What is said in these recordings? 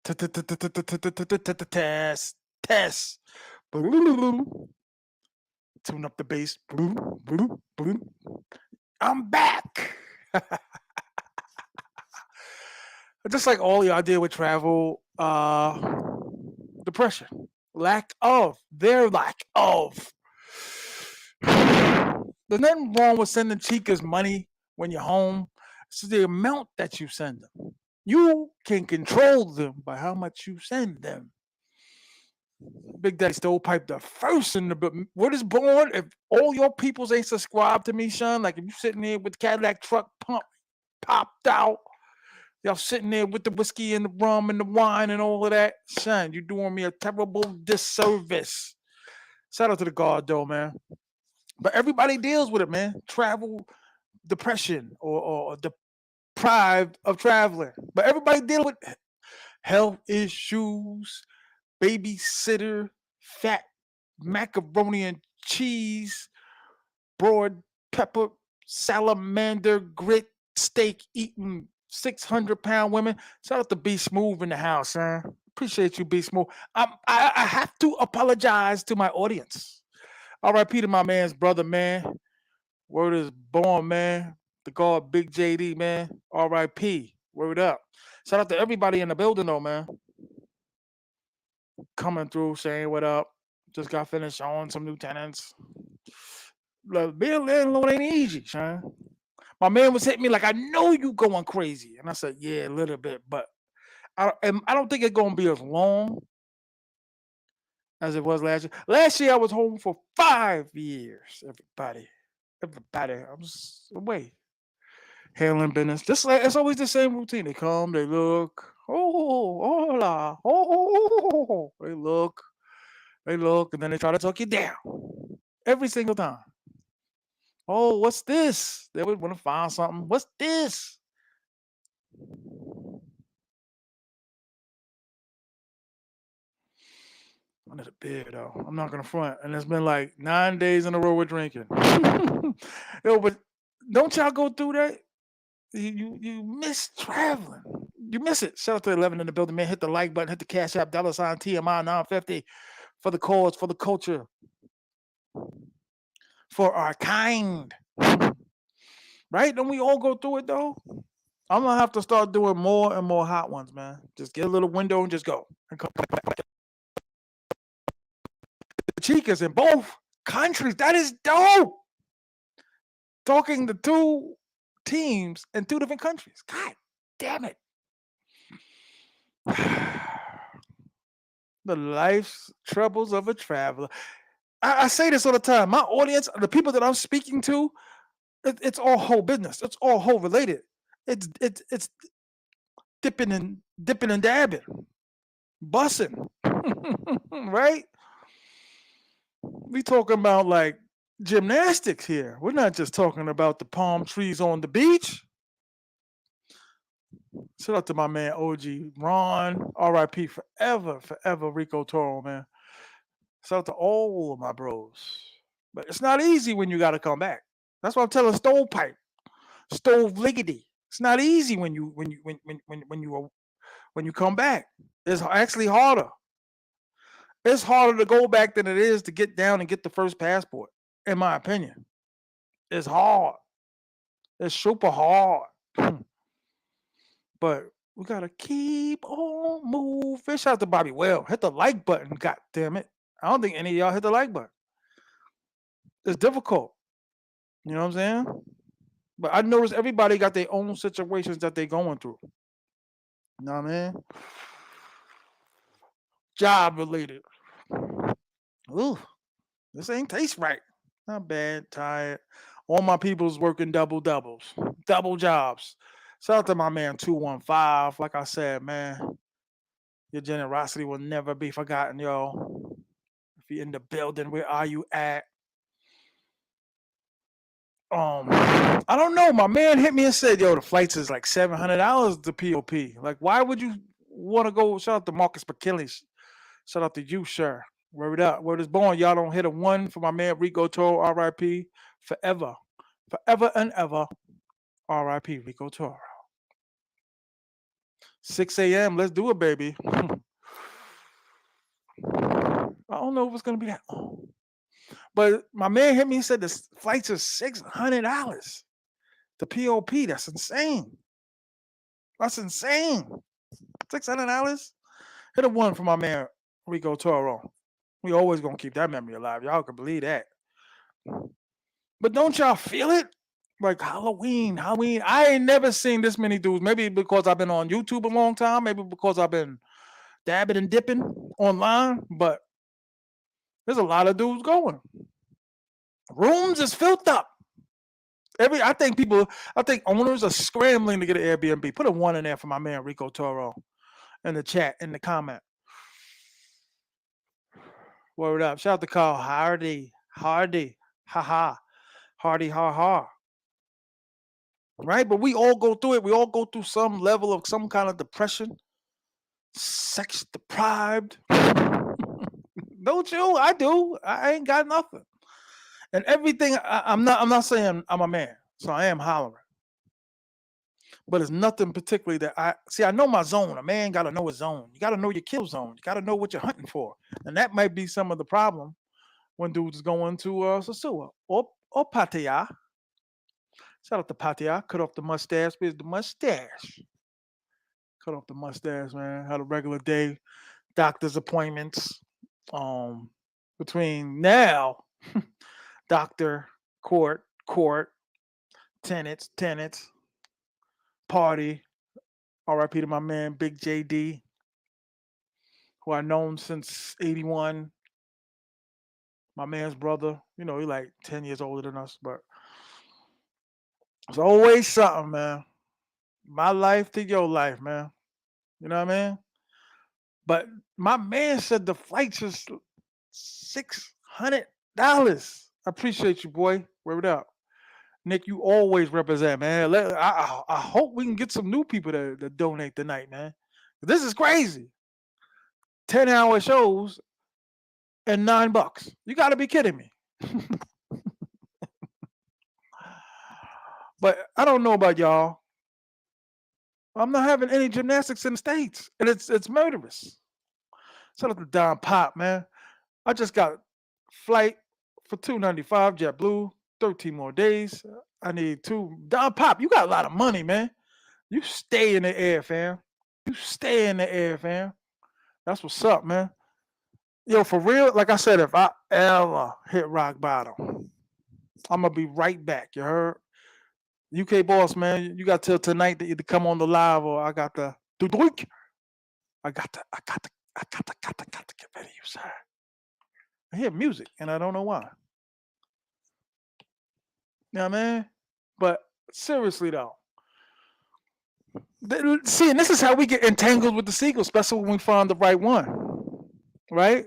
Test, test. Tune up the bass. I'm back. Just like all y'all deal with travel, depression, their lack of. There's nothing wrong with sending chicas money when you're home. It's the amount that you send them. You can control them by how much you send them. Big Daddy Stovepipe, the first in the book. What is born? If all your peoples ain't subscribed to me, son, like if you sitting there with the Cadillac truck pump popped out, y'all sitting there with the whiskey and the rum and the wine and all of that, son, you're doing me a terrible disservice. Shout out to the God, though, man. But everybody deals with it, man. Travel depression or deprived of traveling. But everybody dealing with health issues, babysitter, fat macaroni and cheese, broad pepper, salamander, grit, steak eating 600-pound women. Shout out to Be Smooth in the house, huh? Appreciate you, Be Smooth. I have to apologize to my audience. R.I.P. to my man's brother, man. Word is born, man. The God Big JD, man. R.I.P. Word up. Shout out to everybody in the building, though, man. Coming through, saying what up. Just got finished showing some new tenants. Being a landlord ain't easy, son. My man was hitting me like, I know you going crazy. And I said, yeah, a little bit. But I don't think it's going to be as long as it was last year. Last year, I was home for 5 years, everybody. I was away handling business. Just like it's always the same routine. They come, they look, hola, they look, and then they try to talk you down every single time. Oh, what's this? They would want to find something. What's this? Under the beer though. I'm not gonna front. And it's been like 9 days in a row we're drinking. Yo, but don't y'all go through that? You miss traveling. You miss it. Shout out to 11 in the building, man. Hit the like button, hit the cash app, $ T.M.I 950 for the cause, for the culture, for our kind. Right? Don't we all go through it though? I'm gonna have to start doing more and more hot ones, man. Just get a little window and just go. And come back. The chicas in both countries. That is dope. Talking to two teams in two different countries. God damn it. The life's troubles of a traveler. I say this all the time. My audience, the people that I'm speaking to, it's all whole business. It's all whole related. It's dipping and dabbing, bussing, right? We talking about like gymnastics here. We're not just talking about the palm trees on the beach. Shout out to my man OG Ron, R.I.P. forever Rico Toro, man. Shout out to all of my bros. But it's not easy when you got to come back. That's what I'm telling Stovepipe, Stove Liggity. It's not easy when you come back. It's actually harder. It's harder to go back than it is to get down and get the first passport, in my opinion. It's hard. It's super hard. But we gotta keep on moving. Shout out to Bobby Well. Hit the like button, god damn it. I don't think any of y'all hit the like button. It's difficult. You know what I'm saying? But I notice everybody got their own situations that they going through. You know what I mean? Job related. Ooh, this ain't taste right. Not bad, tired. All my people's working doubles, double jobs. Shout out to my man 215. Like I said, man, your generosity will never be forgotten, yo. If you're in the building, where are you at? I don't know. My man hit me and said, "Yo, the flights is like $700 to POP. Like, why would you want to go?" Shout out to Marcus Achilles. Shout out to you, sir. Word up. Word is born. Y'all don't hit a one for my man Rico Toro, R.I.P. Forever, forever and ever, R.I.P. Rico Toro. 6 a.m. Let's do it, baby. I don't know if it's gonna be that long. But my man hit me. He said the flights are $600. The POP. That's insane. That's insane. $600. Hit a one for my man Rico Toro. We always gonna keep that memory alive. Y'all can believe that. But don't y'all feel it? Like Halloween, Halloween. I ain't never seen this many dudes. Maybe because I've been on YouTube a long time. Maybe because I've been dabbing and dipping online. But there's a lot of dudes going. Rooms is filled up. I think owners are scrambling to get an Airbnb. Put a one in there for my man Rico Toro in the chat, in the comment. Word up. Shout out to Carl Hardy, haha, Hardy, ha ha. Right? But we all go through it. We all go through some level of some kind of depression, sex deprived. Don't you? I do. I ain't got nothing. And everything. I'm not saying I'm a man, so I am hollering. But it's nothing particularly that I see. I know my zone. A man got to know his zone. You got to know your kill zone. You got to know what you're hunting for, and that might be some of the problem when dudes is going to Sosua or Pattaya. Shout out to Pattaya. Cut off the mustache. Where's the mustache? Cut off the mustache, man. Had a regular day, doctor's appointments. Between now, doctor, court, tenants, party. R.I.P. to my man Big JD, who I known since '81. My man's brother. You know, he like 10 years older than us, but it's always something, man. My life to your life, man. You know what I mean? But my man said the flights is $600. I appreciate you, boy. Word up. Nick, you always represent, man. I hope we can get some new people to donate tonight, man. This is crazy. 10-hour shows and $9. You got to be kidding me. But I don't know about y'all. I'm not having any gymnastics in the States. And it's murderous. Shout out to Don Pop, man. I just got flight for $295 JetBlue, 13 more days. I need two. Don Pop, you got a lot of money, man. You stay in the air, fam. You stay in the air, fam. That's what's up, man. Yo, for real, like I said, if I ever hit rock bottom, I'm gonna be right back. You heard? UK boss, man. You got till tonight to either come on the live or I got the doink. I got to get ready, you sir. I hear music and I don't know why. You know what I mean? But seriously though, see, and this is how we get entangled with the sequel, especially when we find the right one, right?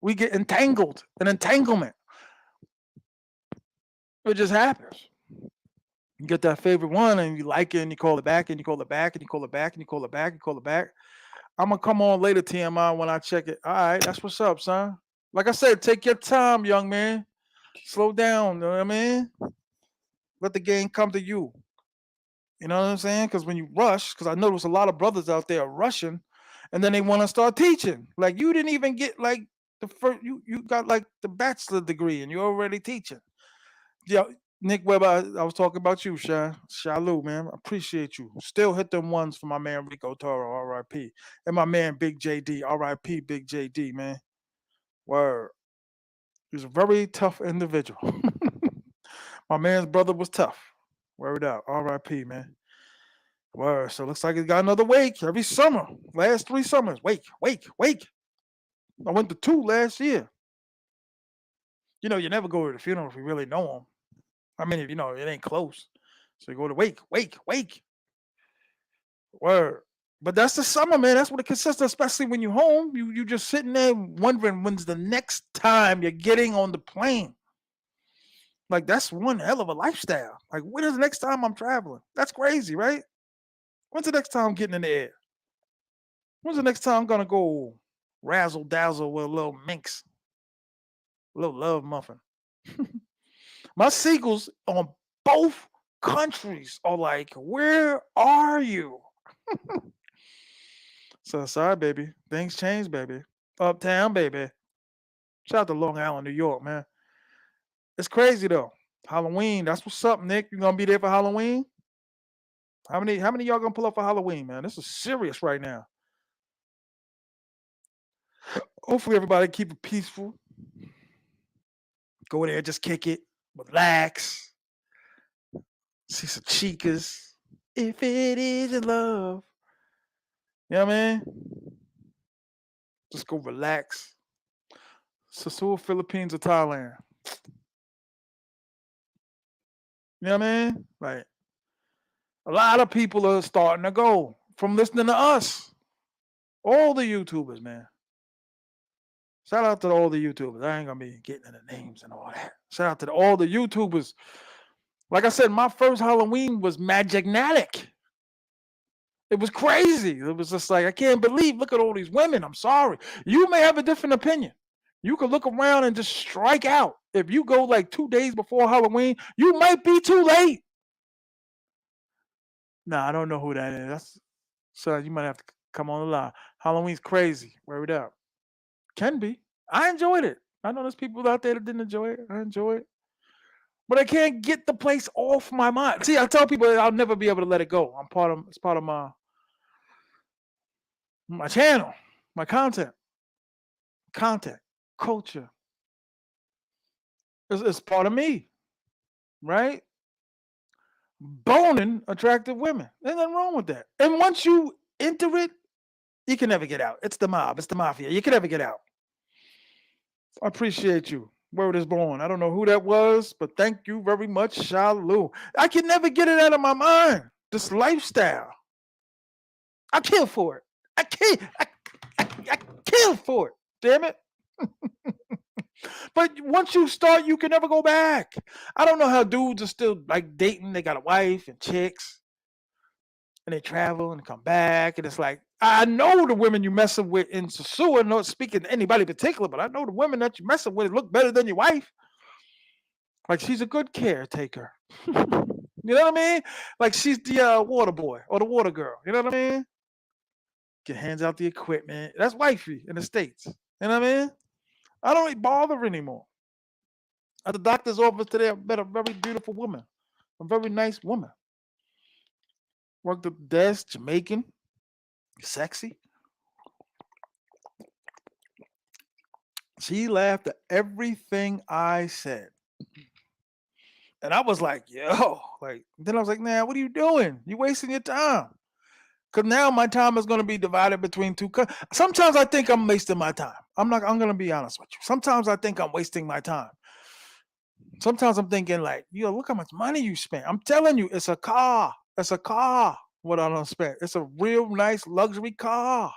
We get entangled, an entanglement. It just happens. You get that favorite one and you like it and you call it back and you call it back and you call it back and you call it back and you call it back. I'm gonna come on later, T.M.I, when I check it. All right, that's what's up, son. Like I said, take your time, young man. Slow down, you know what I mean? Let the game come to you. You know what I'm saying? Because when you rush, because I notice a lot of brothers out there are rushing, and then they want to start teaching. Like you didn't even get like the first. You got like the bachelor degree, and you're already teaching. Yeah, Nick Webb, I was talking about you, Shalu, man. I appreciate you. Still hit them ones for my man Rico Toro, R.I.P. And my man Big JD, R.I.P. Big JD, man. Word. He's a very tough individual. My man's brother was tough. Word out. R.I.P., man. Word. So looks like he got another wake every summer. Last 3 summers. Wake. I went to 2 last year. You know, you never go to the funeral if you really know him. I mean, if you know, it ain't close. So you go to wake. Word. But that's the summer, man. That's what it consists of, especially when you're home. You just sitting there wondering when's the next time you're getting on the plane. Like, that's one hell of a lifestyle. Like, when is the next time I'm traveling? That's crazy, right? When's the next time I'm getting in the air? When's the next time I'm going to go razzle dazzle with a little minx? A little love muffin. My seagulls on both countries are like, where are you? So sorry, baby. Things change, baby. Uptown, baby. Shout out to Long Island, New York, man. It's crazy though. Halloween, that's what's up, Nick. You gonna be there for Halloween? How many of y'all gonna pull up for Halloween, man? This is serious right now. Hopefully everybody keep it peaceful. Go there, just kick it, relax, see some chicas. If it isn't love, you know what I mean? Just go relax. Sosua, Philippines, or Thailand. You know what I mean? Like a lot of people are starting to go from listening to us. All the YouTubers, man. Shout out to all the YouTubers. I ain't gonna be getting into names and all that. Shout out to all the YouTubers. Like I said, my first Halloween was Magnatic. It was crazy. It was just like, I can't believe, look at all these women. I'm sorry. You may have a different opinion. You could look around and just strike out. If you go like 2 days before Halloween, you might be too late. Nah, I don't know who that is. So you might have to come on the line. Halloween's crazy. Wear it out. Can be. I enjoyed it. I know there's people out there that didn't enjoy it. I enjoy it. But I can't get the place off my mind. See, I tell people I'll never be able to let it go. It's part of my channel, my content, culture. It's part of me, right? Boning attractive women. There's nothing wrong with that. And once you enter it, you can never get out. It's the mob. It's the mafia. You can never get out. I appreciate you. Word is born. I don't know who that was, but thank you very much, Shalu. I can never get it out of my mind. This lifestyle. I kill for it. I kill for it. Damn it. But once you start, you can never go back. I don't know how dudes are still like dating. They got a wife and chicks, and they travel and come back. And it's like, I know the women you messing with in Sosua, not speaking to anybody in particular, but I know the women that you messing with look better than your wife. Like she's a good caretaker. You know what I mean? Like she's the water boy or the water girl. You know what I mean? Get hands out the equipment. That's wifey in the States. You know what I mean? I don't really bother anymore. At the doctor's office today, I met a very beautiful woman, a very nice woman. Worked at the desk, Jamaican, sexy. She laughed at everything I said. And I was like, yo, like, then I was like, nah, what are you doing? You wasting your time. Because now my time is going to be divided between two. Sometimes I think I'm wasting my time. I'm going to be honest with you. Sometimes I think I'm wasting my time. Sometimes I'm thinking like, yo, look how much money you spent. I'm telling you, it's a car. It's a car. What I don't spend. It's a real nice luxury car.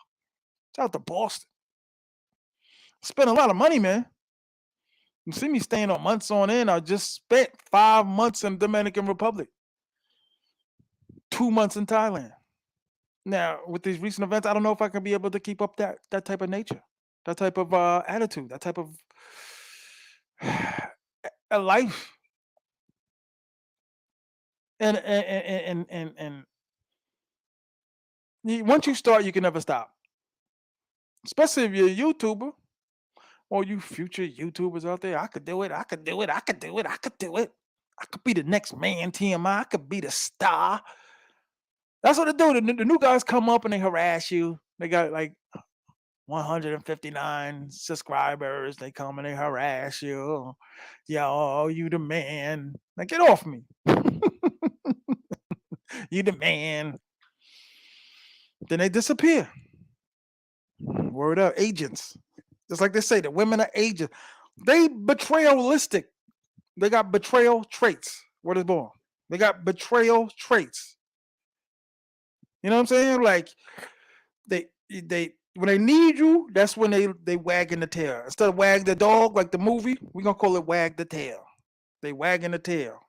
It's out to Boston. Spent a lot of money, man. You see me staying on months on end. I just spent 5 months in Dominican Republic, 2 months in Thailand. Now, with these recent events, I don't know if I can be able to keep up that type of nature, that type of attitude, that type of a life. And once you start, you can never stop. Especially if you're a YouTuber or you future YouTubers out there. I could do it. I could do it. I could do it. I could do it. I could be the next man, T.M.I. I could be the star. That's what they do. The new guys come up and they harass you. They got like 159 subscribers. They come and they harass you. Yo, you the man. Like, get off me. You the man. Then they disappear. Word up, agents. Just like they say, the women are agents. They betrayalistic. They got betrayal traits. Word is born. They got betrayal traits. You know what I'm saying? Like they when they need you, that's when they wagging the tail. Instead of wag the dog like the movie, we're gonna call it wag the tail. They wagging the tail.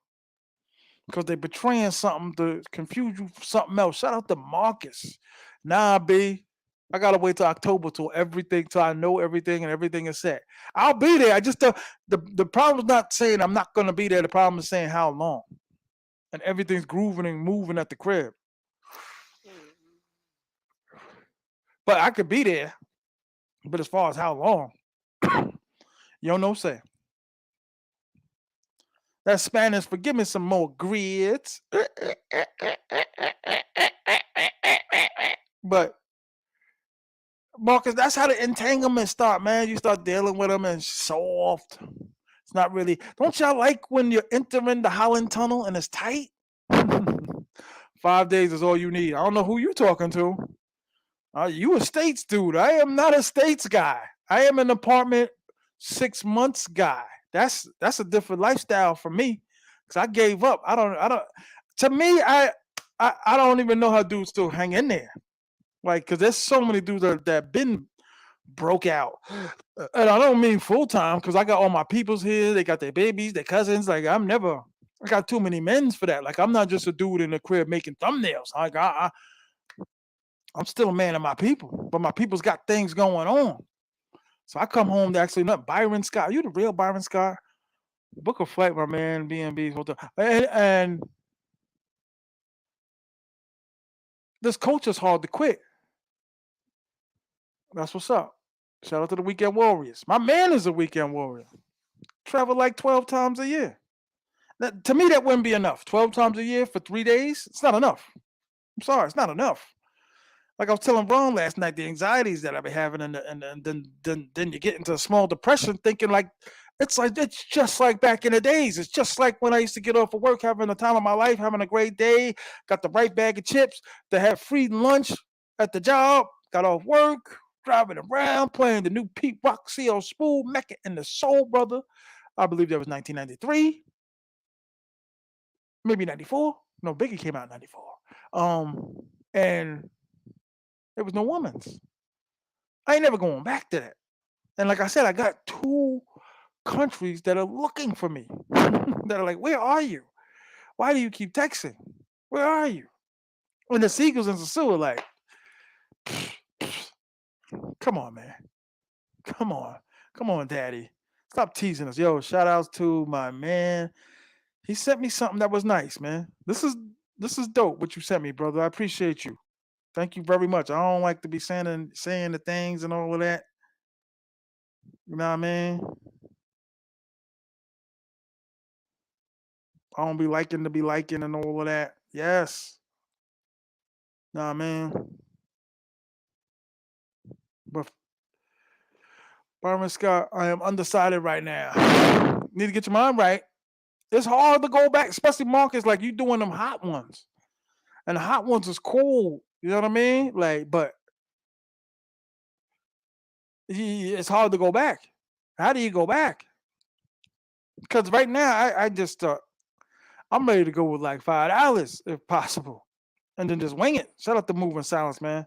Because they betraying something to confuse you for something else. Shout out to Marcus. Nah, B. I gotta wait till October till I know everything and everything is set. I'll be there. I just the problem is not saying I'm not gonna be there. The problem is saying how long. And everything's grooving and moving at the crib. But I could be there. But as far as how long, you don't know. Say that's Spanish for give me some more grits. But Marcus, that's how the entanglement start, man. You start dealing with them and it's soft. It's not really. Don't y'all like when you're entering the Holland Tunnel and it's tight? 5 days is all you need. I don't know who you talking to. You a states dude. I am not a states guy. I am an apartment 6 months guy. That's a different lifestyle for me. Cause I gave up. I don't. To me, I don't even know how dudes still hang in there. Like, cause there's so many dudes that been broke out. And I don't mean full time because I got all my peoples here. They got their babies, their cousins. Like I got too many men's for that. Like I'm not just a dude in the crib making thumbnails. Like I'm still a man of my people, but my people's got things going on. So I come home to actually not Byron Scott. Are you the real Byron Scott? Book a flight, my man. B&B hotel, and this culture's hard to quit. That's what's up. Shout out to the weekend warriors. My man is a weekend warrior. Travel like 12 times a year. To me, that wouldn't be enough. 12 times a year for 3 days, it's not enough. I'm sorry, it's not enough. Like I was telling Ron last night, the anxieties that I've been having, and then you get into a small depression, thinking like it's just like back in the days. It's just like when I used to get off of work, having the time of my life, having a great day, got the right bag of chips, to have free lunch at the job, got off work, driving around, playing the new Pete Rock, CL Smooth, Mecca, and the Soul Brother. I believe that was 1993, maybe 94. No, Biggie came out in 94. And there was no woman's. I ain't never going back to that. And like I said, I got two countries that are looking for me. That are like, where are you? Why do you keep texting? Where are you? When the Seagulls and Sosua are like, come on, man. Come on. Come on, daddy. Stop teasing us. Yo, shout outs to my man. He sent me something that was nice, man. This is dope what you sent me, brother. I appreciate you. Thank you very much. I don't like to be saying the things and all of that. You know what I mean? I don't be liking to be liking and all of that. Yes. Know what I mean? But Byron Scott, I am undecided right now. Need to get your mind right. It's hard to go back, especially Marcus, like you doing them hot ones. And the hot ones is cool. You know what I mean? Like, but it's hard to go back. How do you go back? Because right now, I just I'm ready to go with like $5 if possible, and then just wing it. Shout out to Moving Silence, man.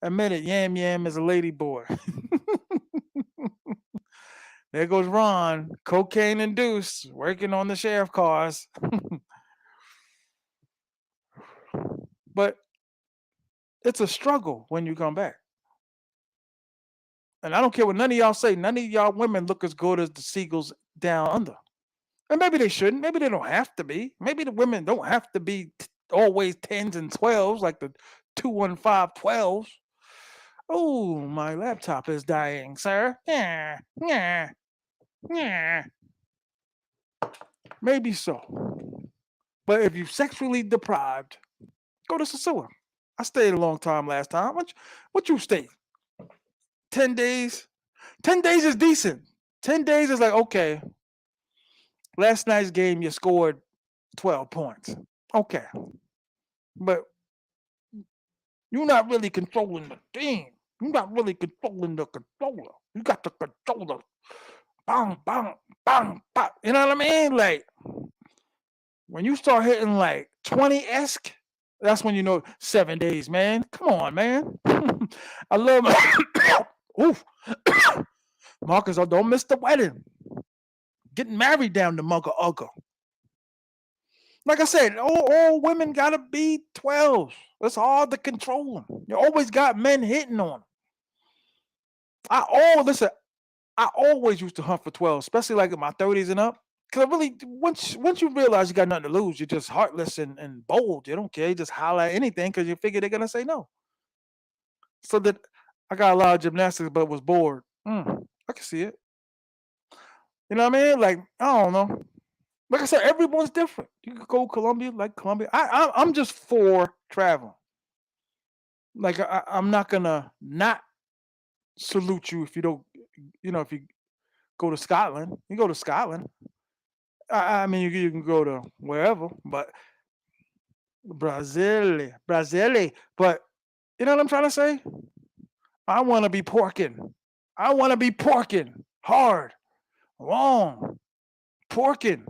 Admit it, Yam Yam is a lady boy. There goes Ron, cocaine induced, working on the sheriff cars. But it's a struggle when you come back. And I don't care what none of y'all say. None of y'all women look as good as the seagulls down under. And maybe they shouldn't. Maybe they don't have to be. Maybe the women don't have to be always 10s and 12s like the 215 12s. Oh, my laptop is dying, sir. Yeah, yeah, yeah. Maybe so. But if you're sexually deprived, go to Sosua. I stayed a long time last time. What you stay? 10 days? 10 days is decent. 10 days is like, okay, last night's game you scored 12 points. Okay. But you're not really controlling the team. You're not really controlling the controller. You got the controller. Bang, bang, bang, bang. You know what I mean? Like, when you start hitting like 20-esque, that's when you know 7 days, man. Come on, man. I love my oof. Marcus, don't miss the wedding. Getting married down to Mugga Ugga. Like I said, all women gotta be 12. It's hard to control them. You always got men hitting on them. Listen. I always used to hunt for 12, especially like in my 30s and up. Cause I really once you realize you got nothing to lose, you're just heartless and bold. You don't care. You just holler at anything because you figure they're gonna say no. So that I got a lot of gymnastics, but was bored. I can see it. You know what I mean? Like I don't know. Like I said, everyone's different. You could go Colombia, like Colombia. I'm just for travel. Like I'm not gonna not salute you if you don't. You know, if you go to Scotland, you go to Scotland. I mean, you can go to wherever, but Brazil. But you know what I'm trying to say? I want to be porking. I want to be porking hard, long, porking,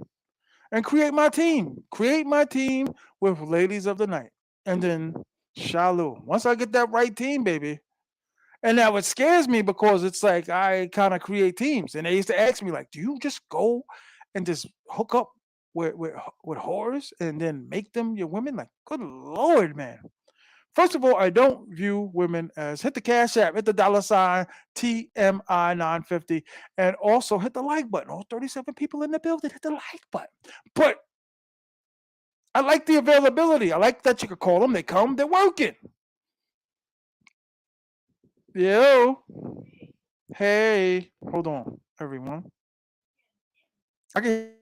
and create my team. Create my team with ladies of the night, and then Shalu. Once I get that right team, baby. And now it scares me because it's like I kind of create teams, and they used to ask me like, "Do you just go and just hook up with whores and then make them your women?" Like, good lord, man. First of all, I don't view women as hit the cash app, hit the dollar sign, TMI 950, and also hit the like button. All 37 people in the building hit the like button. But I like the availability. I like that you could call them, they come, they're working. Yo. Hey. Hold on, everyone. I can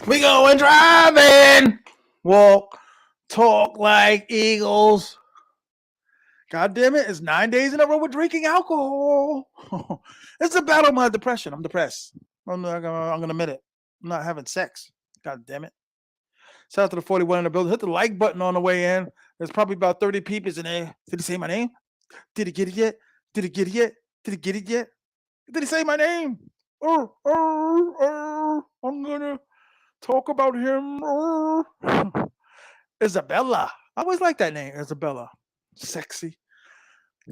We going driving. Walk, talk like eagles. God damn it, it's 9 days in a row with drinking alcohol. It's a battle of my depression. I'm depressed. I'm gonna admit it. I'm not having sex. God damn it. Shout out to the 41 in the building. Hit the like button on the way in. There's probably about 30 peeps in there. Did he say my name? Did he get it yet? Did he get it yet? Did he get it yet? Did he say my name? I'm gonna talk about him. Isabella. I always like that name, Isabella. Sexy.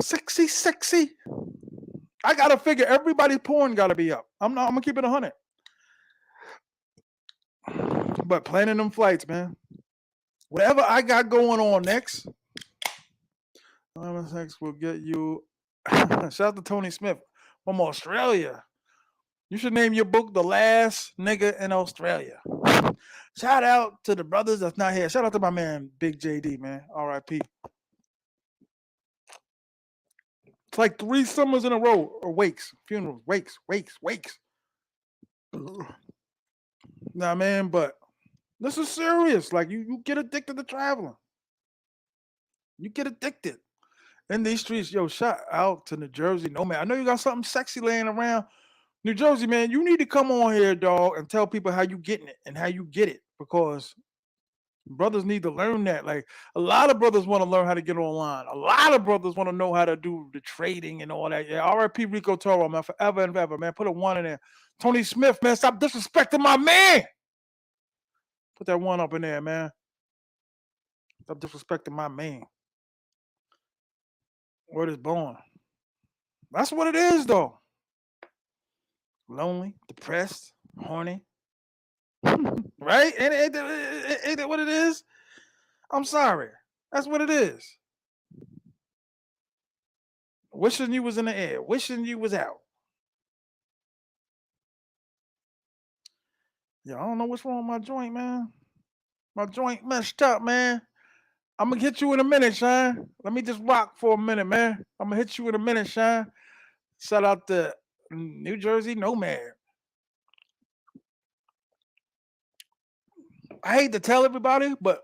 Sexy, sexy. I gotta figure everybody's porn gotta be up. I'm gonna keep it 100. But planning them flights, man. Whatever I got going on next, sex will get you. Shout out to Tony Smith from Australia. You should name your book "The Last Nigga in Australia." Shout out to the brothers that's not here. Shout out to my man Big JD, man. R.I.P. It's like 3 summers in a row, or wakes, funerals, wakes. Nah, man, but this is serious. Like you get addicted to traveling. You get addicted in these streets. Yo, shout out to New Jersey. No man, I know you got something sexy laying around. New Jersey, man, you need to come on here, dog, and tell people how you getting it and how you get it because brothers need to learn that. Like a lot of brothers want to learn how to get online. A lot of brothers want to know how to do the trading and all that. Yeah, R.I.P. Rico Toro, man, forever and ever, man. Put a one in there. Tony Smith, man, stop disrespecting my man. Put that one up in there, man. Stop disrespecting my man. Word is born. That's what it is, though. Lonely, depressed, horny, right? Ain't that what it is? I'm sorry. That's what it is. Wishing you was in the air, wishing you was out. Yeah, I don't know what's wrong with my joint, man. My joint messed up, man. I'm gonna hit you in a minute, Sean. Let me just rock for a minute, man. I'm gonna hit you in a minute, Sean. Shout out to New Jersey Nomad. I hate to tell everybody, but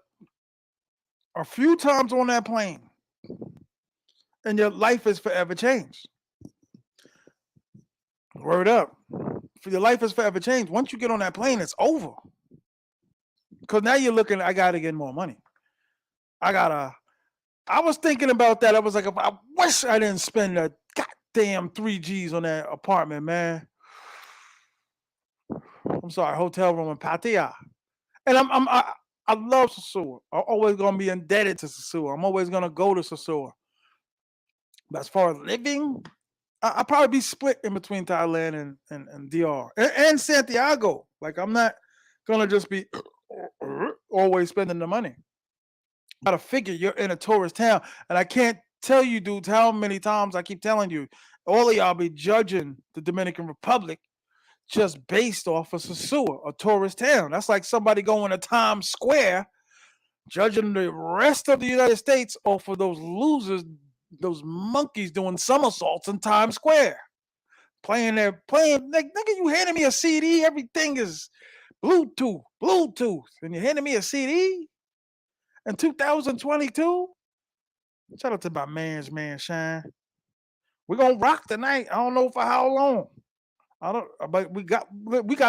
a few times on that plane, and your life is forever changed. Word up. For your life is forever changed. Once you get on that plane, it's over. Because now you're looking, I gotta get more money. I gotta. I was thinking about that. I was like, I wish I didn't spend a goddamn 3 G's on that apartment, man. I'm sorry, hotel room in Pattaya. And I love Sosua. I'm always gonna be indebted to Sosua. I'm always gonna go to Sosua. But as far as living, I'll probably be split in between Thailand and DR and Santiago. Like I'm not gonna just be always spending the money. Gotta figure you're in a tourist town, and I can't tell you, dudes, how many times I keep telling you, all of y'all be judging the Dominican Republic just based off of Sosua, a tourist town. That's like somebody going to Times Square, judging the rest of the United States off of those losers, those monkeys doing somersaults in Times Square. Playing, like, nigga, you handing me a CD, everything is Bluetooth, and you're handing me a CD in 2022? Shout out to my man's man, Shine. We're gonna rock tonight. I don't know for how long. I don't, but we got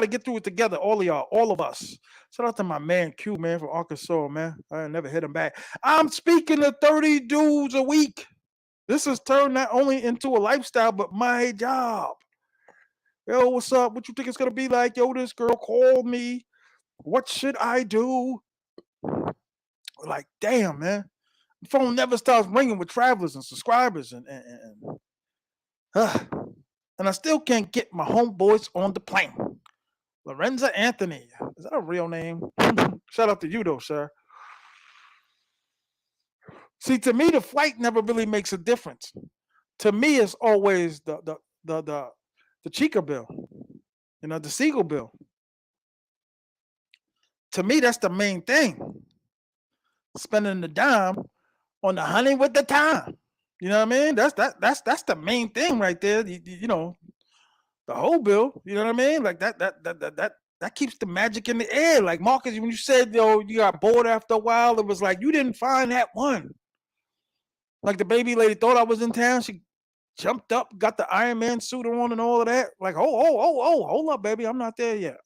to get through it together, all of y'all, all of us. Shout out to my man Q, man, from Arkansas, man. I never hit him back. I'm speaking to 30 dudes a week. This has turned not only into a lifestyle, but my job. Yo, what's up? What you think it's gonna be like? Yo, this girl called me. What should I do? Like, damn, man. The phone never stops ringing with travelers and subscribers, uh, and I still can't get my homeboys on the plane. Lorenza Anthony. Is that a real name? Shout out to you, though, sir. See, to me, the flight never really makes a difference. To me, it's always the Chica bill, the Siegel bill. To me, that's the main thing. Spending the dime on the honey with the time. You know what I mean? That's the main thing right there. The whole bill. You know what I mean? Like that keeps the magic in the air. Like Marcus, when you said, yo, you got bored after a while, it was like you didn't find that one. Like the baby lady thought I was in town. She jumped up, got the Iron Man suit on and all of that. Like, hold up, baby. I'm not there yet.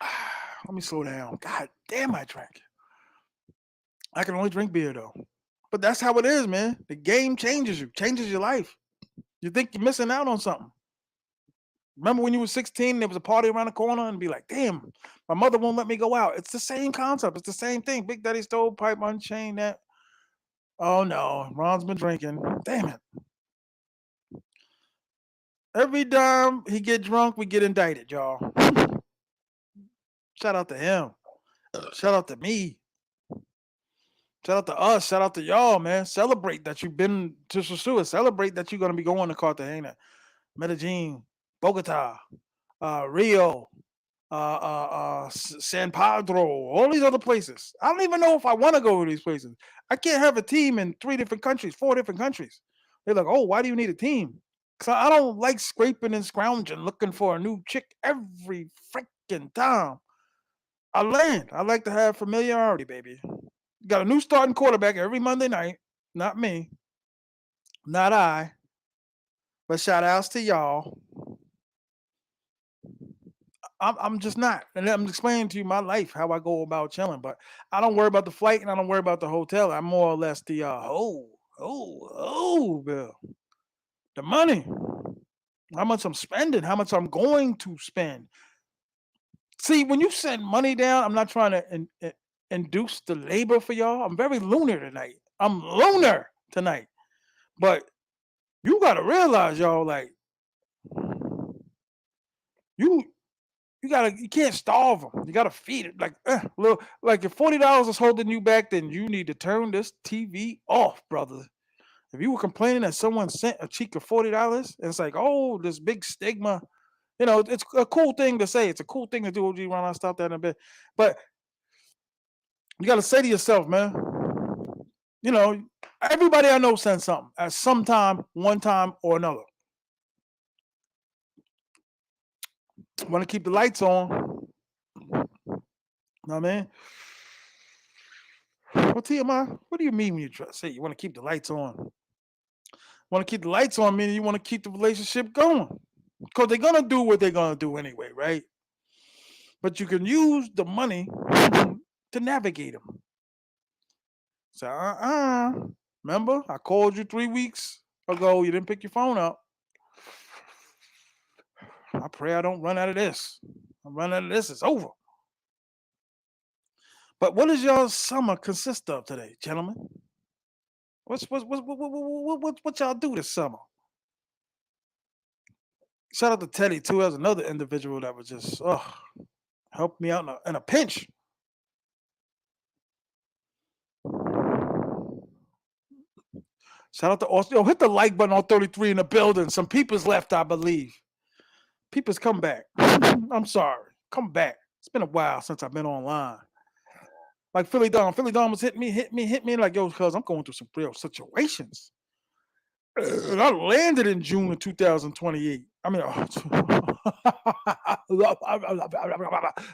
Let me slow down. God damn, I drank. I can only drink beer though. But that's how it is, man. The game changes you, changes your life. You think you're missing out on something. Remember when you were 16, there was a party around the corner and be like, damn, my mother won't let me go out. It's the same concept. It's the same thing. Big Daddy stole pipe, unchained that. Oh no, Ron's been drinking. Damn it. Every time he get drunk, we get indicted, y'all. Shout out to him. Shout out to me. Shout out to us. Shout out to y'all, man. Celebrate that you've been to Sosua. Celebrate that you're going to be going to Cartagena, Medellin, Bogota, Rio, San Pedro, all these other places. I don't even know if I want to go to these places. I can't have a team in 3 different countries, 4 different countries. They're like, oh, why do you need a team? Because I don't like scraping and scrounging, looking for a new chick every freaking time. I land. I like to have familiarity, baby. Got a new starting quarterback every Monday night. Not me. Not I. But shout outs to y'all. I'm just not. And I'm explaining to you my life, how I go about chilling. But I don't worry about the flight and I don't worry about the hotel. I'm more or less the bill. The money. How much I'm spending, how much I'm going to spend. See, when you send money down, I'm not trying to induce the labor for y'all. I'm very lunar tonight. I'm lunar tonight. But you gotta realize, y'all, like you you can't starve them. You gotta feed it. Like if $40 is holding you back, then you need to turn this TV off, brother. If you were complaining that someone sent a cheek of $40, and it's like, oh, this big stigma. It's a cool thing to say. It's a cool thing to do. OG, Ron, I'll stop that in a bit. But You got to say to yourself, man, you know, everybody I know sends something at some time, one time or another. Want to keep the lights on. Know what I mean? Well, T.M.I, what do you mean when you say you want to keep the lights on? Want to keep the lights on, meaning you want to keep the relationship going. Because they're going to do what they're going to do anyway, right? But you can use the money to navigate them. So, remember, I called you 3 weeks ago. You didn't pick your phone up. I pray I don't run out of this. I run out of this, it's over. But what does your summer consist of today, gentlemen? What y'all do this summer? Shout out to Teddy too, as another individual that was just helped me out in a pinch. Shout out to Austin. Yo, hit the like button on 33 in the building. Some people's left, I believe. People's come back. I'm sorry. Come back. It's been a while since I've been online. Like Philly Dom. Philly Dom was hit me like, yo, cuz I'm going through some real situations. And I landed in June of 2028. I mean,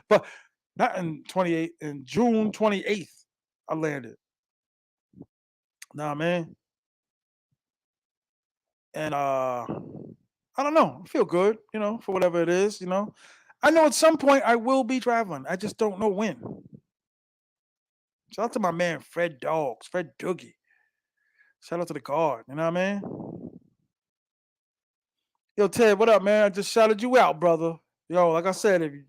but not in 28, in June 28th, I landed. Nah, man. And I don't know. I feel good, for whatever it is. I know at some point I will be traveling. I just don't know when. Shout out to my man Fred Dogs, Fred Doogie. Shout out to the guard. You know what I mean? Yo, Ted, what up, man? I just shouted you out, brother. Yo, like I said, if you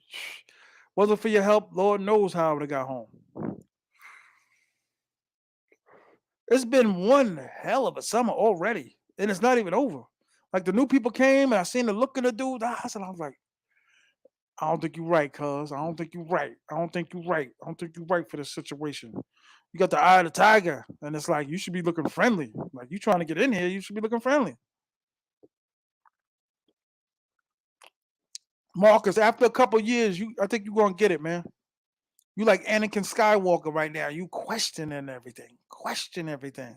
wasn't for your help, Lord knows how I would have got home. It's been one hell of a summer already, and it's not even over. Like the new people came, and I seen the look of the dude. I was like, I don't think you're right, cuz. I don't think you're right. I don't think you're right. I don't think you're right for this situation. You got the eye of the tiger, and it's like you should be looking friendly. Like you trying to get in here, you should be looking friendly. Marcus, after a couple years, I think you're gonna get it, man. You like Anakin Skywalker right now. You questioning everything. Question everything.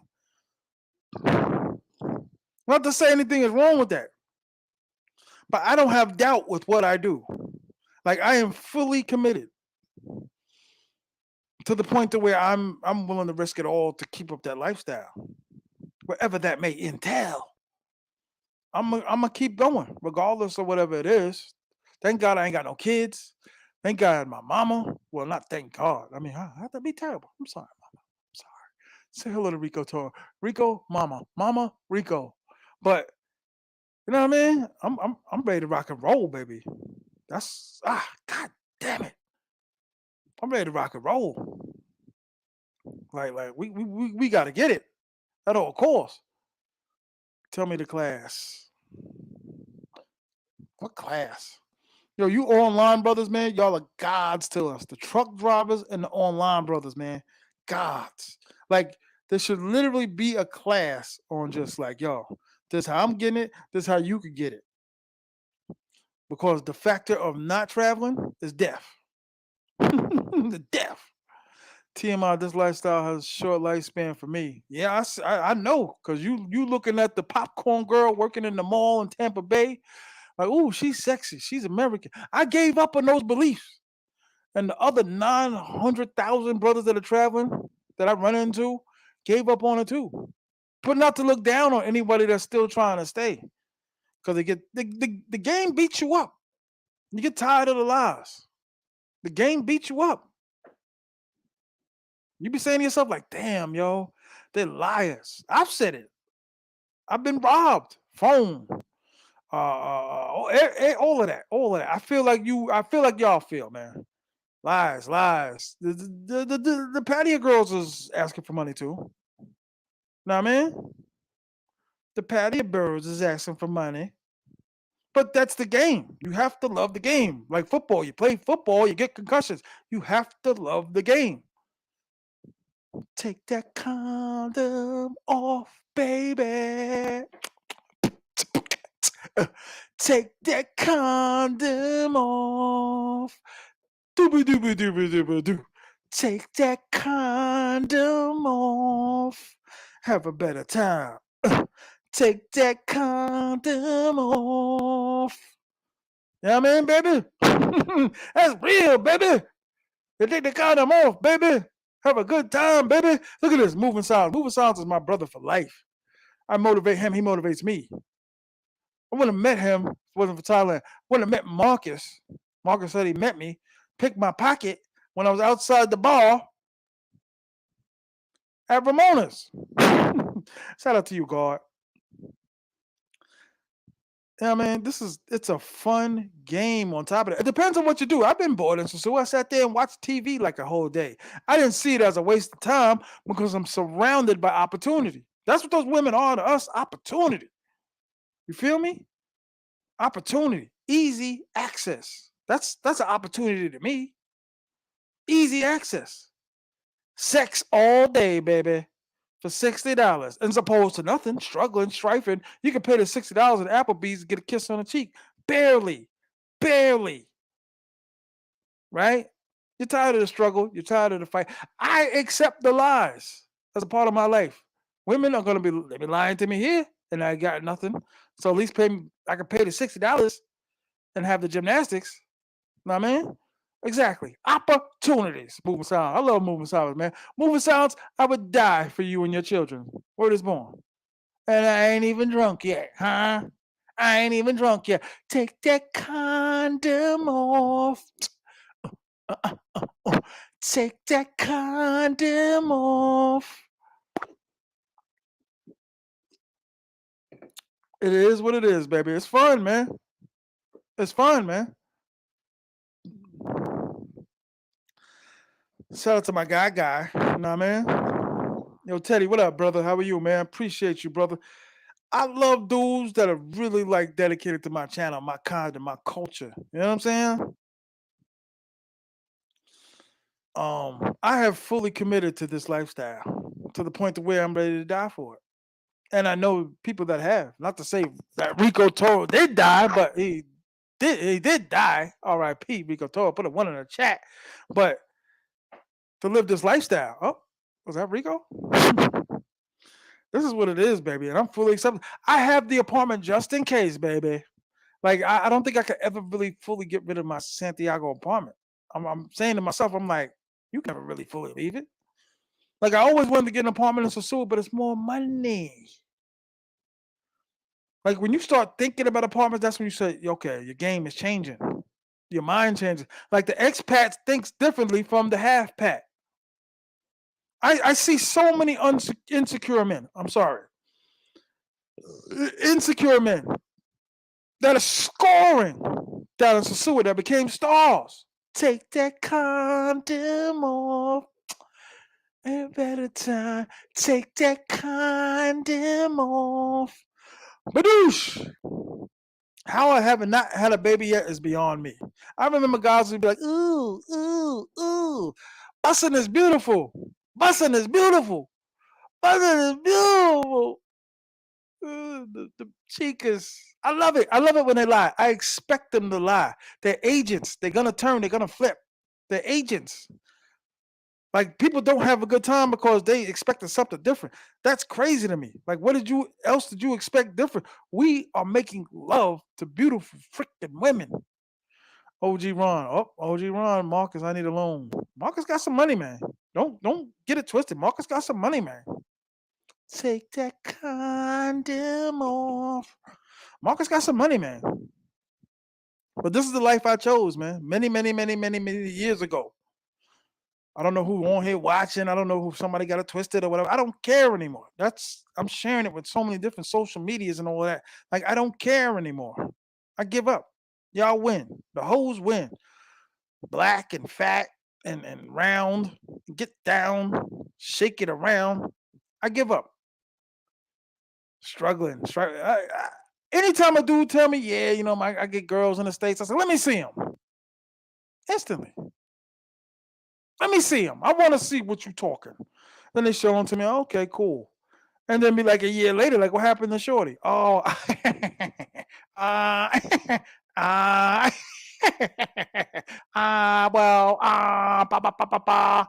Not to say anything is wrong with that. But I don't have doubt with what I do. Like I am fully committed to the point to where I'm willing to risk it all to keep up that lifestyle. Whatever that may entail. I'm gonna keep going, regardless of whatever it is. Thank God I ain't got no kids. Thank God my mama. Well, not thank God. I mean, I have to be terrible. I'm sorry, mama. I'm sorry. Say hello to Rico Toro. Rico, mama, Rico. But you know what I mean? I'm ready to rock and roll, baby. That's god damn it. I'm ready to rock and roll. Like we gotta get it at all costs. Tell me the class. What class? Yo, you online brothers, man, y'all are gods to us. The truck drivers and the online brothers, man, gods. Like there should literally be a class on just like, yo, this is how I'm getting it. This is how you could get it. Because the factor of not traveling is death. The death. T.M.I, this lifestyle has a short lifespan for me. Yeah, I know, because you looking at the popcorn girl working in the mall in Tampa Bay, like, ooh, she's sexy. She's American. I gave up on those beliefs. And the other 900,000 brothers that are traveling that I run into gave up on it too. But not to look down on anybody that's still trying to stay. Because the game beats you up. You get tired of the lies. The game beats you up. You be saying to yourself, like, damn, yo, they're liars. I've said it. I've been robbed. Phone. All of that. All of that. I feel like y'all feel, man. Lies, lies. The patio girls is asking for money too. Know what I mean? The patio girls is asking for money. But that's the game. You have to love the game. Like football. You play football, you get concussions. You have to love the game. Take that condom off, baby. Take that condom off. Dooby dooby dooby dooby doo. Take that condom off. Have a better time. Take that condom off. You know what I mean, baby? That's real, baby. You take the condom off, baby. Have a good time, baby. Look at this, Moving Silence. Moving Silence is my brother for life. I motivate him, he motivates me. I wouldn't have met him if it wasn't for Thailand. I wouldn't have met Marcus. Marcus said he met me, picked my pocket when I was outside the bar at Ramona's. Shout out to you, God. Yeah, man, it's a fun game on top of it. It depends on what you do. I've been bored, and so I sat there and watched TV like a whole day. I didn't see it as a waste of time because I'm surrounded by opportunity. That's what those women are to us, opportunity. You feel me? Opportunity, easy access. That's an opportunity to me. Easy access. Sex all day, baby, for $60. As opposed to nothing, struggling, strifing. You can pay the $60 at Applebee's and get a kiss on the cheek. Barely. Barely. Right? You're tired of the struggle. You're tired of the fight. I accept the lies as a part of my life. Women are gonna be they be lying to me here, and I got nothing. So at least pay me, I can pay the $60 and have the gymnastics. Know what I mean? Exactly. Opportunities. Moving silence. I love moving silence, man. Moving silence, I would die for you and your children. Word is born. And I ain't even drunk yet, huh? I ain't even drunk yet. Take that condom off. Take that condom off. It is what it is, baby. It's fun, man. It's fun, man. Shout out to my guy. You know what I mean? Yo, Teddy, what up, brother? How are you, man? Appreciate you, brother. I love dudes that are really like dedicated to my channel, my content, my culture. You know what I'm saying? I have fully committed to this lifestyle to the point to where I'm ready to die for it. And I know people that have. Not to say that Rico Toro did die, but he did die. R.I.P. Rico Toro. Put a one in the chat. But to live this lifestyle. Oh, was that Rico? This is what it is, baby. And I'm fully accepted. I have the apartment just in case, baby. Like I don't think I could ever really fully get rid of my Santiago apartment. I'm saying to myself, I'm like, you can never really fully leave it. Like I always wanted to get an apartment in Sosua, but it's more money. Like when you start thinking about apartments, that's when you say, okay, your game is changing. Your mind changes. Like the expat thinks differently from the half pat. I see so many insecure men. I'm sorry. Insecure men that are scoring down in Sosua that became stars. Take that condom off. A better time. Take that condom off. Badoosh. How I haven't not had a baby yet is beyond me. I remember guys would be like, ooh, ooh, ooh. Bussin' is beautiful. Bussin' is beautiful. Bussin' is beautiful. The chicas. I love it. I love it when they lie. I expect them to lie. They're agents. They're gonna turn. They're gonna flip. They're agents. Like people don't have a good time because they expected something different. That's crazy to me. Like, what did you expect different? We are making love to beautiful freaking women. OG Ron. Oh, OG Ron, Marcus, I need a loan. Marcus got some money, man. Don't get it twisted. Marcus got some money, man. Take that condom off. Marcus got some money, man. But this is the life I chose, man. Many years ago. I don't know who on here watching. I don't know who somebody got it twisted or whatever. I don't care anymore. I'm sharing it with so many different social medias and all that. Like I don't care anymore. I give up. Y'all win. The hoes win. Black and fat and round. Get down. Shake it around. I give up. Struggling. Anytime a dude tell me, yeah, I get girls in the States, I say, let me see them. Instantly. Let me see them. I want to see what you talking. Then they show them to me. Okay, cool. And then be like a year later, like, what happened to Shorty? Oh, uh, Well, ba ba ba ba ba.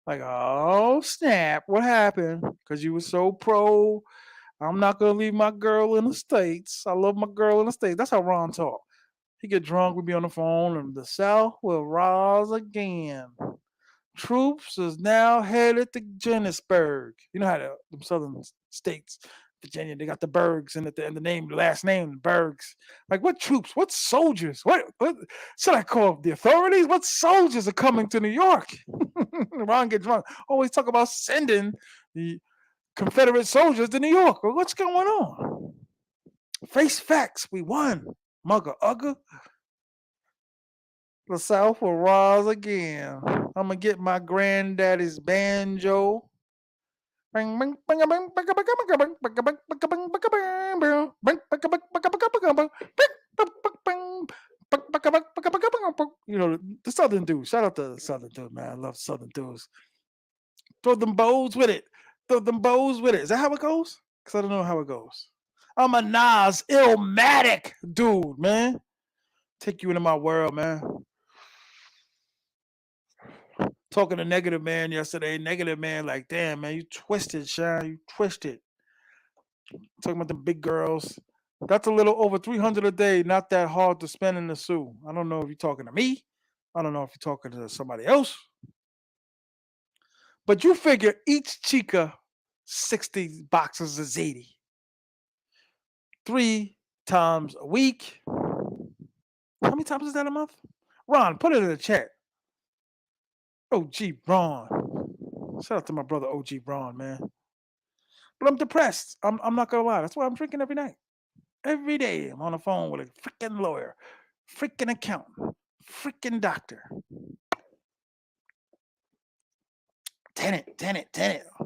Like, oh snap, what happened? Because you were so pro. I'm not gonna leave my girl in the States. I love my girl in the States. That's how Ron talk. He get drunk, we be on the phone, and the South will rise again. Troops is now headed to Gettysburg. You know how the southern states, Virginia, they got the Bergs in the name, the last name, Bergs. Like what troops? What soldiers? What should I call the authorities? What soldiers are coming to New York? Ron get drunk. Always talk about sending the Confederate soldiers to New York. Well, what's going on? Face facts. We won. Mugger Ugger. The South will rise again. I'm gonna get my granddaddy's banjo. You know, the Southern dudes. Shout out to the Southern dude, man. I love Southern dudes. Throw them bows with it. Throw them bows with it. Is that how it goes? Because I don't know how it goes. I'm a Nas Illmatic dude, man. Take you into my world, man. Talking to Negative Man yesterday. Negative Man, like, damn, man, you twisted, Sean. You twisted. Talking about the big girls. That's a little over 300 a day. Not that hard to spend in the Sioux. I don't know if you're talking to me. I don't know if you're talking to somebody else. But you figure each chica, 60 boxes is 80. 3 times a week. How many times is that a month? Ron, put it in the chat. OG Ron. Shout out to my brother OG Ron, man. But I'm depressed. I'm not gonna lie. That's why I'm drinking every night. Every day I'm on the phone with a freaking lawyer, freaking accountant, freaking doctor. Tenant.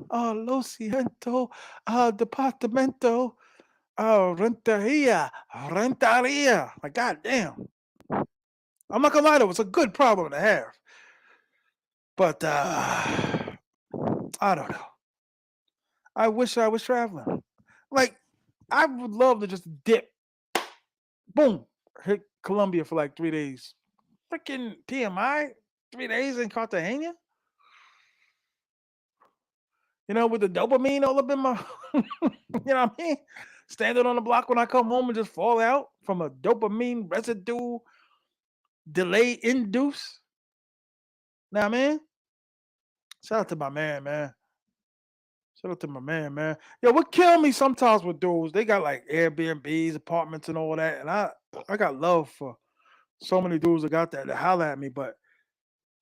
Oh, lo siento, departamento, rentaria. Like, goddamn. I'm not gonna lie though, it's a good problem to have. But I don't know. I wish I was traveling. Like, I would love to just dip, boom, hit Colombia for like 3 days. Freaking T.M.I, 3 days in Cartagena. You know, with the dopamine all up in my, you know what I mean? Standing on the block when I come home and just fall out from a dopamine residue delay induce. Now, man, shout out to my man, man. Shout out to my man, man. Yo, what kill me sometimes with dudes, they got like Airbnbs, apartments, and all that. And I got love for so many dudes that got that to holler at me. But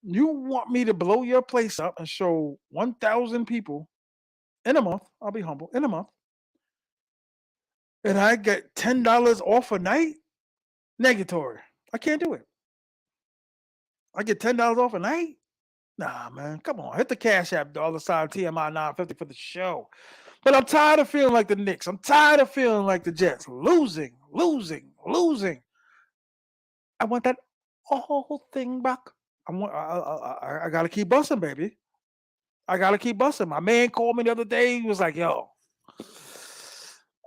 you want me to blow your place up and show 1,000 people in a month, I'll be humble, in a month, and I get $10 off a night? Negatory. I can't do it. I get $10 off a night? Nah, man. Come on. Hit the Cash App, $sign TMI 950 for the show. But I'm tired of feeling like the Knicks. I'm tired of feeling like the Jets. Losing. I want that whole thing back. I gotta keep busting, baby. I gotta keep busting. My man called me the other day. He was like, yo,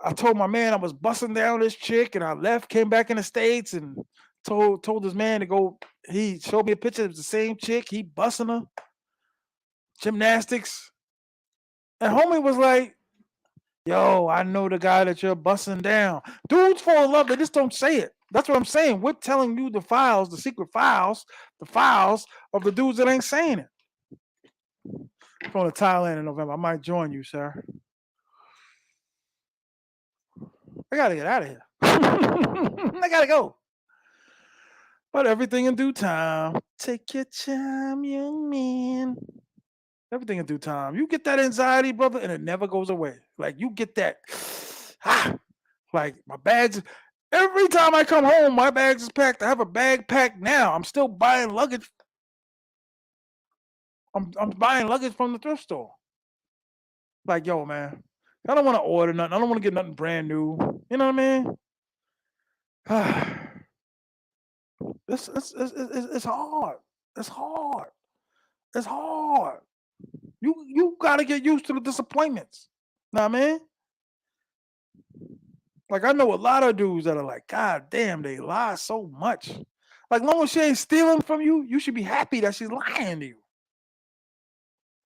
I told my man I was busting down this chick and I left, came back in the States and told this man to go. He showed me a picture. It was the same chick. He busting her. Gymnastics. And homie was like, yo, I know the guy that you're busting down. Dudes fall in love. They just don't say it. That's what I'm saying. We're telling you the files, the secret files, the files of the dudes that ain't saying it. I'm going to Thailand in November. I might join you, sir. I got to get out of here. I got to go. But everything in due time. Take your time, young man. Everything in due time. You get that anxiety, brother, and it never goes away. Like you get that, like my bags. Every time I come home, my bags is packed. I have a bag packed now. I'm still buying luggage. I'm buying luggage from the thrift store. Like, yo, man, I don't want to order nothing. I don't want to get nothing brand new. You know what I mean? It's hard. It's hard. It's hard. You gotta get used to the disappointments. Know what I mean? Like I know a lot of dudes that are like, God damn, they lie so much. Like long as she ain't stealing from you, you should be happy that she's lying to you.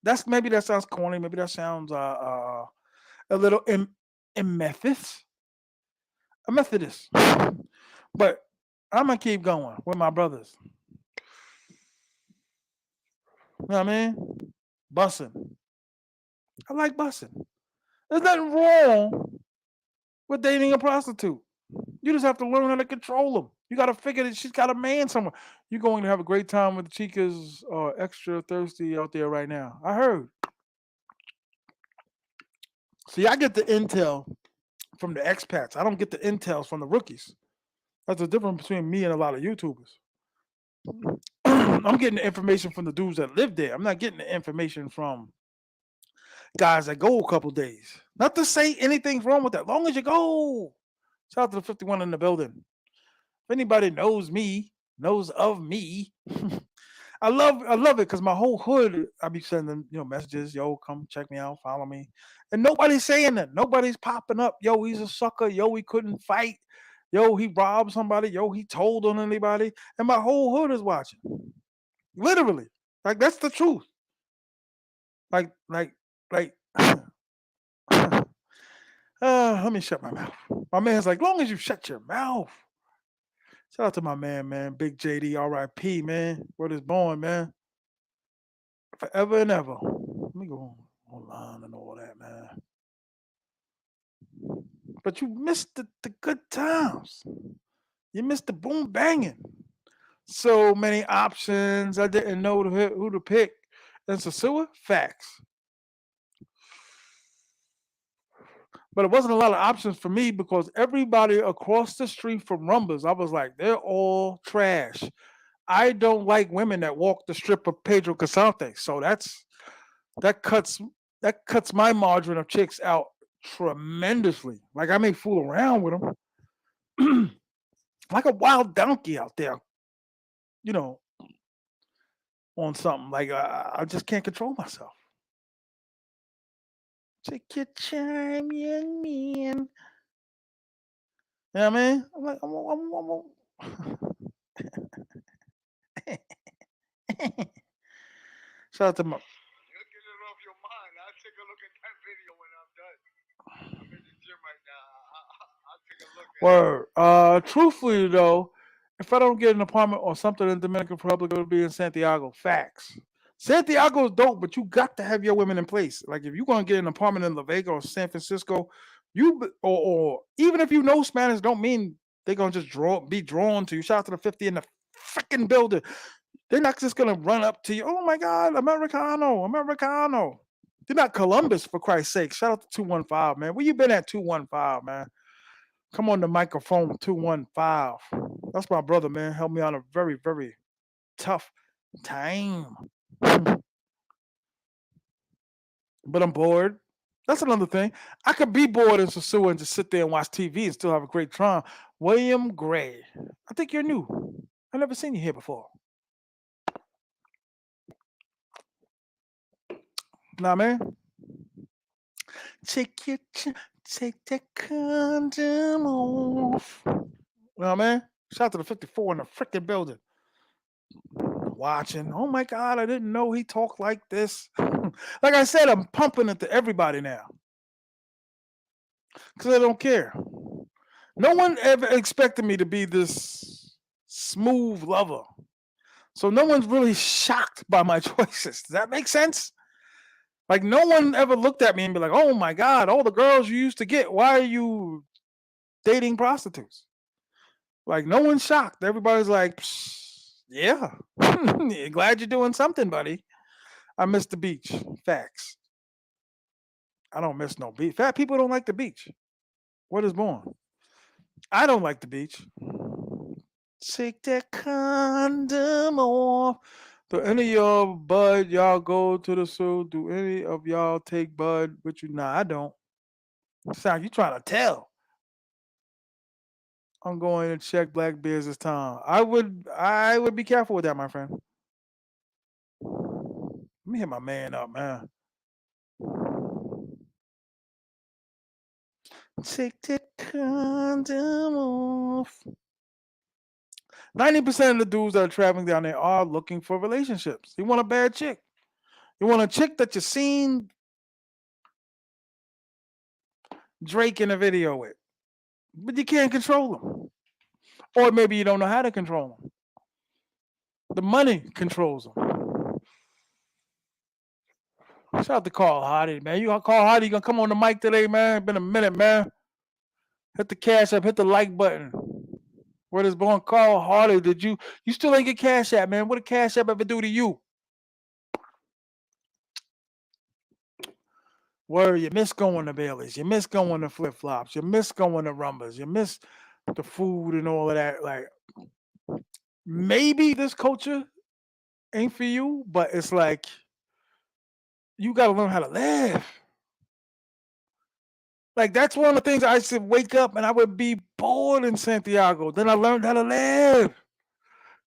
That's maybe that sounds corny. Maybe that sounds a little in Methodist, a Methodist. But I'm gonna keep going with my brothers. You know what I mean? Bussing. I like bussing. There's nothing wrong with dating a prostitute. You just have to learn how to control them. You got to figure that she's got a man somewhere. You're going to have a great time with the chicas extra thirsty out there right now. I heard. See, I get the intel from the expats. I don't get the intels from the rookies. That's the difference between me and a lot of YouTubers. I'm getting the information from the dudes that live there. I'm not getting the information from guys that go a couple days. Not to say anything's wrong with that. Long as you go. Shout out to the 51 in the building. If anybody knows me, knows of me, I love it because my whole hood, I be sending, messages, yo, come check me out, follow me. And nobody's saying that. Nobody's popping up. Yo, he's a sucker. Yo, he couldn't fight. Yo, he robbed somebody. Yo, he told on anybody. And my whole hood is watching. Literally. Like that's the truth. Like let me shut my mouth. My man's like, long as you shut your mouth. Shout out to my man, Big JD, RIP, man. Word is born, man. Forever and ever. Let me go online and all that, man. But you missed the good times. You missed the boom banging. So many options. I didn't know who to pick. And Sosua, facts. But it wasn't a lot of options for me because everybody across the street from Rumbas, I was like, they're all trash. I don't like women that walk the strip of Pedro Casante. So that cuts that cuts my margin of chicks out tremendously. Like I may fool around with them, like a wild donkey out there, you know, on something. Like I just can't control myself. Take your time, young man. You know what I mean? I'm like, shout out to my word. Truthfully though, if I don't get an apartment or something in Dominican Republic, it would be in Santiago. Facts. Santiago is dope, but you got to have your women in place. Like if you're gonna get an apartment in La Vega or San Francisco, or even if you know Spanish, don't mean they're gonna just be drawn to you. Shout out to the 50 in the freaking building. They're not just gonna run up to you. Oh my God, Americano, Americano. They're not Columbus for Christ's sake. Shout out to 215, man. Where you been at 215, man? Come on the microphone 215. That's my brother, man. Helped me on a very, very tough time. But I'm bored. That's another thing. I could be bored in Sosua and just sit there and watch TV and still have a great time. William Gray. I think you're new. I've never seen you here before. Nah, man. Take your take that condom off. Nah, man. Shout out to the 54 in the freaking building. Watching. Oh my God, I didn't know he talked like this. Like I said, I'm pumping it to everybody now because I don't care. No one ever expected me to be this smooth lover. So no one's really shocked by my choices. Does that make sense? Like no one ever looked at me and be like, "Oh my God, all the girls you used to get, why are you dating prostitutes?" Like no one's shocked. Everybody's like, "Yeah, glad you're doing something, buddy." I miss the beach. Facts. I don't miss no beach. Fat people don't like the beach. What is born? I don't like the beach. Take that condom off. Do any of y'all bud y'all go to the zoo? Do any of y'all take bud with you? Nah, I don't. Sound you trying to tell. I'm going to check black bears this time. I would be careful with that, my friend. Let me hit my man up, man. Take that condom off. 90% of the dudes that are traveling down there are looking for relationships. You want a bad chick. You want a chick that you seen Drake in a video with, but you can't control them. Or maybe you don't know how to control them. The money controls them. Shout out to Carl Hardy, man. You Carl Hardy gonna come on the mic today, man? Been a minute, man. Hit the cash up, hit the like button. Where is born Carl Hardy? Did you still ain't get cash app, man? What did cash app ever do to you? Where you miss going to Bailey's, you miss going to flip flops, you miss going to Rumbas, you miss the food and all of that. Like maybe this culture ain't for you, but it's like you gotta learn how to live. Like that's one of the things I used to wake up and I would be bored in Santiago. Then I learned how to live.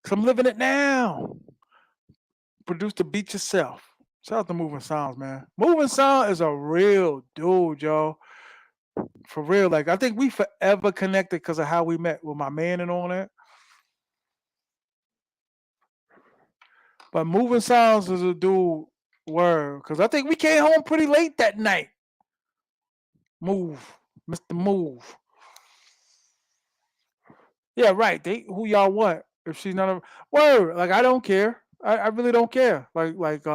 Cause I'm living it now. Produce the beat yourself. Shout out to Moving Sounds, man. Moving Sound is a real dude, yo. For real. Like I think we forever connected because of how we met with my man and all that. But Moving Sounds is a dude word. Cause I think we came home pretty late that night. Move. Mr. Move. Yeah, right. They who y'all want. If she's not a word, like I don't care. I really don't care. Like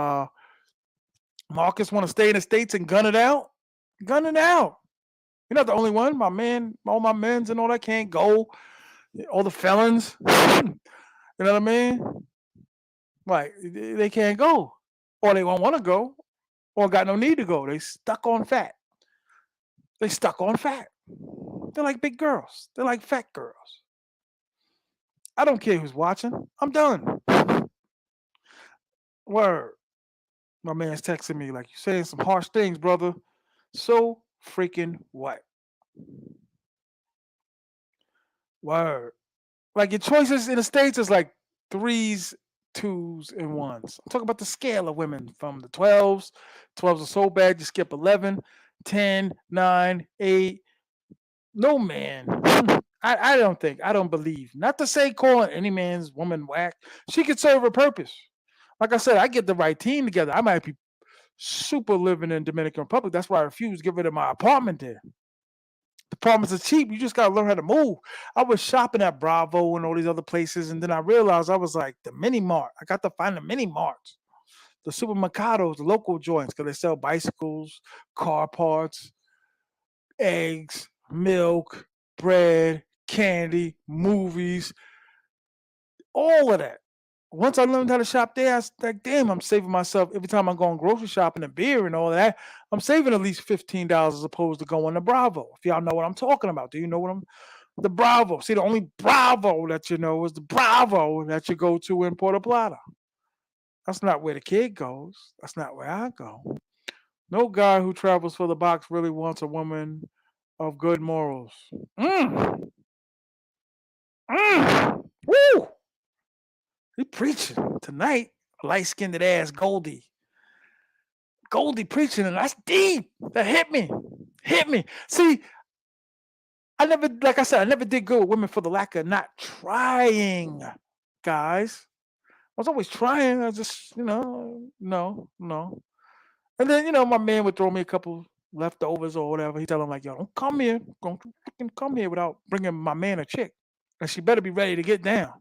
Marcus want to stay in the States and gun it out. Gun it out. You're not the only one. My man, all my men's and all that can't go. All the felons. You know what I mean? Like they can't go. Or they won't want to go. Or got no need to go. They stuck on fat. They stuck on fat. They're like big girls. They're like fat girls. I don't care who's watching. I'm done. Word. My man's texting me like you saying some harsh things, brother. So freaking what? Word. Like your choices in the States is like threes, twos, and ones. I'm talking about the scale of women from the 12s. 12s are so bad you skip 11, 10, 9, 8. No man. I don't think, I don't believe. Not to say calling any man's woman whack. She could serve her purpose. Like I said, I get the right team together. I might be super living in Dominican Republic. That's why I refuse to get rid of my apartment there. The apartments are cheap. You just gotta learn how to move. I was shopping at Bravo and all these other places, and then I realized I was like the mini mart. I got to find the mini marts, the supermercados, the local joints, because they sell bicycles, car parts, eggs, milk, bread, candy, movies, all of that. Once I learned how to shop there, I was like, damn, I'm saving myself every time I'm going grocery shopping and beer and all that. I'm saving at least $15 as opposed to going to Bravo. If y'all know what I'm talking about, do you know what I'm the Bravo? See, the only Bravo that you know is the Bravo that you go to in Puerto Plata. That's not where the kid goes. That's not where I go. No guy who travels for the box really wants a woman of good morals. Mm, woo! He preaching tonight. Light skinned ass Goldie. Goldie preaching, and that's deep. That hit me. Hit me. See, I never, like I said, I never did good with women for the lack of not trying, guys. I was always trying. I just, no. And then, my man would throw me a couple leftovers or whatever. He tell him like, yo, don't come here. Don't freaking come here without bringing my man a chick. And she better be ready to get down.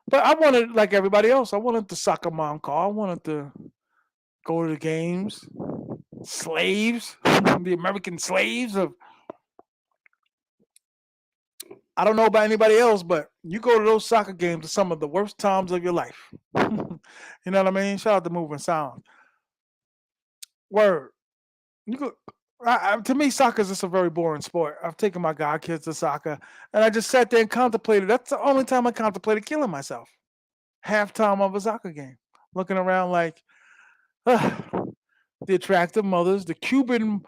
But I wanted, like everybody else, I wanted the soccer mom car. I wanted to go to the games. Slaves, the American slaves of, I don't know about anybody else, but you go to those soccer games at some of the worst times of your life. You know what I mean? Shout out to Moving Sound. Word. You go, to me, soccer is just a very boring sport. I've taken my godkids to soccer, and I just sat there and contemplated. That's the only time I contemplated killing myself. Halftime of a soccer game, looking around like the attractive mothers, the Cuban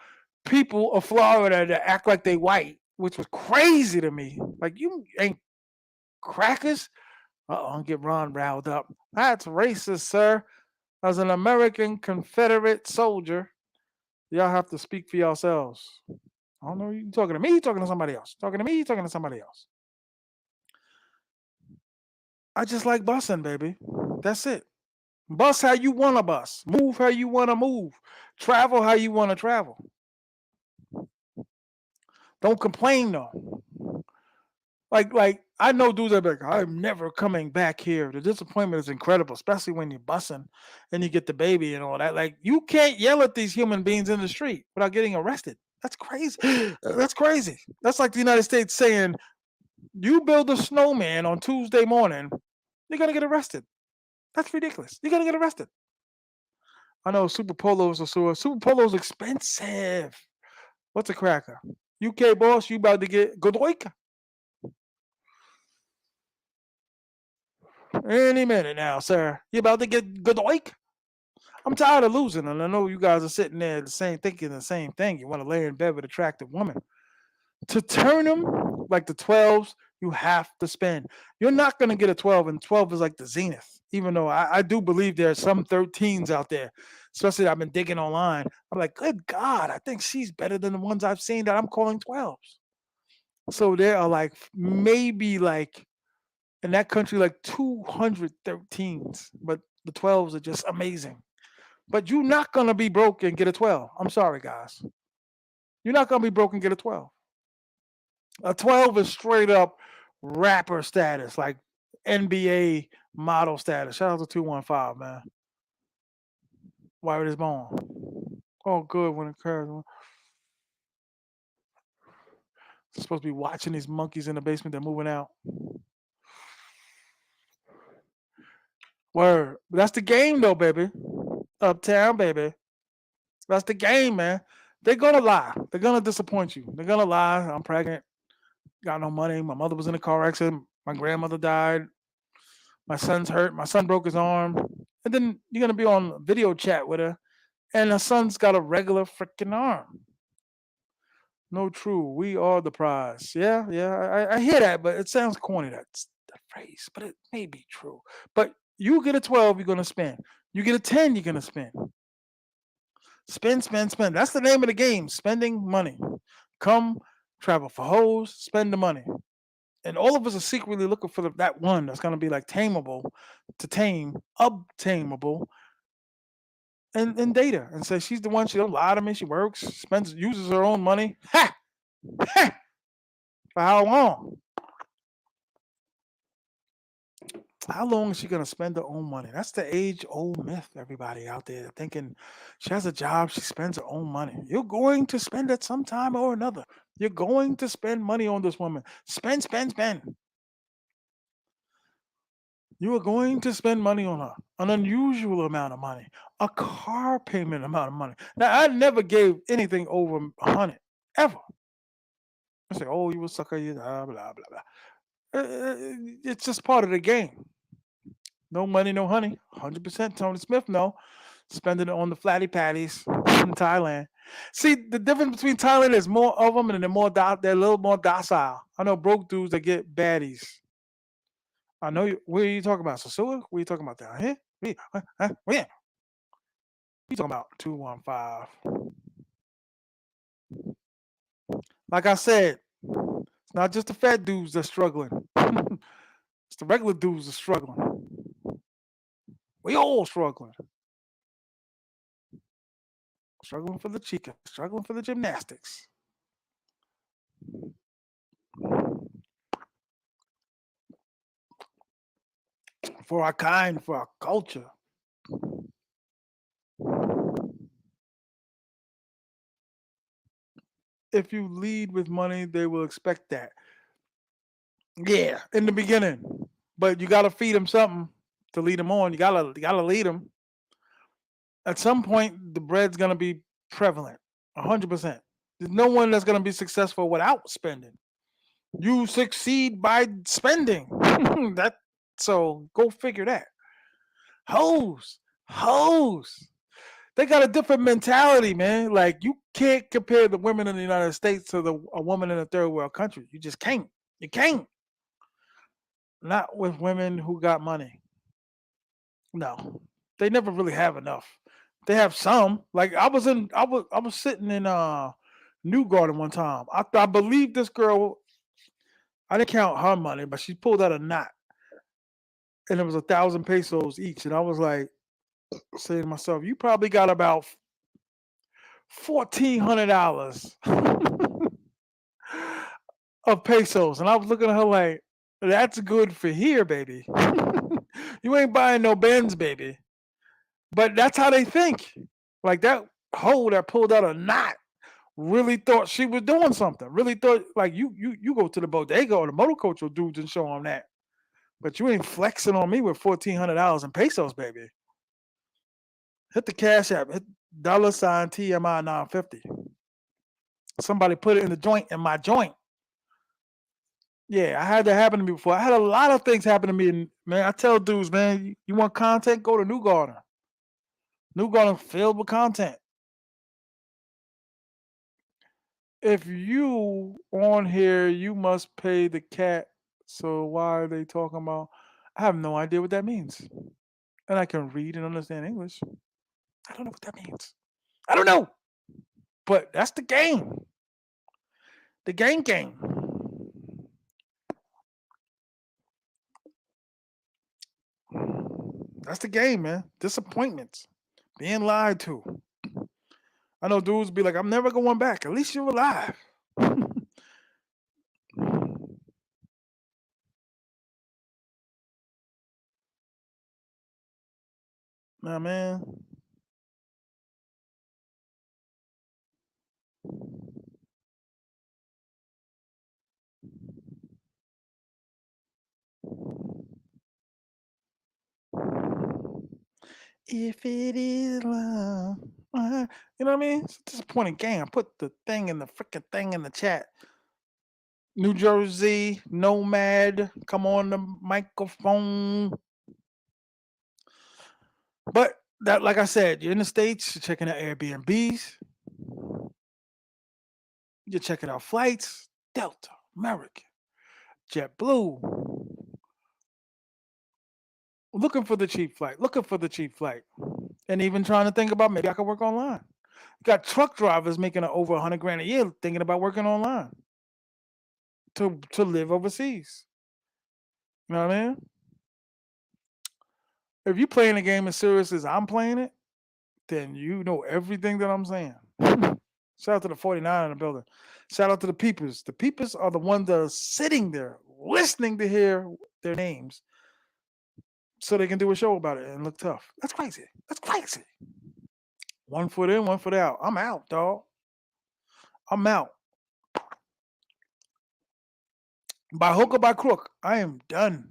people of Florida that act like they white, which was crazy to me. Like you ain't crackers. I'll get Ron riled up. That's racist, sir. As an American Confederate soldier, y'all have to speak for yourselves. I don't know. You talking to me? You talking to somebody else? Talking to me? You talking to somebody else? I just like busing, baby. That's it. Bus how you want to bus. Move how you want to move. Travel how you want to travel. Don't complain though. Like I know dudes that be like, I'm never coming back here. The disappointment is incredible, especially when you're bussing and you get the baby and all that. Like you can't yell at these human beings in the street without getting arrested. That's crazy. That's crazy. That's like the United States saying, you build a snowman on Tuesday morning, you're gonna get arrested. That's ridiculous. You're gonna get arrested. I know Super Polos are so Super Polos expensive. What's a cracker? UK boss, you about to get Godoyka any minute now, sir. You about to get Godoyka? I'm tired of losing, and I know you guys are sitting there thinking the same thing. You want to lay in bed with an attractive woman. To turn them like the 12s, you have to spend. You're not going to get a 12, and 12 is like the zenith. Even though I do believe there are some 13s out there, especially I've been digging online. I'm like, good God, I think she's better than the ones I've seen that I'm calling 12s. So there are like maybe like in that country like 200 13s, but the 12s are just amazing. But you're not gonna be broke and get a 12. I'm sorry, guys. You're not gonna be broke and get a 12. A 12 is straight up rapper status, like NBA model status. Shout out to 215, man. Why is born? Oh, good when it occurs. Supposed to be watching these monkeys in the basement. They're moving out. Word. But that's the game, though, baby. Uptown, baby. That's the game, man. They're gonna lie. They're gonna disappoint you. They're gonna lie. I'm pregnant. Got no money. My mother was in a car accident. My grandmother died. My son's hurt. My son broke his arm. And then you're gonna be on video chat with her, and her son's got a regular freaking arm. No, true. We are the prize. Yeah, yeah. I hear that, but it sounds corny. That's the phrase, but it may be true. But you get a 12, you're gonna spend. You get a 10, you're gonna spend. Spend, spend, spend. That's the name of the game. Spending money. Come, travel for hoes, spend the money. And all of us are secretly looking for that one that's gonna be like tameable, to tame, obtainable, and data. And say she's the one. She don't lie to me. She works, spends, uses her own money. Ha! Ha! For how long? How long is she gonna spend her own money? That's the age-old myth. Everybody out there thinking she has a job, she spends her own money. You're going to spend it sometime or another. You're going to spend money on this woman. Spend, spend, spend. You are going to spend money on her, an unusual amount of money, a car payment amount of money. Now, I never gave anything over 100, ever. I say, oh, you a sucker, you blah, blah, blah, blah. It's just part of the game. No money, no honey. 100% Tony Smith, no. Spending it on the flatty patties in Thailand. See, the difference between Thailand is more of them and they're a little more docile. I know broke dudes that get baddies. I know you. What are you talking about? Sosua? What are you talking about down here? Where? You talking about 215? Like I said, it's not just the fat dudes that's struggling. It's the regular dudes that's struggling. We all struggling. Struggling for the chica. Struggling for the gymnastics. For our kind, for our culture. If you lead with money, they will expect that. Yeah, in the beginning, but you got to feed them something to lead them on. You gotta lead them. At some point, the bread's gonna be prevalent, 100%. There's no one that's gonna be successful without spending. You succeed by spending. That so go figure that. Hoes, hoes. They got a different mentality, man. Like you can't compare the women in the United States to a woman in a third world country. You just can't. You can't. Not with women who got money. No, they never really have enough. They have some. Like I was sitting in New Garden one time. I believe this girl. I didn't count her money, but she pulled out a knot, and it was 1,000 pesos each. And I was like, saying to myself, "You probably got about $1,400 of pesos." And I was looking at her like, "That's good for here, baby. You ain't buying no Benz, baby." But that's how they think. Like that hoe that pulled out a knot really thought she was doing something. Really thought like you go to the bodega or the motorcultural dudes and show them that. But you ain't flexing on me with $1,400 in pesos, baby. Hit the cash app. Hit $ T.M.I 950. Somebody put it in the joint in my joint. Yeah, I had that happen to me before. I had a lot of things happen to me. And man, I tell dudes, man, you want content? Go to New Garden. New Garden filled with content. If you on here, you must pay the cat. So why are they talking about? I have no idea what that means. And I can read and understand English. I don't know what that means. I don't know. But that's the game. The game. That's the game, man. Disappointments. Being lied to. I know dudes be like, I'm never going back. At least you're alive. Nah, man. If it is love. You know what I mean? It's a disappointing game. I put the thing in the freaking thing in the chat. New Jersey, Nomad, come on the microphone. But that, like I said, you're in the States, you're checking out Airbnbs, you're checking out flights, Delta, American, JetBlue, looking for the cheap flight, and even trying to think about maybe I could work online. You got truck drivers making over 100 grand a year thinking about working online to live overseas. You know what I mean? If you playing the game as serious as I'm playing it, then you know everything that I'm saying. Shout out to the 49 in the building. Shout out to the peepers. The peepers are the ones that are sitting there listening to hear their names so they can do a show about it and look tough. That's crazy. That's crazy. One foot in, one foot out. I'm out, dog. I'm out. By hook or by crook, I am done.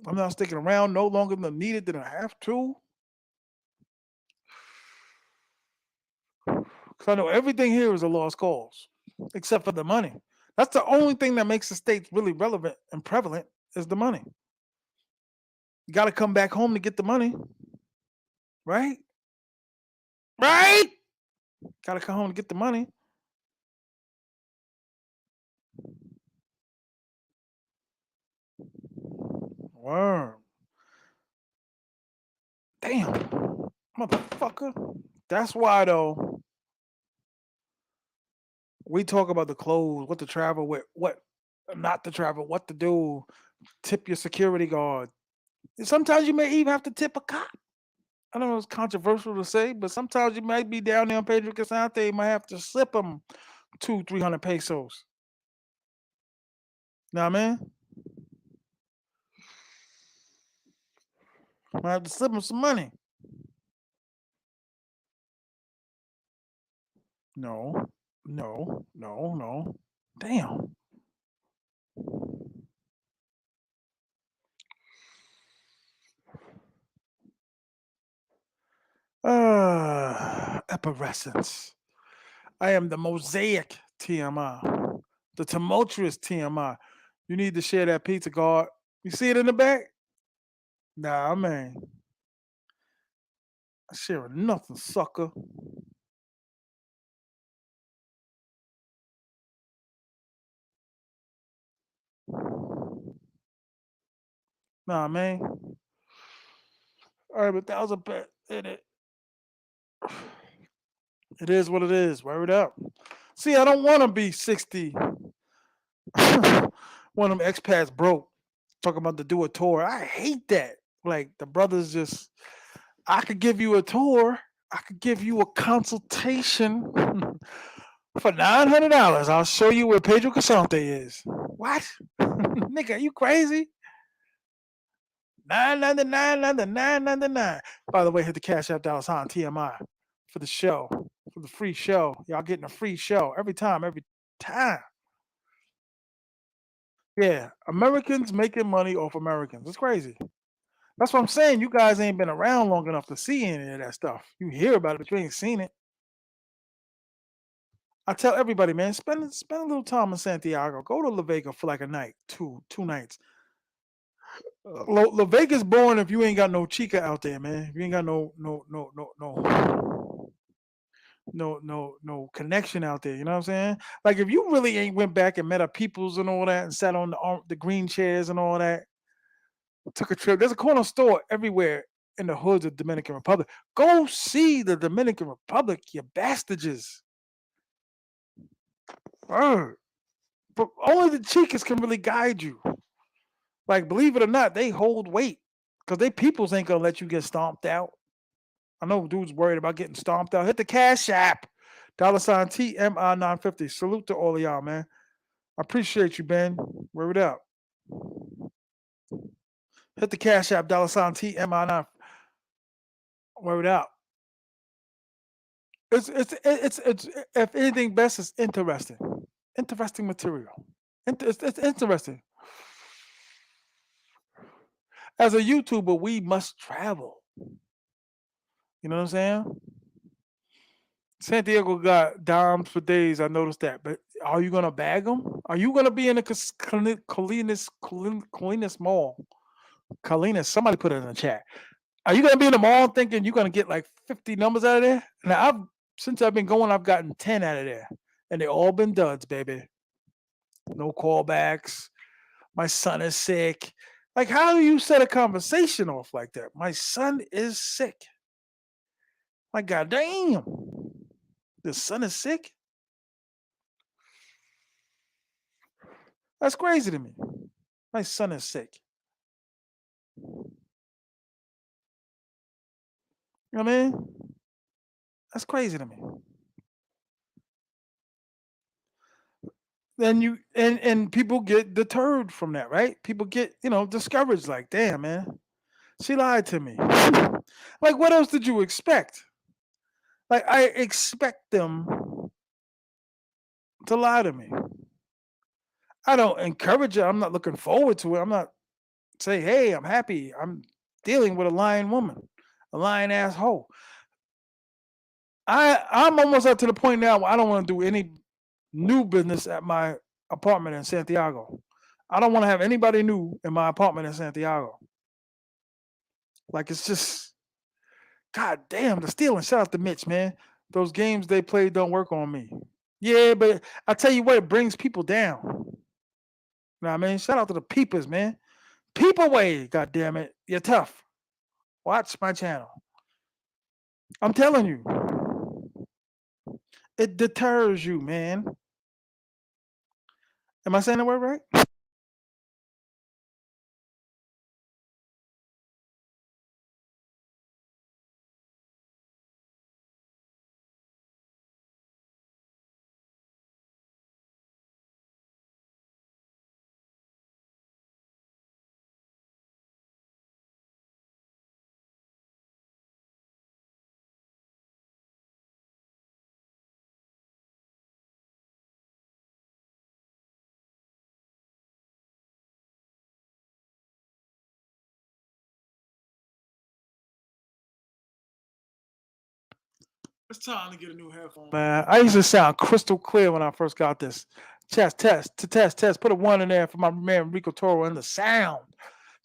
I'm not sticking around no longer than needed than I have to. Because I know everything here is a lost cause, except for the money. That's the only thing that makes the states really relevant and prevalent is the money. You got to come back home to get the money, right? Right? Got to come home to get the money. Word. Damn, motherfucker. That's why though we talk about the clothes, what to travel with, what not to travel, what to do. Tip your security guard. Sometimes you may even have to tip a cop. I don't know it's controversial to say, but sometimes you might be down there on Pedro Casante, you might have to slip them 200-300 pesos. Know what I mean? Might have to slip them some money. No, no. Damn. Evanescence. I am the mosaic TMI, the tumultuous TMI. You need to share that pizza card. You see it in the back? Nah, man. I share nothing, sucker. Nah, man. All right, but that was a bet. It is what it is. Word up. See, I don't want to be 60. One of them expats broke, talking about to do a tour. I hate that. Like the brothers just, I could give you a tour. I could give you a consultation for $900. I'll show you where Pedro Casante is. What? Nigga, you crazy? 999. By the way, hit the Cash App $ TMI for the show, for the free show. Y'all getting a free show every time, every time. Yeah, Americans making money off Americans. It's crazy. That's what I'm saying. You guys ain't been around long enough to see any of that stuff. You hear about it, but you ain't seen it. I tell everybody, man, spend a little time in Santiago. Go to La Vega for like a night, two nights. La Vega's boring if you ain't got no chica out there, man. If you ain't got no connection out there. You know what I'm saying? Like if you really ain't went back and met up peoples and all that and sat on the green chairs and all that, took a trip. There's a corner store everywhere in the hoods of Dominican Republic. Go see the Dominican Republic, you bastages. Word. But only the chicas can really guide you. Like, believe it or not, they hold weight. Because they peoples ain't gonna let you get stomped out. I know dudes worried about getting stomped out. Hit the Cash App. $ TMI 950. Salute to all of y'all, man. I appreciate you, Ben. Word up. Hit the Cash App, $ TMI 9. Word up. It's if anything best is interesting. Interesting material. It's interesting. As a YouTuber, we must travel. You know what I'm saying? Santiago got dimes for days. I noticed that. But are you gonna bag them? Are you gonna be in the Colinas Mall? Colinas. Somebody put it in the chat. Are you gonna be in the mall thinking you're gonna get like 50 numbers out of there? Now since I've been going, I've gotten 10 out of there, and they all been duds, baby. No callbacks. My son is sick. Like, how do you set a conversation off like that? My son is sick. Like, goddamn, the son is sick. That's crazy to me. My son is sick. You know what I mean? That's crazy to me. Then and people get deterred from that, right? People get discouraged. Like, damn, man, she lied to me. Like, what else did you expect? Like, I expect them to lie to me. I don't encourage it. I'm not looking forward to it. I'm not saying, hey, I'm happy. I'm dealing with a lying woman, a lying asshole. I'm almost up to the point now where I don't want to do any new business at my apartment in Santiago. I don't want to have anybody new in my apartment in Santiago. Like, it's just, god damn, the stealing. Shout out to Mitch, man. Those games they play don't work on me. Yeah, but I tell you what, it brings people down. You know what I mean? Shout out to the peepers, man. Peep away, god damn it. You're tough. Watch my channel. I'm telling you. It deters you, man. Am I saying the word right? It's time to get a new headphone. Man, I used to sound crystal clear when I first got this. Test. Put a one in there for my man Rico Toro and the sound.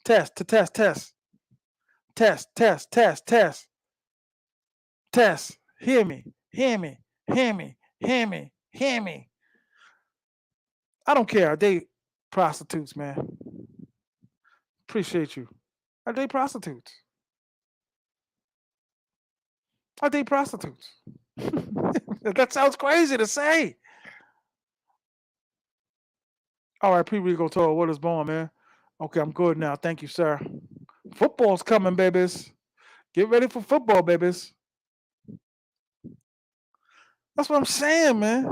Test. Test. Hear me. Hear me. I don't care. I date prostitutes, man. Appreciate you. I date prostitutes. I date prostitutes. That sounds crazy to say. All right, P-Rico told what is born, man. Okay, I'm good now. Thank you, sir. Football's coming, babies. Get ready for football, babies. That's what I'm saying, man.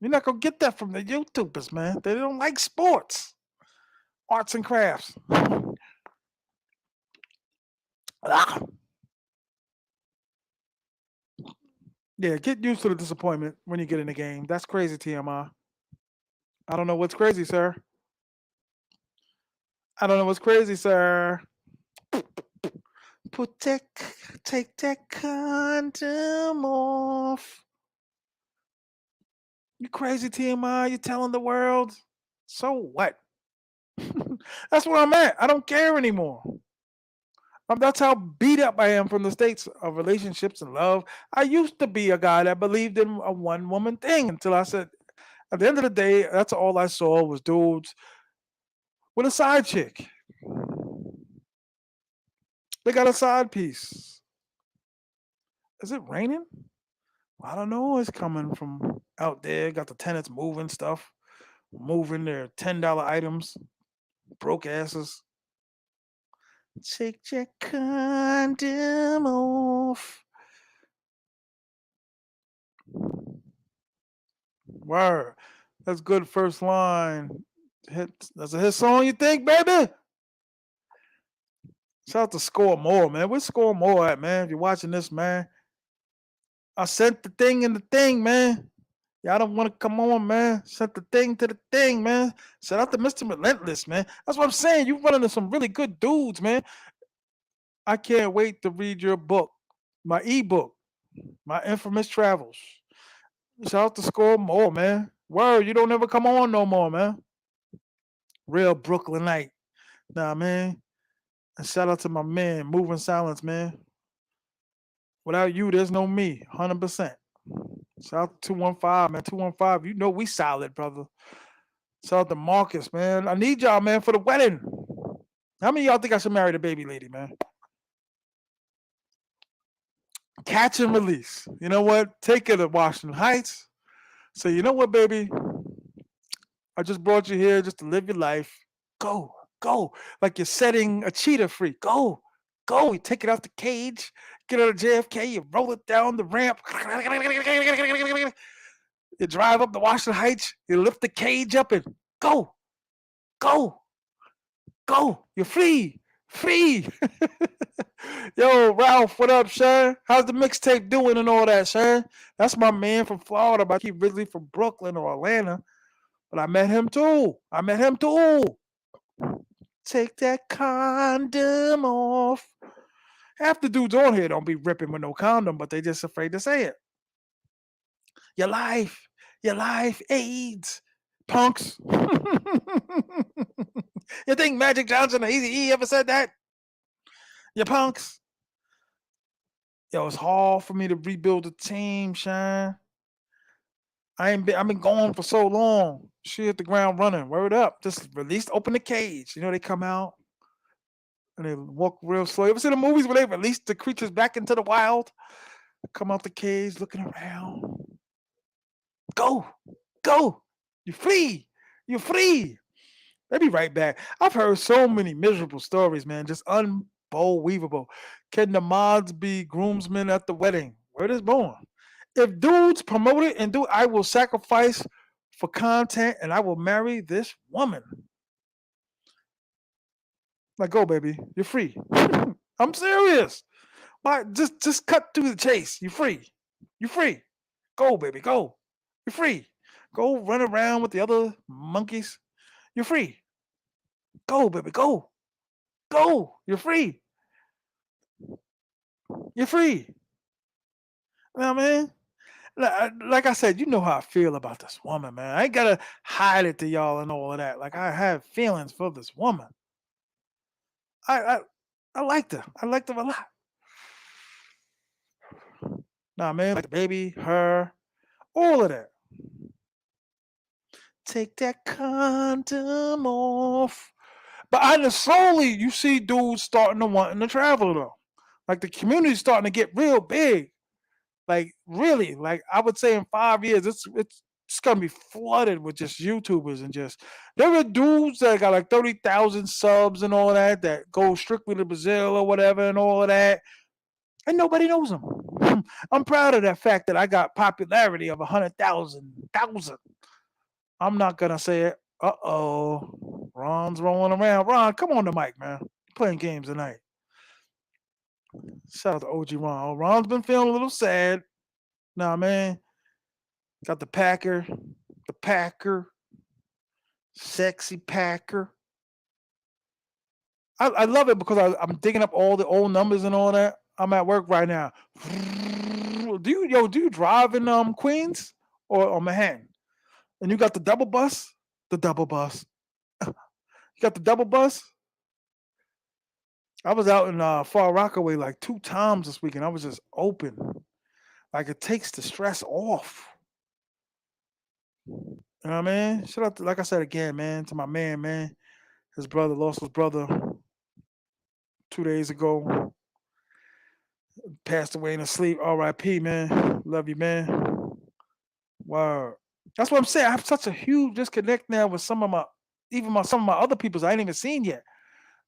You're not gonna get that from the YouTubers, man. They don't like sports, arts and crafts. Ah. Yeah, get used to the disappointment when you get in the game. That's crazy, TMI. I don't know what's crazy, sir. I don't know what's crazy, sir. Put that, take that condom off. You crazy, TMI? You telling the world? So what? That's where I'm at. I don't care anymore. That's how beat up I am from the states of relationships and love. I used to be a guy that believed in a one woman thing until I said, at the end of the day, that's all I saw was dudes with a side chick. They got a side piece. Is it raining? I don't know. It's coming from out there. Got the tenants moving stuff, moving their $10 items, broke asses. Take your condom off. Word. That's good first line. Hit. That's a hit song, you think, baby? Shout out to Score More, man. Where's Score More at, man? If you're watching this, man, I sent the thing in the thing, man. Y'all don't want to come on, man. Sent the thing to the thing, man. Shout out to Mr. Relentless, man. That's what I'm saying. You run into some really good dudes, man. I can't wait to read your book, my ebook, my infamous travels. Shout out to Score More, man. Word, you don't ever come on no more, man. Real Brooklynite. Nah, man. And shout out to my man, Moving Silence, man. Without you, there's no me, 100%. Shout out to 215, man. 215, you know we solid, brother. Shout out to Marcus, man. I need y'all, man, for the wedding. How many of y'all think I should marry the baby lady, man? Catch and release. You know what? Take her to Washington Heights. Say, you know what, baby? I just brought you here just to live your life. Go, go. Like you're setting a cheetah free. Go, go. You take it out the cage, get out of JFK, you roll it down the ramp. You drive up the Washington Heights, you lift the cage up and go, go, go. You're free, free. Yo, Ralph, what up, Sharon? How's the mixtape doing and all that, Sharon? That's my man from Florida, but he originally from Brooklyn or Atlanta. But I met him too. I met him too. Take that condom off. Half the dudes on here don't be ripping with no condom, but they just afraid to say it. Your life, AIDS, punks. You think Magic Johnson or Eazy-E ever said that? You punks. Yo, it's hard for me to rebuild a team, Shine. I've been gone for so long. She hit the ground running. Word up. Just released, open the cage. You know, they come out and they walk real slow. You ever see the movies where they release the creatures back into the wild? Come out the cage looking around. Go, go. You're free. You're free. They'll be right back. I've heard so many miserable stories, man. Just unbelievable. Can the mods be groomsmen at the wedding? Where is born? If dudes promote it and do, I will sacrifice for content and I will marry this woman. Like, go, baby. You're free. I'm serious. Why? Just cut through the chase. You're free. You're free. Go, baby. Go. You're free. Go run around with the other monkeys. You're free. Go, baby. Go. Go. You're free. You're free. Now, man. Like I said, you know how I feel about this woman, man. I ain't gotta hide it to y'all and all of that. Like I have feelings for this woman. I I, I liked her. I liked her a lot. Nah, man, like the baby, her, all of that. Take that condom off. But I know slowly you see dudes starting to wanting to travel though. Like the community's starting to get real big. Like really, like I would say in 5 years, it's It's gonna be flooded with just YouTubers and just there are dudes that got like 30,000 subs and all that that go strictly to Brazil or whatever and all of that, and nobody knows them. I'm proud of that fact that I got popularity of 100,000. I'm not gonna say it. Ron's rolling around. Ron, come on the mic, man. Playing games tonight. Shout out to OG Ron. Ron's been feeling a little sad. Nah, man. Got the Packer, sexy Packer. I love it because I'm digging up all the old numbers and all that. I'm at work right now. Do you drive in Queens or Manhattan? And you got the double bus? The double bus. You got the double bus? I was out in Far Rockaway like 2 times this weekend. I was just open. Like it takes the stress off. You know what I mean? Shout out to, like I said again, man, to my man. His brother lost his brother 2 days ago. Passed away in his sleep. R.I.P. Man. Love you, man. Wow. That's what I'm saying. I have such a huge disconnect now with some of my other peoples I ain't even seen yet.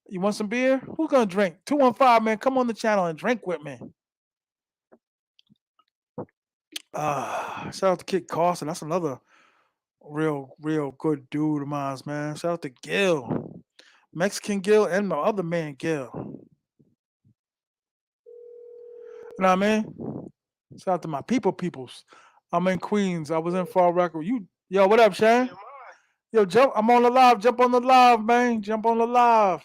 You want some beer? Who's gonna drink? 215, man. Come on the channel and drink with me. Shout out to Kid Carson. That's another real good dude of mine, man. Shout out to Gil. Mexican Gil and my other man Gil. You know what I mean? Shout out to my peoples. I'm in Queens. I was in Far Rockaway. Yo, what up, Shane? Yo, jump. I'm on the live. Jump on the live, man. Jump on the live.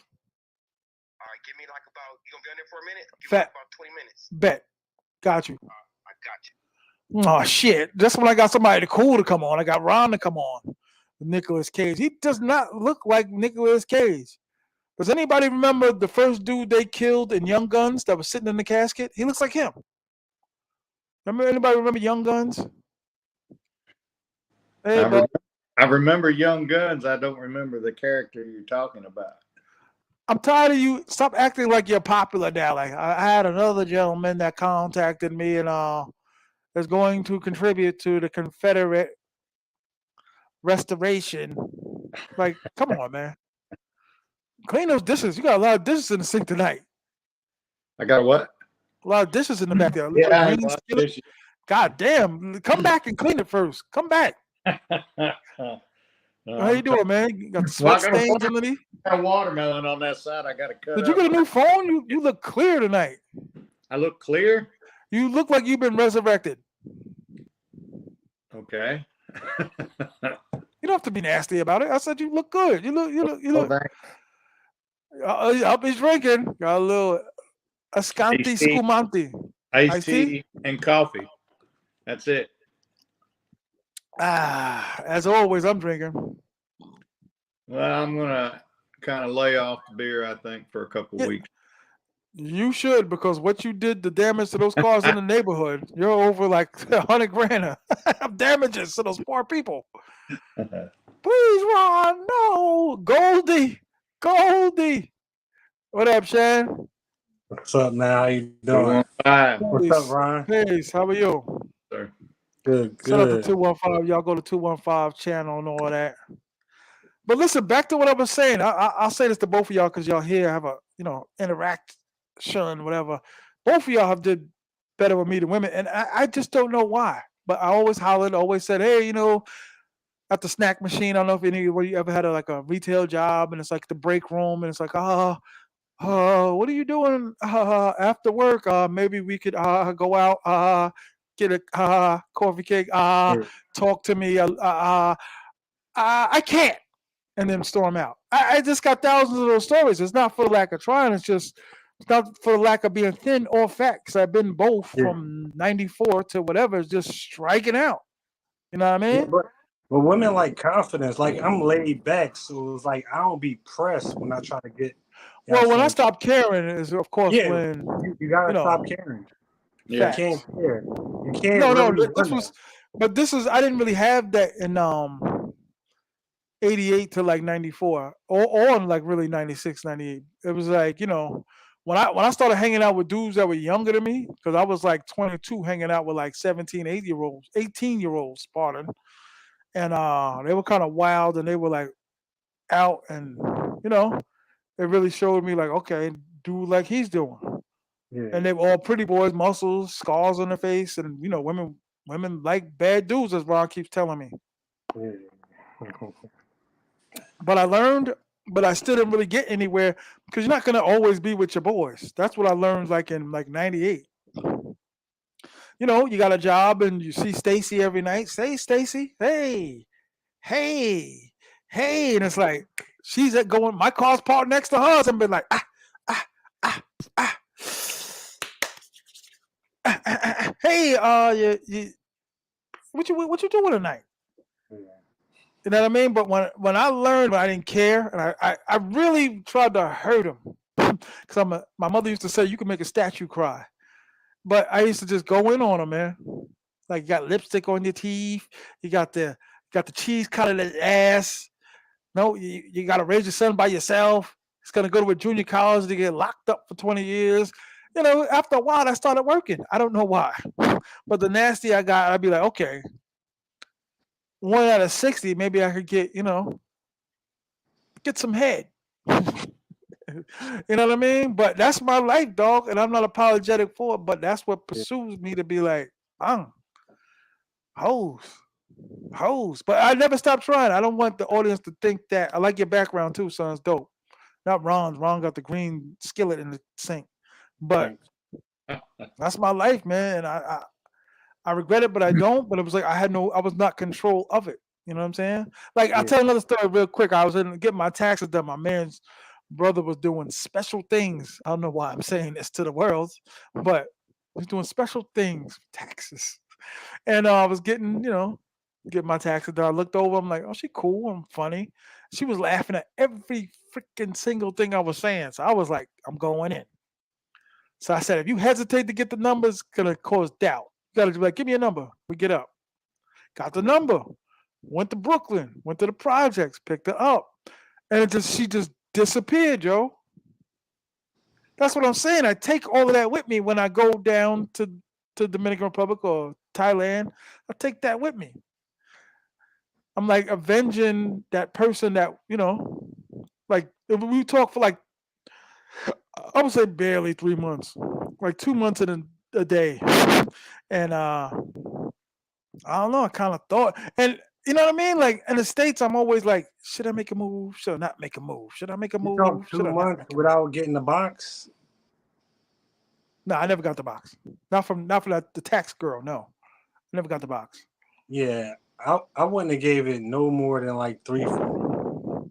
All right, give me like about, you gonna be on there for a minute? Give Fat. me about 20 minutes. Bet. Got you. I got you. Oh shit! Just when I got somebody cool to come on, I got Ron to come on. Nicolas Cage. He does not look like Nicolas Cage. Does anybody remember the first dude they killed in Young Guns that was sitting in the casket? He looks like him. Anybody remember Young Guns? Hey, I remember Young Guns. I don't remember the character you're talking about. I'm tired of you. Stop acting like you're popular now. Like I had another gentleman that contacted me and is going to contribute to the Confederate restoration. Like, come on, man. Clean those dishes. You got a lot of dishes in the sink tonight. I got what? A lot of dishes in the back there. Yeah, I have a lot of dishes. God damn. Come back and clean it first. Come back. How you doing, man? You got the sweat stains underneath? I got a watermelon on that side. I got to cut. Did you get a new phone? You look clear tonight. I look clear? You look like you've been resurrected. Okay. You don't have to be nasty about it. I said you look good. You look. I'll be drinking. Got a little Ascanti Scumante. Iced tea and coffee. That's it. As always, I'm drinking. Well, I'm going to kind of lay off the beer, I think, for a couple of weeks. You should, because what you did, the damage to those cars in the neighborhood, you're over like 100 grand of damages to those poor people. Please, Ron, no. Goldie. What up, Shan? What's up, man? How you doing? What's up, Ron? Peace. How are you? Sir. Good. Shout out to 215. Y'all go to 215 channel and all that. But listen, back to what I was saying. I'll say this to both of y'all because y'all here have a interaction, whatever. Both of y'all have did better with me than women, and I just don't know why. But I always hollered, always said, hey, at the snack machine. I don't know if any of you ever had a retail job, and it's like the break room, and it's like, what are you doing after work? Maybe we could go out, get a coffee cake, talk to me. I can't. And then storm out. I just got thousands of those stories. It's not for the lack of trying. It's not for the lack of being thin or fat. Because I've been both from 94 to whatever. It's just striking out. You know what I mean? Yeah, but women like confidence. Like I'm laid back, so it's like I don't be pressed when I try to get. Well, when I stop caring is of course when you gotta stop caring. Yeah. You can't care. You can't. No. This is I didn't really have that in 88 to like 94 or like really 96, 98. It was like, when I started hanging out with dudes that were younger than me, because I was like 22 hanging out with like 17, 18-year-olds, pardon. and they were kind of wild, and they were like out, and you know, they really showed me like, okay, do like he's doing, Yeah. and they were all pretty boys, muscles, scars on their face, and you know, women like bad dudes, as Ron keeps telling me. Yeah. But I learned, but I still didn't really get anywhere because you're not gonna always be with your boys. That's what I learned, like in like '98. You know, you got a job and you see Stacy every night. Say, Stacy, hey, hey, hey, and it's like she's at going. My car's parked next to hers, and been like, ah, ah, ah, hey, what you doing tonight? You know what I mean? But when I learned, I didn't care, and I really tried to hurt him because my mother used to say you can make a statue cry, but I used to just go in on him, man. Like you got lipstick on your teeth, you got the cheese cut in his ass. No, you got to raise your son by yourself. He's gonna go to a junior college to get locked up for 20 years. You know, after a while, I started working. I don't know why, but the nasty I got, I'd be like, okay, 1 out of 60, maybe I could get, get some head. You know what I mean? But that's my life, dog, and I'm not apologetic for it. But that's what pursues me to be like, hoes, hoes. But I never stop trying. I don't want the audience to think that I like your background too, son. It's dope. Not Ron's. Ron got the green skillet in the sink. But Thanks. that's my life, man. And I regret it, but I don't. But it was like I was not control of it. You know what I'm saying? Like I'll Yeah. tell another story real quick. I was in getting my taxes done. My man's brother was doing special things. I don't know why I'm saying this to the world, but he's doing special things for taxes. And I was getting my taxes done. I looked over. I'm like, oh, she cool. I'm funny. She was laughing at every freaking single thing I was saying. So I was like, I'm going in. So I said, if you hesitate to get the numbers, it's gonna cause doubt. You gotta be like, give me a number. We get up. Got the number. Went to Brooklyn. Went to the projects. Picked her up. And she just disappeared, Joe. That's what I'm saying. I take all of that with me when I go down to Dominican Republic or Thailand. I take that with me. I'm like avenging that person that, like if we talk for like I would say barely 3 months. Like 2 months in a day. And I don't know, I kind of thought and you know what I mean? Like in the States, I'm always like, should I make a move? Should I not make a move? Should I make a You talk move? two Should I not months make a move? without getting the box. No, I never got the box. Not from the tax girl. No, I never got the box. Yeah, I wouldn't have gave it no more than like 3-4.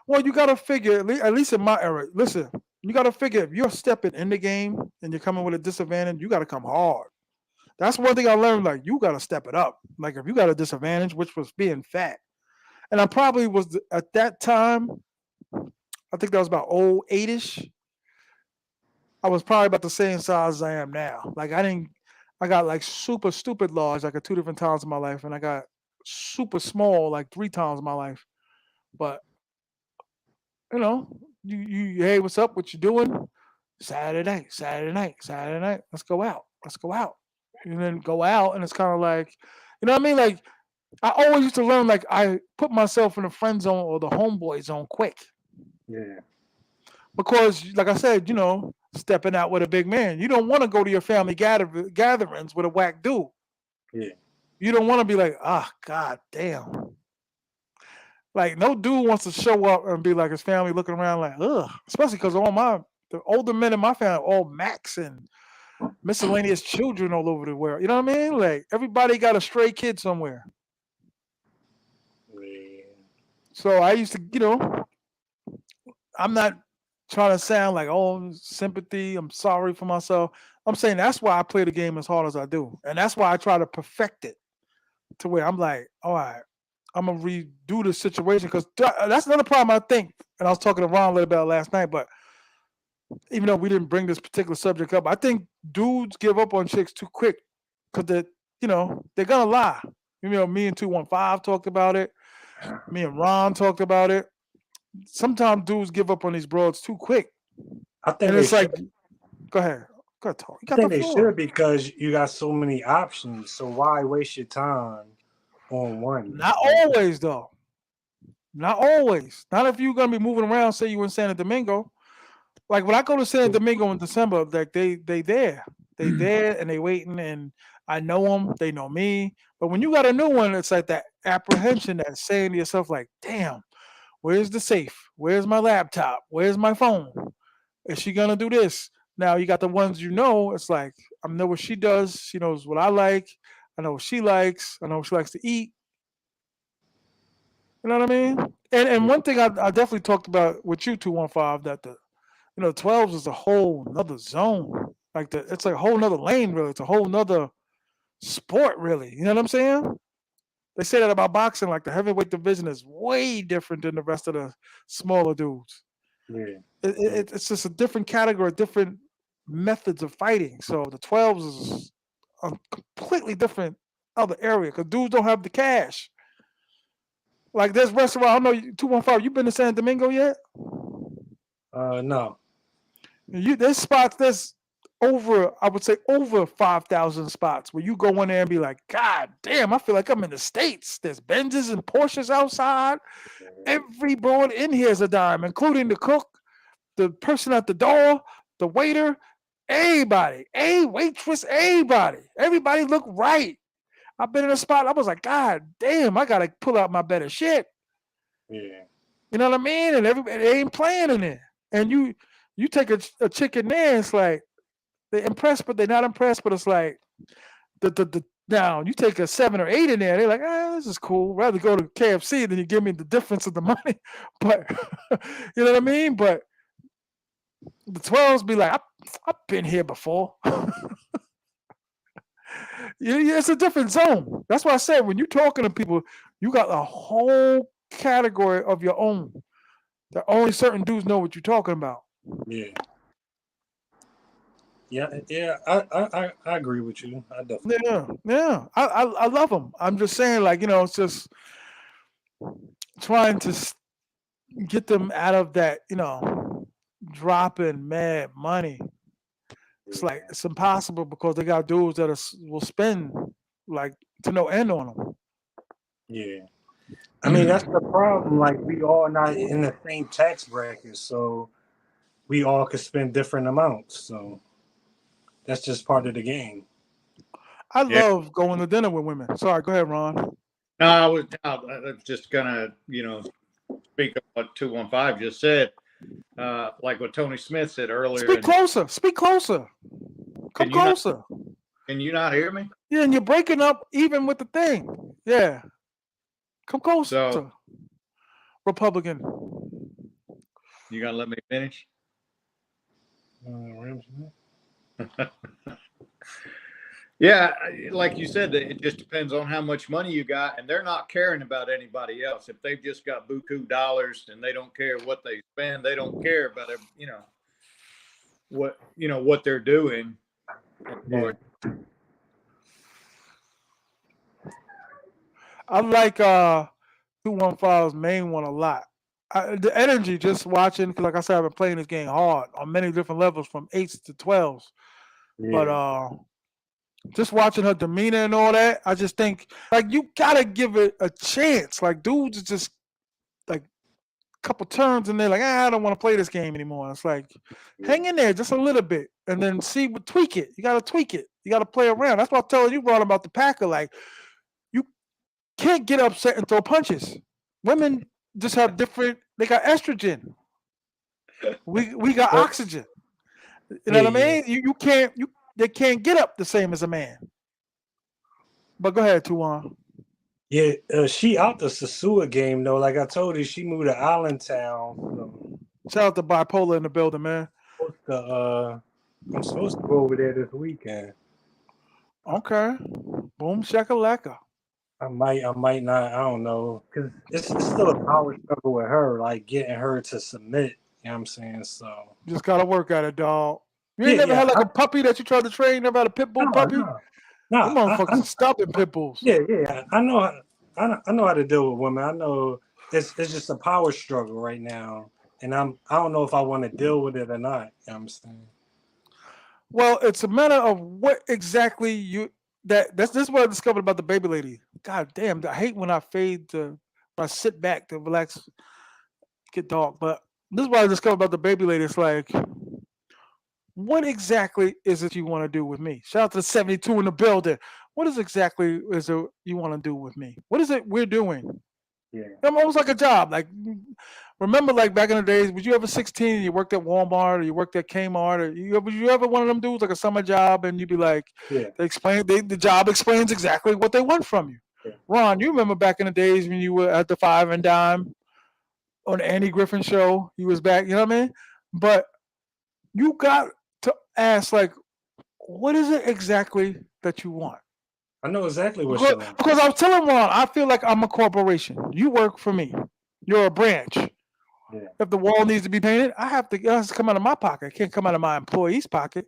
Well, you gotta figure at least in my era. Listen, you gotta figure if you're stepping in the game and you're coming with a disadvantage, you gotta come hard. That's one thing I learned. Like you gotta step it up. Like if you got a disadvantage, which was being fat, and I probably was at that time. I think that was about 08ish. I was probably about the same size as I am now. Like I didn't. I got like super stupid large, like at 2 different times in my life, and I got super small, like 3 times in my life. But you know, hey, what's up? What you doing? Saturday night, Saturday night, Saturday night. Let's go out. Let's go out. And then go out, and it's kind of like, you know what I mean? Like I always used to learn, like I put myself in the friend zone or the homeboy zone quick Yeah, because, like I said, stepping out with a big man. You don't want to go to your family gatherings with a whack dude. yeah, You don't want to be like, god damn. Like no dude wants to show up and be like his family looking around like, ugh. Especially because the older men in my family are all Macs and miscellaneous children all over the world. You know what I mean? Like everybody got a stray kid somewhere. yeah. So I used to, I'm not trying to sound like, oh, sympathy. I'm sorry for myself. I'm saying that's why I play the game as hard as I do. And that's why I try to perfect it to where I'm like, all right, I'm going to redo the situation. Because that's another problem, I think. And I was talking to Ron a little bit last night, but even though we didn't bring this particular subject up, I think dudes give up on chicks too quick because they're going to lie. Me and 215 talked about it. Me and Ron talked about it. Sometimes dudes give up on these broads too quick. I think And they it's like, should. go ahead. Go ahead, talk. You I got the think they floor. should because you got so many options. So why waste your time on one. Not Like, always though. Not always. Not if you're gonna be moving around. Say you in Santo Domingo. Like when I go to Santo Domingo in December, like they there, and they waiting, and I know them, they know me. But when you got a new one, it's like that apprehension, that saying to yourself, like, "Damn, where's the safe? Where's my laptop? Where's my phone? Is she gonna do this?" Now you got the ones you know. It's like I know what she does. She knows what I like. I know what she likes. I know what she likes to eat. You know what I mean? And yeah, one thing I definitely talked about with you 215, that the 12s is a whole nother zone. Like it's like a whole nother lane, really. It's a whole nother sport, really. You know what I'm saying? They say that about boxing, like the heavyweight division is way different than the rest of the smaller dudes. yeah, It's just a different category, different methods of fighting. So the 12s is a completely different other area because dudes don't have the cash. Like this restaurant, I don't know, 215, you been to San Domingo yet? no, There's spots, there's over, I would say over 5,000 spots where you go in there and be like, God damn, I feel like I'm in the States. There's Benzes and Porsches outside. Every broad in here is a dime, including the cook, the person at the door, the waiter, everybody, a waitress, everybody. Everybody look right. I've been in a spot, I was like, God damn, I gotta pull out my better shit. yeah, You know what I mean? And everybody they ain't playing in there. And you take a chick in there, it's like they're impressed, but they're not impressed. But it's like the now you take a 7 or 8 in there, they're like, this is cool. Rather go to KFC than you give me the difference of the money. But you know what I mean? But the 12s be like, I've been here before. It's a different zone. That's why I said when you're talking to people, you got a whole category of your own. That only certain dudes know what you're talking about. yeah, yeah. I agree with you. I definitely. Yeah. I love them. I'm just saying, like, it's just trying to get them out of that, dropping mad money. It's like it's impossible because they got dudes that will spend like to no end on them. Yeah. I mean, that's the problem. Like, we all not in the same tax bracket, so we all could spend different amounts. So that's just part of the game. I Yeah. love going to dinner with women. Sorry, go ahead, Ron. No, I was just gonna, speak of what 215 just said. Like what Tony Smith said earlier. Speak closer. Speak closer. Come closer. Can you not hear me? Yeah, and you're breaking up even with the thing. Yeah. Come closer. So Republican. you gotta let me finish. Yeah, like you said, it just depends on how much money you got, and they're not caring about anybody else. If they've just got buku dollars and they don't care what they spend, they don't care about it, what they're doing. Yeah. I like 215's main one a lot. The energy just watching, because like I said, I've been playing this game hard on many different levels from 8s to 12s. Yeah. But just watching her demeanor and all that, I just think like you gotta give it a chance. Like dudes are just like a couple turns and they're like, I don't want to play this game anymore. It's like hang in there just a little bit and then tweak it. You gotta tweak it. You gotta play around. That's why I'm telling you, Ron, about the Packer. Like you can't get upset and throw punches. Women just have different. They got estrogen. We got oxygen. You know what I mean? You can't. They can't get up the same as a man. But go ahead, Tuan. Yeah, she out the Sosua game though. Like I told you, she moved to Allentown. So Shout out to Bipolar in the building, man. I'm supposed to go over there this weekend. Okay. Boom shakalaka. I might not. I don't know, because it's still a power struggle with her, like getting her to submit. You know what I'm saying? So Just gotta work at it, dog. You ain't never had like a puppy that you tried to train. Never had a pit bull puppy. No, Them motherfuckers are stopping pit bulls. Yeah. I know how to deal with women. I know it's just a power struggle right now, and I don't know if I want to deal with it or not. You know what I'm saying? Well, it's a matter of what exactly this is what I discovered about the baby lady. God damn, I hate when I when I sit back to relax, get dark. But this is what I discovered about the baby lady. It's like, what exactly is it you want to do with me? Shout out to the 72 in the building. What is exactly is it you want to do with me? What is it we're doing? Yeah. I'm almost like a job. Like, remember, like back in the days, was you ever 16 and you worked at Walmart or you worked at Kmart or you ever one of them dudes like a summer job and you'd be like, Yeah. the job explains exactly what they want from you. Yeah. Ron, you remember back in the days when you were at the Five and Dime on the Andy Griffin show? You was back, you know what I mean? But you got to ask like, what is it exactly that you want? I know exactly what you want. Because I was telling Ron, I feel like I'm a corporation. You work for me. You're a branch. Yeah. If the wall needs to be painted, it has to come out of my pocket. It can't come out of my employee's pocket.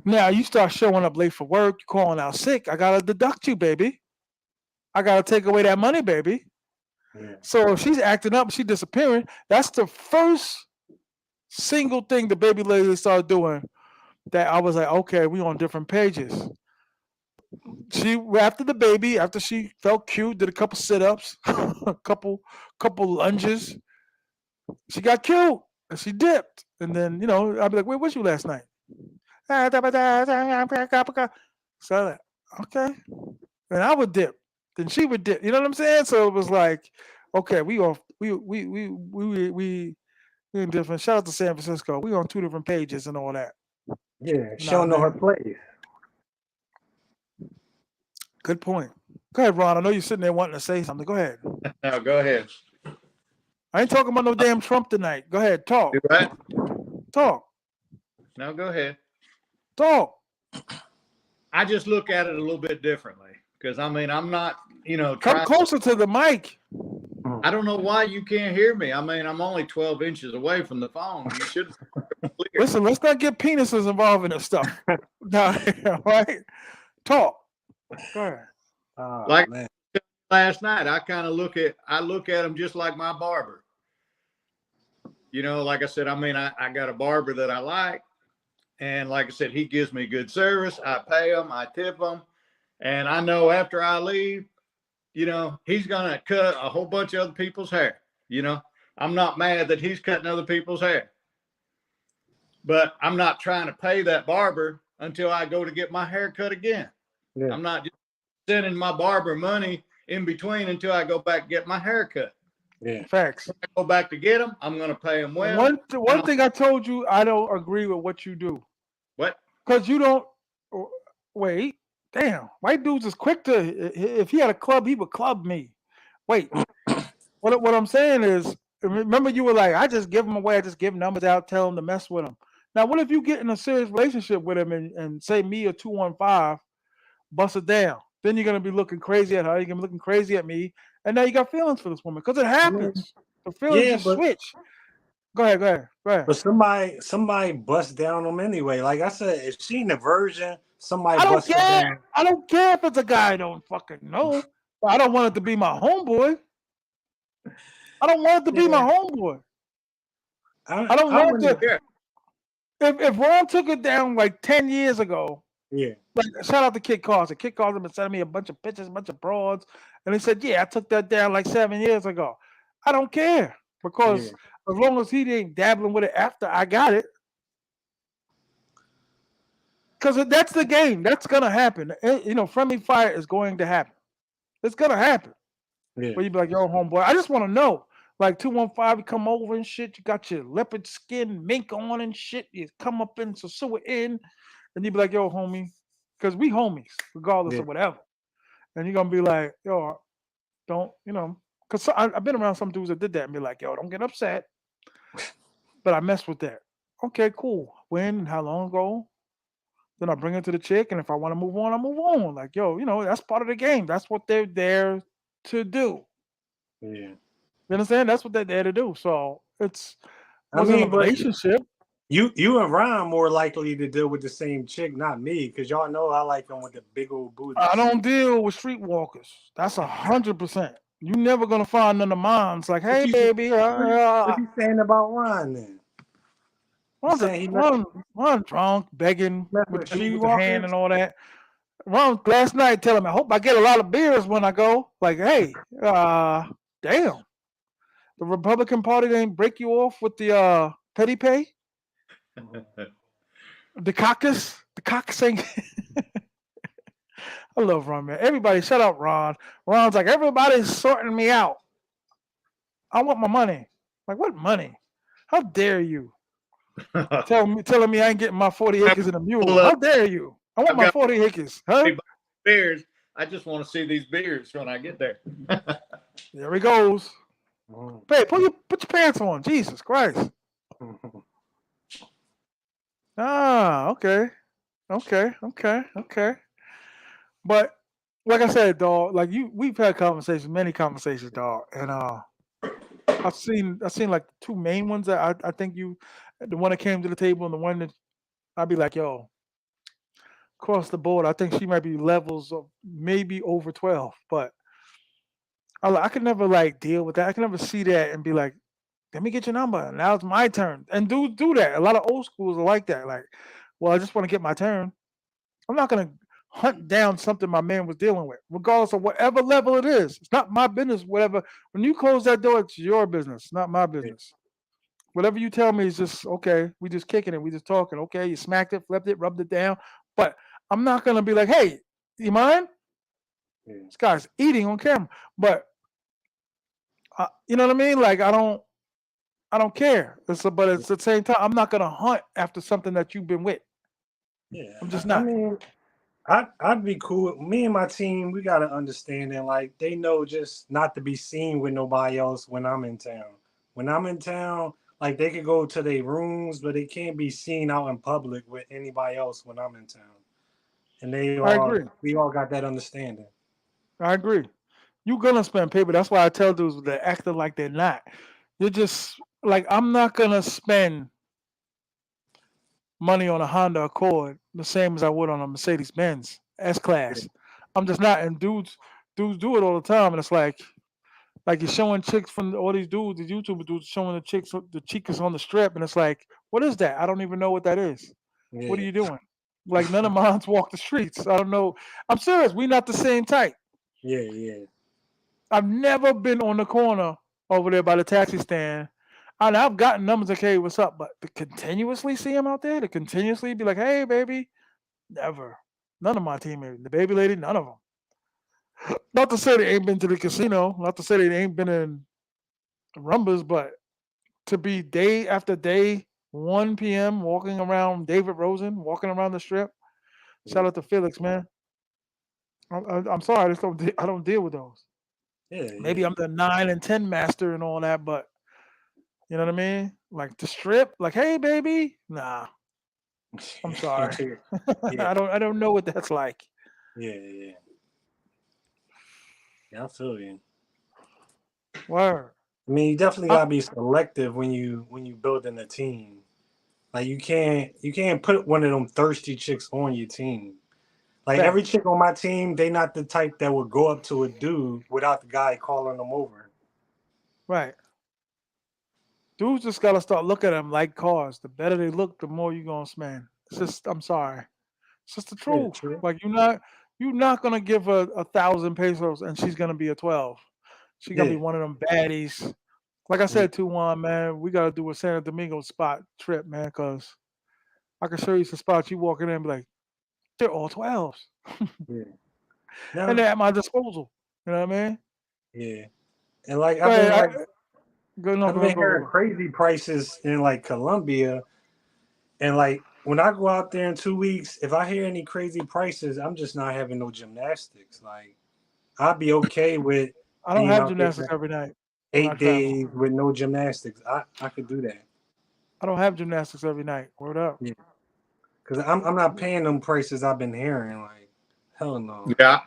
Now you start showing up late for work, you're calling out sick. I gotta deduct you, baby. I gotta take away that money, baby. Yeah. So if she's acting up, she's disappearing. That's the first single thing the baby lady started doing that I was like, okay, we on different pages. She after the baby, after she felt cute, did a couple sit-ups, a couple lunges. She got cute and she dipped. And then, I'd be like, where was you last night? So okay. And I would dip. Then she would dip. You know what I'm saying? So it was like, okay, we in different. Shout out to San Francisco. We on two different pages and all that. Yeah, she don't know her place. Good point. Go ahead, Ron. I know you're sitting there wanting to say something. Go ahead. No, go ahead. I ain't talking about no damn Trump tonight. Go ahead, talk. Do that. Talk. No, go ahead. Talk. I just look at it a little bit differently because I'm not, come closer to the mic. I don't know why you can't hear me. I'm only 12 inches away from the phone. You should listen. Let's not get penises involved in this stuff. No, right? Talk. Go ahead. Like man. Last night, I look at him just like my barber. Like I said, I got a barber that I like. And like I said, he gives me good service. I pay him, I tip him. And I know after I leave, he's going to cut a whole bunch of other people's hair. I'm not mad that he's cutting other people's hair. But I'm not trying to pay that barber until I go to get my hair cut again. Yeah. I'm not just sending my barber money in between until I go back and get my hair cut. Yeah, facts. When I go back to get him, I'm going to pay him well. One thing I told you, I don't agree with what you do. What? Because you don't wait. Damn, white dudes is quick to. If he had a club, he would club me. Wait, what I'm saying is, remember you were like, I just give him away. I just give numbers out, tell him to mess with him. Now, what if you get in a serious relationship with him and say me or 215 bust it down? Then you're gonna be looking crazy at her. You're gonna be looking crazy at me, and now you got feelings for this woman because it happens. The feelings just switch. Go ahead. But somebody bust down on him anyway. Like I said, if she in a virgin, somebody bust down. I don't care if it's a guy I don't fucking know. I don't want it to be my homeboy. I don't want it to be my homeboy. I don't want to. If Ron took it down like 10 years ago. Yeah. Like, shout out to Kid Carson. Kid Carson been sending me a bunch of pictures, a bunch of broads, and he said, "Yeah, I took that down like 7 years ago." I don't care because as long as he ain't dabbling with it after I got it, because that's the game. That's gonna happen. Friendly fire is going to happen. It's gonna happen. Yeah. But you be like, "Yo, homeboy, I just want to know." Like 215, you come over and shit. You got your leopard skin mink on and shit. You come up in Sosua in, and you be like, "Yo, homie." Because we homies, regardless of whatever. And you're going to be like, yo, don't, because I've been around some dudes that did that and be like, yo, don't get upset. But I messed with that. Okay, cool. When and how long ago? Then I bring it to the chick. And if I want to move on, I move on. Like, yo, that's part of the game. That's what they're there to do. Yeah. You understand? That's what they're there to do. So it's a relationship. You and Ron more likely to deal with the same chick, not me, because y'all know I like them with the big old booty. I don't deal with streetwalkers. That's 100%. You never gonna find none of mine's like, hey, baby. What you saying about Ron then? Ron drunk, begging with the hand and all that. Ron last night telling me, I hope I get a lot of beers when I go. Like, hey, damn. The Republican Party didn't break you off with the petty pay? The caucus? The caucus ain't. I love Ron, man. Everybody, shut up, Ron. Ron's like, everybody's sorting me out. I want my money. Like, what money? How dare you? Telling me I ain't getting my 40 acres and a mule. How dare you? I want I've my got 40 acres. Huh? beers. I just want to see these beers when I get there. There he goes. Hey, put your pants on. Jesus Christ. Ah, okay. Okay. But like I said, dog, like we've had conversations, many conversations, dog. And I've seen like the two main ones that I think the one that came to the table and the one that I'd be like, yo, across the board, I think she might be levels of maybe over 12. But I could never like deal with that. I could never see that and be like, let me get your number. Now it's my turn. And dudes do that. A lot of old schools are like that. Like, well, I just want to get my turn. I'm not gonna hunt down something my man was dealing with, regardless of whatever level it is. It's not my business. Whatever. When you close that door, it's your business, not my business. Whatever you tell me is just okay. We just kicking it. We just talking. Okay, you smacked it, flipped it, rubbed it down. But I'm not gonna be like, hey, you mind? This guy's eating on camera. But you know what I mean? Like I don't care. But it's at the same time, I'm not gonna hunt after something that you've been with. Yeah, I'm just I not. mean, I'd be cool. Me and my team, we got to understand that, like, they know just not to be seen with nobody else when I'm in town. When I'm in town, like, they could go to their rooms, but they can't be seen out in public with anybody else when I'm in town. And I agree. we all got that understanding. I agree. You're gonna spend paper. That's why I tell dudes they're acting like they're not. You're just like I'm not gonna spend money on a Honda Accord the same as I would on a Mercedes Benz S Yeah, class. I'm just not. And dudes do it all the time, and it's like you're showing chicks from all these dudes, these YouTuber dudes showing the chicas on the strip, and it's like, what is that? I don't even know what that is. What are yeah, you doing? Like none of mines walk the streets. I don't know. I'm serious. We not the same type. yeah. I've never been on the corner over there by the taxi stand. And I've gotten numbers like, hey, what's up? But to continuously see him out there, to continuously be like, hey, baby, never. None of my teammates, the baby lady, none of them. Not to say they ain't been to the casino, not to say they ain't been in rumbas, but to be day after day, 1 p.m. walking around David Rosen, walking around the strip. Shout out to Felix, man. I'm sorry, I don't deal with those. Maybe Yeah. I'm the 9 and 10 master and all that, but you know what I mean? Like the strip, like, hey baby. Nah, I'm sorry. Yeah, I don't know what that's like. yeah. I feel you. Word. I mean, you definitely I, gotta be selective when you building a team. Like you can't put one of them thirsty chicks on your team. Like every facts. chick on my team, they not the type that would go up to a dude without the guy calling them over. Right. Dudes just gotta start looking at them like cars. The better they look, the more you gonna spend. It's just I'm sorry. It's just the Yeah, truth. true. Like you're not gonna give her 1,000 pesos and she's gonna be a 12. She's gonna be Yeah, one of them baddies. Like I yeah, said, 2-1, man, we gotta do a San Domingo spot trip, man, because I can show you some spots you walk in there and be like, they're all 12s. yeah. And Now, they're at my disposal. You know what I mean? yeah, and like Go ahead. Good enough. I've been hearing crazy prices in like Colombia, and like when I go out there in 2 weeks, if I hear any crazy prices, I'm just not having no gymnastics. Like I'd be okay with I don't being have out there gymnastics for every night when I 8 days travel. with no gymnastics. I could do that. I don't have gymnastics every night. Word up. Yeah, because I'm not paying them prices I've been hearing. Like hell no. Yeah.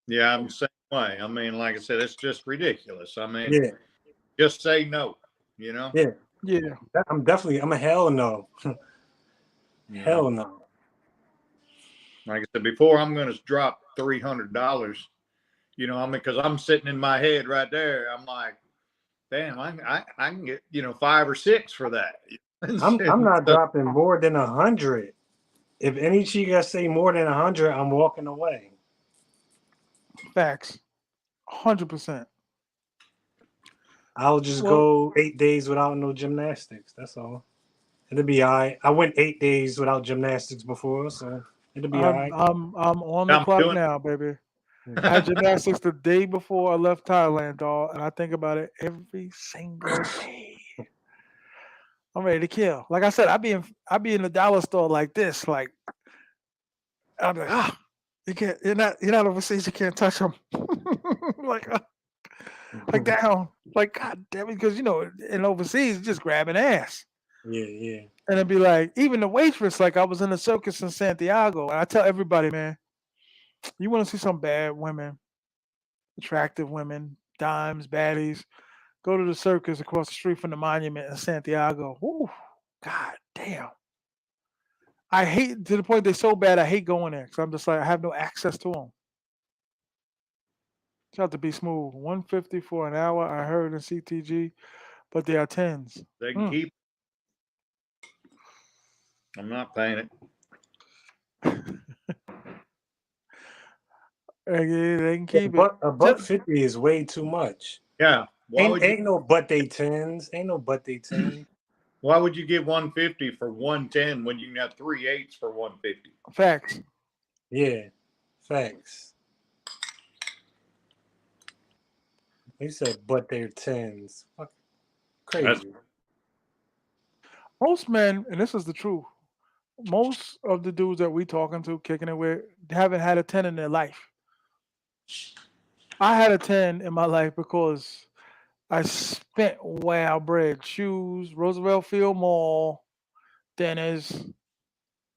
Yeah, I'm the same way. I mean, like I said, it's just ridiculous. I mean, Yeah, just say no, you know? yeah. Yeah. I'm a hell no. You know, Hell no. like I said before, I'm going to drop $300, you know, I mean, because I'm sitting in my head right there. I'm like, damn, I can get, 5 or 6 for that. I'm not So, dropping more than 100. If any chica say more than 100, I'm walking away. Facts. 100%. I'll just Well, go 8 days without no gymnastics. That's all. It'll be all right. I went 8 days without gymnastics before, so it'll be all I'm right. I'm I'm on the I'm clock doing. now, baby. I had gymnastics the day before I left Thailand, dog, and I think about it every single day. I'm ready to kill. Like I said, I be in the dollar store like this, like I'm like, you can't, you're not overseas, you can't touch them. like, like down, like God damn it, because in overseas, you just grabbing ass. Yeah. And it'd be like, even the waitress, like I was in the circus in Santiago, and I tell everybody, man, you want to see some bad women, attractive women, dimes, baddies, go to the circus across the street from the monument in Santiago. Ooh, God damn. I hate to the point they're so bad. I hate going there because I'm just like I have no access to them. Shout out to Be Smooth. 150 for an hour. I heard in CTG, but they are tens. They can keep. I'm not paying it. They can keep it. A buck 50 is way too much. Yeah. Ain't no but they tens. Ain't no but they tens. Why would you give 150 for 110 when you can have 3/8 for 150? Facts. Yeah, facts. They said but they're tens. Fuck, crazy. Most men, and this is the truth, most of the dudes that we talking to, kicking it with, haven't had a 10 in their life. I had a 10 in my life because I spent wild bread, shoes, Roosevelt Field Mall, dinners,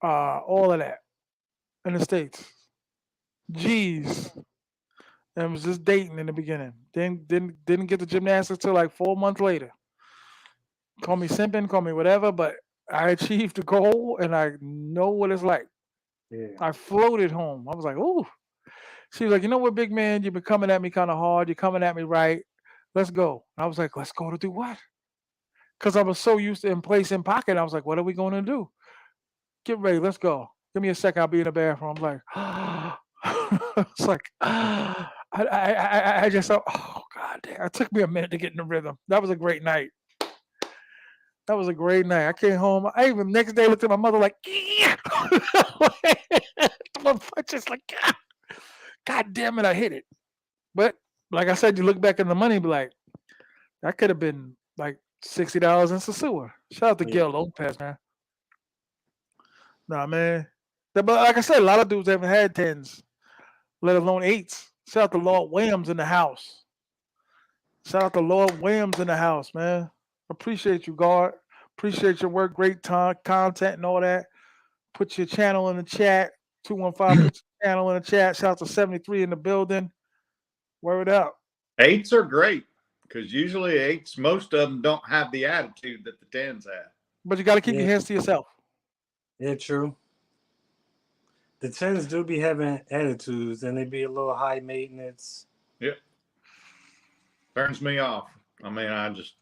all of that in the States. G's. And was just dating in the beginning. Didn't get the gymnastics till like 4 months later. Call me simping, call me whatever, but I achieved the goal and I know what it's like. Yeah. I floated home. I was like, ooh. She was like, you know what, big man, you've been coming at me kind of hard. You're coming at me right. Let's go. I was like, let's go to do what? Because I was so used to in place in pocket. I was like, what are we going to do? Get ready. Let's go. Give me a second. I'll be in the bathroom. I'm like, it's like, I just thought, oh, God damn. It took me a minute to get in the rhythm. That was a great night. That was a great night. I came home. I even next day looked at my mother like, yeah. My punches like, God damn it, I hit it. But like I said, you look back at the money, be like, that could have been like $60 in Sosua. Shout out to Gil Lopez, man. Nah, man. But like I said, a lot of dudes haven't had tens, let alone eights. Shout out to Lord Williams in the house. Shout out to Lord Williams in the house, man. Appreciate you, guard. Appreciate your work. Great content and all that. Put your channel in the chat. 215, put your channel in the chat. Shout out to 73 in the building. Word up. Eights are great because usually eights, most of them don't have the attitude that the tens have. But you got to keep your hands to yourself. Yeah, true. The tens do be having attitudes and they be a little high maintenance. Yep. Turns me off. I mean, I just.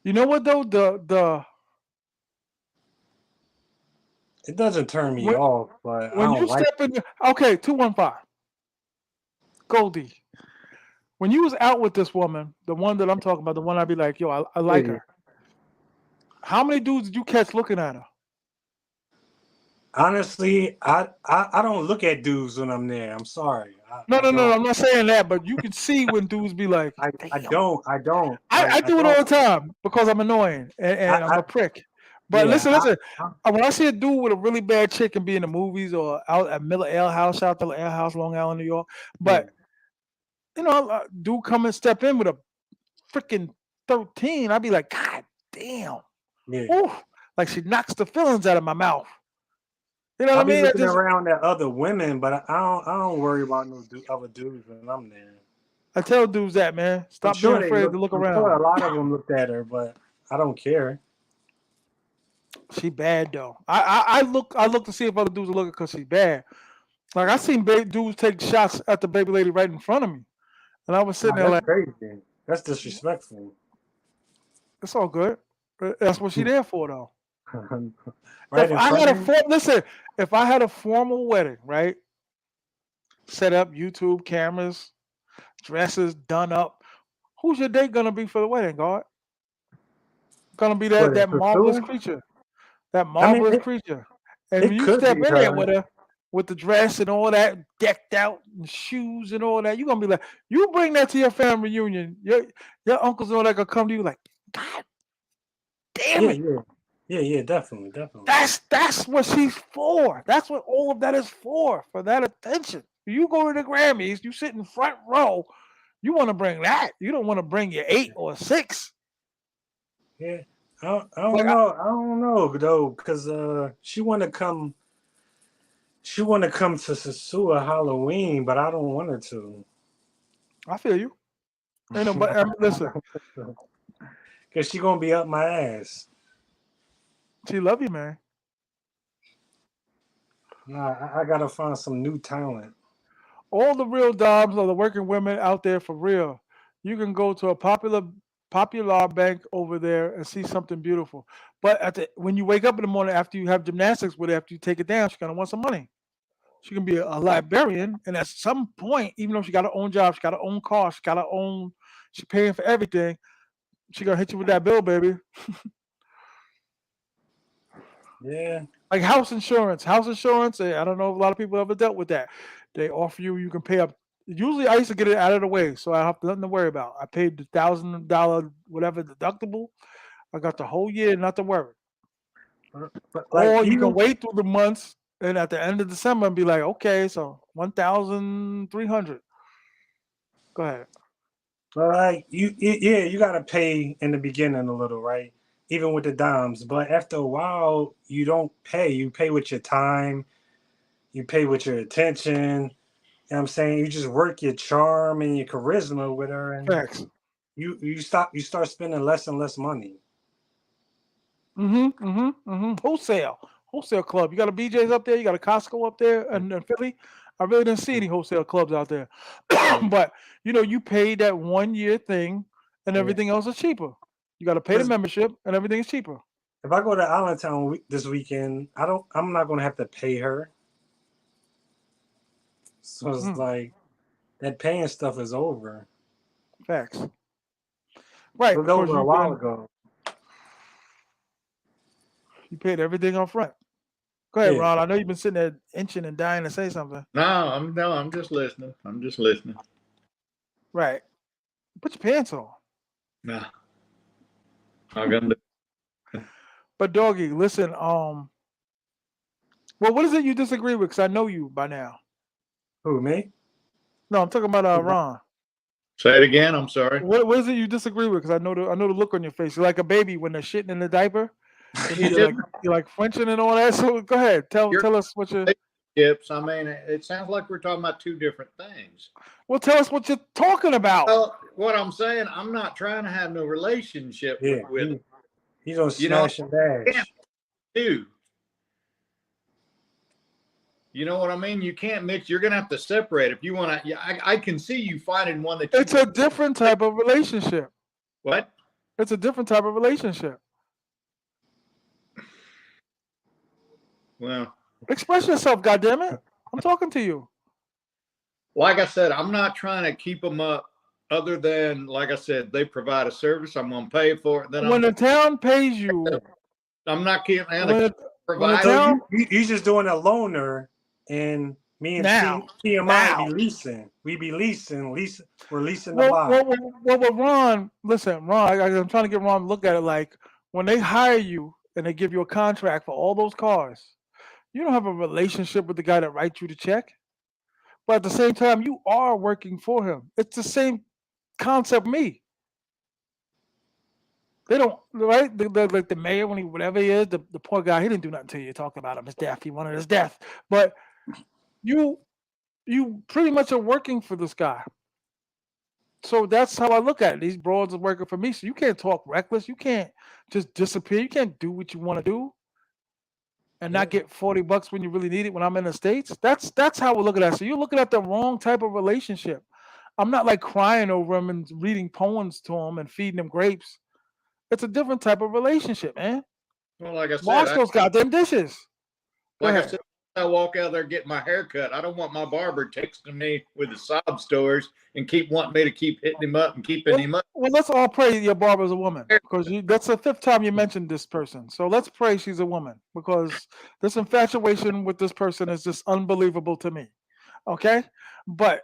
You know what though? It doesn't turn me off, but when I you don't like step in, okay, 215, Goldie. When you was out with this woman, the one that I'm talking about, the one I'd be like, yo, I like her. How many dudes did you catch looking at her? Honestly, I don't look at dudes when I'm there. I'm sorry. No, I'm not saying that, but you can see when dudes be like, I don't. I do it all the time because I'm annoying and I'm a prick. But listen. When I see a dude with a really bad chick and be in the movies or out at Miller Ale House, shout out to Ale House, Long Island, New York. But dude come and step in with a freaking 13. I'd be like, God damn. Yeah. Ooh, like she knocks the feelings out of my mouth. You know I'll what I be mean? looking around at other women, but I don't worry about no other dudes when I'm there. I tell dudes that, man. Stop being afraid to look around. Sure a lot of them looked at her, but I don't care. She bad though. I look to see if other dudes are looking because she's bad. Like I seen dudes take shots at the baby lady right in front of me, and I was sitting there like, crazy. That's disrespectful. It's all good. That's what she there for though. Right in front of you. Listen, if I had a formal wedding, right? Set up YouTube cameras, dresses done up. Who's your date gonna be for the wedding, God? Gonna be What is that marvelous Sosua? creature. That I mean, marvelous creature. And when it you could step be in there her. with the dress and all that, decked out and shoes and all that, you're gonna be like, you bring that to your family reunion. Your uncles and all that gonna come to you like, God damn Yeah, it. yeah, yeah, definitely, definitely. That's what she's for. That's what all of that is for that attention. You go to the Grammys, you sit in front row, you want to bring that. You don't want to bring your 8 or 6. Yeah, I Like don't know. I don't know though, cause she want to come. She want to come to Sosua Halloween, but I don't want her to. I feel you. Ain't no, but listen, Cause she gonna be up my ass. she love you, man. Nah, I gotta find some new talent. All the real doms or the working women out there for real. You can go to a popular bank over there and see something beautiful. But when you wake up in the morning after you have gymnastics with her, after you take it down, she's gonna want some money. She can be a librarian, and at some point, even though she got her own job, she got her own car, she got her own, she's paying for everything. She gonna hit you with that bill, baby. Yeah, Like house insurance. House insurance. I don't know if a lot of people ever dealt with that. They offer you can pay up. Usually, I used to get it out of the way, so I have nothing to worry about. I paid the $1,000 whatever deductible. I got the whole year, not to worry. but like Or you can even wait through the months, and at the end of December, and be like, okay, so 1,300. Go ahead. like yeah, you gotta pay in the beginning a little, right? Even with the dimes, but after a while, you don't pay. You pay with your time. You pay with your attention. You know what I'm saying? You just work your charm and your charisma with her, and Facts. you start spending less and less money. Wholesale club. You got a BJ's up there. You got a Costco up there in Philly. I really didn't see any wholesale clubs out there. Yeah, But you pay that 1 year thing, and yeah. everything else is cheaper. You got to pay the Because membership, and everything is cheaper. if I go to Allentown this weekend, I'm not gonna have to pay her. So it's Mm, like that paying stuff is over. facts. It Right, was because over a while ago. you paid everything up front. Go ahead, Yeah. Ron. I know you've been sitting there inching and dying to say something. No, I'm just listening. I'm just listening. Right. Put your pants on. No, not gonna do. But doggy, listen. Well, what is it you disagree with? Because I know you by now. Who, me? No, I'm talking about Ron. Say it again. I'm sorry. What is it you disagree with? Because I know the look on your face. You're like a baby when they're shitting in the diaper, and then You you're like flinching and all that. So go ahead, your tell us what you relationships. I mean, it sounds like we're talking about two different things. tell us what you're talking about. Well, what I'm saying, I'm not trying to have no relationship Yeah. with He's gonna you know. smash and Can't dash. do. You know what I mean? You can't mix. You're gonna have to separate if you want to. Yeah, I can see you finding one that you It's a different type of relationship. what? It's a different type of relationship. Well, Express yourself, goddammit. I'm talking to you. like I said, I'm not trying to keep them up. Other than, like I said, they provide a service. I'm gonna pay for it. Then When the town pays you, I'm not keeping when keep the, when the providing. So town you just doing a loaner, and me and now, T.M.I now. be leasing. We be leasing. We're leasing the Well, box. well, well, well, Ron, listen, Ron, I'm trying to get Ron to look at it like when they hire you and they give you a contract for all those cars, you don't have a relationship with the guy that writes you the check. But at the same time, you are working for him. It's the same concept. Me, they don't right. Like the mayor when whatever he is, the poor guy, he didn't do nothing to you. Talking about him, his death. He wanted his death. But you, you pretty much are working for this guy. So that's how I look at it. These broads are working for me. So you can't talk reckless. You can't just disappear. You can't do what you want to do and Yeah. not get $40 when you really need it when I'm in the States. That's how we're looking at it. So you're looking at the wrong type of relationship. I'm not like crying over him and reading poems to him and feeding him grapes. It's a different type of relationship, man. Well, like I said, Wash those goddamn dishes. Go like I ahead. said, I walk out there getting my hair cut. I don't want my barber texting me with the sob stories and keep wanting me to keep hitting him up and keeping him up. Well, let's all pray your barber's a woman because that's the 5th time you mentioned this person. So let's pray she's a woman because this infatuation with this person is just unbelievable to me. Okay, but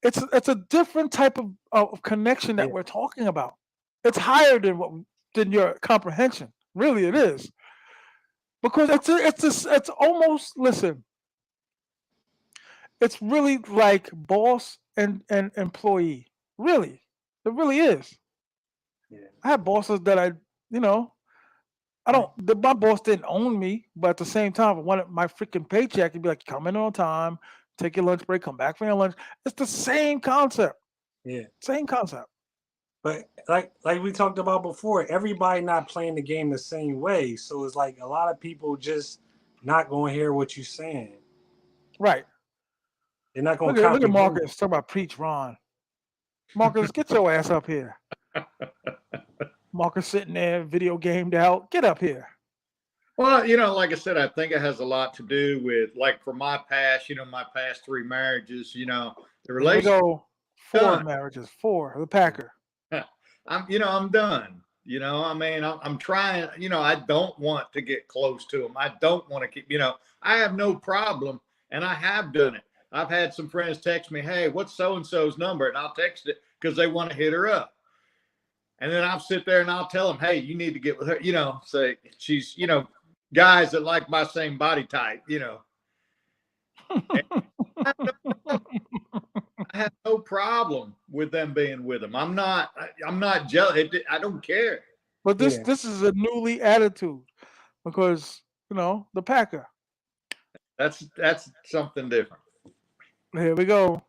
it's a different type of connection that Yeah. we're talking about. It's higher than your comprehension. Really, it is because it's almost listen. It's really like boss and employee. Really, it really is. Yeah. I had bosses that you know, I don't. My boss didn't own me, but at the same time, I wanted my freaking paycheck. He'd be like, "Come in on time, take your lunch break, come back for your lunch." It's the same concept. Yeah. Same concept. But like we talked about before, everybody not playing the game the same way. So it's like a lot of people just not going to hear what you're saying. Right. They're not going Look to at comprehend. Marcus. Talk about preach, Ron. Marcus, get your ass up here. Marcus sitting there, video gamed out. Get up here. Well, like I said, I think it has a lot to do with, like, for my past, my past 3 marriages, the Here we relationship. go. 4 Done. marriages. 4. The Packer. I'm done. I mean, I'm trying. I don't want to get close to them. I don't want to keep. I have no problem, and I have done it. I've had some friends text me, "Hey, what's so and so's number?" And I'll text it because they want to hit her up. And then I'll sit there and I'll tell them, "Hey, you need to get with her." Say she's, guys that like my same body type. I have no problem with them being with them. I'm not jealous. I don't care. But this Yeah. this is a newly attitude because the Packer. That's something different. Here we go.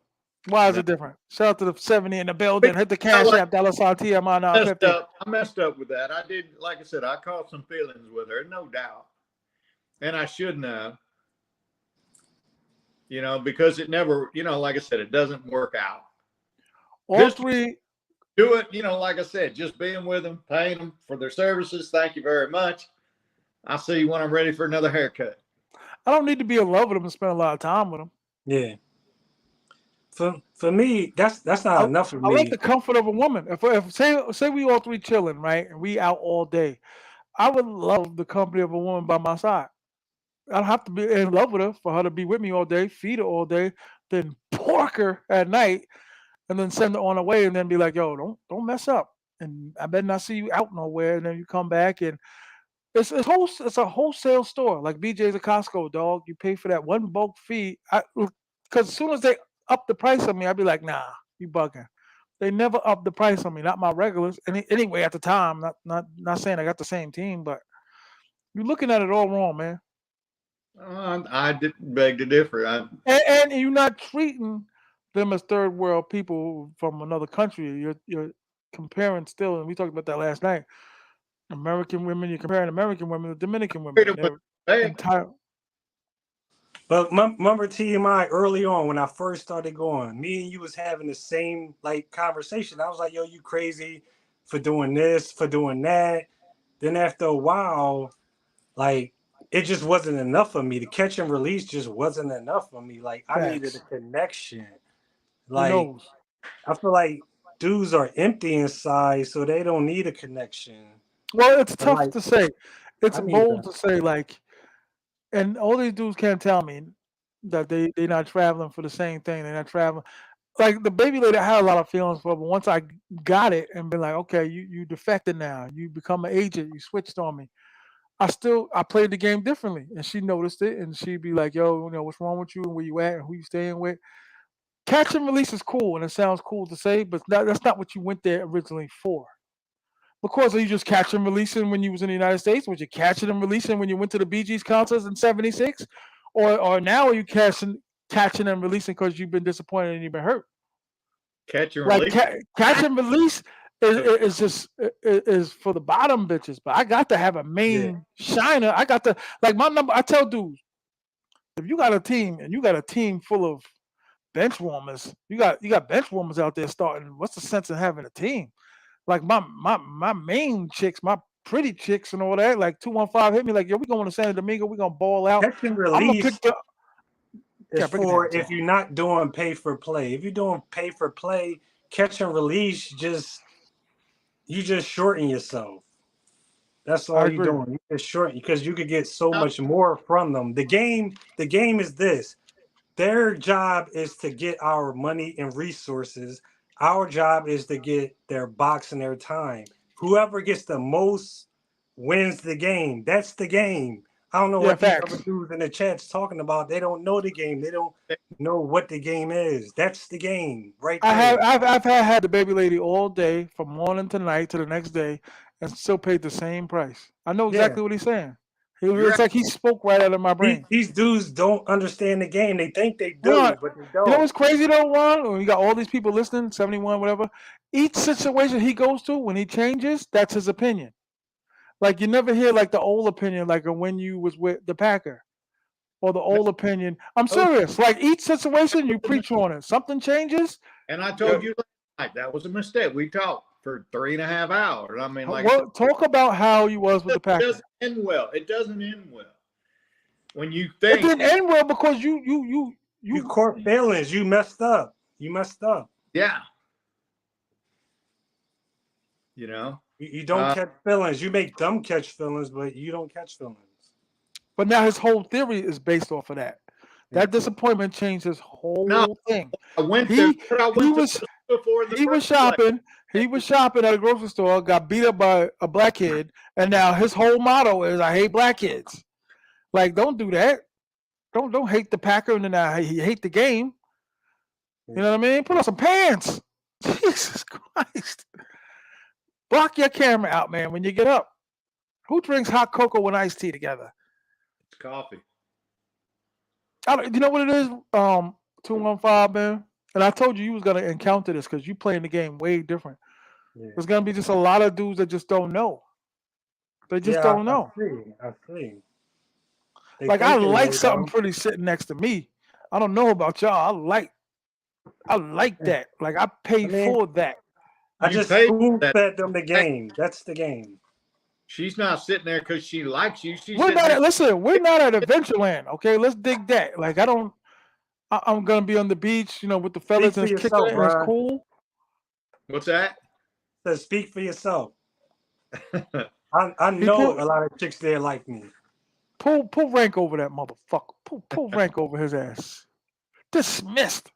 Why is No. it different? Shout out to the 70 in the building. Hit the cash like- app, $sign TMI $950. I messed up with that. I did, like I said, I caught some feelings with her, no doubt. And I shouldn't have, because it never, like I said, it doesn't work out. All Just 3. do it, like I said, just being with them, paying them for their services. Thank you very much. I'll see you when I'm ready for another haircut. I don't need to be in love with them and spend a lot of time with them. Yeah. For me, that's not enough for I me. like the comfort of a woman. If say we all 3 chilling, right, and we out all day, I would love the company of a woman by my side. I don't have to be in love with her for her to be with me all day, feed her all day, then pork her at night, and then send her on her way, and then be like, "Yo, don't mess up." And I better not see you out nowhere. And then you come back, and it's a wholesale store like BJ's or Costco, dog. You pay for that one bulk fee. Because as soon as they up the price on me, I'd be like, "Nah, you bugging." They never up the price on me, not my regulars. Anyway, at the time, not saying I got the same team, but you're looking at it all wrong, man. I did beg to differ. And you're not treating them as 3rd world people from another country. You're comparing still, and we talked about that last night. American women, you're comparing American women with Dominican women. They're entire. But remember T.M.I. early on when I first started going, me and you was having the same conversation. I was like, "Yo, you crazy for doing this, for doing that." Then after a while, it just wasn't enough for me. The catch and release just wasn't enough for me. I needed a Facts. connection. Who knows? I feel like dudes are empty inside, so they don't need a connection. Well, it's But tough to say. It's I need bold that. to say, and all these dudes can't tell me that they're not traveling for the same thing. They're not traveling. Like the baby lady, I had a lot of feelings for, but once I got it and been like, okay, you defected now. You become an agent. You switched on me. I played the game differently, and she noticed it, and she'd be like, "Yo, what's wrong with you, and where you at, and who you staying with?" Catch and release is cool, and it sounds cool to say, but that's not what you went there originally for. Because are you just catching and releasing when you was in the United States? Was you catching and releasing when you went to the Bee Gees concerts in '76, or now are you catching and releasing because you've been disappointed and you've been hurt? Catch and Like release. catch and release is just is for the bottom bitches, but I got to have a main shiner. I got to my number. I tell dudes, if you got a team and you got a team full of bench warmers, you got bench warmers out there starting. What's the sense of having a team? Like my main chicks, my pretty chicks and all that. Like 215 hit me like, yo, we going to San Domingo. We gonna ball out. Catch and I'm gonna pick release the. is Yeah, break it down. for if you're not doing pay for play. If you're doing pay for play, catch and release, you just shorten yourself. That's I all you're agree. doing. You just shorten because you could get so much more from them. The game is this. Their job is to get our money and resources. Our job is to get their box and their time. Whoever gets the most wins the game. That's the game. I don't know Yeah, what these other facts. dudes in the chat's talking about. They don't know the game. They don't know what the game is. That's the game right I have there. I've had the baby lady all day from morning to night to the next day, and still paid the same price. I know Yeah. exactly what he's saying. You're It's right. like he spoke right out of my brain. These dudes don't understand the game. They think they Ron, do, but they you know don't. what's crazy though, Ron? When you got all these people listening, 71, whatever. Each situation he goes to, when he changes, that's his opinion. Like you never hear like the old opinion, like when you was with the Packer, or the old opinion. I'm Oh, serious. Like each situation, you preach on it. Something changes. and I Yeah. told you last night that was a mistake. We talked for 3.5 hours. I mean, like I said, Well, talk about how you was with the it Packer. doesn't end well. It doesn't end well. When you It think, didn't end well because You caught feelings. You messed up. You messed up. yeah, you know, You don't catch feelings. You make them catch feelings, but you don't catch feelings. But now his whole theory is based off of that. Yeah. That disappointment changed his no, whole thing. I went there. He But I he went to was before the he was first place. shopping. He was shopping at a grocery store, got beat up by a black kid, and now his whole motto is "I hate black kids." Like, don't do that. Don't hate the Packer and then hate the game. You know what I mean? Put on some pants. Jesus Christ. Block your camera out, man, when you get up. Who drinks hot cocoa and iced tea together? It's coffee. You know what it is? 215, man. And I told you was gonna encounter this because you playing the game way different. Yeah. There's gonna be just a lot of dudes that just don't know. They just don't I know. see. I see. They Like I think they like know something though. pretty sitting next to me. I don't know about y'all. I like that. Like I pay I mean, for that. I You just pay for spoon that. fed them the game. That's the game. She's not sitting there because she likes you. She's We're sitting not there. at listen, we're not at Adventureland. Okay, let's dig that. Like I'm gonna be on the beach, with the Speak fellas and for it's kicking yourself, it and it's Ron. cool. What's that? Says speak for yourself. I He know pull a lot of chicks there like me. pull rank over that motherfucker. Pull rank over his ass. Dismissed.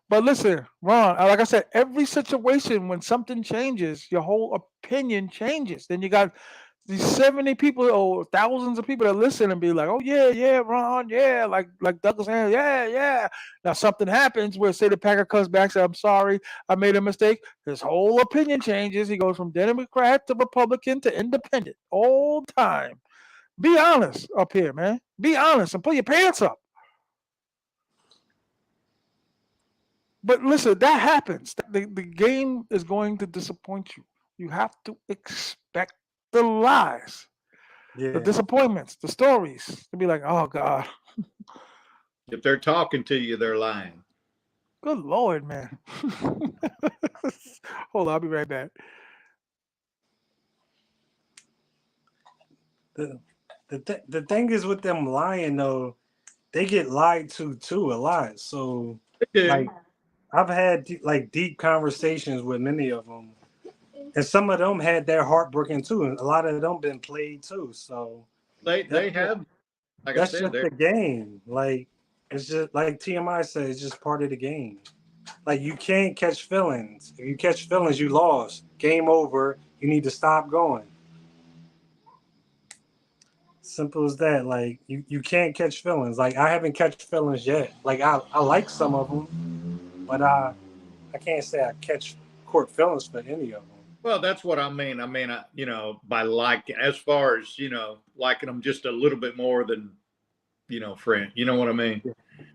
But listen, Ron, like I said, every situation when something changes, your whole opinion changes. Then you got these 70 people or thousands of people that listen and be like, "Oh yeah, Ron, yeah," like Douglas saying, "Yeah, yeah." Now something happens where say the Packer comes back, say, "I'm sorry, I made a mistake." His whole opinion changes. He goes from Democrat to Republican to Independent all the time. Be honest up here, man. Be honest and pull your pants up. But listen, that happens. The game is going to disappoint you. You have to expect the lies, the Yeah. disappointments, the stories. To be like, oh God, If they're talking to you, they're lying. good Lord, man. Hold on, I'll be right back. The thing is with them lying though, they get lied to too a lot. So They do. like I've had like deep conversations with many of them, and some of them had their heart broken too, and a lot of them been played too. So They that's have, like I that's said, just they're the game. Like it's just like T.M.I said, it's just part of the game. Like you can't catch feelings. If you catch feelings, you lost. Game over. You need to stop going. Simple as that. Like you can't catch feelings. Like I haven't catch feelings yet. Like I like some of them, but I can't say I catch court feelings for any of them. well. That's what I mean. By like, as far as liking them just a little bit more than friend. You know what I mean?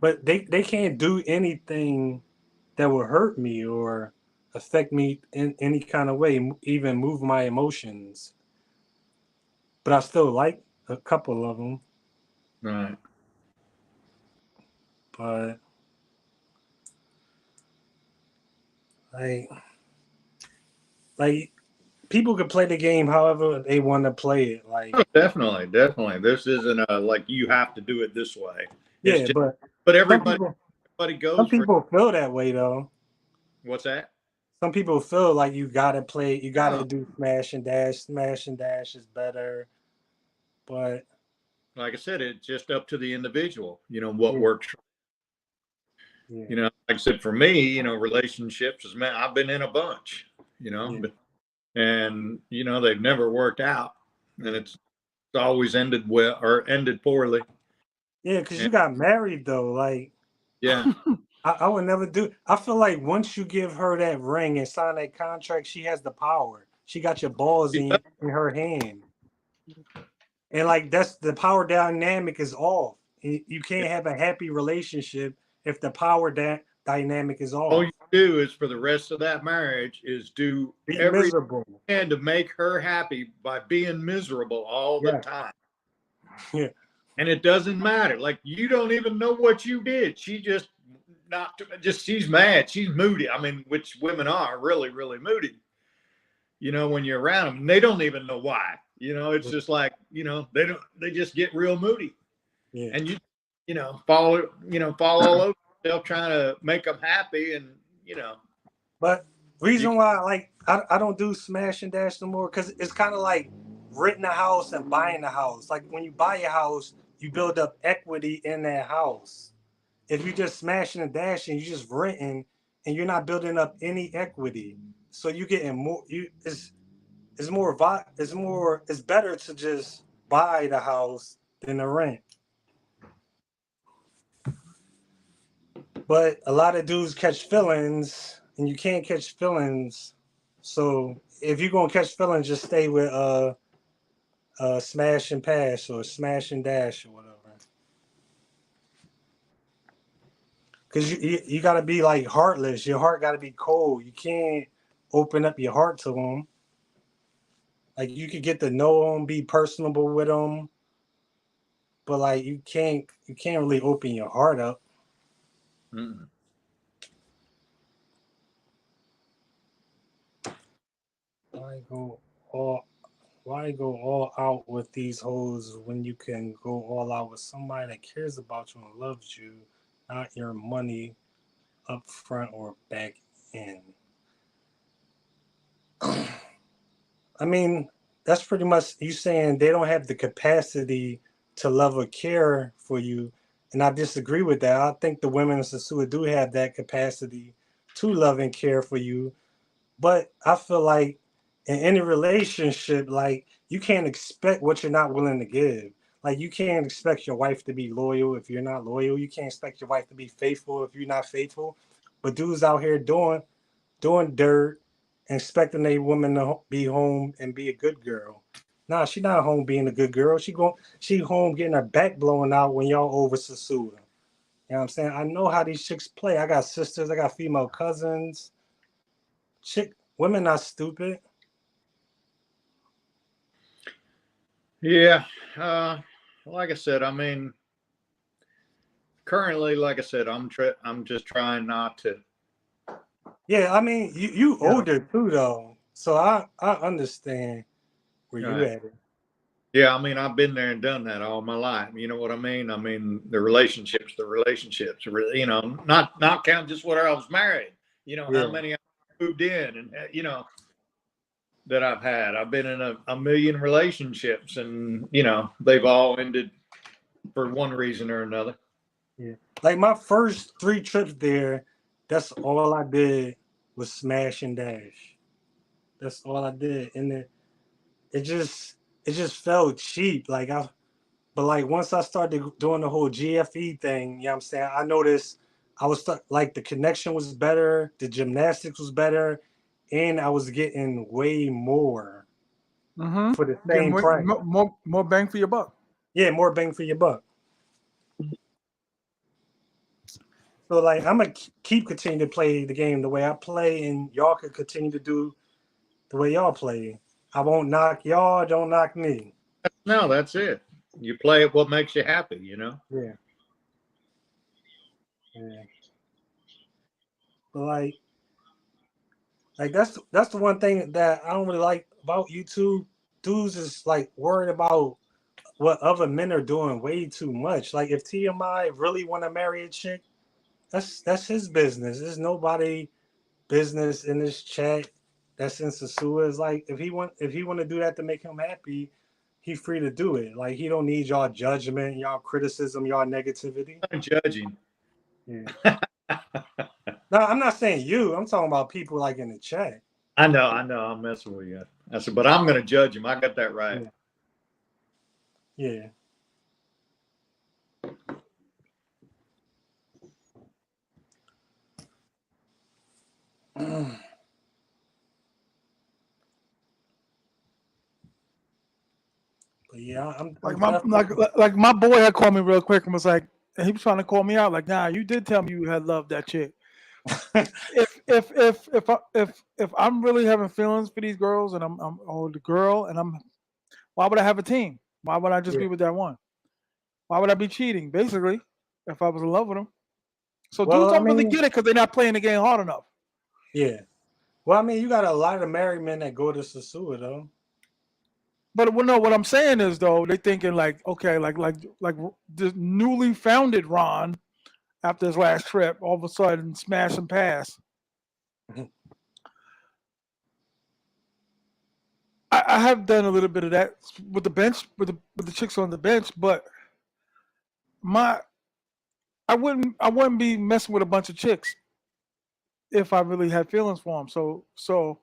But they can't do anything that will hurt me or affect me in any kind of way, even move my emotions. But I still like a couple of them. Right. But like like people could play the game however they want to play it. Like, Oh, definitely, definitely. This isn't a like you have to do it this way. It's yeah, just, but but some everybody people some goes for people feel that way though. what's that? Some people feel like you gotta play, you gotta Oh, do smash and dash. Smash and dash is better, but like I said, it's just up to the individual. What yeah, works. yeah, Like I said, for me, relationships is man. I've been in a bunch. yeah, But and they've never worked out, and it's always ended well or ended poorly. yeah. Because And you got married though. Like, yeah, I would never do. I feel like once you give her that ring and sign that contract, she has the power. She got your balls in her hand, and like that's the power dynamic is off. You can't have a happy relationship if the power dynamic is all off. you do is for the rest of that marriage is do Be everything miserable. you can to make her happy by being miserable all the Yeah, time. yeah, And it doesn't matter. Like you don't even know what you did. She just not just she's mad. She's moody. I mean, which women are really, really moody. When you're around them, and they don't even know why. It's just like they just get real moody, yeah. and fall all over yourself trying to make them happy, and But you reason why like I don't do smash and dash no more because it's kind of like renting a house and buying a house. Like when you buy a house, you build up equity in that house. If you just smashing and dashing, you just renting and you're not building up any equity. So you getting more. It's more it's better to just buy the house than to rent. But a lot of dudes catch feelings, and you can't catch feelings. So if you're gonna catch feelings, just stay with smash and pass or smash and dash or whatever. Cause you gotta be like heartless. Your heart gotta be cold. You can't open up your heart to them. Like you could get to know them, be personable with them, but like you can't really open your heart up. mm. Why go all Why go all out with these hoes when you can go all out with somebody that cares about you and loves you, not your money up front or back end? I mean, that's pretty much you saying they don't have the capacity to love or care for you. And I disagree with that. I think the women in Sosua do have that capacity to love and care for you. But I feel like in any relationship, like you can't expect what you're not willing to give. Like you can't expect your wife to be loyal if you're not loyal. You can't expect your wife to be faithful if you're not faithful. But dudes out here doing dirt, and expecting a woman to be home and be a good girl. Nah, she not home being a good girl. She home getting her back blown out when y'all over Sasua. You know what I'm saying? I know how these chicks play. I got sisters, I got female cousins. Women not stupid. Yeah. Like I said, I mean, currently, like I said, I'm just trying not to. Yeah, I mean you You know, older too though, so I understand where you right. at it. Yeah, I mean, I've been there and done that all my life. You know what I mean? I mean, the relationships, really, not count just where I was married. How Yeah, many I moved in, and that I've had. I've been in a million relationships, and they've all ended for one reason or another. yeah. Like my first 3 trips there, that's all I did was smash and dash. That's all I did, and it just it just felt cheap. But like once I started doing the whole GFE thing, you know what I'm saying? I noticed like the connection was better, the gymnastics was better, and I was getting way more Mm-hmm. for the Get same price. more bang for your buck. Yeah, more bang for your buck. So like I'm gonna keep continue to play the game the way I play, and y'all can continue to do the way y'all play. I won't knock y'all, don't knock me. No, that's it. You play it what makes you happy. Yeah, yeah. But like Like that's the one thing that I don't really like about YouTube. Dudes is like worried about what other men are doing way too much. Like if T.M.I really want to marry a chick, that's his business. There's nobody business in this chat that's in Sosua. Is like if he want to do that to make him happy, he free to do it. Like he don't need y'all judgment, y'all criticism, y'all negativity. I'm judging. Yeah. No, I'm not saying you. I'm talking about people like in the chat. I know. I'm messing with you. I said, but I'm going to judge him. I got that right. Yeah. But yeah, I'm like my boy had called me real quick and was like, and he was trying to call me out like, nah, you did tell me you had loved that chick. if I'm really having feelings for these girls and I'm or the girl and why would I have a team? Why would I just be with that one? Why would I be cheating? Basically, if I was in love with them. So dudes don't really get it because they're not playing the game hard enough. Yeah. Well, I mean, you got a lot of married men that go to Sosua though. But no, what I'm saying is though, they thinking like, okay, like the newly founded Ron after his last trip, all of a sudden smash and pass. I have done a little bit of that with the bench, with the chicks on the bench, but I wouldn't be messing with a bunch of chicks if I really had feelings for them. So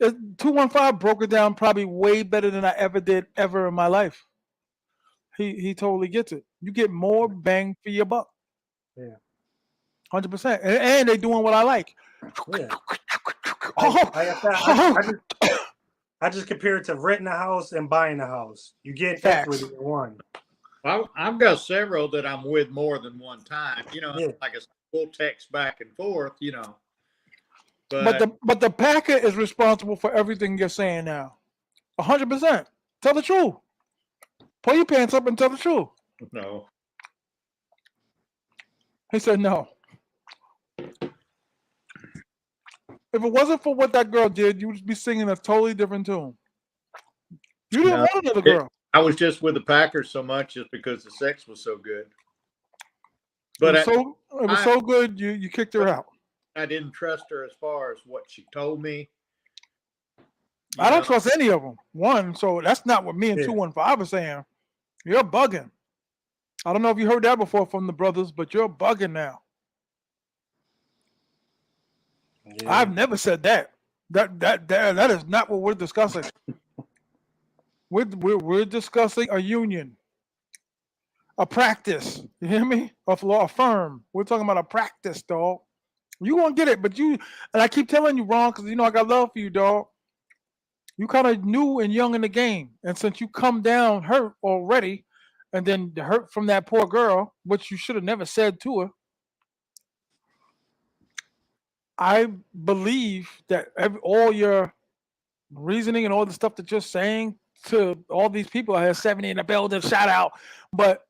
215 broke it down probably way better than I ever did ever in my life. He totally gets it. You get more bang for your buck. Yeah. 100%. And they doing what I like. Yeah. I just compare it to renting a house and buying a house. You get equity in one. I've got several that I'm with more than one time. You know, like a full text back and forth. You know, but the packer is responsible for everything you're saying now. 100%. Tell the truth. Pull your pants up and tell the truth. No. He said no. If it wasn't for what that girl did, you would be singing a totally different tune. You didn't want another girl. I was just with the Packers so much just because the sex was so good. But it was so good, you kicked her out. I didn't trust her as far as what she told me. I don't trust any of them. One, so that's not what me and 215 are saying. You're bugging. I don't know if you heard that before from the brothers, but you're bugging now. Yeah. I've never said that. That is not what we're discussing. We're discussing a union, a practice. You hear me? A firm. We're talking about a practice, dog. You won't get it, but and I keep telling you wrong because I got love for you, dog. You kind of new and young in the game, and since you come down hurt already, and then the hurt from that poor girl, which you should have never said to her. I believe that all your reasoning and all the stuff that you're saying to all these people, I have 70 in the building, shout out, but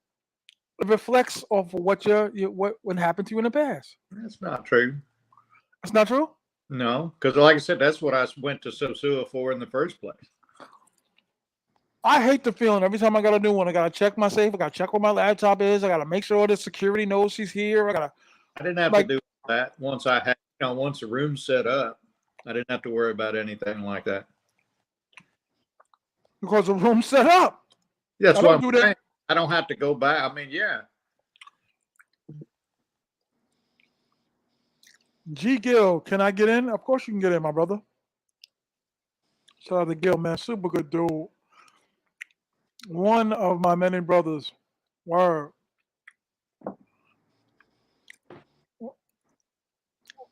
it reflects off of what happened to you in the past. That's not true. That's not true? No, because like I said, that's what I went to Sosua for in the first place. I hate the feeling every time I got a new one. I gotta check my safe. I gotta check where my laptop is. I gotta make sure the security knows she's here. I didn't have to do that once I had, once the room's set up. I didn't have to worry about anything like that. Because the room's set up. That's what I'm saying. I don't have to go back. I mean, yeah. G Gill, can I get in? Of course you can get in, my brother. Shout out to Gill, man. Super good dude. One of my many brothers. Word.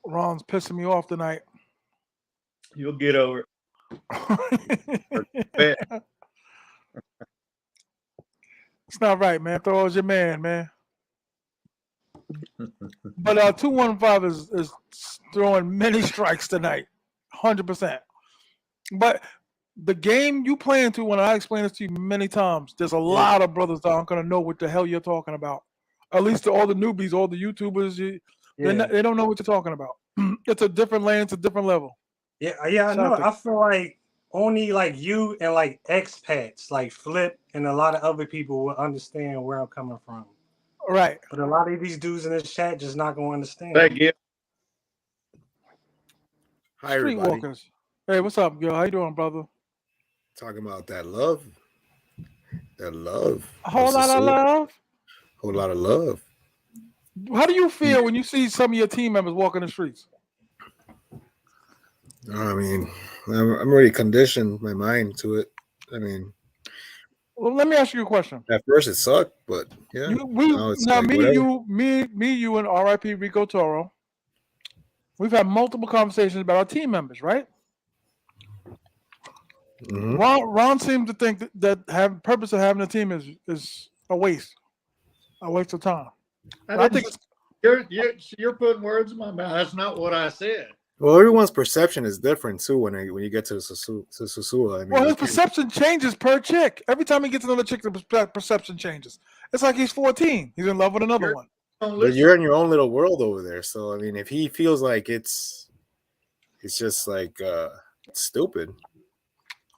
Ron's pissing me off tonight. You'll get over it. It's not right, man. Throw your man. But 215 is throwing many strikes tonight. 100%. But the game you play into, when I explain this to you many times, there's a lot of brothers that aren't going to know what the hell you're talking about. At least all the newbies, all the YouTubers, they don't know what you're talking about. It's a different lane, it's a different level. Yeah, I Shout know. out to I feel like only like you and like expats, like Flip and a lot of other people will understand where I'm coming from. right. But a lot of these dudes in this chat just not gonna understand. Thank you. Hi, everybody. Streetwalkers. Hey, what's up, Gil? How you doing, brother? Talking about that love. That love. A whole lot of Sosua. love. Whole lot of love. How do you feel when you see some of your team members walking the streets? I mean, I'm already conditioned my mind to it. I mean, Well, let me ask you a question. at first it sucked, but yeah, now it's like Me, whatever. you, and R.I.P. Rico Toro. We've had multiple conversations about our team members, right? Mhm. Ron seems to think that having purpose of having a team is a waste of time. I think it's, You're putting words in my mouth. That's not what I said. Well, everyone's perception is different too when you get to Sosua. I mean, well, you his can't. perception changes per chick. Every time he gets another chick, the perception changes. It's like he's 14. He's in love with another one. But you're in your own little world over there. So I mean, if he feels like it's just like stupid.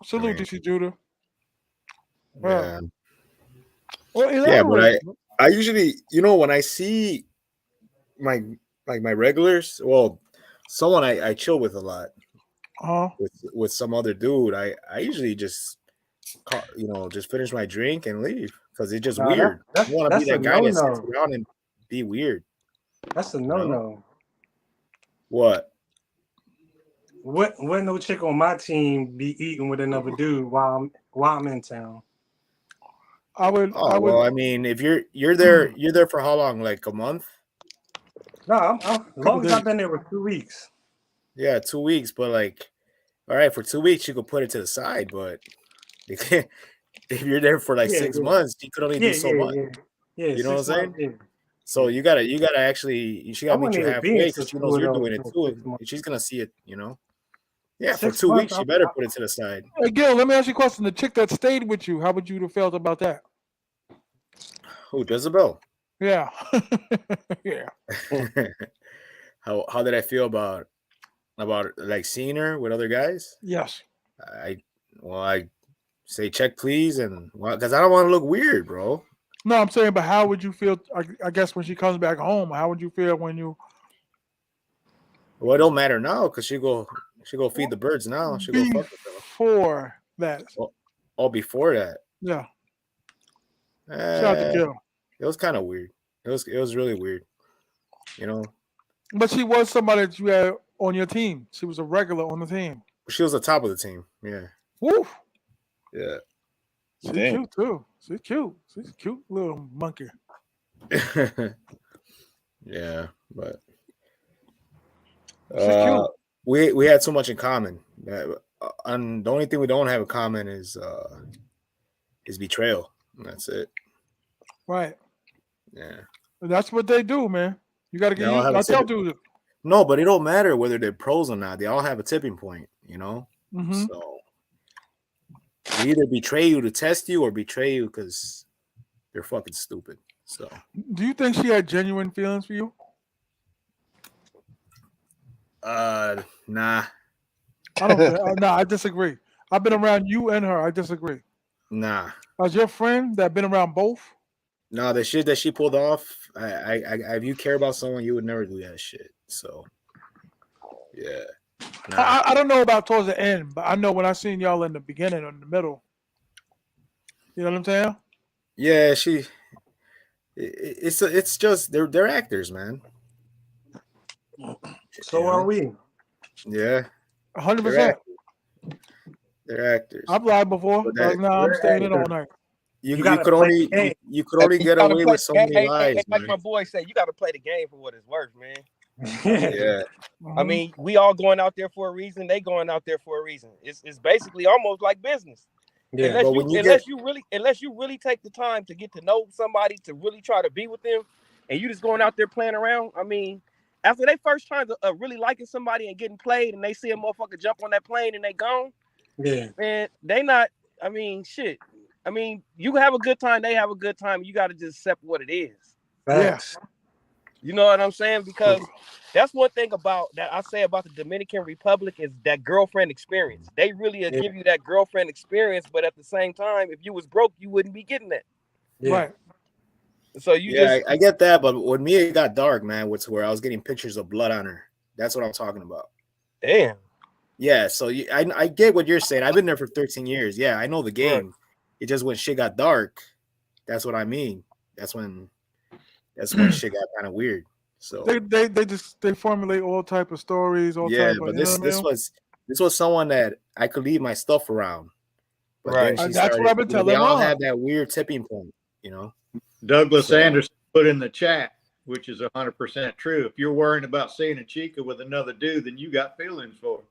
Salute, I mean, DC Judah. yeah. Well, Yeah, but elaborate. I usually, when I see my my regulars, well, someone I chill with a lot with some other dude, I usually just just finish my drink and leave because it's just Nah, weird. I that's want to be that's a that guy that sits no. around and be weird. That's a You know? no. What? What no chick on my team be eating with another dude while I'm in town? I would. Well, I mean, if you're there for how long? Like a month? No, I'm as long as I've been there for 2 weeks. Yeah, 2 weeks. But like, all right, for 2 weeks you could put it to the side, but if you're there for like 6 months, you could only do so much. Yeah, You know what I'm 6 months. saying? Yeah. So you gotta actually, she I gotta meet wouldn't you even be in halfway because she knows Sosua you're though doing it for too. 6 months. She's gonna see it, Yeah, for 6 2 months. weeks, you better put it to the side. Hey, Gil, let me ask you a question. The chick that stayed with you, how would you have felt about that? Who, Jezebel? Yeah. Yeah. How did I feel about like seeing her with other guys? Yes. I say check please, and because I don't want to look weird, bro. No, I'm saying, but how would you feel? I guess when she comes back home, how would you feel when you? Well, it don't matter now because she go feed the birds now. She go fuck with them. Before that. Oh, before that. Yeah. Shout out to Gil. It was kind of weird. It was really weird. But she was somebody that you had on your team. She was a regular on the team. She was the top of the team. Yeah. Woo. Yeah. She's cute too. She's cute. She's a cute little monkey. Yeah, but she's cute. We had so much in common. And the only thing we don't have in common is betrayal. That's it. Right. Yeah. That's what they do, man. You got to get used. I tell dudes. No, but it don't matter whether they're pros or not. They all have a tipping point, Mm-hmm. So they either betray you to test you or betray you because they're fucking stupid. So do you think she had genuine feelings for you? Nah. I don't think. I disagree. I've been around you and her. I disagree. Nah. As your friend that been around both. No, the shit that she pulled off. If you care about someone, you would never do that shit. So, yeah. Nah. I don't know about towards the end, but I know when I seen y'all in the beginning or in the middle. You know what I'm saying? Yeah, it's just they're actors, man. So are we. Yeah. 100%. They're actors. I've lied before. I'm staying in all night. You could only get away with so many lies, like my boy said, you got to play the game for what it's worth, man. Yeah. I mean, we all going out there for a reason. They going out there for a reason. It's basically almost like business. Yeah. Unless you really take the time to get to know somebody, to really try to be with them, and you just going out there playing around. I mean, after they first time of really liking somebody and getting played, and they see a motherfucker jump on that plane and they gone. Yeah. And they not. I mean, shit. I mean, you have a good time. They have a good time. You got to just accept what it is. Facts. You know what I'm saying? Because that's one thing about that I say about the Dominican Republic is that girlfriend experience. They really give you that girlfriend experience, but at the same time, if you was broke, you wouldn't be getting that. Right. So you Yeah, I get that, but with me it got dark, man. Where I was getting pictures of blood on her. That's what I'm talking about. Damn. Yeah, so I get what you're saying. I've been there for 13 years. Yeah, I know the game. Right. It just when shit got dark, that's what I mean. That's when shit got kind of weird. So they formulate all type of stories, all yeah, type of, but you know what I mean? this was someone that I could leave my stuff around. But then Right. she That's what started. I've been They telling all Ron. had that weird tipping point, you know. Douglas Anderson put in the chat, which is 100% true. If you're worrying about seeing a chica with another dude, then you got feelings for her.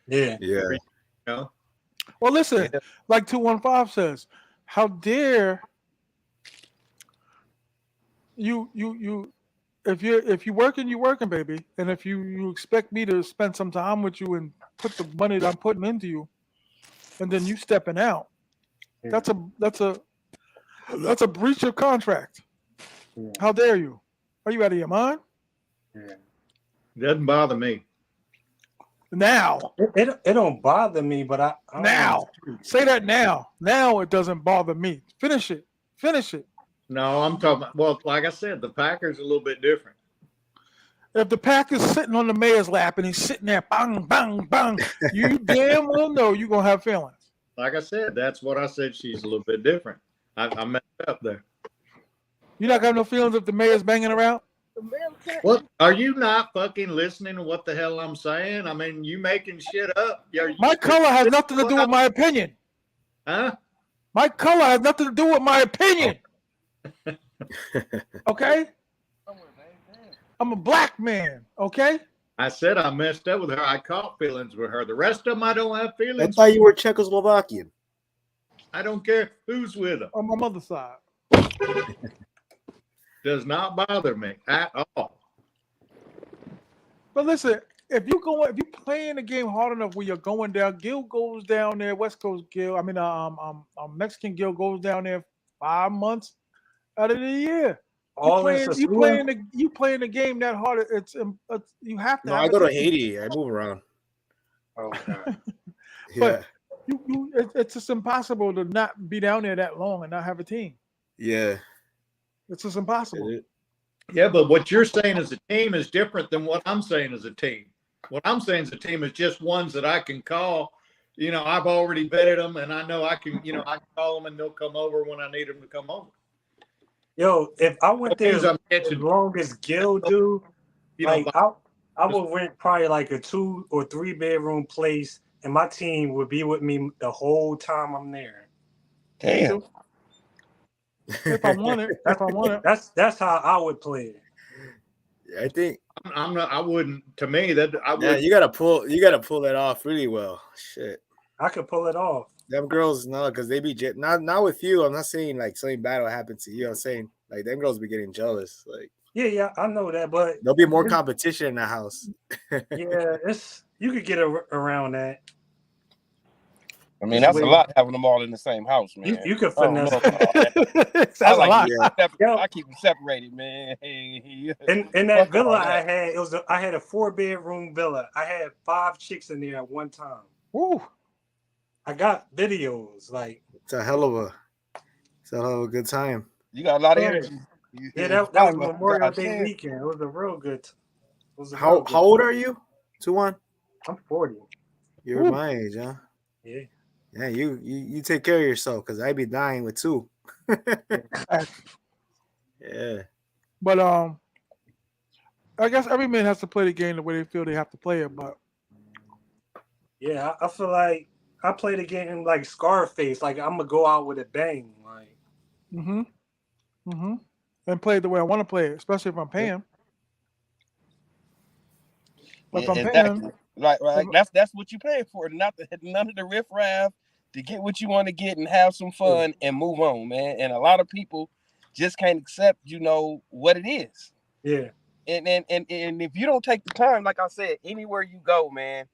Yeah. You know? Well, listen, like 215 says, how dare you if you're working, you're working, baby. And if you expect me to spend some time with you and put the money that I'm putting into you, and then you stepping out, that's a breach of contract. Yeah. How dare you? Are you out of your mind? Yeah. Doesn't bother me. Now. It don't bother me, but I now. Say that now. Now it doesn't bother me. Finish it. Finish it. No, I'm talking about, well, like I said, the Packers a little bit different. If the Pack is sitting on the mayor's lap and he's sitting there, bang, bang, bang, you damn well know you're going to have feelings. Like I said, that's what I said. She's a little bit different. I messed up there. You're not got no feelings if the mayor's banging around? What? Are you not fucking listening to what the hell I'm saying? I mean, you making shit up. My color has nothing to do with my opinion. Huh? My color has nothing to do with my opinion. Okay? I'm a black man, okay? I said I messed up with her. I caught feelings with her. The rest of them, I don't have feelings. I thought you were Czechoslovakian. I don't care who's with them. On my mother's side. Does not bother me at all. But listen, if you playing the game hard enough where you're going down, Gil goes down there, West Coast Gil. I mean, Mexican Gil goes down there 5 months out of the year. You playing the game that hard. It's you have to. No, I go to Haiti. I move around. Oh God. But it's just impossible to not be down there that long and not have a team. Yeah. It's just impossible. Yeah, but what you're saying as a team is different than what I'm saying as a team. What I'm saying as a team is just ones that I can call. You know, I've already vetted them, and I know I can. I can call them, and they'll come over when I need them to come over. Yo, if I went there as long as Gil do, I would rent probably like a 2 or 3 bedroom place, and my team would be with me the whole time I'm there. Damn. If I want it, that's how I would play it. I think I'm not. I wouldn't. To me, that I would. Yeah, you gotta pull that off really well. Shit, I could pull it off. Them girls, no, because they be not with you. I'm not saying like something bad will happen to you. I'm saying like them girls be getting jealous. Like yeah, I know that, but there'll be more competition in the house. Yeah, you could get around that. I mean, that's a lot having them all in the same house, man. You could finesse. That's a lot. I keep them separated, man. In that villa I had, I had a 4-bedroom villa. I had 5 chicks in there at one time. Woo! I got videos. Like it's a hell of a good time. You got a lot of energy. Yeah, that was Memorial Day weekend. It was a real good. How old are you? 21? I'm 40. You're my age, huh? Yeah. Yeah, you take care of yourself because I'd be dying with 2. Yeah. But I guess every man has to play the game the way they feel they have to play it. But yeah, I feel like I play the game like Scarface. Like I'm gonna go out with a bang. Like and play it the way I want to play it, especially if I'm paying. But if I'm paying, like that's what you paying for. None of the riffraff, to get what you want to get and have some fun and move on, man. And a lot of people just can't accept, what it is. Yeah. And if you don't take the time, like I said, anywhere you go, man,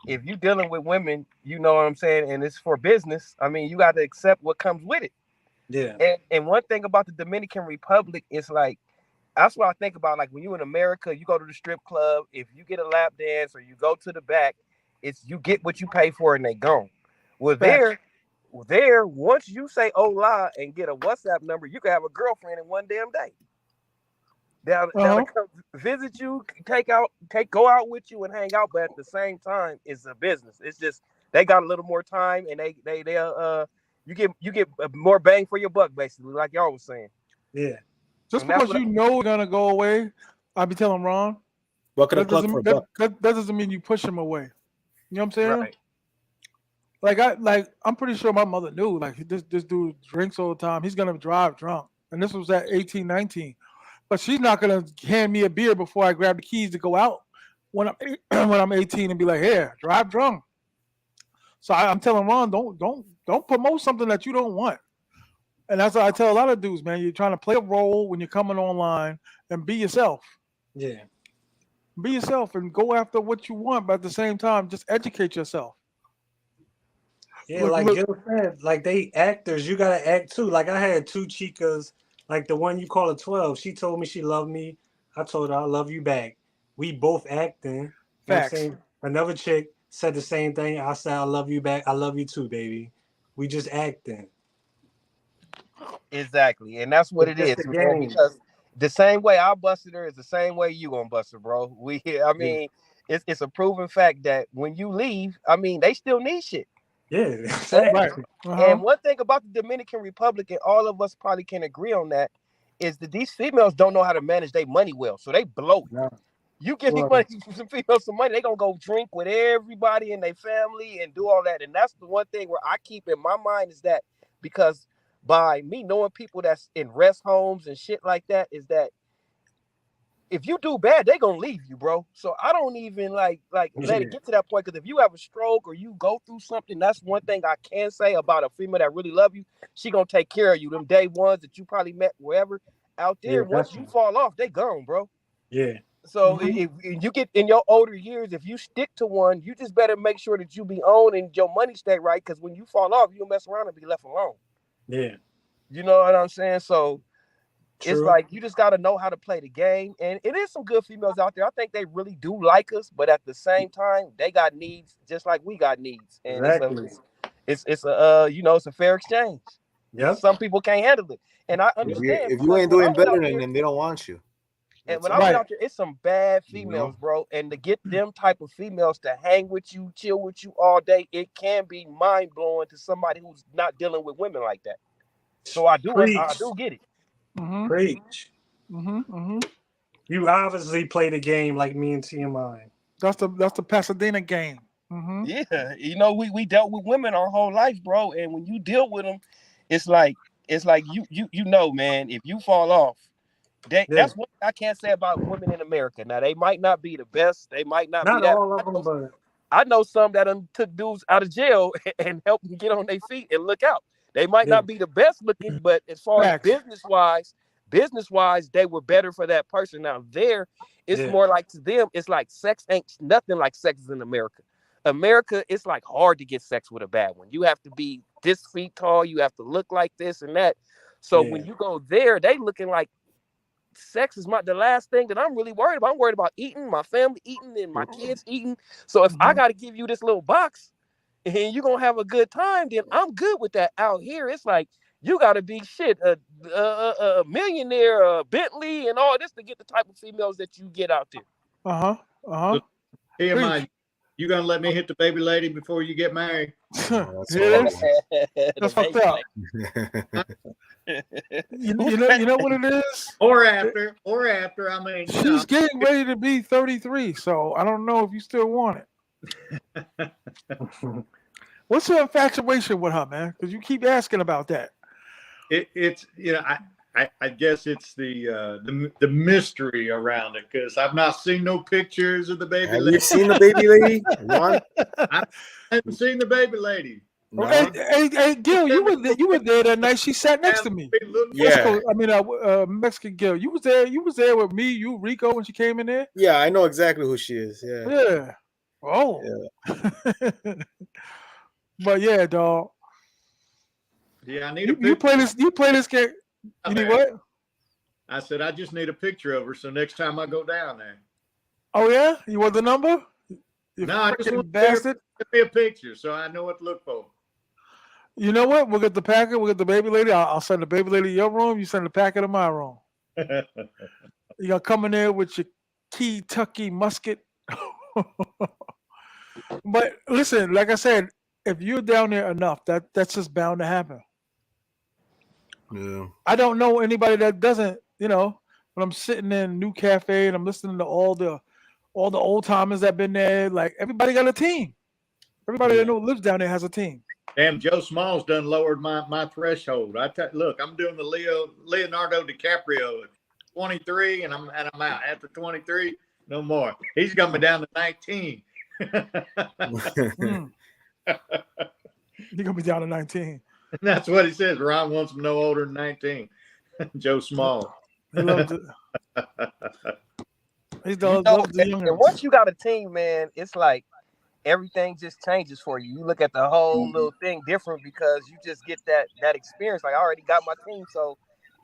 if you're dealing with women, you know what I'm saying, and it's for business, I mean, you got to accept what comes with it. Yeah. And one thing about the Dominican Republic is like, that's what I think about. Like when you in America, you go to the strip club. If you get a lap dance or you go to the back, it's you get what you pay for and they gone. Well, Facts. once you say "hola" and get a WhatsApp number, you can have a girlfriend in one damn day. They'll come visit you, go out with you and hang out, but at the same time, it's a business. It's just they got a little more time and you get more bang for your buck, basically, like y'all was saying. Yeah. Just And that's because what you know we're gonna go away, I'll be telling Ron. Bucket of cluck for a buck. That doesn't mean you push him away. You know what I'm saying? right. I'm pretty sure my mother knew. Like this dude drinks all the time. He's gonna drive drunk, and this was at 18, 19. But she's not gonna hand me a beer before I grab the keys to go out when I'm when I'm 18 and be like, "Here, drive drunk." So I'm telling Ron, don't promote something that you don't want. And that's what I tell a lot of dudes, man. You're trying to play a role when you're coming online and be yourself. Yeah. Be yourself and go after what you want, but at the same time, just educate yourself. Yeah, like Gil said, like they actors, you gotta act too. Like I had two chicas, like the one you call a 12. She told me she loved me. I told her I love you back. We both acting. You know what I'm Facts. saying? Another chick said the same thing. I said I love you back. I love you too, baby. We just acting. Exactly, and that's what It's it just is, a man. game. Because the same way I busted her is the same way you gonna bust her, bro. I Yeah, mean, it's a proven fact that when you leave, I mean, they still need shit. yeah, And, Right. exactly. and one thing about the Dominican Republic, and all of us probably can agree on that, is that these females don't know how to manage their money well, so they blow it. No. You give these Well, some females some money, they gonna go drink with everybody in their family and do all that. And that's the one thing where I keep in my mind is that because by me knowing people that's in rest homes and shit like that, is that if you do bad, they gonna leave you, bro. So I don't even like let it yeah, get to that point. Because if you have a stroke or you go through something, that's one thing I can say about a female that really love you. She gonna take care of you. Them day ones that you probably met wherever out yeah, there. Once you definitely. fall off, they gone, bro. Yeah, So Mm-hmm. if you get in your older years, if you stick to one, you just better make sure that you be on and your money stay right. Because when you fall off, you'll mess around and be left alone. yeah. You know what I'm saying? So it's True. like you just got to know how to play the game. And it is some good females out there. I think they really do like us, but at the same time, they got needs just like we got needs. And Exactly. it's a it's a fair exchange. Yep. Some people can't handle it, and I If you understand if you because ain't when I doing went better out than there. them, they don't want you. And That's when I all. went Right. out there, it's some bad You females, know? bro. And to get them type of females to hang with you, chill with you all day, it can be mind blowing to somebody who's not dealing with women like that. So I Preach. do get it. Mm-hmm. Preach. Mm-hmm. Mm-hmm. You obviously play the game like me and T.M.I. That's the Pasadena game. Mm-hmm. Yeah, we dealt with women our whole life, bro. And when you deal with them, it's like you know, man. If you fall off, Yeah. that's what I can't say about women in America. Now they might not be the best, they might not be Not that. all of them, but I know some that took dudes out of jail and helped them get on their feet and look out. They might yeah, not be the best looking, but as far as Facts. business wise, they were better for that person. Now there, it's yeah, more like to them, it's like sex ain't nothing like sex is in America. America, it's like hard to get sex with a bad one. You have to be this feet tall, you have to look like this and that. So yeah, when you go there, they looking like sex is the last thing that I'm really worried about. I'm worried about eating, my family eating, and my kids eating. So if I Mm-hmm. got to give you this little box and you're gonna have a good time, then I'm good with that. Out here, it's like you got to be shit a millionaire, a Bentley, and all this to get the type of females that you get out there. Uh-huh. Uh-huh. So, T.M.I, Preach. you gonna let me hit the baby lady before you get married? Oh, that's Here it is. The That's fucked baby up. You know what it is? Or after. I mean, She's getting ready to be 33, so I don't know if you still want it. What's your infatuation with her, man? Because you keep asking about that. it's I guess it's the mystery around it because I've not seen no pictures of the baby Have lady. you seen the baby lady? Ron? I haven't seen the baby lady. No? Hey, Gil, you were there that night. She sat next to me. Yeah. Mexican Gil. You was there. You was there with me, you, Rico, when she came in there. Yeah, I know exactly who she is. Yeah. Yeah. Oh. Yeah. But yeah, dog. Yeah, I need a You play this. You play this game. You need what? I said, I just need a picture of her. So next time I go down there. Oh, yeah? You want the number? You No, I just want freaking bastard. to be a picture so I know what to look for. You know what? We'll get the packet. We'll get the baby lady. I'll send the baby lady to your room. You send the packet to my room. You're going to come in there with your Kentucky musket. But listen, like I said, if you're down there enough, that's just bound to happen. Yeah. I don't know anybody that doesn't, when I'm sitting in New Cafe and I'm listening to all the old timers that been there, like everybody got a team. Everybody that lives down there has a team. Damn, Joe Smalls done lowered my threshold. Look, I'm doing the Leonardo DiCaprio at 23, and I'm out after 23. No more. He's got me down to 19. You're gonna be down to 19. That's what he says. Ron wants him no older than 19. Joe Small. He loves it. He loves the and youngins. once you got a team, man, it's like everything just changes for you. You look at the whole little thing different because you just get that experience. Like I already got my team,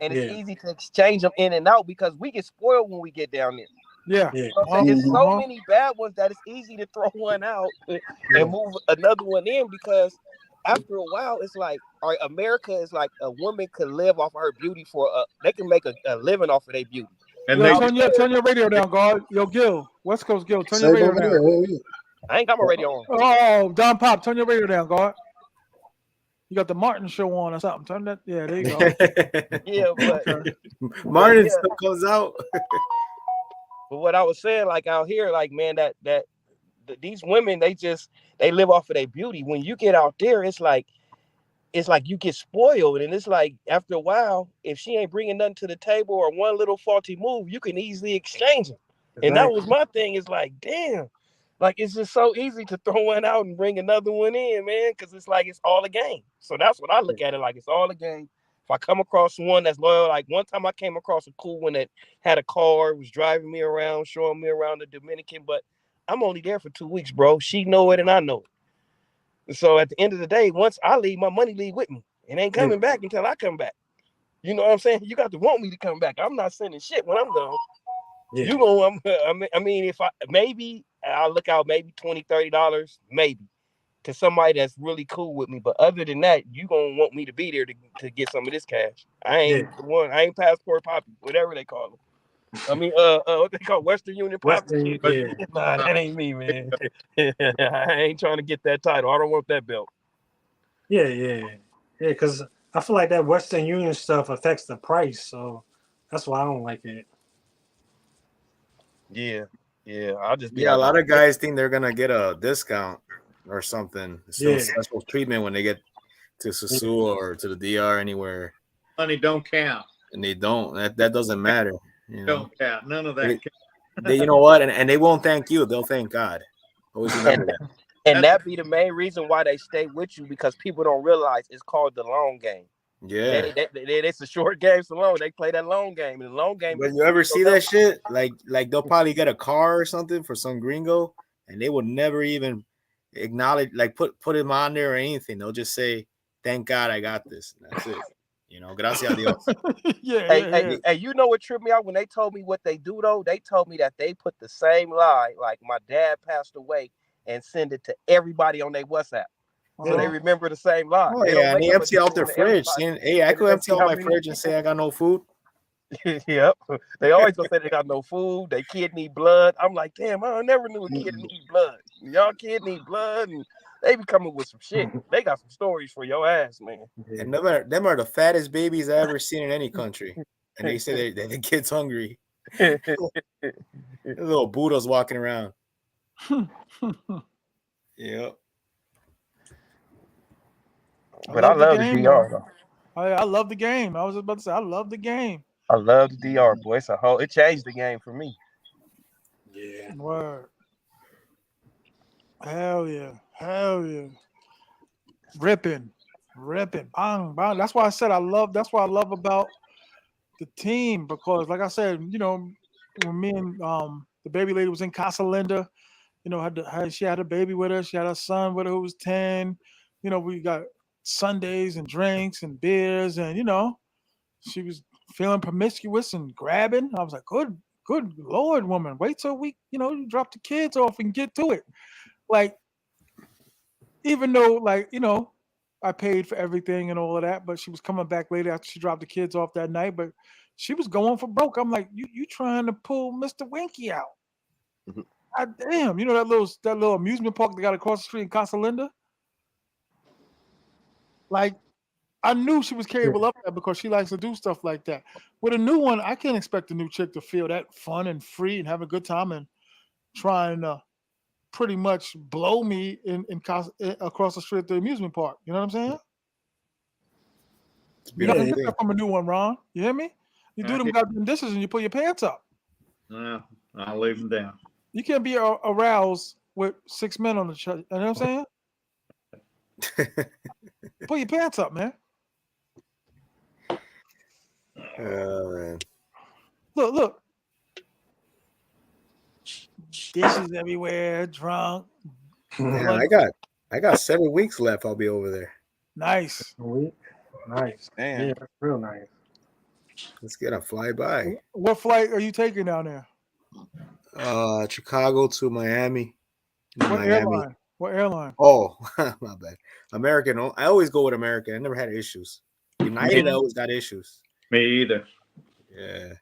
and it's easy to exchange them in and out because we get spoiled when we get down there. Yeah. You know what I'm saying? There's so many bad ones that it's easy to throw one out and move another one in because after a while, it's like, all right, America is like a woman could live off of her beauty they can make a living off of their beauty. And turn your radio down, guard. Yo, Gil, West Coast Gil, turn your radio down. I ain't got my radio on. Oh, Don Pop, turn your radio down, guard. You got the Martin show on or something. Turn that. Yeah, there you go. Yeah, but Martin still comes out. But what I was saying, like out here, like man, that these women, they live off of their beauty. When you get out there, it's like you get spoiled, and it's like after a while, if she ain't bringing nothing to the table or one little faulty move, you can easily exchange it. And that was my thing. It's like, damn, like it's just so easy to throw one out and bring another one in, man, because it's like it's all a game. So that's what I look at it like. It's all a game. If I come across one that's loyal, like one time I came across a cool one that had a car, was driving me around, showing me around the Dominican, but I'm only there for 2 weeks, bro. She know it and I know it. So at the end of the day, once I leave, my money leave with me. It ain't coming back until I come back. You know what I'm saying? You got to want me to come back. I'm not sending shit when I'm done. Yeah. You know, I mean, if I'll look out maybe $20, $30, maybe, to somebody that's really cool with me. But other than that, you gonna want me to be there to get some of this cash. I ain't the one. I ain't passport poppy, whatever they call them. I mean, what they call Western Union poppy. Nah, that ain't me, man. I ain't trying to get that title. I don't want that belt. Yeah. Because I feel like that Western Union stuff affects the price, so that's why I don't like it. Yeah. I'll just be a lot of guys think they're gonna get a discount or something, some special treatment when they get to Sosua or to the DR anywhere. Money don't count, and they don't. That doesn't matter. Don't count. None of that. They you know what? And they won't thank you. They'll thank God. Always remember that. And that be the main reason why they stay with you, because people don't realize it's called the long game. Yeah, it's a short game so long. They play that long game, and the long game. But you ever see that shit? Like they'll probably get a car or something for some gringo, and they will never even acknowledge, like put him on there or anything. They'll just say, "Thank God I got this." And that's it. You know, gracias a Dios. Hey, you know what tripped me out when they told me what they do though? They told me that they put the same lie, like my dad passed away, and send it to everybody on their WhatsApp. So they remember the same lie. Oh, and they empty out their fridge. Hey, I could empty out my fridge and say I got no food. Yep. They always gonna say they got no food. They kid need blood. I'm like, damn, I never knew a kid need blood. Y'all kid need blood, and they be coming with some shit. They got some stories for your ass, man. And them are the fattest babies I ever seen in any country. And they say the kid's hungry. Little Buddhas walking around. Yep. But I love the DR though. I love the game. I was about to say I love the game. I love the DR, boy. It changed the game for me. Yeah. Word. Hell yeah. Ripping. Bang, bang. That's why I said that's what I love about the team, because like I said, you know, when me and the baby lady was in Casa Linda, you know, she had a baby with her, she had a son with her who was 10. You know, we got Sundays and drinks and beers, and you know, she was feeling promiscuous and grabbing. I was like, good Lord, woman, wait till you drop the kids off and get to it. Like, even though, like, I paid for everything and all of that, but she was coming back later after she dropped the kids off that night, but she was going for broke. I'm like, you trying to pull Mr. Winky out. God damn, that little amusement park they got across the street in Casa Linda? Like, I knew she was capable of that because she likes to do stuff like that. With a new one, I can't expect a new chick to feel that fun and free and have a good time and trying to pretty much blow me across the street at the amusement park. You know what I'm saying? You're not gonna get that from a new one, Ron. You hear me? You do them goddamn dishes and you pull your pants up. No, I'll leave them down. You can't be aroused with 6 men on the chest. You know what I'm saying? Pull your pants up, man. Man. Look. Dishes everywhere, drunk. Man, I got 7 weeks left. I'll be over there. Nice. A week? Nice. Damn. Yeah, that's real nice. Let's get a flyby. What flight are you taking down there? Chicago to Miami. What airline? Oh, my bad. American. I always go with American. I never had issues. United, I always got issues. Me either. Yeah.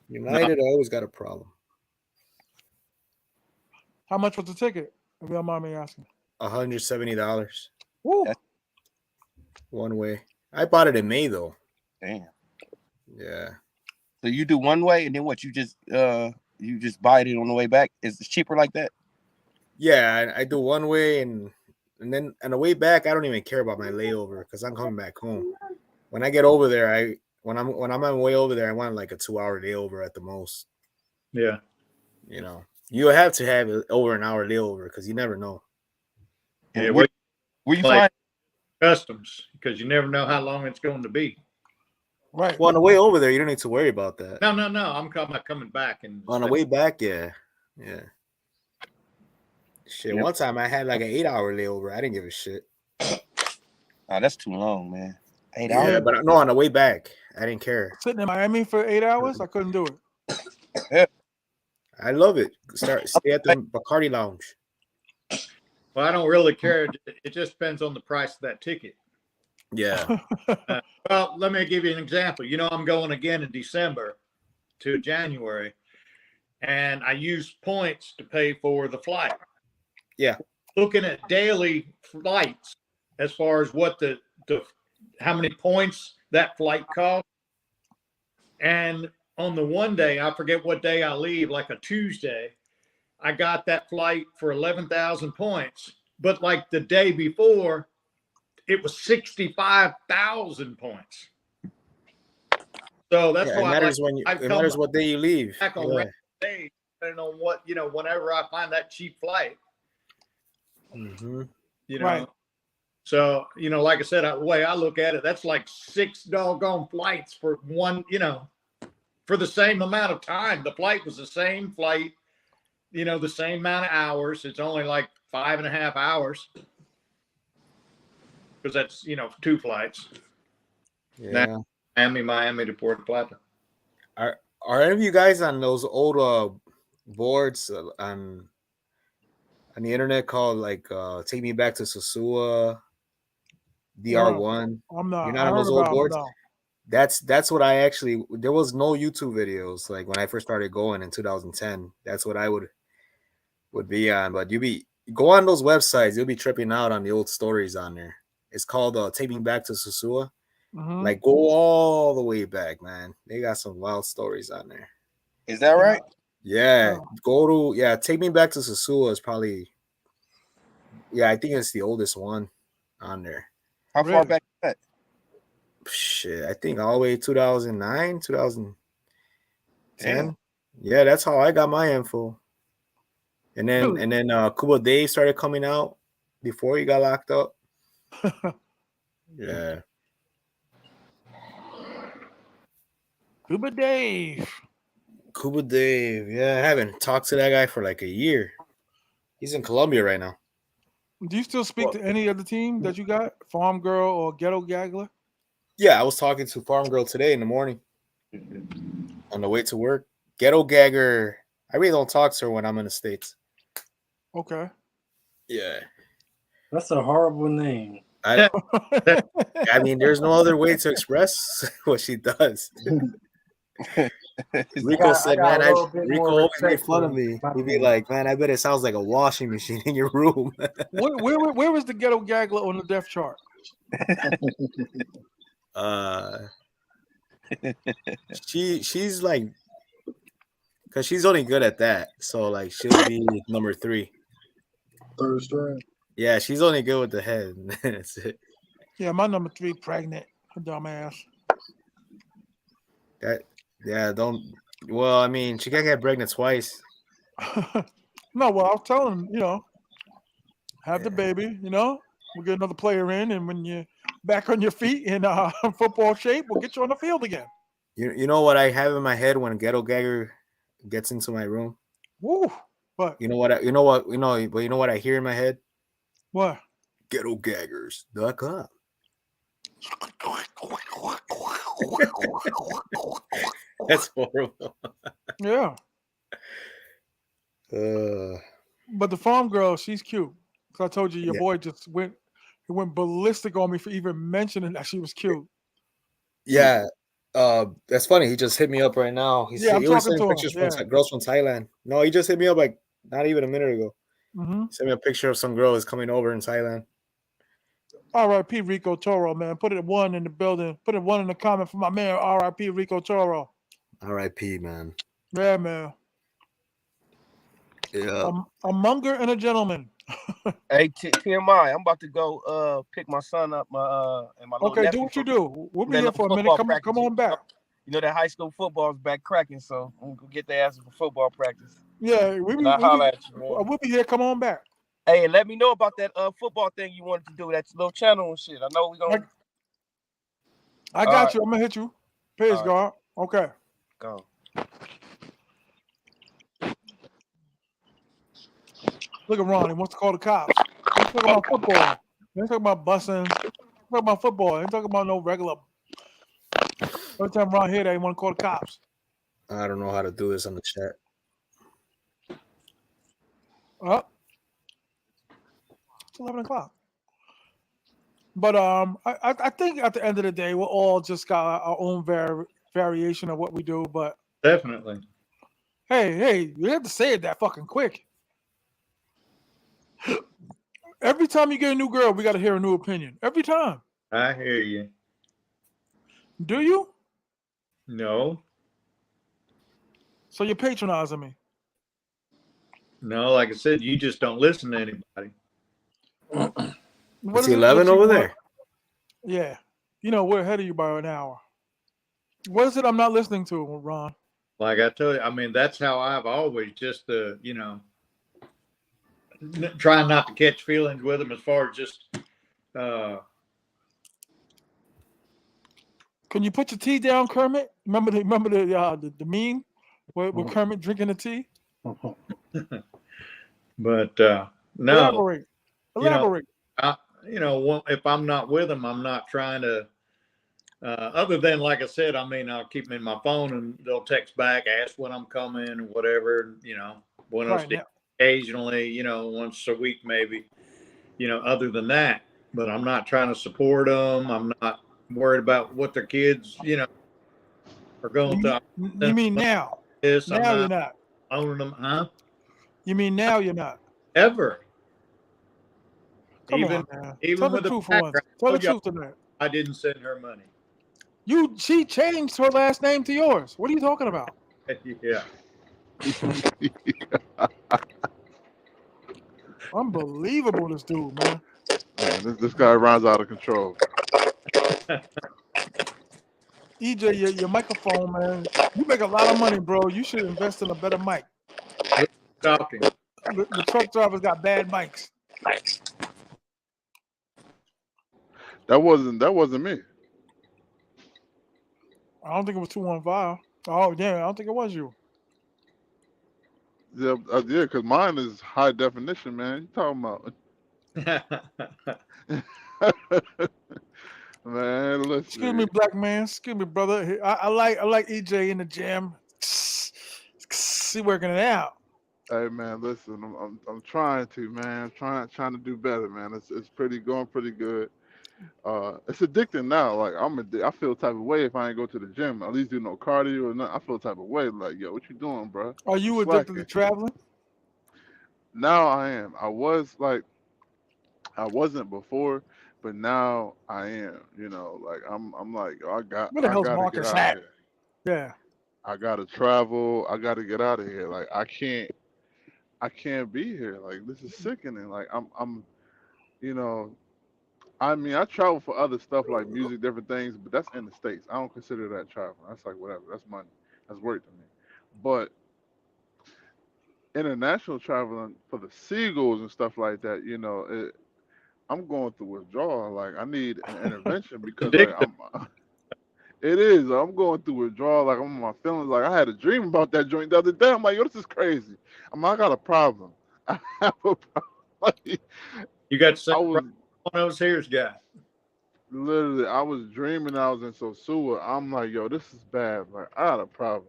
United, I always got a problem. How much was the ticket? If you don't mind me asking. $170. Woo. One way. I bought it in May though. Damn. Yeah. So you do one way and then what? You just buy it on the way back? Is it cheaper like that? Yeah, I do one way and then on the way back, I don't even care about my layover because I'm coming back home. When I get over there, when I'm on my way over there, I want like a 2-hour layover at the most. Yeah. You have to have it over an hour layover because you never know. Yeah, where you find customs because you never know how long it's going to be. Right. Well, on the way over there, you don't need to worry about that. No. I'm coming back and on the way back, yeah. Shit, one time I had like an 8-hour layover. I didn't give a shit. Oh, that's too long, man. 8 Yeah, hours. but no, on the way back, I didn't care. Sitting in Miami for 8 hours, I couldn't do Yeah. I love it. Stay at the Bacardi Lounge. Well, I don't really care. It just depends on the price of that ticket. Yeah. Well, let me give you an example. I'm going again in December to January, and I use points to pay for the flight. Yeah. Looking at daily flights as far as what the how many points that flight costs. And on the one day, I forget what day I leave, like a Tuesday, I got that flight for 11,000 points. But like the day before, it was 65,000 points. So that's why it matters it matters what day you leave. Back on day, depending on what, whenever I find that cheap flight. Mm-hmm. Right. So, like I said, the way I look at it, that's like 6 doggone flights for one, for the same amount of time. The flight was the same flight, the same amount of hours. It's only like 5.5 hours. Because that's, 2 flights. Yeah. Miami to Puerto Plata. Are any of you guys on those old boards on the internet called like Take Me Back to Sosua, DR1? No, I'm not. You're not on those old boards? No. That's what I actually. There was no YouTube videos like when I first started going in 2010. That's what I would be on. But go on those websites, you'll be tripping out on the old stories on there. It's called Take Me Back to Sosua. Mm-hmm. Like go all the way back, man. They got some wild stories on there. Is that right? Yeah. Take Me Back to Sosua is probably. Yeah, I think it's the oldest one on there. How far back is that? Shit, I think all the way 2009, 2010. Damn. Yeah, that's how I got my info. And then Cuba Dave started coming out before he got locked up. Yeah. Cuba Dave. Yeah, I haven't talked to that guy for like a year. He's in Colombia right now. Do you still speak to any of the team that you got? Farm Girl or Ghetto Gaggler? Yeah, I was talking to Farm Girl today in the morning. On the way to work, ghetto gagger. I really don't talk to her when I'm in the States. Okay. Yeah. That's a horrible name. I mean, there's no other way to express what she does. Rico said, "Man, Rico always made fun of me. He'd be like, man, I bet it sounds like a washing machine in your room." Where was the ghetto gaggler on the death chart? She's like, because she's only good at that, so like she'll be number 3. Third string. Yeah, she's only good with the head. That's it. Yeah, my number 3 pregnant, dumbass. Don't. Well, I mean, she can't get pregnant twice. No, well, I was telling him, have the baby, we'll get another player in, and when you're back on your feet in football shape, we'll get you on the field again. You know what I have in my head when Ghetto Gagger gets into my room? Woo! What? You know what I hear in my head? What? GhettoGaggers.com. That's horrible. Yeah. But the farm girl, she's cute. Because I told you, your boy just went ballistic on me for even mentioning that she was cute. Yeah. That's funny. He just hit me up right now. He was sending pictures from girls from Thailand. No, he just hit me up like not even a minute ago. Mm-hmm. He sent me a picture of some girl who's coming over in Thailand. R.I.P. Rico Toro, man. Put it 1 in the building. Put it 1 in the comment for my man, R.I.P. Rico Toro. R.I.P. man. Yeah, man. Yeah. A monger and a gentleman. Hey, T.M.I, I'm about to go pick my son up and my little Okay, nephew do what you do. We'll be here for a minute. Come on back. You know that high school football is back cracking, so I'm gonna go get their asses for football practice. Yeah, we'll be here. Come on back. Hey, and let me know about that football thing you wanted to do, that little channel and shit. I know we're gonna. I got you. I'm gonna hit you. Peace, God. Okay. Go. Look at Ron. He wants to call the cops. He's talking about football. He ain't talking about busing. He's talking about football. He ain't talking about no regular. Every time Ron hear that, he want to call the cops. I don't know how to do this on the chat. It's 11 o'clock. But I think at the end of the day, we're all just got our own variation of what we do. But definitely. Hey, you have to say it that fucking quick. Every time you get a new girl, we got to hear a new opinion. Every time. I hear you. Do you? No. So you're patronizing me? No, like I said, you just don't listen to anybody. It's 11 over there. Yeah. We're ahead of you by an hour. What is it I'm not listening to, Ron? Like I told you, I mean, that's how I've always just, trying not to catch feelings with them as far as just. Can you put your tea down, Kermit? Remember the meme with Kermit drinking the tea? But no. Elaborate. If I'm not with them, I'm not trying to. Other than, like I said, I mean, I'll keep them in my phone and they'll text back, ask when I'm coming or whatever. When I'm occasionally, once a week maybe. Other than that, but I'm not trying to support them. I'm not worried about what their kids, are going through. You mean now? Now you're not owning them, huh? You mean now you're not? Ever. Come on, man. Even Tell the with truth for once. Tell the truth tonight. I didn't send her money. She changed her last name to yours. What are you talking about? Yeah. Unbelievable, this dude, man. This guy runs out of control. EJ, your microphone, man. You make a lot of money, bro. You should invest in a better mic. Talking. The truck drivers got bad mics. That wasn't me. I don't think it was 215. Oh, damn. I don't think it was you. Yeah, because mine is high definition, man. You talking about? Man, listen. Excuse me, black man. Excuse me, brother. I like EJ in the gym. He working it out. Hey man, listen. I'm trying to, man. Trying to do better, man. It's going pretty good. It's addicting now. Like I feel type of way if I ain't go to the gym. At least do no cardio or nothing. I feel type of way. Like, yo, what you doing, bro? Are You you addicted to slacking. traveling? Now I am. I wasn't before, but now I am. You know, like I'm like, yo, Where the I hell's gotta get Marcus out of at? here. Yeah. I gotta travel. I gotta get out of here. Like I can't be here. Like this is sickening. Like you know, I mean, I travel for other stuff like music, different things, but that's in the States. I don't consider that travel. That's like whatever. That's money. That's work to me. But international traveling for the seagulls and stuff like that, I'm going through withdrawal. Like I need an intervention because like Addictive. it is. I'm going through withdrawal. Like I'm in my feelings. Like I had a dream about that joint the other day. I'm like, yo, this is crazy. I got a problem. I have a problem. Like, You got the same I was problem one of us here's got. literally, I was dreaming I was in Sosua. I'm like, yo, this is bad. Like, I had a problem.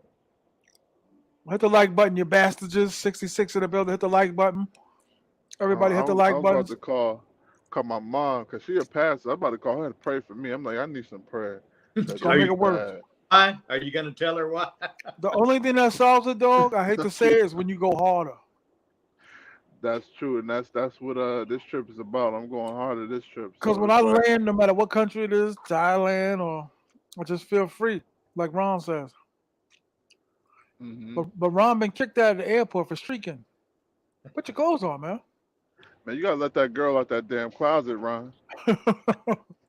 Hit the like button, you bastards. 66 in the building. Hit the like button. Everybody hit the I like was about buttons. to call my mom because she a pastor. I'm about to call her to pray for me. I'm like, I need some prayer. That Gonna Are this make you is it worse. bad. why? Are you going to tell her why? The only thing that solves it, dog, I hate to say it, is when you go harder. That's true, and that's what this trip is about. I'm going harder this trip, Because so when it's I like, land, no matter what country it is, Thailand or I just feel free, like Ron says. hmm But Ron been kicked out of the airport for streaking. Put your clothes on, man. man, you gotta let that girl out that damn closet, Ron.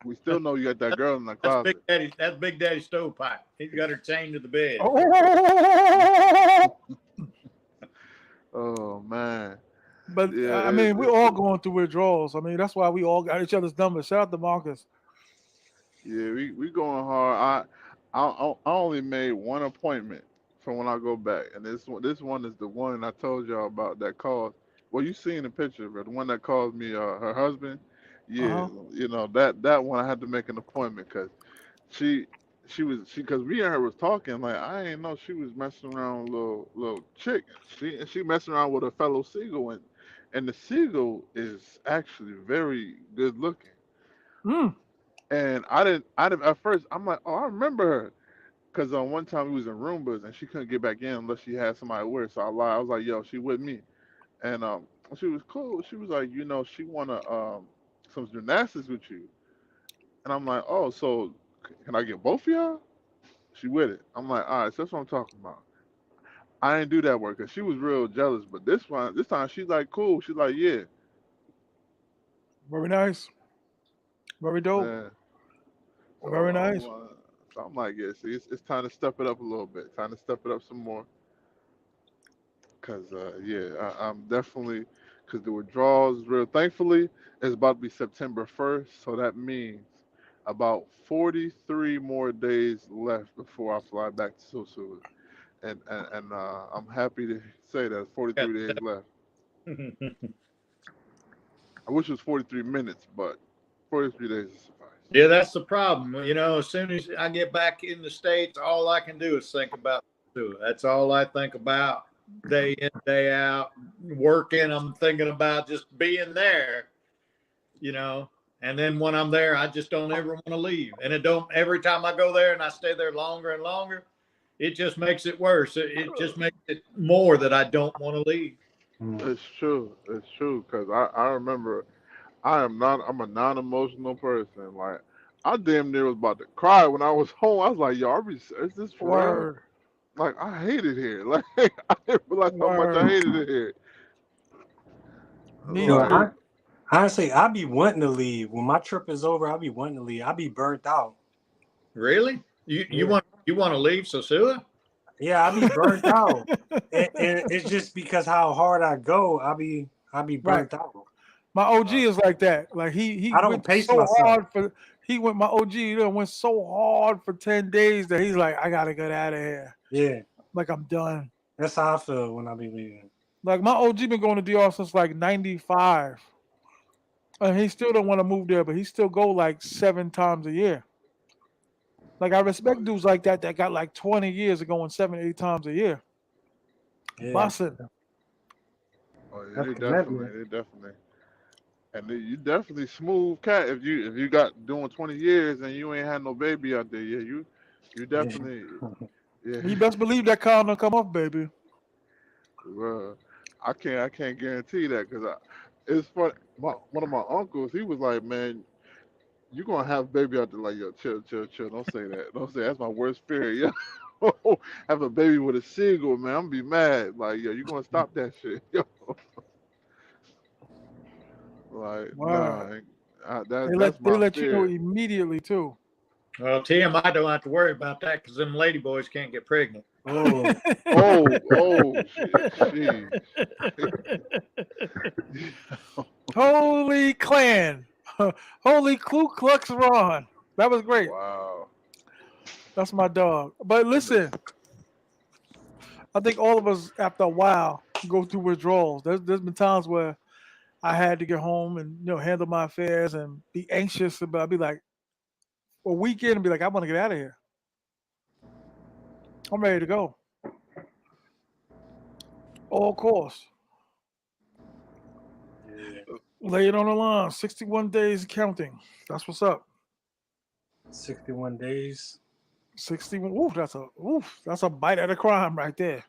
We still know you got that girl in the That's Big closet. Daddy. That's Big Daddy Stovepipe. He's got her chained to the bed. Oh. Oh man, But yeah, I mean, we're all going through withdrawals. I mean, that's why we all got each other's numbers. Shout out to Marcus. yeah, we going hard. I only made one appointment from when I go back, and this one is the one I told y'all about that called. Well, you seen the picture, but the one that called me her husband. Uh Yeah, huh. that one I had to make an appointment because she she because me and her was talking like I ain't know she was messing around with a little chick. She messing around with a fellow seagull and the seagull is actually very good looking. Mm. And I didn't at first I'm like, oh, I remember her. Cause one time we was in Roombas and she couldn't get back in unless she had somebody with her. So I lied. I was like, yo, she with me. And she was cool. She was like, she wanna some gymnastics with you. And I'm like, oh, so can I get both of y'all? She with it. I'm like, all right, so that's what I'm talking about. I didn't do that work because she was real jealous. But this time she's like, cool. She's like, yeah, Very nice. Very dope. man. Very nice. So I'm like, yeah, see, it's time to step it up a little bit. Time to step it up some more. Cause yeah, I'm definitely because the withdrawals real. Thankfully, it's about to be September 1st, so that means about 43 more days left before I fly back to Sosua. And I'm happy to say that it's Yeah. 43 days left. I wish it was 43 minutes, but 43 days is suffice. Yeah, that's the problem. As soon as I get back in the States, all I can do is think about it. That's all I think about day in, day out. Working, I'm thinking about just being there, you know. And then when I'm there, I just don't ever want to leave. And it don't every time I go there and I stay there longer and longer, it just makes it worse. It just makes it more that I don't want to leave. It's true. It's true. Cause I remember I'm a non-emotional person. Like I damn near was about to cry when I was home. I was like, yo, is this for real? Word. Like I hate it here. Like I didn't realize how much I Word. hated it here. Me Like too. Honestly, I be wanting to leave. When my trip is over, I be wanting to leave. I be burnt out. Really? You want to leave Sosua? Yeah, I be burnt out. And it's just because how hard I go, I be Right. burnt out. My OG is like that. Like he I don't went pace so myself. hard for my OG went so hard for 10 days that he's like, I gotta get out of here. Yeah, Like I'm done. that's how I feel when I be leaving. Like my OG been going to DR since like 95. And he still don't want to move there, but he still go like 7 times a year. Like I Oh respect dudes like that got like 20 years of going 7, 8 times a year. Yeah, Bussin'. oh yeah, that's commitment. they definitely, and you definitely smooth cat if you got doing 20 years and you ain't had no baby out there. Yeah, you Yeah. definitely yeah. You best believe that car don't come off, baby. Well, I can't guarantee that because it's funny. One of my uncles, he was like, man, you gonna have a baby out there, like, yo, chill. Don't say that. Don't say that's my worst fear. Yo, have a baby with a single, man. I'm gonna be mad. Like, yo, you gonna stop that shit? Yo, like, Word. nah, They that's they my let you know fear. immediately too. Well, T.M.I don't have to worry about that because them lady boys can't get pregnant. Oh, Sheesh. Holy clan. Holy Ku Klux Ron. That was great. Wow. That's my dog. But And this, listen, I think all of us after a while go through withdrawals. There's been times where I had to get home and handle my affairs and be anxious about. I'd be like a weekend and be like, I want to get out of here. I'm ready to go. All course. yeah. Lay it on the line. 61 days counting. That's what's up. 61 days. 61. That's a bite at a crime right there.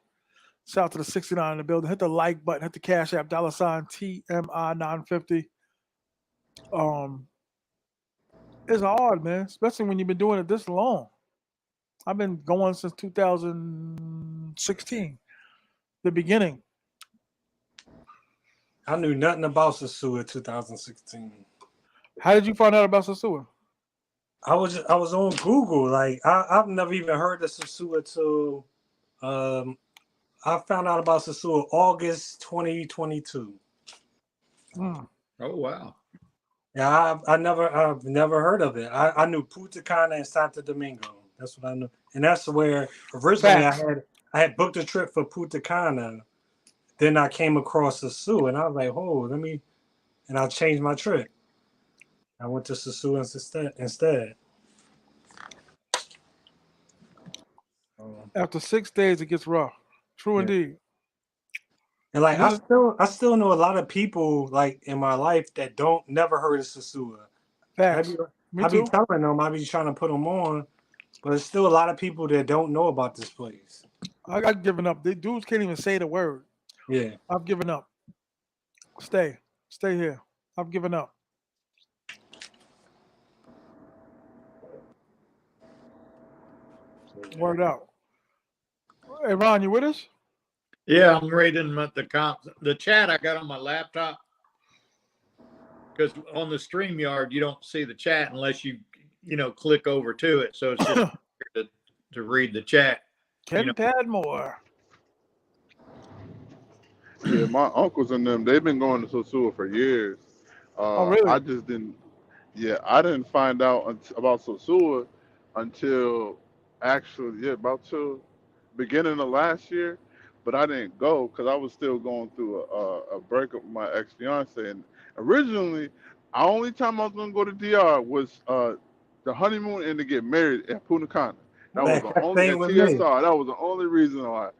Shout out to the 69 in the building. Hit the like button. Hit the cash app. $ TMI 950. Um, it's hard, man. Especially when you've been doing it this long. I've been going since 2016, the beginning. I knew nothing about Sosua 2016. How did you find out about Sosua? I was on Google. Like I've never even heard of Sosua till um I found out about Sosua August 2022. Hmm. Oh wow. Yeah, I've never heard of it. I knew Punta Cana and Santo Domingo. That's what I knew, and that's where originally Facts. I had booked a trip for Punta Cana. Then I came across Sosua, and I was like, "Oh, let me," and I changed my trip. I went to Sosua instead. Oh, After 6 days, it gets rough. True yeah. indeed. And like This is I still know a lot of people like in my life that don't never heard of Sosua. I be facts. Me I be too. telling them, I be trying to put them on, but there's still a lot of people that don't know about this place. I've given up. The dudes can't even say the word. Yeah, I've given up. Stay. Stay here. I've given up. Word out. Hey, Ron, you with us? Yeah, I'm reading the chat I got on my laptop because on the StreamYard you don't see the chat unless you click over to it. So it's just to read the chat. Ken Padmore. yeah, my uncles and them, they've been going to Sosua for years. Oh, really? I just didn't. Yeah, I didn't find out about Sosua until actually, yeah, about to beginning of last year. But I didn't go because I was still going through a breakup with my ex fiance. And originally, the only time I was gonna go to DR was the honeymoon and to get married at Punta Cana. That was the only same at with me. TSR. That was the only reason why.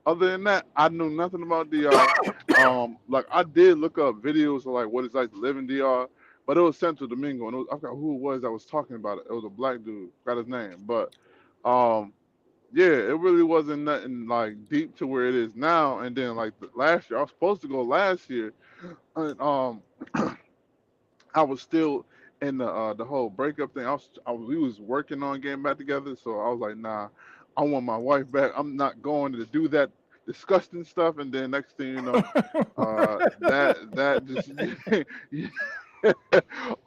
Other than that, I knew nothing about DR. Like I did look up videos of like what it's like to live in DR, but it was Central Domingo, and I forgot who it was that was talking about it. It was a black dude, got his name, but um, yeah, it really wasn't nothing like deep to where it is now. And then like last year, I was supposed to go last year, and I was still in the whole breakup thing. We was working on getting back together, so I was like, nah, I want my wife back. I'm not going to do that disgusting stuff. And then next thing you know, that just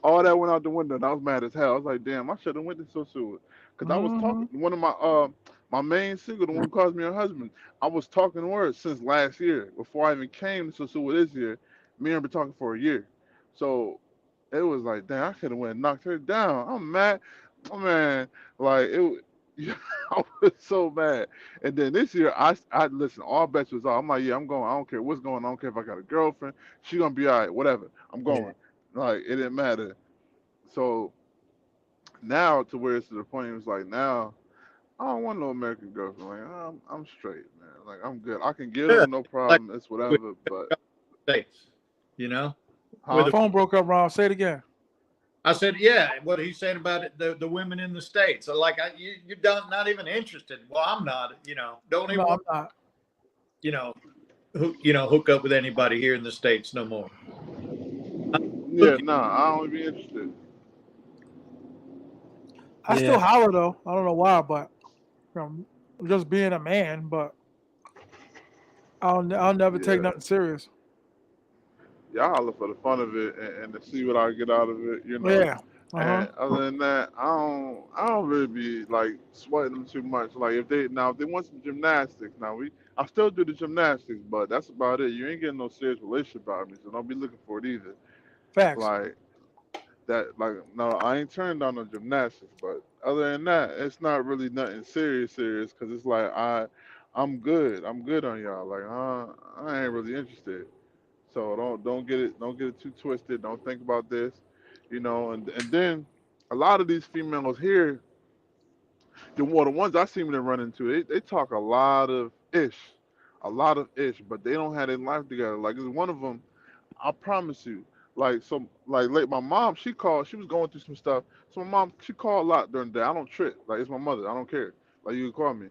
all that went out the window, and I was mad as hell. I was like, damn, I should have went to Sosua, because I was Hmm. talking to one of my main single, the one who calls me her husband. I was talking to her since last year before I even came to Sosua this year. Me and her been talking for a year, so it was like, damn, I could have went and knocked her down. I'm mad, oh, man. Like it, I was so mad. And then this year, I listen. All bets was off. I'm like, yeah, I'm going. I don't care what's going on. I don't care if I got a girlfriend. She gonna be all right. Whatever. I'm Yeah, going. Like it didn't matter. So now to where it's to the point it's like now I don't want no American girlfriend. Like I'm straight, man. Like I'm good. I can get Yeah, them, no like problem. It's with whatever. But states, you know, Your with huh? a, phone broke up, Ron. Say it again. I said, yeah, what he's saying about it, the women in the states. So like, you don't not even interested. Well, I'm not. Don't No, even I'm want not. you know hook up with anybody here in the states no more. I'm Yeah, looking. nah. I don't be interested. I still Yeah, holler though. I don't know why, but you know, just being a man. But I'll never take Yeah. nothing serious. Yeah, I holler for the fun of it and to see what I get out of it, you know. Yeah. Uh huh. And other than that, I don't really be like sweating them too much. Like if they want some gymnastics, I still do the gymnastics, but that's about it. You ain't getting no serious relationship out of me, so don't be looking for it either. Facts. Like that, like no, I ain't turned down no gymnastics, but other than that, it's not really nothing serious, because it's like I'm good on y'all. Like I ain't really interested. So don't get it too twisted. Don't think about this, and then a lot of these females here, the ones I seem to run into, they talk a lot of ish, but they don't have their life together. Like there's one of them, I promise you. Like my mom, she called. She was going through some stuff. So my mom, she called a lot during the day. I don't trip. Like it's my mother. I don't care. Like you can call me,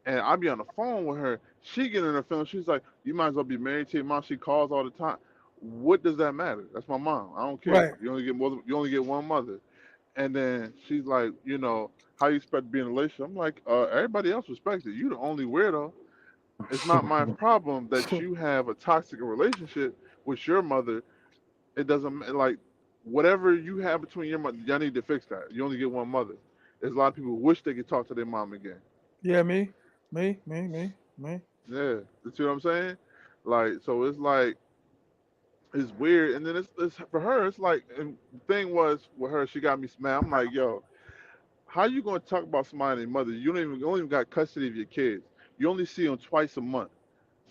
and I be on the phone with her. She get in her feelings. She's like, "You might as well be married to your mom." She calls all the time. What does that matter? That's my mom. I don't care. Right. You only get one mother. And then she's like, how you expect to be in a relationship? I'm like, everybody else respects it. You the only weirdo. It's not my problem that you have a toxic relationship with your mother. It doesn't like whatever you have between your mother. Y'all need to fix that. You only get one mother. There's a lot of people who wish they could talk to their mom again. Yeah, me. Yeah, you see what I'm saying? Like, so it's like it's weird. And then it's for her. It's like, and the thing was with her, she got me smacked. I'm like, yo, how you gonna talk about somebody and mother? You don't even got custody of your kids. You only see them twice a month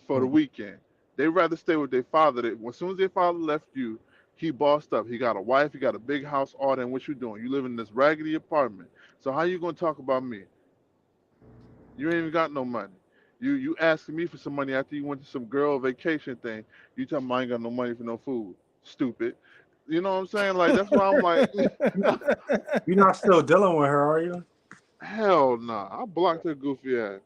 for the weekend. They rather stay with their father. As soon as their father left you, he bossed up. He got a wife. He got a big house. All that. And what you doing? You live in this raggedy apartment. So how you gonna talk about me? You ain't even got no money. You asking me for some money after you went to some girl vacation thing. You tell me I ain't got no money for no food. Stupid. You know what I'm saying? Like that's why I'm like, you're not still dealing with her, are you? hell nah. I blocked her goofy ass.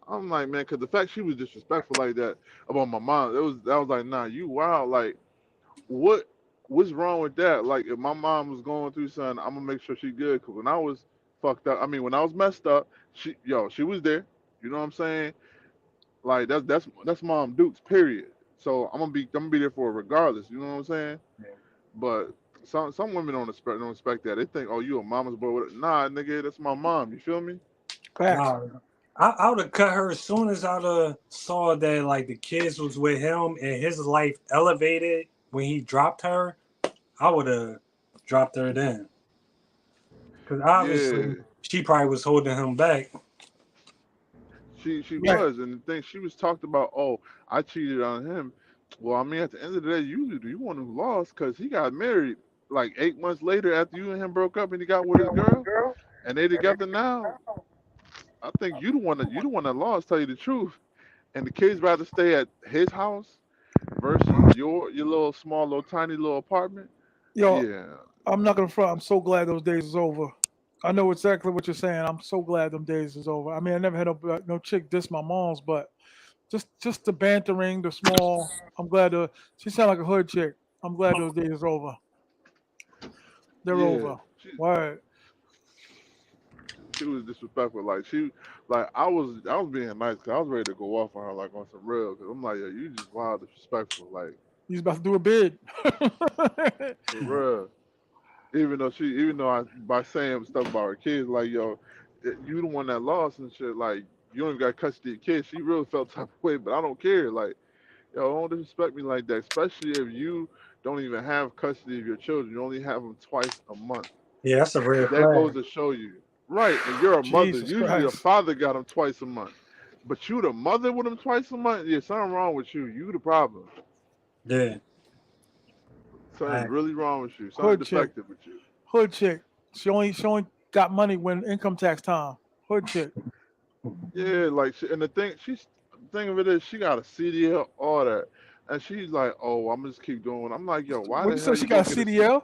I'm like, man, because the fact she was disrespectful like that about my mom, that was like, nah, you wild. Like, what what's wrong with that? Like, if my mom was going through something, I'm gonna make sure she good. Cause when I was fucked up, I mean, when I was messed up, she was there. You know what I'm saying? Like, that's Mom Dukes. Period. So I'm gonna be there for her regardless. You know what I'm saying? But some women don't expect that. They think, oh, you a mama's boy. Nah, nigga, that's my mom. You feel me? Facts. Nah, I would have cut her as soon as I'd have saw that like the kids was with him and his life elevated when he dropped her. I would have dropped her then, because obviously Yeah. she probably was holding him back. She Right. was, and the thing she was talked about. Oh, I cheated on him. Well, I mean, at the end of the day, you one who lost because he got married like 8 months later after you and him broke up, and he got with his girl, and they together now. I think you the one that lost. Tell you the truth, and the kids rather stay at his house versus your little small, little tiny little apartment. Yo, Yeah, I'm not gonna front. I'm so glad those days is over. I know exactly what you're saying. I'm so glad them days is over. I mean, I never had no chick diss my mom's, but just the bantering, the small. I'm glad she sound like a hood chick. I'm glad those days is over. They're yeah. over. Why? She was disrespectful. Like I was being nice because I was ready to go off on her like on some real. Cause I'm like, yo, you just wild disrespectful. Like He's about to do a bid. for real. Even though I by saying stuff about her kids, like yo, you the one that lost and shit. Like you don't even got custody of kids. She really felt type of way, but I don't care. Like yo, don't disrespect me like that. Especially if you don't even have custody of your children. You only have them twice a month. Yeah, that's a red That goes flag. to show you, right? And you're a mother. Jesus Usually a Christ. father got them twice a month, but you the mother with them twice a month. Yeah, something wrong with you. You the problem. Yeah, Something's really wrong with you. Something Hood chick. defective with you. Hood chick. She only got money when income tax time. Hood chick. Yeah, like, and the thing of it is, she got a CDL, all that, and she's like, "Oh, I'm just keep doing." I'm like, "Yo, why What the you hell said? She you go got a get a CDL?" CDL?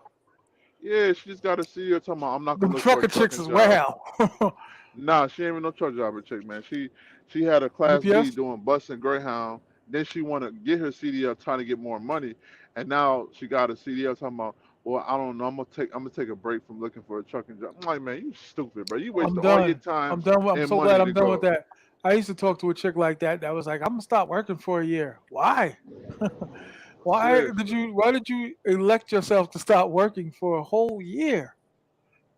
Yeah, she just got a CDL. Talking about, I'm not gonna Them look for a trucker chicks trucking is job. wow. Nah, she ain't even no truck driver chick, man. She had a Class B UPS? doing bus and Greyhound. Then she want to get her CDL, trying to get more money, and now she got a CDL. Talking about, well, I don't know. I'm gonna take a break from looking for a trucking job. I'm like, man, you stupid, bro. You I'm wasted all your done. time I'm done. I'm and so glad money I'm to done with go. that. I used to talk to a chick like that. That was like, I'm gonna stop working for a year. Why? Seriously. Why did you elect yourself to stop working for a whole year?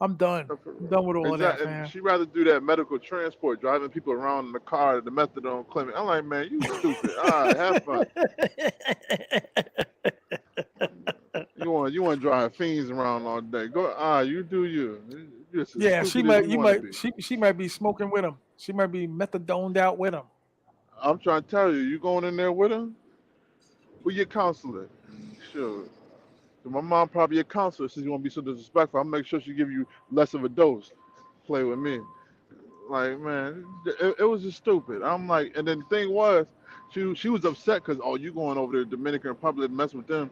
I'm done. I'm done with all of that, Exactly. And man. she rather do that medical transport, driving people around in the car, the methadone clinic. I'm like, man, you stupid. All right, have fun. You want to drive fiends around all day? Go. You do you. You're as Yeah, stupid as you want to be. she might be smoking with him. She might be methadoned out with him. I'm trying to tell you, you going in there with him? Who your counselor? Sure. So my mom probably your counselor. Since you want to be so disrespectful, I'll make sure she give you less of a dose. Play with me. Like, man, it was just stupid. I'm like, and then the thing was, she was upset because, oh, you going over to the Dominican Republic to mess with them?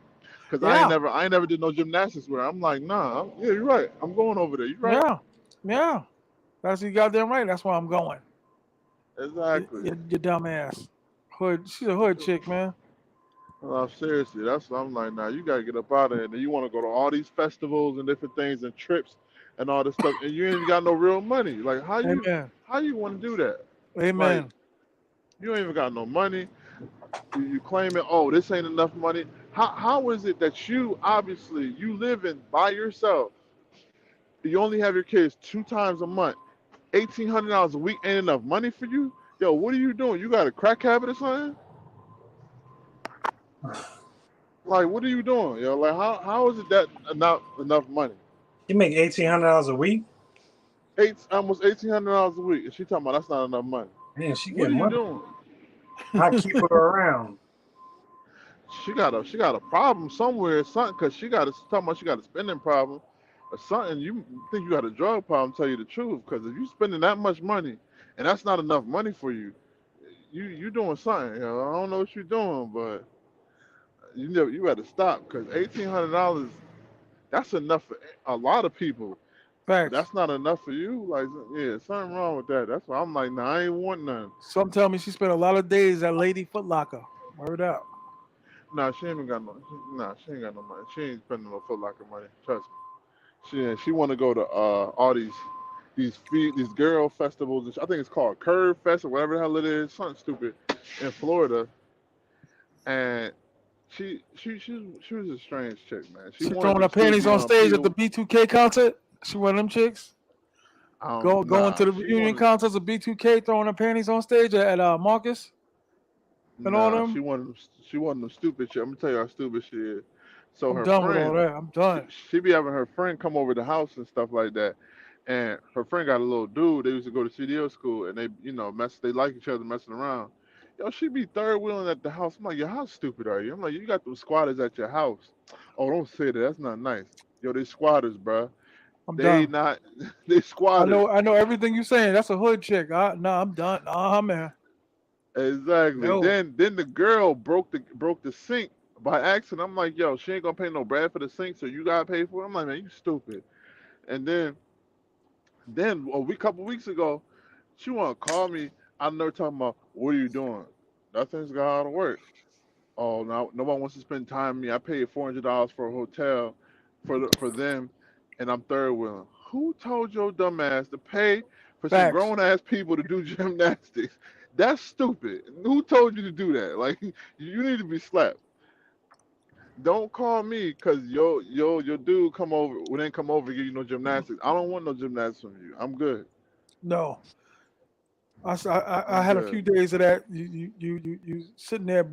Because Yeah, I ain't never did no gymnastics with her. I'm like, nah, yeah, you're right. I'm going over there. You're right. yeah, yeah. That's you goddamn right. That's where I'm going. Exactly. You dumb ass. Hood. She's a hood chick, man. Seriously, that's what I'm like. Now you gotta get up out of here. And you want to go to all these festivals and different things and trips and all this stuff, and you ain't even got no real money. Like, Amen. how you want to do that? Like, Amen. you ain't even got no money. You claiming, oh, this ain't enough money. How is it that you obviously you living by yourself? You only have your kids 2 times a month. $1,800 a week ain't enough money for you. Yo, what are you doing? You got a crack habit or something? Like, what are you doing? Yo, like, how is it that not enough money? You make $1,800 a week? Almost $1,800 a week. And she talking about that's not enough money. Man, she What get are you money. doing? I keep her around. She got a problem somewhere, or something, because she talking about she got a spending problem or something. You think you got a drug problem? Tell you the truth, because if you spending that much money and that's not enough money for you, you doing something. You know, I don't know what you're doing, but you got to stop, because $1,800, that's enough for a lot of people. But Facts. that's not enough for you. Like, yeah, something wrong with that. That's why I'm like, nah, I ain't want none. Some tell me she spent a lot of days at Lady Foot Locker. Word up. Nah, she ain't got no. Nah, she ain't got no money. She ain't spending no Foot Locker money. Trust me. She want to go to all these girl festivals. I think it's called Curve Fest or whatever the hell it is, something stupid, in Florida. And she was a strange chick, man. She She wanted throwing to her still panties be on on stage at the Peter. B2K concert. She one of them chicks. Going to Nah, the she reunion wanted. concerts of B2K, throwing her panties on stage at Marcus and all Nah, them. she wanted them stupid shit. I'm gonna tell you how stupid she is. So I'm her done with all friend, that. I'm done. she be having her friend come over the house and stuff like that. And her friend got a little dude. They used to go to CDO school, and they, they like each other, messing around. Yo, she be third wheeling at the house. I'm like, yo, how stupid are you? I'm like, you got them squatters at your house. Oh, don't say that. That's not nice. Yo, they squatters, bruh. I'm They done. not. They squatters. I know everything you saying. That's a hood chick. Nah, I'm done. Nah, man. Exactly. No. Then the girl broke the sink by accident. I'm like, yo, she ain't gonna pay no bread for the sink, so you gotta pay for it. I'm like, man, you stupid. And then a couple weeks ago, she wanna call me. I'm there talking about, what are you doing? Nothing's got to work. Oh, no, nobody wants to spend time with me. I paid $400 for a hotel for them, and I'm third wheeling. Who told your dumb ass to pay for some Facts. grown ass people to do gymnastics? That's stupid. Who told you to do that? Like, you need to be slapped. Don't call me because your dude come over didn't come over to give you no gymnastics. I don't want no gymnastics from you. I'm good. No. I I'm had a good. few days of that. You sitting there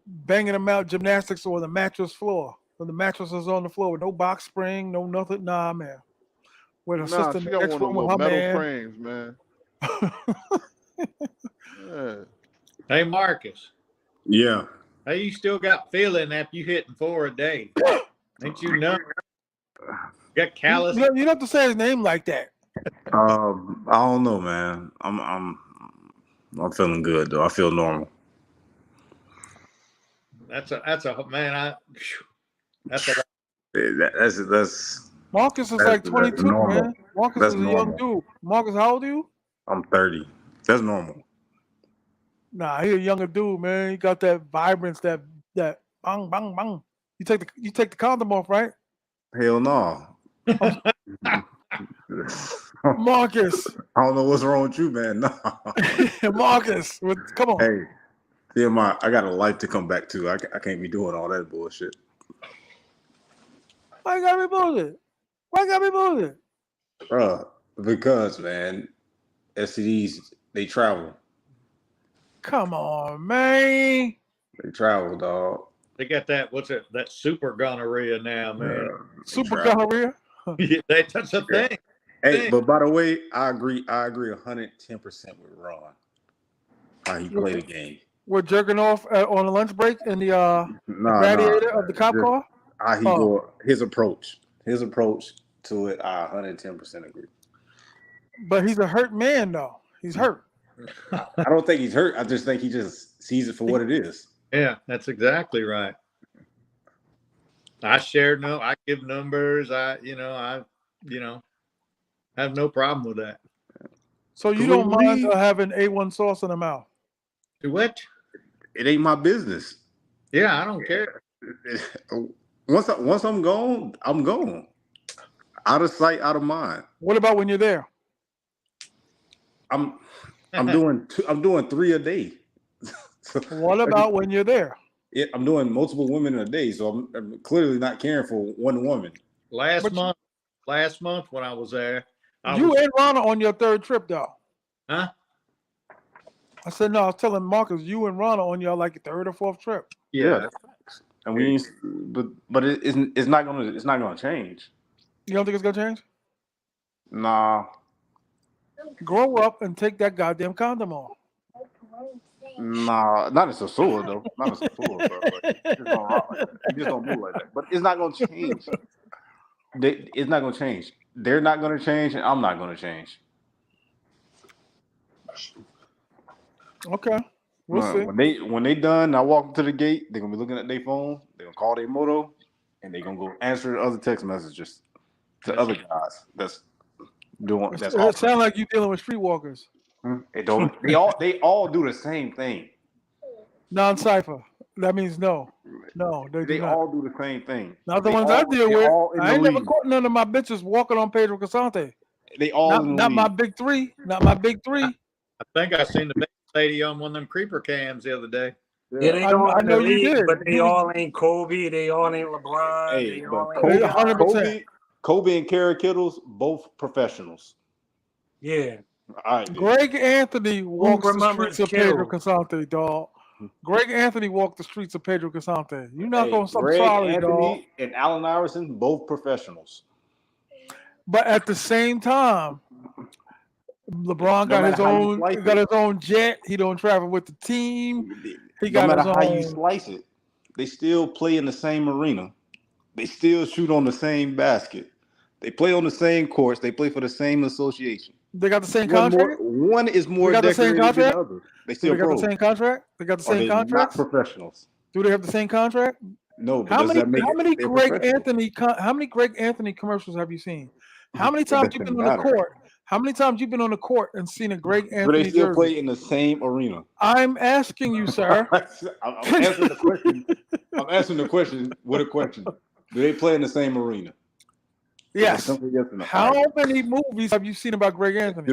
banging them out gymnastics on the mattress floor. When the mattress is on the floor with no box spring, no nothing. Nah, man. With her Nah, sister in she the got next one of room those with little her metal man. frames, man. Yeah. Hey, Marcus. Yeah. Hey, you still got feeling after you hitting 4 a day. Ain't you nuts? You got callous. You don't have to say his name like that. I don't know, man. I'm feeling good though. I feel normal. That's a man. That's a That's Marcus is like 22, normal. man. Marcus That's is a young normal. dude. Marcus, how old are you? I'm 30. That's normal. Nah, he a younger dude, man. He got that vibrance, that bang bang bang. You take the condom off, right? Hell no. Marcus. I don't know what's wrong with you, man. No. Marcus, come on. Hey, T.M.I, I got a life to come back to. I can't be doing all that bullshit. Why you gotta be bullshit? Why you gotta be bullshit? Because, man, STDs, they travel. Come on, man. They travel, dog. They got that. What's it? That super gonorrhea now, man. Super gonorrhea. Yeah, that's a thing. Hey, but by the way, I agree 110% with Ron. How he played the game. We're jerking off on the lunch break in the radiator of the cop car. How he go, his approach to it, I 110% agree. But he's a hurt man, though. He's hurt. I don't think he's hurt. I just think he just sees it for what it is. Yeah, that's exactly right. I give numbers. I have no problem with that. So you don't mind having A1 sauce in the mouth? Do what? It ain't my business. Yeah, I don't care. Once I'm gone, I'm gone. Out of sight, out of mind. What about when you're there? I'm doing 3 a day. What about when you're there? I'm doing multiple women a day, so I'm clearly not caring for one woman. Last month when I was there, you and Rana on your 3rd trip, though. Huh? I said no. I was telling Marcus, you and Rana on your 3rd or 4th trip. Yeah. And we, but it's not gonna change. You don't think it's gonna change? Nah. Grow up and take that goddamn condom off. Nah, not in Sosua though. Not in Sosua, bro. You just don't move like that. But it's not gonna change. It's not gonna change. They're not gonna change, and I'm not gonna change. Okay. We'll see. When they done, I walk up to the gate. They're gonna be looking at their phone. They're gonna call their moto, and they're gonna go answer other text messages to other guys. That's doing. That's It sounds like you dealing with streetwalkers. They all do the same thing. Non-cipher. That means no. No, they all do the same thing. Not the ones I deal with. I ain't never caught none of my bitches walking on Pedro Casante. They all not my big three. Not my big 3. I think I seen the big lady on one of them creeper cams the other day. Yeah, they all I know you did, but they all ain't Kobe. They all ain't LeBron. Hey, they but all ain't 100%. Kobe and Kerry Kittles, both professionals. Yeah. All right. Greg Anthony walks the streets of Pedro Casante, dog. Greg Anthony walked the streets of Pedro Casante. You're not going to stop sorry, Anthony dog. and Allen Iverson, both professionals. But at the same time, LeBron got his own jet. He don't travel with the team. He got no matter his how own. you slice it, they still play in the same arena. They still shoot on the same basket. They play on the same courts. They play for the same association. They got the same contract. One is more decorated than the other. They still got the same contract. They got the same contract. Not professionals. Do they have the same contract? No. But how many Greg Anthony commercials have you seen? How many times you been on the court? How many times you been on the court and seen a Greg Anthony But they still jersey? play in the same arena. I'm asking you, sir. I'm answering the question. I'm answering the question with a question. Do they play in the same arena? Yes. How many movies have you seen about Greg Anthony?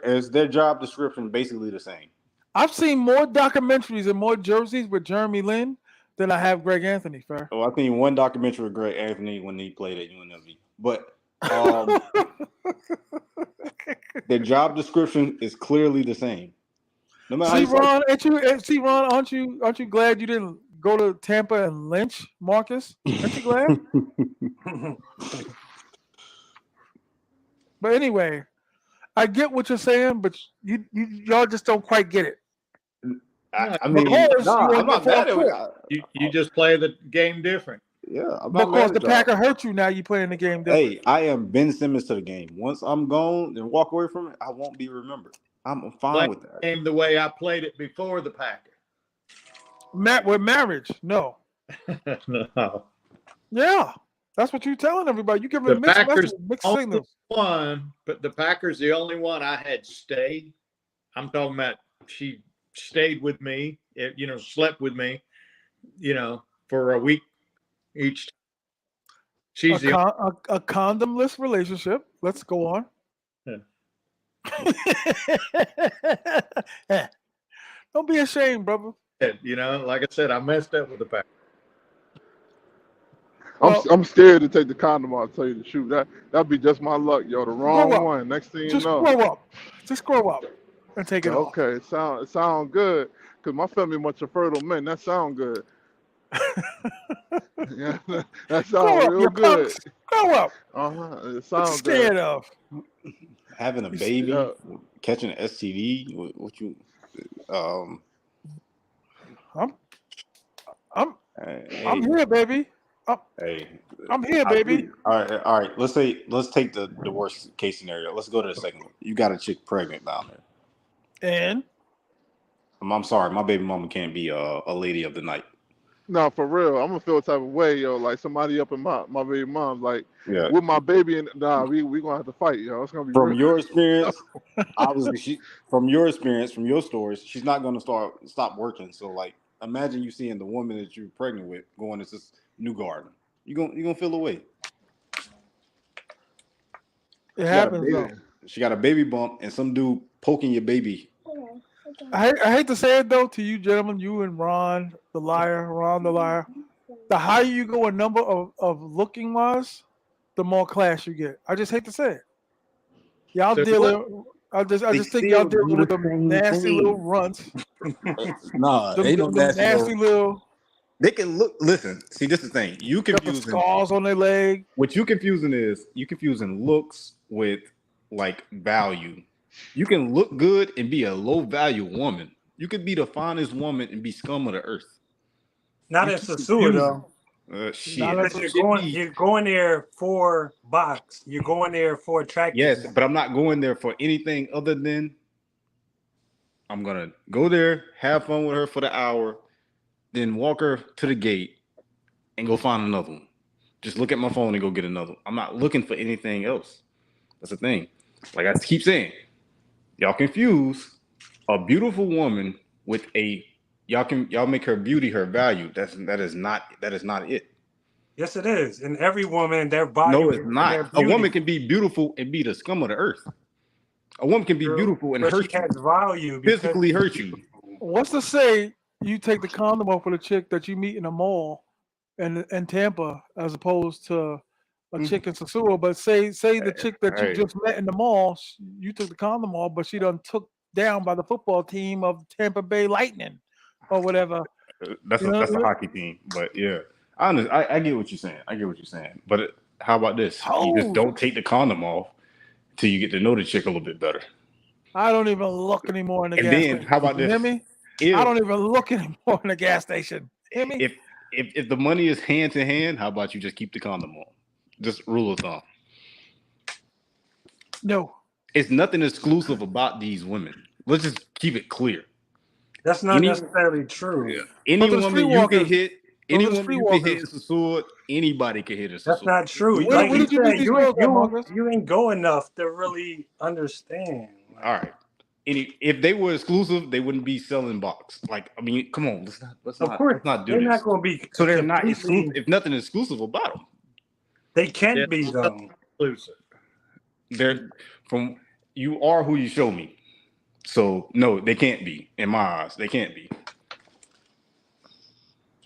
Is their job description basically the same? I've seen more documentaries and more jerseys with Jeremy Lin than I have Greg Anthony, sir. Oh, I've seen one documentary with Greg Anthony when he played at UNLV. But their job description is clearly the same. No matter Ron, aren't you glad you didn't go to Tampa and lynch Marcus? Aren't you glad? But anyway, I get what you're saying, but y'all just don't quite get it. I mean, Because you nah, want I'm to not get mad for at a it. trip. You just play the game different. Yeah, I'm not Because mad the at y'all. Packer hurt you, now you playing the game different. Hey, I am Ben Simmons to the game. Once I'm gone and walk away from it, I won't be remembered. I'm fine Play with that. the game the way I played it before the Packer. With marriage, no. No. Yeah, that's what you're telling everybody. You giving The mixed Packers messages, mixed only signals. one, but the Packers the only one I had stayed. I'm talking about she stayed with me, slept with me, for a week each. She's the A condomless relationship. Let's go on. Don't be ashamed, brother. Like I said, I messed up with the Packers. I'm scared to take the condom off. I'll tell you the truth. That'd be just my luck, yo. The wrong one. Next thing you know. Just grow up and take it off. Okay, it sound good. Cause my family much of fertile men. That sound good. Yeah, that sound real good. Grow up. It sounds good. Scared of having a baby, catching an STD. What you? I'm here, baby. I'm here, baby. All right. Let's take the worst case scenario. Let's go to the second one. You got a chick pregnant down there, and I'm sorry, my baby mama can't be a lady of the night. No, for real. I'm gonna feel a type of way, yo. Like somebody up in my baby mom's like, yeah, with my baby, and we gonna have to fight, yo. It's gonna be from your experience. Obviously, from your experience, from your stories, she's not gonna stop working. So, like, imagine you seeing the woman that you're pregnant with going to this new garden. You gonna feel away. It happens though. She got a baby bump and some dude poking your baby. I hate to say it though to you gentlemen, you and Ron the liar. The higher you go in number of looking wise, the more class you get. I just hate to say it. Y'all dealing. I just think y'all dealing with them nasty little runts. Nah, ain't no nasty little. They can look. Listen, see, this is the thing. You confusing scars on their leg. What you confusing looks with like value. You can look good and be a low value woman. You could be the finest woman and be scum of the earth. Not at Sosua though. Shit. You're going there for box. You're going there for attractiveness. Yes, but I'm not going there for anything other than I'm gonna go there, have fun with her for the hour, then walk her to the gate and go find another one. Just look at my phone and go get another one. I'm not looking for anything else. That's the thing. Like I keep saying, y'all confuse a beautiful woman with y'all make her beauty her value. That is not it. Yes, it is. And every woman, their body. No, it's not. A woman can be beautiful and be the scum of the earth. A woman can be beautiful and hurt you. Has value physically hurt you. What's to say you take the condom off for the chick that you meet in a mall in Tampa as opposed to a chick in Sosua, but say the chick that you just met in the mall, you took the condom off, but she done took down by the football team of Tampa Bay Lightning or whatever. That's a hockey team, but yeah, I get what you're saying. But how about this? You just don't take the condom off till you get to know the chick a little bit better. I don't even look anymore in the gas station. station. How about this? You hear me? I don't even look anymore in the gas station. Hear me? If the money is hand to hand, how about you just keep the condom on? Just rule of thumb. No. It's nothing exclusive about these women. Let's just keep it clear. That's not necessarily true. Yeah. Any woman you can hit, in Sosua, anybody can hit a Sosua. That's not true. Where did you meet these girls, Marcus? You ain't go enough to really understand. All right. If they were exclusive, they wouldn't be selling box. Like, I mean, come on, let's not do this. They're not going to be. So they're not exclusive. If nothing is exclusive about them, they can be though. Exclusive. They're from you are who you show me. So no, they can't be. In my eyes, they can't be.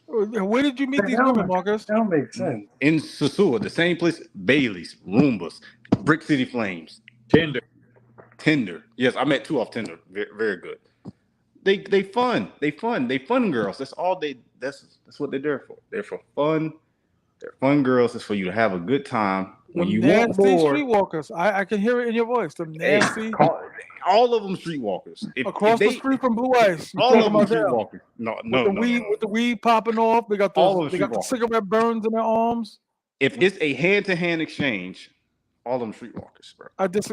Where did you meet these women, Marcus? That don't make sense. In Sosua, the same place. Bailey's, Roombas, Brick City Flames, Tinder. Yes, I met 2 off Tinder. Very, very good. They fun. They fun girls. That's all they. That's what they're there for. They're for fun. They're fun girls. It's for you to have a good time. When you want more, streetwalkers. I can hear it in your voice. The nasty. all of them streetwalkers. Across the street from Blue Ice. You all talking of them about them? streetwalkers. With the weed popping off. They got All of them the streetwalkers. cigarette burns in their arms. If it's a hand-to-hand exchange, all of them streetwalkers, bro.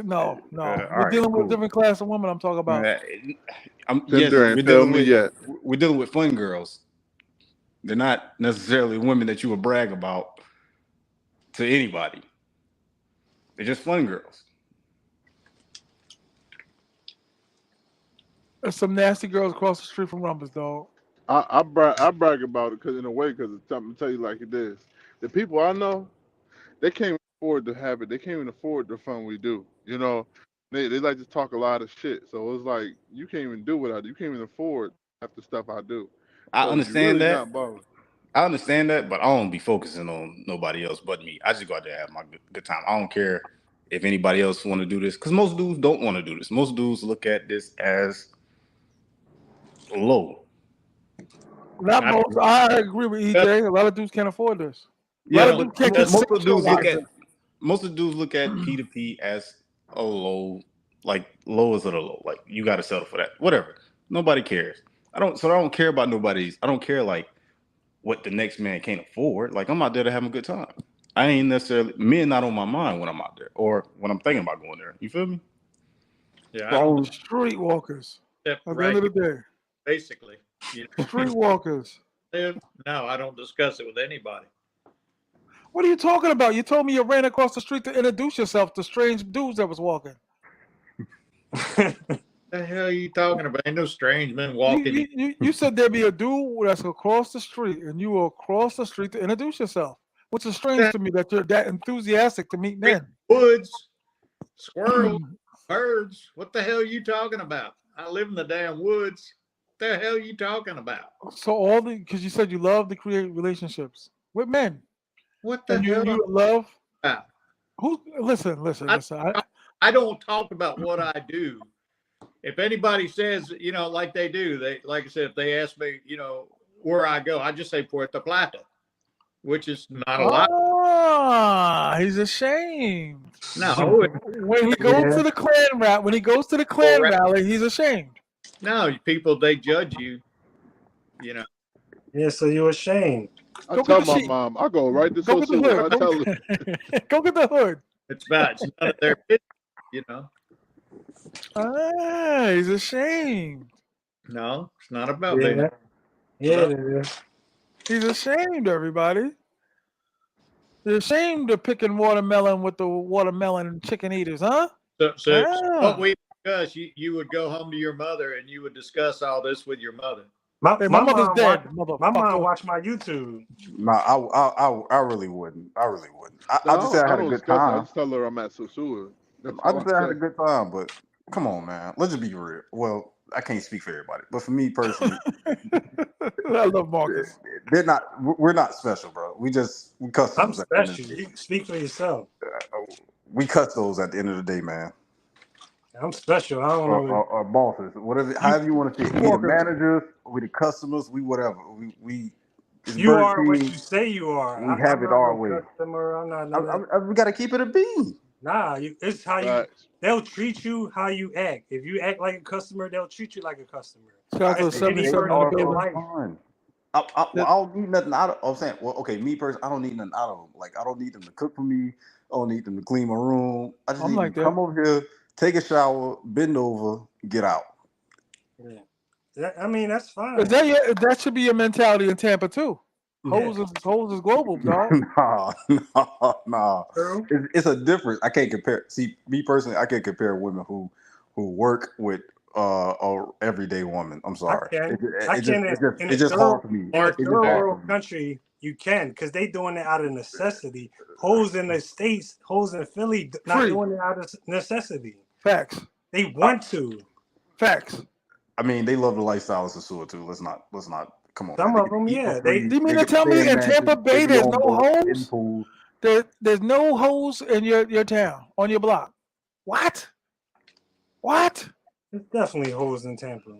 No. All We're right, dealing with cool. a different class of women I'm talking about. Yes, we're dealing with fun girls. They're not necessarily women that you would brag about to anybody. They're just fun girls. There's some nasty girls across the street from Rumpus, dog. I brag about it because it's something to tell you like it is. The people I know, they can't even afford to have it. They can't even afford the fun we do. You know, they like to talk a lot of shit. So it's like you can't even do what I do. You can't even afford half the stuff I do. I So understand you're really that. not bothered. I understand that, but I don't be focusing on nobody else but me. I just go out there and have my good time. I don't care if anybody else want to do this, because most dudes don't want to do this. Most dudes look at this as low. Not most. I agree with EJ. A lot of dudes can't afford this. Yeah, but most of the dudes look at P2P as a low, like lowest of the low. Like you got to settle for that. Whatever. Nobody cares. I don't care about nobody's. I don't care like what the next man can't afford. Like I'm out there to have a good time. I ain't necessarily men not on my mind when I'm out there or when I'm thinking about going there. You feel me? Yeah, streetwalkers. At the end of the day, basically, streetwalkers. No, I don't discuss it with anybody. What are you talking about? You told me you ran across the street to introduce yourself to strange dudes that was walking. The hell are you talking about? Ain't no strange men walking. You said there'd be a dude that's across the street, and you were across the street to introduce yourself, which is strange to me that you're that enthusiastic to meet men. Woods, squirrels, birds. What the hell are you talking about? I live in the damn woods. What the hell are you talking about? So because you said you love to create relationships with men. What the hell? You love? Who? Listen. I don't talk about what I do. If anybody says, like they do, like I said, if they ask me, where I go, I just say Puerto Plata, which is not a lot. Ah, he's ashamed. No, when he goes to the Klan rally, he's ashamed. No, people, they judge you. Yeah, so you're ashamed. I tell my mom, I go right to Sosua. I tell her, go get the hood. It's none of their business, Ah, he's ashamed. No, it's not about that. Yeah, it is. He's ashamed, everybody. He's ashamed of picking watermelon with the watermelon chicken eaters, huh? So what we discuss, you would go home to your mother and you would discuss all this with your mother. My mother's dead. My mom watched my YouTube. No, I really wouldn't. I just said I had a good time. I just tell her I'm at Sosua. I just said I had a good time, but come on, man. Let's just be real. Well, I can't speak for everybody, but for me personally, I love Marcus. We're not special, bro. We cuss. I'm special. You can speak for yourself. We cut those at the end of the day, man. I'm special. I don't know. Or bosses, whatever, however you want to see it. We the managers, we the customers, we whatever. We you are what you say you are. We have it our way. We got to keep it a bean. Nah, it's how you. They'll treat you how you act. If you act like a customer, they'll treat you like a customer. I don't need nothing out of. I'm saying, well, okay, me personally, I don't need nothing out of them. Like I don't need them to cook for me. I don't need them to clean my room. I just need them to come over here, take a shower, bend over, get out. Yeah. I mean, that's fine. That should be your mentality in Tampa too. Hoes is global, dog. Nah. It's a difference. I can't compare. See, me personally, I can't compare women who work with a everyday woman. I'm sorry. It's just hard for me. In a third world country, you can, because they doing it out of necessity. Hoes in the States, hoes in Philly, not doing it out of necessity. Facts. They want to. Facts. I mean, they love the lifestyle of Sosua too. Let's not. Come on. Some of them, yeah. Do you mean to tell me in Tampa Bay there's no hoes? There's no hoes in your town, on your block. What? There's definitely hoes in Tampa.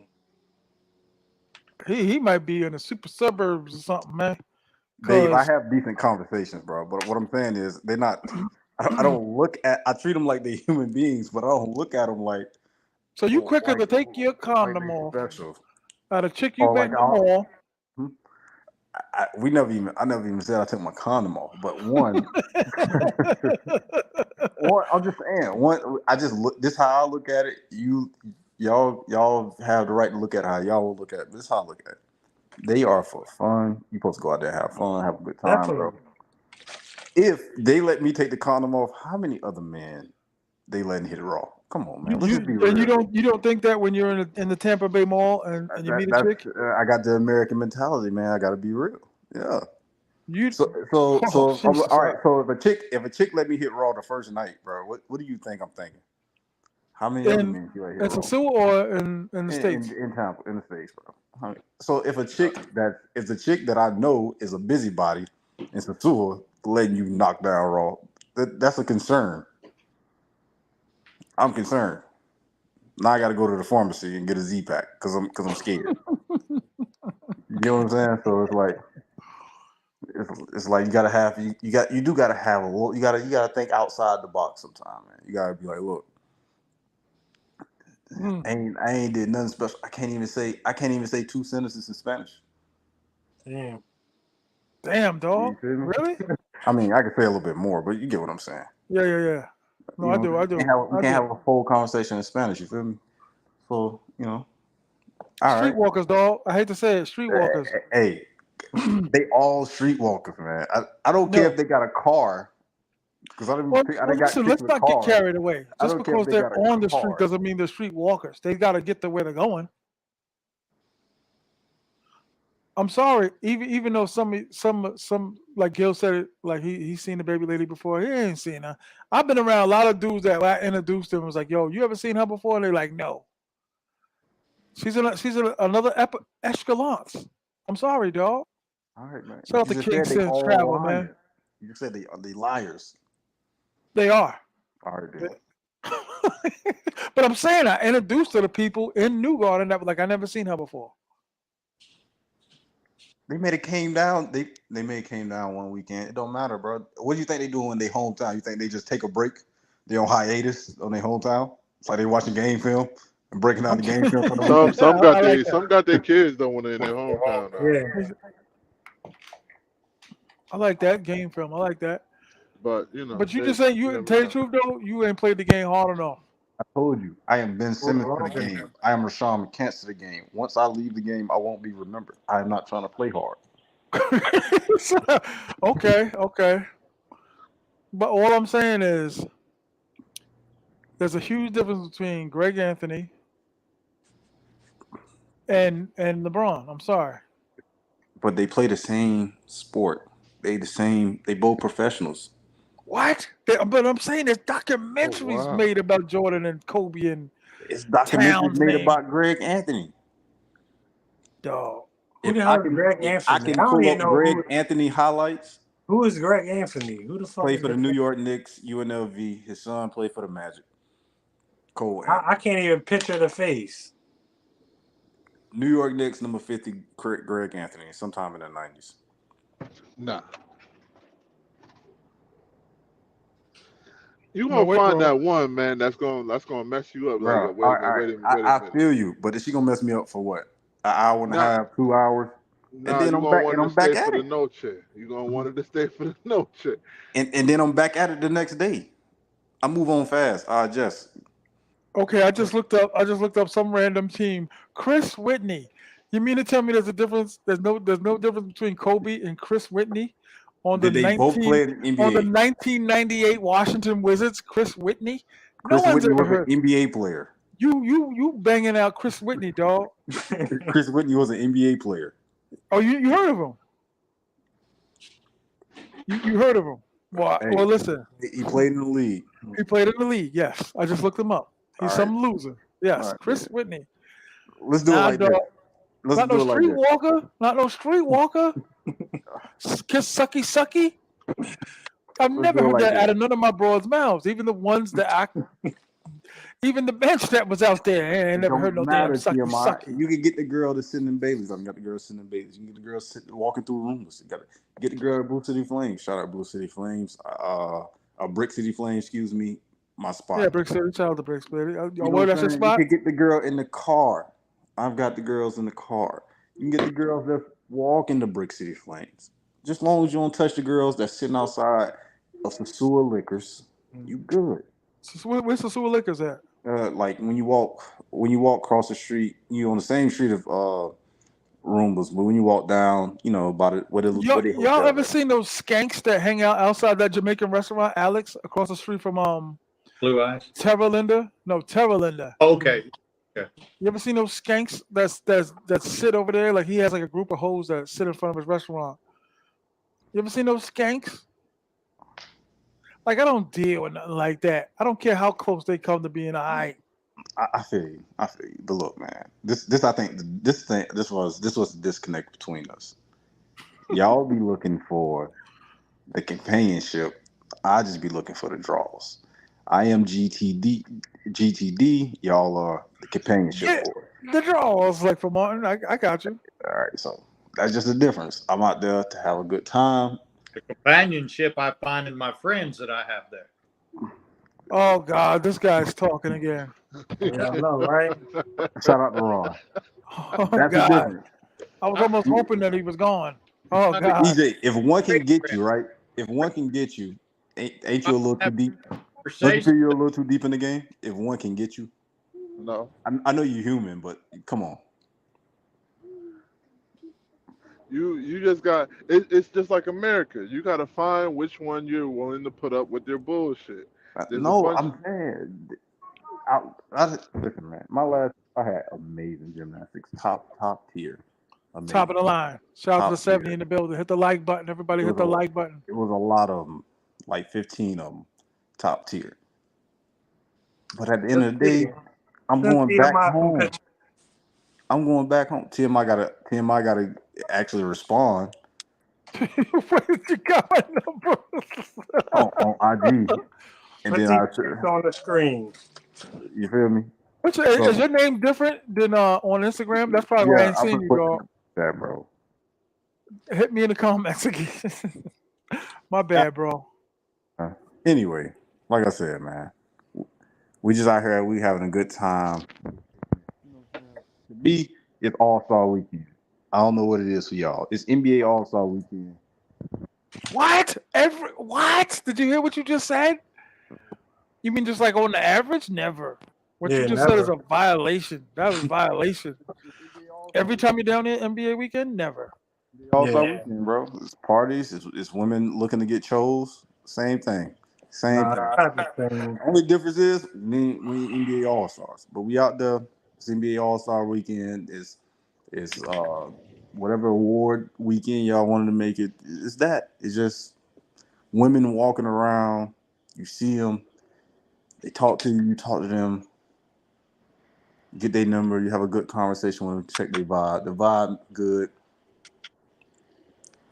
He might be in the super suburbs or something, man. Dave, I have decent conversations, bro. But what I'm saying is, they're not. I don't look at. I treat them like they're human beings, but I don't look at them like So you quicker to take your like condom they off special. out of chick you Or met like in the mall. I never even said I took my condom off. But one, I'm just saying. One, I just look. This how I look at it. Y'all have the right to look at how y'all will look at it. This is how I look at it. They are for fun. You supposed to go out there, have fun, have a good time, bro. If they let me take the condom off, how many other men they letting hit it raw? Come on, man. Let's just be real. And you don't think that when you're in the Tampa Bay Mall and you meet a chick? I got the American mentality, man. I got to be real. Yeah. So Jesus. all right. So if a chick let me hit raw the first night, bro, what do you think I'm thinking? How many other men you let hit raw? In Sosua or in the States? In Tampa, in the States, bro. So if a chick that I know is a busybody in Sosua letting you knock down raw, that's a concern. I'm concerned. Now I got to go to the pharmacy and get a Z-Pack because I'm scared. You get what I'm saying? So it's like you gotta have you gotta have you gotta think outside the box sometime, man. You gotta be like, look, I ain't did nothing special. I can't even say 2 sentences in Spanish. Damn, dog. Really? I mean, I could say a little bit more, but you get what I'm saying. Yeah. No, I do. We can't have a full conversation in Spanish. You feel me? So Streetwalkers, dog. I hate to say it, streetwalkers. Hey, they all streetwalkers, man. I don't care if they got a car. Because listen, let's not get carried away. Just because they're on the street doesn't mean they're streetwalkers. They got to get to where they're going. I'm sorry, even though some like Gil said it, like he's seen the baby lady before. He ain't seen her. I've been around a lot of dudes that I introduced them and was like, "Yo, you ever seen her before?" And they're like, "No." She's another Escalante. I'm sorry, dog. All right, man. Shout out to King Sense Travel, man. You said they liars. They are. All right, dude. But I'm saying I introduced her to people in New Garden that like I never seen her before. They made it came down. They made it came down one weekend. It don't matter, bro. What do you think they do in their hometown? You think they just take a break? They're on hiatus on their hometown? It's like they watching game film and breaking down the game film for the some got their kids though when they're in their hometown. Yeah. I like that game film. I like that. But you know. But you just say you tell the truth though, you ain't played the game hard enough. I told you, I am Ben Simmons to the game. I am Rashawn McCants to the game. Once I leave the game, I won't be remembered. I am not trying to play hard. Okay. But all I'm saying is there's a huge difference between Greg Anthony and LeBron. I'm sorry. But they play the same sport. They both professionals. What? But I'm saying there's documentaries made about Jordan and Kobe and it's documentaries made about Greg Anthony. Dog. Who the hell is Greg Anthony? I can pull up Greg Anthony highlights. Who is Greg Anthony? Who the fuck? Played for the New York Knicks, UNLV. His son played for the Magic. Cole. I can't even picture the face. New York Knicks, number 50, Greg Anthony, sometime in the 90s. Nah. You gonna find that one, man. That's gonna mess you up. Bro, like, wait a minute. I feel you, but is she gonna mess me up for what? An hour and a half, 2 hours? Nah, and then I'm back at it. You're gonna want it to stay for the noche. And then I'm back at it the next day. I move on fast. Okay, I just looked up some random team. Chris Whitney. You mean to tell me there's a difference? There's no difference between Kobe and Chris Whitney on the 1998 Washington Wizards. Chris Whitney. Chris Whitney was an NBA player. You banging out Chris Whitney, dog. Chris Whitney was an NBA player. Oh, you heard of him? You heard of him? Well, listen. He played in the league. He played in the league. Yes, I just looked him up. He's some loser. Yes, Chris Whitney. Let's do it like that. Not no streetwalker. Not no streetwalker. Kiss sucky. I've never heard that out of none of my broads' mouths. Even the ones that even the bench that was out there, I never heard no damn sucky. You can get the girl that's sitting in Bailey's. I've got the girl sitting in Bailey's. You can get the girl walking through rooms. You got to get the girl at Blue City Flames. Shout out Blue City Flames. Brick City Flames, excuse me. my spot. Yeah, Brick City. Shout out to Brick City. You know Where what that's I'm your saying? You spot? can get the girl in the car. I've got the girls in the car. You can get the girls that walk in the Brick City Flames. Just as long as you don't touch the girls that's sitting outside of Sosua Liquors, you good. Where's the sewer liquors at? Like when you walk across the street, you on the same street of Roombas, but when you walk down, you know about it. Where the Y'all hotel ever at? seen those skanks that hang out outside that Jamaican restaurant, Alex, across the street from Blue Eyes. Terra Linda? No, Terra Linda. Okay. Okay. You ever seen those skanks that sit over there? Like he has like a group of hoes that sit in front of his restaurant. You ever seen those skanks? Like I don't deal with nothing like that. I don't care how close they come to being I I feel you. I feel you. But look, man, this I think this was the disconnect between us. Y'all be looking for the companionship. I just be looking for the draws. I am GTD. Y'all are the companionship get board. the draws like for Martin. I got you. All right, so that's just the difference. I'm out there to have a good time. The companionship I find in my friends that I have there. Oh God, this guy's talking again. Yeah, I know, right? Shout out to Ron. Oh That's the God, difference. I was almost hoping that he was gone. Oh I mean, God, EJ, if one can get you right, if one can get you, ain't you a little too deep? Don't you feel conversation. you're a little too deep in the game? If one can get you, No. I know you're human, but come on. You just got it's just like America. You got to find which one you're willing to put up with their bullshit. There's a No, bunch. I'm saying, listen, man. I had amazing gymnastics, top tier, amazing, top of the line. Shout out to the top 70 tier. in the building. Hit the like button. Everybody It hit was the a like button. it was a lot of them, like 15 of them, top tier. But at the end of the day, I'm going back home. I'm going back home. TMI gotta actually respond Where did you got my number? on IG, and Let's then see I it's on the screen. you feel me? Is So your name different than on Instagram? That's probably why I yeah, ain't I'm seen gonna you, put dog. that, bro. Hit me in the comments again. My bad, bro. Anyway, like I said, man, we just out here. We having a good time. To me, it's All Star Weekend. I don't know what it is for y'all. It's NBA All Star Weekend. What? What? Did you hear what you just said? You mean just like on the average? Never. What you just said is a violation. That was violation. Every time you're down there NBA weekend, never. All Star Weekend, bro. It's parties. It's women looking to get chose. Same thing. Same thing. Only difference is we NBA All Stars, but we out there. It's NBA All Star Weekend. Is whatever award weekend y'all wanted to make it. It's that. It's just women walking around. You see them. They talk to you. You talk to them. You get their number. You have a good conversation with them. Check their vibe. The vibe good.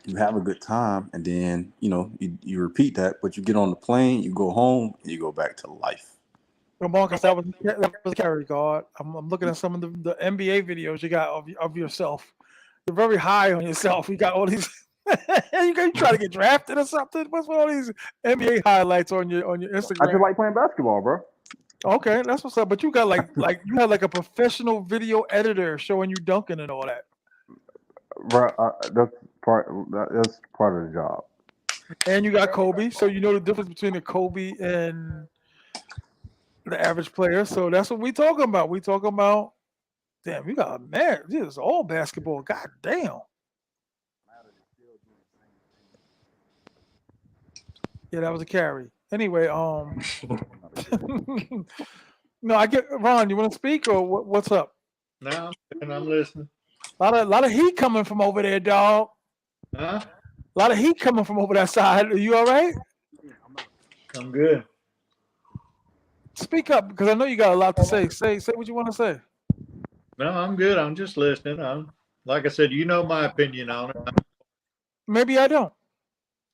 You have a good time, and then you repeat that. But you get on the plane. You go home. And you go back to life. Well, Marcus, that was a carry guard. I'm looking at some of the NBA videos you got of yourself. You're very high on yourself. You got all these. you try to get drafted or something? What's with all these NBA highlights on your Instagram? I just like playing basketball, bro. Okay, that's what's up. But you got like you had like a professional video editor showing you dunking and all that. Bro, that's part of the job. And you got Kobe, so you know the difference between a Kobe and the average player. So that's what we talking about. We talking about. Damn, you got man. This is all basketball. God damn. Yeah, that was a carry. Anyway, no, I get Ron. You want to speak or what's up? No, I'm listening. A lot of heat coming from over there, dog. Huh? A lot of heat coming from over that side. Are you all right? I'm good. Speak up because I know you got a lot to say. Say what you want to say. No, I'm good. I'm just listening. Like I said, you know my opinion on it. Maybe I don't.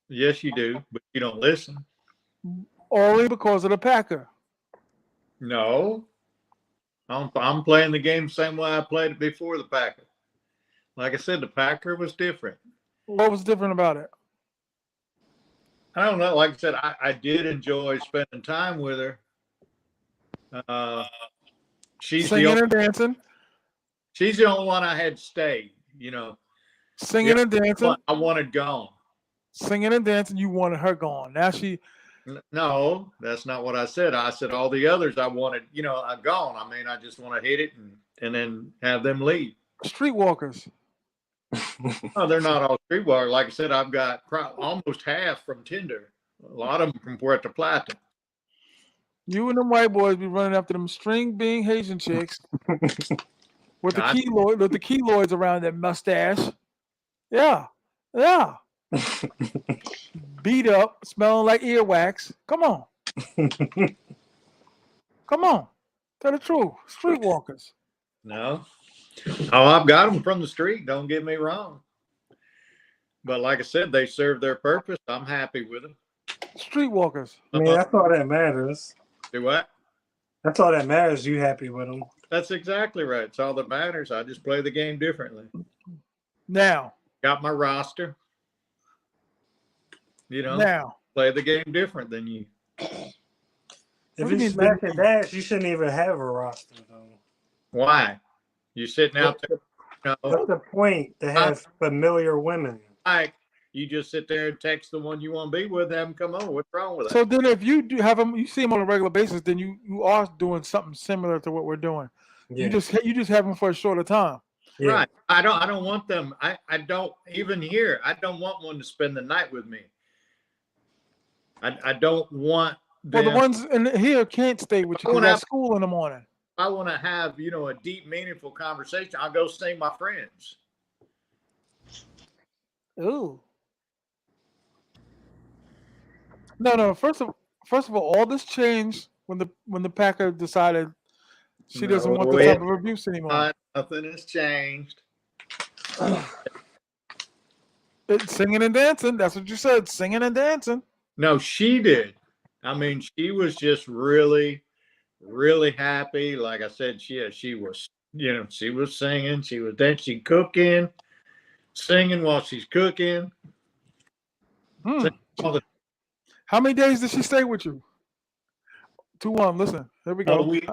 Yes, you do, but you don't listen. Only because of the Packer. No, I'm playing the game the same way I played it before the Packer. Like I said, the Packer was different. What was different about it? I don't know. Like I said, I did enjoy spending time with her, She's singing and dancing. She's the only one I had stayed. You know, singing and dancing. I wanted gone. Singing and dancing. You wanted her gone. Now she. No, that's not what I said. I said all the others I wanted, gone. I mean, I just want to hit it and then have them leave. Streetwalkers. No, they're not all streetwalkers. Like I said, I've got almost half from Tinder. A lot of them from Puerto Plata. You and them white boys be running after them string being Haitian chicks with the keloids around that mustache. Yeah. Beat up, smelling like earwax. Come on. Tell the truth. Streetwalkers. No. Oh, I've got them from the street. Don't get me wrong. But like I said, they serve their purpose. I'm happy with them. Streetwalkers. I mean, that's all that matters. Do what? That's all that matters. You happy with them? That's exactly right. It's all that matters. I just play the game differently. Now. Got my roster. Now. Play the game different than you. If you smash and dash, you shouldn't even have a roster, though. Why? You sitting out there. What's the point to have familiar women? You just sit there and text the one you want to be with, have them come over. What's wrong with that? So then if you do have them, you see them on a regular basis, then you are doing something similar to what we're doing. Yeah. You just have them for a shorter time. Yeah. Right. I don't want them. I don't even here. I don't want one to spend the night with me. I don't want them. Well, the ones in here can't stay with you because they're at school in the morning. I want to have, a deep, meaningful conversation. I'll go see my friends. Ooh. No. First of all this changed when the Packer decided she doesn't want the type of abuse anymore. Nothing has changed. It's singing and dancing. That's what you said. Singing and dancing. No, she did. I mean, she was just really, really happy. Like I said, she was, she was singing. She was dancing, cooking, singing while she's cooking. How many days did she stay with you? 2-1. Listen, here we go. A week.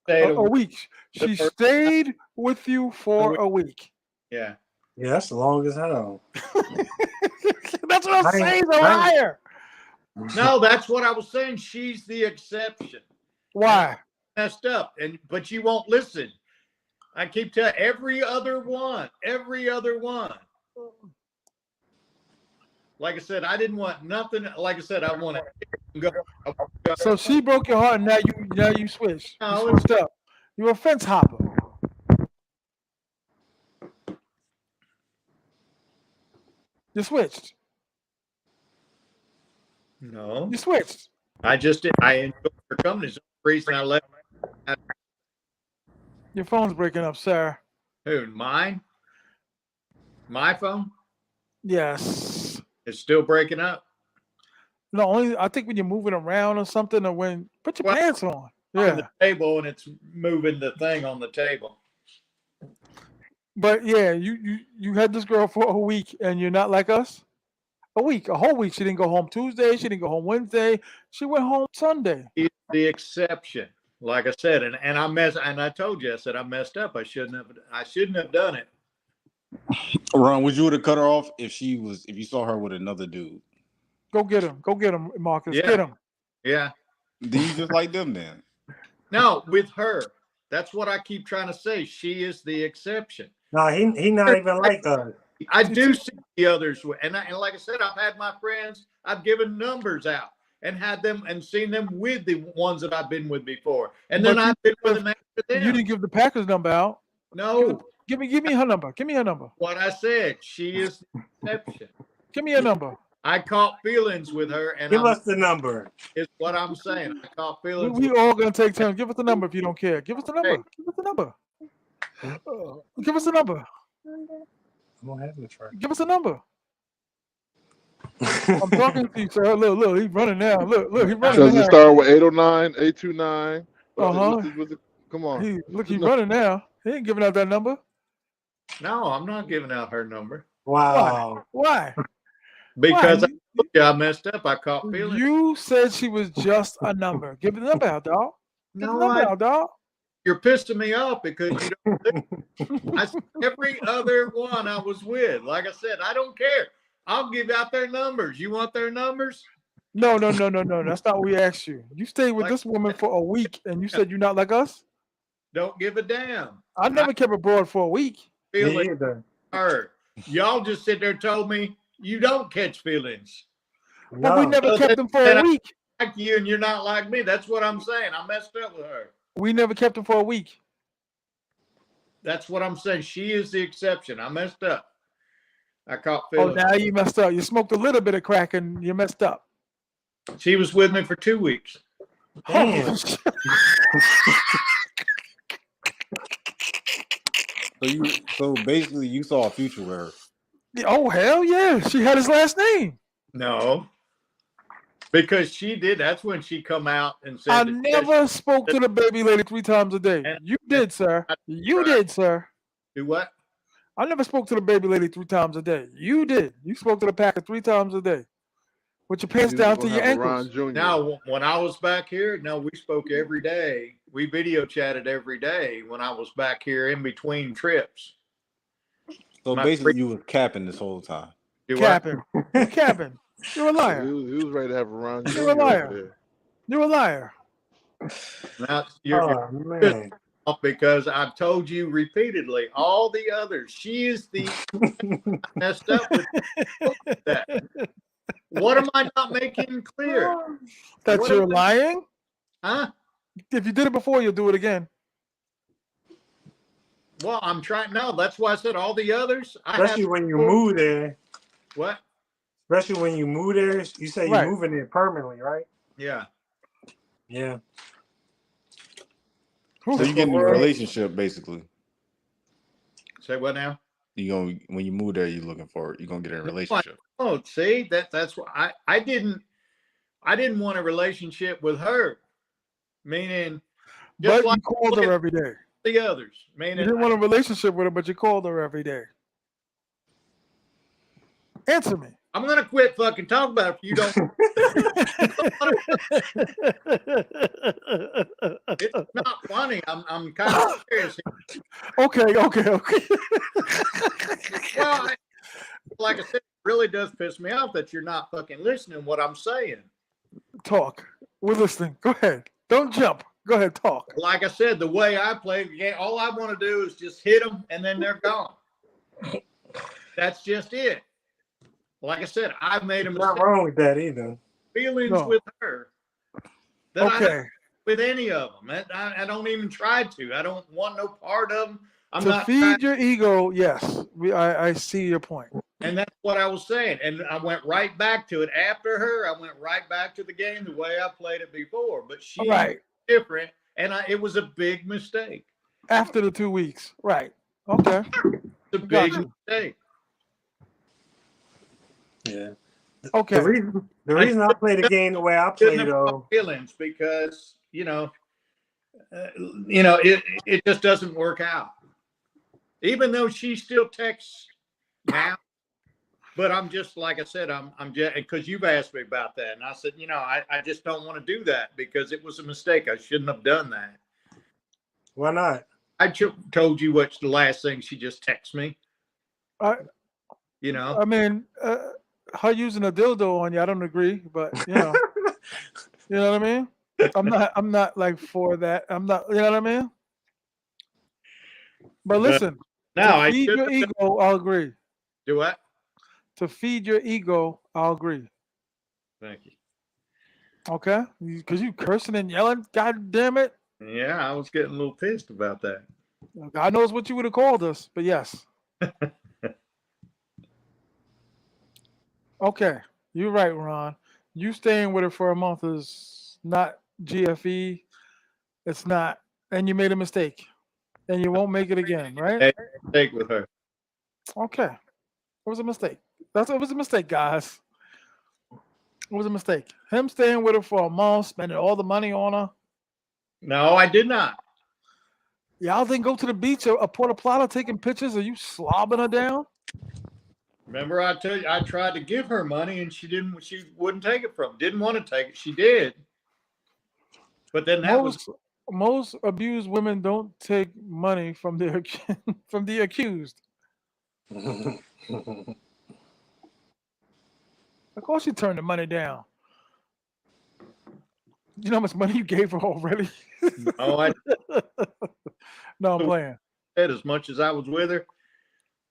A week. She stayed with you for a week. Yeah. Yeah, that's long as hell. That's what I'm saying. He's a liar. No, that's what I was saying. She's the exception. Why? Messed up, but you won't listen. I keep telling every other one. Like I said, I didn't want nothing. Like I said, I want to go. So she broke your heart, and now you switched. No, you switched up. You're a fence hopper. You switched. No. You switched. I just did. I enjoyed her company. That's the reason I left. Your phone's breaking up, sir. Who? Mine? My phone? Yes. It's still breaking up? No, I think when you're moving around or something, or when put your pants on. Yeah. On the table, and it's moving the thing on the table. But yeah, you had this girl for a week, and you're not like us. A whole week. She didn't go home Tuesday. She didn't go home Wednesday. She went home Sunday. It's the exception, like I said, and I told you, I said I messed up. I shouldn't have done it. Ron, would you have cut her off if you saw her with another dude? Go get him, Marcus. Yeah. Get him. Yeah. Do you just like them then? No, with her. That's what I keep trying to say. She is the exception. No, he not even like us. I do see the others, and like I said, I've had my friends. I've given numbers out and had them and seen them with the ones that I've been with before, and then I've been with them after them. You didn't give the Packers number out. No. Give me her number. Give me her number. What I said, she is the exception. Give me her number. I caught feelings with her, and give us the number. Is what I'm saying. I caught feelings. We all gonna take turns. Give us the number if you don't care. Give us the number. Hey. Give us the number. Give us the number. I'm gonna have to try. Give us a number. I'm talking to you, sir. Look, he's running now. Look, he's running. Does now. it start with 809, 829? Come on. He's running now. He ain't giving out that number. No, I'm not giving out her number. Wow. Why? Because I messed up. I caught feelings. You said she was just a number. Give the number out, dog. Get the number out, dog. You're pissing me off because you don't. Every other one I was with, like I said, I don't care. I'll give out their numbers. You want their numbers? No. That's not what we asked you. You stayed with this woman for a week, and you said you're not like us. Don't give a damn. I never kept abroad for a week. Feeling hurt. Y'all just sit there and told me you don't catch feelings. But we never kept them for a week. Like you, and you're not like me. That's what I'm saying. I messed up with her. We never kept them for a week. That's what I'm saying. She is the exception. I messed up. I caught feelings. Oh, now you messed up. You smoked a little bit of crack and you messed up. She was with me for 2 weeks. Damn. So basically, you saw a future with her. Oh, hell yeah. She had his last name. No. Because she did. That's when she come out and said. I never spoke to the baby lady 3 times a day. You did, sir. You did, sir. Do what? I never spoke to the baby lady 3 times a day. You did. You spoke to the packer 3 times a day. With your pants down to your ankles. Now, when I was back here, no, we spoke every day. We video chatted every day when I was back here in between trips. So basically, you were capping this whole time. Capping. Capping. You're a liar. He was ready to have a Ron Jr. You're a liar. You're a liar. Now, you're off because I've told you repeatedly, all the others, she is the messed up with that. What am I not making clear? That you're lying? Huh? If you did it before, you'll do it again. Well, I'm trying. No, that's why I said all the others. Especially when you move there. What? Especially when you move there. You say you're moving there permanently, right? Yeah. Yeah. So you get in a relationship, basically. Say what now? When you move there, you're looking for you're gonna get in a relationship. Oh, see, that's what I didn't want a relationship with her. Meaning, but you called her every day. The others, meaning you didn't want a relationship with her, but you called her every day. Answer me. I'm gonna quit fucking talking about it if you don't. It's not funny. I'm kind of serious. Okay. Well, like I said, it really does piss me off that you're not fucking listening to what I'm saying. Talk. We're listening. Go ahead. Don't jump. Go ahead. Talk. Like I said, the way I play the game, all I want to do is just hit them and then they're gone. That's just it. Like I said, I've made a mistake. Not wrong with that either. Feelings with her. That I don't with any of them. I don't even try to. I don't want no part of them. I'm not feed your ego. Yes, I see your point. And that's what I was saying. And I went right back to it after her. I went right back to the game the way I played it before. But she's different, and it was a big mistake. After the 2 weeks, right? Okay, it's a big mistake. Yeah. Okay. The reason I play the game the way I play, though, feelings because it just doesn't work out. Even though she still texts now, but I'm just like I said, I'm just because you've asked me about that, and I said, I just don't want to do that because it was a mistake. I shouldn't have done that. Why not? I told you what's the last thing she just texted me. I mean. Her using a dildo on you, I don't agree, but you know what I mean? I'm not like for that. I'm not, you know what I mean? But listen, to feed your ego, I'll agree. Do what? To feed your ego, I'll agree. Thank you. Okay? Because you cursing and yelling, God damn it. Yeah, I was getting a little pissed about that. God knows what you would have called us, but yes. Okay, you're right, Ron. You staying with her for a month is not GFE. It's not, and you made a mistake, and you won't make it again, right? Made a mistake with her. Okay, it was a mistake. It was a mistake, guys. It was a mistake. Him staying with her for a month, spending all the money on her. No, I did not. Y'all didn't go to the beach or Puerto Plata taking pictures of you slobbing her down? Remember, I told you I tried to give her money and she didn't. She wouldn't take it from. Didn't want to take it. She did, but then that was Most abused women don't take money from the from the accused. Of course, you turn the money down. You know how much money you gave her already? No, I No, I'm playing. said as much as I was with her.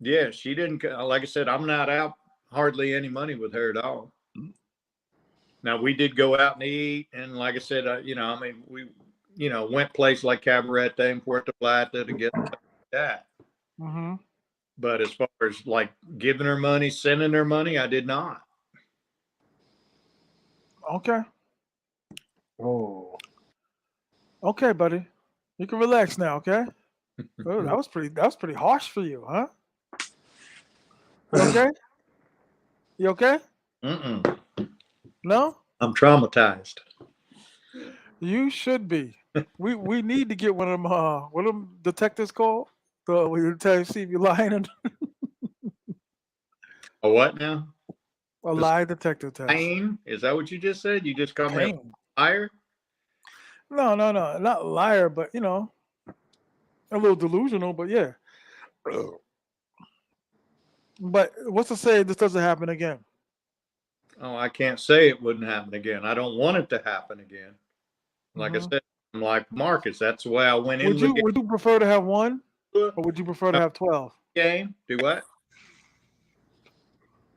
Yeah, she didn't. Like I said, I'm not out hardly any money with her at all. Now we did go out and eat, and like I said, I mean, we, went places like Cabarete and Puerto Plata to get stuff like that. Hmm. But as far as like giving her money, sending her money, I did not. Okay. Oh, Okay, buddy. You can relax now, okay? Oh, that was pretty harsh for you, huh? You okay? You okay? Mm-mm. No? I'm traumatized. You should be. We need to get one of them what are them detectives called? The where you tell you see if you're lying and A what now? a The lie detector test. pain? Is that what you just said? You just called me Pain. a liar? No, no, no. Not liar, but a little delusional, but yeah. But what's to say this doesn't happen again? Oh, I can't say it wouldn't happen again. I don't want it to happen again. Like I Hmm. said, I'm like Marcus. That's the way I went in Would the you prefer to have one or would you prefer to have 12? game. Do what?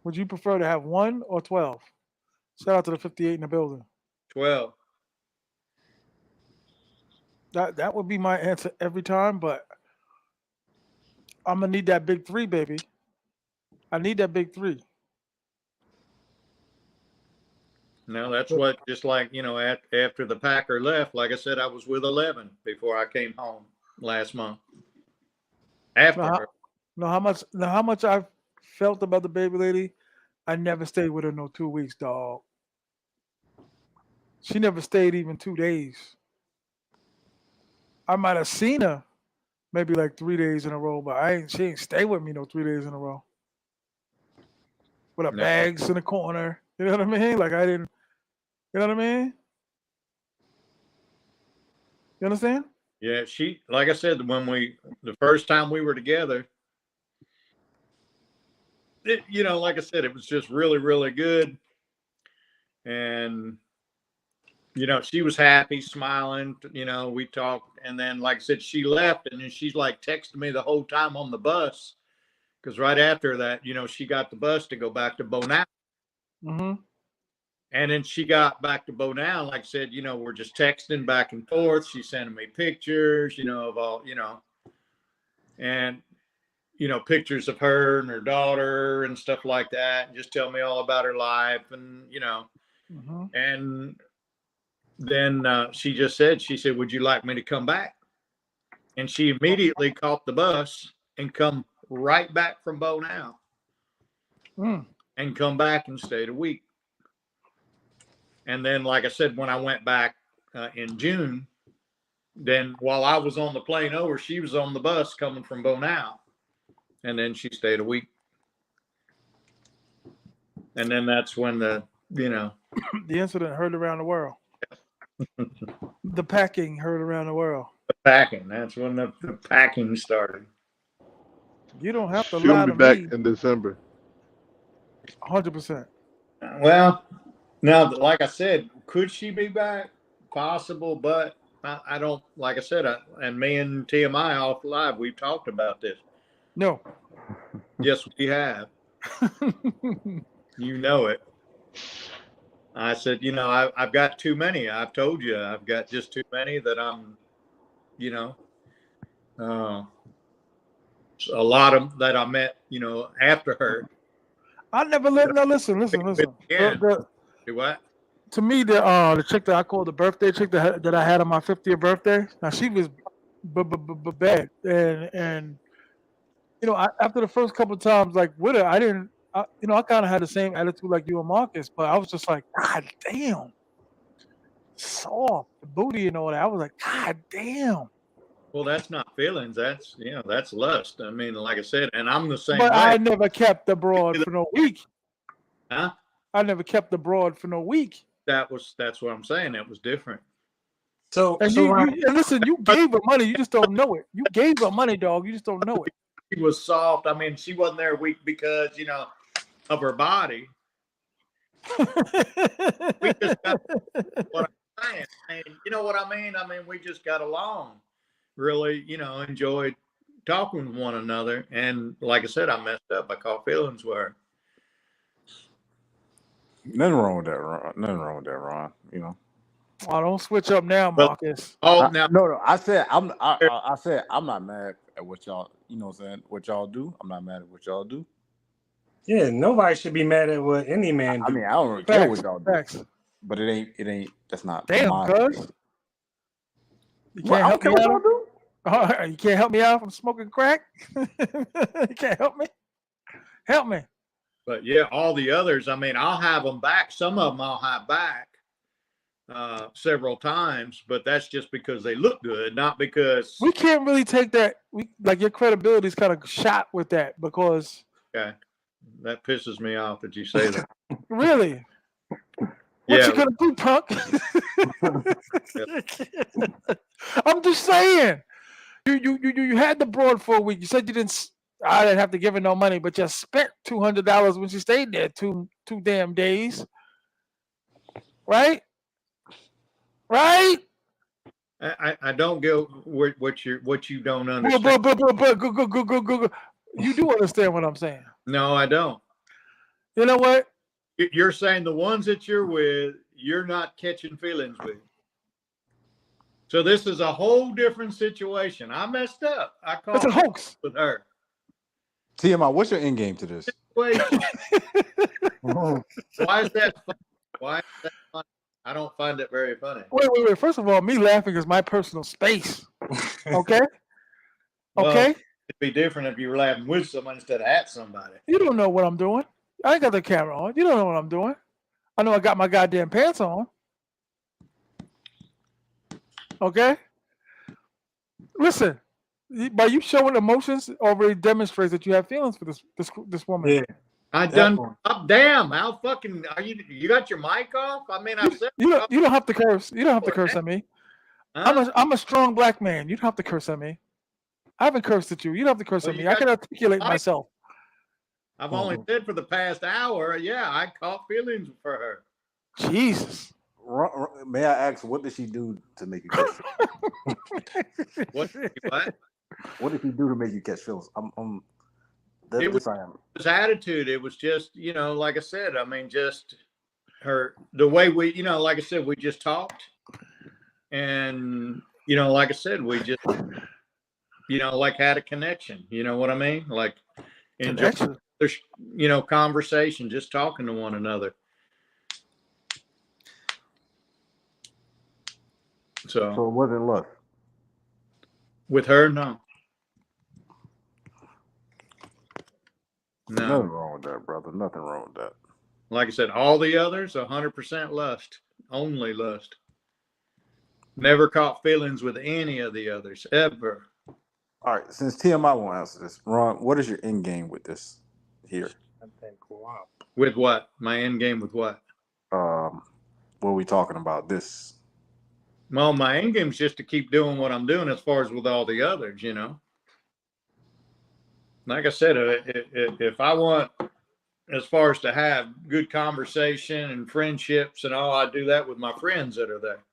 Would you prefer to have one or 12? Shout out to the 58 in the building. 12. That would be my answer every time, but I'm gonna need that big three, baby. I need that big three. No, that's what, just like, after the Packer left, like I said, I was with 11 before I came home last month. Now, After how, her. now how much I felt about the baby lady, I never stayed with her no 2 weeks, dog. She never stayed even 2 days. I might have seen her maybe like 3 days in a row, but she ain't stay with me no 3 days in a row. With her No. bags in the corner. You know what I mean? Like I didn't you know what I mean? You understand? Yeah, like I said, the first time we were together, like I said, it was just really, really good. And, she was happy, smiling, we talked. And then, like I said, she left and then she's like texting me the whole time on the bus. Because right after that, she got the bus to go back to Bonao. Mm-hmm. And then she got back to Bonao. Like I said, we're just texting back and forth. She's sending me pictures, of all, and, pictures of her and her daughter and stuff like that. And just tell me all about her life. And, Mm-hmm. and then she said, would you like me to come back? And she immediately caught the bus and come right back from Bonao Mm. and come back and stayed a week. And then, like I said, when I went back in June, then while I was on the plane over, she was on the bus coming from Bonao. And then she stayed a week. And then that's when the incident heard around the world. The packing heard around the world. packing. That's when the packing started. You don't have to She'll lie be to back me. in December. 100%. Well, now, like I said, could she be back? Possible, but I don't, like I said, and me and T.M.I off live, we've talked about this. No. Yes, we have. You know it. I said, I've got too many. I've told you, I've got just too many that I'm, a lot of that I met, after her. I never lived. No, listen. Again. Do what? To me, the chick that I called the birthday chick that I had on my 50th birthday. Now she was bad, and after the first couple of times, like with her, I didn't. I kind of had the same attitude like you and Marcus, but I was just like, God damn, soft booty and all that. I was like, God damn. Well, that's not feelings. That's lust. I mean, like I said, and I'm the same But way. I never kept the broad for no week. Huh? I never kept the broad for no week. That's what I'm saying. It was different. And listen, you gave her money, you just don't know it. You gave her money, dog. You just don't know it. She was soft. I mean, she wasn't there weak because of her body. We just got what I'm saying. And you know what I mean? I mean, we just got along. Really, enjoyed talking with one another. And like I said, I messed up. I caught feelings with her. Nothing wrong with that, Ron. Nothing wrong with that, Ron. Oh, don't switch up now, Marcus. No. I said I said I'm not mad at what y'all. You know what I'm saying? What y'all do. I'm not mad at what y'all do. Yeah, nobody should be mad at what any man do. I mean, I don't really care what y'all do. But it ain't. That's not. Damn, cuz. You can't help me out. You can't help me out from smoking crack. You can't help me. Help me. But yeah, all the others. I mean, I'll have them back. Some of them I'll have back several times, but that's just because they look good, not because we can't really take that. Your credibility is kind of shot with that because. Okay, that pisses me off that you say that. Really? What you gonna do, punk? I'm just saying. You had the broad for a week. You said you didn't. I didn't have to give her no money, but you spent $200 when she stayed there two damn days. Right? Right? I don't get what you don't understand. But you do understand what I'm saying. No, I don't. You know what? You're saying the ones that you're with, you're not catching feelings with. So this is a whole different situation. I messed up. I called it's a hoax with her. T.M.I, what's your end game to this? Why is that funny? Why is that funny? I don't find it very funny. Wait. First of all, me laughing is my personal space. Okay? Well, okay? It'd be different if you were laughing with someone instead of at somebody. You don't know what I'm doing. I ain't got the camera on. You don't know what I'm doing. I know I got my goddamn pants on. Okay? Listen, by you showing emotions already demonstrates that you have feelings for this woman. Yeah. I done up. Damn, how fucking are you? You got your mic off? I mean, I said you don't have to curse. You don't have to curse at me. Huh? I'm a strong black man. You don't have to curse at me. I haven't cursed at you. You don't have to curse at me. I can articulate myself. I've only said for the past hour. Yeah, I caught feelings for her. Jesus. May I ask, what did she do to make you catch feelings? What did she do to make you catch feelings? It was his attitude. It was just, like I said, I mean, just the way we, like I said, we just talked. And, like I said, we just, like had a connection. You know what I mean? Like, conversation, just talking to one another. So it wasn't lust. With her, no. No. Nothing wrong with that, brother. Nothing wrong with that. Like I said, all the others, 100% lust. Only lust. Never caught feelings with any of the others, ever. All right, since T.M.I won't answer this, Ron, what is your end game with this here? I think co-op. With what? My end game with what? What are we talking about? This. Well, my end game is just to keep doing what I'm doing as far as with all the others, Like I said, if I want, as far as to have good conversation and friendships and all, I do that with my friends that are there.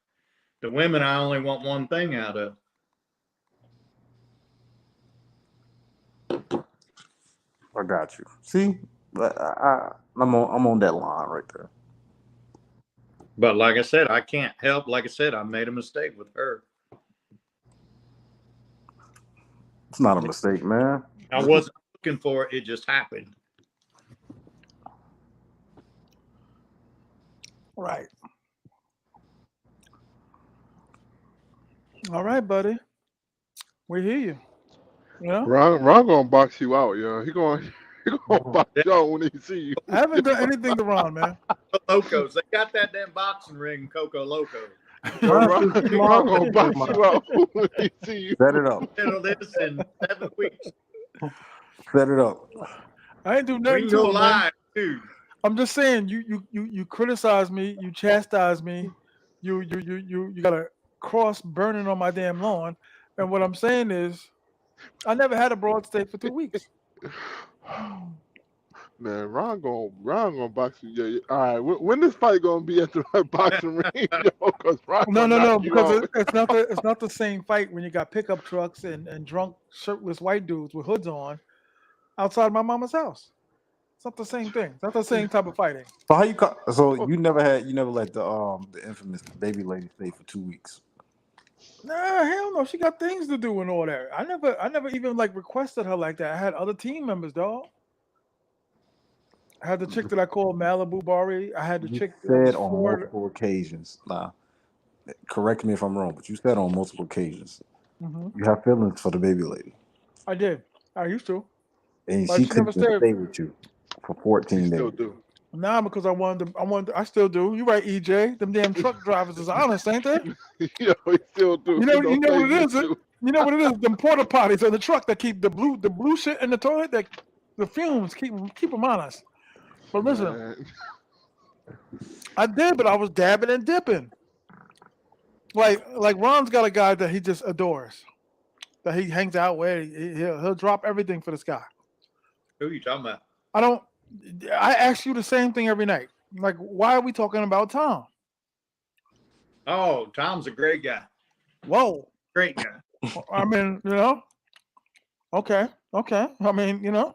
The women, I only want one thing out of. I got you. See, I'm on that line right there. But like I said, I can't help. Like I said, I made a mistake with her. It's not a mistake, man. I wasn't looking for it. It just happened. Right. All right, buddy. We hear you. Ron gonna box you out, yo. He gonna box you out when he see you. I haven't done anything to Ron, man. Locos. They got that damn boxing ring, Coco Loco. Ron gonna box you out when he see you. Set it up. This in 7 weeks. Set it up. I ain't do nothing to him, man. I'm just saying, you criticize me, you chastise me, you got a cross burning on my damn lawn. And what I'm saying is, I never had a broad stay for 2 weeks. Man, Ron gonna box you. Yeah, yeah. All right, when this fight gonna be at the boxing ring, yo? Because Ron No, gonna knock you because out. it's not the same fight when you got pickup trucks and drunk shirtless white dudes with hoods on outside my mama's house. It's not the same thing. It's not the same type of fighting. So how you you never let the infamous baby lady stay for 2 weeks? Nah, hell no. She got things to do and all that. I never even like requested her like that. I had other team members, dog. I had the chick that I called Malibu Bari. I had the You chick that was said on Ford. multiple occasions. Now, correct me if I'm wrong, but you said on multiple occasions you have feelings for the baby lady. I did. I used to. And But she she never couldn't stayed. stay with you for 14 Still days. do. Nah, because I still do. You right, EJ. Them damn truck drivers is honest, ain't they? Yo, he still do. You know what it is. You know what it is. Them porta potties in the truck that keep the blue shit in the toilet. That the fumes keep them honest. But listen, Man. I did, but I was dabbing and dipping. Like Ron's got a guy that he just adores, that he hangs out with. He'll drop everything for this guy. Who are you talking about? I ask you the same thing every night. Like, why are we talking about Tom? Oh, Tom's a great guy. Whoa. Great guy. I mean, okay. I mean,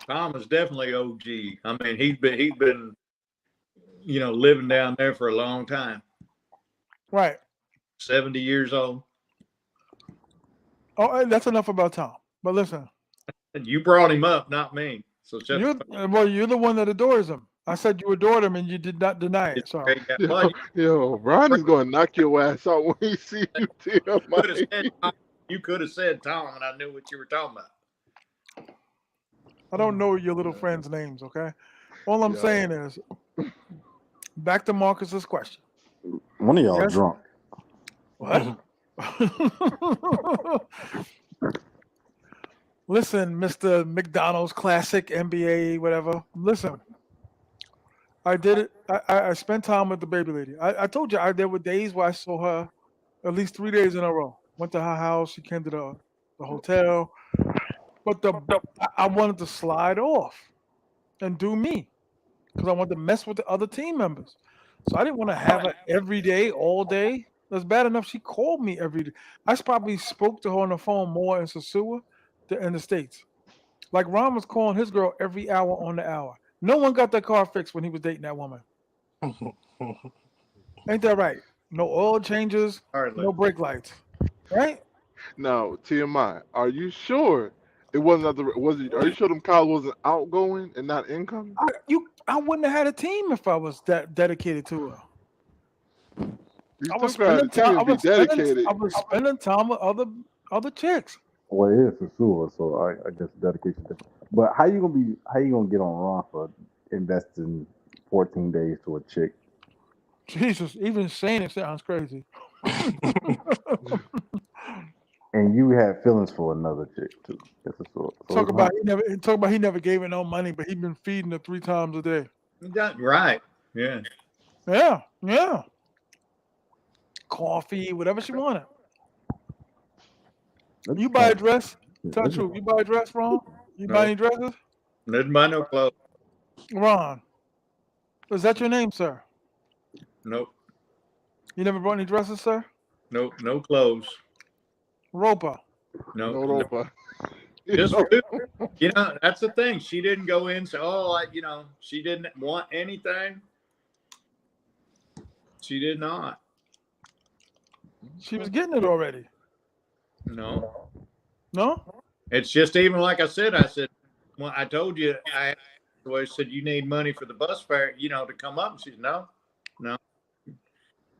Tom is definitely OG. I mean, he's been, living down there for a long time. Right. 70 years old. Oh, that's enough about Tom. But listen. And you brought him up, not me. So you're the one that adores him. I said you adored him and you did not deny it. So yo, Ron is gonna knock your ass out when he see you, T.M.I. You could have said Tom, and I knew what you were talking about. I don't know your little friends' names, okay? All I'm saying is, back to Marcus's question. One of y'all drunk. What? Listen, Mr. McDonald's Classic, NBA, whatever. Listen, I did it. I spent time with the baby lady. I told you there were days where I saw her at least 3 days in a row. Went to her house. She came to the hotel. But I wanted to slide off and do me because I wanted to mess with the other team members. So I didn't want to have her every day, all day. That's bad enough. She called me every day. I probably spoke to her on the phone more in Sosua than in the States. Like Ron was calling his girl every hour on the hour. No one got their car fixed when he was dating that woman. Ain't that right? No oil changes, no brake lights. Right? Now, T.M.I, are you sure it wasn't are you sure them calls wasn't outgoing and not incoming? I wouldn't have had a team if I was that dedicated to her. I was spending time with other chicks. Well, it is Sosua, so I guess dedication different. But how you gonna get on Ron for investing 14 days to a chick? Jesus, even saying it sounds crazy. And you had feelings for another chick too. Talk about he never gave her no money, but he been feeding her 3 times a day. Right. Yeah. Yeah. Coffee, whatever she wanted. You buy a dress? Tell the truth. You buy a dress, Ron? You buy any dresses? Didn't buy no clothes. Ron, is that your name, sir? Nope. You never bought any dresses, sir? Nope. No clothes. Ropa. No Ropa. Just that's the thing. She didn't go in. So, she didn't want anything. She did not. She was getting it already. No. It's just even like I said. Well, I told you. I said you need money for the bus fare. To come up. And she said no.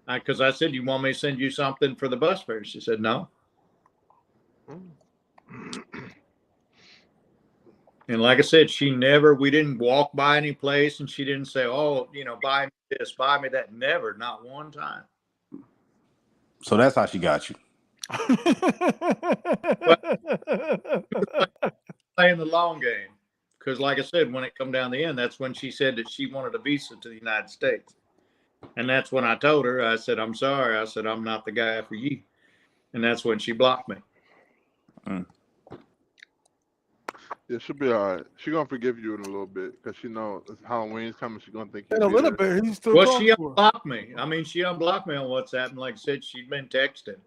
Because I said, you want me to send you something for the bus fare? She said no. And like I said, we didn't walk by any place, and she didn't say, oh, buy me this, buy me that. Never, not one time. So that's how she got you. Playing the long game. Because like I said, when it come down the end, that's when she said that she wanted a visa to the United States. And that's when I told her, I said, I'm sorry. I said, I'm not the guy for you. And that's when she blocked me. Yeah, she'll be all right. She's gonna forgive you in a little bit because she knows Halloween's coming. She's gonna think In you'll a be little there. bit, he still Well, talks she to her. unblocked me. I mean, she unblocked me on WhatsApp. And like I said, she'd been texting.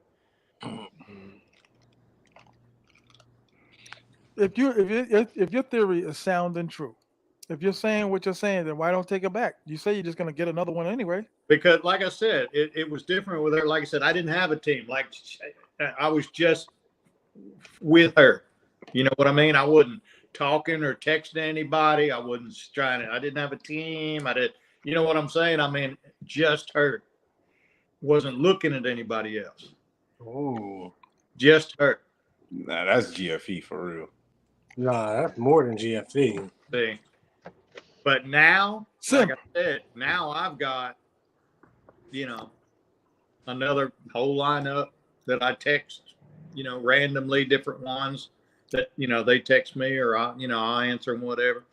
If your theory is sound and true, if you're saying what you're saying, then why don't take it back? You say you're just gonna get another one anyway. Because, like I said, it was different with her. Like I said, I didn't have a team. Like I was just with her. You know what I mean? I wasn't talking or texting anybody. I wasn't trying to. I didn't have a team. I did. You know what I'm saying? I mean, just her. Wasn't looking at anybody else. Oh, Just her. Nah, that's GFE for real. nah, that's more than GFE. See. But now, like I said, now I've got, another whole lineup that I text, randomly different ones that, they text me or I answer them, whatever.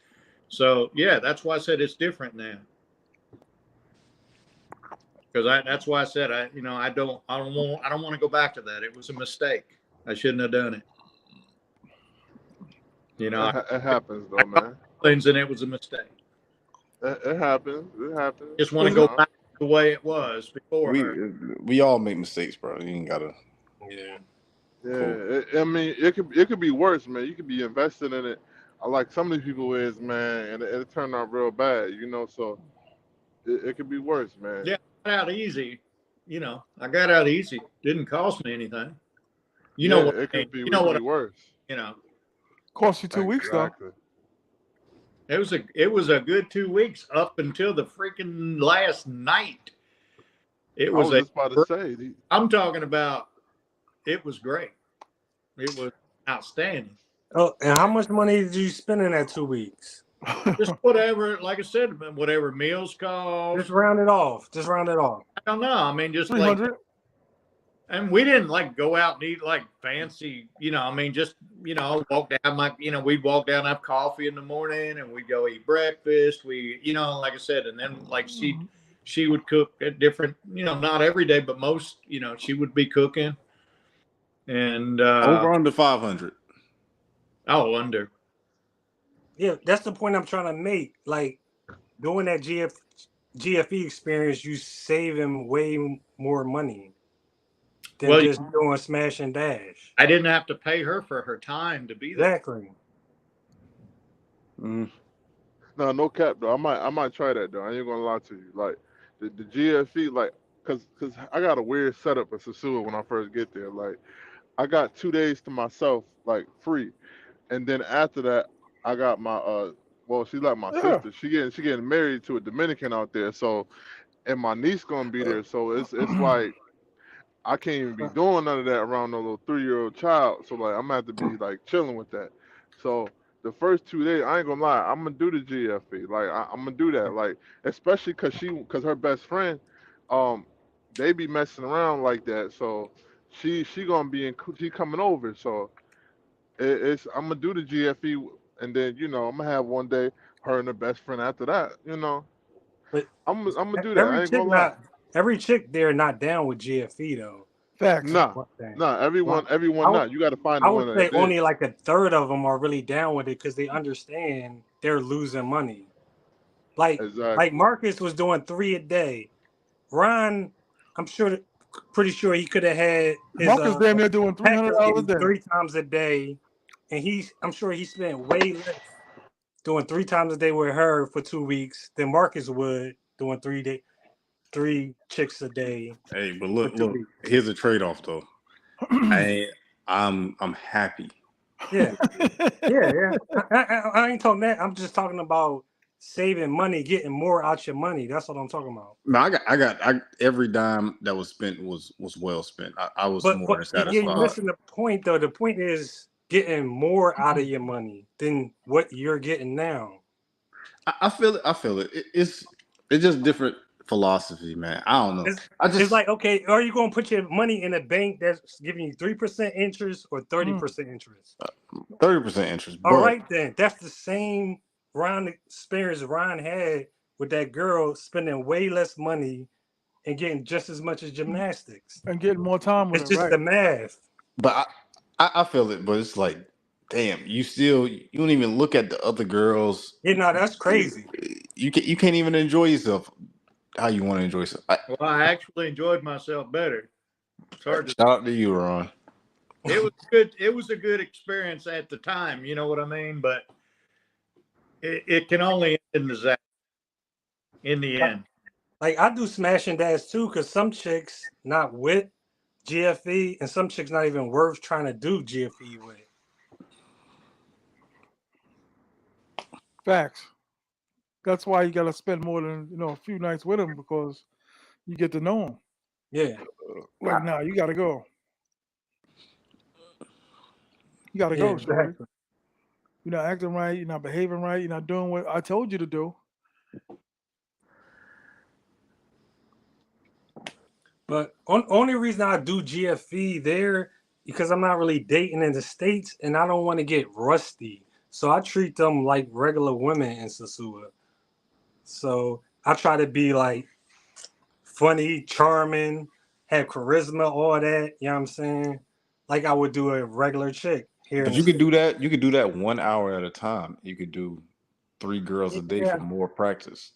So yeah, that's why I said it's different now. Because that's why I said I don't want to go back to that. It was a mistake. I shouldn't have done it. It happens though, man. Things and it was a mistake. It happens. It happens. Just want to go back to the way it was before. We all make mistakes, bro. You ain't gotta. Yeah. Yeah. Cool. I mean, it could be worse, man. You could be invested in it. Like some of these people is, man, and it turned out real bad. So it could be worse, man. Yeah, I got out easy. I got out easy. Didn't cost me anything. You know what? It could be worse. Cost you 2 weeks though. It was a good 2 weeks up until the freaking last night. It was. I was just about to say. I'm talking about. It was great. It was outstanding. Oh, and how much money did you spend in that 2 weeks? Just whatever, like I said, whatever meals cost. Just round it off. I don't know. I mean, just 300. like, and we didn't like go out and eat like fancy, I mean, just, walk down we'd walk down, have coffee in the morning and we'd go eat breakfast. We, like I said, and then like she would cook at different, not every day, but most, she would be cooking. And over under 500. Oh, under. Yeah, that's the point I'm trying to make. Like doing that GFE experience, you saving way more money than just doing smash and dash. I didn't have to pay her for her time to be there. Exactly. No cap though. I might try that though. I ain't gonna lie to you. Like the GFE, like, cause I got a weird setup at Sosua when I first get there. Like I got 2 days to myself, like free, and then after that, I got my she's like my sister. She getting married to a Dominican out there. So, and my niece gonna be there. So it's like I can't even be doing none of that around no little 3-year-old child. So like I'm gonna have to be like chilling with that. So the first 2 days, I ain't gonna lie, I'm gonna do the GFE. Like I'm gonna do that. Like especially cause her best friend, they be messing around like that. So she gonna be she coming over. So I'm gonna do the GFE, and then I'm gonna have one day her and her best friend after that. But I'm gonna do that. I ain't gonna lie. Every chick there not down with GFE though. Facts. Nah, everyone not. You got to find. I would say only like a third of them are really down with it because they understand they're losing money. Like Marcus was doing 3 a day. Ron, I'm pretty sure he could have had his Marcus damn near doing $300 a day 3 times a day, and I'm sure he spent way less doing 3 times a day with her for 2 weeks than Marcus would doing 3 chicks a day. Hey, but look, here's a trade-off though. I'm happy. Yeah. I ain't talking that. I'm just talking about saving money, getting more out your money. That's what I'm talking about. No, I got every dime that was spent was well spent. I was more than satisfied. You're missing the point though. The point is getting more out of your money than what you're getting now. I feel it. It's just different philosophy, man. I don't know. It's like, okay, are you going to put your money in a bank that's giving you 3% interest or 30% interest? 30% interest. All right, then. That's the same experience Ron had with that girl spending way less money and getting just as much as gymnastics and getting more time with it's her, just right? the math. But I feel it, but it's like, damn, you don't even look at the other girls. That's crazy. You can't even enjoy yourself how you want to enjoy yourself. Well, I actually enjoyed myself better. It's hard to. Shout out to you, Ron. It was good. It was a good experience at the time. You know what I mean? But it can only end in disaster in the end. Like I do smash and dash too, because some chicks not with GFE and some chicks not even worth trying to do GFE with. Facts. That's why you gotta spend more than a few nights with them, because you get to know them. Yeah. Like now, you gotta go. You gotta go, shorty. Exactly. You're not acting right. You're not behaving right. You're not doing what I told you to do. But only reason I do GFE there because I'm not really dating in the States and I don't want to get rusty. So I treat them like regular women in Sosua. So I try to be like funny, charming, have charisma, all that. You know what I'm saying? Like I would do a regular chick here. But you could do that. You could do that 1 hour at a time. You could do 3 girls a day for more practice.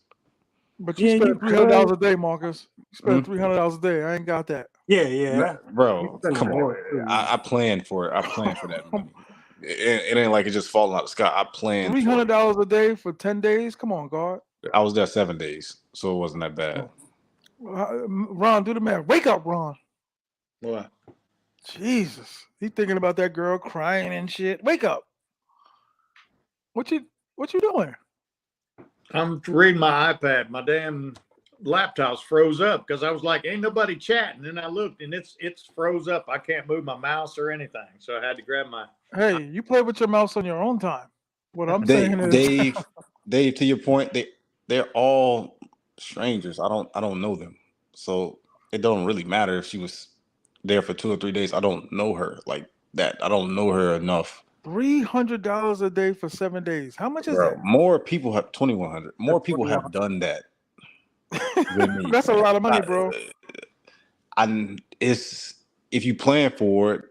But you spend $300 a day, Marcus. You spend $300 a day. I ain't got that. Yeah. Bro, come on. I planned for it. I planned for that money. It ain't like it just falling out of the sky. I planned $300 a day for 10 days? Come on, God. I was there 7 days, so it wasn't that bad. Ron, do the math. Wake up, Ron. What? Jesus. He thinking about that girl crying and shit. Wake up. What you doing? I'm reading my iPad. My damn laptop's froze up because I was like, ain't nobody chatting. And I looked and it's froze up. I can't move my mouse or anything. So I had to grab my. Hey, you play with your mouse on your own time. What I'm saying is, Dave, to your point, they're all strangers. I don't know them. So it don't really matter if she was there for 2 or 3 days. I don't know her like that. I don't know her enough. $300 a day for 7 days. How much is that? More people have $2,100. More people have done that than me. That's a lot of money, bro. It's if you plan for it,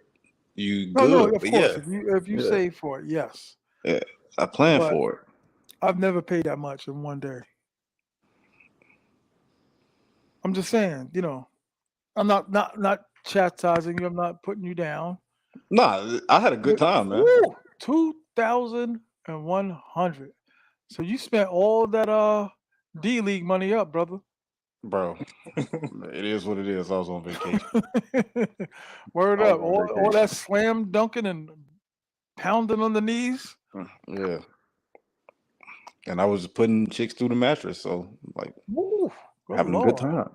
you no, good. No, of course. If you save for it, yes. Yeah, I plan for it. I've never paid that much in one day. I'm just saying, I'm not chastising you. I'm not putting you down. Nah, I had a good time, man. 2,100. So you spent all that D League money up, brother. Bro, it is what it is. I was on vacation. Word up. All that slam dunking and pounding on the knees. Yeah. And I was putting chicks through the mattress, so like having a good time.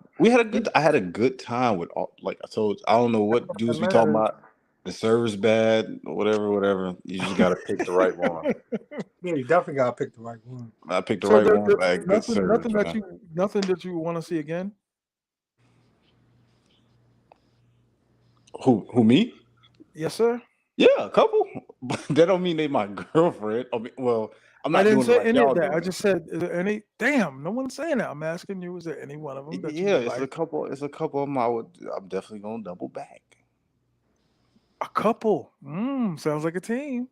I had a good time with all, like I told you, I don't know what dudes we talking about. The service bad, whatever. You just gotta pick the right one. Yeah, you definitely gotta pick the right one. I picked the right one. Like good service, nothing that you want to see again. Who me? Yes, sir. Yeah, a couple. But that don't mean they my girlfriend. I mean, I didn't say any of that. I just said, is there any? Damn, no one's saying that. I'm asking you, is there any one of them that you it's like? a couple. It's a couple of them. I'm definitely gonna double back. A couple. Sounds like a team.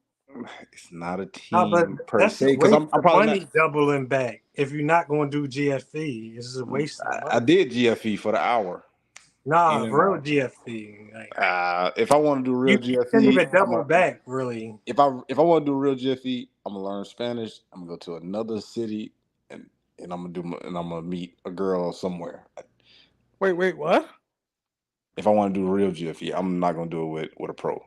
It's not a team per se because I'm probably not doubling back. If you're not going to do GFE, it's a waste of money. I did GFE for the hour. Nah, real GFE. Like, if I want to do real GFE, you can't even double back. Really, if I want to do real GFE, I'm gonna learn Spanish. I'm gonna go to another city and I'm gonna meet a girl somewhere. Wait, what? If I want to do real GFE, I'm not gonna do it with a pro.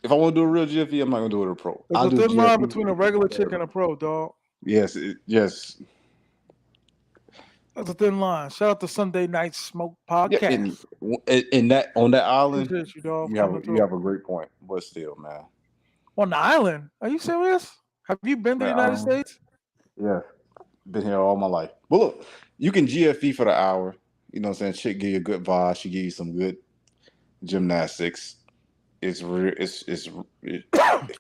If I want to do a real GFE, I'm not gonna do it with a pro. There's a thin line between a regular chick and a pro, dog. Yes. That's a thin line. Shout out to Sunday Night Smoke Podcast. Yeah, on that island, you have a great point. But still, man. On the island? Are you serious? Have you been to the United States? Yeah. Been here all my life. Well, look, you can GFE for the hour. You know what I'm saying? Chick give you a good vibe. She give you some good gymnastics. It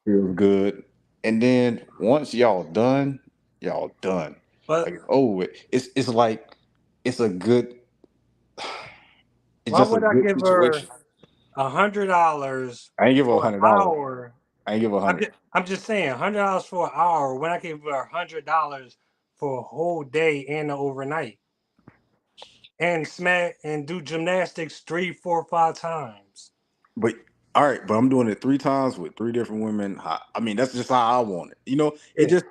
feels good. And then once y'all done, y'all done. But Like, it's like it's a good. It's why just a would I good give her situation. $100 I ain't give her for an $100. hour? I ain't give her $100. I'm just saying $100 for an hour when I give her $100 for a whole day and an overnight, and smack and do gymnastics 3, 4, 5 times. But all right, but I'm doing it 3 times with 3 different women. I mean, that's just how I want it. You know, it just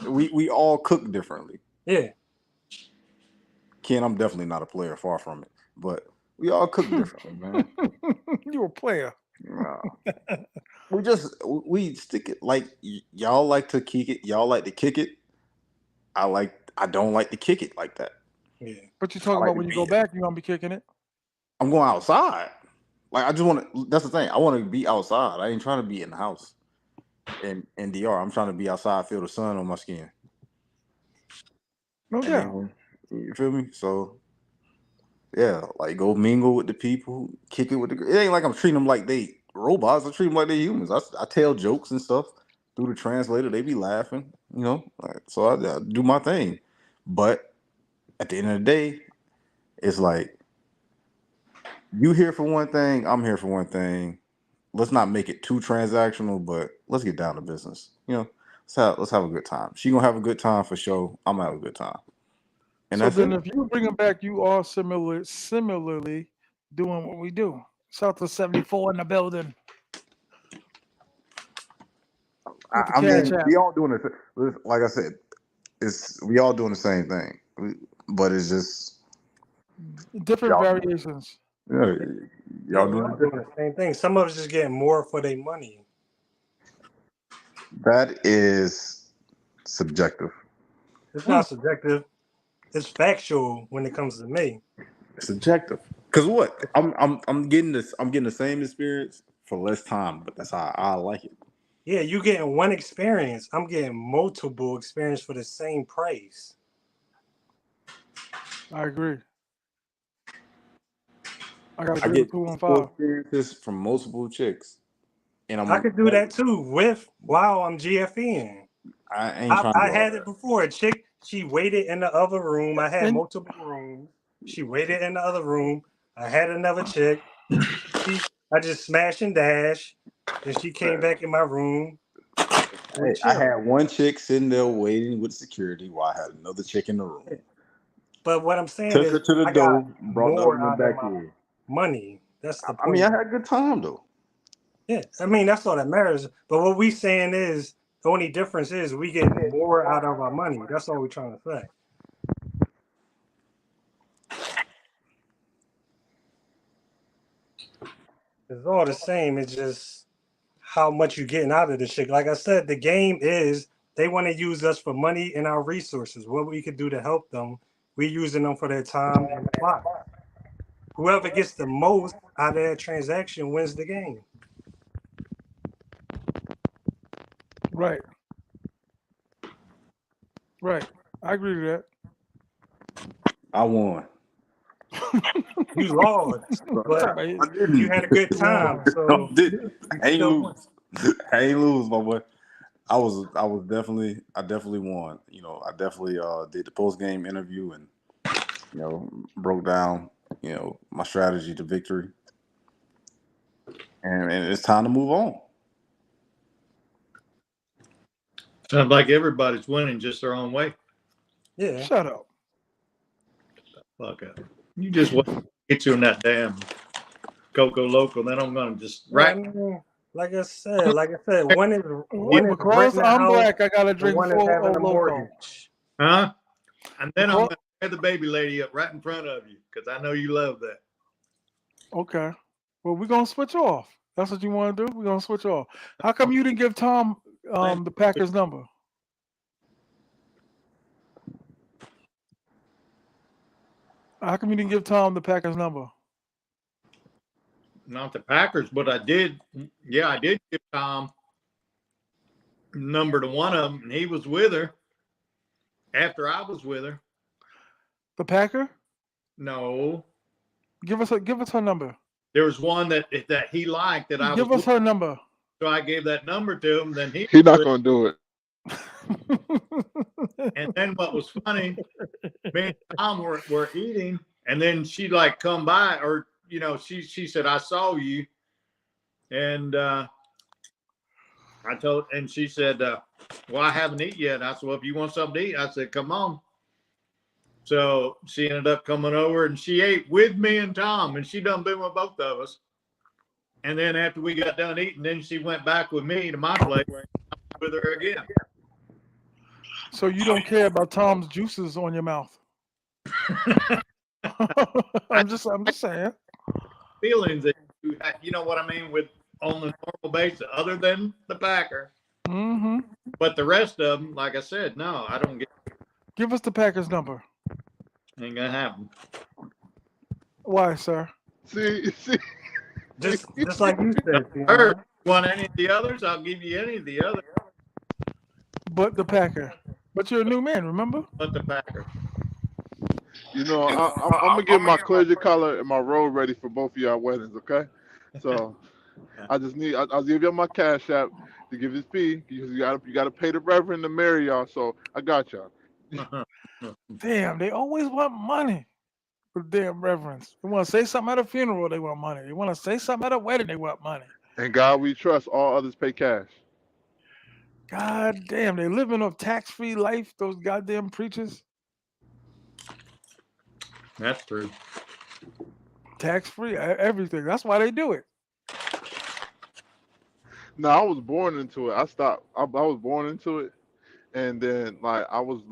we all cook differently. Yeah. Ken, I'm definitely not a player, far from it. But we all cook differently, man. You a player. We stick it like y'all like to kick it. Y'all like to kick it. I don't like to kick it like that. Yeah. But you're talking about when you go back, you're gonna be kicking it. I'm going outside. Like I just want to. That's the thing. I want to be outside. I ain't trying to be in the house. In DR, I'm trying to be outside, feel the sun on my skin. No doubt. You feel me? So yeah, like go mingle with the people, kick it with the. It ain't like I'm treating them like they robots. I treat them like they humans. I tell jokes and stuff through the translator. They be laughing, you know. So I do my thing, but at the end of the day, it's like you here for one thing, I'm here for one thing. Let's not make it too transactional, but let's get down to business. You know, let's have a good time. She gonna have a good time for sure. I'm gonna have a good time. And so then, if you bring them back, you are similarly doing what we do. Shout to 74 in the building. I mean, we all doing it. Like I said, we all doing the same thing, but it's just different variations. Yeah, y'all doing the same thing. Some of us just getting more for their money. That is subjective. It's not subjective. It's factual when it comes to me. It's subjective. Cause what? I'm getting this. I'm getting the same experience for less time, but that's how I like it. Yeah, you getting one experience. I'm getting multiple experience for the same price. I agree. I get multiple experiences from multiple chicks, and I could do that too while I'm GFing. I ain't trying to. I had it before. A chick, she waited in the other room. I had multiple rooms. She waited in the other room. I had another chick. I just smash and dash. Then she came back in my room. Hey, I had one chick sitting there waiting with security while I had another chick in the room. But what I'm saying took is, her to the door, brought the other one back in. Money. That's the point. I mean, I had a good time though. Yeah, I mean that's all that matters. But what we saying is the only difference is we get more out of our money. That's all we're trying to say. It's all the same. It's just how much you're getting out of the chick. Like I said, the game is they want to use us for money and our resources. What we could do to help them, we're using them for their time and clock. Whoever gets the most out of that transaction wins the game. Right. I agree with that. I won. You lost, but you had a good time. So I ain't lose, my boy. I definitely won. You know, I definitely did the post game interview and broke down my strategy to victory, and it's time to move on. Sounds like everybody's winning just their own way. Yeah. Shut up. Fuck up. You just get you in that damn Coco Loco, then I'm gonna just like I said, one is because I'm black, I gotta drink full Loco. Huh? And then I'm gonna have the baby lady up right in front of you because I know you love that. Okay. Well, we're gonna switch off. That's what you want to do? We're gonna switch off. How come you didn't give Tom the Packers number? How come you didn't give Tom the Packers number? Not the Packers, but I did. Yeah, I did give Tom number to one of them, and he was with her after I was with her. The Packer? No. Give us her number. There was one that he liked that I give us her number. So I gave that number to him. Then he's not gonna do it. And then what was funny, me and Tom were eating, and then she like come by, or she said, I saw you, and and she said, well, I haven't eaten yet. I said, well, if you want something to eat, I said, come on. So she ended up coming over, and she ate with me and Tom, and she done been with both of us. And then after we got done eating, then she went back with me to my place with her again. So you don't care about Tom's juices on your mouth? I'm just saying. Feelings that you know what I mean, with on the normal basis, other than the Packer. Mm-hmm. But the rest of them, like I said, no, I don't get. Give us the Packers number. Ain't gonna happen. Why, sir? See, just like you said. Want any of the others? I'll give you any of the others. But the Packer. But you're a new man, remember? But the Packer. I'm gonna get my clergy collar and my robe ready for both of y'all weddings, okay? So I'll give you my cash app to give this fee, because you gotta pay the reverend to marry y'all. So I got y'all. Damn, they always want money. For damn reverends. They want to say something at a funeral, they want money. They want to say something at a wedding, they want money. And God we trust, all others pay cash. God damn, they living a tax-free life, those goddamn preachers. That's true. Tax-free, everything. That's why they do it. No, I was born into it. I stopped. I was born into it, and then like I was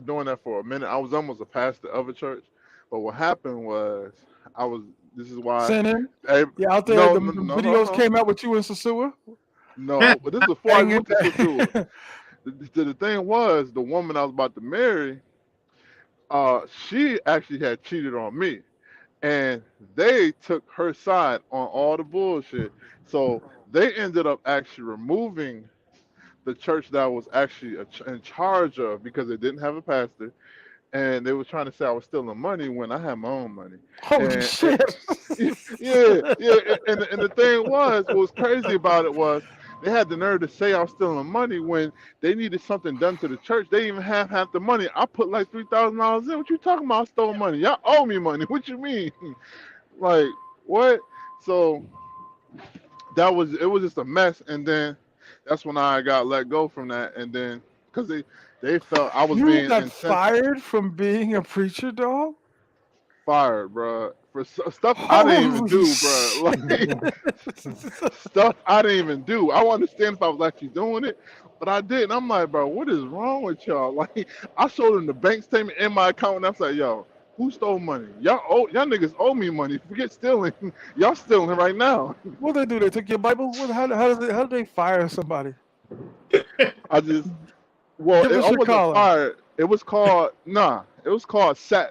doing that for a minute. I was almost a pastor of a church, but what happened was This is why. Sinning? Yeah, out there, the videos came out with you in Sosua? No, but this is before I went to Sosua. The thing was, the woman I was about to marry, she actually had cheated on me, and they took her side on all the bullshit. So they ended up actually removing the church that I was actually in charge of, because they didn't have a pastor, and they were trying to say I was stealing money when I had my own money. Holy shit! Yeah. And the thing was, what was crazy about it was, they had the nerve to say I was stealing money when they needed something done to the church. They didn't even have half the money. I put like $3,000 in. What you talking about? I stole money. Y'all owe me money. What you mean? Like, what? So it was just a mess. And then that's when I got let go from that. And then because they felt I was being got fired from being a preacher, dog? Fired, bro, for stuff I didn't even do, bro. Like stuff I didn't even do. I understand if I was actually doing it, but I didn't. I'm like, bro, what is wrong with y'all? Like, I showed them the bank statement in my account, and I was like, yo, who stole money? Y'all niggas owe me money. Forget stealing. Y'all stealing right now. What they do? They took your Bible? How did they fire somebody? I wasn't fired. It was called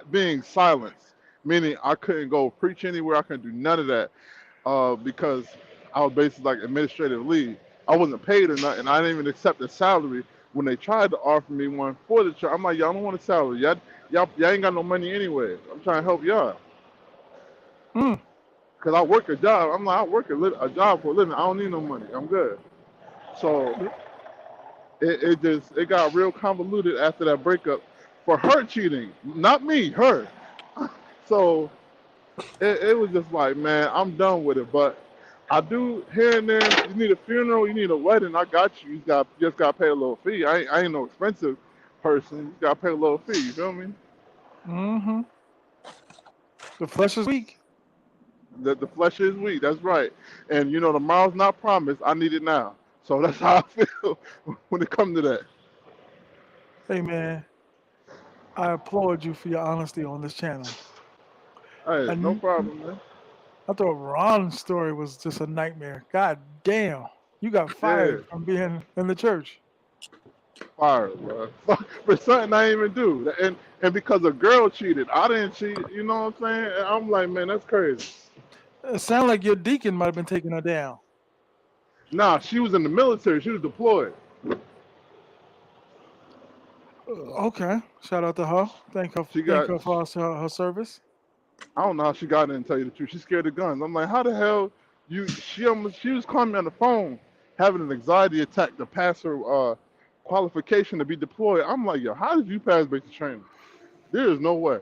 being silenced. Meaning I couldn't go preach anywhere. I couldn't do none of that because I was basically like administrative leave. I wasn't paid or nothing. I didn't even accept the salary when they tried to offer me one for the church. I'm like, y'all don't want a salary. Y'all ain't got no money anyway. I'm trying to help y'all. Because I work a job. I'm like, I work a job for a living. I don't need no money. I'm good. So it got real convoluted after that breakup for her cheating. Not me, her. So it was just like, man, I'm done with it. But I do here and there. You need a funeral, you need a wedding. I got you. You just got to pay a little fee. I ain't no expensive person. You got to pay a little fee. You feel me? Mm-hmm. The flesh is weak. The flesh is weak. That's right. And tomorrow's not promised. I need it now. So that's how I feel when it comes to that. Hey man, I applaud you for your honesty on this channel. Hey, no problem, man. I thought Ron's story was just a nightmare. God damn. You got fired from being in the church. Fired, bro. For something I didn't even do. And because a girl cheated. I didn't cheat. You know what I'm saying? And I'm like, man, that's crazy. It sounded like your deacon might have been taking her down. Nah, she was in the military. She was deployed. Okay. Shout out to her. Thank her for her service. I don't know how she got in, to tell you the truth. She's scared of guns. I'm like, how the hell she was calling me on the phone, having an anxiety attack to pass her qualification to be deployed. I'm like, yo, how did you pass basic training? There is no way.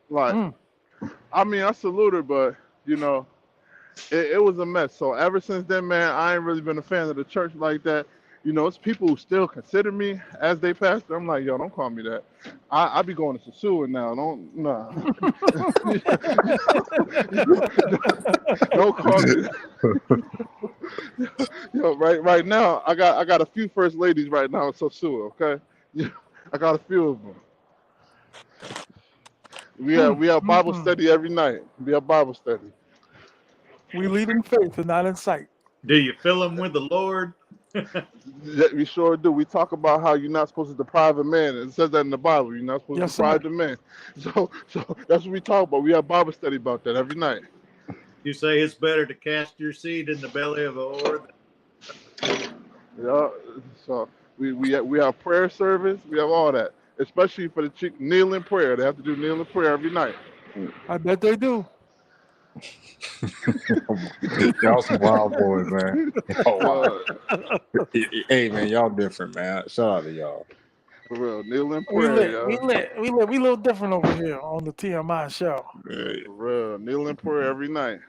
Like, I mean, I salute her, but you know, it was a mess. So ever since then, man, I ain't really been a fan of the church like that. You know, it's people who still consider me as they pastor. I'm like, yo, don't call me that. I be going to Sosua now. Don't call me that. Yo, right now, I got a few first ladies right now in Sosua, okay? I got a few of them. We have Bible study every night. We have Bible study. We lead in faith and not in sight. Do you fill them with the Lord? We sure do. We talk about how you're not supposed to deprive a man. It says that in the Bible. You're not supposed to deprive the man. So that's what we talk about. We have Bible study about that every night. You say it's better to cast your seed in the belly of the Lord. Yeah. So we have prayer service. We have all that, especially for the chick kneeling prayer. They have to do kneeling prayer every night. I bet they do. Y'all some wild boys, man. Hey, man, y'all different, man. Shout out to y'all. For real, kneeling prayer. We a little different over here on the T.M.I show. For real, kneeling prayer every night.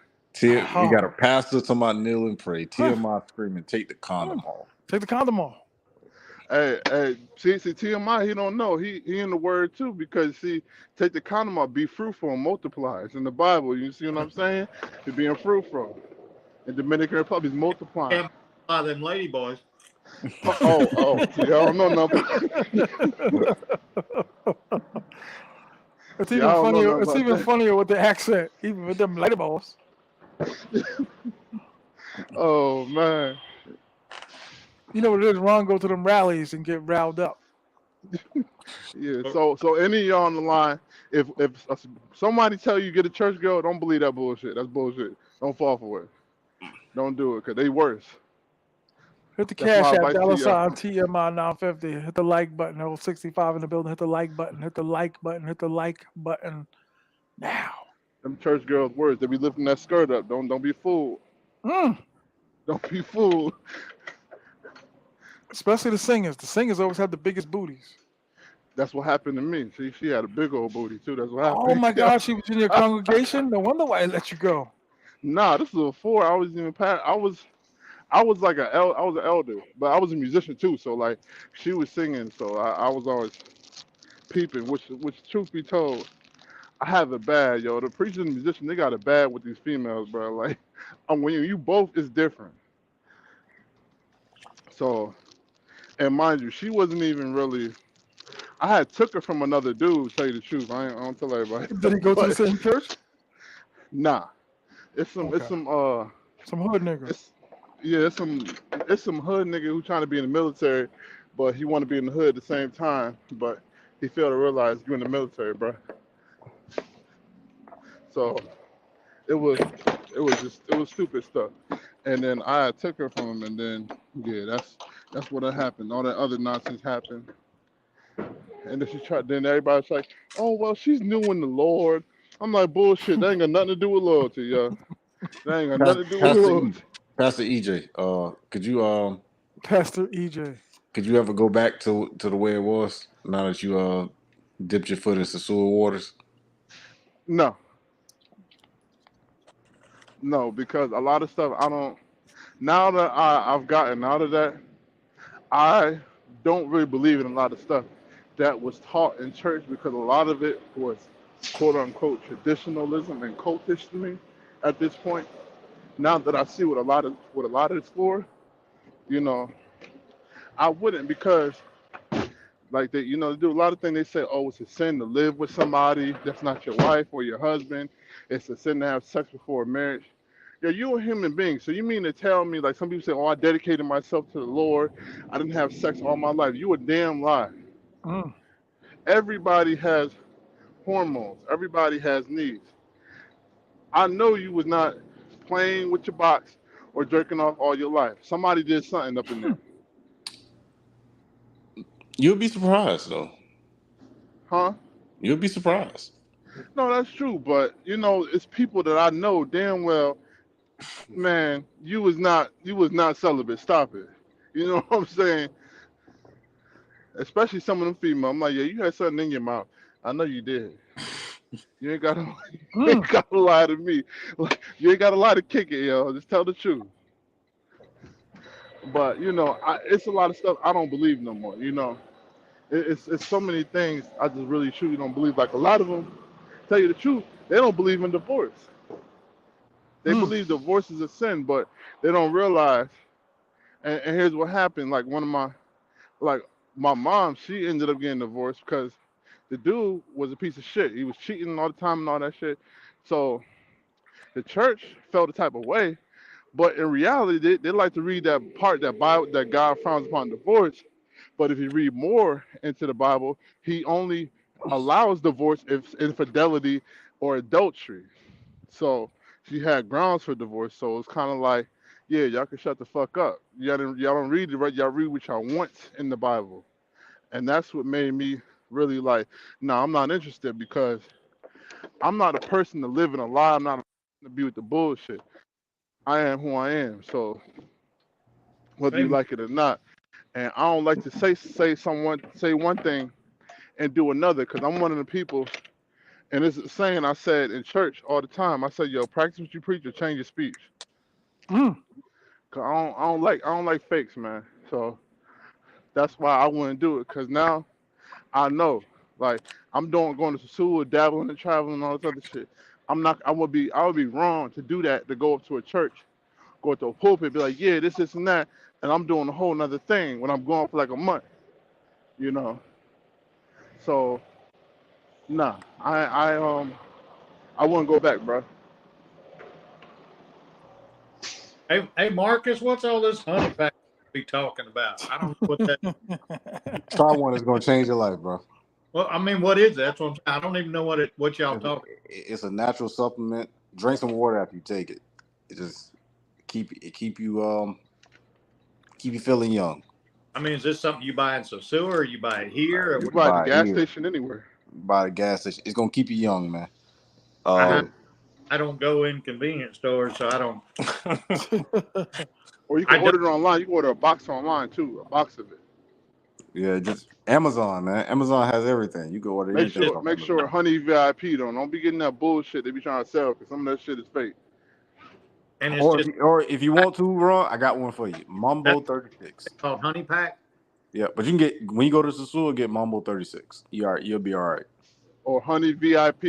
We got a pastor talking about kneel and pray. T.M.I screaming, take the condom off. Take the condom off. Hey, see, T.M.I, he don't know. He in the word too, because see, take the condom off, be fruitful and multiply. It's in the Bible. You see what I'm saying? You're being fruitful. In Dominican Republic, multiplying. By them lady boys. Oh, see, I don't know nothing. It's even funnier. It's even funnier with the accent, even with them lady boys. Oh man. You know what it is? Ron go to them rallies and get riled up. Yeah. So any of y'all on the line, if somebody tell you get a church girl, don't believe that bullshit. That's bullshit. Don't fall for it. Don't do it, cause they worse. Hit the cash app, $ TMI 950. Hit the like button. Old 65 in the building. Hit the like button. Hit the like button. Hit the like button now. Them church girls worse. They be lifting that skirt up. Don't be fooled. Don't be fooled. Especially the singers. The singers always have the biggest booties. That's what happened to me. See, she had a big old booty too. That's what happened. Oh my gosh, she was in your congregation. No wonder why I let you go. Nah, this was before I was even past. I was like I was an elder, but I was a musician too. So like, she was singing, so I was always peeping. Which truth be told, I have it bad, yo. The preachers and musicians, they got it bad with these females, bro. Like, when you both is different. So, and mind you, she wasn't even really. I had took her from another dude. To tell you the truth, I don't tell everybody. Did he go to the same church? Nah, it's some hood nigga. It's some hood nigga who trying to be in the military, but he want to be in the hood at the same time. But he failed to realize you're in the military, bro. So it was stupid stuff. And then I took her from him, and then that's what happened. All that other nonsense happened. And then everybody's like, oh well, she's new in the Lord. I'm like, bullshit. That ain't got nothing to do with loyalty, yo. That ain't got nothing to do with loyalty. Pastor EJ, could you Pastor EJ, could you ever go back to the way it was now that you dipped your foot in Sosua waters? No, because a lot of stuff I don't. Now that I've gotten out of that, I don't really believe in a lot of stuff that was taught in church, because a lot of it was quote unquote traditionalism and cultish to me at this point. Now that I see what a lot of it's for, you know, I wouldn't, because like they do a lot of things. They say, oh, it's a sin to live with somebody that's not your wife or your husband. It's a sin to have sex before marriage. Yeah, you're a human being. So you mean to tell me, like some people say, oh, I dedicated myself to the Lord, I didn't have sex all my life. You a damn lie. Everybody has hormones. Everybody has needs. I know you was not playing with your box or jerking off all your life. Somebody did something up in there. You'll be surprised, though. Huh? You'll be surprised. No, that's true. But, it's people that I know damn well Man, you was not celibate. Stop it. You know what I'm saying? Especially some of them female. I'm like, yeah, you had something in your mouth. I know you did. You ain't got to, you ain't got to lie to me. Like, you ain't got to lie to kick it, yo. Just tell the truth. But you know, it's a lot of stuff I don't believe no more. You know, it's so many things I just really truly don't believe. Like a lot of them, tell you the truth, they don't believe in divorce. They believe divorce is a sin, but they don't realize. And here's what happened. Like my mom, she ended up getting divorced because the dude was a piece of shit. He was cheating all the time and all that shit. So the church felt the type of way, but in reality, they like to read that part that Bible that God frowns upon divorce. But if you read more into the Bible, He only allows divorce if infidelity or adultery. So she had grounds for divorce. So it's kind of like, yeah, y'all can shut the fuck up. Y'all don't read it right. Y'all read what y'all want in the Bible, and that's what made me really like, no, I'm not interested because I'm not a person to live in a lie. I'm not a person to be with the bullshit. I am who I am. So whether you Hey, like it or not, and I don't like to say one thing and do another because I'm one of the people. And it's a saying I said in church all the time. I said, yo, practice what you preach or change your speech. Cause I don't like fakes, man. So that's why I wouldn't do it. Cause now I know, like going to Sosua, dabbling and traveling and all this other shit. I would be wrong to do that, to go up to a church, go to a pulpit, be like, yeah, this and that, and I'm doing a whole nother thing when I'm gone for like a month, you know. So nah, I wouldn't go back, bro. hey, Marcus, what's all this honey pack be talking about? I don't know what that. Try one is gonna change your life, bro. Well, I mean, what is that? That's what I'm saying. I don't even know what y'all talking. It's a natural supplement. Drink some water after you take it. It just keep you feeling young. I mean, is this something you buy in Sosua or you buy it here? Or You what? buy at the Buy it gas here. station anywhere, Buy the gas station. It's gonna keep you young, man. I don't go in convenience stores, so I don't. or you can I don't. order it online. You can order a box online too, a box of it. Yeah, just Amazon, man. Amazon has everything. You can order anything from Make Amazon. sure Honey VIP don't be getting that bullshit they be trying to sell because some of that shit is fake. And it's just Or if you want to, Ron, I got one for you. Mambo that's 36. called honey pack. Yeah, but you can get when you go to Sosua, get Mambo 36. You'll be all right. Or Honey VIP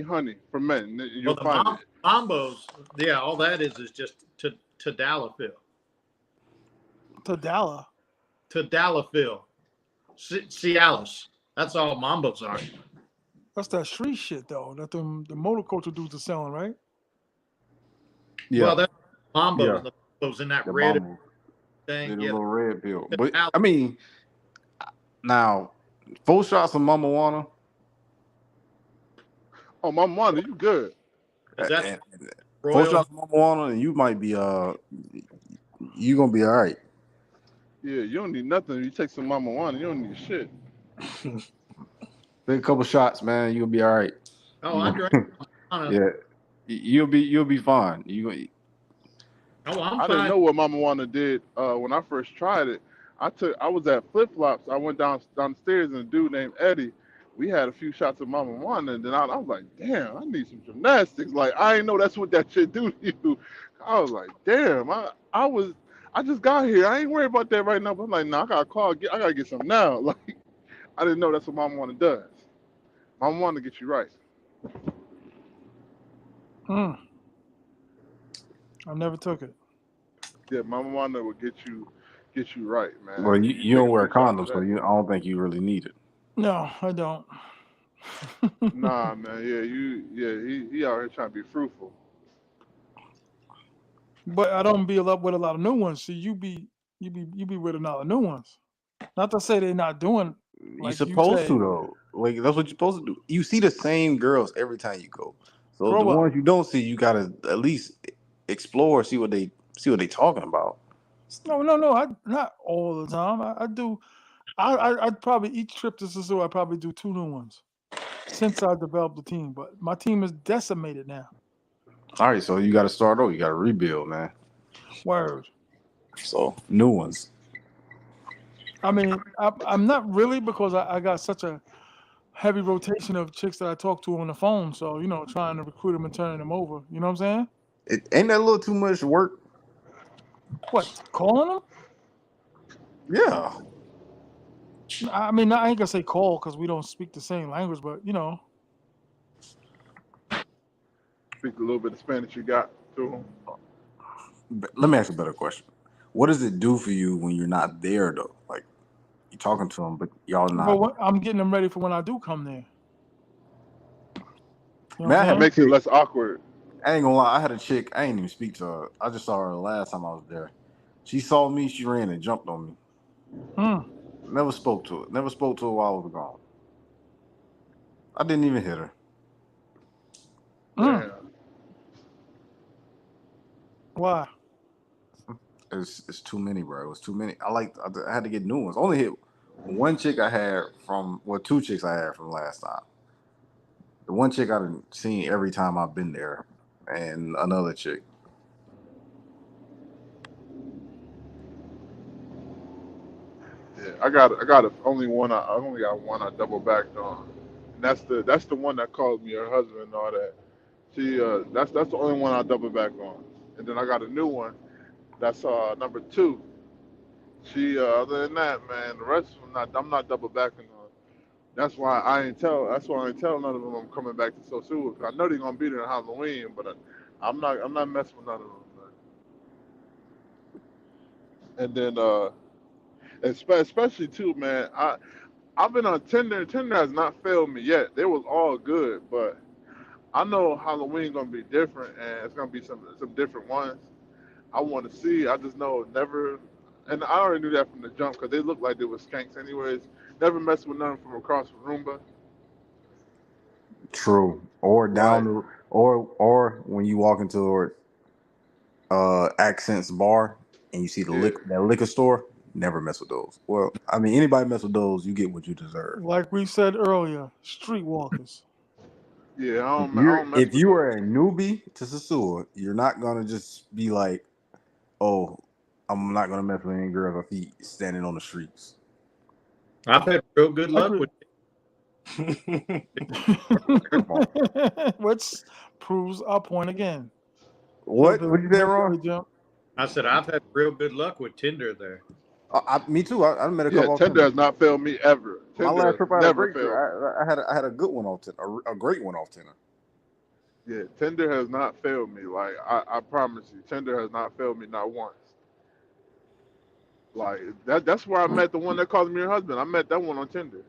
Honey for men. Well, You'll the find it. Bombos, yeah, all that is just Tadalafil. Tadalafil. Cialis. That's all Mambos are. That's that street shit though. That the motorculture dudes are selling, right? Yeah. Well, that's Mambos. Yeah. The Mambos in that The red Mambo. thing. The Yeah. little red pill. But I mean, now 4 shots of Mamawana. Oh, my money, you good. Is that 4 Royal? shots of Mamawana, and you might be you gonna be all right. Yeah, you don't need nothing. You take some Mama Wanda, you don't need shit. Take a couple shots, man. You'll be all right. Oh, I drank. Yeah, you'll be fine. Oh, I'm I fine. didn't know what Mama Wanda did when I first tried it. I was at Flip Flops. I went downstairs and a dude named Eddie. We had a few shots of Mama Wanda, and then I was like, damn, I need some gymnastics. Like I didn't know that's what that shit do to you. I was like, damn, I just got here. I ain't worried about that right now. But I'm like, nah, I gotta call. I gotta get some now. Like I didn't know that's what Mama Wanda does. Mama Wanda get you right. I never took it. Yeah, Mama Wanda will get you right, man. Well, You you take don't a wear few shots of condoms, so that. I don't think you really need it. No, I don't. Nah, man. Yeah, he out here trying to be fruitful. But I don't be with a lot of new ones. See, you be with a lot of new ones. Not to say they're not doing You're like you supposed say. to though. Like that's what you're supposed to do. You see the same girls every time you go. So the Grow up. ones you don't see, you gotta at least explore, see what they talking about. No. Not all the time. I do. I'd probably each trip to Sosua, I probably do 2 new ones since I developed the team. But my team is decimated now. All right, so you got to start over. You got to rebuild, man. Word. So new ones. I mean, I'm not really, because I got such a heavy rotation of chicks that I talk to on the phone. So, trying to recruit them and turning them over. You know what I'm saying? Ain't that a little too much work? What, calling them? Yeah. I mean, I ain't gonna say call because we don't speak the same language, but Speak a little bit of Spanish you got to them. But let me ask you a better question. What does it do for you when you're not there though? Like you're talking to them, but y'all not. I'm getting them ready for when I do come there. You know Man, what I'm It saying? makes it less awkward. I ain't gonna lie. I had a chick. I ain't even speak to her. I just saw her the last time I was there. She saw me. She ran and jumped on me. Never spoke to her. Never spoke to her while I was gone. I didn't even hit her. Damn. Why? It's too many, bro. It was too many. I had to get new ones. Only hit one chick I had from, well, two chicks I had from last time. The one chick I've seen every time I've been there, and another chick. Yeah, only got one I double backed on. And that's the one that called me her husband and all that. She that's the only one I double back on. And then I got a new one. That's number 2. She other than that, man, the rest of them I'm not double backing on. That's why I ain't tell none of them I'm coming back to Sosua. I know they're gonna be there on Halloween, but I'm not messing with none of them. Man. And then especially too, man, I've been on Tinder. Tinder has not failed me yet. They was all good, but I know Halloween gonna be different, and it's gonna be some different ones. I want to see. I just know never, and I already knew that from the jump because they looked like they were skanks anyways. Never mess with none from across from Roomba. True. Or down Like, the, or when you walk into Accents Bar and you see yeah, that liquor store, never mess with those. Well, I mean, anybody mess with those, you get what you deserve. Like we said earlier, streetwalkers. yeah. I If don't mess with you those. are a newbie to Sosua, you're not gonna just be like, oh, I'm not gonna mess with any girls if he standing on the streets. I've had real good luck Agree. with Which proves our point again. What? What you say, Ron? Jump. I said I've had real good luck with Tinder there. Me too. I met a Yeah, couple off Tinder Tinder. has not failed me ever. My Tinder last has trip, I had a never great trip. failed me. I had a good one off Tinder, a great one off Tinder. Yeah, Tinder has not failed me. Like I promise you, Tinder has not failed me not once. Like that's where I met the one that calls me her husband. I met that one on Tinder.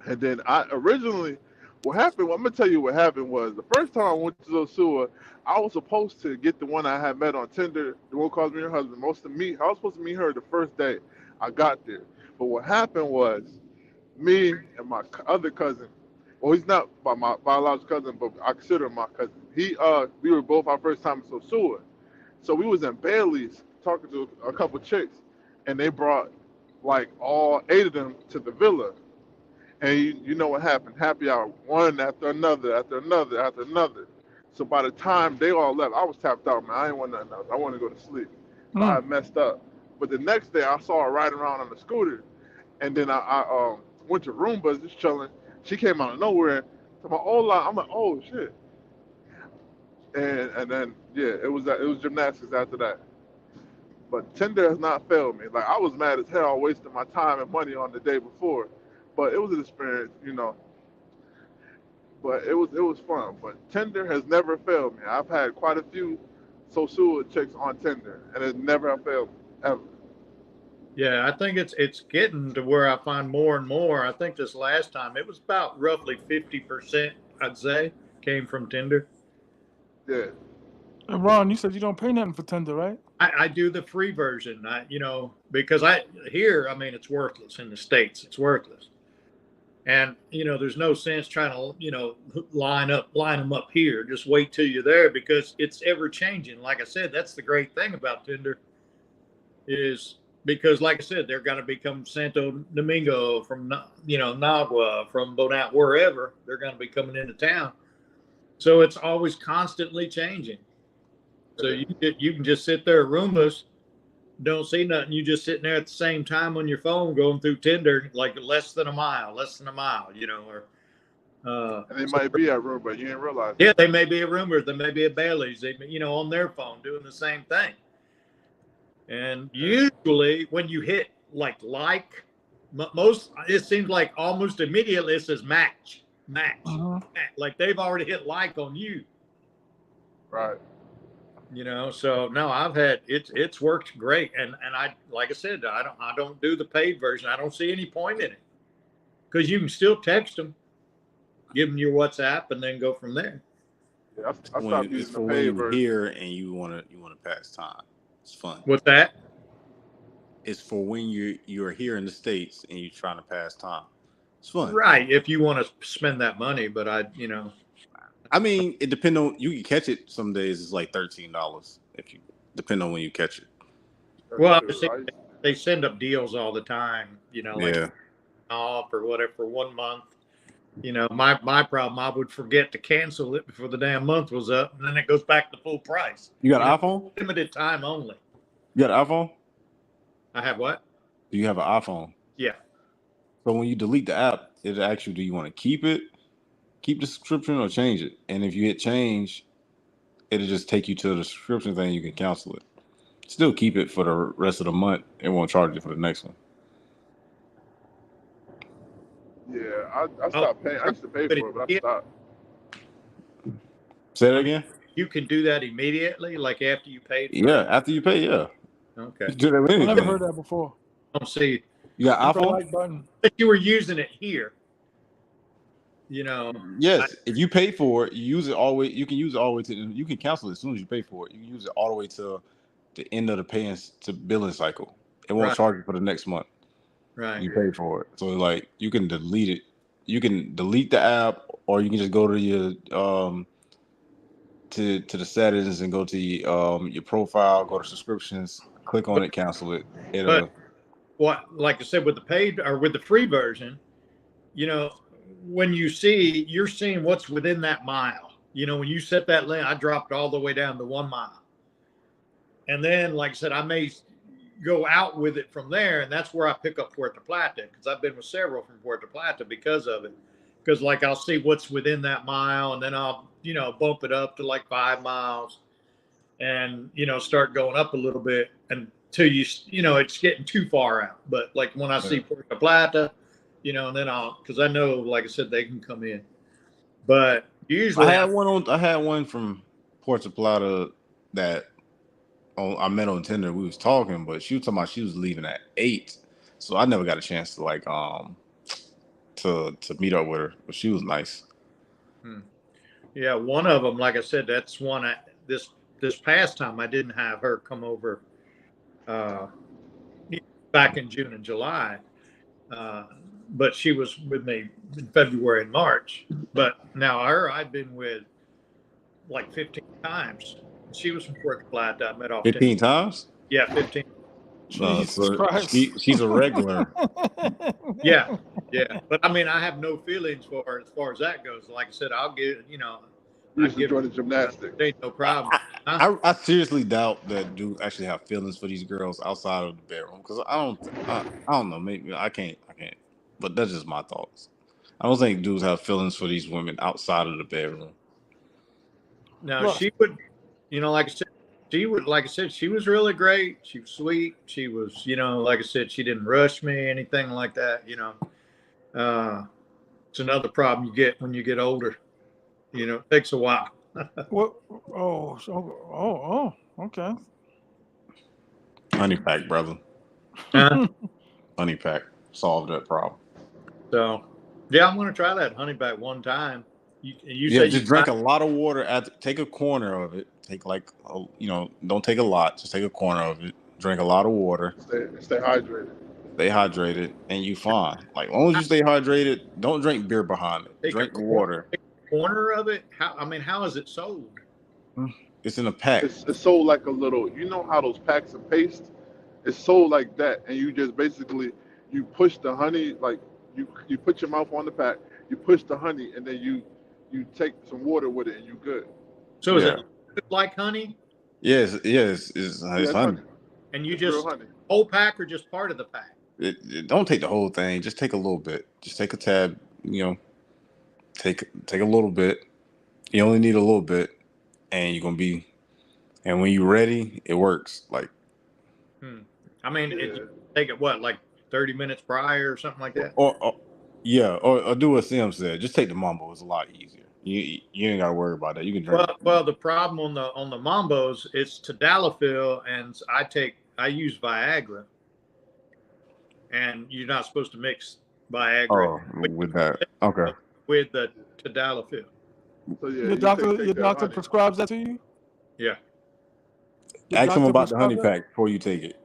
And then what happened, I'm gonna tell you what happened was the first time I went to Sosua, I was supposed to get the one I had met on Tinder, the one who calls me her husband. I was supposed to meet her the first day I got there. But what happened was me and my other cousin, well, he's not my biological cousin, but I consider him my cousin. We were both our first time in Sosua. So we was in Bailey's talking to a couple chicks, and they brought like all 8 of them to the villa. And you know what happened? Happy hour, one after another, after another, after another. So by the time they all left, I was tapped out, man. I didn't want nothing else. I wanted to go to sleep. So I messed up. But the next day, I saw her riding around on the scooter. And then I went to Roomba, just chilling. She came out of nowhere. To my old line, I'm like, oh, shit. And then, yeah, it was gymnastics after that. But Tinder has not failed me. Like, I was mad as hell wasting my time and money on the day before. But it was an experience, you know. But it was fun. But Tinder has never failed me. I've had quite a few Sosua chicks on Tinder, and it never failed me, ever. Yeah, I think it's getting to where I find more and more. I think this last time it was about roughly 50%, I'd say, came from Tinder. Yeah. And Ron, you said you don't pay nothing for Tinder, right? I do the free version. Because I mean, it's worthless in the States. It's worthless. And there's no sense trying to line them up here. Just wait till you're there because it's ever changing. Like I said, that's the great thing about Tinder is because, like I said, they're going to become Santo Domingo from Nagua, from Burnout, wherever they're going to be coming into town. So it's always constantly changing. So you can just sit there, Roombas, don't see nothing. You just sitting there at the same time on your phone going through Tinder, like less than a mile, or And they might be at room, but you didn't realize yeah, it. they may be a Roomers, they may be a Bailey's, they on their phone doing the same thing. And usually when you hit like most, it seems like almost immediately it says match. Like they've already hit like on you. Right. So no, I've had it's worked great, and I, like I said, I don't do the paid version. I don't see any point in it because you can still text them, give them your WhatsApp, and then go from there. Yeah, I stopped using the paid version. Here and you want to pass time. It's fun. What's that? It's for when you're here in the States and you're trying to pass time. It's fun. Right. If you want to spend that money, but I mean, it depends on, you can catch it some days. It's like $13 depend on when you catch it. Well, they send up deals all the time, Yeah. off or whatever for 1 month. My problem, I would forget to cancel it before the damn month was up, and then it goes back to full price. You got an iPhone? Limited time only. You got an iPhone? I have what? Do you have an iPhone? Yeah. So when you delete the app, it asks you, do you want to keep the subscription or change it? And if you hit change, it'll just take you to the subscription thing. You can cancel it. Still keep it for the rest of the month. It won't charge you for the next one. Yeah, I stopped paying. I used to pay for it, but I stopped. Say that again? You can do that immediately, like after you paid for it? Yeah, after you pay, yeah. Okay. You do that with I never anything. heard that before. I don't see. You got Hit the iPhone? like button. If you were using it here, Yes, if you pay for it, you use it all the way. You can use it all the way to. You can cancel it as soon as you pay for it. You can use it all the way to the end of the paying to billing cycle. It won't charge you for the next month. Right. You pay for it, so like you can delete it. You can delete the app, or you can just go to your to the settings and go to your profile, go to subscriptions, click on it, cancel it. But like I said, with the paid or with the free version, when you're seeing what's within that mile. When you set that limit, I dropped all the way down to 1 mile. And then, like I said, I may go out with it from there, and that's where I pick up Puerto Plata, because I've been with several from Puerto Plata because of it. Because like I'll see what's within that mile, and then I'll bump it up to like 5 miles, and start going up a little bit until it's getting too far out. But like when I see Puerto Plata, and then because I know, like I said, they can come in. But usually I had one from Puerto Plata that I met on Tinder. We was talking, but she was talking about she was leaving at 8, so I never got a chance to to meet up with her. But she was nice. Yeah, one of them, like I said, that's one. This past time I didn't have her come over. Back in June and July, but she was with me in February and March. But now I've been with like 15 times. She was from Puerto Plata. I met off 15 times? Yeah, 15. She's a regular. Yeah. But I mean, I have no feelings for her as far as that goes. Like I said, I'll get, You should join the gymnastics. Ain't no problem. I seriously doubt that dudes actually have feelings for these girls outside of the bedroom, because I don't know, maybe I can't, but that's just my thoughts. I don't think dudes have feelings for these women outside of the bedroom. No, she would, like I said, she was really great. She was sweet. She was, like I said, she didn't rush me, anything like that. It's another problem you get when you get older. It takes a while. What? Okay. Honey pack, brother. Honey pack solved that problem. So, yeah, I'm going to try that honey pack one time. You said just drink a lot of water. Take a corner of it. Take don't take a lot. Just take a corner of it. Drink a lot of water. Stay hydrated. Stay hydrated, and you fine. Like, as long as you stay hydrated, don't drink beer behind it. Drink water. Corner of it? How is it sold? It's in a pack. It's sold like a little. You know how those packs of paste? It's sold like that, and you just basically you push the honey, like you put your mouth on the pack, you push the honey, and then you you take some water with it and you good. So is it like honey? Yes, it's honey. And you it's real just honey. whole pack or just part of the pack? Don't take the whole thing. Just take a little bit. Just take a tab. Take a little bit. You only need a little bit, and you're gonna be. And when you're ready, it works. Like, I mean, take it what, like 30 minutes prior or something like that? Or do what Sim said. Just take the Mambo. It's a lot easier. You ain't gotta worry about that. You can drink. Well, the problem on the Mambos, it's tadalafil, and I use Viagra, and you're not supposed to mix Viagra with that. Okay. With the tadalafil. So yeah, your doctor prescribes that to you? Yeah. Ask him about the honey pack before you take it.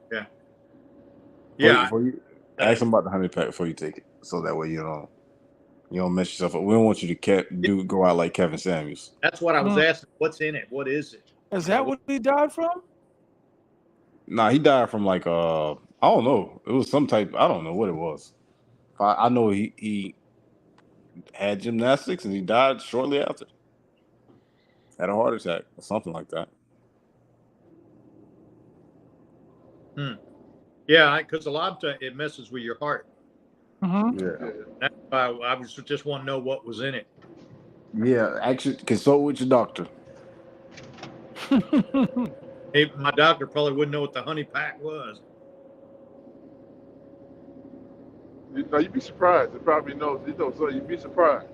Yeah. Ask him about the honey pack before you take it, so that way you don't mess yourself up. We don't want you to go out like Kevin Samuels. That's what I was asking. What's in it? What is it? Is that what he died from? Nah, he died from like I don't know. It was some type. I don't know what it was. I know he had gymnastics and he died shortly after. Had a heart attack or something like that. Yeah, because a lot of times it messes with your heart. Yeah. That's why I just want to know what was in it. Yeah, actually, consult with your doctor. My doctor probably wouldn't know what the honey pack was. You'd be surprised. It probably knows. So you'd be surprised.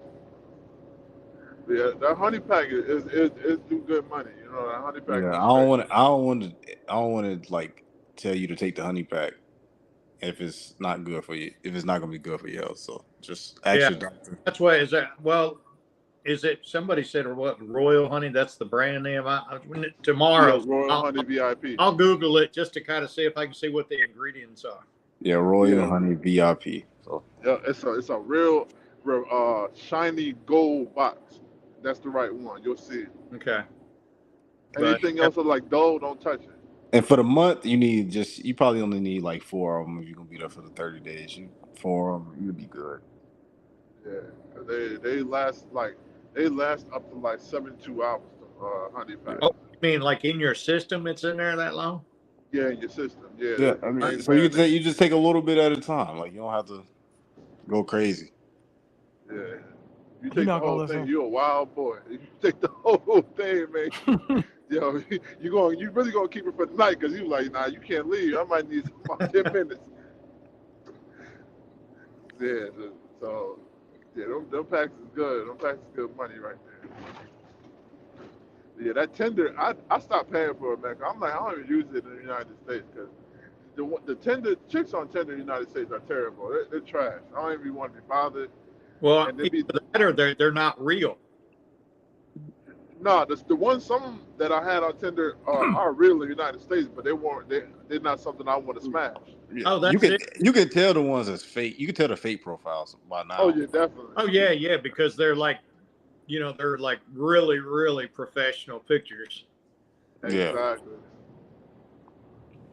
Yeah, that honey pack is do good money. That honey pack. Yeah, I don't want to like tell you to take the honey pack if it's not good for you. If it's not going to be good for your health, so just ask your doctor. That's why. Is it? Somebody said, or what? Royal Honey. That's the brand name. Tomorrow, Royal Honey VIP. I'll Google it just to kind of see if I can see what the ingredients are. Yeah, Royal Honey VIP. So yeah, it's a real shiny gold box. That's the right one. You'll see it. Okay. Anything else is like dull, don't touch it. And for the month, you probably only need like 4 of them if you're gonna be there for the 30 days. 4 of them, you'll be good. Yeah, they last up to like 72 hours. Honey pack. Oh, you mean like in your system? It's in there that long? Yeah, in your system. Yeah. Yeah, I mean, so you just take a little bit at a time. Like you don't have to go crazy. Yeah. You take the whole thing, you're a wild boy. You take the whole thing, man. Yo, you really gonna keep it for the night because you like, nah, you can't leave. I might need about 10 minutes. Yeah, so them packs is good. Them packs is good money right there. Yeah, that Tinder, I stopped paying for it, man. I'm like, I don't even use it in the United States because the Tinder chicks on Tinder in the United States are terrible. They're trash. I don't even want to be bothered. Well, they're not real. No, the ones some that I had on Tinder are real in the United States, but they're not something I want to smash. Oh, that's you can tell the ones that's fake. You can tell the fake profiles by now. Oh yeah, definitely. Oh yeah, because they're like, they're like really, really professional pictures. Exactly.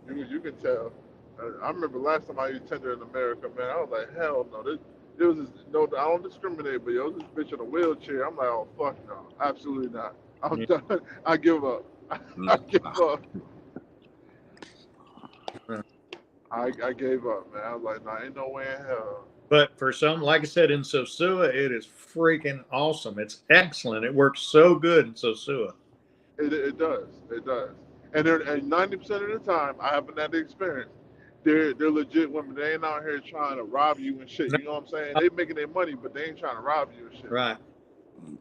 You can tell. I remember last time I used Tinder in America, man. I was like, hell no. There was I don't discriminate, but this bitch in a wheelchair. I'm like, oh fuck no, absolutely not. I'm done. I give up. I give up. I gave up, man. I was like, nah, ain't no way in hell. But for some, like I said, in Sosua, it is freaking awesome. It's excellent. It works so good in Sosua. It does. And 90% of the time, I haven't had the experience. They're legit women. They ain't out here trying to rob you and shit. You know what I'm saying? They making their money, but they ain't trying to rob you and shit. Right.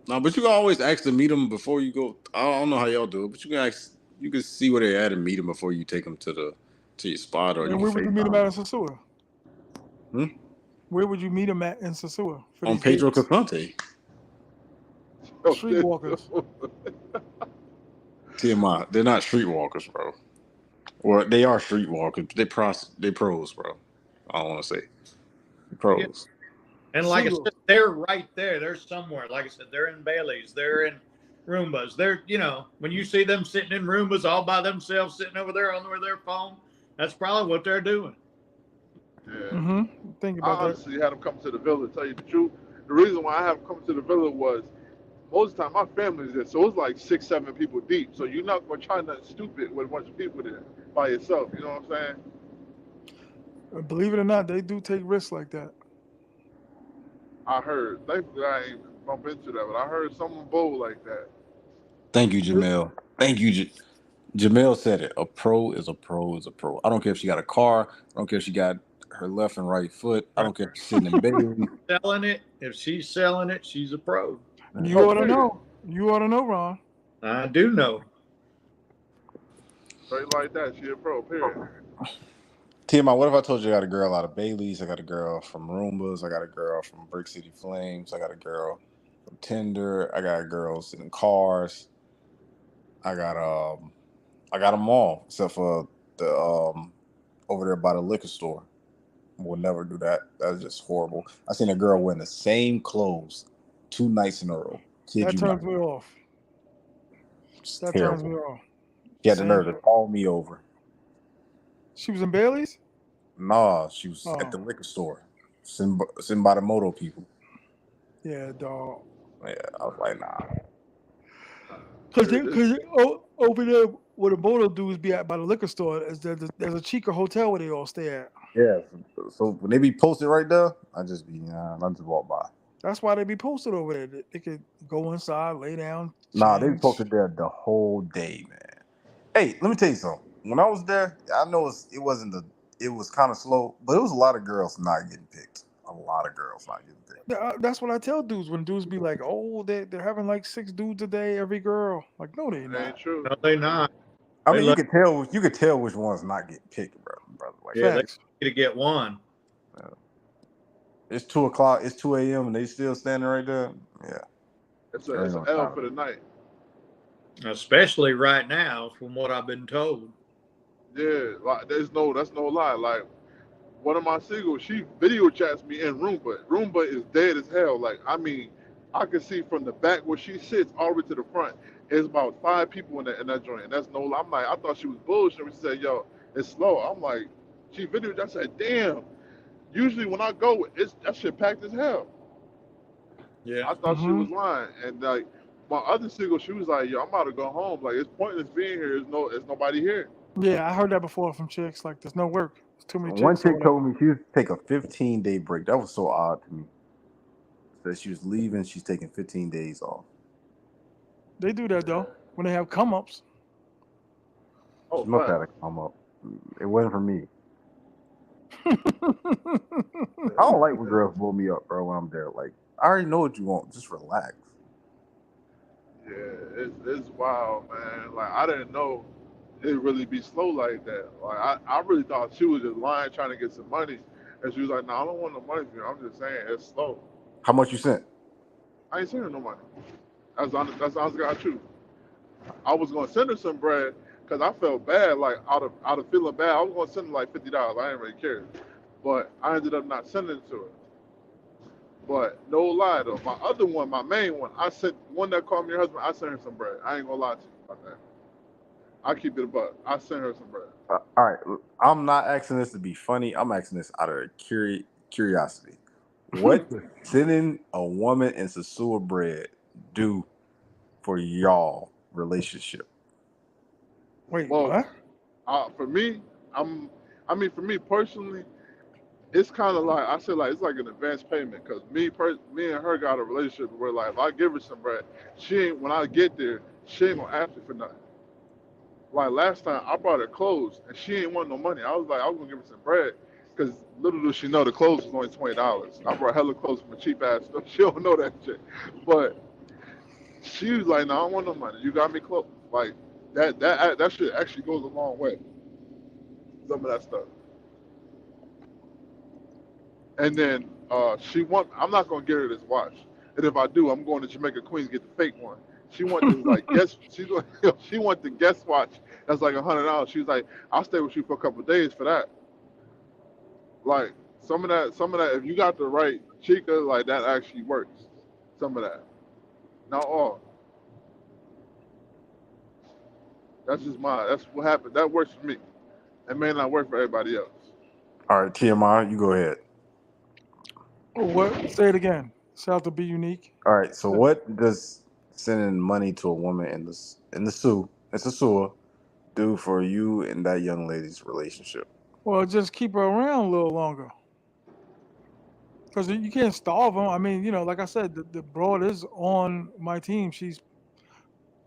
No, but you can always ask to meet them before you go. I don't know how y'all do it, but you can ask. You can see where they're at and meet them before you take them to your spot or. And where would you meet them at in Sosua? Hmm? Where would you meet them at in Sosua? On Pedro Casante. Streetwalkers. T.M.I. They're not streetwalkers, bro. Well, they are streetwalkers. They pros, bro. I don't want to say pros. Yeah. And like I said, they're right there. They're somewhere. Like I said, they're in Bailey's. They're in Roombas. They're, when you see them sitting in Roombas all by themselves, sitting over there on their phone, that's probably what they're doing. Yeah. Mm-hmm. Think about I honestly had them come to the villa. To tell you the truth, the reason why I have them come to the villa was most of the time my family's there, so it's like 6, 7 people deep. So you're not gonna try nothing stupid with a bunch of people there by yourself. You know what I'm saying? Believe it or not, they do take risks like that. I heard. Thankfully, I ain't bump into that, but I heard someone bold like that. Thank you, Jamel. Thank you, Jamel said it. A pro is a pro is a pro. I don't care if she got a car. I don't care if she got her left and right foot. I don't care if she's sitting in Bailey. Selling it. If she's selling it, she's a pro. You ought to know. You ought to know, Ron. I do know. Straight like that, she a pro. Period. T.M.I, what if I told you I got a girl out of Bailey's? I got a girl from Roombas. I got a girl from Brick City Flames. I got a girl from Tinder. I got girls in cars. I got them all except for the over there by the liquor store. We'll never do that. That's just horrible. I seen a girl wearing the same clothes 2 nights in a row. That turns me off. That turns me off. She had the nerve to call me over. She was in Bailey's? Nah, she was at the liquor store. Sitting by the moto people. Yeah, dog. Yeah, I was like, nah. Because over there where the moto dudes be at by the liquor store, there's a Chica hotel where they all stay at. Yeah, so when they be posted right there, I just walk by. That's why they be posted over there. They could go inside, lay down. Nah, they be posted there the whole day, man. Hey, let me tell you something. When I was there, I know it was kind of slow, but it was a lot of girls not getting picked. A lot of girls not getting picked. That's what I tell dudes when dudes be like, "Oh, they're having like 6 dudes a day, every girl." Like, no, they not. Ain't true. No, they not. I mean, you could tell which ones not getting picked, brother. Like, yeah, they need to get one. It's 2 o'clock. It's 2 a.m. and they still standing right there. Yeah, it's an L for the night. Especially right now, from what I've been told. Yeah, like that's no lie. Like one of my singles, she video chats me in Roomba. Roomba is dead as hell. Like, I mean, I can see from the back where she sits all the way to the front. There's about 5 people in that joint. And that's no lie. I'm like, I thought she was bullshit. She said, yo, it's slow. I'm like, she video. I said, damn. Usually when I go, that shit packed as hell. Yeah. I thought she was lying. And like my other single, she was like, yo, I'm about to go home. Like, it's pointless being here. There's nobody here. Yeah, I heard that before from chicks. Like, there's no work. There's too many chicks. One chick told me she was take a 15-day break. That was so odd to me. Said she was leaving. She's taking 15 days off. They do that though when they have come ups. Oh, must have a come up. It wasn't for me. I don't like when girls blow me up, bro. When I'm there, like, I already know what you want. Just relax. Yeah, it's wild, man. Like, I didn't know it'd really be slow like that. Like, I really thought she was just lying, trying to get some money. And she was like, no, I don't want no money from you. I'm just saying it's slow. How much you sent? I ain't sending her no money. That's honest God truth. I was gonna send her some bread because I felt bad, like out of feeling bad. I was gonna send her like $50. I didn't really care, but I ended up not sending it to her. But no lie though, my other one, my main one, I sent one that called me her husband. I sent her some bread. I ain't gonna lie to you about that. I keep it a buck. I sent her some bread. All right, I'm not asking this to be funny. I'm asking this out of curiosity. What does sending a woman in Sosua bread do for y'all relationship? Wait, what? For me, for me personally, it's kind of like I said, like it's like an advance payment because me and her got a relationship where like if I give her some bread, when I get there, she ain't gonna ask me for nothing. Like last time, I brought her clothes and she ain't want no money. I was gonna give her some bread because little does she know the clothes was only $20. I brought hella clothes from a cheap ass stuff. She don't know that shit, but she was like, "No, I don't want no money. You got me clothes." Like that shit actually goes a long way. Some of that stuff. And then I'm not gonna get her this watch. And if I do, I'm going to Jamaica Queens get the fake one. She want this like she want the guest watch that's like $100. She's like, I'll stay with you for a couple of days for that. Like some of that, if you got the right chica, like that actually works. Some of that. Not all. That's what happened. That works for me. It may not work for everybody else. All right, T.M.I, you go ahead. What? Say it again. It's have to be unique. All right. So what does sending money to a woman in the Sosua do for you and that young lady's relationship? Well, just keep her around a little longer. Because you can't starve them. I mean, like I said, the broad is on my team. She's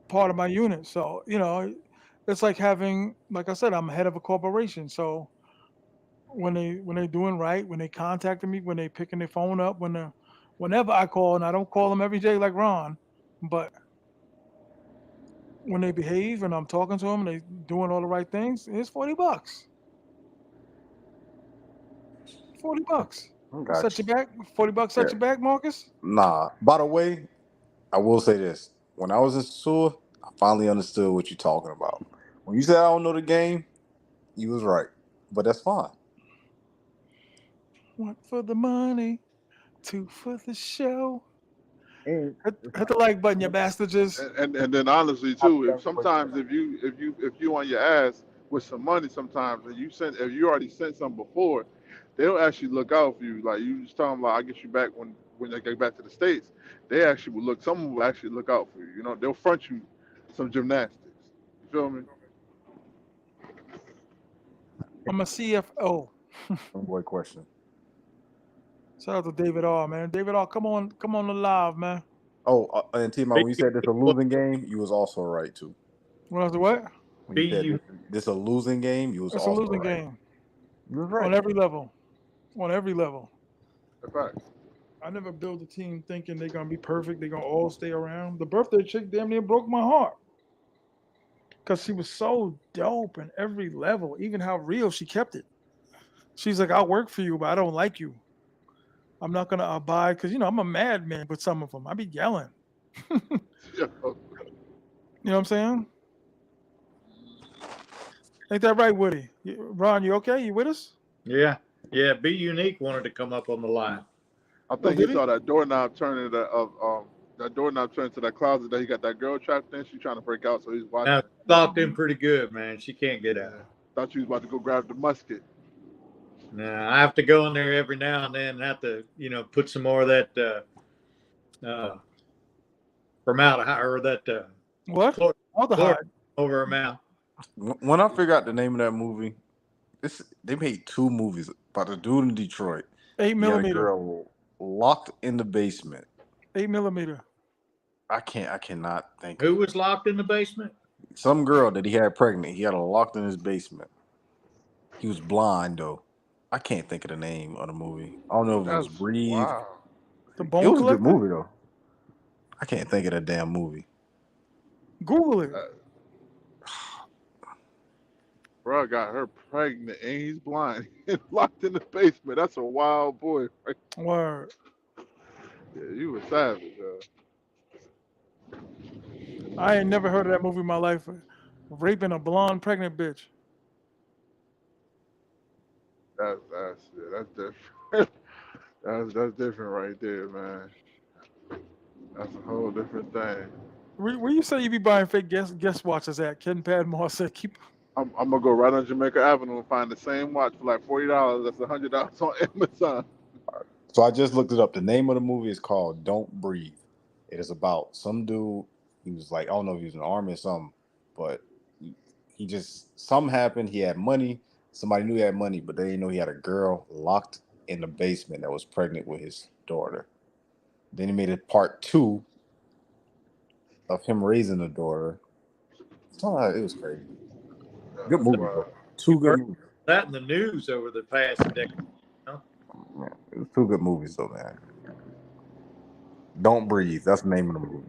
part of my unit. So, it's like having, like I said, I'm head of a corporation. So when they doing right, when they contacting me, when they picking their phone up, whenever I call, and I don't call them every day like Ron, but when they behave and I'm talking to them, they doing all the right things, it's $40. $40. Got Set you. your back. $40 Yeah. set your back, Marcus. Nah. By the way, I will say this: when I was in Sosua, I finally understood what you're talking about. When you said I don't know the game, you was right, but that's fine. One for the money, two for the show. And Hit the like button, you bastards. And then honestly too, if sometimes if you on your ass with some money sometimes and if you already sent some before, they'll actually look out for you. Like you just tell them like I get you back when they get back to the States. They actually will look. Some will actually look out for you. You know, they'll front you some gymnastics. You feel me? I'm a CFO. boy, question. Shout out to David R, man. David R, come on the live, man. Oh, and T.M.I, when you said this a losing game, you was also right too. When I was what? When you said this a losing game, you was It's a also losing right. game. You was right. On every level. On every level. Fact. I never build a team thinking they're gonna be perfect. They're gonna all stay around. The birthday chick damn near broke my heart. Because she was so dope in every level, even how real she kept it. She's like, I'll work for you, but I don't like you. I'm not gonna abide because I'm a madman with some of them. I be yelling. You know what I'm saying? Ain't that right, Woody? Ron, you okay? You with us? Yeah. Be Unique wanted to come up on the line. I think he saw that doorknob turn into that doorknob turn to that closet that he got that girl trapped in. She's trying to break out, so he's watching. Now, locked in pretty good, man. She can't get out. Thought she was about to go grab the musket. Nah, I have to go in there every now and then and have to, put some more of that formaldehyde or that what? Aldehyde over her mouth. When I figure out the name of that movie, they made 2 movies about a dude in Detroit. 8mm. He had a girl locked in the basement. 8mm. I cannot think. Who was locked in the basement? Some girl that he had pregnant. He had her locked in his basement. He was blind though. I can't think of the name of the movie. I don't know if it was Breathe. Wow. The Bone It was Collector? a good movie though. I can't think of that damn movie. Google it. Bro got her pregnant and he's blind and locked in the basement. That's a wild boy. Right? Word. Yeah, you were savage. I ain't never heard of that movie in my life. Raping a blonde pregnant bitch. That's different. that's different right there, man. That's a whole different thing. Where you say you be buying fake guest watches at? Ken Padmore said keep. I'm gonna go right on Jamaica Avenue and find the same watch for like $40. That's $100 on Amazon. So I just looked it up. The name of the movie is called Don't Breathe. It is about some dude. He was like, I don't know if he was in the army or something, but he just, something happened. He had money. Somebody knew he had money, but they didn't know he had a girl locked in the basement that was pregnant with his daughter. Then he made it part 2 of him raising the daughter. It was crazy. Good movie, bro. 2 good movies. That in the news over the past decade. Yeah, it was 2 good movies though, man. Don't Breathe. That's the name of the movie.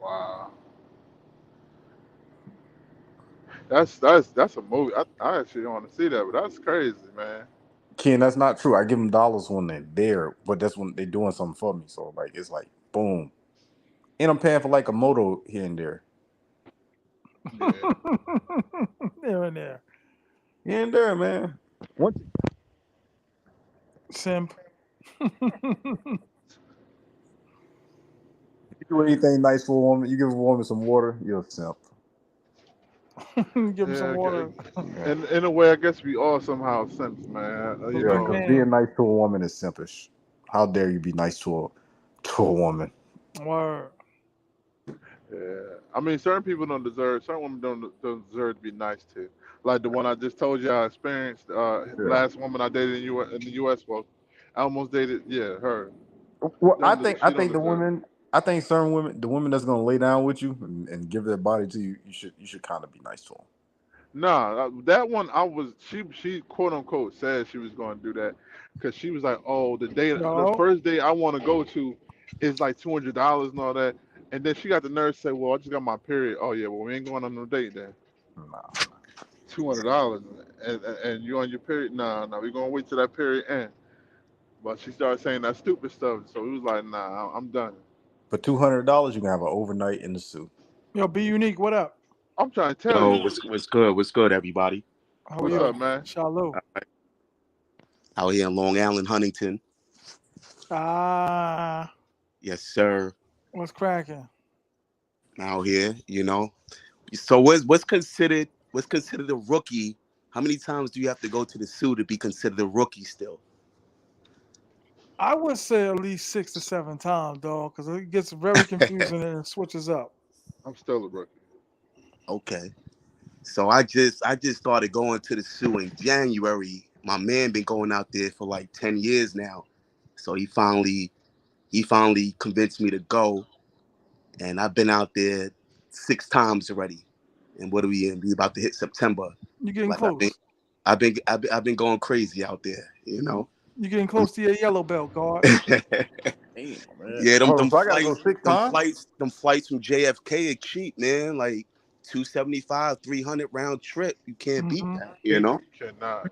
Wow. That's a movie. I actually don't want to see that, but that's crazy, man. Ken, that's not true. I give them dollars when they're there, but that's when they're doing something for me. So like it's like boom. And I'm paying for like a moto here and there. Yeah. There and there. Here and there, man. What? Simp. You do anything nice for a woman, you give a woman some water, you're a simp. Give him some water. In a way, I guess we all somehow simps, man. Being nice to a woman is simpish. How dare you be nice to to a woman. Word. Yeah, I mean, certain people don't deserve. Certain women don't deserve to be nice to. Like the one I just told you I experienced. Last woman I dated in the U.S. Well, I almost dated. Yeah, her. Well, I think the women. I think certain women, the women that's gonna lay down with you and give their body to you, you should kind of be nice to them. Nah, that one she quote unquote said she was going to do that because she was like, oh, the first day I want to go to is like $200 and all that, and then she got the nerve to say, well, I just got my period. Oh yeah, well we ain't going on no date then. Nah. $200 and you on your period? Nah, we gonna wait till that period end. But she started saying that stupid stuff, so we was like, nah, I'm done. For $200, you can have an overnight in the suit. Yo, Be Unique, what up? I'm trying to tell Yo, you. what's good? What's good, everybody? How are What's you? up, man? Shalom. Out here in Long Island, Huntington. Ah. Yes, sir. What's cracking? Out here, you know. So what's considered a rookie? How many times do you have to go to the zoo to be considered a rookie still? I would say at least 6 to 7 times, dog, because it gets very confusing and it switches up. I'm still a rookie. Okay. So I just started going to the zoo in January. My man been going out there for like 10 years now. So he finally convinced me to go. And I've been out there 6 times already. And what are we in? We about to hit September. You're getting Like close. I've been going crazy out there, you know. You're getting close to your yellow belt, guard. Yeah, them so I gotta go 6 times? Them flights from JFK are cheap, man. Like $275, $300 round trip. You can't beat that, you know. You cannot.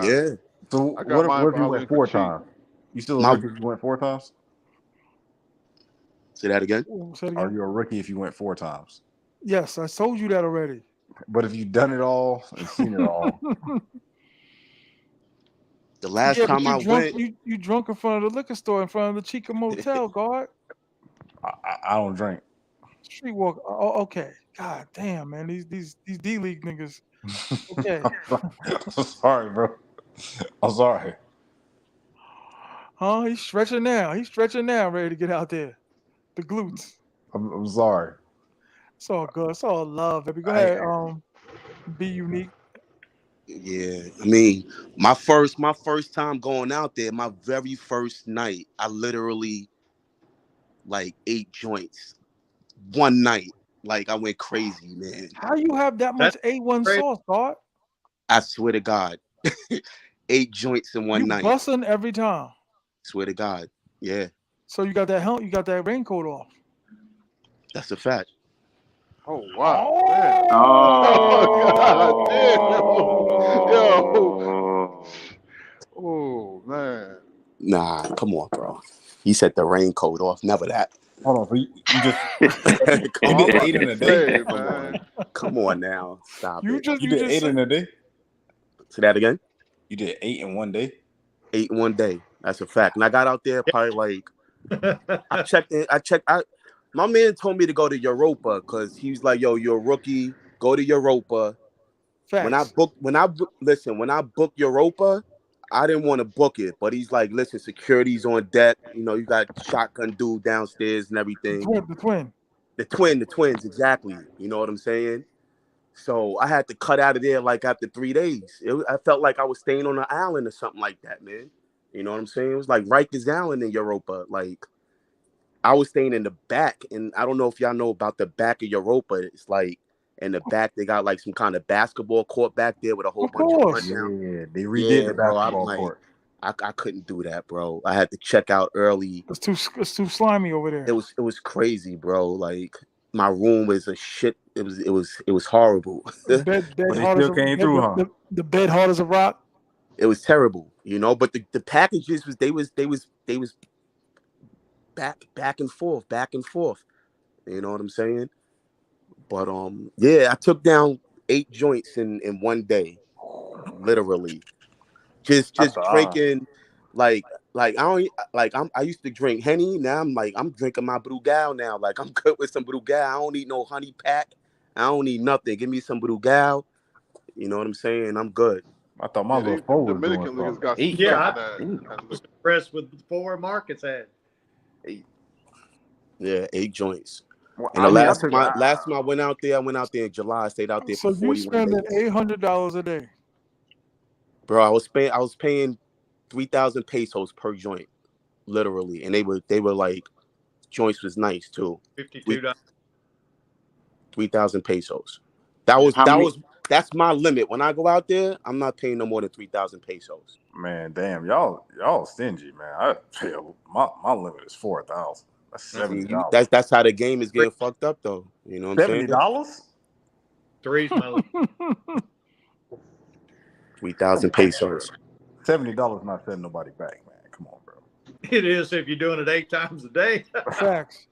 Yeah. So what if you went 4 times? You still a rookie if you went 4 times? Say that again. Are you a rookie if you went 4 times? Yes, I told you that already. But if you've done it all and seen it all. The last time I went, you drunk in front of the liquor store in front of the Chica Motel, guard. I don't drink. Streetwalk. Oh, okay. God damn, man. These D League niggas. Okay. I'm sorry, bro. I'm sorry. Huh? He's stretching now. Ready to get out there. The glutes. I'm sorry. It's all good. It's all love, baby. Go ahead. Be Unique. Yeah, I mean, my first time going out there, my very first night, I literally like 8 joints one night. Like I went crazy, man. How you have that much A1 sauce, guard? I swear to God, 8 joints in one night. You busting every time. Swear to God, yeah. So you got that helmet, you got that raincoat off. That's a fact. Oh wow! Oh, God damn! Yo. Oh man. Nah, come on, bro. He said the raincoat off. Never that. Hold on, so you just you did 8 in a day, man. Come on now, stop it. You did 8 in a day. Say that again. You did 8 in one day. 8 in one day. That's a fact. And I got out there probably like I checked. My man told me to go to Europa because he was like, "Yo, you're a rookie. Go to Europa." Facts. When I booked Europa, I didn't want to book it, but he's like, "Listen, security's on deck. You know, you got shotgun dude downstairs and everything." The twins, exactly. You know what I'm saying? So I had to cut out of there like after 3 days. I felt like I was staying on an island or something like that, man. You know what I'm saying? It was like Rikers Island in Europa. Like I was staying in the back, and I don't know if y'all know about the back of Europa. It's like in the back they got like some kind of basketball court back there with a whole bunch of rundown. Yeah, they redid the basketball court. I couldn't do that, bro. I had to check out early. It's too slimy over there. It was crazy, bro. Like my room was a shit. It was horrible. The bed hard as a rock. It was terrible, you know. But the packages was back and forth. You know what I'm saying? But yeah, I took down 8 joints in one day, literally. Just drinking, like I used to drink Henny. Now I'm drinking my Brugal now. Like I'm good with some Brugal. I don't need no honey pack. I don't need nothing. Give me some Brugal. You know what I'm saying? I'm good. I thought my little four was Dominican niggas got I was impressed with the 4 Marcus had. Yeah, 8 joints. Well, And the I mean, last time I went out there in July. I stayed out there So for you 41 spending days. $800 a day? Bro, I was paying 3,000 pesos per joint, literally, and they were like joints was nice too. $52. 3,000 pesos. That's my limit. When I go out there, I'm not paying no more than 3,000 pesos. Man, damn, y'all stingy, man. I feel my limit is 4,000. That's $70. That's how the game is getting fucked up though. You know what I'm saying? $70? 3's my limit. 3,000 pesos. $70 not setting nobody back, man. Come on, bro. It is if you're doing it 8 times a day. Facts.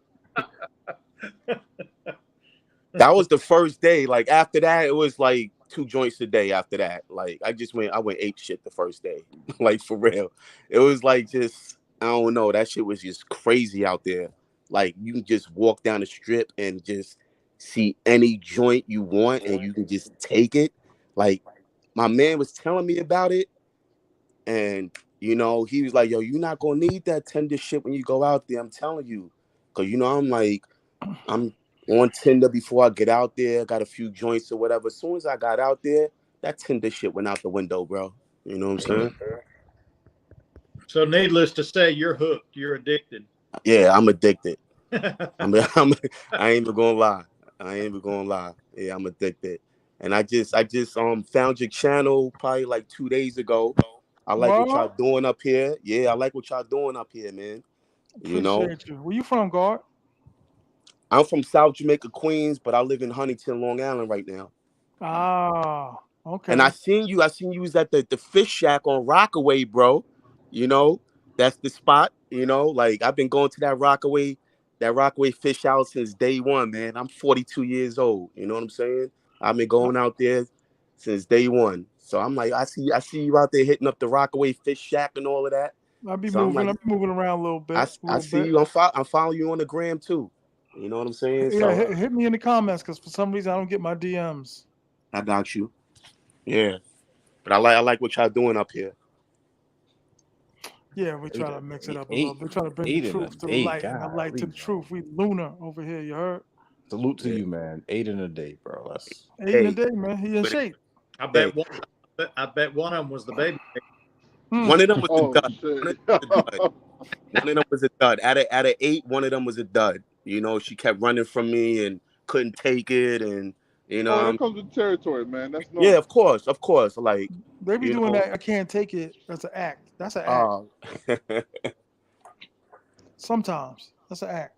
That was the first day. Like after that, it was like 2 joints a day. After that, like I went ape shit the first day. Like for real, it was like just I don't know. That shit was just crazy out there. Like you can just walk down the strip and just see any joint you want, and you can just take it. Like my man was telling me about it, and he was like, "Yo, you're not gonna need that tender shit when you go out there." I'm telling you, cause I'm on Tinder before I get out there. Got a few joints or whatever. As soon as I got out there, that Tinder shit went out the window, bro. You know what I'm saying? So needless to say, you're hooked. You're addicted. Yeah, I'm addicted. I ain't even gonna lie. Yeah, I'm addicted. And I just found your channel probably like 2 days ago. I like what y'all doing up here. Yeah, I like what y'all doing up here, man. Appreciate you. Where you from, God? I'm from South Jamaica, Queens, but I live in Huntington, Long Island right now. Ah, okay. And I seen you was at the fish shack on Rockaway, bro. That's the spot. Like I've been going to that Rockaway fish house since day one, man. I'm 42 years old. You know what I'm saying? I've been going out there since day one. So I'm like, I see you out there hitting up the Rockaway fish shack and all of that. I'll be moving around a little bit. I see you. I'm following you on the gram too. You know what I'm saying? Yeah, so, hit me in the comments because for some reason I don't get my DMs. I got you. Yeah, but I like what y'all doing up here. Yeah, we try to mix it up a little bit. Try to bring the truth to the light and the light to the truth. We lunar over here. You heard? Salute to you, man. 8 in a day, bro. That's 8 in a day, man. He in shape. I bet one of them was the baby. One of them was a dud. One of them was a dud. Out of 8, one of them was a dud. She kept running from me and couldn't take it, and that comes with territory, man. That's normal. Yeah, of course. Like they be doing that. I can't take it. That's an act. That's an act. Sometimes that's an act.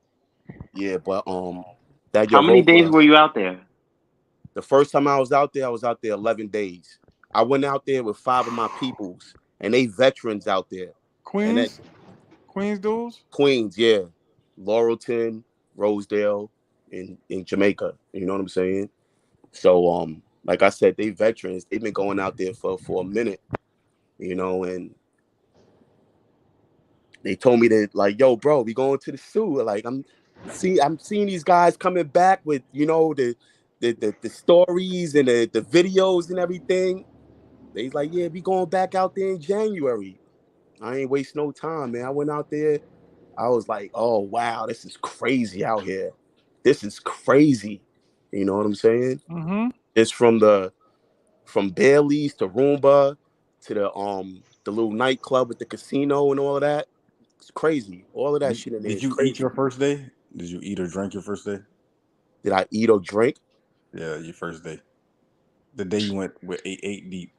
Yeah, but How many days were you out there? The first time I was out there 11 days. I went out there with 5 of my peoples, and they veterans out there. Queens dudes? Queens, yeah. Laurelton, Rosedale, in Jamaica. You know what I'm saying? So, like I said, they veterans. They've been going out there for a minute, and they told me that, like, yo, bro, we going to the zoo. Like, I'm seeing these guys coming back with, the stories and the videos and everything. They like, yeah, we going back out there in January. I ain't waste no time, man. I went out there. I was like, oh, wow, this is crazy out here. This is crazy. You know what I'm saying? Mm-hmm. It's from Bailey's to Roomba to the little nightclub with the casino and all of that. It's crazy. All of that shit in there. Did you eat your first day? Did you eat or drink your first day? Did I eat or drink? Yeah, your first day. The day you went with 8 deep.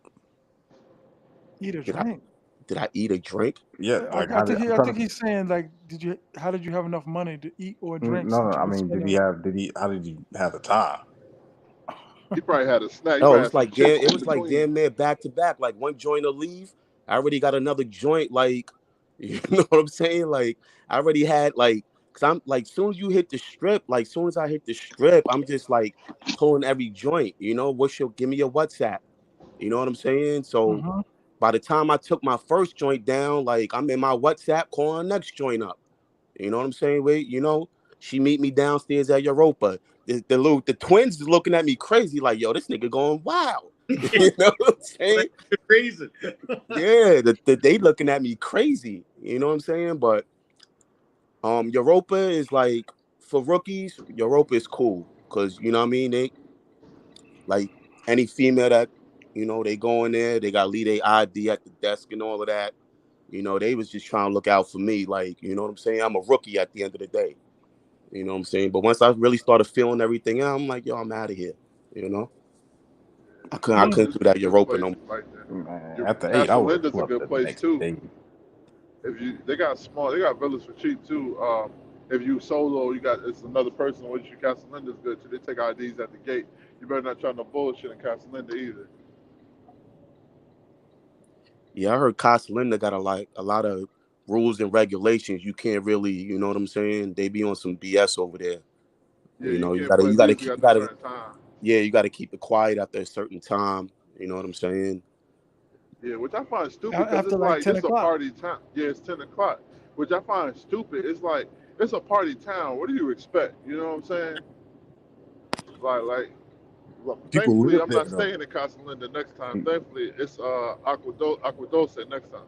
Eat or drink? Did I eat or drink? Yeah, like I think he's saying, like, how did you have enough money to eat or drink? No, I mean, how did you have the time? He probably had a snack. No, it was like damn near back to back. Like one joint will leave, I already got another joint. Like, you know what I'm saying? Like, I already had cause I'm like, soon as I hit the strip, I'm just like pulling every joint. Give me your WhatsApp. You know what I'm saying? So by the time I took my first joint down, like I'm in my WhatsApp calling the next joint up. You know what I'm saying? She meet me downstairs at Europa. The twins is looking at me crazy, like, yo, this nigga going wild. You know what I'm saying? Reason. Yeah, they looking at me crazy. You know what I'm saying? But Europa is like for rookies, Europa is cool because you know what I mean. They like any female that they go in there, they got to leave their ID at the desk and all of that. They was just trying to look out for me, like you know what I'm saying. I'm a rookie at the end of the day. You know what I'm saying. But once I really started feeling everything out, I'm like, yo, I'm out of here. I couldn't do that Europa no more. Like Man, after 8, I Casa would have Linda's a flipped good the place next too. day. They got villas for cheap too. If you solo, it's another person with you. Casa Linda's good too. They take IDs at the gate. You better not try no bullshit in Casa Linda either. Yeah, I heard Casa Linda got a lot of rules and regulations. You can't really, you know what I'm saying? They be on some BS over there. Yeah, You you can't gotta, play you gotta, music you at a gotta, certain time. yeah, you gotta keep it quiet after a certain time. You know what I'm saying? Yeah, which I find stupid because After it's like like 10 this a o'clock. party time. Yeah, it's 10 o'clock, which I find stupid. It's like it's a party town. What do you expect? You know what I'm saying? Well, People thankfully, live I'm there not though. staying in Casa Linda next time. Thankfully, it's Aquadose next time.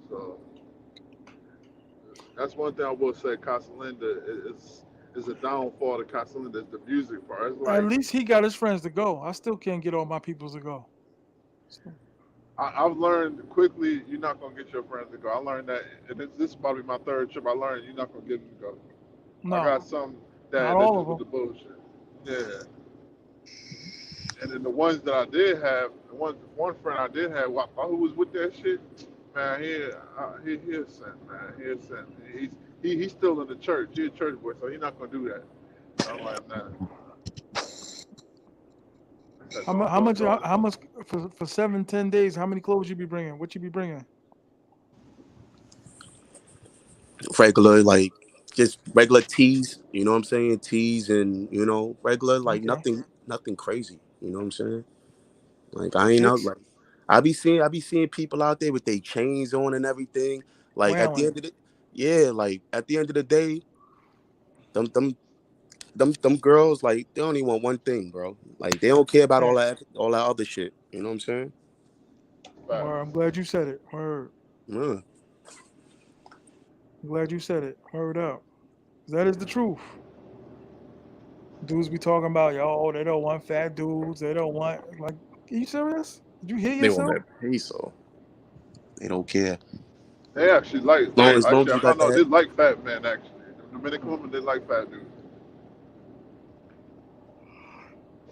So that's one thing I will say. Casa Linda is a downfall to Casa Linda. Is the music part. It's At like least he got his friends to go. I still can't get all my peoples to go. I've learned quickly. You're not gonna get your friends to go. I learned that, and this is probably my third trip. I learned you're not gonna get them to go. I No, got some not that all just of with them. the bullshit. Yeah. And then the ones that I did have, one friend I did have, who was with that shit, man, he a saint, man. He a saint. He's still in the church. He's a church boy, so he's not gonna do that. I'm like, nah. I said, How don't much? go. How much for 7, 10 days? How many clothes you be bringing? What you be bringing? Regular, like just regular tees. You know what I'm saying? Tees and regular, like Okay. nothing crazy. You know what I'm saying? Like I ain't out Chicks like I be seeing people out there with their chains on and everything. Like at the wailing. end of the like at the end of the day, them girls, like they only want one thing, bro. Like they don't care about Yeah. all that other shit. You know what I'm saying? Well, I'm glad you said it. Word. Yeah. I'm glad you said it. Word up. That is the truth. Dudes be talking about, yo, they don't want fat dudes. They don't want, like, are you serious? Did you hear They want yourself? that peso. They don't care. They actually like, Long as actually, you I got found out that. they like fat men, actually. The Dominican women, they like fat dudes.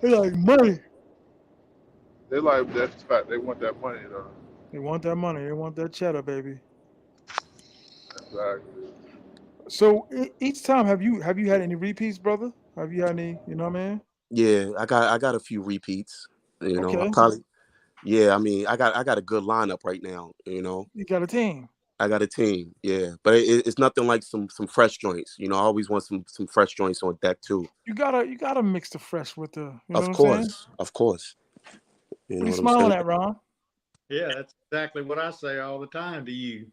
They like money. They like, that's fat. They want that money, though. They want that money. They want that cheddar, baby. Exactly. So each time, have you had any repeats, brother? Have you had any? You know what I mean? Yeah, I got a few repeats. I Okay. probably yeah. I mean, I got a good lineup right now. You got a team. I got a team. Yeah, but it's nothing like some fresh joints. I always want some fresh joints on deck too. You gotta mix the fresh with the. You know Of what I'm saying? course, of course. You What know are you what I'm smiling saying? at, Ron? Yeah, that's exactly what I say all the time to you.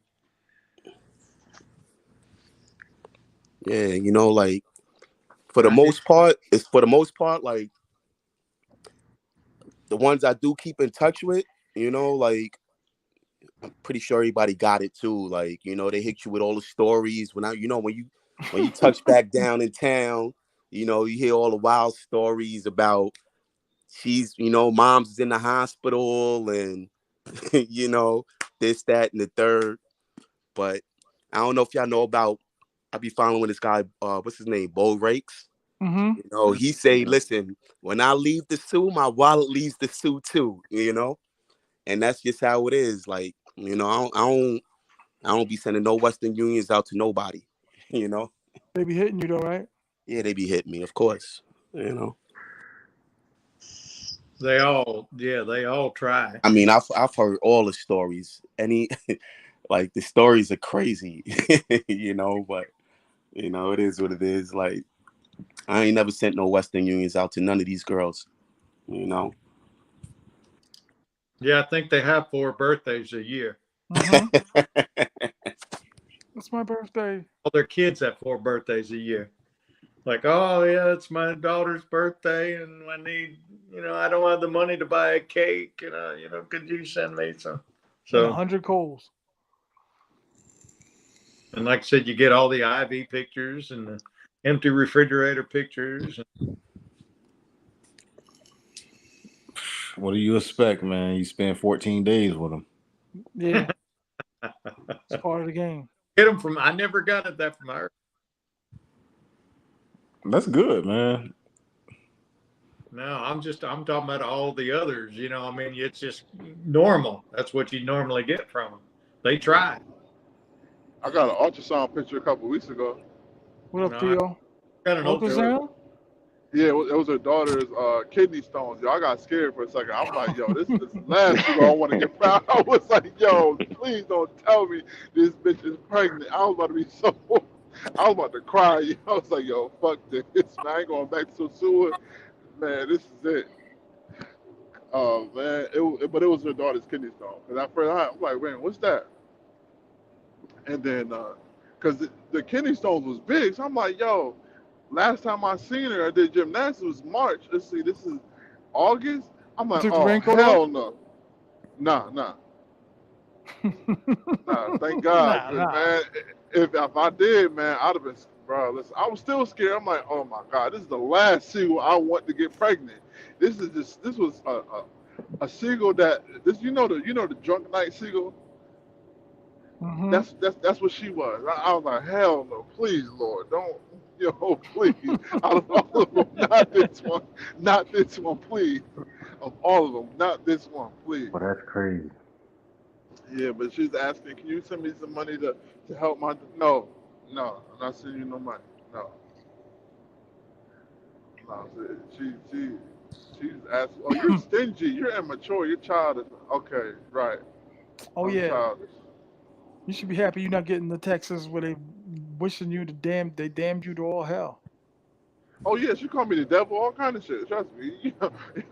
Yeah, like for And the I hear most part, like the ones I do keep in touch with. Like I'm pretty sure everybody got it too. Like they hit you with all the stories when you touch back down in town. You hear all the wild stories about mom's is in the hospital and this, that, and the third. But I don't know if y'all know about. I be following this guy. What's his name? Bo Rakes. Mm-hmm. He say, listen, when I leave the zoo, my wallet leaves the zoo too. And that's just how it is. Like I don't be sending no Western Unions out to nobody. You know. They be hitting you though, right? Yeah, they be hitting me, of course. You know. they all try. I mean, I've heard all the stories. Like the stories are crazy, but it is what it is. Like I ain't never sent no Western Unions out to none of these girls, you know. Yeah, I think they have 4 birthdays a year. Mm-hmm. It's my birthday. All their kids have 4 birthdays a year. Like, oh yeah, it's my daughter's birthday, and I need, I don't have the money to buy a cake. Could you send me some? And So 100 coals. And like I said, you get all the IV pictures and the empty refrigerator pictures. What do you expect, man? You spend 14 days with them. Yeah, it's part of the game. Get them from. I never got it that from her. That's good, man. No, I'm talking about all the others. You know, I mean, it's just normal. That's what you normally get from them. They try. I got an ultrasound picture a couple weeks ago. What up, No, I Theo? got an Ultrasound? Yeah, it was her daughter's kidney stones. Yo, I got scared for a second. I'm like, yo, this is the last thing I want to get found. I was like, yo, please don't tell me this bitch is pregnant. I was about to be so, I was about to cry. I was like, yo, fuck this. Man, I ain't going back to Sosua. Man, this is it. Oh, man. But it was her daughter's kidney stone. Because at first, I'm like, man, what's that? And then, because the kidney stones was big. So I'm like, yo, last time I seen her, I did gymnastics was March. Let's see, this is August. I'm like, took the oh raincoat hell off? no, nah. Thank God, 'cause, Nah. man, if I did, man, I'd have been, bro. Listen, I was still scared. I'm like, oh my God, this is the last seagull I want to get pregnant. This was a seagull that this you know the drunk night seagull. Mm-hmm. That's what she was. I was like, hell no, please, Lord, don't, please. Out of all of them, not this one, please. Of all of them, not this one, please. But that's crazy. Yeah, but she's asking, can you send me some money to help my? No, I'm not sending you no money. No. She's asking. Oh, you're stingy. You're immature. You're childish. Okay, right. Oh I'm yeah. childish. You should be happy you're not getting the texts where they wishing you they damned you to all hell. Oh yeah, she called me the devil, all kind of shit. Trust me.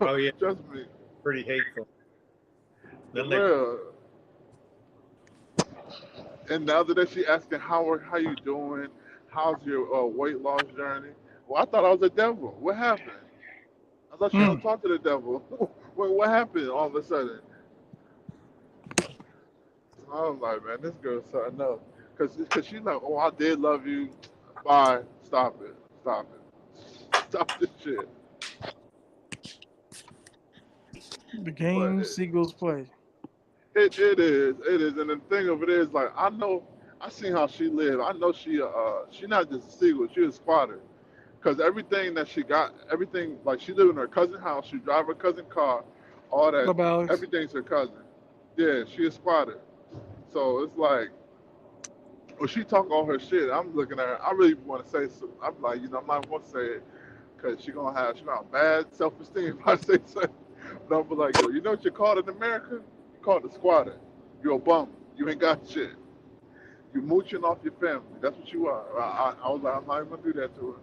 Oh yeah, Trust me. pretty hateful. For Then they real. And the other day she asking how you doing? How's your weight loss journey? Well, I thought I was a devil. What happened? I thought she don't talk to the devil. What happened all of a sudden? I was like, man, this girl's something else. Cause she's like, oh, I did love you. Bye. Stop it. Stop this shit. The game seagulls play. It is, and the thing of it is, like, I seen how she live. I know she not just a seagull, she a squatter. Cause everything that she got, everything, like, she live in her cousin's house, she drive her cousin's car, all that, Club Alex. everything's her cousin. Yeah, she a squatter. So it's like, when she talk all her shit, I'm looking at her. I really want to say something. I'm like, I'm not going to say it because she gonna have bad self-esteem if I say something. But I'm like, yo, you know what you're called in America? You're called a squatter. You're a bum. You ain't got shit. You mooching off your family. That's what you are. I was like, I'm not even gonna do that to her.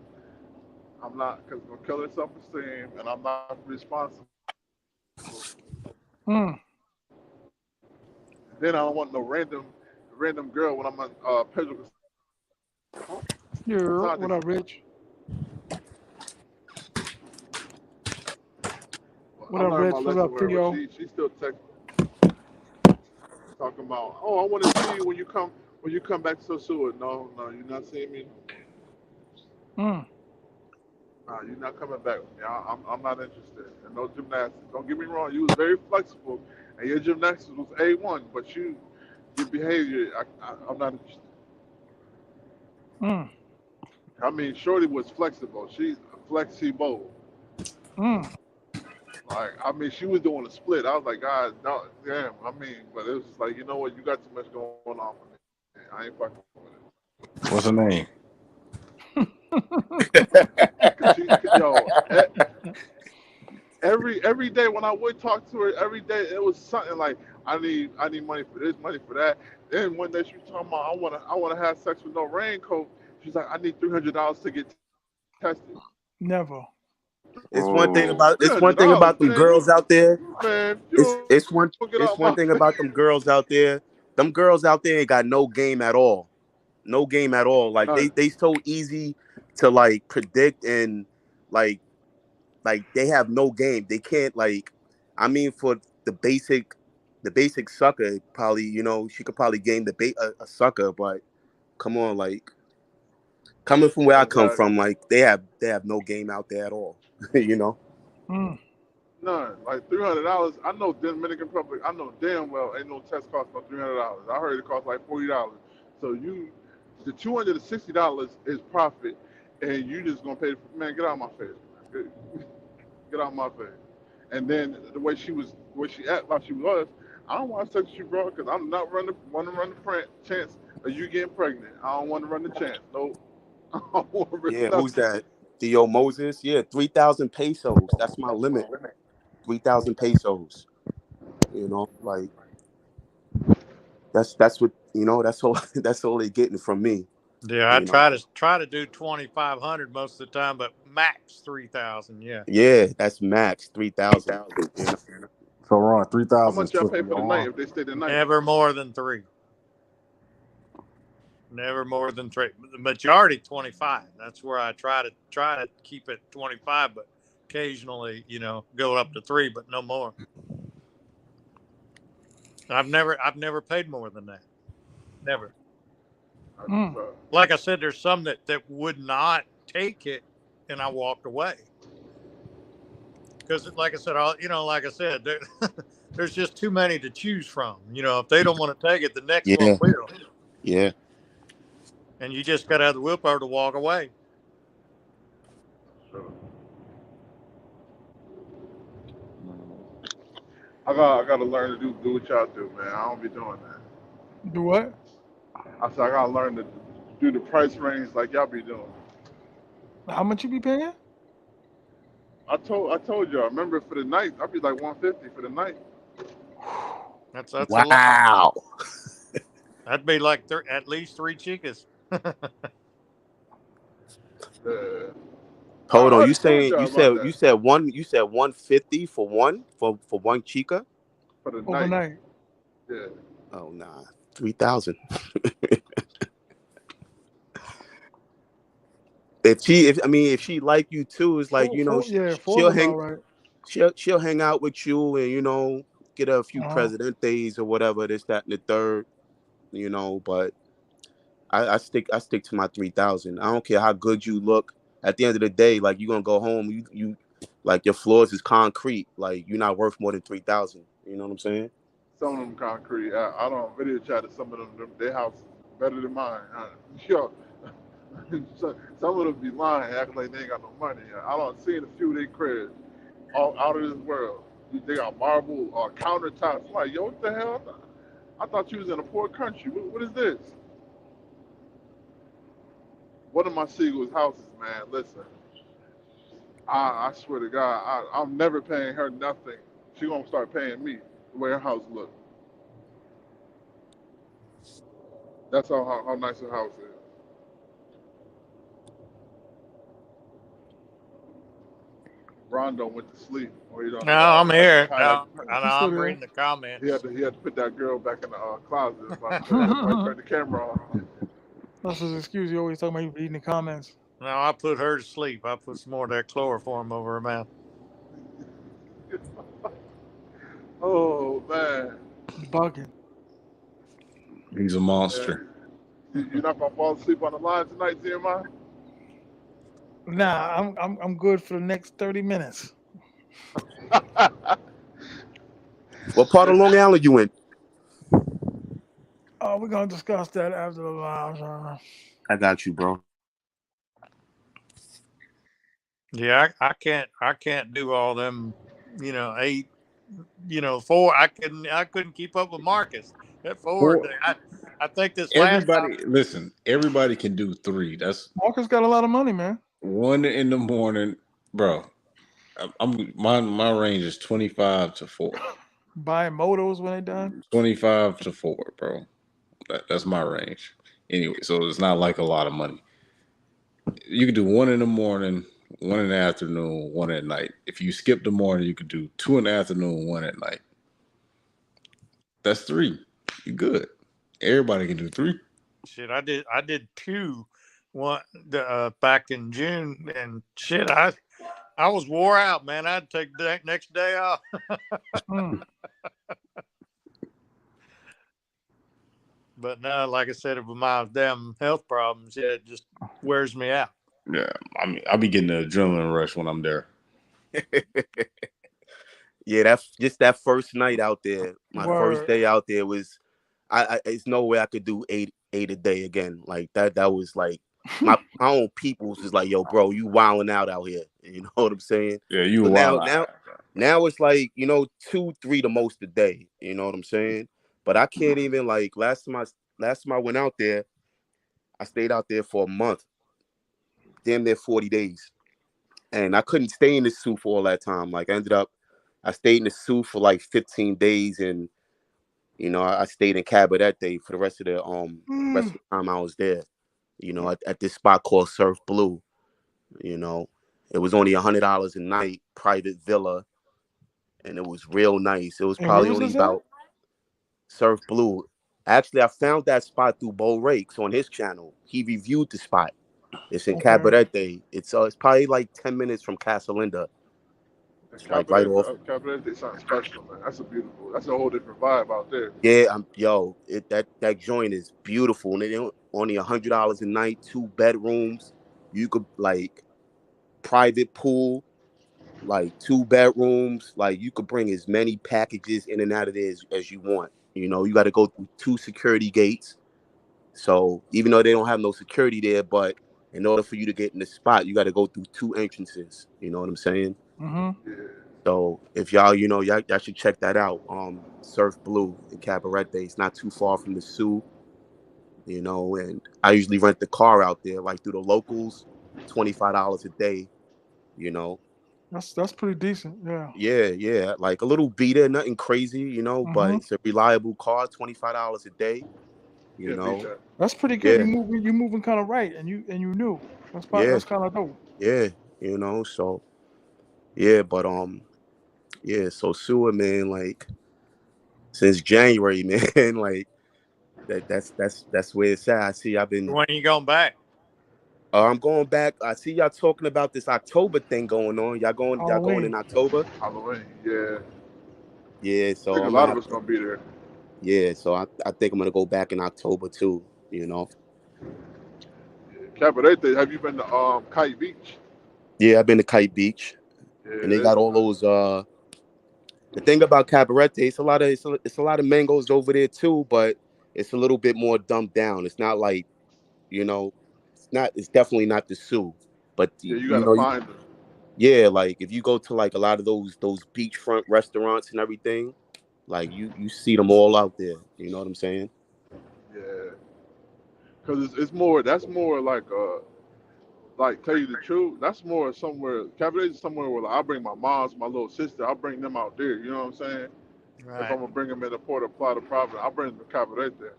I'm not, because it's gonna kill her self-esteem, and I'm not responsible. Then I don't want no random girl when I'm on Pedro. Yeah, what up, Rich? What up, Rich? What up, Theo? She still texting, talking about, oh, I want to see you when you come back to Sosua. No, you're not seeing me. Nah, you're not coming back with me. I'm not interested in no gymnastics. Don't get me wrong. You was very flexible, and your gymnastics was A1, but your behavior, I'm not interested. I mean, Shorty was flexible. She's flexible. Like, I mean, she was doing a split. I was like, God, no, damn. I mean, but it was just like, you know what? You got too much going on for me. I ain't fucking with it. What's her name? Every day when I would talk to her, every day it was something like, I need money for this, money for that. Then one day she was talking about, I wanna have sex with no raincoat. She's like, I need $300 to get tested. Never. It's one thing about them girls out there. Man, it's one thing about them girls out there. Them girls out there ain't got no game at all. No game at all. Like they so easy to like predict, and like they have no game. They can't, like, I mean, for the basic sucker, probably, she could probably game a sucker, but come on, like coming from where I come Exactly. from, like they have no game out there at all. You know. None. Like $300. I know Dominican Republic. I know damn well ain't no test cost for $300. I heard it cost like $40. So the $260 is profit, and you just gonna pay. Man, get out of my face. Man. Get out of my face. And then the way she acted like she was, I don't want to sex you, bro, because I'm not want to run the chance of you getting pregnant. I don't want to run the chance. No, I don't want to risk Yeah, who's nothing. that? Theo Moses. Yeah, 3,000 pesos. That's my limit. 3,000 pesos. You know, like that's what That's all. That's all they're getting from me. Yeah, I You know. try to do 2,500 most of the time, but max 3,000. Yeah. Yeah, that's max 3,000. You know. So Ron, How 3,000 is much y'all pay pushing for the your night arm. if they stay the night? Never more than 3. Never more than 3. The majority 25. That's where I try to keep it 25, but occasionally, go up to 3, but no more. I've never paid more than that. Never. Like I said, there's some that would not take it, and I walked away because, like I said, there's just too many to choose from. If they don't want to take it, the next one Yeah. will. Yeah. And you just got to have the willpower to walk away. I gotta learn to do what y'all do, man. I don't be doing that. Do what? I said I gotta learn to do the price range like y'all be doing. How much you be paying? I told y'all. Remember for the night, I'd be like 150 for the night. That's a lot. Wow. That'd be like at least 3 chicas. Hold on. I You told saying y'all you about said that you said 150 for one chica? for the night. Overnight. Yeah. Oh nah, 3,000. If she like you too, it's like Four about right. she'll hang out with you and get a few presidentes or whatever, this, that, and the third, but I stick to my 3,000. I don't care how good you look. At the end of the day, like you're gonna go home, you like your floors is concrete. Like you're not worth more than 3,000. You know what I'm saying? Some of them concrete. I don't video chat to some of them. Their house better than mine. Yo, some of them be lying, acting like they ain't got no money. I don't see a few of their cribs all out of this world. They got marble or countertops. I'm like, yo, what the hell? I thought you was in a poor country. What is this? One of my Seagull's houses, man. Listen, I swear to God, I'm never paying her nothing. She gonna start paying me the way her house look. That's how nice her house is. Rondo went to sleep. Or he No, I'm here. highlight. I'm reading the comments. He had to put that girl back in the closet. So that's why he turned the camera on. That's his excuse. You always talking about you reading the comments. No, I put her to sleep. I put some more of that chloroform over her mouth. Oh man, Bugging. He's a monster. You're not gonna fall asleep on the line tonight, T.M.I? Nah, I'm good for the next 30 minutes. What part of Long Island you in? Oh, we're gonna discuss that after the live. I got you, bro. Yeah, I can't do all them, 8, 4. I couldn't keep up with Marcus at 4. I think this last time. Listen, everybody can do 3. That's Marcus got a lot of money, man. 1 in the morning, bro. My range is 25 to 4. Buying motos when they done. 25 to 4, bro. That's my range. Anyway, so it's not like a lot of money. You can do 1 in the morning, 1 in the afternoon, 1 at night. If you skip the morning, you could do 2 in the afternoon, 1 at night. That's 3. You good. Everybody can do 3. Shit, I did 2 back in June, and shit, I was wore out, man. I'd take the next day off. But now, like I said, with my damn health problems, yeah, it just wears me out. Yeah, I mean, I'll be getting the adrenaline rush when I'm there. Yeah, that's just that first night out there. My first day out there was, it's no way I could do eight a day again. Like that was like my own people's is like, yo, bro, you wilding out here. You know what I'm saying? Yeah, you So wild. now it's like, 2, 3 the most a day. You know what I'm saying? But I can't even, like, last time I went out there, I stayed out there for a month, damn near 40 days. And I couldn't stay in the suit for all that time. Like, I stayed in the suit for like 15 days, and I stayed in Cabaret Day for the rest of the time I was there. At this spot called Surf Blue. It was only $100 a night, private villa, and it was real nice. It was probably only about Surf Blue. Actually, I found that spot through Bo Rakes on his channel. He reviewed the spot. It's in Cabaret Day. It's probably like 10 minutes from Casa Linda. It's like right off. Cabaret Day sounds special, man. That's a whole different vibe out there. Yeah, that joint is beautiful, and it only $100 a night, 2 bedrooms. You could, like, private pool, like 2 bedrooms. Like, you could bring as many packages in and out of there as you want. You got to go through 2 security gates. So even though they don't have no security there, but in order for you to get in the spot, you got to go through 2 entrances. You know what I'm saying? Mm-hmm. Yeah. So if y'all, y'all should check that out. Surf Blue in Cabaret Day. It's not too far from the Sioux. And I usually rent the car out there, like through the locals, $25 a day. That's pretty decent. Yeah. Yeah. Like a little beater, nothing crazy, but it's a reliable car, $25 a day. That's pretty good. Yeah. You moving kind of right, and you knew. That's kind of dope. Yeah, so yeah, but Sosua, man, like since January, man, like that's where it's at. I see When are you going back? I'm going back. I see y'all talking about this October thing going on. Y'all going in October? Halloween, yeah. Yeah, so I think a lot of us gonna be there. Yeah, so I think I'm gonna go back in October too. Cabaret Day. Have you been to Kite Beach? Yeah, I've been to Kite Beach, and they got all those. The thing about Cabaret Day, it's a lot of mangoes over there too, but it's a little bit more dumbed down. It's not like, it's definitely not the Sioux, but you gotta find them. Yeah, like if you go to like a lot of those beachfront restaurants and everything, like you see them all out there. You know what I'm saying? Yeah, because it's more. That's more like tell you the truth, that's more somewhere. Cabaret is somewhere where I bring my mom's, my little sister. I'll bring them out there. You know what I'm saying? Right. If I'm gonna bring them in the Puerto Plata province, I'll bring them to Cabaret there.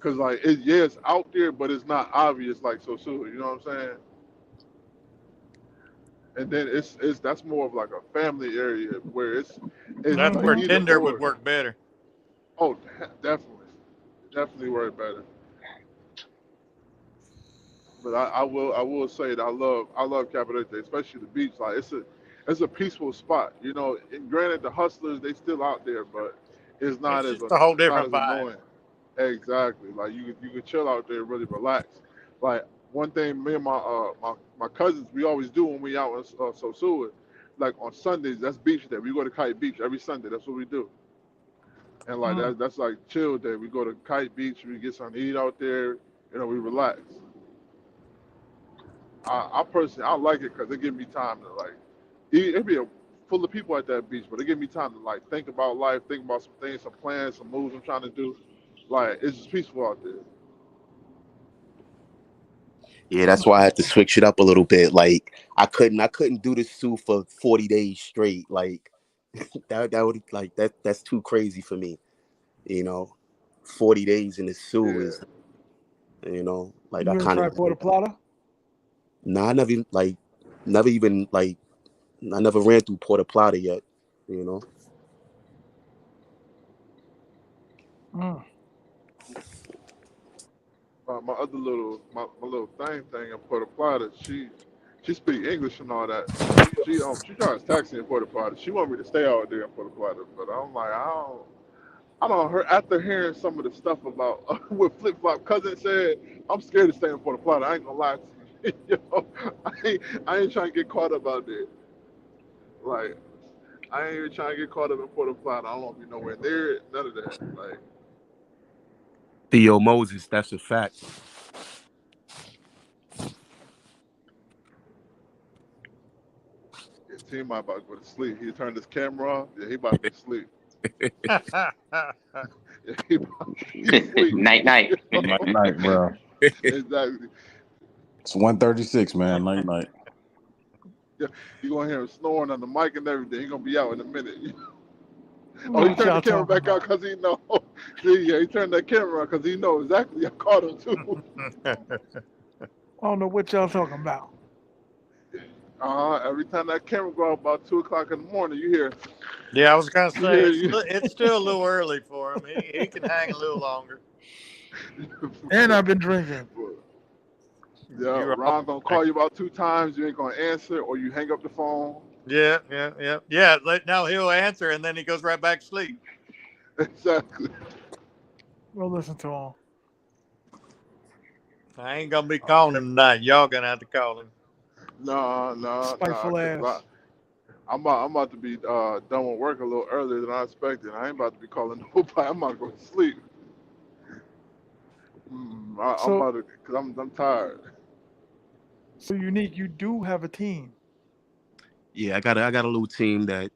Cause like it's out there, but it's not obvious like Sosua. You know what I'm saying? And then that's more of like a family area where it's that's where Tinder would work better. Oh, definitely work better. But I will say that I love Cabaret Day, especially the beach. Like it's a peaceful spot. And granted, the hustlers they still out there, but it's not it's just a whole different vibe. Annoying. Exactly. Like you can chill out there and really relax. Like one thing, me and my cousins we always do when we out in Sosua, like on Sundays, that's beach day. We go to Kite Beach every Sunday. That's what we do. And like that's like chill day. We go to Kite Beach. We get something to eat out there. We relax. I personally I like it because it gives me time to like it'd be full of people at that beach, but it gives me time to like think about life, think about some things, some plans, some moves I'm trying to do. Like it's just peaceful out there. Yeah, that's why I had to switch it up a little bit. Like I couldn't do this Sioux for 40 days straight. Like that would like that's too crazy for me. 40 days in the Sioux is like you I kind of Puerto Plata? Nah, I never even I never ran through Puerto Plata yet, Mm. My other little thing in Puerto Plata, she speak English and all that. She drives taxi in Puerto Plata. She want me to stay out there in Puerto Plata, but I'm like I don't heard after hearing some of the stuff about what Flip Flop cousin said. I'm scared to stay in Puerto Plata. I ain't gonna lie to you. Yo, I ain't trying to get caught up out there. Like I ain't even trying to get caught up in Puerto Plata. I don't want to be nowhere near it. None of that. Like Theo Moses, that's a fact. yeah, T.M.I about to go to sleep. He turned his camera off. Yeah, he about to be asleep. Yeah, he about to be asleep. Night, night. Night, night, bro. Exactly. It's 1:36, man. Night, night. Yeah, you gonna hear him snoring on the mic and everything. He gonna be out in a minute. What He turned y'all the camera talking back out because he know. Yeah, he turned that camera out because he know exactly. I caught him too. I don't know what y'all talking about. Every time that camera go out about 2:00 in the morning, you hear. Yeah, I was gonna say You it's still a little early for him. He can hang a little longer. And I've been drinking. Yeah, You're Ron gonna call you about 2 times. You ain't gonna answer, or you hang up the phone. Yeah. Now he'll answer, and then he goes right back to sleep. Exactly. We'll listen to him. I ain't gonna be calling him tonight. Y'all gonna have to call him. No. Spiteful ass. I'm about to be done with work a little earlier than I expected. I ain't about to be calling nobody. I'm about to go to sleep. I'm about to, cause I'm tired. So Unique, you do have a team. Yeah, I got a little team that,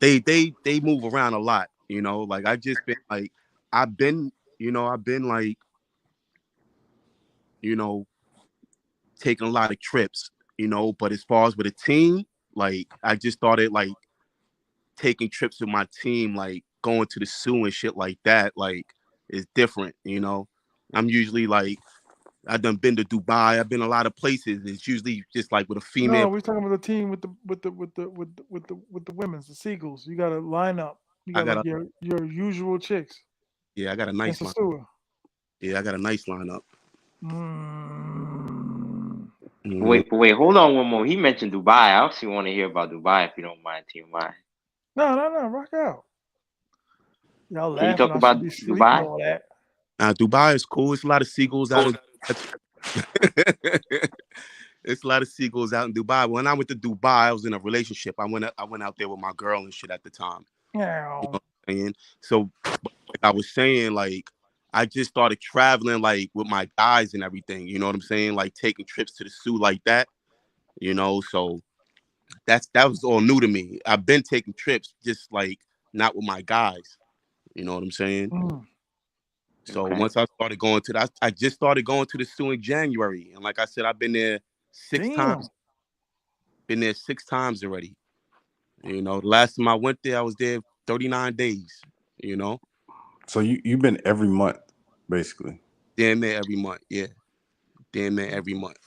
they move around a lot, like I just been like I've been like, taking a lot of trips, but as far as with a team, like I just started like taking trips with my team, like going to the zoo and shit like that, like it's different, I'm usually like I done been to Dubai. I've been a lot of places. It's usually just like with a female. No, we're talking about the team with the women's, the Seagulls. You got to line up. You got like your usual chicks. Yeah, I got a nice lineup. Sosua. Yeah, I got a nice lineup. Wait, hold on one more. He mentioned Dubai. I also want to hear about Dubai if you don't mind, T.M.I. No, rock out. Y'all laughing. Can you talk about Dubai? All that. Dubai is cool. It's a lot of seagulls out. It's a lot of seagulls out in Dubai. When I went to Dubai, I was in a relationship. I went out there with my girl and shit at the time. Yeah. You know what I'm saying? So, like I was saying, like I just started traveling like with my guys and everything. You know what I'm saying? Like taking trips to the zoo like that. So that was all new to me. I've been taking trips, just like not with my guys. You know what I'm saying? So once I started going to that, I just started going to the zoo in January, and like I said, I've been there 6 times. Been there 6 times already. The last time I went there, I was there 39 days. So you've been every month, basically. Damn near every month, yeah. Damn near every month.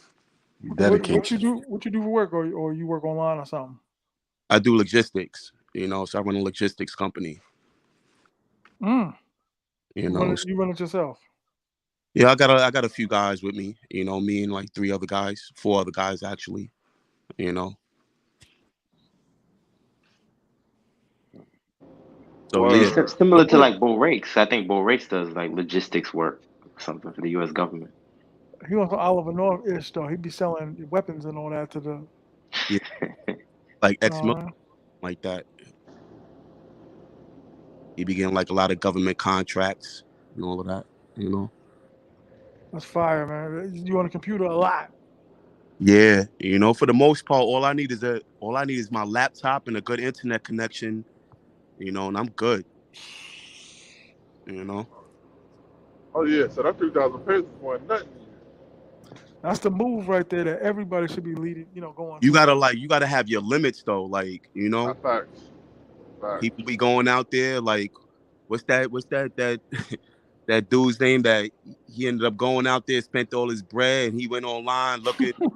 What you do for work, or you work online or something? I do logistics. So I run a logistics company. You run it yourself? Yeah, I got a few guys with me. Me and like 4 other guys actually. So yeah, Similar to like Bo Rakes. I think Bo Rakes does like logistics work or something for the U.S. government. He was Oliver North-ish though. He'd be selling weapons and all that to the. Yeah, like ex-military, like that. He be getting like a lot of government contracts and all of that. That's fire, man. You on a computer a lot. Yeah, for the most part, all I need is my laptop and a good internet connection, and I'm good. Oh yeah, so that 3,000 pesos for nothing. That's the move right there that everybody should be leading. Going. You gotta have your limits though, like Facts. People be going out there like, what's that that dude's name that he ended up going out there, spent all his bread, and he went online looking. Come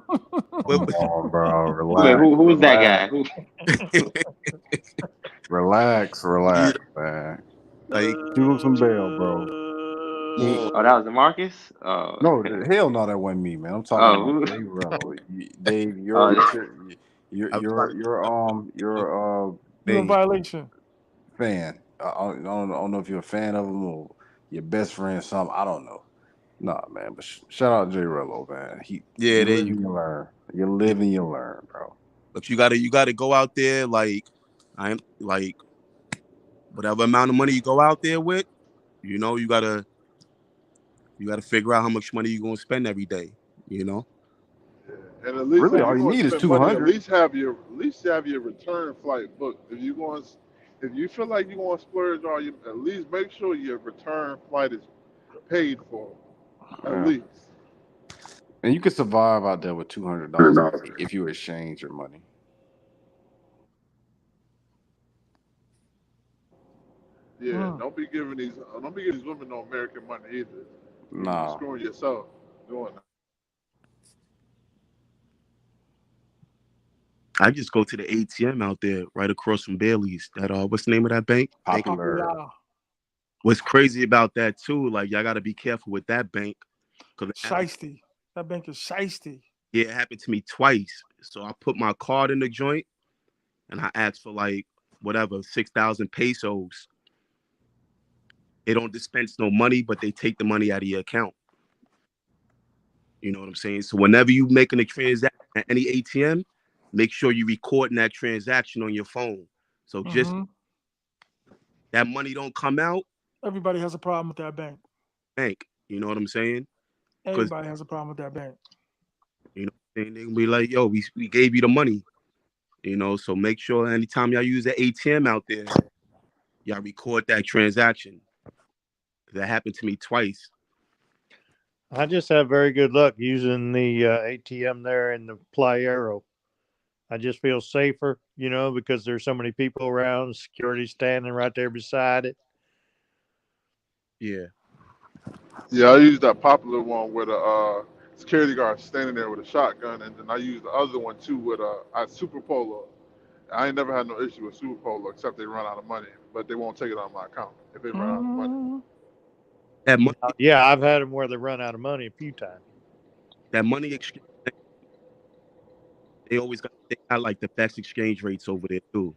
on, bro. Relax. Wait, who's that guy? Relax, man. Like, shoot him some bail, bro. Oh, that was Marcus? No, hell no, that wasn't me, man. I'm talking about Dave Rello. Dave, you're in violation. fan. I don't know if you're a fan of him or your best friend or something. I don't know. Nah, man. But shout out Jay Rello, man. Yeah, You there live you and go. you learn. You live and you learn, bro. But you gotta go out there like I'm like whatever amount of money you go out there with, you know, you gotta figure out how much money you're gonna spend every day, you know. And at least Really, if all you're you going to need is spend money, at 200. least have your return flight booked. If you feel like you're going to splurge on you, at least make sure your return flight is paid for. At Yeah. least. And you can survive out there with $200 if you exchange your money. Yeah, don't be giving these women no American money either. You Nah. screwing yourself doing that. I just go to the ATM out there right across from Bailey's. That what's the name of that bank? Popular. What's crazy about that too? Like y'all got to be careful with that bank. Shiesty. That bank is shiesty. Yeah, it happened to me twice. So I put my card in the joint, and I asked for like whatever 6,000 pesos. They don't dispense no money, but they take the money out of your account. You know what I'm saying? So whenever you making a transaction at any ATM, make sure you recording that transaction on your phone. So just that money don't come out. Everybody has a problem with that bank. You know what I'm saying? Everybody has a problem with that bank. You know what I'm saying? They can be like, yo, we gave you the money. You know, so make sure anytime y'all use the ATM out there, y'all record that transaction. That happened to me twice. I just have very good luck using the ATM there in the Playero. I just feel safer, because there's so many people around, security standing right there beside it. Yeah. Yeah, I use that popular one with a security guard standing there with a shotgun, and then I use the other one too with a Super Polo. I ain't never had no issue with Super Polo except they run out of money, but they won't take it on my account if they run out of money. That money, yeah, I've had them where they run out of money a few times. That money exchange, they got like the best exchange rates over there too.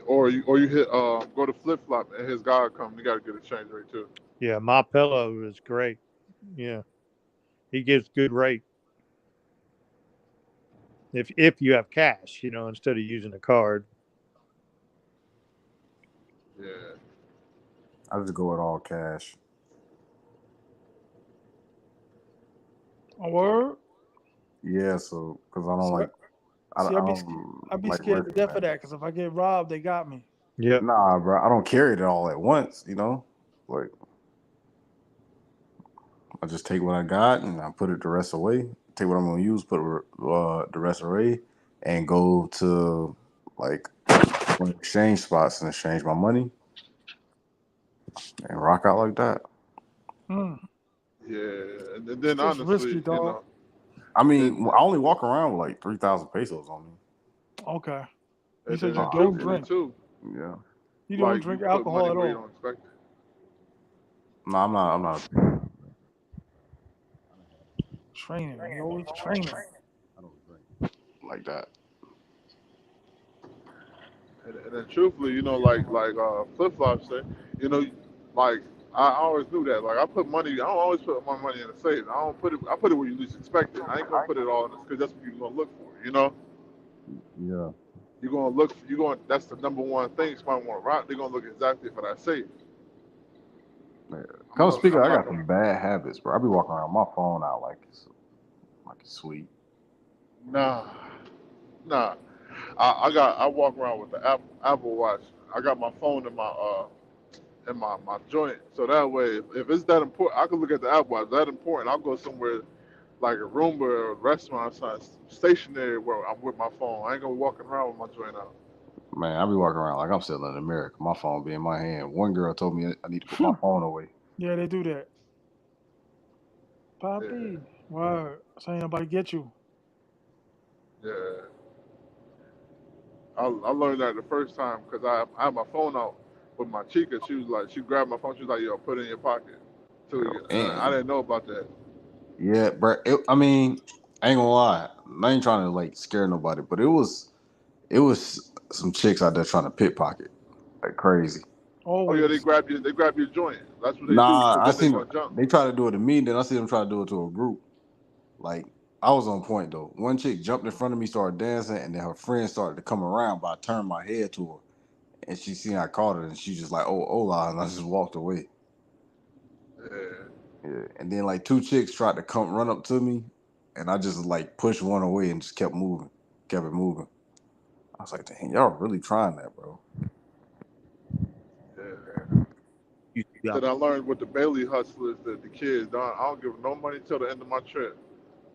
Or you hit go to Flip Flop and his guy come, you got a good exchange rate too. Yeah, my pillow is great. Yeah, he gives good rate. If you have cash, instead of using a card. Yeah. I just go with all cash. A word? Yeah, so because I don't like. I'd be scared to death of that because if I get robbed, they got me. Yeah. Nah, bro, I don't carry it all at once. Like I just take what I got and I put it the rest away. Take what I'm gonna use, put the rest away, and go to like one of the exchange spots and exchange my money and rock out like that. Yeah, and then It's honestly, risky, dog. I mean, I only walk around with like 3,000 pesos on me. Okay. You and said then you don't truthfully drink. too. Yeah. You don't Like drink you put alcohol money at where you all. don't expect it. No, I'm not. Training. You always training. I don't drink like that. And then truthfully, like Flip Flop said, like I always knew that. Like I don't always put my money in a safe. I put it where you least expect it. I ain't gonna put it all in because that's what you're gonna look for. Yeah. That's the number one thing somebody want to rob. They're gonna look exactly for that safe. Yeah. Come speaking, I got some bad habits, bro. I be walking around my phone out like it's sweet. Nah. I walk around with the Apple Watch. I got my phone in my joint, so that way, if it's that important, I can look at the Apple Watch. That important, I'll go somewhere like a Roomba or a restaurant, something stationary where I'm with my phone. I ain't gonna be walking around with my joint out. Man, I be walking around like I'm still in America. My phone be in my hand. One girl told me I need to put my phone away. Yeah, they do that. Poppy, Yeah. word. So ain't nobody get you. Yeah. I learned that the first time because I had my phone out with my chica. She grabbed my phone. She was like, "Yo, put it in your pocket." I didn't know about that. Yeah, bro. I mean, I ain't gonna lie. I ain't trying to like scare nobody, but it was some chicks out there trying to pickpocket. Like crazy. Oh yeah, they grab your joint. That's what they do. Nah, I Then they seen gonna jump. they try to do it to me, then I see them try to do it to a group. Like I was on point though. One chick jumped in front of me, started dancing, and then her friend started to come around, but I turned my head to her, and she seen I caught her, and she just like, "Oh, hola," and I just walked away. Yeah. And then like two chicks tried to come run up to me, and I just like pushed one away and just kept it moving. I was like, "Dang, y'all really trying that, bro." That I learned with the Bailey hustlers that the kids I don't give them no money till the end of my trip.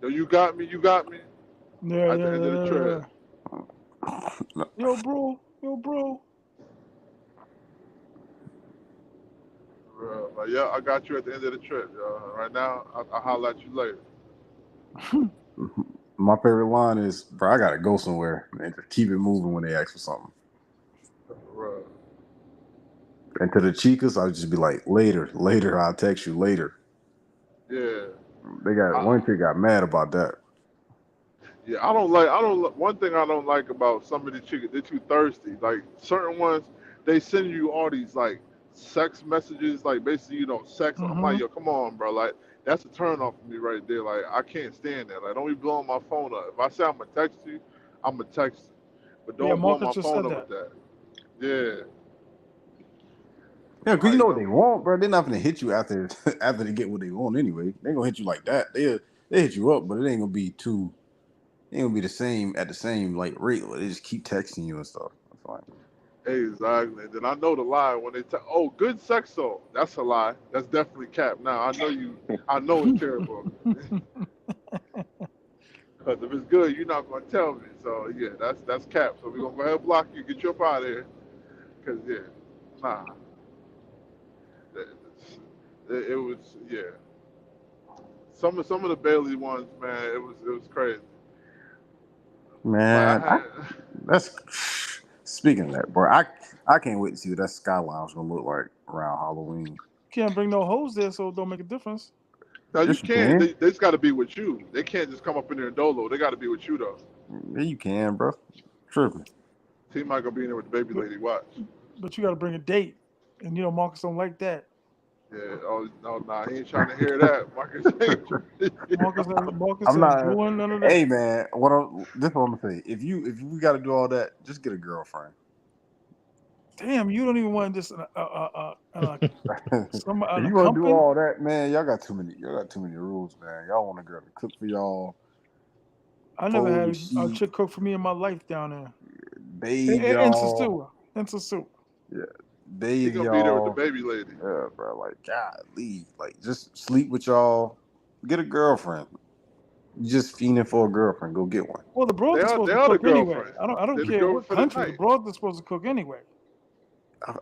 Yo, you got me. Yeah, at the end of the trip. Yo, bro. Like, yeah, I got you at the end of the trip. Right now, I'll holler at you later. My favorite line is, "Bro, I gotta go somewhere," and just keep it moving when they ask for something. Right. And to the chicas, I'll just be like, later, I'll text you later. Yeah. One chick got mad about that. Yeah, one thing I don't like about some of the chicks, they're too thirsty. Like certain ones, they send you all these like sex messages, like basically, sex. I'm like, yo, come on, bro. Like that's a turn off for me right there. Like I can't stand that. Like don't be blowing my phone up. If I say I'm gonna text you, I'm gonna text you. But don't blow my phone up with that. Yeah. Yeah, because you know what they want, bro. They're not gonna hit you after they get what they want anyway. They ain't gonna hit you like that. They hit you up, but it ain't gonna be the same at the same like rate. They just keep texting you and stuff. That's fine. Exactly. Then I know the lie when they tell, "Oh, good sex though." That's a lie. That's definitely cap. Now I know it's terrible. Because if it's good, you're not gonna tell me. So yeah, that's cap. So we're gonna go ahead and block you, get you up out of here. Cause nah. It was Some of the Bailey ones, man, it was crazy. Man, that's speaking of that, bro. I can't wait to see what that Sky Lounge gonna look like around Halloween. Can't bring no hoes there, so it don't make a difference. No, you can. They just got to be with you. They can't just come up in there and dolo. They got to be with you though. Yeah, you can, bro. Tripping. T.M.I gonna be in there with the baby lady. Watch. But you got to bring a date, and Marcus don't like that. Yeah. Oh no, nah. He ain't trying to hear that. Marcus I'm not doing none of that. Hey man, this is what I'm gonna say. If we got to do all that, just get a girlfriend. Damn, you don't even want just if you want to do all that, man, y'all got too many rules, man. Y'all want a girl to cook for y'all. I never had a chick cook for me in my life down there. Bathe y'all. In Sosua. Yeah. Bathe he gonna y'all. be there with the baby lady. Yeah, bro. Like, golly. Like, just sleep with y'all. Get a girlfriend. You just fiending for a girlfriend. Go get one. Well, the broads are supposed to cook anyway. I don't care what country. The broads are supposed to cook anyway.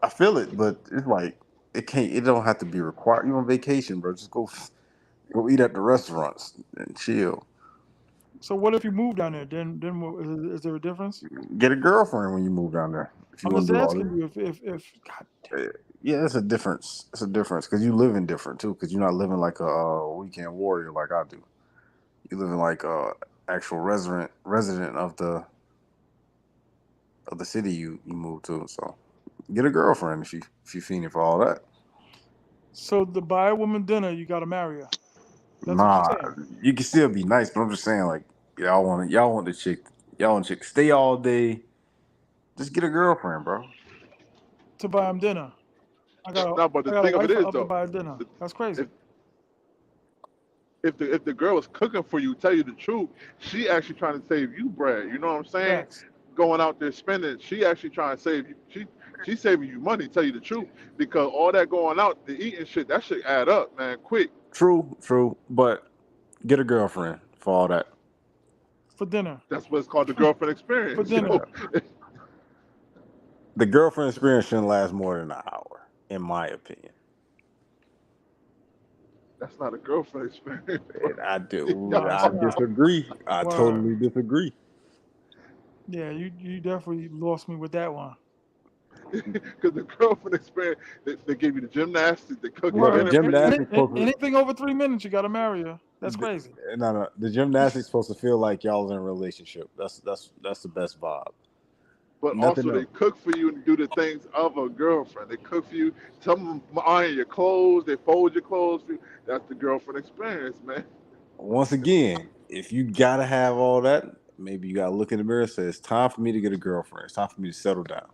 I feel it, but it's like it don't have to be required. You on vacation, bro. Just go eat at the restaurants and chill. So what if you move down there? Then is there a difference? Get a girlfriend when you move down there. If you I'm just asking you if God damn. Yeah, it's a difference. It's a difference because you live in different too. Because you're not living like a weekend warrior like I do. You live in like a actual resident of the city you move to. So get a girlfriend if you fiending for all that. So to buy a woman dinner, you got to marry her. Nah, you can still be nice, but I'm just saying, like, y'all want the chick to stay all day. Just get a girlfriend, bro. To buy him dinner. But the thing of it is, though, to buy dinner. That's crazy. If the girl is cooking for you, tell you the truth, she actually trying to save you bread. You know what I'm saying? Facts. Going out there spending, she actually trying to save you. She's saving you money. Tell you the truth, because all that going out to eat and shit, that shit add up, man, quick. True, but get a girlfriend for all that. For dinner. That's what's called the girlfriend experience. For dinner. The girlfriend experience shouldn't last more than an hour, in my opinion. That's not a girlfriend experience. I do. I disagree. I totally disagree. Yeah, you definitely lost me with that one. Because the girlfriend experience, they give you the gymnastics, the cooking. Anything over 3 minutes, you got to marry her. That's crazy. No. The gymnastics supposed to feel like y'all in a relationship. That's the best vibe. but Nothing also they else. cook for you and do the things of a girlfriend. They cook for you. Some of them iron your clothes. They fold your clothes for you. That's the girlfriend experience, man. Once again, if you gotta have all that, maybe you gotta look in the mirror and say, it's time for me to get a girlfriend. It's time for me to settle down.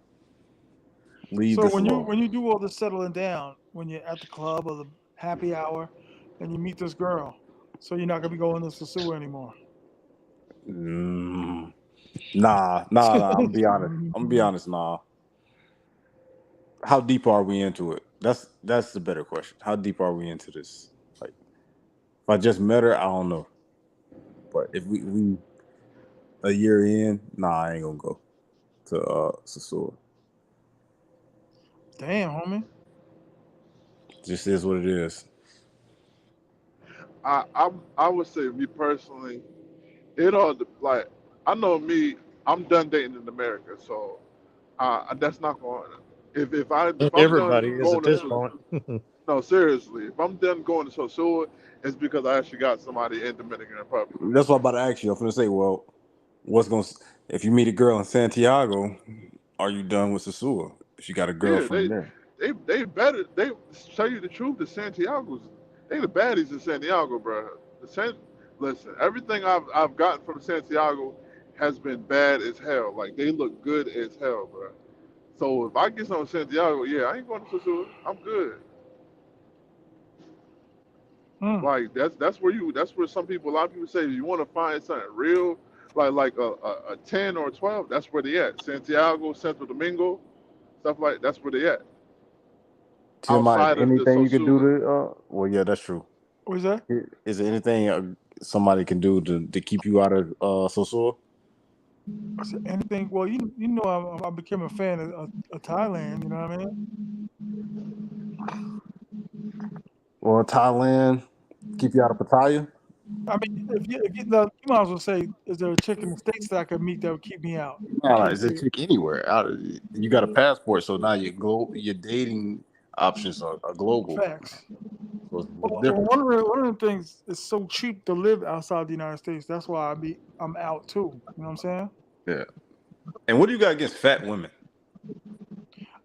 Leave So this alone. when you do all this settling down, when you're at the club or the happy hour, and you meet this girl, so you're not gonna be going to Sosua anymore. Mm, nah. I'm gonna be honest. Nah. How deep are we into it? That's the better question. How deep are we into this? Like, if I just met her, I don't know. But if we a year in, nah, I ain't gonna go to Sosua. Damn, homie. Just is what it is. I would say me personally, it all like I know me. I'm done dating in America, so that's not going. If I'm Everybody done is at going to this point. no, seriously, if I'm done going to Sosua, it's because I actually got somebody in Dominican Republic. That's what I'm about to ask you. I'm gonna say, well, what's gonna if you meet a girl in Santiago, are you done with Sosua? If you got a Yeah, girlfriend there, they better. They tell you the truth. The Santiago's they the baddies in Santiago, bro. Listen, everything I've gotten from Santiago has been bad as hell. Like they look good as hell, bro. So if I get some Santiago, yeah, I ain't going to Sosua. I'm good. Like that's where a lot of people say if you want to find something real, like a 10 or a 12, that's where they at. Santiago, Santo Domingo, stuff like that's where they at. T.M.I, is Outside there of the anything you can do Sosua. to? Well, yeah, that's true. What is that? Is there anything somebody can do to keep you out of Sosua? Anything? Well, you know, I became a fan of Thailand. You know what I mean? Or Thailand, keep you out of Pattaya? I mean, you might as well say, is there a chick in the states that I could meet that would keep me out? You No, can't is it say chick anywhere? You got a passport, so now your dating options are global. facts. So it's Well, different. one of the things is so cheap to live outside the United States. That's why I'm out too. You know what I'm saying? Yeah. And what do you got against fat women?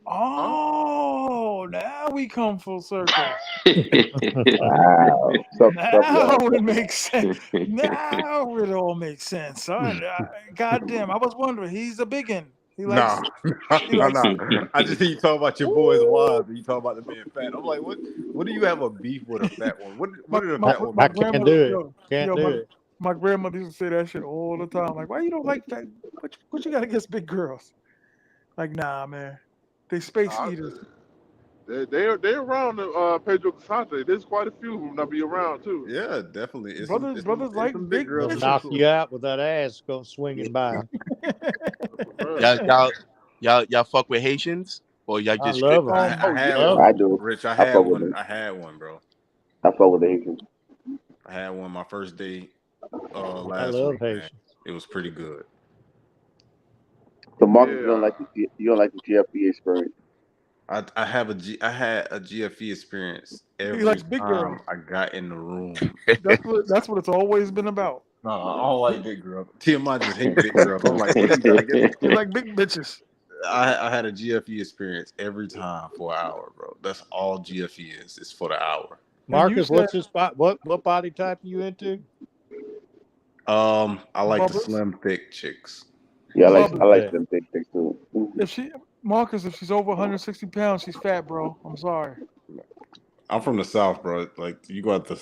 Oh, now we come full circle. Wow. Sup, Now y'all? it makes sense. Now it all makes sense. Goddamn, I was wondering. He's a biggin. He likes. No, He likes. I just hear you talk about your boys' Ooh. wives and you talk about them being fat. I'm like, what? What do you have a beef with a fat woman? What did a My fat woman my I do? can't grandmother, do it. Can't do my it. my grandmother used to say that shit all the time. Like, why you don't like that? What you got against big girls? Like, nah, man. They space Uh, eaters. they're around Pedro Casante. There's quite a few of them that be around too. Yeah, definitely. Brothers It's like some big big They'll girls for bitches. knock sure. you out with that ass go swinging by. Bruh. Y'all fuck with Haitians or y'all I just love strictly them. I Oh had yeah. Love one, I 'em. do. Rich. I fuck with them. I had one, bro. I fuck with the Asians. I had one my first date I last love week, man. Haitians. It was pretty good. So Marcus, Yeah. you don't like the GFB experience. I had a GFE experience He every likes big girls. time I got in the room. That's what it's always been about. No, I don't like big girls. TMI just hate big girls. I'm like, what do you got against them? He like big bitches. I had a GFE experience every time for an hour, bro. That's all GFE is. It's for the hour. And you Marcus, said what's your spot? What body type are you into? I like the bubblers, slim, thick chicks. Yeah, I bubblers. like Yeah. them big things too. If she's over 160 pounds, she's fat, bro. I'm sorry. I'm from the South, bro. Like you got to,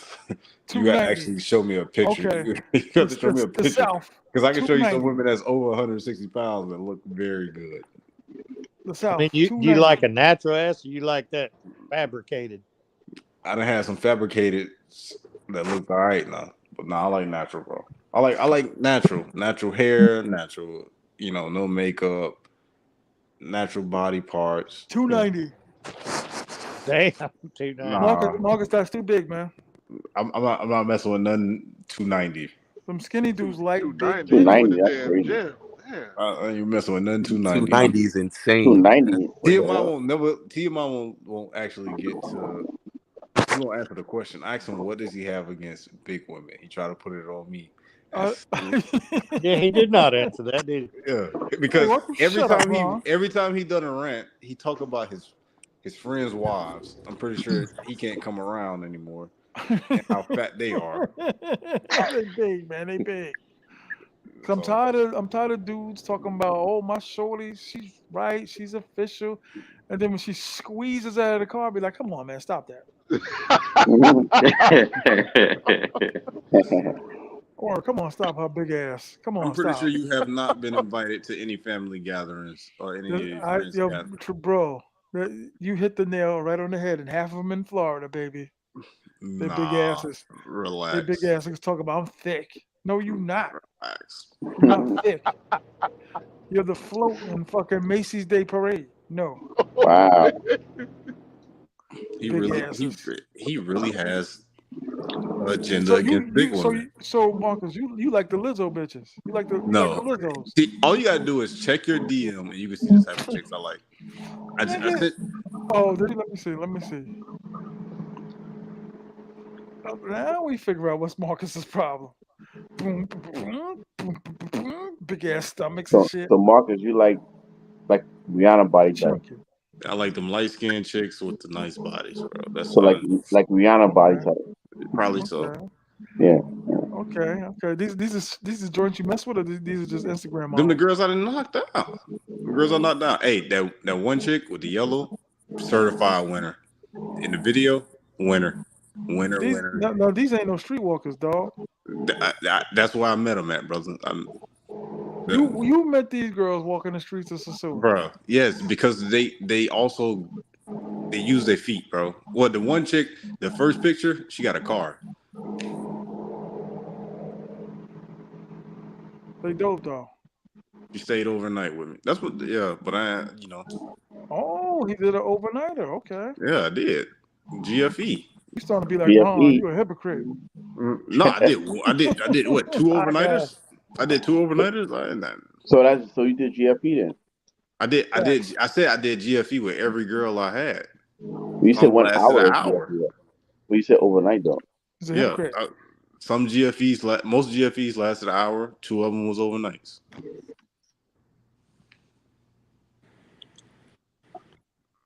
you got to 290. actually show me a picture. Okay. You got to show me a The picture South. because I can show you some 290. women that's over 160 pounds that look very good. The I mean, South. you 290. like a natural ass or you like that fabricated? I done had some fabricated that looked all right now, but I like natural, bro. I like natural hair, natural. No makeup, natural body parts. 290. Damn, 290. Nah, Marcus, that's too big, man. I'm not messing with nothing 290. Them skinny dudes like big 290. You in 290. the bitches. That's damn crazy. gym. Damn. I ain't messing with nothing 290. 290 is insane. 290. What the TMI hell? won't never. TMI won't actually get to. He won't answer the question. I asked him what does he have against big women. He tried to put it on me. Yeah, he did not answer that, did he? Yeah, because every shut up, time he done a rant, he talk about his friends' wives. I'm pretty sure he can't come around anymore, and how fat they are. They big, man. They big. I'm So tired of dudes talking about, oh, my shorty, she's right, she's official. And then when she squeezes out of the car, I'll be like, come on, man, stop that. Or come on, stop her big ass. Come I'm on, pretty sure stop. you have not been invited to any family gatherings or any of your friends' gatherings. Bro, you hit the nail right on the head, and half of them in Florida, baby. They big Nah, asses. They big relax, asses talk about I'm thick. No, you not. relax. You're not thick. You're the float in fucking Macy's Day Parade. No. Wow. He Big really asses. he really has an agenda against big women. So Marcus, you like the Lizzo bitches. You like the No, Lizzos. see, all you gotta do is check your DM and you can see the type of chicks I like. I Nigga. said, Oh, let me see. Let me see. Now we figure out what's Marcus's problem. Boom, boom, boom, boom, boom, boom, big ass stomachs and So, shit. so Marcus, you like Rihanna body type. Chunky. I like them light skinned chicks with the nice bodies, bro. That's So like Rihanna body Okay. type. probably so. Okay. Yeah. Okay. These are joints you mess with, or these are just Instagram Them the models? girls I didn't knock down. The girls I knocked down. Hey, that one chick with the yellow, certified winner. In the video, winner, winner, These winner. no, these ain't no streetwalkers, dog. That's where I met them at, brother. You met these girls walking the streets of Sosua. Bro, yes, because they also they use their feet, bro. Well, the one chick, the first picture, she got a car. They dope though. She stayed overnight with me. That's what, yeah. But Oh, he did an overnighter. Okay. yeah, I did. GFE. You starting to be like Ron. GFE. You a hypocrite. No, I did what? Two I know. overnighters. I did two overnighters. So you did GFE then? I said I did GFE with every girl I had. You said Some 1 lasted an hour of hour. GFE. But you said overnight though. He's a Yeah, hypocrite. some GFEs, most GFEs lasted an hour. Two of them was overnights.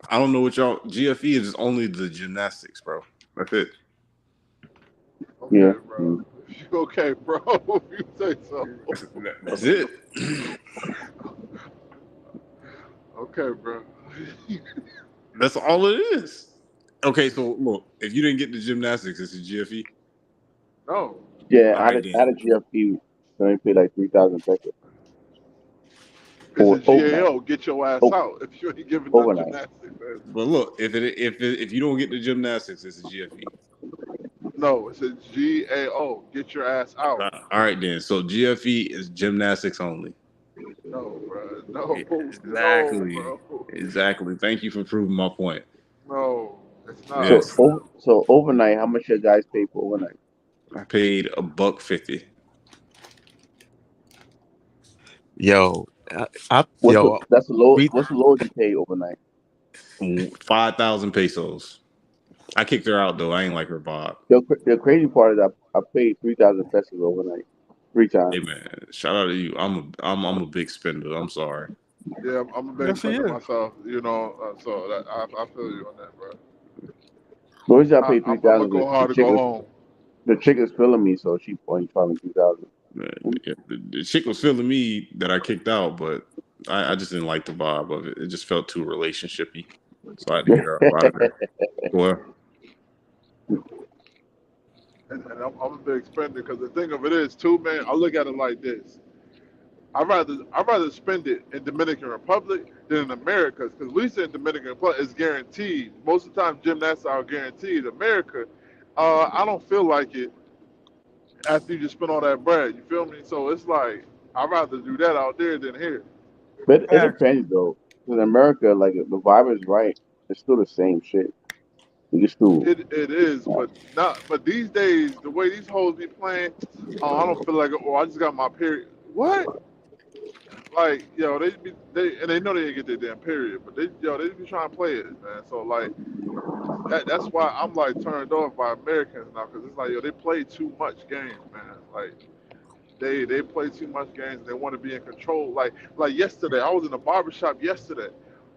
I don't know what y'all GFE is only the gymnastics, bro. That's it. Okay, Yeah. bro. Okay, bro. You say so. That's it. Okay, bro. That's all it is. Okay, so look, if you didn't get the gymnastics, it's a GFE. No. Yeah, All I right, had then. a GFE. So I paid like 3,000 pesos. It's a Overnight. GAO. Get your ass out if you ain't giving none Overnight. gymnastics. But look, if you don't get the gymnastics, it's a GFE. No, it's a GAO. Get your ass out. All right, then. So GFE is gymnastics only. No, bro. No. Exactly. No, bro. Exactly. Thank you for proving my point. No, it's not. Yes, So overnight, how much you guys pay for overnight? I paid $150. Yo, That's the low. we What's the lowest you pay overnight? 5,000 pesos. I kicked her out though. I ain't like her vibe. The crazy part is I paid 3,000 pesos overnight, 3 times. Hey man, shout out to you. I'm a big spender. I'm sorry. Yeah, I'm a big Yes, he spender is. myself. You know, so that I feel you on that, bro. The reason I paid I'm 3,000 gonna go hard to go home. the chick is feeling me, so she only charged me 2,000. Yeah, the chick was feeling me that I kicked out, but I just didn't like the vibe of it. It just felt too relationshipy, so I had to get her up out of there. Well, And I'm a big spender because the thing of it is, too, man. I look at it like this. I'd rather spend it in Dominican Republic than in America, because at least in Dominican Republic it's guaranteed. Most of the time, gymnasts are guaranteed. America, I don't feel like it after you just spend all that bread. You feel me? So it's like I'd rather do that out there than here. But it depends though. In America, like if the vibe is right, it's still the same shit. You can still. It is, but not. But these days, the way these hoes be playing, I don't feel like. Oh, I just got my period. What? Like, they know they didn't get their damn period, but they be trying to play it, man. So like that's why I'm like turned off by Americans now, because it's like they play too much games, man. Like They play too much games. They want to be in control. Like yesterday, I was in a barbershop yesterday.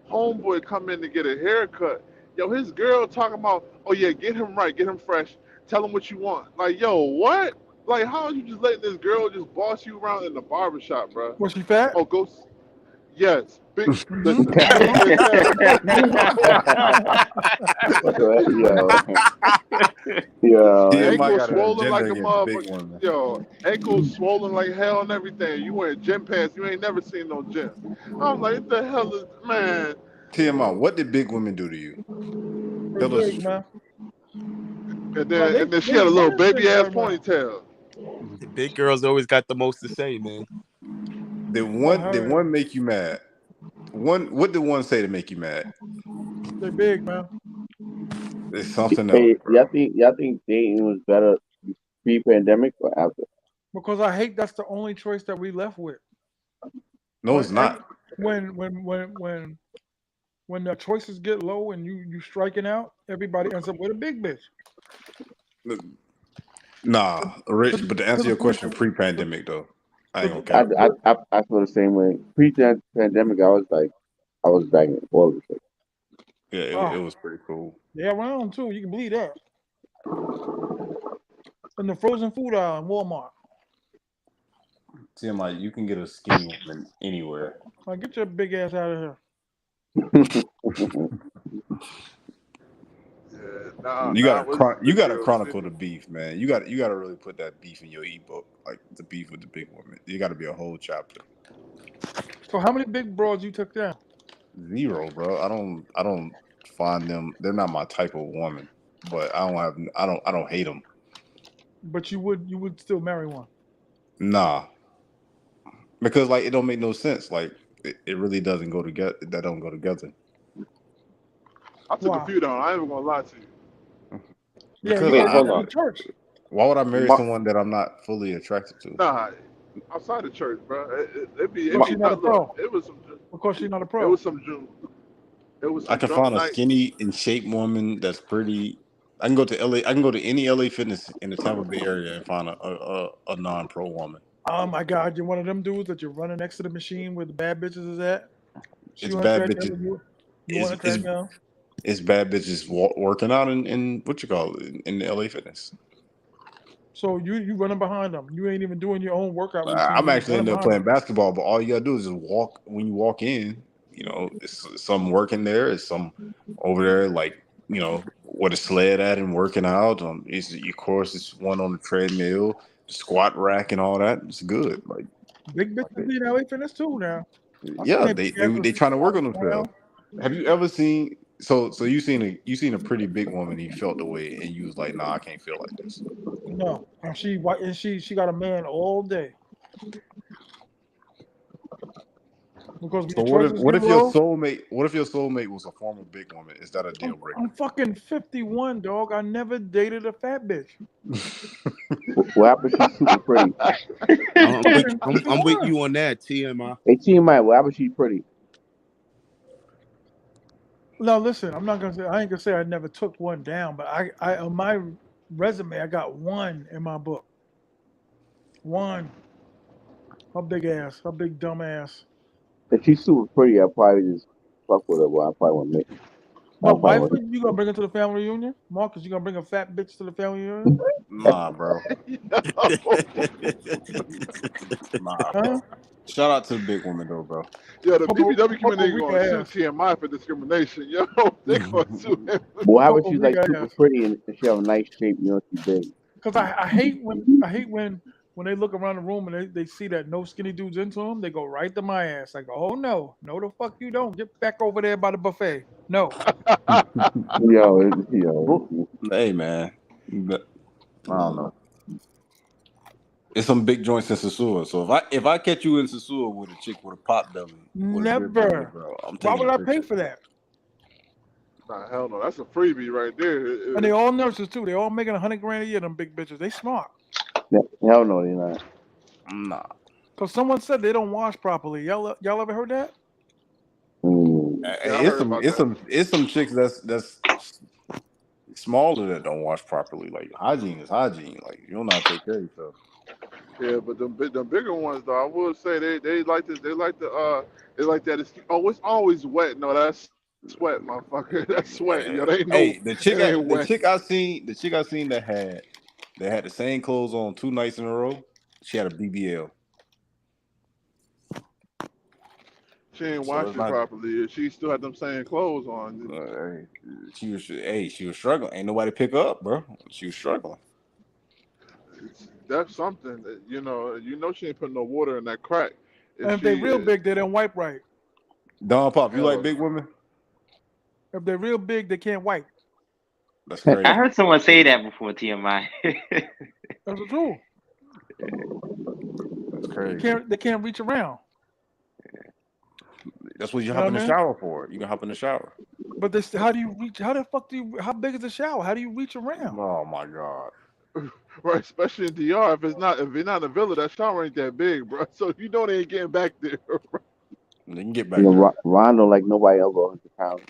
Homeboy come in to get a haircut. Yo, his girl talking about, oh yeah, get him right, get him fresh. Tell him what you want. Like, yo, what? Like, how are you just letting this girl just boss you around in the barbershop, bro? Was she fat? Oh, go. Yes, big. Mhm. Listen, big T.M.I. ankles got an swollen agenda like a against big motherfucker. women. Yo, ankles swollen like hell and everything. You wearing gym pants. You ain't never seen no gym. I'm like, what the hell is, man? T.M.I. What did big women do to you? They're Tell us the big, truth. man. And No, then she had a little baby ass ponytail. The big girls always got the most to say, man. Did one make you mad? What did one say to make you mad? They're big, man. It's something else, Hey, bro. y'all think dating was better pre-pandemic or after? Because I hate that's the only choice that we left with. No, it's not. When the choices get low and you striking out, everybody ends up with a big bitch. Nah, Rich. But to answer your question, pre-pandemic though, I ain't I, gonna cap. I feel the same way. Pre-pandemic, I was bagging all of it. Yeah, it was pretty cool. They're around too. You can believe that. In the frozen food aisle in Walmart. T.M.I. You can get a skinny woman anywhere. Like, get your big ass out of here. You gotta chronicle the beef, man. You got to really put that beef in your ebook, like the beef with the big woman. You got to be a whole chapter. So how many big broads you took down? 0, bro. I don't find them. They're not my type of woman, but I don't hate them. But you would still marry one. Nah, because like it don't make no sense. Like it really doesn't go together. That don't go together. I took a few down. I ain't even gonna lie to you. Because Wait, hold on. Church. Why would I marry someone that I'm not fully attracted to? Nah, outside the church, bro. It be she's not a pro. Look, it was some. Because she's not a pro. It was some June. It was. I can find a skinny in shape woman that's pretty. I can go to LA. I can go to any LA fitness in the Tampa Bay area and find a non-pro woman. Oh my God, you're one of them dudes that you're running next to the machine where the bad bitches is at. It's bad bitches. It's bad bitches working out in what you call it, in the LA fitness. So you running behind them. You ain't even doing your own workout routine. I'm actually in there playing basketball, but all you gotta do is just walk. When you walk in, you know, it's some working there. It's some over there, like, you know, with a sled at and working out. It's one on the treadmill, squat rack, and all that. It's good. Like big bitches be in LA fitness too now. Yeah, they trying to work on themselves. Have you ever seen? So you seen a pretty big woman. You felt the way, and you was like, "Nah, I can't feel like this." No, and she got a man all day. Because so what if your soulmate was a former big woman? Is that a deal breaker? I'm fucking 51, dog. I never dated a fat bitch. What happened? She's super pretty. I'm with you on that, T.M.I. Hey, T.M.I. What happened? She's pretty. No, listen. I ain't gonna say I never took one down, but I on my resume I got one in my book. One. Her big ass. Her big dumb ass. If she's super pretty, I probably just fuck with her. But I probably won't make. No, wife, you gonna bring her to the family reunion? Marcus, you gonna bring a fat bitch to the family reunion? Nah, bro. Nah, bro. Shout out to the big woman though, bro. Yeah, the BBW community gonna sue T.M.I. for discrimination. Yo, they gonna sue him. What happened? She's like super pretty and she have a nice shape. You know, she's big. Because I hate when they look around the room and they see that no skinny dudes into them, they go right to my ass. Like, oh no, the fuck you don't. Get back over there by the buffet. No. Yo. Hey man, I don't know. It's some big joints in Sosua. So if I catch you in Sosua with a chick with a pot belly, never, belly, bro, why would I pay for that? Nah, hell no. That's a freebie right there. And they all nurses too. They all making $100,000 a year. Them big bitches. They smart. Hell no, they're not. Nah. Cause someone said they don't wash properly. Y'all ever heard that? It's some chicks that's smaller that don't wash properly. Like hygiene is hygiene. Like you don't know how to take care of yourself. Yeah, but the bigger ones though, I will say they like that. Oh, it's always wet. No, that's sweat, motherfucker. That's sweat. Yo, Hey, it ain't wet. the chick I seen that had the same clothes on 2 nights in a row. She had a BBL. She ain't So washed it's it not. properly. She still had them same clothes on. She was struggling. Ain't nobody pick her up, bro. She was struggling. That's something. She ain't putting no water in that crack. And If if they she, real big, they don't wipe right. Don Pop, you like hell big no. women? If they're real big, they can't wipe. That's I crazy. heard someone say that before, TMI. That's the truth. That's They crazy. can't. They can't reach around. That's what you You know hop in what the I mean? shower for. You can hop in the shower. But this, how do you reach? How the fuck do you? How big is the shower? How do you reach around? Oh my god. Right, especially in DR. If you're not in the villa, that shower ain't that big, bro. So you know they ain't getting back there. They can get You back know, there. Rondo like nobody over 100 pounds.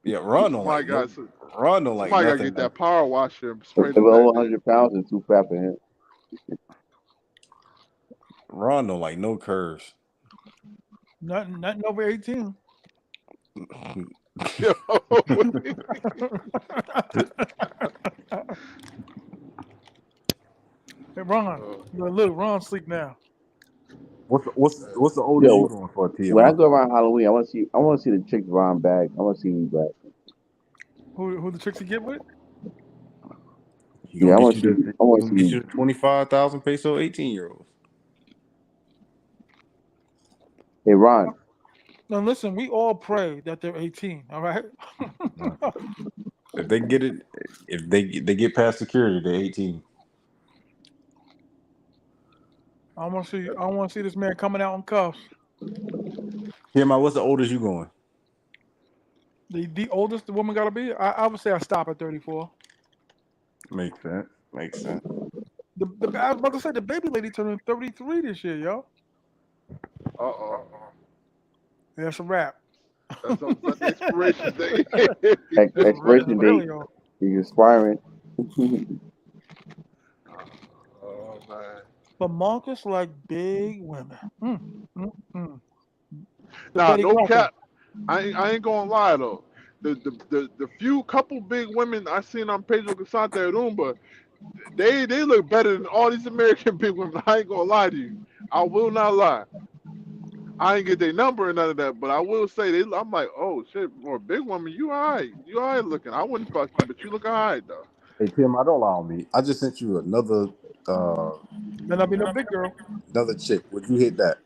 Yeah, run don't Somebody like got no. Run don't like somebody got to nothing. get that power washer and If spray over them back there. 100 pounds, it's too fat for him. Run don't like no curves. Nothing over 18. Yo, Hey, Ron, look, Ron sleep now. What's the oldest you Yo, going for, when I TMI? go around Halloween, I want to see the chicks Ron bag. I want to see me back. Who the chicks he get with? He Yeah, gonna I get want you to see. the I want to see me. 25,000 peso 18-year-olds. Hey, Ron. Now listen, we all pray that they're 18. All right. If they get it, if they get past security, they're 18. I want to see. I want to see this man coming out in cuffs. TMI, what's the oldest you going? The oldest the woman got to be. I would say I stop at 34. Makes sense. Makes sense. I was about to say the baby lady turning 33 this year, yo. uh-oh. That's a wrap. That's the expiration date. Expiration date is expiring. Oh man. But Marcus like big women. The Nah, Betty no Crocker. cap. I ain't gonna lie though. The few couple big women I seen on Pedro Casante Rumba, they look better than all these American big women. I ain't gonna lie to you. I will not lie. I ain't get their number or none of that, but I will say I'm like, oh shit, for a big woman, you alright. You alright looking. I wouldn't fuck you, but you look alright though. Hey Tim, I don't lie on me. I just sent you another Then I'll be no big girl. another chick. Would you hit that?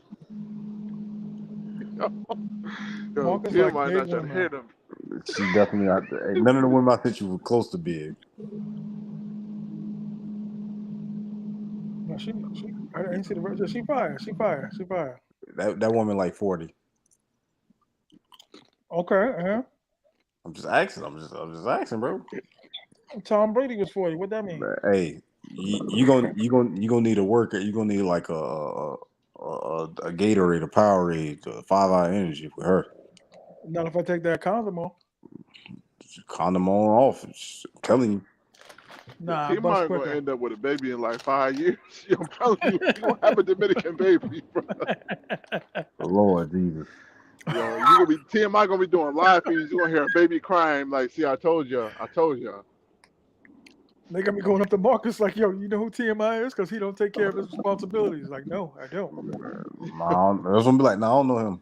Yo, Marcus Tim like might big not try to women. hit him. She definitely out there. Hey, none of the women I sent you were close to big. No, I didn't see the version. She fire. She fire. She fire. That woman like 40. Okay. Yeah. I'm just asking. I'm just asking, bro. Tom Brady was 40. What that mean? Hey, you gonna need a worker. You gonna need like a Gatorade, a Powerade, a 5-hour energy for her. Not if I take that condom off. Condom on off. I'm telling you. Nah, I bust T.M.I gonna quicker. end up with a baby in like 5 years. Yo, I'm telling you, he gonna have a Dominican baby, bro. Lord Jesus. Yo, you gonna be T.M.I gonna be doing live feeds. You gonna hear a baby crying like, "See, I told you, I told you." They got me going up to Marcus like, yo, you know who TMI is? Because he don't take care of his responsibilities. Like, no, I don't. That's gonna be like, no, I don't know him.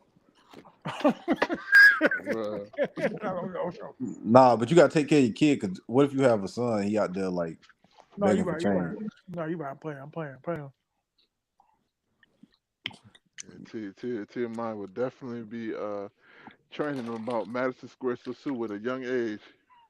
Nah, but you gotta take care of your kid. Cause what if you have a son? He out there like No, you begging for right. You change. right. No, you right. I'm playing. T.M.I would definitely be training him about Madison Square Sosua at a young age.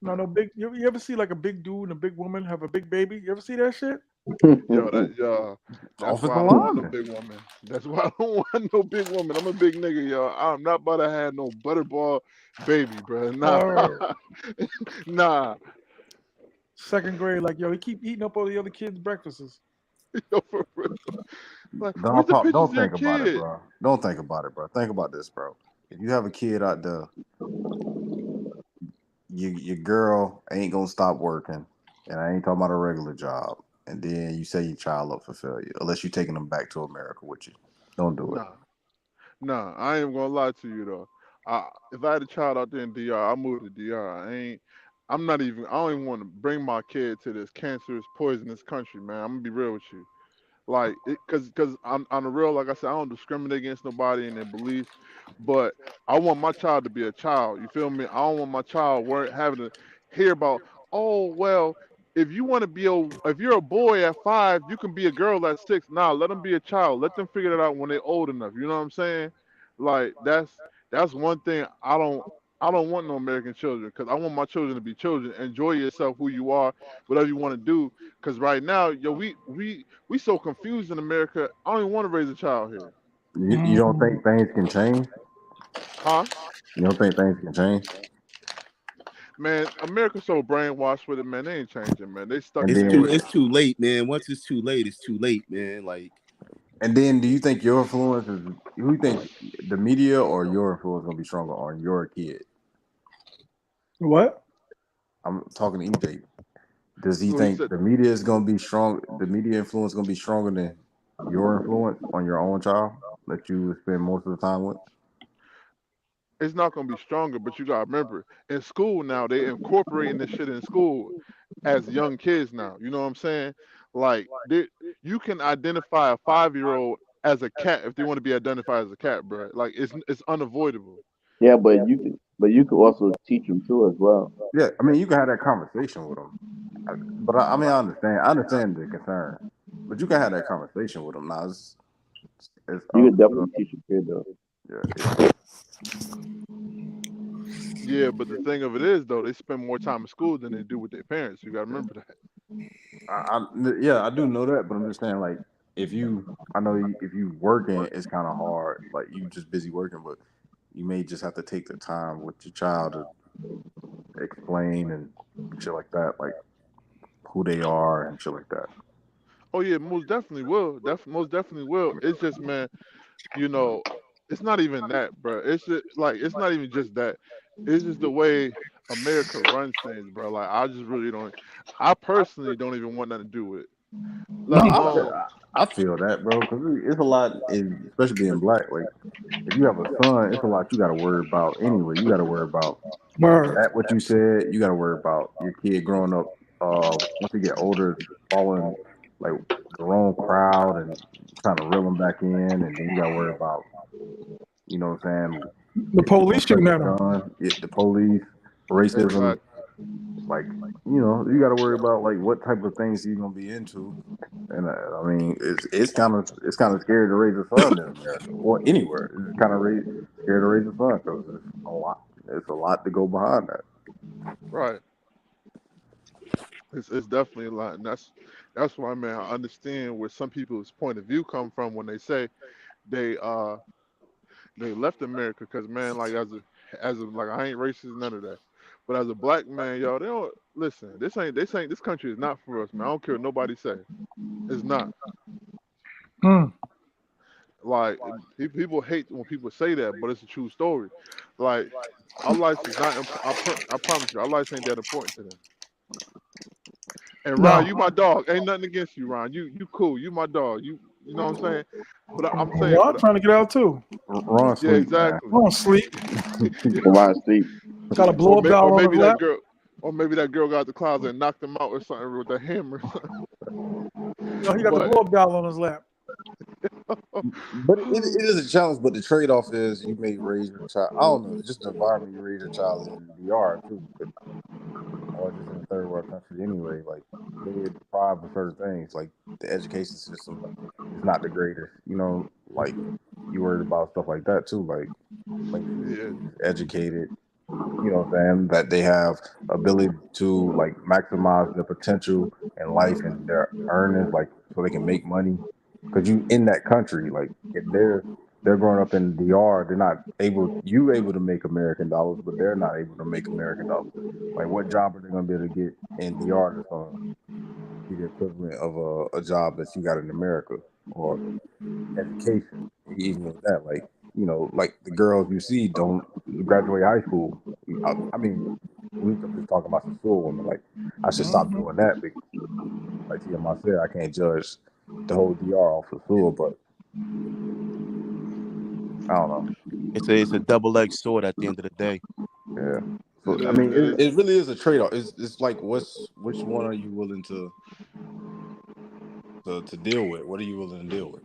No big. You ever see like a big dude and a big woman have a big baby? You ever see that shit? That's why I don't want no big woman. That's why I don't want no big woman. I'm a big nigga, y'all. I'm not about to have no butterball baby, bro. Nah, nah. Second grade, like yo, he keep eating up all the other kids' breakfasts. Yo, for real. Like, where's the pictures of your Think about it, kid? bro. Don't think about it, bro. Think about this, bro. If you have a kid out there, your girl ain't gonna stop working, and I ain't talking about a regular job. and then you say your child up for failure, unless you're taking them back to America with you. Don't do it. Nah, I ain't gonna lie to you though. If I had a child out there in DR, I move to DR. I'm not even. I don't even want to bring my kid to this cancerous, poisonous country, man. I'm gonna be real with you. Like, cause on the real, like I said, I don't discriminate against nobody and their beliefs, but I want my child to be a child. You feel me? I don't want my child having to hear about, oh well, if you want to be if you're a boy at 5, you can be a girl at 6. Nah, let them be a child. Let them figure it out when they're old enough. You know what I'm saying? Like that's one thing I don't want no American children because I want my children to be children. Enjoy yourself, who you are, whatever you want to do. Because right now, yo, we so confused in America. I don't even want to raise a child here. You don't think things can change? Huh? You don't think things can change? Man, America's so brainwashed with it, man. They ain't changing, man. They stuck And in their then, ways. It's too late, man. Once it's too late, it's too late, man. Like, and then, do you think your influence is? Who you think the media or your influence gonna be stronger on your kid? What? I'm talking to EJ. Does he Well, he think said the media is gonna be strong? The media influence gonna be stronger than your influence on your own child that you spend most of the time with? it's not gonna be stronger, but you gotta remember, in school now they incorporating this shit in school as young kids now. You know what I'm saying? Like you can identify a 5-year-old as a cat if they want to be identified as a cat, bro. Like it's unavoidable. Yeah, but you could also teach them too as well. Yeah, I mean, you can have that conversation with them, but I mean, I understand the concern, but you can have that conversation with them. Now, it's You up. could definitely teach a kid though. Yeah. Yeah, but the thing of it is though, they spend more time in school than they do with their parents. You gotta remember that. Yeah, I do know that, but I'm just saying, like, I know if you working, it's kind of hard. Like, you just busy working, but you may just have to take the time with your child to explain and shit like that, like who they are and shit like that. Oh yeah, most definitely will. Most definitely will. It's just, man, you know, it's not even that, bro. It's just like it's not even just that. It's just the way America runs things, bro. Like I just really don't. I personally don't even want nothing to do with it. No, Let alone. I feel that, bro, because it's a lot, especially being black. Like, if you have a son, it's a lot you got to worry about anyway. You got to worry about Word. that, what you said. You got to worry about your kid growing up. Once they get older, following like the wrong crowd and trying to reel them back in, and then you got to worry about, you know what I'm saying? The If you police don't touch shooting a at them. gun, the police, racism, Exactly. like, you know, you got to worry about like what type of things you're gonna be into. And I mean, it's kind of scary to raise a son in America or anywhere. It's kind of scary to raise a son because it's a lot. It's a lot to go behind that. Right. It's definitely a lot, and that's why, man. I understand where some people's point of view come from when they say they uh they left America because, man, like as a like I ain't racist, none of that. But as a black man, y'all, they don't listen. This country is not for us, man. I don't care what nobody say. It's not. Mm. Like people hate when people say that, but it's a true story. Like our lives is not. I promise you, our lives ain't that important to them. And Ron, No. you my dog. Ain't nothing against you, Ron. You cool. You my dog. You know what I'm saying? But I'm saying Well, for I'm trying to get out too. Ron yeah, sleep, man. exactly. I don't sleep. While asleep. Got a blow up doll Or on his maybe that lap. girl. Or maybe that girl got out the closet and knocked him out or something with a hammer. No, he got the But blow up doll on his lap. But it is a challenge. But the trade off is you may raise your child. I don't know. Just the environment you raise your child in the DR too, or just in a third world country anyway. Like they're deprived of certain things. Like the education system is not the greatest. You know, like you worried about stuff like that too. Like make sure your yeah, kid is educated. You know what I'm saying? That they have ability to like maximize their potential in life and their earnings, like so they can make money. Because you in that country, like if they're growing up in DR, they're not able to make American dollars, but they're not able to make American dollars. Like what job are they gonna be able to get in DR that's gonna be the equivalent of a job that you got in America? Or education, even with that, like like the girls you see don't graduate high school. I mean, I'm just talking about Sosua women. Like, I should stop doing that. Like, T.M.I said, I can't judge the whole DR off of Sosua, but I don't know. It's a double-edged sword at the end of the day. Yeah. So It I is. mean, it really is a trade off. It's like which one are you willing to deal with? What are you willing to deal with?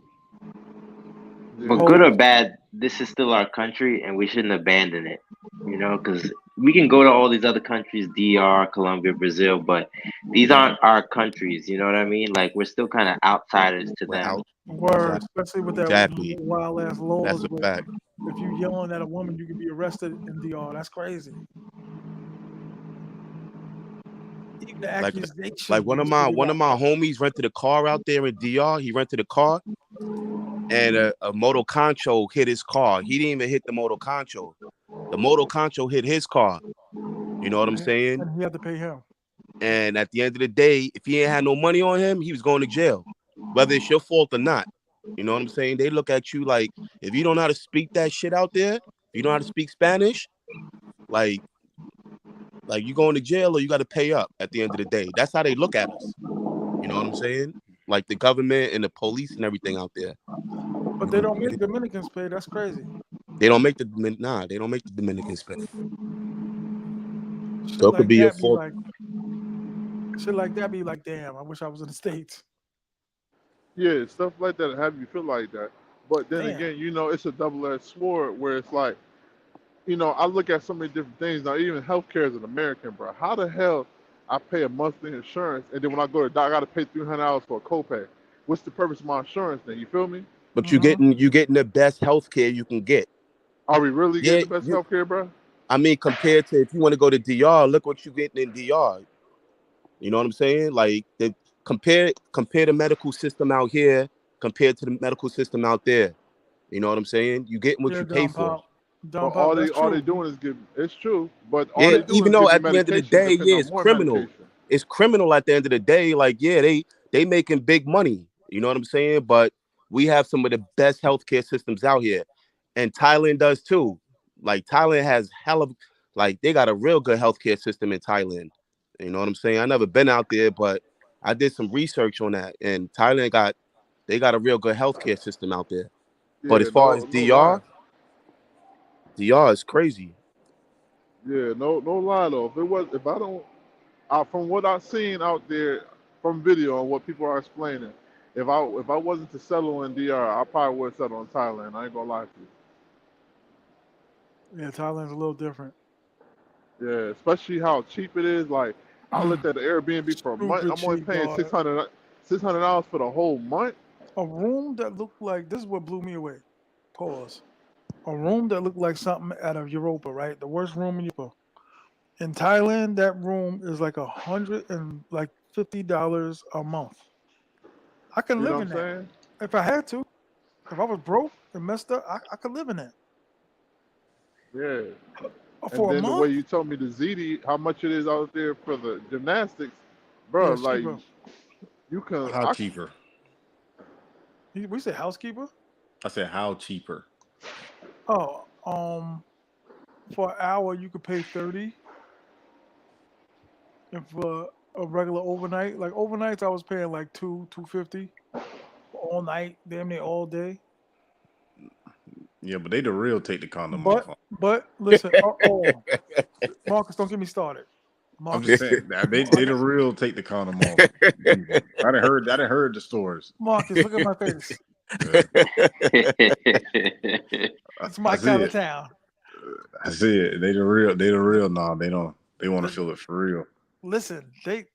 But good or bad, this is still our country, and we shouldn't abandon it. You know, because we can go to all these other countries, DR, Colombia, Brazil, but these aren't our countries. You know what I mean? Like we're still kind of outsiders to We're them. out. Word, especially with that Exactly. wild ass laws. That's a Where fact. if you yelling at a woman, you can be arrested in DR. That's crazy. Even the Like accusation. one of my homies rented a car out there in DR. He rented a car, and a moto concho hit his car. He didn't even hit the moto concho. The moto concho hit his car. You know what I'm saying? And he had to pay him. And at the end of the day, if he ain't had no money on him, he was going to jail, whether it's your fault or not. You know what I'm saying? They look at you like, if you don't know how to speak that shit out there, if you don't know how to speak Spanish, like you going to jail or you got to pay up at the end of the day. That's how they look at us. You know what I'm saying? Like the government and the police and everything out there. But they don't make Dominicans pay. That's crazy. They don't make the Dominicans pay. Shit So it like could be your that fault. Shit like that be like, damn, I wish I was in the States. Yeah, stuff like that have you feel like that. But then Damn. again, you know, it's a double-edged sword where it's like, you know, I look at so many different things now. Even healthcare as an American, bro. How the hell I pay a monthly insurance and then when I go to the doc, I got to pay $300 for a copay? What's the purpose of my insurance then? You feel me? But you getting the best healthcare you can get. Are we really getting the best healthcare, bro? I mean, compared to if you want to go to DR, look what you getting in DR. You know what I'm saying? Like compare the medical system out here compared to the medical system out there. You know what I'm saying? You getting what you pay for. But all they doing is giving. It's true, but all Yeah, they doing even is though giving at the end of the medication, day, depending yeah, on it's more criminal. medication. It's criminal at the end of the day. Like, yeah, they making big money. You know what I'm saying? But we have some of the best healthcare systems out here, and Thailand does too. Like Thailand has like they got a real good healthcare system in Thailand. You know what I'm saying? I never been out there, but I did some research on that, and Thailand got a real good healthcare system out there. Yeah, But as far as lie. DR is crazy. Yeah, no lie though. From what I've seen out there from video and what people are explaining, if I wasn't to settle in DR, I probably would settle in Thailand. I ain't gonna lie to you. Yeah, Thailand's a little different. Yeah, especially how cheap it is. Like I looked at the Airbnb for a month. I'm only paying $600 for the whole month. A room that looked like this is what blew me away. Pause. A room that looked like something out of Europa, right? The worst room in Europa. In Thailand, that room is like $150 a month. I can live in that. Saying? If I had to. If I was broke and messed up, I could live in that. Yeah. For and then a month? the way you told me the ZD, how much it is out there for the gymnastics, bro, Yeah, like cheaper. you can. How cheaper? We say housekeeper? I said how cheaper. Oh, for an hour you could pay 30. And for a regular overnight, like overnights I was paying like $250 all night, damn near all day. Yeah, but they the real take the condom off. But listen, Marcus, don't get me started. I'm just saying they the real take the condom off. I done heard the stories. Marcus, look at my face. It's my kind of town. I see it. They the real. Nah, they don't. They want to feel it for real. Listen, they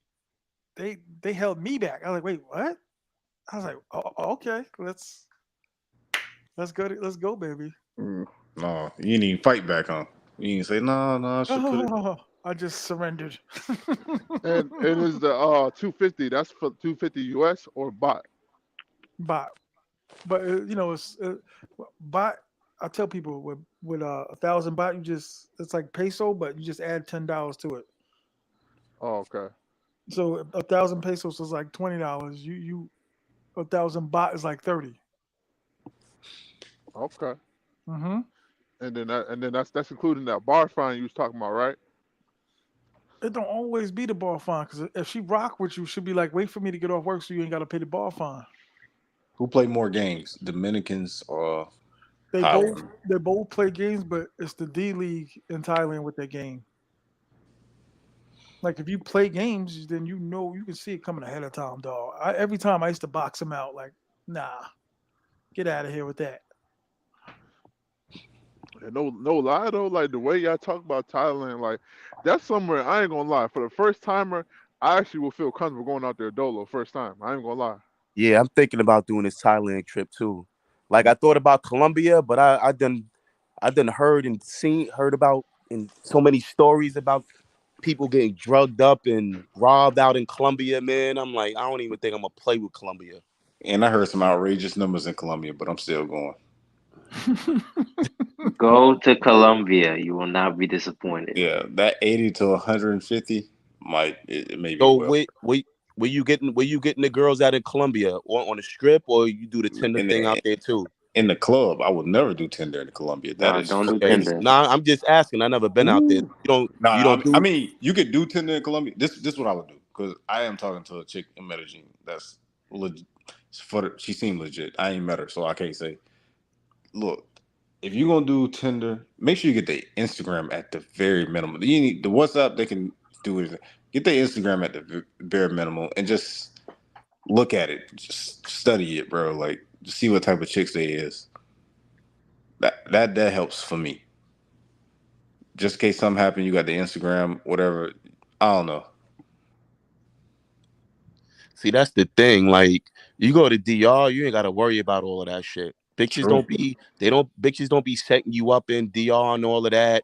held me back. I was like, wait, what? I was like, oh, okay, let's go, baby. No, you didn't even fight back, huh? You didn't say no. I just surrendered. and is the 250? That's for 250 US or baht? Baht, but it's baht. I tell people with 1,000 baht, it's like peso, but you just add $10 to it. Oh, okay. So 1,000 pesos is like $20. You 1,000 baht is like 30. Okay. Mm-hmm. And then that's including that bar fine you was talking about, right? It don't always be the bar fine because if she rock with you, she'll be like, "Wait for me to get off work so you ain't got to pay the bar fine." Who play more games, Dominicans or They both Thailand? they both play games, but it's the D League in Thailand with their game. Like if you play games, then you know you can see it coming ahead of time, dog. Every time I used to box him out, like, nah, get out of here with that. And no lie though, like the way y'all talk about Thailand, like that's somewhere I ain't gonna lie. For the first timer, I actually will feel comfortable going out there dolo first time. I ain't gonna lie. Yeah, I'm thinking about doing this Thailand trip too. Like I thought about Colombia, but I done heard about in so many stories about people getting drugged up and robbed out in Colombia, man. I'm like, I don't even think I'm gonna play with Colombia. And I heard some outrageous numbers in Colombia, but I'm still going. Go to Colombia. You will not be disappointed. Yeah, that 80 to 150 it may be So well where you getting the girls out in Colombia? Or on the strip, or you do the Tinder in thing out the there too? in the club. I would never do Tinder in Colombia. That No, is don't do Okay. crazy. Tinder. Nah, I'm just asking. I never been out there. Ooh. No, You don't I do mean, you could do Tinder in Colombia. This is what I would do because I am talking to a chick in Medellin. That's legit. She seemed legit. I ain't met her, so I can't say. Look, if you're gonna do Tinder, make sure you get the Instagram at the very minimum. You need the WhatsApp. They can do it. Get the Instagram at the bare minimum and just look at it. Just study it, bro. Like, just see what type of chicks they is. That helps for me. Just in case something happened, you got the Instagram, whatever. I don't know. See, that's the thing. Like, you go to DR, you ain't got to worry about all of that shit. True. Bitches don't be setting you up in DR and all of that.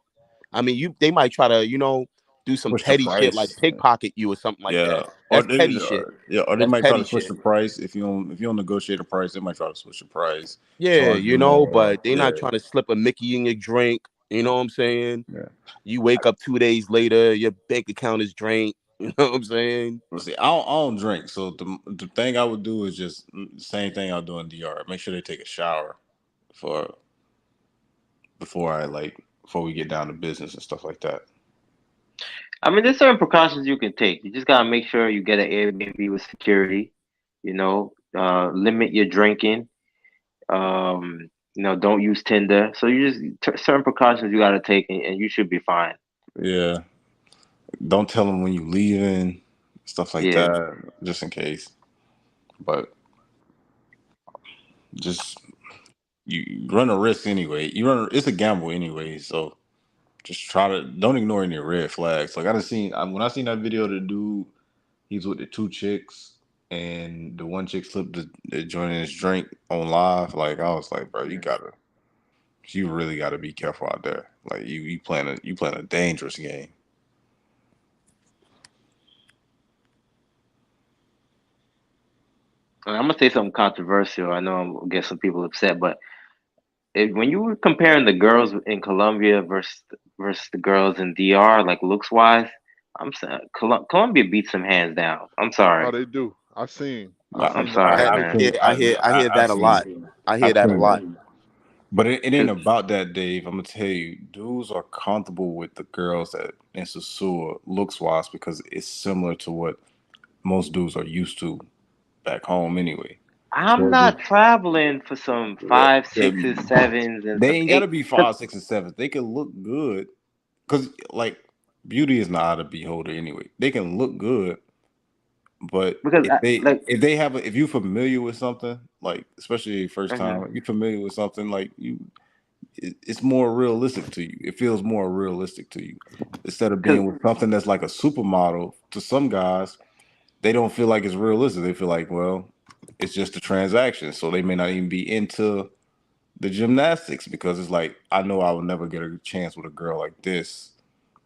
I mean, they might try to, do some Push the petty shit like price. pickpocket you or something like Yeah, that. That's petty shit. or they That's might try petty to push shit. the price if you don't negotiate a price. They might try to switch the price, Yeah, charge you more. but they not trying to slip a Mickey in your drink. You know what I'm saying? Yeah. You wake up 2 days later, your bank account is drained. You know what I'm saying? Well, see, I don't drink, so the thing I would do is just the same thing I'll do in DR. Make sure they take a shower for before we get down to business and stuff like that. I mean, there's certain precautions you can take. You just gotta make sure you get an Airbnb with security. Limit your drinking. Don't use Tinder. So you just certain precautions you gotta take, and you should be fine. Yeah, don't tell them when you leaving, stuff like Yeah. that, just in case. But just you run a risk anyway. It's a gamble anyway, so just don't ignore any red flags. Like when I seen that video of the dude, he's with the two chicks, and the one chick slipped the joint in his drink on live. Like I was like, bro, you really gotta be careful out there. Like you playing a dangerous game. I'm gonna say something controversial. I know I'm gonna get some people upset, but when you were comparing the girls in Colombia versus the girls in DR, like looks wise, I'm saying Colombia beats them hands down. I'm Oh, sorry. they do. I I'm seen that. sorry, I've man. seen I hear I've that a seen lot. I hear that a lot. but it ain't 'Cause about that, Dave. I'm gonna tell you, dudes are comfortable with the girls that in Sosua looks wise because it's similar to what most dudes are used to back home anyway. I'm So not traveling for some five, sixes, sevens, and they some ain't gotta eight. be 'Cause 5, 6, and 7. They can look good because like beauty is not a beholder anyway. They can look good, but because if they like if they have if you're familiar with something, like especially first mhm. time, you're familiar with something like it's more realistic to you. It feels more realistic to you instead of 'Cause being with something that's like a supermodel. To some guys, they don't feel like it's realistic. They feel like, well, it's just a transaction, so they may not even be into the gymnastics because it's like I know I will never get a chance with a girl like this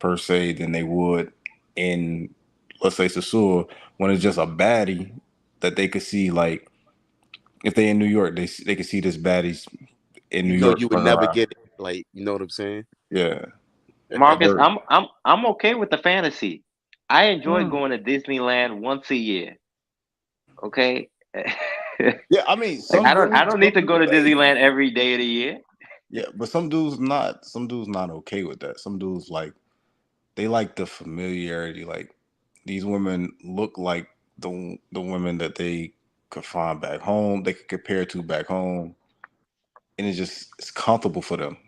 per se than they would in let's say Sosua when it's just a baddie that they could see like if they in New York they could see this baddie in New York You would running never around. get it. Like, you know what I'm saying? Yeah. Marcus, Or I'm okay with the fantasy. I enjoy Mm. going to Disneyland once a year. Okay. yeah, I mean Like some I dudes don't need to go to hey, Disneyland every day of the year. yeah, but some dudes not okay with that. Some dudes like they like the familiarity. Like these women look like the women that they could find back home. They could compare to back home, and it's comfortable for them.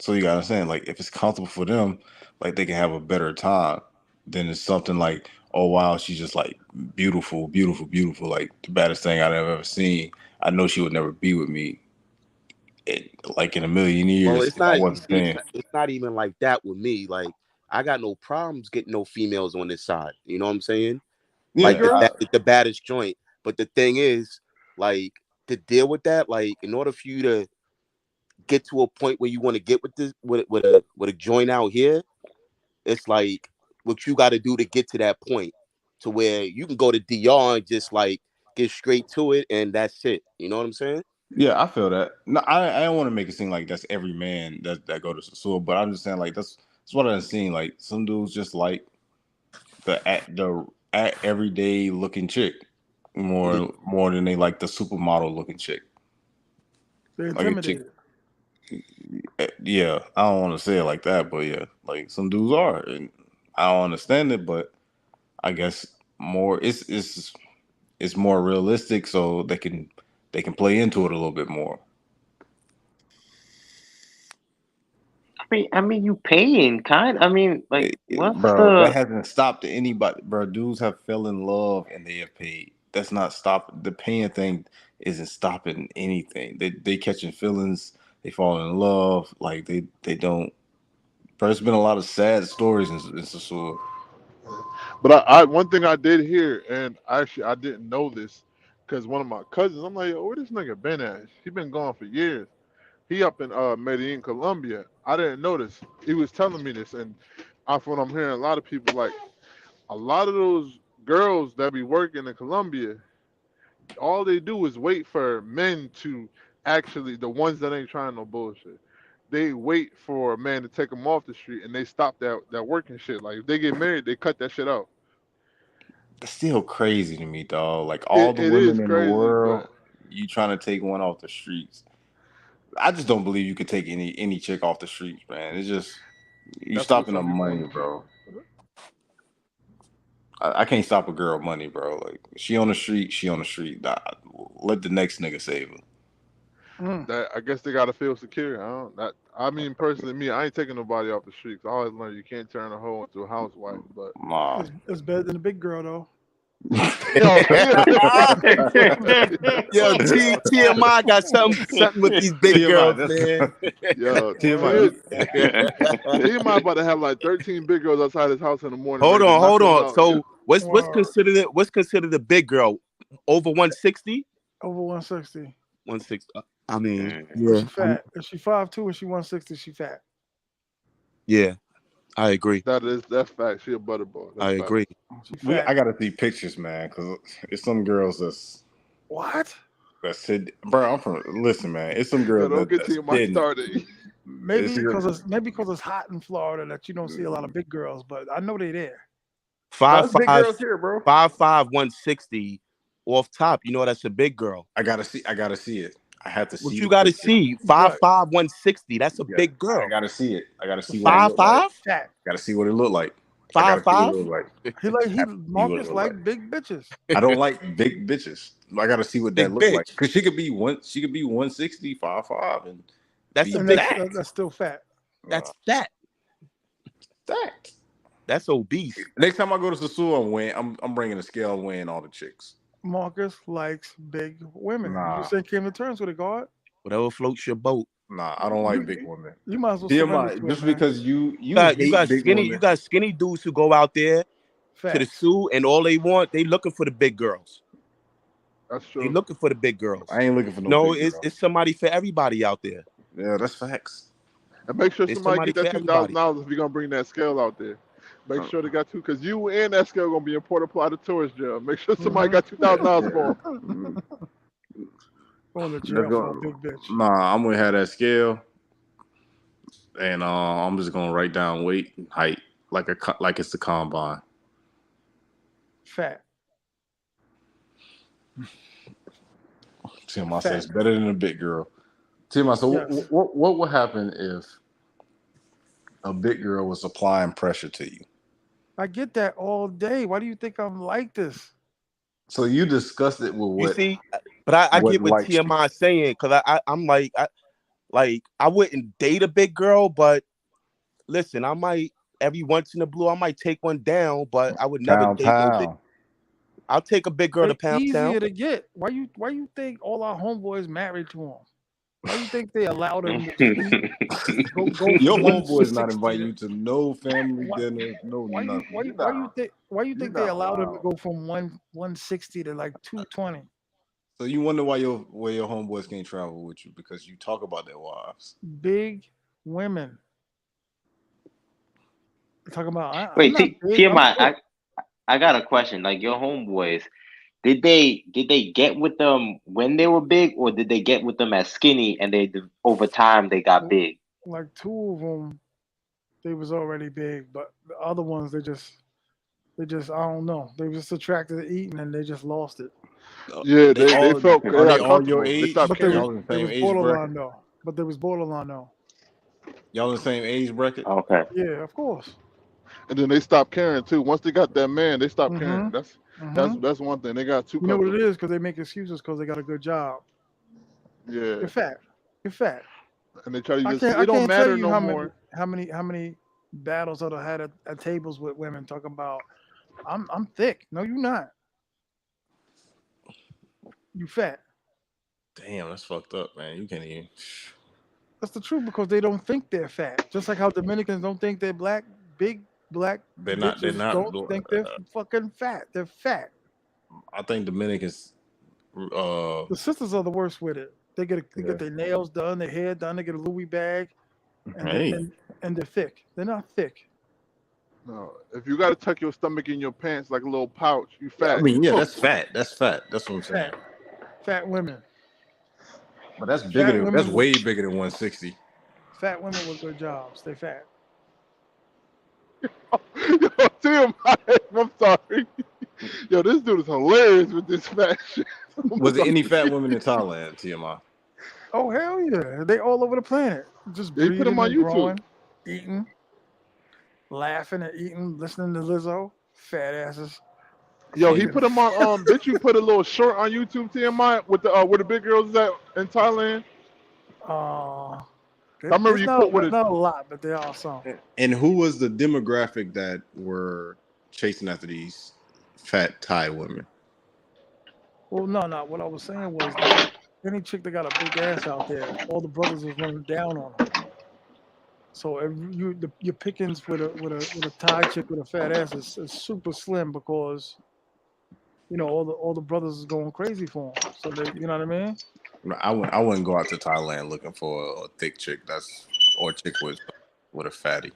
So you gotta understand, like if it's comfortable for them, like they can have a better time than it's something like, oh wow, she's just like beautiful, beautiful, beautiful, like the baddest thing I've ever seen. I know she would never be with me, like in a million Well, years it's if I not. wasn't It's saying. not, it's not even like that with me. Like I got no problems getting no females on this side. You know what I'm saying? Like Yeah, the baddest joint. But the thing is, like to deal with that, like in order for you to get to a point where you want to get with this with a joint out here, it's like what you got to do to get to that point to where you can go to DR and just like get straight to it and that's it. You know what I'm saying? yeah, I feel that. No, I don't want to make it seem like that's every man that go to Sosua, but I'm just saying like that's what I've seen. Like some dudes just like the everyday looking chick more than they like the supermodel looking chick. They're Like a chick. intimidated. Yeah, I don't want to say it like that, but yeah, like some dudes are, and I don't understand it, but I guess more it's more realistic, so they can play into it a little bit more. I mean, you paying kind. I mean, like, what's Bro, that the? hasn't stopped anybody. Bro, dudes have fell in love and they have paid. That's not stop. The paying thing isn't stopping anything. They catching feelings. They fall in love. Like they don't. Bro, there's been a lot of sad stories in Sosua. But I one thing I did hear, and actually I didn't know this, because one of my cousins, I'm like, yo, where this nigga been at? He been gone for years. He up in Medellin, Colombia. I didn't notice. He was telling me this, and off what I'm hearing, a lot of people like a lot of those girls that be working in Colombia, all they do is wait for men to actually the ones that ain't trying no bullshit. They wait for a man to take them off the street, and they stop that working shit. Like if they get married, they cut that shit out. That's still crazy to me, dog. Like all It, the it is women in the crazy, world, but you trying to take one off the streets. I just don't believe you could take any chick off the streets, man. It's just you that's what stopping the some people money, want to do. bro. I can't stop a girl money, bro. Like she on the street, she on the street. Nah, let the next nigga save her. That I guess they gotta feel secure. I mean, personally, me, I ain't taking nobody off the streets. I always learned you can't turn a hoe into a housewife. But Nah. It's better than a big girl though. yo, Yo, T.M.I got something with these big TMI, girls, that's man. yo, TMI. T.M.I about to have like 13 big girls outside his house in the morning, hold ready to on, knock hold him on. out. So what's Wow. considered a big girl? Over 160? Over 160. 160. I mean, If yeah, she fat. If she 5'2" and she 160, she fat. yeah, I agree. That's fact. She a butterball. That's I fact. agree. She fat. I gotta see pictures, man, because it's some girls What? that said, bro. I'm from. Listen, man, it's some Yo, girls don't get that's T.M.I sitting. started. Maybe It's a girl. because it's hot in Florida that you don't see a lot of big girls, but I know they there. No, Five it's big five, girls here, bro. 5'5", 160 off top. You know that's a big girl. I gotta see it. I have to What see you the got to picture. see? But 5'5", 160. That's a Yeah, big I girl. gotta see it. I gotta see what it Five look like. five, fat. Gotta see what it look like. I five gotta see what five. it look like. He I have to see what it Marcus look like. like big bitches. I don't like big bitches. I gotta see what that Big look like. bitch. Cause she could be 160, 5'5", and That's be a And big. that's still fat. That's fat. stacked. That's obese. Next time I go to Sosua, I'm bringing a scale and weighing all the chicks. Marcus likes big women. You Nah, just ain't came to terms with it, God. Whatever floats your boat. I don't like You big women. you might as well surrender TMI, to it, just man. because you You hate got big skinny. You women. got skinny dudes who go out there to the Facts. zoo, and all they want, they looking for the big girls. That's They true. looking for the big girls. I ain't looking for no No, big girl. it's somebody for everybody out there. Yeah, that's facts. And make sure It's somebody somebody get that for everybody. $2,000 if you're gonna bring that scale out there. Make sure they got two, because you and that scale gonna be in Port Plata tourist jail. Make sure somebody got $2,000 for them. Going to Let's jail for a go. big bitch. Nah, I'm gonna have that scale, and I'm just gonna write down weight and height like it's the combine. Fat. Tim, I say Fat. it's better than a big girl. Tim, I said, Yes. what would happen if a big girl was applying pressure to you. I get that all day. Why do you think I'm like this? So you discussed it with You see, but I get what likes you. T.M.I saying, because I'm like I wouldn't date a big girl, but listen, I might every once in a blue I might take one down, but I would never date no big. Pound. I'll take a big girl They to Pound Town. easier to get. Why you think all our homeboys married to them? Why you think they allow them to just eat, go Your from homeboy is not 160 inviting to you to no family why dinners, no nothing. why you You're think they not allow them to allowed. go from 160 to like 220? So you wonder why your homeboys can't travel with you because you talk about their wives. Big women. Talking about I'm Wait, not big. I'm TMI, fit. I got a question. Like your homeboys, did they get with them when they were big, or did they get with them as skinny and over time they got big? Like two of them, they was already big, but the other ones they just I don't know. They were just attracted to eating and they just lost it. Yeah, They they all felt are they they got all your comfortable. They age? stopped But they caring. was Y'all in the they same was age bracket? borderline though. But they was borderline though. Y'all in the same age bracket? Okay. Yeah, of course. And then they stopped caring too. Once they got that man, they stopped caring. Mhm. That's that's Mhm. that's one thing. They got too You know what it comfortable. is? Because they make excuses because they got a good job. Yeah, You're fat. You're fat. and they try to I just can't. it I don't can't tell matter you no how many, more. how many, how many battles I've had at tables with women talking about. I'm thick. No, you're not. You fat. Damn, that's fucked up, man. You can't even. That's the truth because they don't think they're fat. Just like how Dominicans don't think they're black. Big black They're not. They're bitches not. don't think they're fucking fat. They're fat. I think Dominicans. The sisters are the worst with it. They Yeah. get their nails done, their hair done. They get a Louis bag, and they, Hey. and they're thick. They're not thick. No, if you got to tuck your stomach in your pants like a little pouch, you Yeah, I fat. mean, yeah, that's fat. That's fat. That's what I'm saying. Fat women. But that's bigger Fat than. That's women with way bigger than 160. fat women with good jobs. They fat. Yo, TMI, I'm sorry. Yo, this dude is hilarious with this fat shit. Was there any fat women in Thailand? TMI. Oh hell yeah! They all over the planet, just They put him breeding on and YouTube. growing, eating, laughing and eating, listening to Lizzo. Fat asses. Yo, he Fucking. put him on. Did you put a little short on YouTube, TMI, with the where the big girls is at in Thailand? Uh, I remember there's you put with it. not a lot, but there are some. And who was the demographic that were chasing after these fat Thai women? Well, no. What I was saying was that any chick that got a big ass out there, all the brothers was running down on them. So if your pickings with a Thai chick with a fat ass is super slim because all the brothers is going crazy for them. So they, you know what I mean? I wouldn't go out to Thailand looking for a thick chick or a chick with a fatty.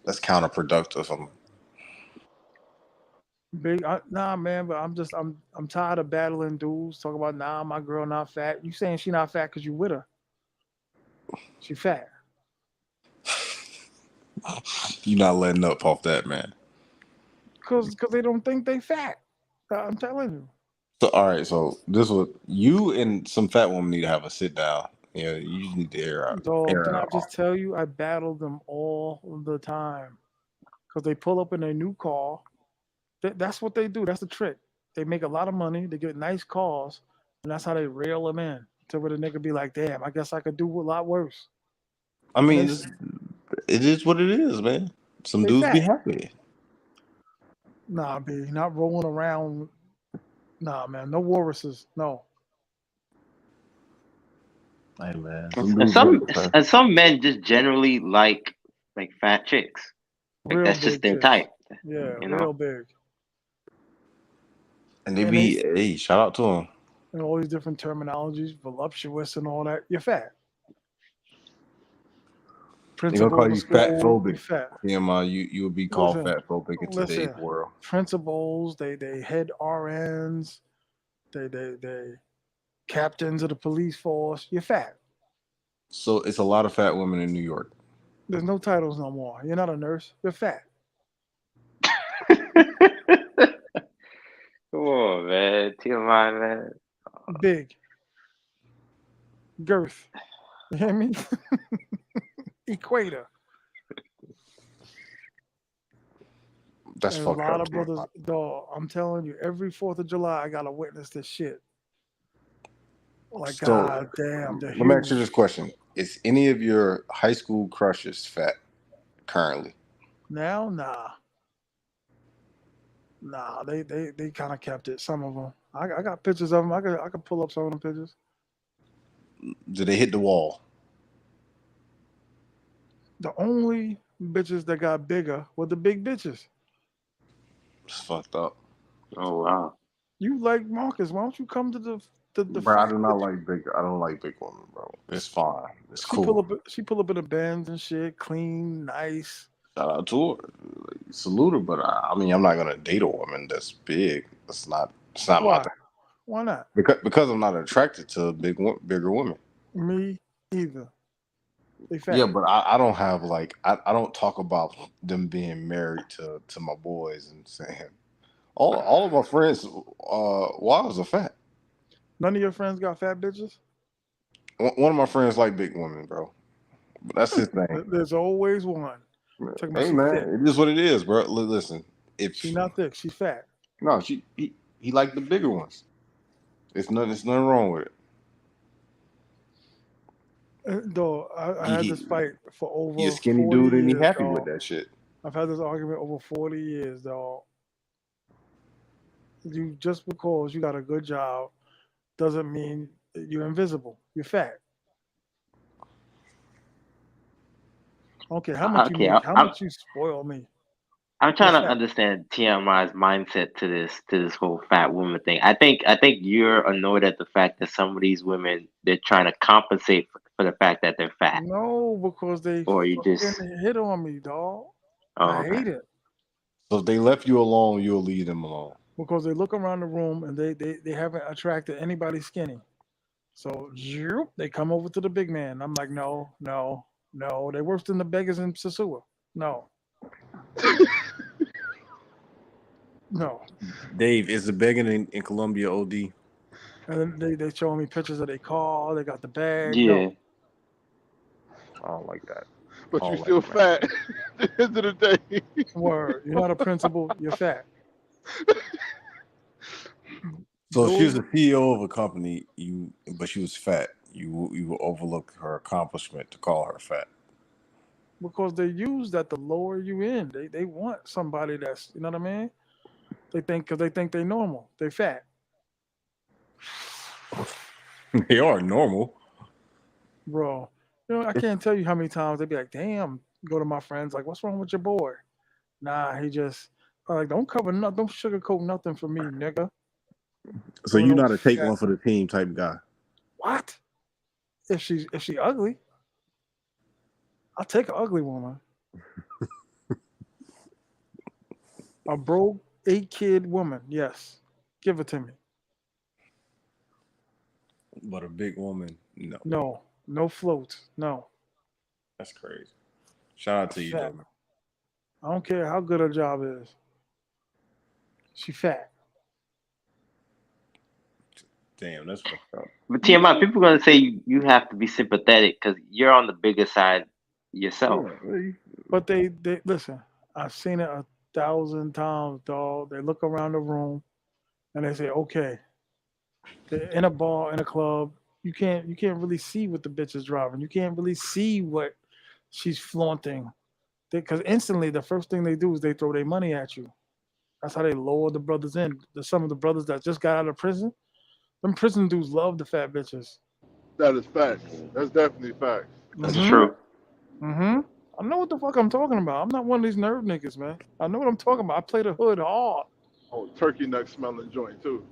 That's counterproductive. Nah, man. But I'm tired of battling dudes talking about my girl not fat. You saying she not fat because you with her? She fat. You're not letting up off that, man. Cause they don't think they fat. I'm telling you. So all right, so this was you and some fat woman need to have a sit down. Yeah, you just need to Dog, air didn't I out. just tell you I battle them all the time? Because they pull up in their new car. That's what they do. That's the trick. They make a lot of money. They get nice cars, and that's how they reel them in. To where the nigga be like, "Damn, I guess I could do a lot worse." I And mean, it is what it is, man. Some they dudes be fat. happy. Nah, B, not rolling around. Nah, man, no walruses. No. Hey, man. And some men just generally like fat chicks. Like Real that's just big their chicks. type. Yeah, You real know. big. And they And be, hey, shout out to them. and all these different terminologies, voluptuous and all that. You're fat. They're gonna Principal call of the you fat school, you phobic. fat. You would be called Listen, fat phobic in today's world. principals, they head RNs, they captains of the police force. You're fat. So it's a lot of fat women in New York. There's no titles no more. You're not a nurse. You're fat. Come on, man. TMI, man. Big. Girth. You hear me? Equator. That's And a fucked lot up. of brothers, dog. I'm telling you, every 4th of July, I gotta witness this shit. Like, So god damn, they're let me ask you this huge. question: is any of your high school crushes fat currently? Now, nah, they kind of kept it. Some of them, I got pictures of them. I could pull up some of them pictures. Do they hit the wall? The only bitches that got bigger were the big bitches. It's fucked up. Oh wow. You like Marcus? Why don't you come to the Bro, I fat do not bitch? like big. I don't like big women, bro. It's fine. It's She pull cool. up. She pull up in the Benz and shit, clean, nice. Shout out to her. Like, salute her, but I mean, I'm not gonna date a woman that's big. That's not. It's not my Why? thing. Why not? Because I'm not attracted to bigger women. Me either. They Yeah, fat. but I don't have like I don't talk about them being married to my boys and saying all of my friends wives are fat. None of your friends got fat bitches. One of my friends like big women, bro. But that's his thing. There's always one. Talking about Hey she thick. man, it is what it is, bro. Listen, She if not thick. She fat. no, he like the bigger ones. It's nothing wrong with it. Though I had this fight for He a over skinny 40 dude and he years, happy with dog. that shit. I've had this argument over 40 years, dog. You just because you got a good job doesn't mean you're invisible. You're fat. Okay, how much you Okay, make? How much you spoil me? I'm You're trying to fat. understand TMI's mindset to this whole fat woman thing. I think you're annoyed at the fact that some of these women they're trying to compensate for the fact that they're fat, No, because they or you fucking just hit on me, dog. oh I okay. hate it. So if they left you alone, you'll leave them alone. Because they look around the room and they haven't attracted anybody skinny. So they come over to the big man. I'm like, no, no, no. They're worse than the beggars in Sosua. No, no. Dave, is the begging in Colombia OD? And then they showing me pictures of their car. They got the bag. Yeah. No, I don't like that. I But you don't like still it, man. fat at the end of the day. word. You're not a principal. You're fat. So if she was Those the CEO of a company, but she was fat, you will overlook her accomplishment to call her fat. because they use that to lower you in. They want somebody that's you know what I mean. They think because they think they normal. They fat. They are normal. Bro. I can't tell you how many times they be like, damn, go to my friends, like, what's wrong with your boy? Nah, he just like don't cover nothing, don't sugarcoat nothing for me, nigga. So Doing you're no not a take fat one for the team type guy. what? If she ugly, I'll take an ugly woman. A broke 8-kid woman, yes. Give it to me. But a big woman, no. No. No floats. No. That's crazy. Shout out to you Fat. though, man. I don't care how good her job is. She fat. Damn, that's fucked up. But You TMI, know? people gonna say you have to be sympathetic because you're on the bigger side yourself. Yeah, But they listen, I've seen it 1,000 times, dog. They look around the room and they say, okay, they're in a bar, in a club. You can't really see what the bitch is driving. You can't really see what she's flaunting. Because instantly the first thing they do is they throw their money at you. That's how they lower the brothers in. Some of the brothers that just got out of prison, them prison dudes love the fat bitches. That is facts. That's definitely facts. That's Mm-hmm. true. Mm-hmm. I know what the fuck I'm talking about. I'm not one of these nerd niggas, man. I know what I'm talking about. I play the hood hard. Oh, turkey neck smelling joint too.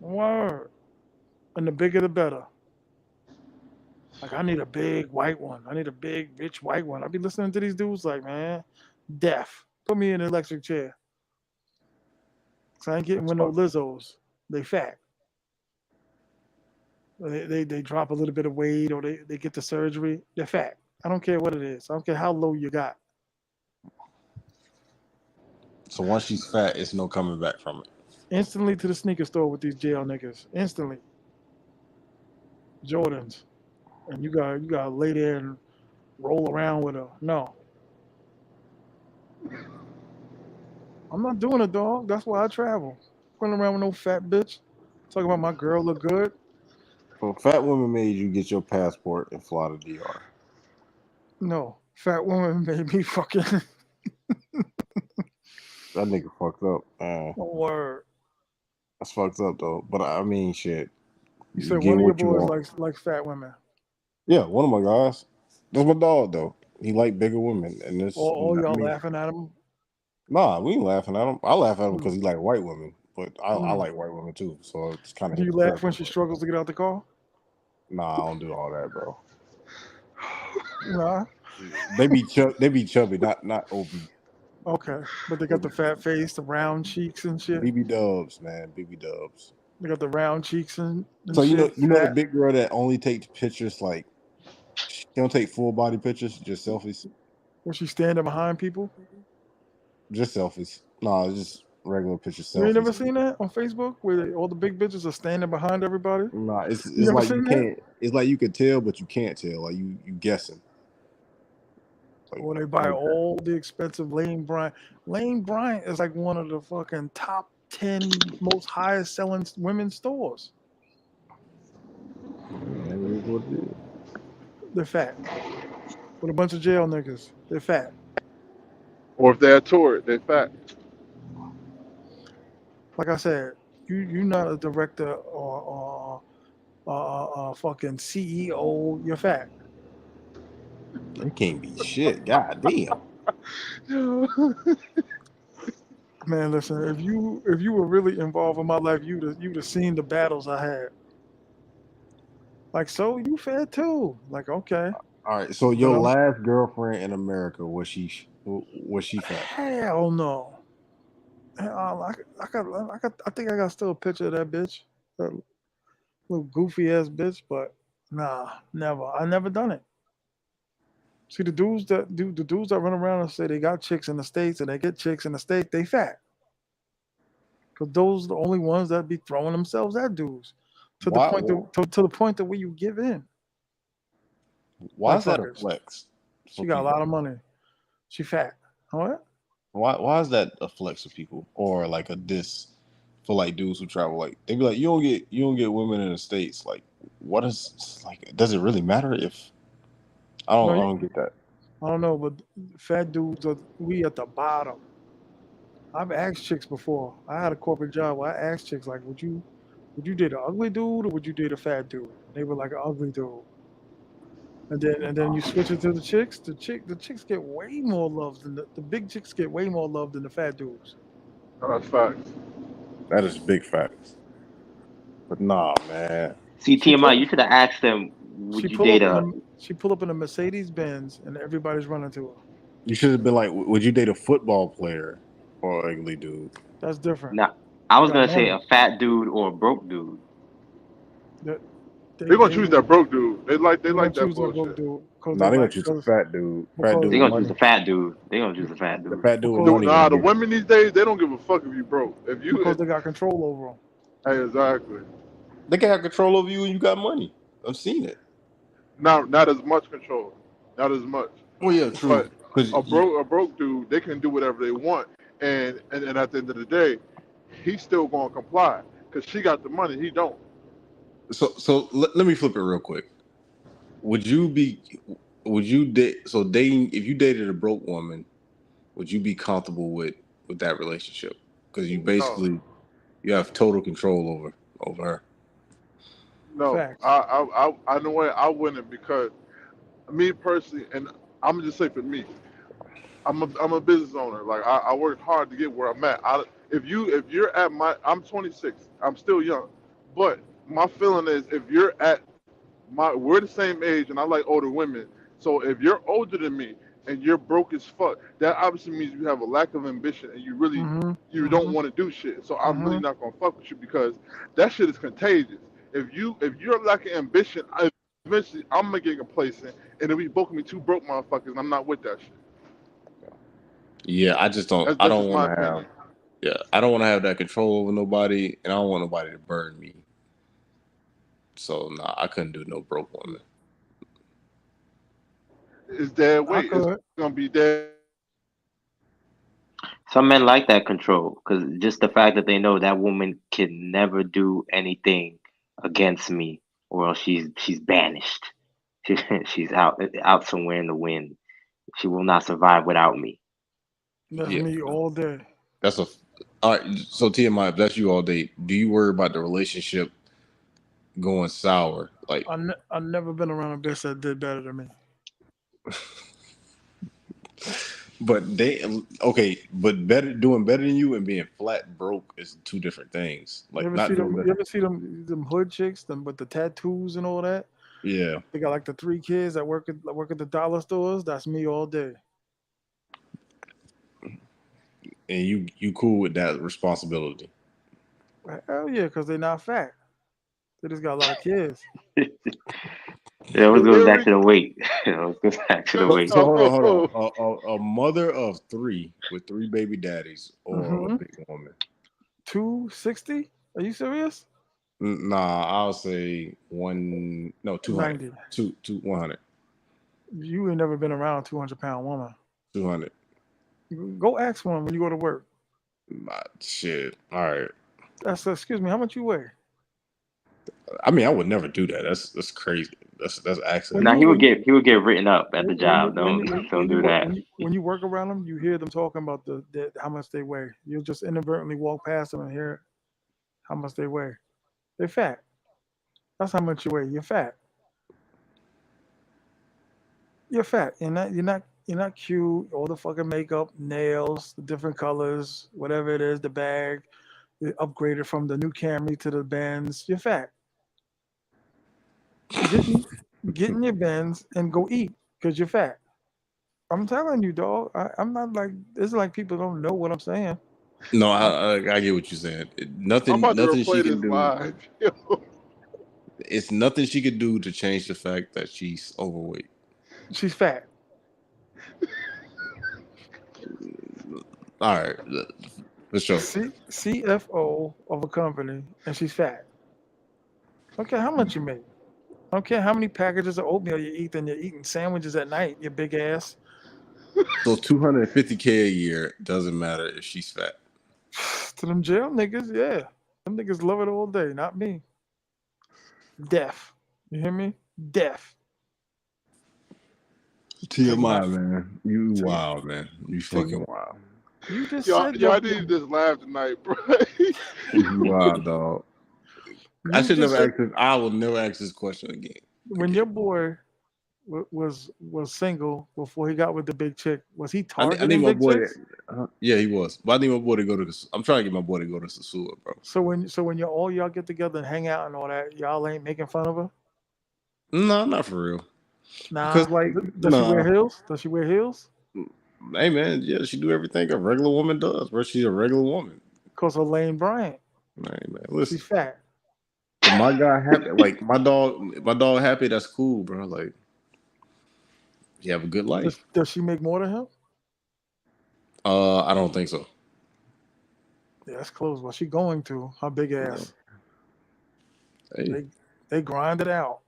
Word. And the bigger the better. Like I need a big white one. I need a big rich white one. I be listening to these dudes like, man, deaf. Put me in an electric chair. Cause I ain't getting that's with no fucked. Lizzos. They fat. They drop a little bit of weight or they get the surgery. They're fat. I don't care what it is. I don't care how low you got. So once she's fat, it's no coming back from it. Instantly to the sneaker store with these jail niggas. Instantly. Jordans. And you gotta lay there and roll around with her. No. I'm not doing it, dog. That's why I travel. Running around with no fat bitch. Talking about my girl look good. So fat women made you get your passport and fly to DR. No, fat woman made me fucking. That nigga fucked up, man. Word. That's fucked up though. But I mean, shit. You You said get one of your what you boys want. likes fat women. Yeah, one of my guys. That's my dog though. He like bigger women, and this. All I y'all mean, laughing at him. nah, we ain't laughing at him. I laugh at him Hmm. because he like white women, but I Hmm. like white women too. So it's kind of Do you laugh when hypocritical. she But struggles to get out the car? nah, I don't do all that, bro. Nah. They be chubby, not obese. Okay, but they They got be the fat face, the round cheeks and shit. BB Dubs, man, BB Dubs. They got the round cheeks and So shit. you know the Fat. big girl that only takes pictures like she don't take full body pictures, just selfies, Where she standing behind people. just selfies. Nah, it's just regular picture You ain't never selfies. seen that on Facebook where all the big bitches are standing behind everybody. Nah, You it's never like you seen that? can't. It's like you could tell, but you can't tell. Like you guessing. Or they buy Like that. all the expensive Lane Bryant. Lane Bryant is like one of the fucking top 10 most highest selling women's stores. Man, it is what it is. They're fat. With a bunch of jail niggas. They're fat. Or if they're a tour, they're fat. Like I said, you're not a director or fucking CEO. You're fat. You can't be shit. God damn. Man, listen, if you were really involved in my life, you'd have seen the battles I had. Like, so you fat too. Like, okay. All right. So But your I'm last girlfriend in America was she fat? hell no. Hell, I think I got still a picture of that bitch. That little goofy ass bitch, but nah, never. I never done it. See the dudes that run around and say they got chicks in the States and they get chicks in the States, they fat. Cause those are the only ones that be throwing themselves at dudes. To the Why? point to the point that where you give in. Why Like is that a fuckers. flex for She got a lot people? of money. She fat. What? Why is that a flex for people or like a diss for like dudes who travel? Like they be like, you don't get women in the States. Like what is like? Does it really matter if No, I don't get that. I don't know, but fat dudes are we at the bottom. I've asked chicks before. I had a corporate job where I asked chicks like, would you date an ugly dude or would you date a fat dude? They were like an ugly dude. And then you switch it to the chicks. The chicks get way more love than the big chicks get way more love than the fat dudes. That's facts. That is big facts. But nah, man. See, She TMI, pull you should have asked them, she would you pull date up in a? a she pull up in a Mercedes Benz and everybody's running to her. You should have been like, would you date a football player or an ugly dude? That's different. No, I They was got gonna say money. a fat dude or a broke dude. That They're gonna they choose that will broke dude. They they're gonna like that choose that broke bullshit. dude because they Nah, they gonna like choose a fat dude. Fat dude They're with gonna choose money. the fat dude. They're gonna choose the fat The dude. fat dude with because money gonna The get it. women these days, they don't give a fuck if you broke. If you, because they got control over them. hey, exactly. They can have control over you when you got money. I've seen it. Not as much control, not as much. Well, yeah, true. But Because a broke dude, they can do whatever they want, and at the end of the day, he's still gonna comply because she got the money, he don't. so let me flip it real quick. Would you be would you date so dating if you dated a broke woman? Would you be comfortable with that relationship? Because you No, basically you have total control over her. no, Facts. I know what I wouldn't because me personally, and I'm gonna just say for me, I'm a business owner. Like I worked hard to get where I'm at. If you're at I'm 26. I'm still young, but my feeling is if you're at we're the same age, and I like older women. So if you're older than me and you're broke as fuck, that obviously means you have a lack of ambition and Mm-hmm. you don't Mm-hmm. want to do shit. So I'm really Mm-hmm. not gonna fuck with you because that shit is contagious. If you're lacking ambition, eventually I'm gonna get complacent, and then we both gonna be two broke motherfuckers, and I'm not with that shit. Yeah, I That's don't just want my to have. opinion. Yeah, I don't want to have that control over nobody, and I don't want nobody to burn me. So nah, I couldn't do no broke woman. It's dead I weight. It's could. gonna be dead weight. Some men like that control because just the fact that they know that woman can never do anything against me, or else she's banished. She's out somewhere in the wind. She will not survive without me. That's Yeah, me all day. that's a. All right, so TMI, if that's you all day, do you worry about the relationship going sour? Like, I've never been around a bitch that did better than me. but they okay, but doing better than you and being flat broke is two different things. You Like, ever not see doing them? better. You ever see them hood chicks, them with the tattoos and all that? Yeah, They got like the 3 kids that work at the dollar stores. That's me all day. and you cool with that responsibility. Hell yeah, because they're not fat. They just got a lot of kids. It always goes Here back we to the weight. It always goes back to the weight. So hold on, go. hold on. A mother of 3 with 3 baby daddies or a Mm-hmm. big woman. 260? Are you serious? Nah, I'll say 200. 90. 100. You ain't never been around a 200-pound woman. 200. Go ask one when you go to work. Shit. All right. Excuse me, how much you weigh? I mean, I would never do that. That's crazy. That's When access. Now you he would when get written up at the when you job. when Don't you when, don't when you do work that. when you work around them, you hear them talking about the how much they weigh. You'll just inadvertently walk past them and hear how much they weigh. They're fat. That's how much you weigh. You're fat. You're fat. You're not cute. All the fucking makeup, nails, the different colors, whatever it is, the bag, you upgraded from the new Camry to the Benz. You're fat. Get in your Benz and go eat because you're fat. I'm telling you, dog. I'm not like it's like people don't know what I'm saying. No, I get what you're saying. I'm about to Nothing she replay can this do. live. Yo. It's nothing she could do to change the fact that she's overweight. She's fat. All right, for sure. CFO of a company, and she's fat. I don't care how much you make. I don't care how many packages of oatmeal you eat, and you're eating sandwiches at night. You big ass. So 250K a year doesn't matter if she's fat. To them jail niggas, yeah. Them niggas love it all day, not me. Deaf. You hear me? Deaf. TMI, man. You Take, wild, man. You take, fucking wild. you just Y'all, said y'all needed this laugh tonight, bro. You wild, dog. I you should just never said ask this. I will never ask this question again. when your boy was single before he got with the big chick, was he I need targeting my big boy. chicks? Yeah, he was. But I need my boy to go to. I'm trying to get my boy to go to Sosua, bro. So when y'all get together and hang out and all that, y'all ain't making fun of her? No, not for real. Nah. Because like, Does she wear nah. heels? Does she wear heels? Hey man, yeah, she do everything a regular woman does, bro. She's a regular woman. Cause her Lane Bryant. Hey man, She's listen. fat. If my guy happy, like my dog happy. That's cool, bro. Like, you have a good life. Does she make more than him? I don't think so. Yeah, that's close. What's she going to? Her big ass. Hey, They grind it out.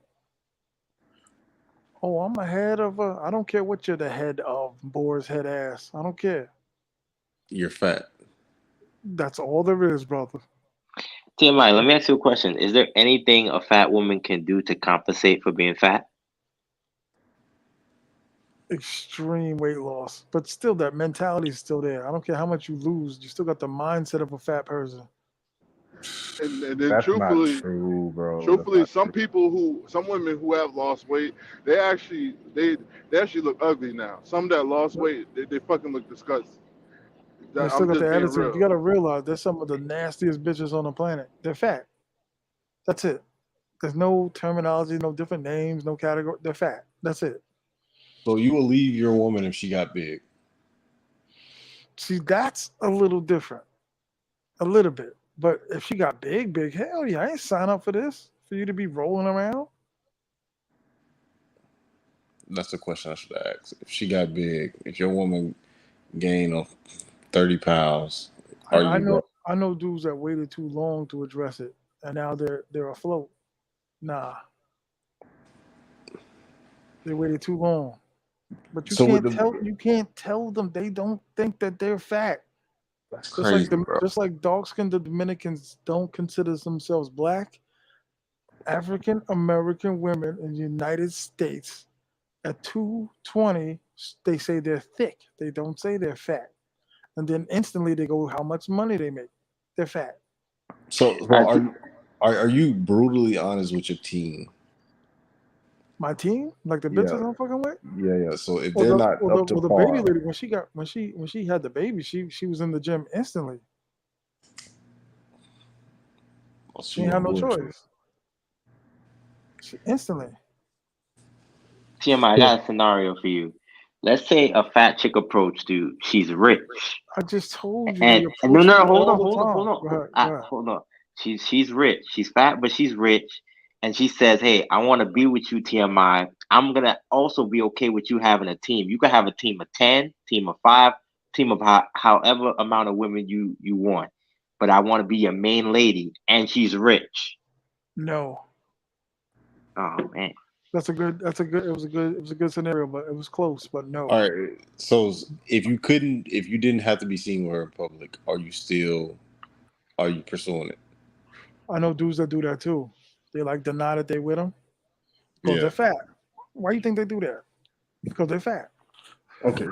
Oh, I'm ahead of her. I don't care what you're the head of, boar's head ass. I don't care. you're fat. That's all there is, brother. TMI, let me ask you a question. Is there anything a fat woman can do to compensate for being fat? Extreme weight loss. But still, that mentality is still there. I don't care how much you lose. You still got the mindset of a fat person. And then That's not truthfully, true, bro. That's not some true. some women who have lost weight, they actually look ugly now. Some that lost weight, they fucking look disgusting. They still I'm got just the being attitude. You real. got to realize they're some of the nastiest bitches on the planet. They're fat. That's it. There's no terminology, no different names, no category. They're fat. That's it. So you will leave your woman if she got big. See, that's a little different. A little bit. But if she got big, hell yeah, I ain't sign up for this. For you to be rolling around. That's the question I should ask. If she got big, if your woman gained 30 pounds, are I you know going? I know dudes that waited too long to address it, and now they're afloat. Nah, they waited too long. But So with the you can't tell them they don't think that they're fat. That's Just like crazy, bro. just like dark skinned Dominicans don't consider themselves black, African American women in the United States at 220, they say they're thick. They don't say they're fat. And then instantly they go, how much money they make. They're fat. So are you brutally honest with your team? My team, like the Yeah, bitches I'm fucking with, yeah. So if or they're the not or the up to or the baby par, lady when she had the baby, she was in the gym instantly. oh, She she ain't no had no bullshit. choice. She instantly. TMI, I got a scenario for you. Let's say a fat chick approached you. She's rich. I just told you they And no, approach no, me no, hold all on, the hold on, time. hold on, Go ahead, go ahead. hold on. She's rich. She's fat, but she's rich. And she says, "Hey, I want to be with you, TMI. I'm gonna also be okay with you having a team. You can have a team of 10, team of 5, team of however amount of women you want. But I want to be your main lady, and she's rich." No. Oh man. It was a good scenario, but it was close, but no. All right. So if you didn't have to be seen with her in public, are you pursuing it? I know dudes that do that too. They like deny that they with them because they're Yeah. fat. Why you think they do that? Because they're fat. Okay.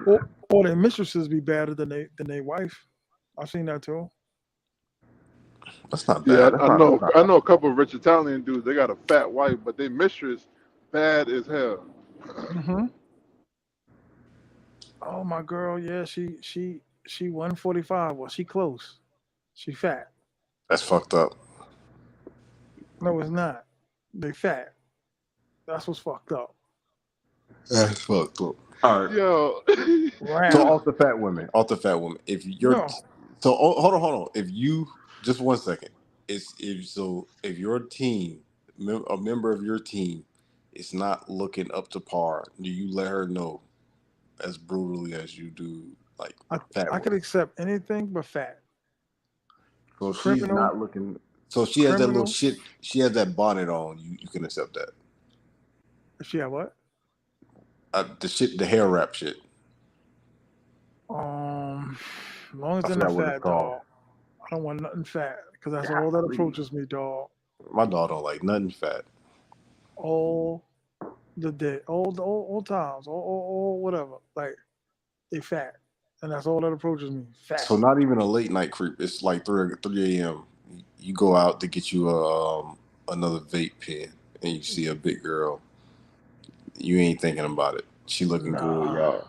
Or their mistresses be better than they wife. I've seen that too. That's not Yeah, bad. That's I not. know. That's not. I know a couple of rich Italian dudes. They got a fat wife, but their mistress bad as hell. Hmm. Oh my girl, yeah, she 145. Well, she close. She fat. That's fucked up. No, it's not. They fat. That's what's fucked up. That's fucked up. All right. Yo, So Round. off the fat women, off the fat women. If you're No. so hold on. If you just 1 second, if your team, a member of your team, is not looking up to par, do you let her know as brutally as you do like I fat I could women? accept anything but fat. So if she's Criminal, not looking. So if she has that little criminal. shit. She has that bonnet on. You can accept that. She had what? The shit, the hair wrap shit. As long as I they're not forgot what it's fat, called. dog. I don't want nothing fat because that's all that Golly. approaches me, dog. My dog don't like nothing fat. All the day, all times, all whatever. Like they fat, and that's all that approaches me. Fat. So not even a late night creep. It's like 3 a.m. You go out to get you another vape pen, and you see a big girl. You ain't thinking about it. She looking good, Nah, y'all.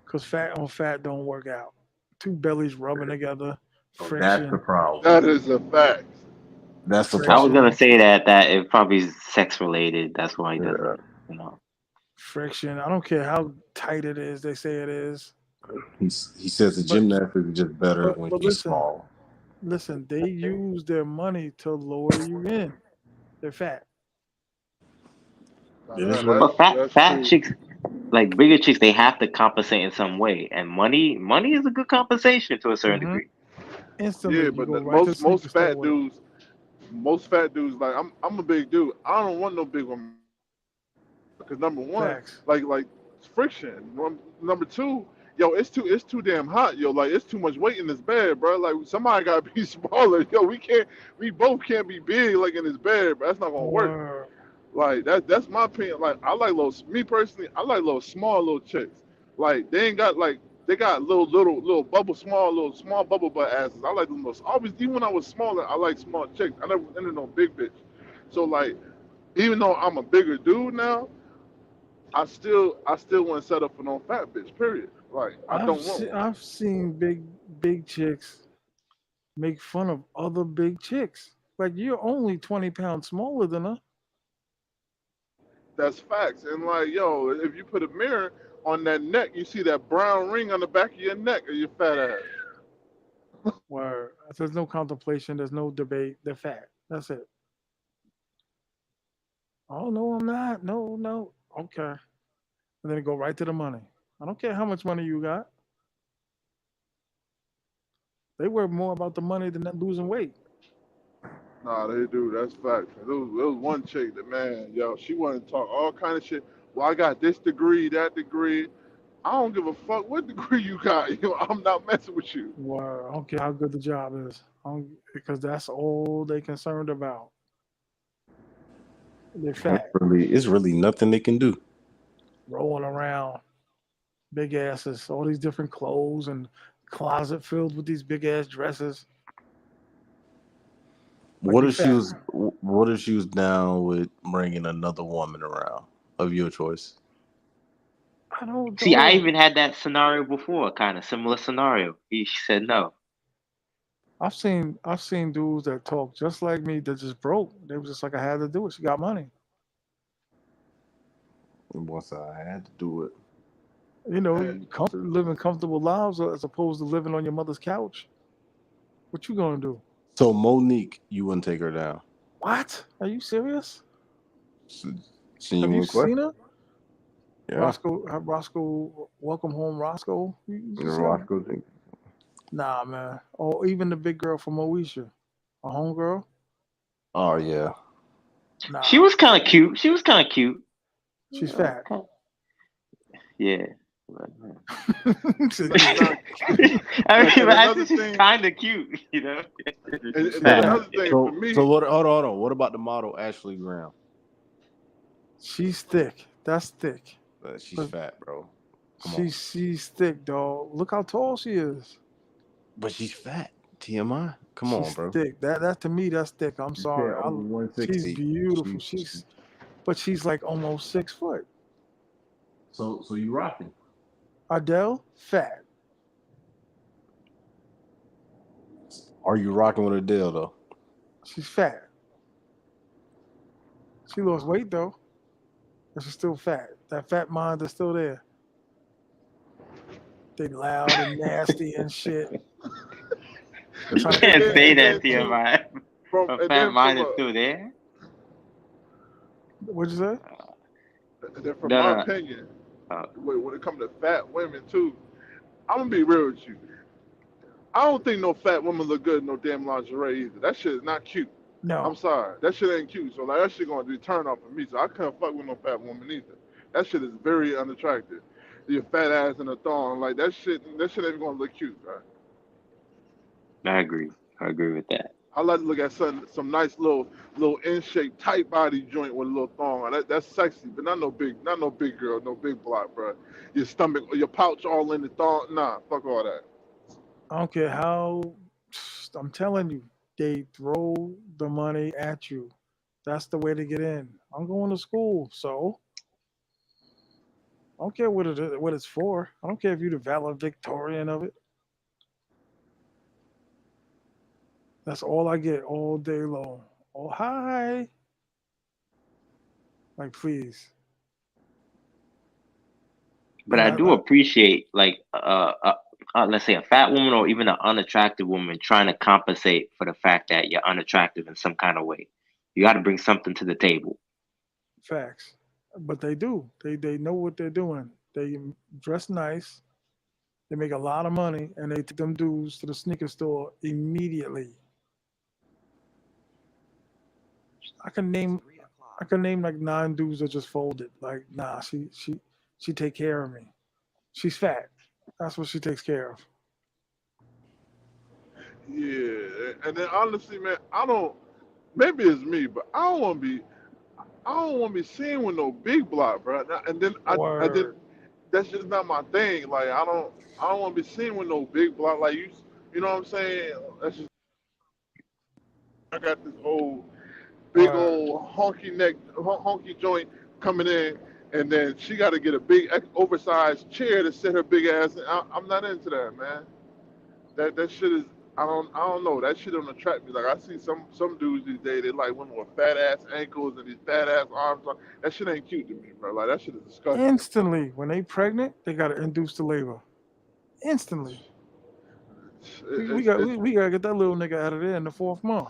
cause fat on fat don't work out. Two bellies rubbing together, So that's the friction, problem. that is a fact. That's the I was problem. gonna friction, say that it probably is sex related. That's why he Yeah. doesn't. You know. friction. I don't care how tight it is. They say it is, He says the but gymnastics is just better when but she's listen, small. listen. They use their money to lure you in. They're fat. Now It is that what that's But fat that's fat true. chicks, like bigger chicks, they have to compensate in some way, and money is a good compensation to a certain Hmm. degree. Instantly, Yeah, you but go right to the most sneaker store fat with them. dudes, like I'm a big dude. I don't want no big woman because number one, Facts. like it's friction. Number two, yo, it's too damn hot, yo. Like it's too much weight in this bed, bro. Like somebody gotta be smaller, yo. We both can't be big like in this bed, bro. That's not gonna work. Or Like that's my opinion. Like I like me personally, I like little small little chicks. Like they ain't got like they got little bubble little small bubble butt asses. I like them little. Always even when I was smaller, I like small chicks. I never ended no big bitch. So like even though I'm a bigger dude now, I still want to set up for no fat bitch. Period. Like I don't want one. I've seen big chicks make fun of other big chicks. Like you're only 20 pounds smaller than her. That's facts. And like yo, if you put a mirror on that neck, you see that brown ring on the back of your neck of your fat ass. Where there's no contemplation, there's no debate. They're fat. That's it. Oh no, I'm not. No, no. Okay. And then go right to the money. I don't care how much money you got. They worry more about the money than that losing weight. Nah, they do. That's facts. There was one chick that man, yo, she wanted to talk all kind of shit. Well, I got this degree, that degree. I don't give a fuck what degree you got. I'm not messing with you. Well, I don't care how good the job is, because that's all they concerned about. They're fat, It's really nothing they can do. rolling around, big asses, all these different clothes and closet filled with these big ass dresses. Like What they if she fat. was? What if she was down with bringing another woman around of your choice? I don't See, I know. even had that scenario before, kind of similar scenario. She said no. I've seen dudes that talk just like me that just broke. They was just like, I had to do it. She got money. Once I had to do it. Living comfortable lives as opposed to living on your mother's couch. What you gonna do? So Monique, you wouldn't take her down. What? Are you serious? Have you Genuine question. seen her? Yeah. Roscoe, welcome home, Roscoe. You see her? Roscoe Jenkins. Nah, man. Or even the big girl from Moesha, a homegirl. Oh yeah. She Nah, was kind of cute. She was kind of cute. she's fat. Yeah. He said, yeah. I mean, And but I another think she's thing, kind of cute, you know. and She's fat. another thing for me, So what? Hold on. What about the model Ashley Graham? She's thick. That's thick. She's But fat, bro. Come on. she's thick, dog. Look how tall she is. But she's fat. T.M.I. Come on, She's bro. thick. That to me, that's thick. I'm You said sorry. over She's 160. beautiful. But she's like almost 6 foot. So you rocking? Adele, fat. Are you rocking with Adele though? She's fat. She lost weight though, but she's still fat. That fat mind is still there. They loud and nasty and shit. You Trying to can't keep say and that, then it. too, TMI. A and fat then from mind is still there. What'd you say? No, my no. opinion, Uh, when it comes to fat women too, I'm gonna be real with you. I don't think no fat woman look good in no damn lingerie either. That shit is not cute. I'm No. sorry, that shit ain't cute. So like that shit gonna be turn off for me. So I couldn't fuck with no fat woman either. That shit is very unattractive. Your fat ass in a thong, like that shit ain't gonna look cute, right? I agree. I agree with that. I like to look at some nice little in shape tight body joint with a little thong. That's sexy, but not no big girl, no big block, bro. Your stomach, your pouch all in the thong. Nah, fuck all that. I don't care how. I'm telling you, they throw the money at you. That's the way to get in. I'm going to school, so I don't care what it's for. I don't care if you're the valedictorian of it. That's all I get all day long. Oh, hi. Like, please. But And I I, do I appreciate, like, let's say a fat woman or even an unattractive woman trying to compensate for the fact that you're unattractive in some kind of way. You got to bring something to the table. facts. But they do. They know what they're doing. They dress nice. They make a lot of money, and they take them dudes to the sneaker store immediately. I can name I can name like 9 dudes that just folded. Like, nah, she take care of me. She's fat. That's what she takes care of. Yeah, and then honestly, man, I don't. Maybe it's me, but I don't want to be seen with no big block, bro. And then I did. Word. That's just not my thing. Like I don't want to be seen with no big block. Like you know what I'm saying? That's just I got this big Word. old honky neck, honky joint coming in, and then she got to get a big oversized chair to sit her big ass. In. I'm not into that, man. That shit is. I don't know. That shit don't attract me. Like I see some dudes these days. They like women with fat ass ankles and these fat ass arms. That shit ain't cute to me, bro. Like that shit is disgusting. Instantly, when they pregnant, they got to induce the labor. Instantly. It's We gotta get that little nigga out of there in the 4th month.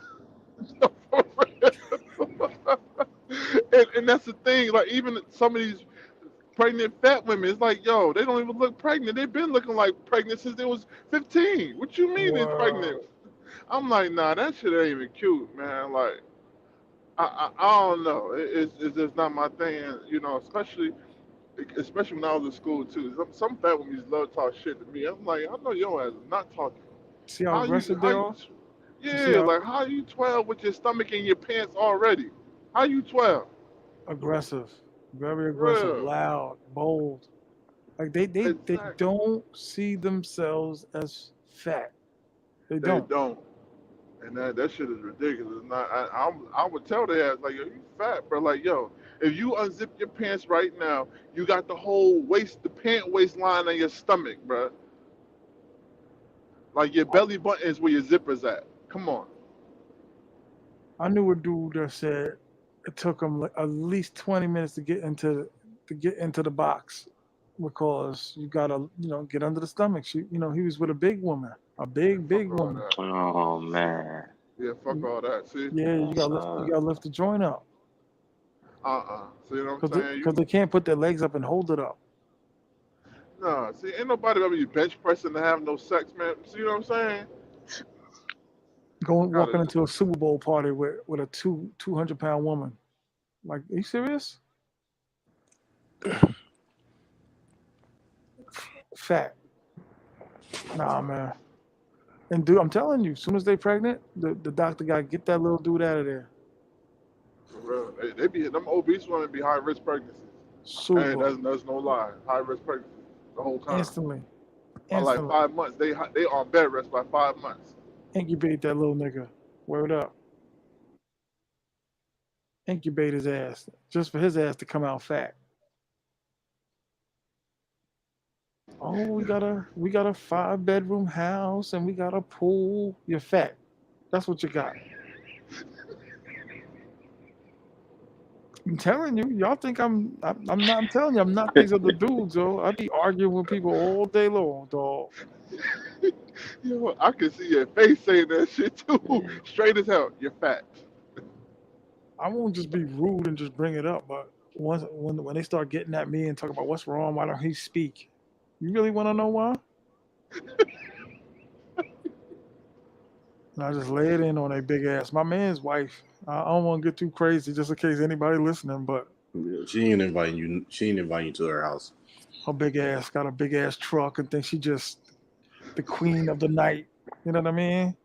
and that's the thing. Like even some of these pregnant fat women, it's like yo, they don't even look pregnant. They've been looking like pregnant since they was 15. What you mean they pregnant? Word. I'm like, nah, that shit ain't even cute, man. Like I don't know. It's just not my thing. You know, especially especially when I was in school too. Some fat women love to talk shit to me. I'm like, I know your ass is not talking. See how aggressive they are? Yeah, like how you 12 with your stomach in your pants already? How you 12? Aggressive, very aggressive, Real. loud, bold. Like they Exactly. don't see themselves as fat. They They don't. don't. And that shit is ridiculous. Not, I would tell their ass like, yo, you fat, bro. Like, yo, if you unzip your pants right now, you got the whole the pant waistline on your stomach, bro. Like your belly button is where your zipper's at. Come on. I knew a dude that said it took him like at least 20 minutes to get into the box because you gotta get under the stomach. He was with a big woman, a Yeah, fuck big all woman. that. Oh man. Yeah, fuck all that. See? Yeah, you gotta lift the joint up See what I'm because saying? they can't put their legs up and hold it up. Nah, see, ain't nobody ever you bench pressing to have no sex, man. See what I'm saying? Walking into a Super Bowl party with a 200-pound woman. Like, are you serious? Fat. Nah, man. And dude, I'm telling you, as soon as they pregnant, the doctor got to get that little dude out of there. For real. They be them obese women be high risk pregnancies. Super. And that's no lie. High risk pregnancy the whole time. Instantly. By like 5 months, they on bed rest by 5 months. Incubate that little nigga. Word up. Incubate his ass. Just for his ass to come out fat. Oh, we got a 5-bedroom house and we got a pool. You're fat. That's what you got. I'm telling you, y'all think I'm not. I'm telling you, I'm not these other dudes, though. I be arguing with people all day long, dog. Yo, I can see your face saying that shit too. Straight as hell. You're fat. I won't just be rude and just bring it up, but when they start getting at me and talking about what's wrong, why don't he speak? You really want to know why? And I just lay it in on a big ass. My man's wife. I don't want to get too crazy, just in case anybody listening, but she ain't inviting you. She ain't inviting you to her house. Her big ass got a big ass truck and thinks she just the queen of the night. You know what I mean?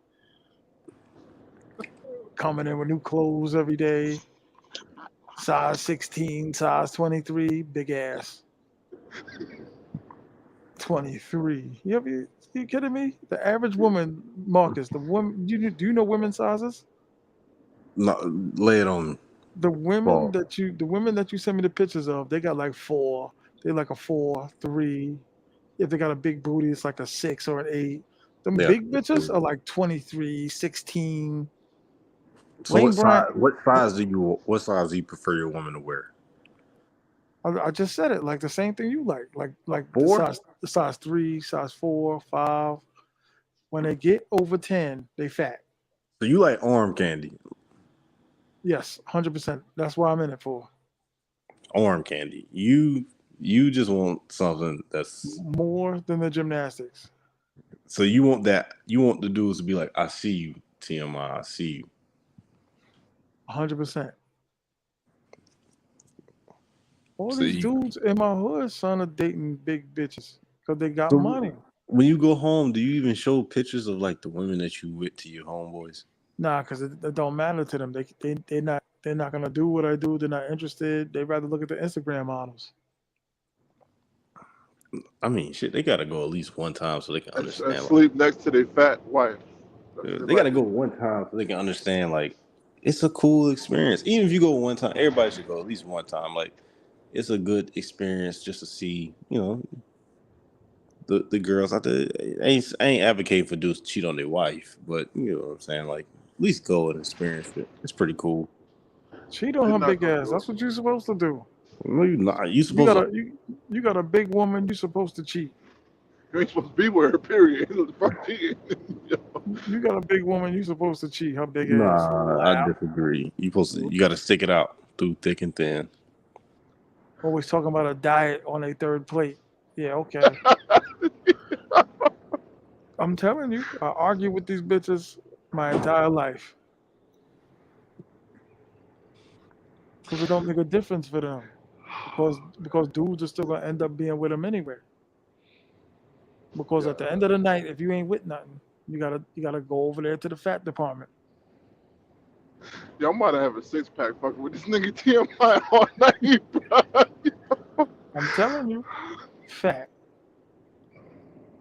Coming in with new clothes every day. Size 16, size 23, big ass. 23. You kidding me? The average woman, Marcus, the woman, do you know women's sizes? No, lay it on me. The women that you send me the pictures of, they got like 4. They like a 4, 3. If they got a big booty, it's like a 6 or an 8. Them big bitches are like 23, 16. So what size do you prefer your woman to wear? I just said it, like the same thing you like 4? the size 3, size 4, 5. When they get over 10, they fat. So you like arm candy? Yes, 100%. That's what I'm in it for. Arm candy. You just want something that's more than the gymnastics. So you want that? You want the dudes to be like, "I see you, T.M.I. I see you." 100%. All these dudes in my hood, son, are dating big bitches because they got money. When you go home, do you even show pictures of like the women that you with to your homeboys? Nah, because it don't matter to them. They're not gonna do what I do. They're not interested. They rather look at the Instagram models. I mean, shit, they gotta go at least one time so they can understand. Sleep next to their fat wife. They gotta go one time so they can understand. Like, it's a cool experience. Even if you go one time, everybody should go at least one time. Like, it's a good experience just to see, the girls out there. I ain't advocating for dudes to cheat on their wife, but you know what I'm saying. Like, at least go and experience it. It's pretty cool. Cheat on her big ass. That's what you're supposed to do. No, you're not. You got a big woman. You're supposed to cheat. You ain't supposed to be with her. Period. Fuck cheating. You got a big woman. You're supposed to cheat. Her big ass. Nah, I disagree. You got to stick it out through thick and thin. Always talking about a diet on a third plate. Yeah, okay. I'm telling you, I argue with these bitches my entire life. Because it don't make a difference for them. because dudes are still gonna end up being with them anyway. Because at the end of the night, if you ain't with nothing, you gotta go over there to the fat department. Yo, I'm about to have a 6-pack fucking with this nigga T.M.I all night, bro. I'm telling you, fat.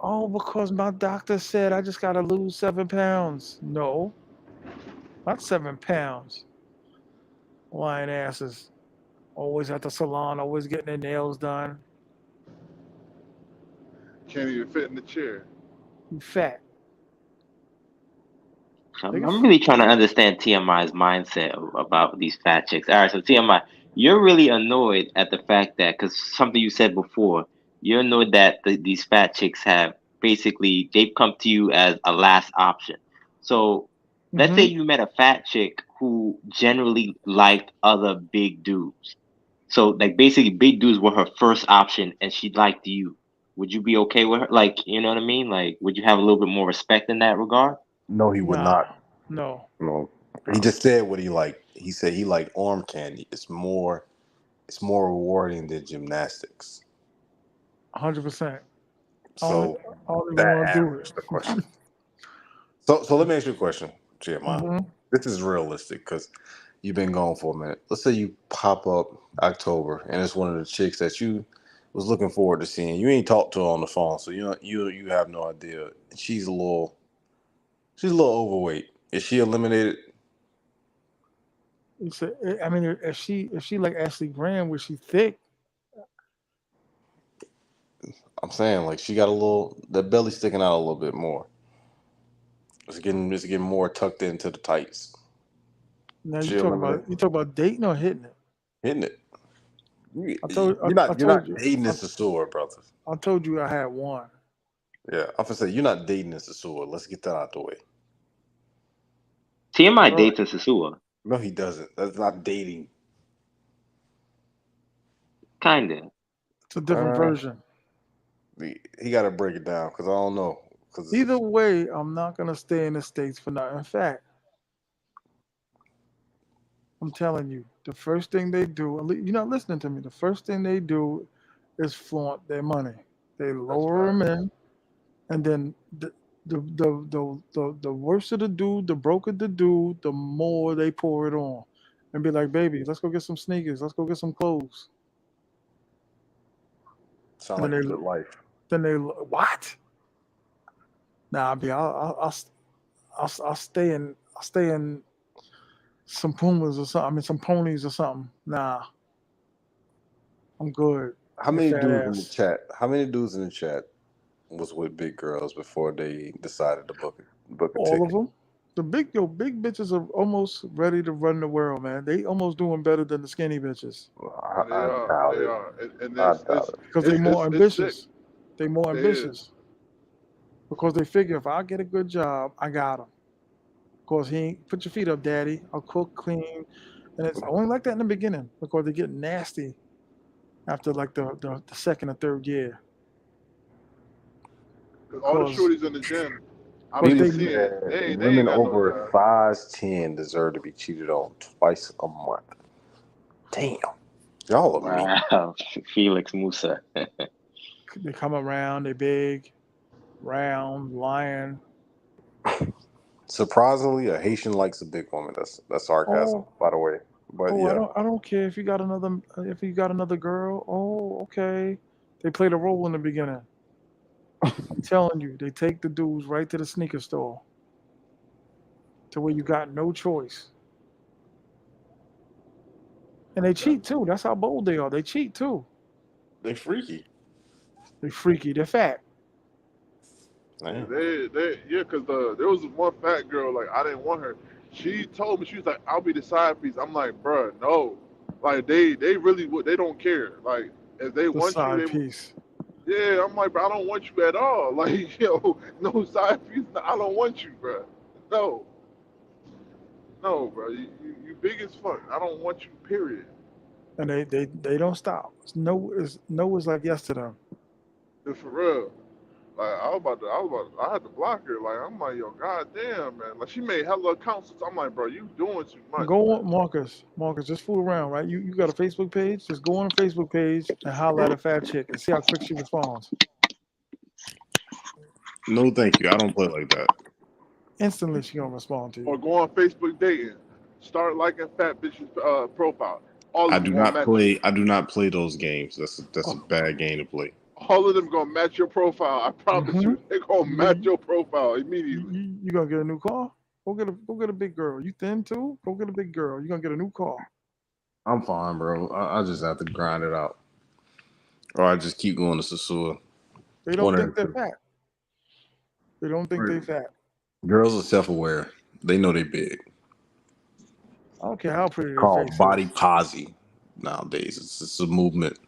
Oh, because my doctor said I just gotta lose 7 pounds. No, not 7 pounds. Lying asses. Always at the salon, always getting their nails done. Can't even fit in the chair. You fat. I'm really trying to understand TMI's mindset about these fat chicks. All right, so TMI, you're really annoyed at the fact that, because something you said before, you're annoyed that these fat chicks have basically, they've come to you as a last option. So let's say you met a fat chick who generally liked other big dudes. So like basically big dudes were her first option and she liked you. Would you be okay with her? Like, you know what I mean? Like, would you have a little bit more respect in that regard? No, he would not. No. No. He just said what he liked. He said he liked arm candy. It's more rewarding than gymnastics. 100%. So I don't even that want to do answers it. the question. So let me ask you a question, T.M.I. Mhm. This is realistic because you've been gone for a minute. Let's say you pop up October and it's one of the chicks that you was looking forward to seeing. You ain't talked to her on the phone, so you have no idea. She's a little overweight. Is she eliminated? I mean, if she like Ashley Graham, was she thick? I'm saying like she got that belly sticking out a little bit more. It's getting more tucked into the tights. Now She eliminated you talk about dating or hitting it. hitting it. I told You're not dating this Sosua, brother. I told you I had one. Yeah, I'm gonna say you're not dating this Sosua. Let's get that out the way. TMI dates a Sosua. No, he doesn't. That's not dating. Kinda. It's a different version. He got to break it down because I don't know. Either way, I'm not gonna stay in the States for nothing. In fact, I'm telling you, the first thing they do, you're not listening to me. The first thing they do is flaunt their money. They lower them in, and then the worse of the dude, the broker the dude, the more they pour it on, and be like, "Baby, let's go get some sneakers. Let's go get some clothes." Sound like a good life. Then they what? Nah, I'll stay in some Pumas or something. I mean, some ponies or something. Nah, I'm good. How You many fat dudes in the ass. chat? How many dudes in the chat was with big girls before they decided to book a All ticket? of them. The big bitches are almost ready to run the world, man. They almost doing better than the skinny bitches. They are, and Because they more it's sick. ambitious. They more ambitious. Because they figure if I get a good job, I got them. Because he ain't, put your feet up, daddy. I'll cook, clean. And it's only like that in the beginning because they get nasty after like the second or third year. All the shorties in the gym, I People be seeing, they women ain't got no over job. 5'10" deserve to be cheated on twice a month. Damn, y'all are mean. Wow, Felix Musa. They come around, they big, round, lion. Surprisingly, a Haitian likes a big woman. That's sarcasm, by the way. But yeah, I don't care if you got another girl. Oh, okay. They play the role in the beginning. I'm telling you, they take the dudes right to the sneaker store, to where you got no choice. And they cheat too. That's how bold they are. They cheat too. they freaky. They freaky. They're fat. Yeah, because there was one fat girl, like, I didn't want her. She told me, she was like, I'll be the side piece. I'm like, bruh, no. Like, they really would, they don't care. Like, if they The want you, side they piece. yeah, I'm like, bro, I don't want you at all. Like, yo, no side piece, I don't want you, bruh. No. No, bro, you big as fuck. I don't want you, period. And they don't stop. No is like yes to them. For real. Like I had to block her. Like I'm like, yo, goddamn, man. Like she made hella accounts. I'm like, bro, you doing too much, Go man. on, Marcus, just fool around, right? You got a Facebook page? Just go on a Facebook page and holler at a fat chick and see how quick she responds. No, thank you. I don't play like that. Instantly, she gonna respond to Or you. go on Facebook dating. Start liking fat bitches profile. All I of them do gonna not match you. play. I do not play those games. That's a Oh, bad game to play. All of them gonna match your profile. I promise mm-hmm. you, they gonna match You, your profile you, immediately. you, you gonna get a new car? Go get a big girl. You thin too? Go get a big girl. You gonna get a new car. I'm fine, bro. I just have to grind it out, or I just keep going to Sosua. They don't One think of they're the fat. They don't think they two. fat. Girls are self-aware. They know they big. I don't care how pretty their Called face body is. posi nowadays. It's a movement.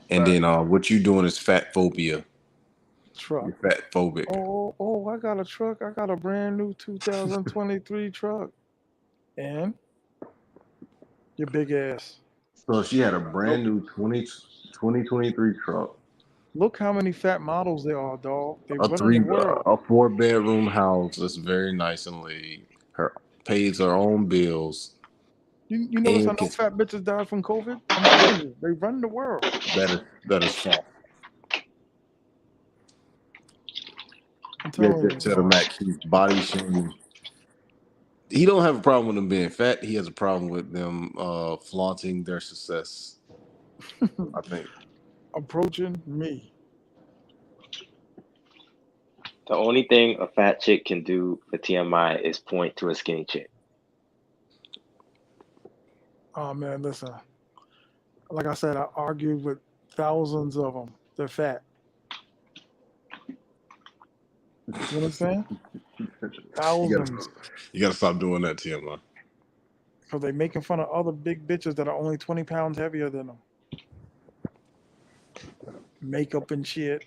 And Right. then what you doing is fat phobia. Truck. You're fat phobic. Oh, I got a truck. I got a brand new 2023 truck. And your big ass. So she had a Nope. brand new 2023 truck, Look how many fat models there are, dog. They a running the three, world. a 4-bedroom house that's very nice and laid. Her pays her own bills, You notice how and no can, fat bitches died from COVID? I'm telling you, they run the world. that is false. I'm You telling have you, to tell dog. Mac he's body shaming. He don't have a problem with them being fat. He has a problem with them flaunting their success. I think. Approaching me. The only thing a fat chick can do for TMI is point to a skinny chick. Oh man, listen. Like I said, I argued with thousands of them. They're fat. You understand? You Thousands. gotta stop doing that, TMI. Because they making fun of other big bitches that are only 20 pounds heavier than them. Makeup and shit.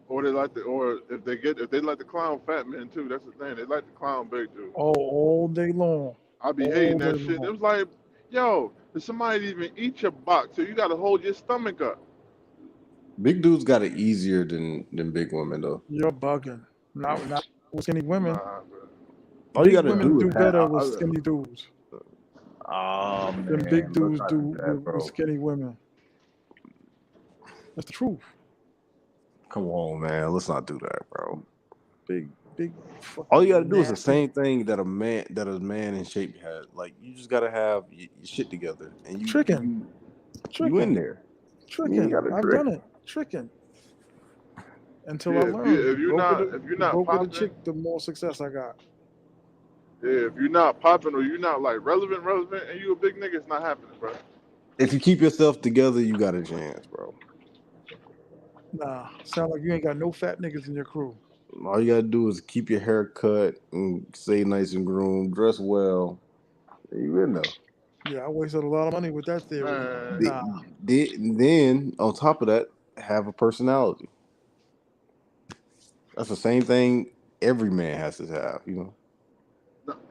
Or if they like to clown fat men too. That's the thing. They like to clown big dudes. Oh, all day long. I be All hating day that shit. It long. was like, yo, did somebody even eat your box? So you got to hold your stomach up. Big dudes got it easier than big women though. You're bugging. Not with skinny women. Nah, bro. All you Big gotta women do is do have. better with skinny dudes Oh than big man, let's dudes not do do that, with bro. skinny women. That's the truth. Come on, man. Let's not do that, bro. Big All you fucking gotta do is the nasty. same thing that a man in shape has. Like you just gotta have your shit together, and Tricking. you in Tricking. there. You ain't Tricking. gotta I've trick. done it. Tricking. Until I Yeah, learned. if you're The not broker the popping, chick, the more success I got. yeah, if you're not popping or you're not like relevant, and you a big nigga, it's not happening, bro. If you keep yourself together, you got a chance, bro. Nah. Sound like you ain't got no fat niggas in your crew. All you gotta do is keep your hair cut and stay nice and groomed, dress well. You in there. Yeah, I wasted a lot of money with that theory. Man, Nah. Then on top of that, have a personality. That's the same thing every man has to have, you know.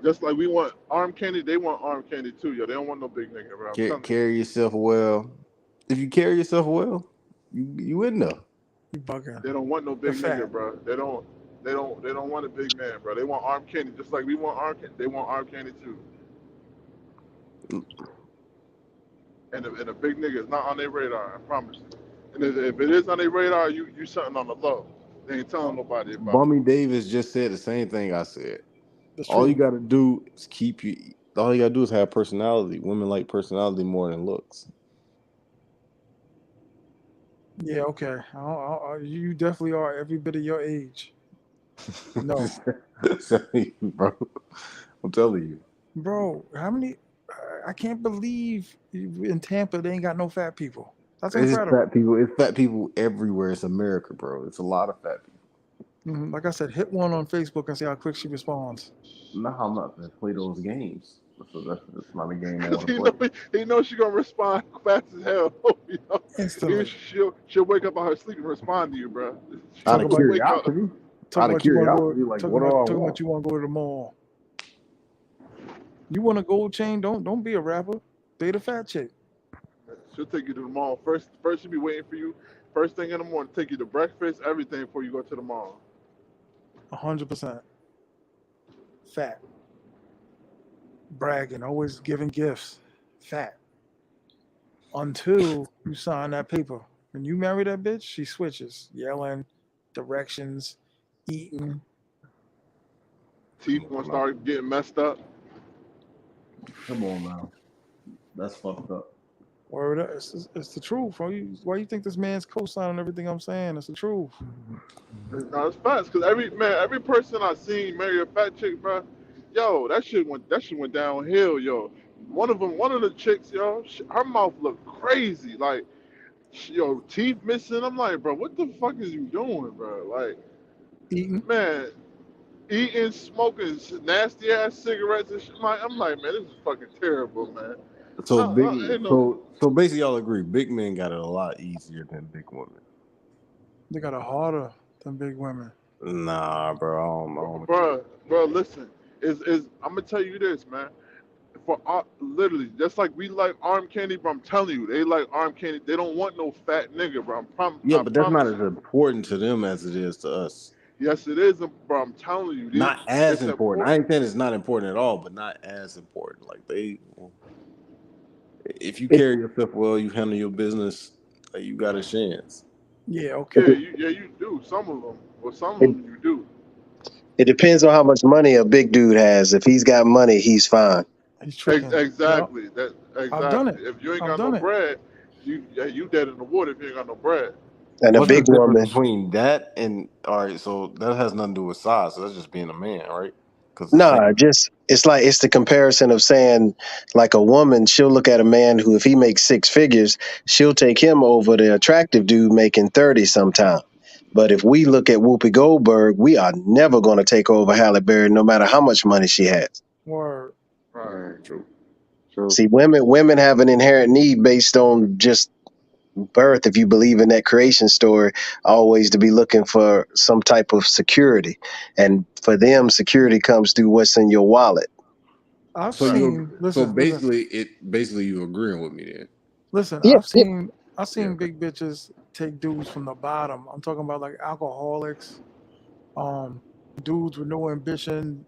just like we want arm candy, they want arm candy too, yo. They don't want no big nigga, bro. I'm telling you. Carry yourself well. If you carry yourself well, you in there. You bugging. They don't want no They're big nigga, fat. bro. They don't want a big man, bro. They want arm candy, just like we want arm candy. They want arm candy too. And a big nigga is not on their radar, I promise you. And if it is on their radar, you something on the low. They ain't telling nobody about Bummy Davis just said the same thing I said. That's All you true. gotta do is all you gotta do is have personality. Women like personality more than looks. Yeah, okay. You definitely are every bit of your age. No. Bro, I'm telling you. Bro, how many? I can't believe in Tampa they ain't got no fat people. That's It's just fat incredible. people. It's fat people everywhere. It's America, bro. It's a lot of fat people. Like I said, hit one on Facebook and see how quick she responds. No, I'm not gonna play those games. That's not a game I because want to play. he knows she gonna respond fast as hell. You know? Instantly. She'll wake up out her sleep and respond to you, bro. Out Talk of about Wake up. curiosity. Out of you want to go. curiosity, like what do I Talking want? about you want to go to the mall. You want a gold chain? Don't be a rapper. Date a fat chick. She'll take you to the mall. First she'll be waiting for you First thing in the morning, take you to breakfast, everything before you go to the mall. 100%. Fat. Bragging, always giving gifts. Fat. Until you sign that paper. When you marry that bitch, she switches. Yelling, directions, eating. Teeth gonna start getting messed up. Come on now. That's fucked up. Word, it's the truth. Why you think this man's co-signing everything I'm saying? It's the truth. No, it's facts. Cause every person I seen marry a fat chick, bro. Yo, that shit went downhill, yo. One of the chicks, yo, her mouth looked crazy, like, yo, teeth missing. I'm like, bro, what the fuck is you doing, bro? Like, eating, man, eating, smoking nasty ass cigarettes and shit. I'm like, man, this is fucking terrible, man. So so basically, y'all agree, big men got it a lot easier than big women. They got it harder than big women. Nah, bro. I don't Bro, listen, is I'm gonna tell you this, man. For literally, just like we like arm candy, bro. I'm telling you, they like arm candy. They don't want no fat nigga, bro. Yeah, but that's not promise as important to them as it is to us. Yes, it is, bro. I'm telling you, Not as it's important. I ain't saying it's not important at all, but not as important. Like if you carry yourself well, you handle your business, like you got a chance. Yeah, okay. You do. Some of them, or some of them you do. It depends on how much money a big dude has. If he's got money, he's fine. He's tricking. Exactly. Yep. Exactly. I've done it. If you ain't I've got no done it. bread, you dead in the water if you ain't got no bread. And What's a big the difference woman. between that and all right? So that has nothing to do with size. So that's just being a man, right? Because Nah, just it's the comparison of saying like a woman, she'll look at a man who if he makes six figures, she'll take him over the attractive dude making 30 sometime. But if we look at Whoopi Goldberg, we are never going to take over Halle Berry, no matter how much money she has. Word. Right. True. See, women have an inherent need based on just birth, if you believe in that creation story, always to be looking for some type of security. And for them, security comes through what's in your wallet. I've so seen. Listen, basically you agreeing with me then. Listen, Yeah, I've seen big bitches take dudes from the bottom. I'm talking about like alcoholics, dudes with no ambition,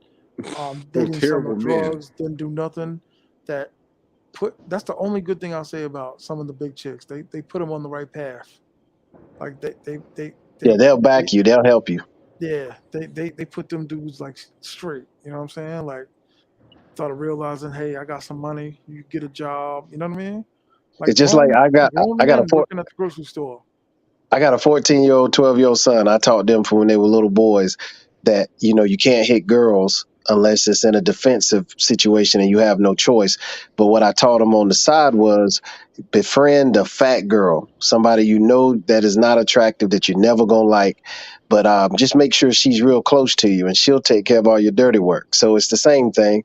dating some terrible of men. drugs, didn't do nothing. That's the only good thing I'll say about some of the big chicks. They put them on the right path. Like yeah, they'll back you. They'll help you. they put them dudes like straight. You know what I'm saying? Like started realizing, hey, I got some money. You get a job. You know what I mean? Like It's just like grown men working at the grocery store. I got a 14-year-old, 12-year-old son. I taught them from when they were little boys that, you can't hit girls unless it's in a defensive situation and you have no choice. But what I taught them on the side was befriend a fat girl, somebody that is not attractive, that you're never going to like. But just make sure she's real close to you and she'll take care of all your dirty work. So it's the same thing.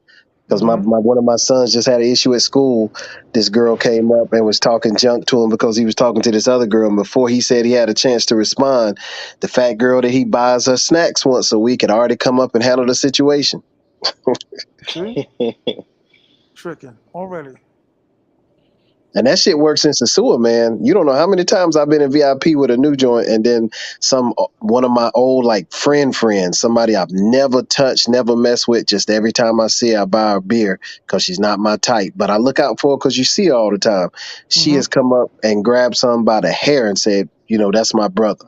Because one of my sons just had an issue at school. This girl came up and was talking junk to him because he was talking to this other girl. And before he said he had a chance to respond, the fat girl that he buys her snacks once a week had already come up and handled the situation. See? Tricking already. And that shit works in Sosua, man. You don't know how many times I've been in VIP with a new joint, and then one of my old like friends, somebody I've never touched, never messed with. Just every time I see her, I buy her a beer because she's not my type. But I look out for her because you see her all the time. She has come up and grabbed something by the hair and said, that's my brother.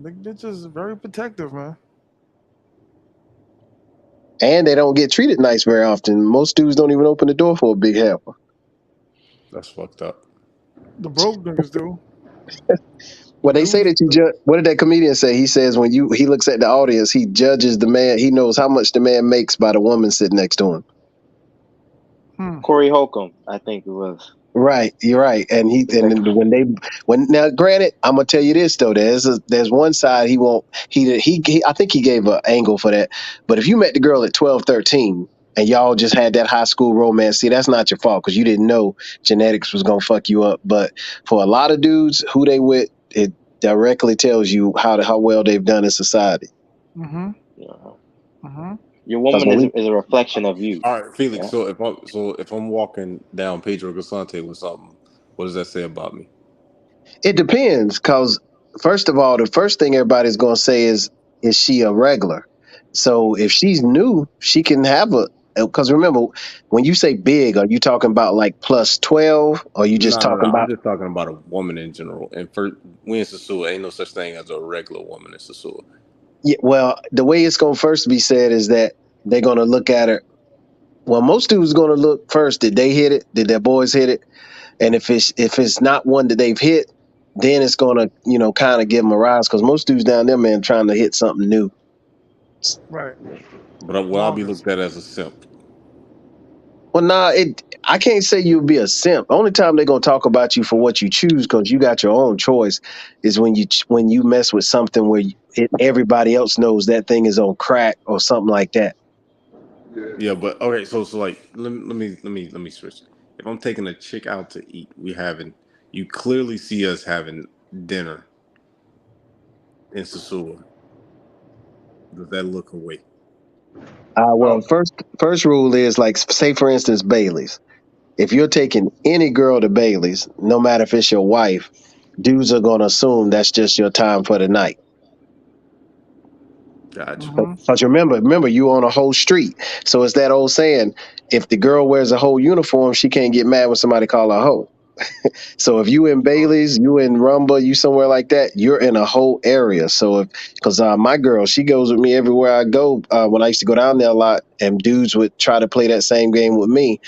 Big bitches are very protective, man. And they don't get treated nice very often. Most dudes don't even open the door for a big heifer. That's fucked up. The broke niggas do. Well, they say that you judge. What did that comedian say? He says when he looks at the audience, he judges the man. He knows how much the man makes by the woman sitting next to him. Corey Holcomb, I think it was. Right, you're right. And now, granted, I'm gonna tell you this though. There's one side he won't. I think he gave an angle for that. But if you met the girl at 12, 13, and y'all just had that high school romance, see, that's not your fault because you didn't know genetics was gonna fuck you up. But for a lot of dudes, who they with, it directly tells you how well they've done in society. Your woman is a reflection of you. All right, Felix. Yeah? So if I'm walking down Pedro Casante with something, what does that say about me? It depends, because first of all, the first thing everybody's going to say is she a regular? So if she's new, she can have a. Because remember, when you say big, are you talking about like plus 12, or are you just No. talking I'm about? just talking about a woman in general. And for we in Sosua, ain't no such thing as a regular woman in Sosua. Yeah, well, the way it's going to first be said is that they're going to look at her. Well, most dudes going to look first. Did they hit it? Did their boys hit it? And if it's not one that they've hit, then it's gonna kind of give them a rise, because most dudes down there, man, trying to hit something new. Right. But will I be looked at as a simp? Well, nah, I can't say you'll be a simp. Only time they're gonna talk about you for what you choose, because you got your own choice, is when you mess with something where everybody else knows that thing is on crack or something like that. Yeah, but okay, so like let me switch. If I'm taking a chick out to eat, you clearly see us having dinner in Sosua. Does that look away? Well, first rule is, like, say for instance Bailey's. If you're taking any girl to Bailey's, no matter if it's your wife, dudes are gonna assume that's just your time for the night. Gotcha. Because remember, you on a whole street. So it's that old saying: if the girl wears a whole uniform, she can't get mad when somebody call her a hoe. So if you in Bailey's, you in Rumba, you somewhere like that, you're in a whole area. So because my girl, she goes with me everywhere I go. When I used to go down there a lot, and dudes would try to play that same game with me,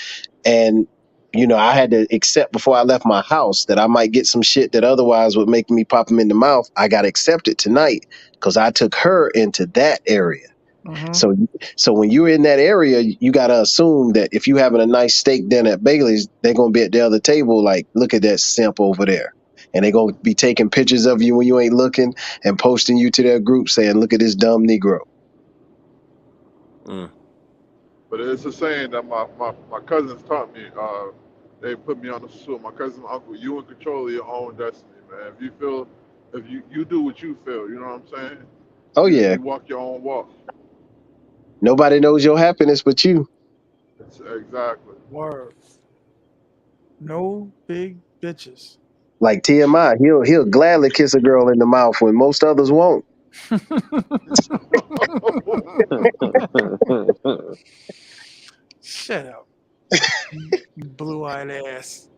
and I had to accept before I left my house that I might get some shit that otherwise would make me pop them in the mouth. I got accepted tonight because I took her into that area. So, when you're in that area, you gotta assume that if you having a nice steak dinner at Bailey's, they're gonna be at the other table like, look at that simp over there, and they're gonna be taking pictures of you when you ain't looking and posting you to their group saying, look at this dumb Negro. But it's a saying that my cousins taught me. They put me on the stool. My cousin, my uncle, you in control of your own destiny, man. If you do what you feel, you know what I'm saying? Oh yeah, You walk your own walk. nobody knows your happiness but you. Exactly. Word. No big bitches. Like T.M.I, he'll gladly kiss a girl in the mouth when most others won't. Shut up, blue-eyed ass.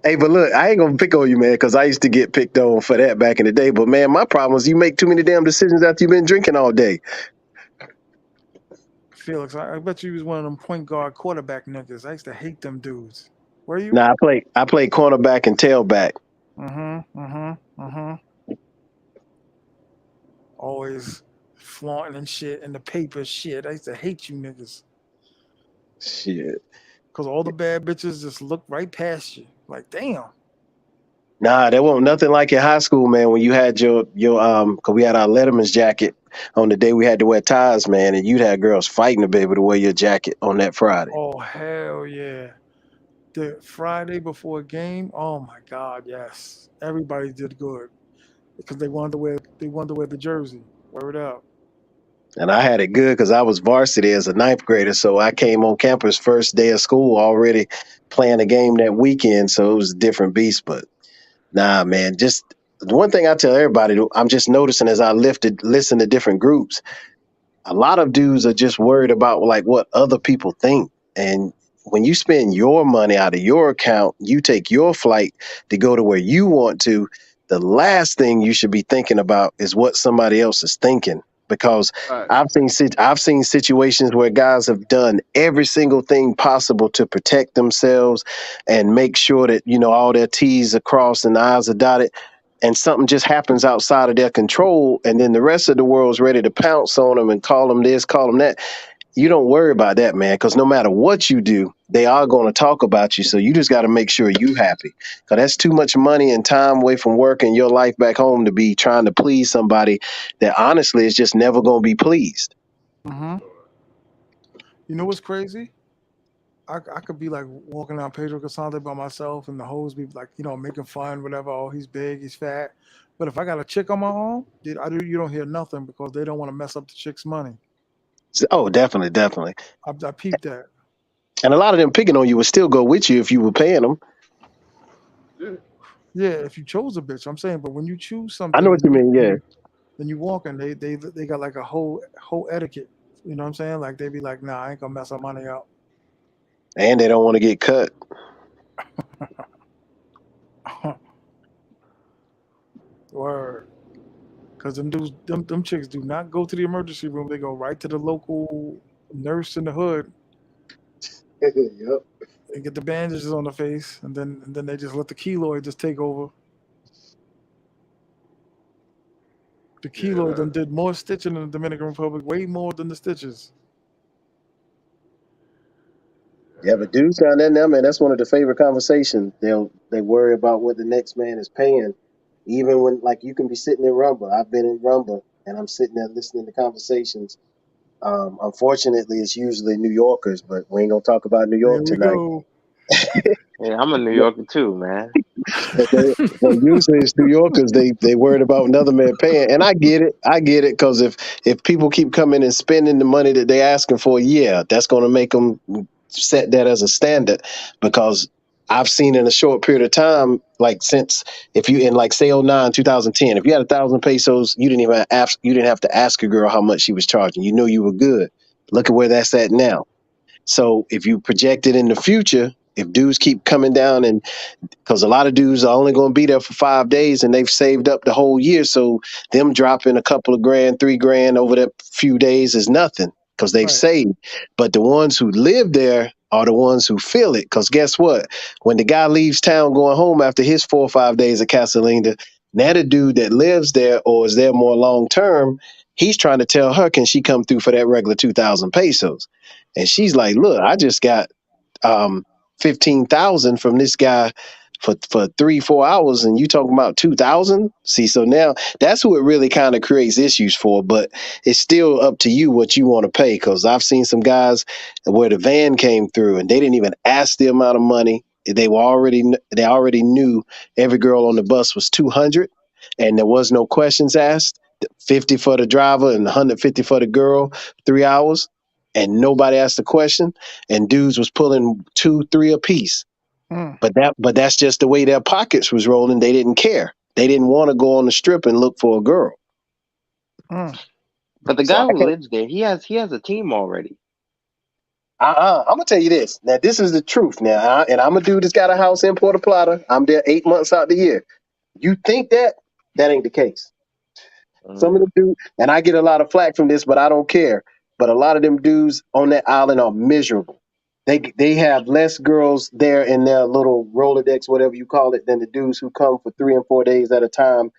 Hey, but look, I ain't gonna pick on you, man, because I used to get picked on for that back in the day. But man, my problem is you make too many damn decisions after you've been drinking all day. Felix, I bet you was one of them point guard quarterback niggas. I used to hate them dudes. Were you? Now I play cornerback and tailback. Always flaunting and shit and the paper shit. I used to hate you niggas. Shit. Because all the bad bitches just look right past you. Like, damn. Nah, there wasn't nothing like in high school, man, when you had your cause we had our Letterman's jacket on the day we had to wear ties, man, and you'd have girls fighting to be able to wear your jacket on that Friday. Oh, hell yeah. The Friday before a game, oh my God, yes. Everybody did good. Because they wanted to wear the jersey. Word up. And I had it good because I was varsity as a ninth grader, so I came on campus first day of school already playing a game that weekend, so it was a different beast. But nah, man, just the one thing I tell everybody, I'm just noticing as I listen to different groups, a lot of dudes are just worried about like what other people think. And when you spend your money out of your account, you take your flight to go to where you want to, the last thing you should be thinking about is what somebody else is thinking. Because I've seen situations where guys have done every single thing possible to protect themselves and make sure that all their T's are crossed and I's are dotted, and something just happens outside of their control, and then the rest of the world's ready to pounce on them and call them this, call them that. You don't worry about that, man, because no matter what you do, they are going to talk about you. So you just got to make sure you happy, because that's too much money and time away from work and your life back home to be trying to please somebody that honestly is just never going to be pleased. You know what's crazy? I could be like walking down Pedro Casante by myself, and the hoes be like, making fun, whatever. Oh, he's big, he's fat. But if I got a chick on my arm, dude, you don't hear nothing because they don't want to mess up the chick's money. Oh, definitely. I peeped that. And a lot of them picking on you would still go with you if you were paying them. Yeah. Yeah, if you chose a bitch, I'm saying, but when you choose I know something what you mean. Yeah, then you walk and they got like a whole etiquette. You know what I'm saying? Like they be like, nah, I ain't gonna mess our money out. and they don't want to get cut. Word. Cause them dudes, them chicks do not go to the emergency room. They go right to the local nurse in the hood Yep. and get the bandages on the face, and then they just let the keloid just take over. The keloid Yeah, done did more stitching in the Dominican Republic, way more than the stitches. Yeah, but dudes down there now, man, that's one of the favorite conversations. They worry about what the next man is paying, even when like you can be sitting in Rumble. I've been in Rumble and I'm sitting there listening to conversations. Unfortunately, it's usually New Yorkers, but we ain't gonna talk about New Here York we tonight. go. Yeah, I'm a New Yorker too, man. Well, usually it's New Yorkers. They worried about another man paying, and I get it. I get it because if people keep coming and spending the money that they asking for, yeah, that's going to make them set that as a standard. Because I've seen in a short period of time, like since if you in like say '09, 2010, if you had 1,000 pesos, you didn't have to ask a girl how much she was charging. You knew you were good. Look at where that's at now. So if you project it in the future, if dudes keep coming down and because a lot of dudes are only going to be there for 5 days and they've saved up the whole year. So them dropping a couple of grand, 3 grand over that few days is nothing because they've Right. saved. But the ones who live there are the ones who feel it. Because guess what? When the guy leaves town going home after his 4 or 5 days of Casalinda, now the dude that lives there or is there more long term, he's trying to tell her, can she come through for that regular 2,000 pesos? And she's like, look, I just got 15,000 from this guy for 3 4 hours, and you talking about 2,000. See, so now that's who it really kind of creates issues for. But it's still up to you what you want to pay. Because I've seen some guys where the van came through and they didn't even ask the amount of money. They already knew every girl on the bus was 200, and there was no questions asked. 50 for the driver and 150 for the girl. 3 hours, and nobody asked a question, and dudes was pulling 2 3 apiece. Mm, But that's just the way their pockets was rolling. They didn't care. They didn't want to go on the strip and look for a girl. mm. But the So guy I who can't. lives there, he has a team already. I'm gonna tell you this. Now this is the truth. Now, and I'm a dude that's got a house in Puerto Plata. I'm there 8 months out the year. You think that ain't the case. Some of Mm. them dudes, and I get a lot of flack from this, but I don't care. But a lot of them dudes on that island are miserable. They have less girls there in their little Rolodex, whatever you call it, than the dudes who come for 3 and 4 days at a time,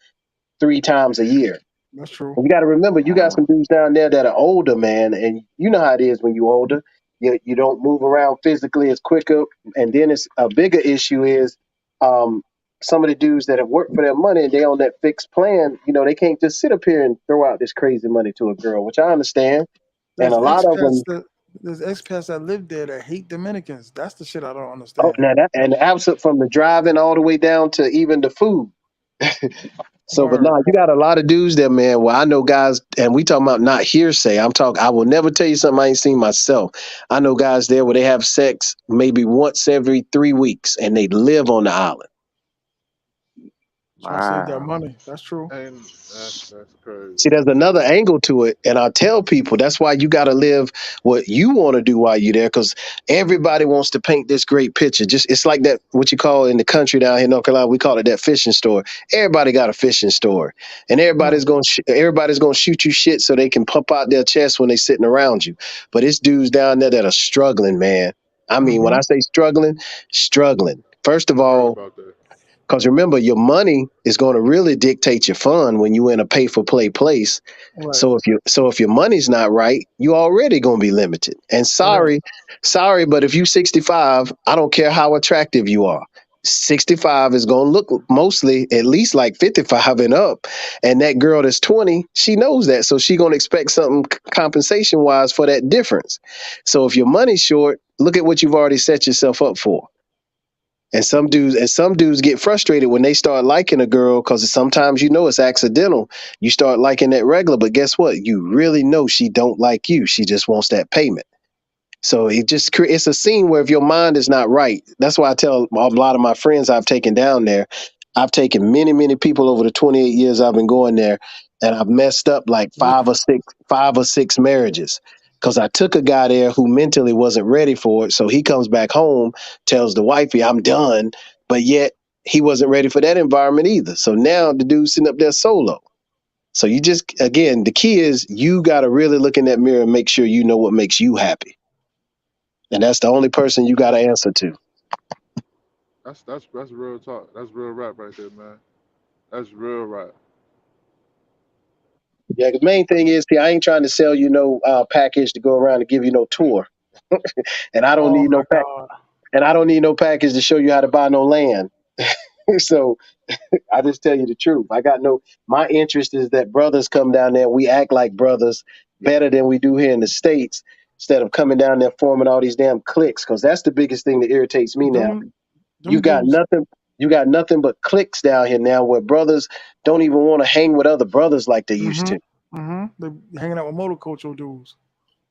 3 times a year. That's true. And you got to remember, you got Wow. some dudes down there that are older, man, and you know how it is when you older. You don't move around physically as quicker, and then it's a bigger issue is um, some of the dudes that have worked for their money and they on that fixed plan. You know, they can't just sit up here and throw out this crazy money to a girl, which I understand. And There's a lot of expats them, that there's expats that live there that hate Dominicans. That's the shit I don't oh, understand. now that, and absent from the driving all the way down to even the food. So, but Word. no, you got a lot of dudes there, man. Well, I know guys, and we talking about not hearsay. I'm talking. I will never tell you something I ain't seen myself. I know guys there where they have sex maybe once every 3 weeks, and they live on the island. Trying to save that Wow. money. That's true. and that's crazy. See, there's another angle to it, and I tell people that's why you got to live what you want to do while you're there, because everybody wants to paint this great picture. Just it's like that what you call in the country down here in North Carolina, we call it that fishing store. Everybody got a fishing store, and Mm, everybody's gonna shoot you shit so they can pump out their chest when they sitting around you. But it's dudes down there that are struggling, man. I mean, when mm-hmm. I say struggling, struggling. First of I heard all, about that. because remember, your money is going to really dictate your fun when you in a pay for play place. Right. So if your money's not right, you already going to be limited. And Right. sorry, but if you 65, I don't care how attractive you are. 65 is going to look mostly at least like 55 and up. And that girl that's 20, she knows that. So she going to expect something compensation wise for that difference. So if your money's short, look at what you've already set yourself up for. And some dudes get frustrated when they start liking a girl because sometimes you know it's accidental. You start liking that regular, but guess what? You really know she don't like you. She just wants that payment. So it's a scene where if your mind is not right, that's why I tell a lot of my friends I've taken down there. I've taken many people over the 28 years I've been going there, and I've messed up like five or six marriages because I took a guy there who mentally wasn't ready for it. So he comes back home, tells the wifey, "I'm done," but yet he wasn't ready for that environment either. So now the dude's sitting up there solo. So you just, again, the key is you got to really look in that mirror and make sure you know what makes you happy, and that's the only person you got to answer to. That's real talk. That's real rap right there, man. That's real rap. Yeah, the main thing is, see, I ain't trying to sell you no package to go around and give you no tour, and I don't Oh need my no God. and I don't need no package to show you how to buy no land. So I just tell you the truth. My interest is that brothers come down there. We act like brothers better than we do here in the States instead of coming down there forming all these damn cliques. Cause that's the biggest thing that irritates me now. Them You them got dudes. nothing. You got nothing but cliques down here now where brothers don't even want to hang with other brothers like they used Mm-hmm. to. Mm-hmm. They hanging out with motocultural dudes.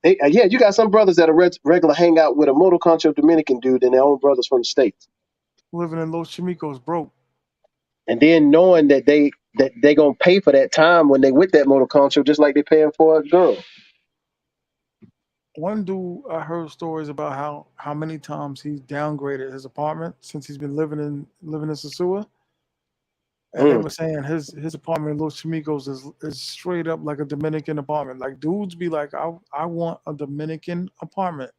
Yeah, you got some brothers that are regular hang out with a Moto Concho Dominican dude and their own brothers from the States. Living in Los Chimicos broke. And then knowing that they gonna pay for that time when they with that motor concho, just like they paying for a girl. One dude, I heard stories about how many times he's downgraded his apartment since he's been living in Sosua. And they Mm. were saying his apartment in Los Chimicos is straight up like a Dominican apartment. Like dudes be like, I want a Dominican apartment.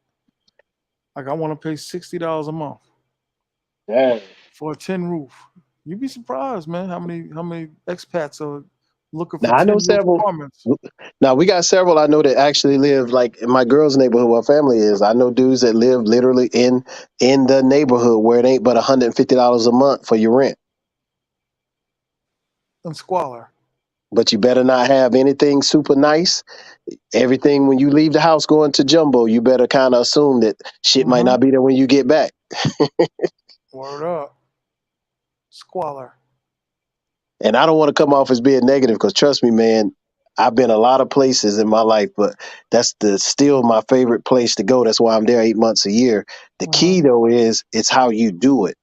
Like I want to pay $60 a month Dang. for a tin roof. You'd be surprised, man, how many expats are looking for Now I know tin roof several. apartments. Now we got several I know that actually live like in my girl's neighborhood where family is. I know dudes that live literally in the neighborhood where it ain't but $150 a month for your rent. And squalor. But you better not have anything super nice. Everything when you leave the house going to jumbo, you better kind of assume that shit might Mm-hmm. not be there when you get back. Word up. Squalor. And I don't want to come off as being negative because trust me, man, I've been a lot of places in my life, but that's still my favorite place to go. That's why I'm there 8 months a year. The Mm-hmm. key though is it's how you do it.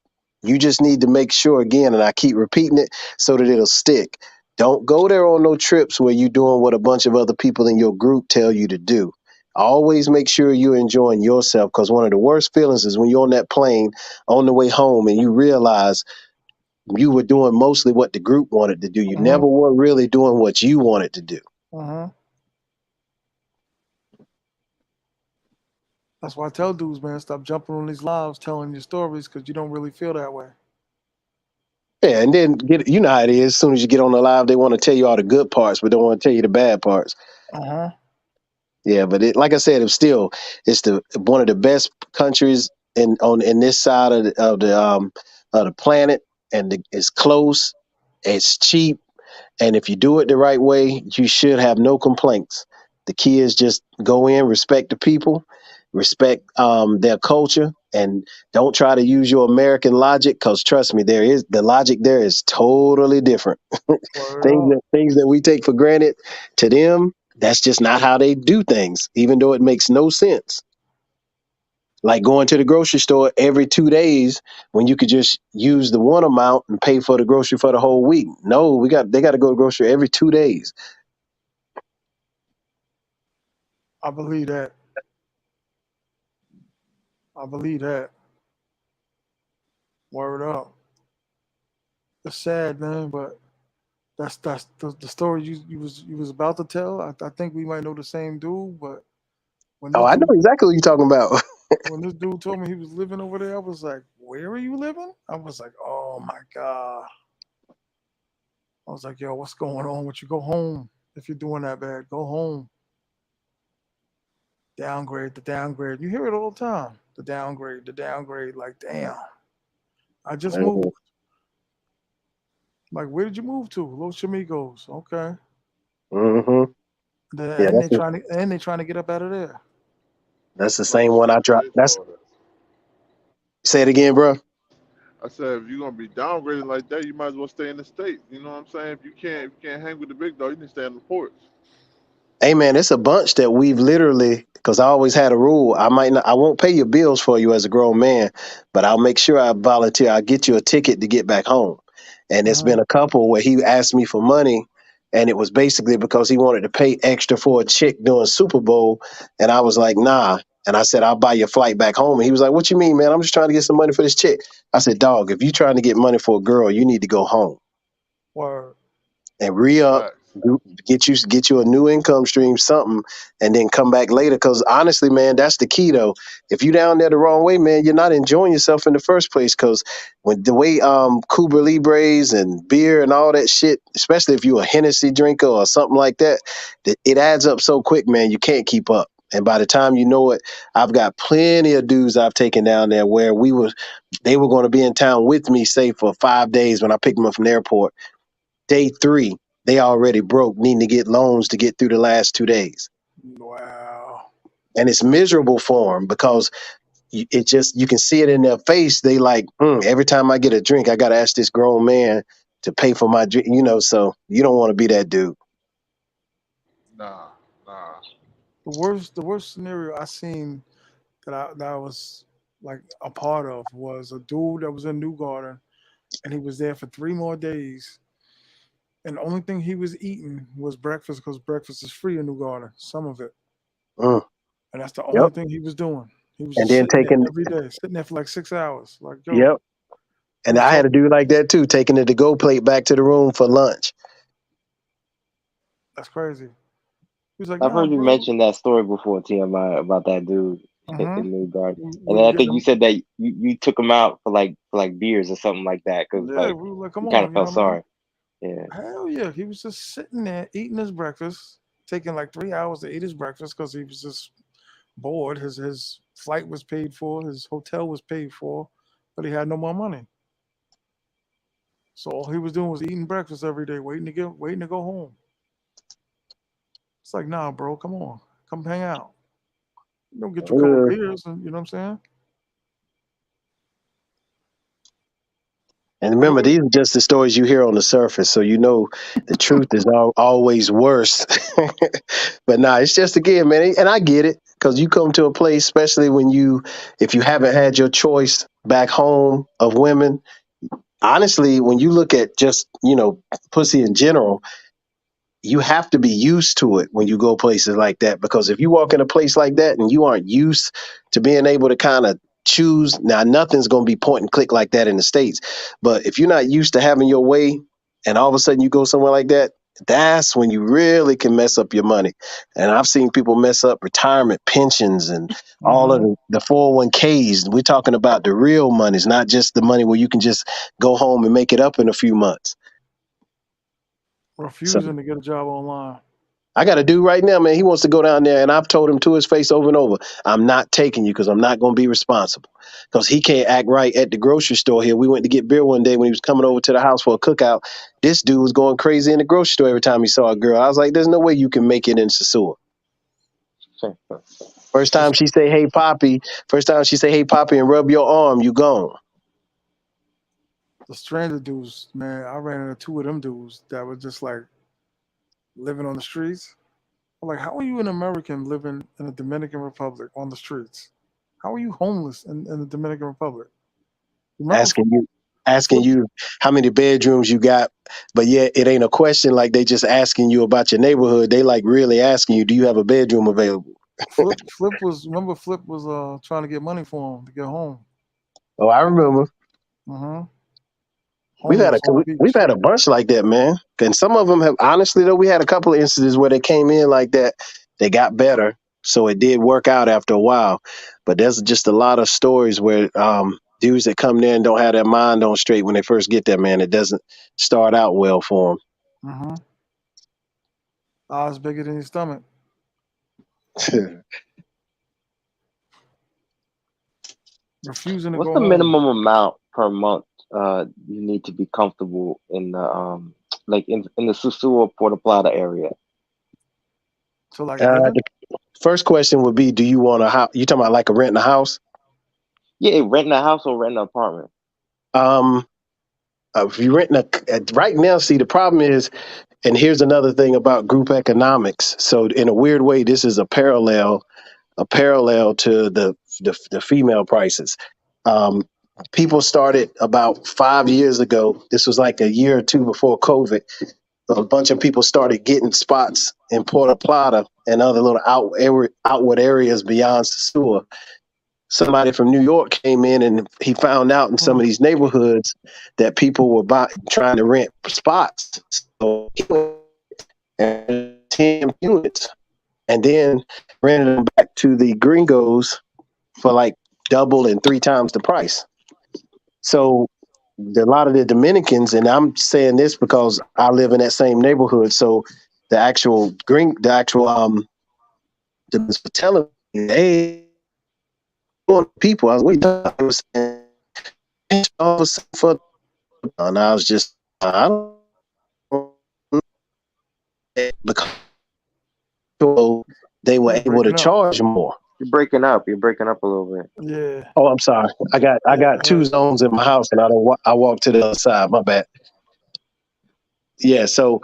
You just need to make sure again, and I keep repeating it so that it'll stick. Don't go there on no trips where you're doing what a bunch of other people in your group tell you to do. Always make sure you're enjoying yourself because one of the worst feelings is when you're on that plane on the way home and you realize you were doing mostly what the group wanted to do. You Mm-hmm. never were really doing what you wanted to do. Mm-hmm. That's why I tell dudes, man, stop jumping on these lives telling your stories because you don't really feel that way. Yeah, and then you know how it is. As soon as you get on the live, they want to tell you all the good parts, but don't want to tell you the bad parts. Uh-huh. Yeah, but like I said, it's the one of the best countries in this side of the planet, and it's close, it's cheap, and if you do it the right way, you should have no complaints. The key is just go in, respect the people, respect their culture, and don't try to use your American logic. Because trust me, the logic there is totally different. Word things up. that things that we take for granted to them, that's just not how they do things. Even though it makes no sense. Like going to the grocery store every 2 days when you could just use the one amount and pay for the grocery for the whole week. No, they got to go to grocery every 2 days. I believe that. I believe that. Word up. It's sad, man, but that's the story you was about to tell. I think we might know the same dude, but when Oh, this I know dude exactly what you're talking about. when this dude told me he was living over there, I was like, "Where are you living?" I was like, "Oh my god." I was like, "Yo, what's going on with you? Go home if you're doing that bad. Go home. Downgrade, the downgrade. You hear it all the time. The downgrade, the downgrade. Like, damn, I just moved. Like, where did you move to? Los Chamigos. Okay. hmm Yeah, And they trying to get up out of there. that's the Bro, same one I shit, dropped. pay That's for all that. Say it again, bro. I said if you're gonna be downgraded like that, you might as well stay in the state. You know what I'm saying? If you can't hang with the big dog, you can stay on the porch. Hey man, it's a bunch that we've literally because I always had a rule. I won't pay your bills for you as a grown man, but I'll make sure I volunteer. I'll get you a ticket to get back home. And it's been a couple where he asked me for money, and it was basically because he wanted to pay extra for a chick during Super Bowl, and I was like, nah. And I said, I'll buy your flight back home. And he was like, what you mean, man? I'm just trying to get some money for this chick. I said, dog, if you're trying to get money for a girl, you need to go home Word. and re-up, get you a new income stream, something, and then come back later. Because honestly, man, that's the key though. If you down there the wrong way, man, you're not enjoying yourself in the first place. Because when the way Cuba Libres and beer and all that shit, especially if you're a Hennessy drinker or something like that, it adds up so quick, man. You can't keep up. And by the time you know it, I've got plenty of dudes I've taken down there where they were going to be in town with me, say for 5 days when I picked them up from the airport. Day 3, they already broke, needing to get loans to get through the last 2 days. Wow. And it's miserable for them because you can see it in their face. They like, every time I get a drink, I got to ask this grown man to pay for my drink, so you don't want to be that dude. Nah. The worst scenario I seen that I was like a part of was a dude that was in New Garden, and he was there for 3 more days. And the only thing he was eating was breakfast because breakfast is free in New Garden, some of it. And that's the only thing he was doing. He was And just then sitting taking, there every day, sitting there for like 6 hours. Like, yo, yep. And I had to do like that too, taking the to-go plate back to the room for lunch. That's crazy. He was like, I've nah, heard you bro. mention that story before, T.M.I, about that dude in New Garden. And We then I get think them. you said that you took him out for like beers or something like that because Yeah, like we were like, you come kind on, of you know felt what I mean? sorry. Yeah. Hell yeah. He was just sitting there eating his breakfast, taking like 3 hours to eat his breakfast because he was just bored. His flight was paid for, his hotel was paid for, but he had no more money. So all he was doing was eating breakfast every day, waiting to go home. It's like, nah, bro, come on, come hang out. You don't get you a couple beers, and you know what I'm saying? And remember, these are just the stories you hear on the surface, so the truth is always worse. But nah, it's just again, man, and I get it because you come to a place, especially if you haven't had your choice back home of women. Honestly, when you look at just pussy in general, you have to be used to it when you go places like that. Because if you walk in a place like that and you aren't used to being able to kind of choose, now nothing's going to be point and click like that in the States. But if you're not used to having your way and all of a sudden you go somewhere like that, that's when you really can mess up your money. And I've seen people mess up retirement pensions and all of the 401ks. We're talking about the real money. It's not just the money where you can just go home and make it up in a few months. Refusing to get a job online. I got a dude right now, man. He wants to go down there, and I've told him to his face over and over, I'm not taking you because I'm not going to be responsible. Because he can't act right at the grocery store here. We went to get beer one day when he was coming over to the house for a cookout. This dude was going crazy in the grocery store every time he saw a girl. I was like, there's no way you can make it in Sosua. First time she say, hey, Poppy, and rub your arm, you gone. The stranded dudes, man, I ran into 2 of them dudes that were just like living on the streets. I'm like, how are you an American living in the Dominican Republic on the streets? How are you homeless in the Dominican Republic? Remember Asking you how many bedrooms you got, but yet it ain't a question like they just asking you about your neighborhood. They like really asking you, do you have a bedroom available? Flip was trying to get money for him to get home. Oh, I remember. We've had a bunch like that, man. And some of them have, honestly though, we had a couple of instances where they came in like that. They got better, so it did work out after a while. But there's just a lot of stories where dudes that come there and don't have their mind on straight when they first get there, man. It doesn't start out well for them. Eyes bigger than your stomach. Refusing to What's go the home. minimum amount per month you need to be comfortable in the like in the Sosua Puerto Plata area? So like the first question would be, do you want a house? You talking about like renting a house? Yeah, renting a house or renting an apartment. If you renting right now, see the problem is, and here's another thing about group economics. So in a weird way, this is a parallel to the female prices. people started about 5 years ago. This was like a year or two before COVID. A bunch of people started getting spots in Puerto Plata and other little outward areas beyond Sosua. Somebody from New York came in and he found out in some of these neighborhoods that people were trying to rent spots. So he went and 10 units and then rented them back to the gringos for like double and 3 times the price. So a lot of the Dominicans, and I'm saying this because I live in that same neighborhood. So the telling me, hey, people, I was waiting. I was saying, for, and I was just, I don't because they were able to charge more. You're breaking up. You're breaking up a little bit. Yeah. Oh, I'm sorry. I got 2 zones in my house, and I walk to the other side. My bad. Yeah. So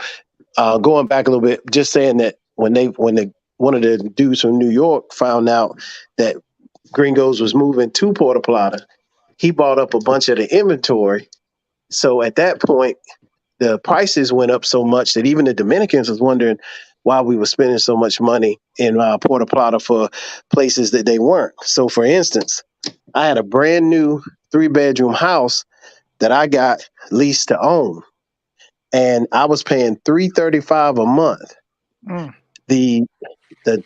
going back a little bit, just saying that when one of the dudes from New York found out that Gringos was moving to Puerto Plata, he bought up a bunch of the inventory. So at that point, the prices went up so much that even the Dominicans was wondering why we were spending so much money in Puerto Plata for places that they weren't. So, for instance, I had a brand new 3-bedroom house that I got leased to own, and I was paying $335 a month. The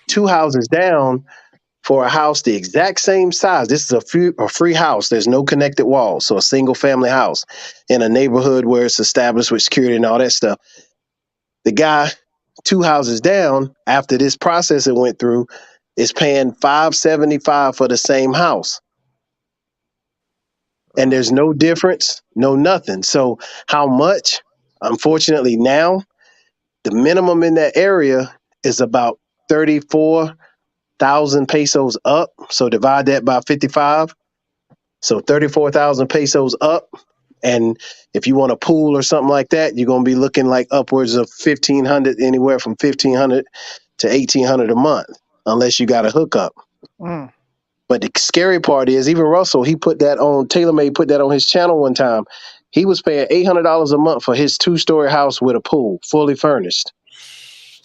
2 houses down, for a house the exact same size. This is a free house. There's no connected walls. So a single family house in a neighborhood where it's established with security and all that stuff. The guy 2 houses down, after this process it went through, is paying $575 for the same house. And there's no difference, no nothing. So how much? Unfortunately, now the minimum in that area is about 34,000 pesos up. So divide that by 55. So 34,000 pesos up. And if you want a pool or something like that, you're going to be looking like upwards of 1,500, anywhere from 1,500 to 1,800 a month, unless you got a hookup. But the scary part is, even Russell, he put that on, TaylorMade put that on his channel one time. He was paying $800 a month for his 2-story house with a pool, fully furnished.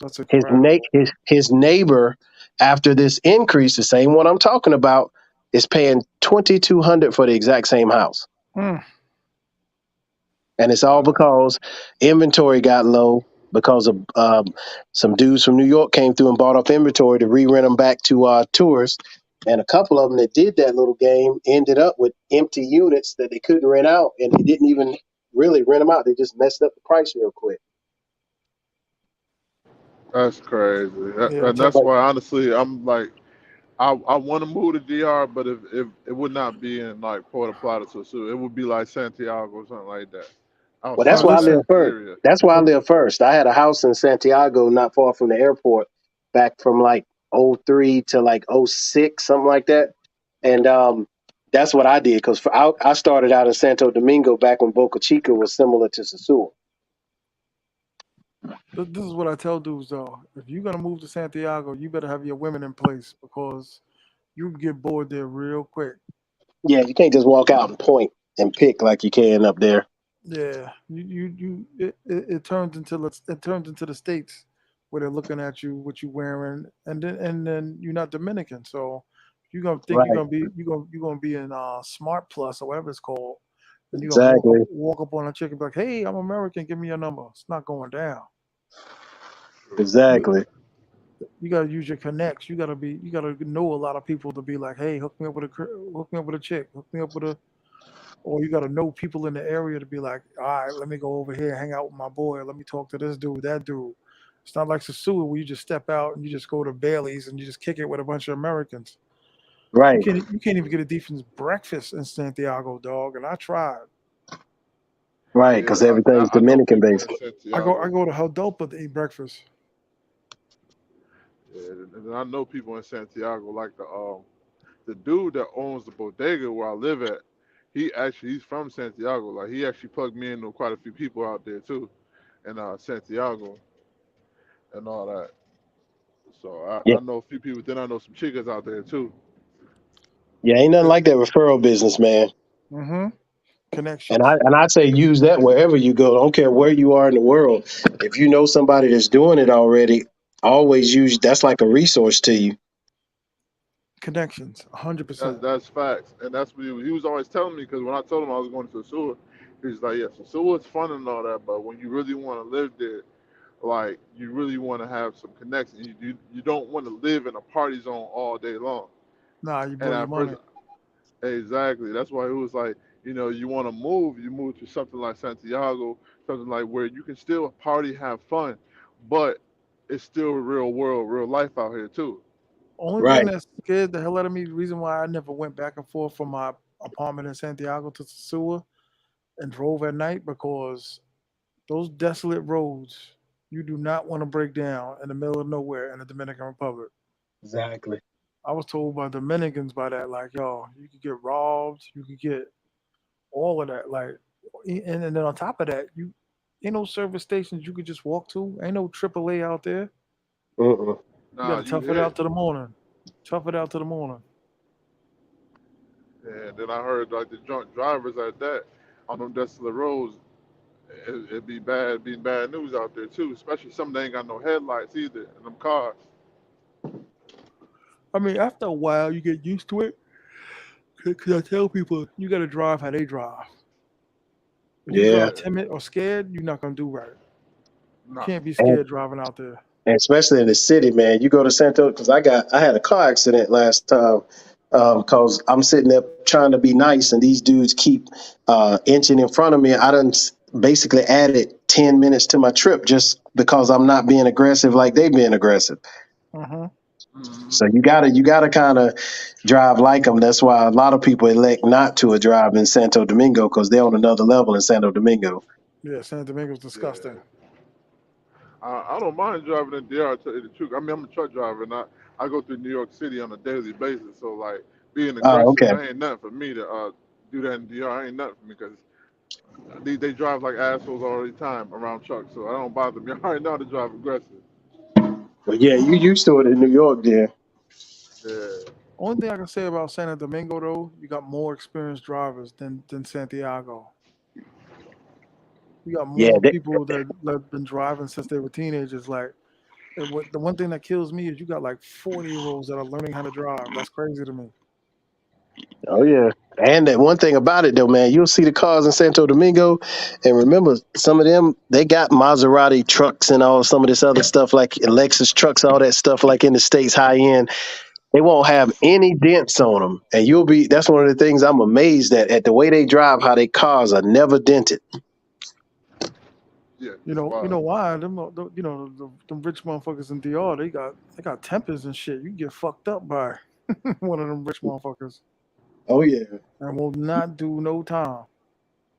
That's incredible. His neighbor, after this increase, the same one I'm talking about, is paying $2,200 for the exact same house. And it's all because inventory got low because of some dudes from New York came through and bought up inventory to re-rent them back to tourists. And a couple of them that did that little game ended up with empty units that they couldn't rent out, and they didn't even really rent them out. They just messed up the price real quick. That's crazy. And that's why, honestly, I'm like, I want to move to DR, but if it would not be in like Puerto Plata, so it would be like Santiago or something like that. Well, that's where I live first. Area. That's where I live first. I had a house in Santiago, not far from the airport, back from like '03 to like '06, something like that. And that's what I did, because I started out in Santo Domingo back when Boca Chica was similar to Sosua. This is what I tell dudes though. If you're gonna move to Santiago, you better have your women in place, because you can get bored there real quick. Yeah, you can't just walk out and point and pick like you can up there. Yeah, it turns into the states where they're looking at you, what you wearing, and then you're not Dominican, so you're gonna think Right. you're gonna be in Smart Plus or whatever it's called, and you're gonna Exactly. walk up on a chick and be like, "Hey, I'm American. Give me your number." It's not going down. Exactly. You gotta use your connects. You gotta know a lot of people to be like, "Hey, hook me up with a chick. Hook me up with a." Or you got to know people in the area to be like, all right, let me go over here, hang out with my boy. Let me talk to this dude, that dude. It's not like Sosua where you just step out and you just go to Bailey's and you just kick it with a bunch of Americans. Right. You can't even get a decent breakfast in Santiago, dog. And I tried. Right, because everything's Dominican based. I go to Heldopa to eat breakfast. Yeah, and I know people in Santiago, like the dude that owns the bodega where I live at. He's from Santiago. Like, he actually plugged me into quite a few people out there too, in Santiago and all that. So I know a few people. Then I know some chicas out there too. Yeah, ain't nothing like that referral business, man. Mm-hmm. And Connections. I say use that wherever you go. I don't care where you are in the world. If you know somebody that's doing it already, always use that's like a resource to you. Connections. 100%. That's facts, and that's what he was always telling me. Because when I told him I was going to Sosua, he was like, "Yeah, Sosua's fun and all that, but when you really want to live there, like you really want to have some connection. You don't want to live in a party zone all day long." Nah, you And blow your at first, money. exactly, that's why he was like, you want to move, you move to something like Santiago, something like where you can still party, have fun, but it's still real world, real life out here too. Only thing Right. that scared the hell out of me, the reason why I never went back and forth from my apartment in Santiago to Sosua and drove at night, because those desolate roads, you do not want to break down in the middle of nowhere in the Dominican Republic. Exactly. I was told by Dominicans by that, like, yo, you could get robbed, you could get all of that. Like, and then on top of that, you ain't no service stations you could just walk to. Ain't no AAA out there. Mm-mm. You Nah, got to you tough it out hit. to the morning. Tough it out to the morning. And then I heard like the drunk drivers at that on them desolate roads, it'd be bad news out there too. Especially some that ain't got no headlights either in them cars. I mean, after a while, you get used to it. Because I tell people, you got to drive how they drive. If you Yeah. drive timid or scared, you're not going to do right. You Nah. can't be And, scared driving out there. and especially in the city, man. You go to Santo because I had a car accident last time because I'm sitting there trying to be nice and these dudes keep inching in front of me. I done basically added 10 minutes to my trip just because I'm not being aggressive like they being aggressive. Hmm. Hmm. So you gotta kind of drive like them. That's why a lot of people elect not to drive in Santo Domingo because they're on another level in Santo Domingo. Yeah, San Domingo's disgusting. Yeah. I don't mind driving in DR. To tell you the truth, I mean I'm a truck driver and I go through New York City on a daily basis. So like being Oh, aggressive, okay. that ain't nothing for me to do that in DR. Ain't nothing for me because they drive like assholes all the time around trucks. So I don't bother me. I already know how to drive aggressive. Well, yeah, you used to it in New York, then. Yeah. Only thing I can say about Santo Domingo, though, you got more experienced drivers than Santiago. You got Yeah, more people that have been driving since they were teenagers. Like, and the one thing that kills me is you got like 40-year-olds that are learning how to drive. That's crazy to me. oh yeah. And that one thing about it though, man, you'll see the cars in Santo Domingo, and remember, some of them they got Maserati trucks and all some of this other stuff like Lexus trucks, all that stuff like in the states, high end. They won't have any dents on them, and you'll be. That's one of the things I'm amazed at the way they drive, how their cars are never dented. Yeah, You it's know, you wild. know why? Them rich motherfuckers in DR, they got tempers and shit. You get fucked up by one of them rich motherfuckers Oh yeah. and will not do no time.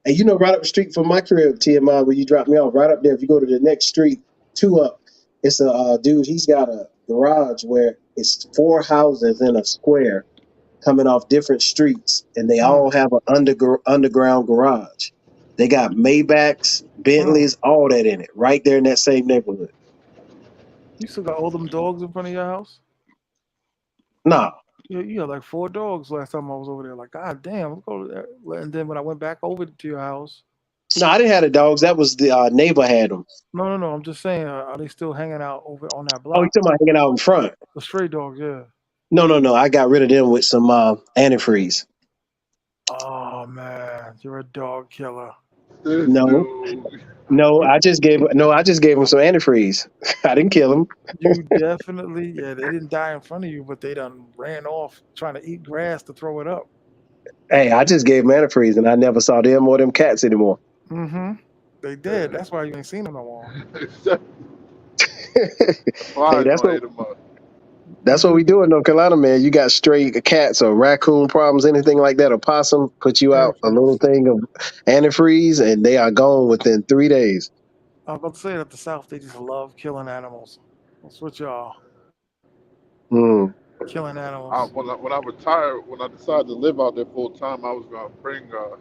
And right up the street from my crib, T.M.I, where you dropped me off, right up there. If you go to the next street, two up, it's a dude. He's got a garage where it's four houses in a square coming off different streets, and they Mm, all have an underground garage. They got Maybachs, mm. Bentleys, all that in it, right there in that same neighborhood. You still got all them dogs in front of your house? Nah, You had like four dogs last time I was over there. Like, God damn, let's go to that. And then when I went back over to your house, no, I didn't have the dogs. That was the neighbor had them. no. I'm just saying, are they still hanging out over on that Oh, you block? talking about hanging out in front? The stray dogs, yeah. No. I got rid of them with some antifreeze. Oh man, you're a dog killer. This No, dude. I just gave him some antifreeze. I didn't kill him. You definitely, yeah. They didn't die in front of you, but they done ran off trying to eat grass to throw it up. Hey, I just gave him antifreeze, and I never saw them or them cats anymore. Mm-hmm. They did. That's why you ain't seen them no more. Hey, Flies gonna eat him up. that's what we do in North Carolina, man. You got stray cats or raccoon problems, anything like that, or possum, put you out a little Antifreeze. thing of antifreeze, and they are gone within 3 days. I was about to say that the South, they just love killing animals. That's what y'all Mm. killing animals. When I retired, when I decided to live out there full time, I was gonna bring out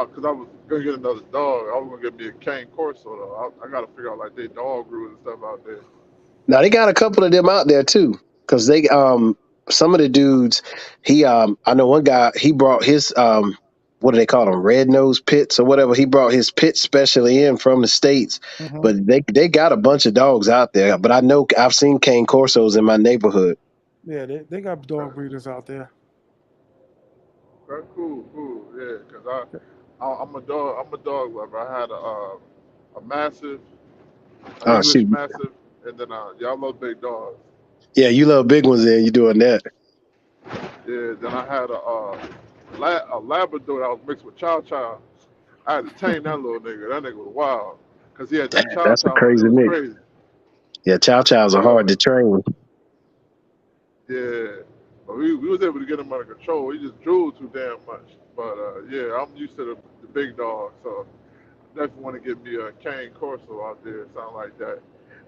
because I was gonna get another dog. I was gonna get me a cane corso though. I gotta figure out like they dog brews and stuff out there. Now they got a couple of them out there too, because they some of the dudes I know one guy he brought his what do they call them, red nose pits or whatever. He brought his pit specially in from the States, but they got a bunch of dogs out there. But I know I've seen cane corsos in my neighborhood. Yeah, they got dog breeders out there. That's cool, yeah. Cause I'm a dog lover. I had a massive, an Oh English shoot, massive, and then y'all love big dogs. yeah, you love big ones, then you doing that. Yeah, then I had a Labrador that was mixed with Chow Chow. I had to tame that little nigga. That nigga was wild, cause he had that Chow That's a Chow. It crazy was mix. crazy. Yeah, chow chows are But hard to train. yeah, but we was able to get him under control. He just drooled too damn much. But yeah, I'm used to the big dog, so definitely want to get me a cane corso out there, something like that.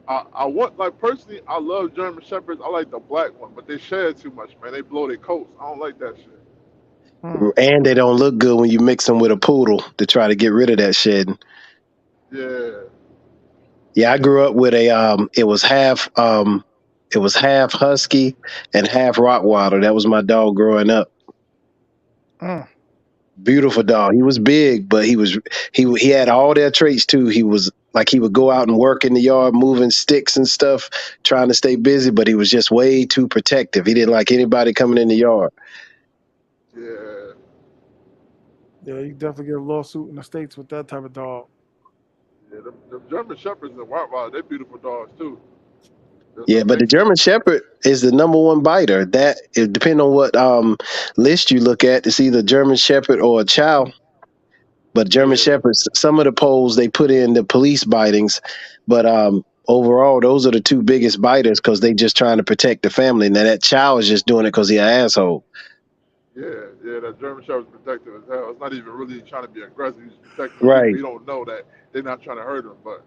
I want, like, personally, I love German shepherds. I like the black one, but they shed too much, man. They blow their coats. I don't like that shit. And they don't look good when you mix them with a poodle to try to get rid of that shedding. Yeah, Yeah, I grew up with a it was half husky and half Rottweiler. That was my dog growing up. Beautiful dog. He was big, but he had all their traits too. He was like he would go out and work in the yard, moving sticks and stuff, trying to stay busy, but he was just way too protective. He didn't like anybody coming in the yard. yeah. Yeah, you definitely get a lawsuit in the States with that type of dog. Yeah, the German Shepherds and Rottweilers, they're beautiful dogs too. Yeah, The but the mixes. German Shepherd is the number one biter. That it depends on what list you look at. It's either German Shepherd or a Chow. But German Yeah, Shepherds, some of the polls they put in the police bitings, but overall those are the two biggest biters because they just trying to protect the family. Now that Chow is just doing it because he an asshole. yeah. That German Shepherd's protective as hell. It's not even really trying to be aggressive. He's protecting the people. Right. He don't know that they're not trying to hurt him, but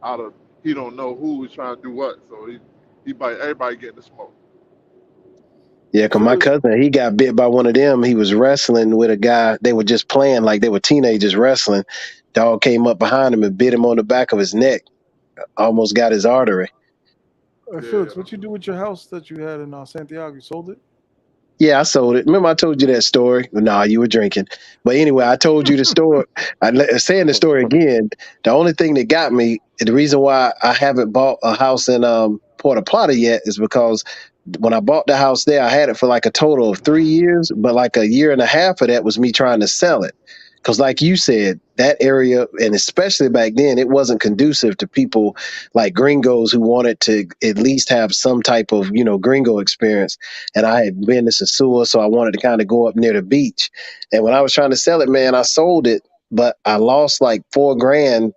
out of he don't know who is trying to do what. So he bite everybody getting the smoke. Yeah, because my cousin, he got bit by one of them. He was wrestling with a guy. They were just playing like they were teenagers wrestling. Dog came up behind him and bit him on the back of his neck. Almost got his artery. Hey, Felix, what you do with your house that you had in Santiago? You sold it? Yeah, I sold it. Remember I told you that story? Nah, you were drinking. But anyway, I told you the story. Saying the story again, the only thing that got me, the reason why I haven't bought a house in Puerto Plata yet is because when I bought the house there, I had it for like a total of 3 years, but like a year and a half of that was me trying to sell it. Because like you said, that area, and especially back then, it wasn't conducive to people like gringos who wanted to at least have some type of, gringo experience. And I had been to Sosua, so I wanted to kind of go up near the beach. And when I was trying to sell it, man, I sold it, but I lost like $4,000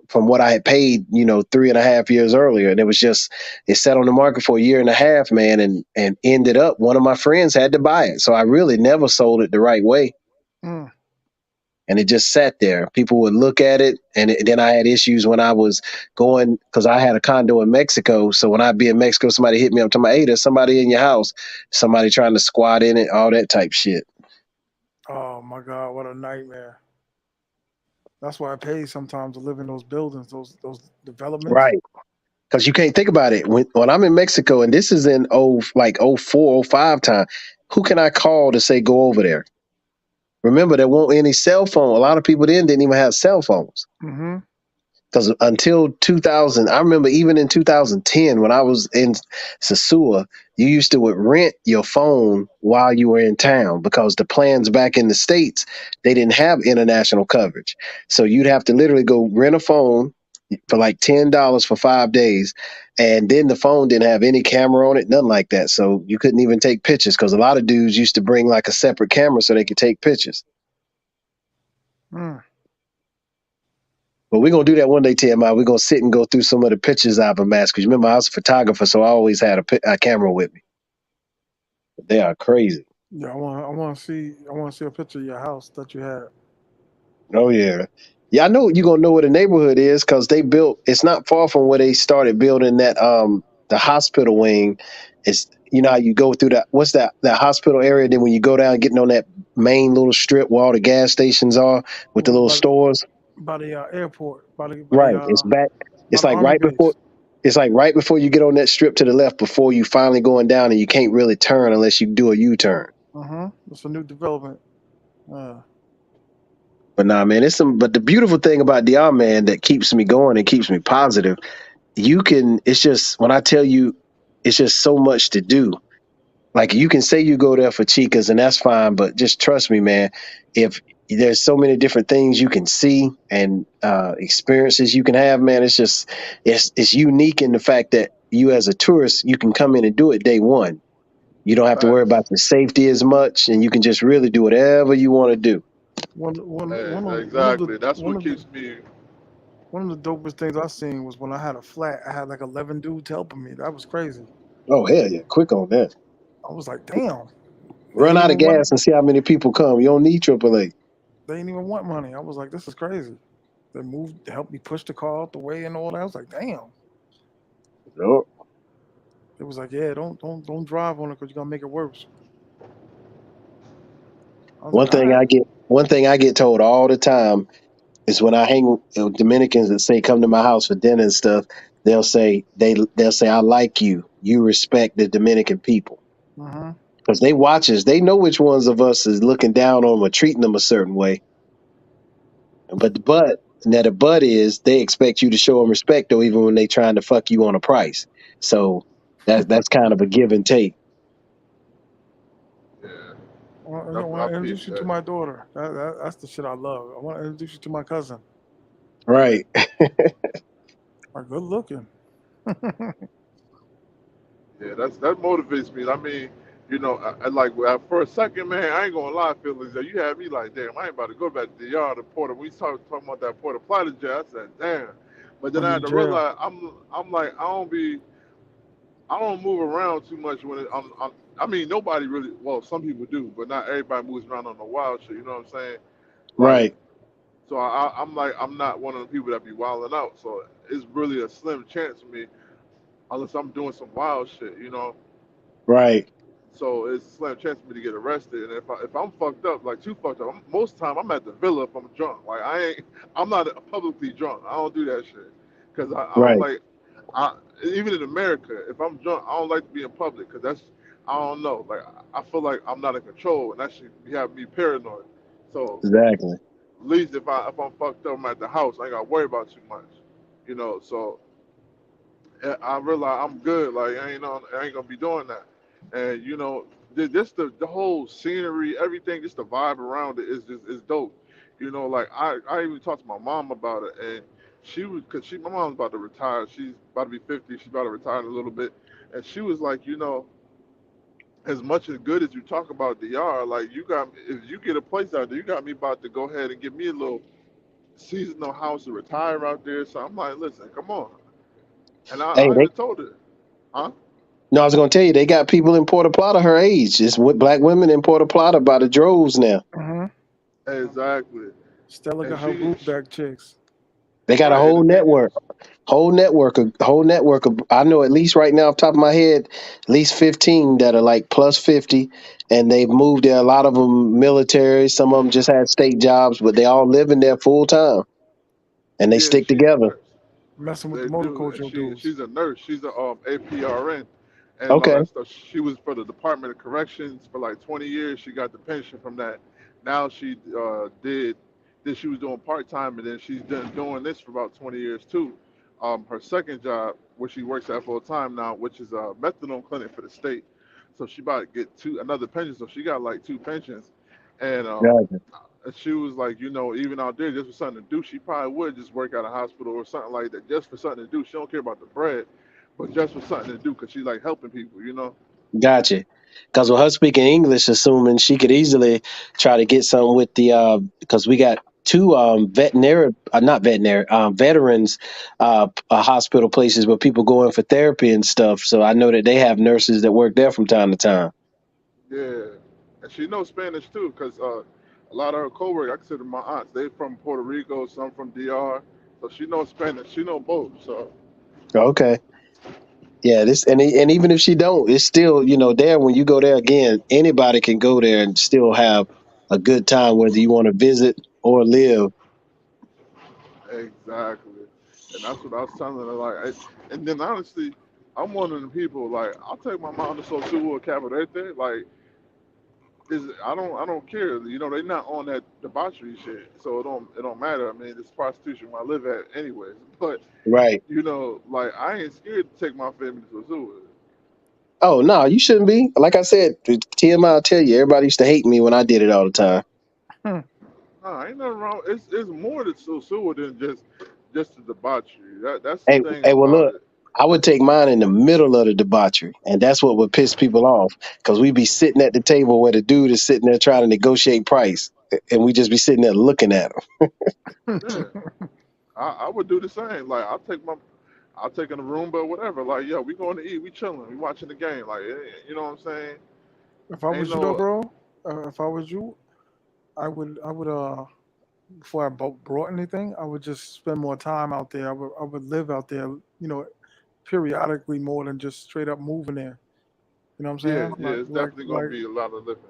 from what I had paid, 3.5 years earlier. And it sat on the market for a year and a half, man, and ended up one of my friends had to buy it. So I really never sold it the right way. And it just sat there. People would look at it, and then I had issues when I was going because I had a condo in Mexico. So when I'd be in Mexico, somebody hit me up to my, hey, there's somebody in your house, somebody trying to squat in it, all that type shit. Oh my God, what a nightmare! That's why I pay sometimes to live in those buildings, those developments. Right. Because you can't think about it. When I'm in Mexico, and this is in like 04, 05 time, who can I call to say go over there? Remember, there won't any cell phone. A lot of people then didn't even have cell phones. Mm-hmm. Because until 2000, I remember even in 2010 when I was in Sosua, you used to would rent your phone while you were in town because the plans back in the States, they didn't have international coverage. So you'd have to literally go rent a phone for like $10 for 5 days. And then the phone didn't have any camera on it, nothing like that. So you couldn't even take pictures because a lot of dudes used to bring like a separate camera so they could take pictures. But we're going to do that one day, T.M.I. We're going to sit and go through some of the pictures I've amassed. Because remember, I was a photographer, so I always had a camera with me. But they are crazy. Yeah, I want to see a picture of your house that you had. Oh, yeah. Yeah, I know you're going to know where the neighborhood is because it's not far from where they started building that, the hospital wing. It's, how you go through what's that hospital area? Then when you go down, getting on that main little strip where all the gas stations are with the little stores. By the airport, by Right. It's back. by It's the like army right base. before. It's like right before you get on that strip to the left, before you finally going down, and you can't really turn unless you do a U-turn. It's a new development. But nah, man, it's some. But the beautiful thing about DR, man, that keeps me going and keeps me positive. You can. It's just when I tell you, it's just so much to do. Like you can say you go there for chicas and that's fine, but just trust me, man. If there's so many different things you can see and experiences you can have, man, it's just it's unique in the fact that you as a tourist you can come in and do it day one. You don't have to worry Facts. about the safety as much, and you can just really do whatever you want to do. Exactly. That's what keeps me. One of the dopest things I seen was when I had a flat. I had like 11 dudes helping me. That was crazy. Oh hell yeah, quick on that. I was like, damn. They Run ain't out of even want. gas and see how many people come. You don't need AAA. They ain't even want money. I was like, this is crazy. They moved, helped me push the car out the way and all that. I was like, damn. Nope. It was like, yeah, don't drive on it because you're gonna make it worse. I was like, all right. One thing I get told all the time is when I hang with Dominicans that say come to my house for dinner and stuff, they'll say I like you. You respect the Dominican people Mm-hmm. because they watch us. They know which ones of us is looking down on them or treating them a certain way. But now the but is they expect you to show them respect though, even when they trying to fuck you on a price. So that's kind of a give and take. Yeah, I I want to peep introduce you to that. my daughter. That's the shit I love. I want to introduce you to my cousin. Right. Are good looking. Yeah, that motivates me. I mean, I like for a second, man. I ain't gonna lie, feelings that you had me like, damn, I ain't about to go back to the yard to Porter. We started talking about that Porter Plata jail. I said, damn. But then When I you had in to jail. realize I'm like I don't move around too much when I mean nobody really, well, some people do, but not everybody moves around on the wild shit. You know what I'm saying? Like, Right. so I'm like I'm not one of the people that be wilding out. So it's really a slim chance for me unless I'm doing some wild shit. Right. So it's a slim chance for me to get arrested. And if I'm fucked up, like too fucked up, most of the time I'm at the villa if I'm drunk. Like I'm not publicly drunk. I don't do that shit because I don't Right. like. I even in America, if I'm drunk, I don't like to be in public because I don't know. Like I feel like I'm not in control, and that should have me paranoid. So Exactly. at least if I'm fucked up, I'm at the house. I ain't got to worry about too much. So I realize I'm good. Like I ain't gonna be doing that. And just the whole scenery, everything, just the vibe around it is dope. Like I even talked to my mom about it, and cause my mom's about to retire. She's about to be 50. She's about to retire in a little bit, and she was like, as much as good as you talk about DR, like if you get a place out there, you got me about to go ahead and get me a little seasonal house to retire out there. So I'm like, listen, come on. And Hey, I even told her, huh? no, I was going to tell you, they got people in Puerto Plata her age. It's with black women in Puerto Plata by the droves now. Mm-hmm. Exactly. Stella And got her group back chicks. They got a right. And whole the thing network, is, whole network of. I know at least right now, off the top of my head, at least 15 that are like plus 50, and they've moved there. A lot of them military, some of them just had state jobs, but they all living there full time, and they yeah, stick she's a together. nurse. Messing with the They motor do, and culture dudes. she's a nurse. She's a APRN and all Okay, that stuff. She was for the Department of Corrections for like 20 years. She got the pension from that. Now she did this. She was doing part time, and then she's done doing this for about 20 years too. Her second job, where she works at full time now, which is a methadone clinic for the state. So she about to get another pension. So she got like two pensions, and gotcha. she was like, even out there just for something to do, she probably would just work at a hospital or something like that, just for something to do. She don't care about the bread, but just for something to do, because she like helping people. Gotcha. Because with her speaking English, assuming she could easily try to get something with the because we got two not veterinary veterans hospital places where people go in for therapy and stuff. So I know that they have nurses that work there from time to time. Yeah, and she knows Spanish too, because a lot of her coworkers, I consider my aunts, they from Puerto Rico, some from DR, so she knows Spanish. She know both. So Okay. Yeah, this and even if she don't, it's still there when you go there again. Anybody can go there and still have a good time, whether you want to visit or live. exactly, and that's what I was telling her. And then honestly, I'm one of the people like I'll take my mom to Sosua Cabarete. Like is I don't care. You know, they're not on that debauchery shit, so it don't matter. I mean, it's prostitution where I live at anyways. But Right. you know, like I ain't scared to take my family to a zoo. Oh no, you shouldn't be. Like I said, TMI, will tell you, everybody used to hate me when I did it all the time. Hmm. Nah, ain't nothing wrong. It's more to Sosua than just the debauchery. That's the Hey, thing hey, well, about look, it. I would take mine in the middle of the debauchery, and that's what would piss people off because we'd be sitting at the table where the dude is sitting there trying to negotiate price, and we just be sitting there looking at him. Yeah, I would do the same. Like I'll take in a Roomba or whatever. Like yo, we going to eat, we chilling, we watching the game. Like you know what I'm saying? If I Ain't was you though, no bro, if I was you, I would before I brought anything, I would just spend more time out there. I would live out there, periodically more than just straight up moving there. You know what I'm yeah, saying? yeah. It's definitely gonna Like be a lot of living,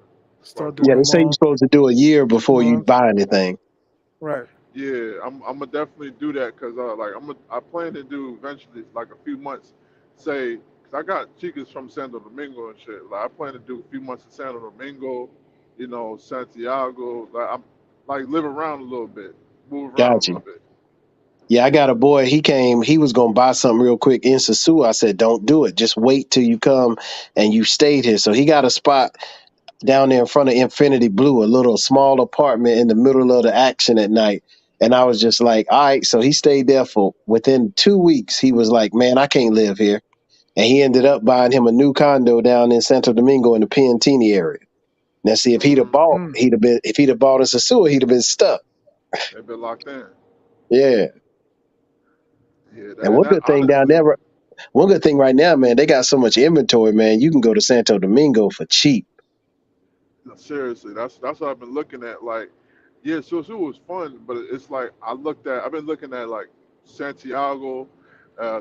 a lot start of doing Yeah, a they living. say you're month, supposed to do a year 2 before you months. buy anything. Right. Yeah, I'm gonna definitely do that because like I plan to do eventually like a few months, say, cause I got chicas from Santo Domingo and shit. Like I plan to do a few months in Santo Domingo, you know, Santiago. Like I'm like live around a little bit, move around a Got little you. bit. Yeah, I got a boy. He came. He was gonna buy something real quick in Sosua. I said, "Don't do it. Just wait till you come and you stayed here." So he got a spot down there in front of Infinity Blue, a little small apartment in the middle of the action at night. And I was just like, all right. So he stayed there for within 2 weeks. He was like, man, I can't live here. And he ended up buying him a new condo down in Santo Domingo in the Piantini area. Now, see, if he'd have Hmm. bought, Mm. if he'd have bought us a sewer, he'd have been stuck. They've been locked in. Yeah. Yeah, And and that honestly, one good thing right now, man, they got so much inventory, man. You can go to Santo Domingo for cheap. no, seriously, that's what I've been looking at. Like, yeah, so it was fun, but it's like I've been looking at like Santiago,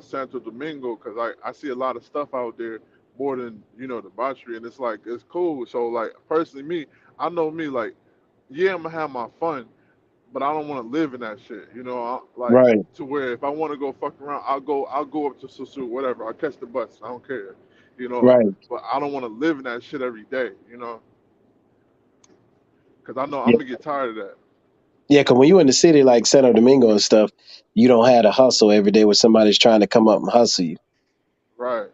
Santo Domingo, because I see a lot of stuff out there more than you know debauchery, and it's like it's cool. So like personally, me, I know me, like yeah, I'm gonna have my fun, but I don't want to live in that shit. You know, like Right, to where if I want to go fuck around, I'll go up to Sosua, whatever. I'll catch the bus. I don't care. You know, right. but I don't want to live in that shit every day. You know, because I know I'm gonna get tired of that. Yeah, because when you in the city like Santo Domingo and stuff, you don't have to hustle every day where somebody's trying to come up and hustle you. Right.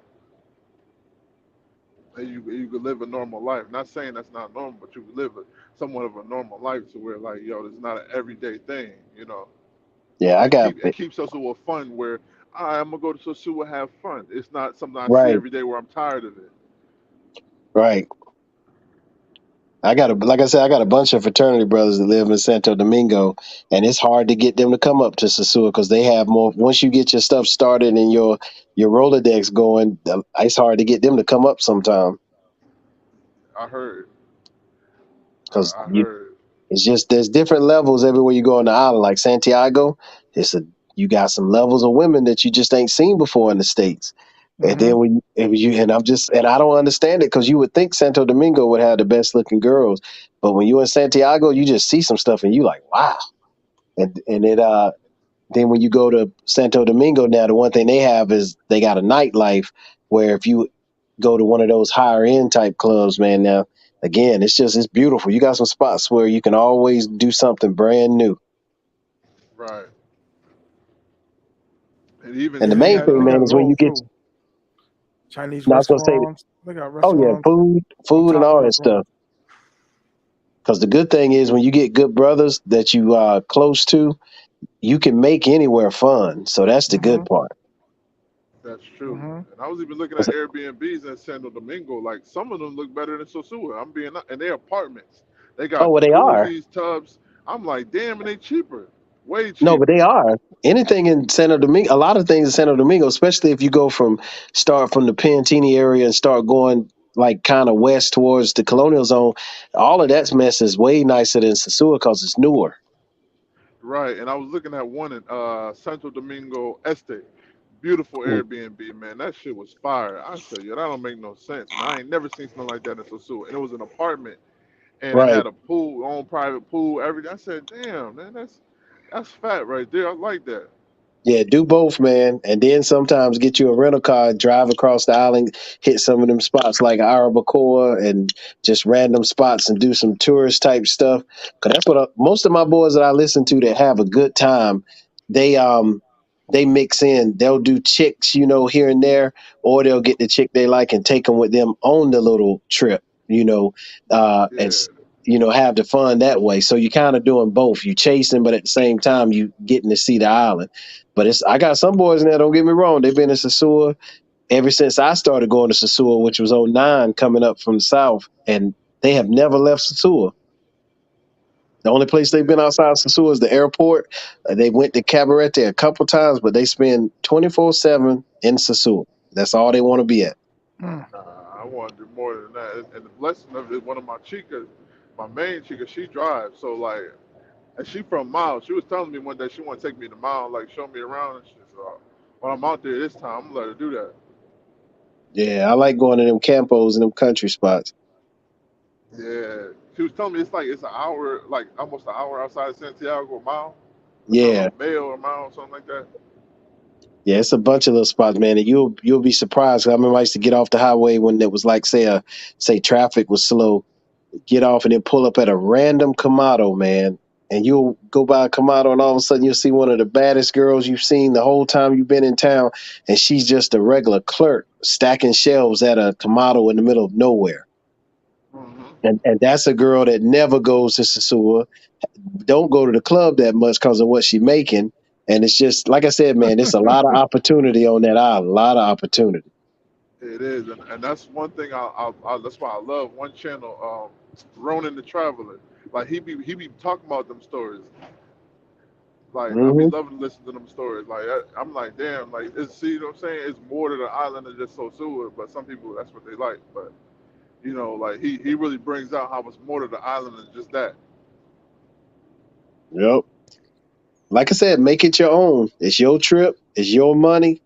And you could live a normal life. Not saying that's not normal, but you could live somewhat of a normal life to where like yo, it's not an everyday thing. You know, Yeah, I and got it keeps us with fun. Where I'm gonna go to Sosua have fun. It's not something I see right, every day where I'm tired of it. right. I got like I said, I got a bunch of fraternity brothers that live in Santo Domingo, and it's hard to get them to come up to Sosua because they have more. Once you get your stuff started and your Rolodex going, it's hard to get them to come up sometime I heard. because I heard. it's just there's different levels everywhere you go on the island. Like Santiago, it's a you got some levels of women that you just ain't seen before in the states. And Hmm. then when you and I'm just and I don't understand it because you would think Santo Domingo would have the best looking girls, but when you in Santiago, you just see some stuff and you like wow. And it then when you go to Santo Domingo now, the one thing they have is they got a nightlife where if you go to one of those higher end type clubs, man, now again, it's beautiful. You got some spots where you can always do something brand new. Right. And even And the Yeah, they main got thing, they man, got is when you both get too. Chinese now I was gonna say, restaurants. They got oh yeah, restaurants on food and top of all that restaurants. stuff. Because the good thing is when you get good brothers that you are close to, you can make anywhere fun. So that's the Hmm. good part. that's true. Hmm. And I was even looking at Airbnbs in Santo Domingo. Like some of them look better than Sosua. I'm being and they're apartments. They Oh got well, they are. jacuzzis, tubs. I'm like, damn, and they cheaper, way No, but they cheaper. are. Anything in Santo Domingo, a lot of things in Santo Domingo, especially if you go start from the Pantini area and start going like kind of west towards the colonial zone, all of that mess is way nicer than Sosua because it's newer. Right. And I was looking at one in Santo Domingo Este. Beautiful Mm. Airbnb, man. That shit was fire. I said, yo, that don't make no sense. And I ain't never seen something like that in Sosua. And it was an apartment, and it Right. had a pool, own private pool, everything. I said, damn, man, that's fat right there. I like that. Yeah, do both, man. And then sometimes get you a rental car, drive across the island, hit some of them spots like Arabacoa and just random spots and do some tourist type stuff. Cause that's what most of my boys that I listen to that have a good time, they mix in. They'll do chicks, here and there, or they'll get the chick they like and take them with them on the little trip, and Yeah. have the fun that way. So you kind of doing both. You chasing, but at the same time you getting to see the island. But I got some boys in there, don't get me wrong, they've been in Sosua ever since I started going to Sosua, which was '09, coming up from the south, and they have never left Sosua. The only place they've been outside Sosua is the airport. They went to Cabaret a couple times, but they spend 24/7 in Sosua. That's all they want to be at. Mm. I want to do more than that. And the blessing of it, one of my chicas, my main chica, she drives. So like, and she from Miles. She was telling me one day she want to take me to Miles, like show me around and shit. So when I'm out there this time, I'm gonna let her do that. Yeah, I like going to them campos and them country spots. Yeah, she was telling me it's an hour, like almost an hour outside of Santiago, a mile, or something, Yeah. a mile or a mile, something like that. Yeah, it's a bunch of little spots, man, and you'll be surprised. I remember I used to get off the highway when it was like, say traffic was slow, get off and then pull up at a random Kamado, man, and you'll go by a Kamado, and all of a sudden you'll see one of the baddest girls you've seen the whole time you've been in town, and she's just a regular clerk stacking shelves at a Kamado in the middle of nowhere. Mm-hmm. And that's a girl that never goes to Sosua, don't go to the club that much because of what she making. And it's just like I said, man, it's a lot of opportunity on that island. A lot of opportunity. It is, and that's one thing. That's why I love one channel, Ronan the Traveler. Like he be talking about them stories. Like I be Hmm. loving to listen to them stories. Like I'm like, damn, like see what I'm saying? It's more to the island than just Sosua, but some people that's what they like. But like he really brings out how much more to the island than just that. Yep. Like I said, make it your own. It's your trip. It's your money.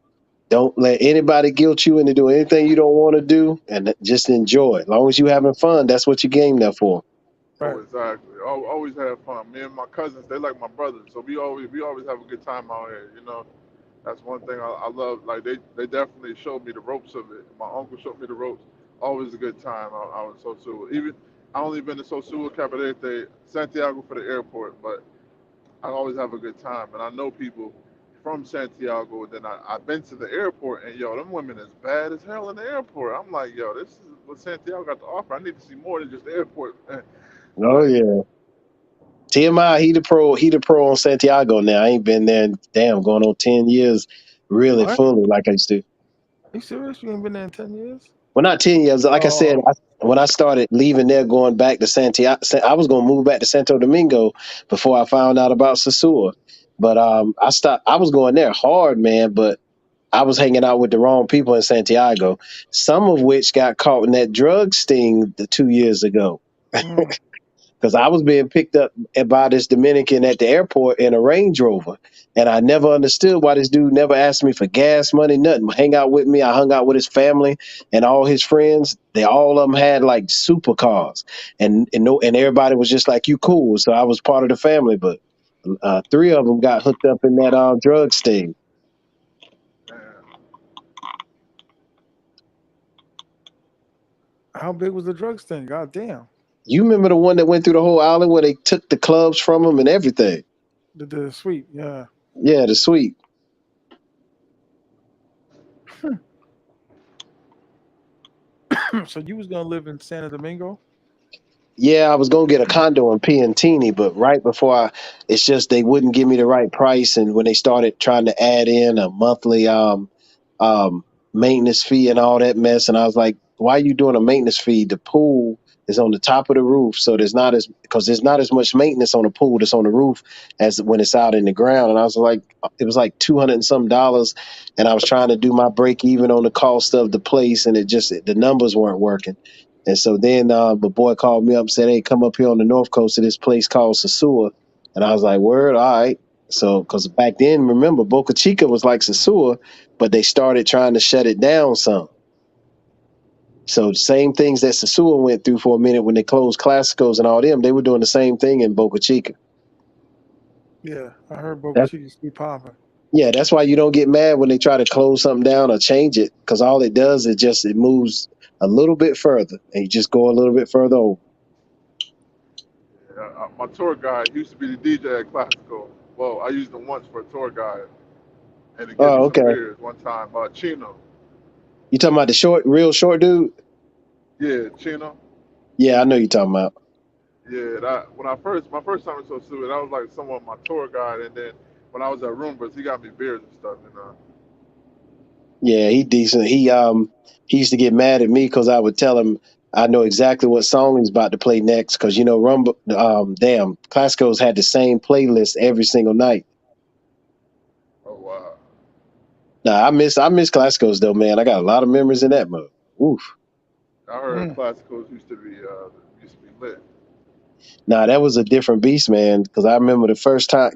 Don't let anybody guilt you into doing anything you don't want to do, and just enjoy. As long as you having fun, that's what you game there for. Oh, Right. exactly. Always have fun. Me and my cousins, they like my brothers, so we always have a good time out here. That's one thing I love. Like they definitely showed me the ropes of it. My uncle showed me the ropes. Always a good time out in Sosua. Even I only been to Sosua, Cabarete, Santiago for the airport, but I always have a good time. And I know people from Santiago. Then I've been to the airport, and yo, them women is bad as hell in the airport. I'm like, yo, this is what Santiago got to offer. I need to see more than just the airport. Oh Like, yeah. T.M.I, he the pro. He the pro on Santiago now. I ain't been there in, damn, going on 10 years, really What? fully like I used to. Are you serious? You ain't been there in 10 years? Well, not 10 years. Like I said, Oh, when I started leaving there, going back to Santiago, I was going to move back to Santo Domingo before I found out about Sosua. But I stopped. I was going there hard, man. But I was hanging out with the wrong people in Santiago. Some of which got caught in that drug sting 2 years ago. mm. Because I was being picked up by this Dominican at the airport in a Range Rover, and I never understood why this dude never asked me for gas money, nothing. Hang out with me. I hung out with his family and all his friends. They all of them had like supercars, and no, and everybody was just like, "You cool." So I was part of the family, but three of them got hooked up in that drug sting. How big was the drugs thing? God damn. You remember the one that went through the whole island where they took the clubs from them and everything? The sweep, yeah. Yeah, the sweet. So you was gonna live in Santo Domingo? Yeah, I was gonna get a condo in Piantini, but right before it's just they wouldn't give me the right price, and when they started trying to add in a monthly um maintenance fee and all that mess, and I was like, "Why are you doing a maintenance fee? The pool is on the top of the roof, so there's not as much maintenance on the pool that's on the roof as when it's out in the ground." And I was like, it was like 200 and some dollars, and I was trying to do my break even on the cost of the place, and the numbers weren't working. And so then the boy called me up and said, "Hey, come up here on the north coast of this place called Sosua." And I was like, "Word, all right." So, because back then, remember, Boca Chica was like Sosua, but they started trying to shut it down some. So, the same things that Sosua went through for a minute when they closed Classicos and all them, they were doing the same thing in Boca Chica. Yeah, I heard Boca That's Chica keep popping. Yeah, that's why you don't get mad when they try to close something down or change it, because all it does is just it moves a little bit further, and you just go a little bit further over. My tour guide used to be the DJ at Classical. Well, I used him once for a tour guide, and to give me Oh, some okay. beers one time. Chino. You talking about the real short dude? Yeah, Chino. Yeah, I know you talking about. Yeah, that when my first time in Sosua, that was like someone my tour guide, and then when I was at Roombas, he got me beers and stuff. Yeah, he decent. He used to get mad at me because I would tell him I know exactly what song he's about to play next, because you know Rumble damn Classicos had the same playlist every single night. Oh wow. Nah, I miss Classicos though, man. I got a lot of memories in that mode. Oof. I heard Classicals used to be lit. Nah, that was a different beast, man. Because I remember the first time,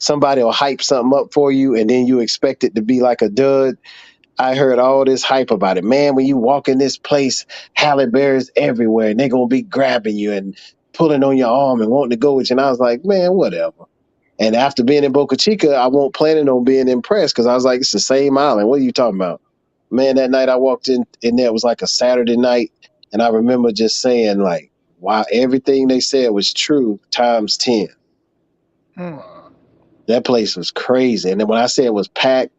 somebody will hype something up for you, and then you expect it to be like a dud. I heard all this hype about it, man. When you walk in this place, Halle Berry's everywhere, and they're gonna be grabbing you and pulling on your arm and wanting to go with you. And I was like, man, whatever. And after being in Boca Chica, I wasn't planning on being impressed because I was like, it's the same island. What are you talking about? Man, that night I walked in there, it was like a Saturday night, and I remember just saying like, wow, everything they said was true times 10. Wow. That place was crazy. And then when I say it was packed,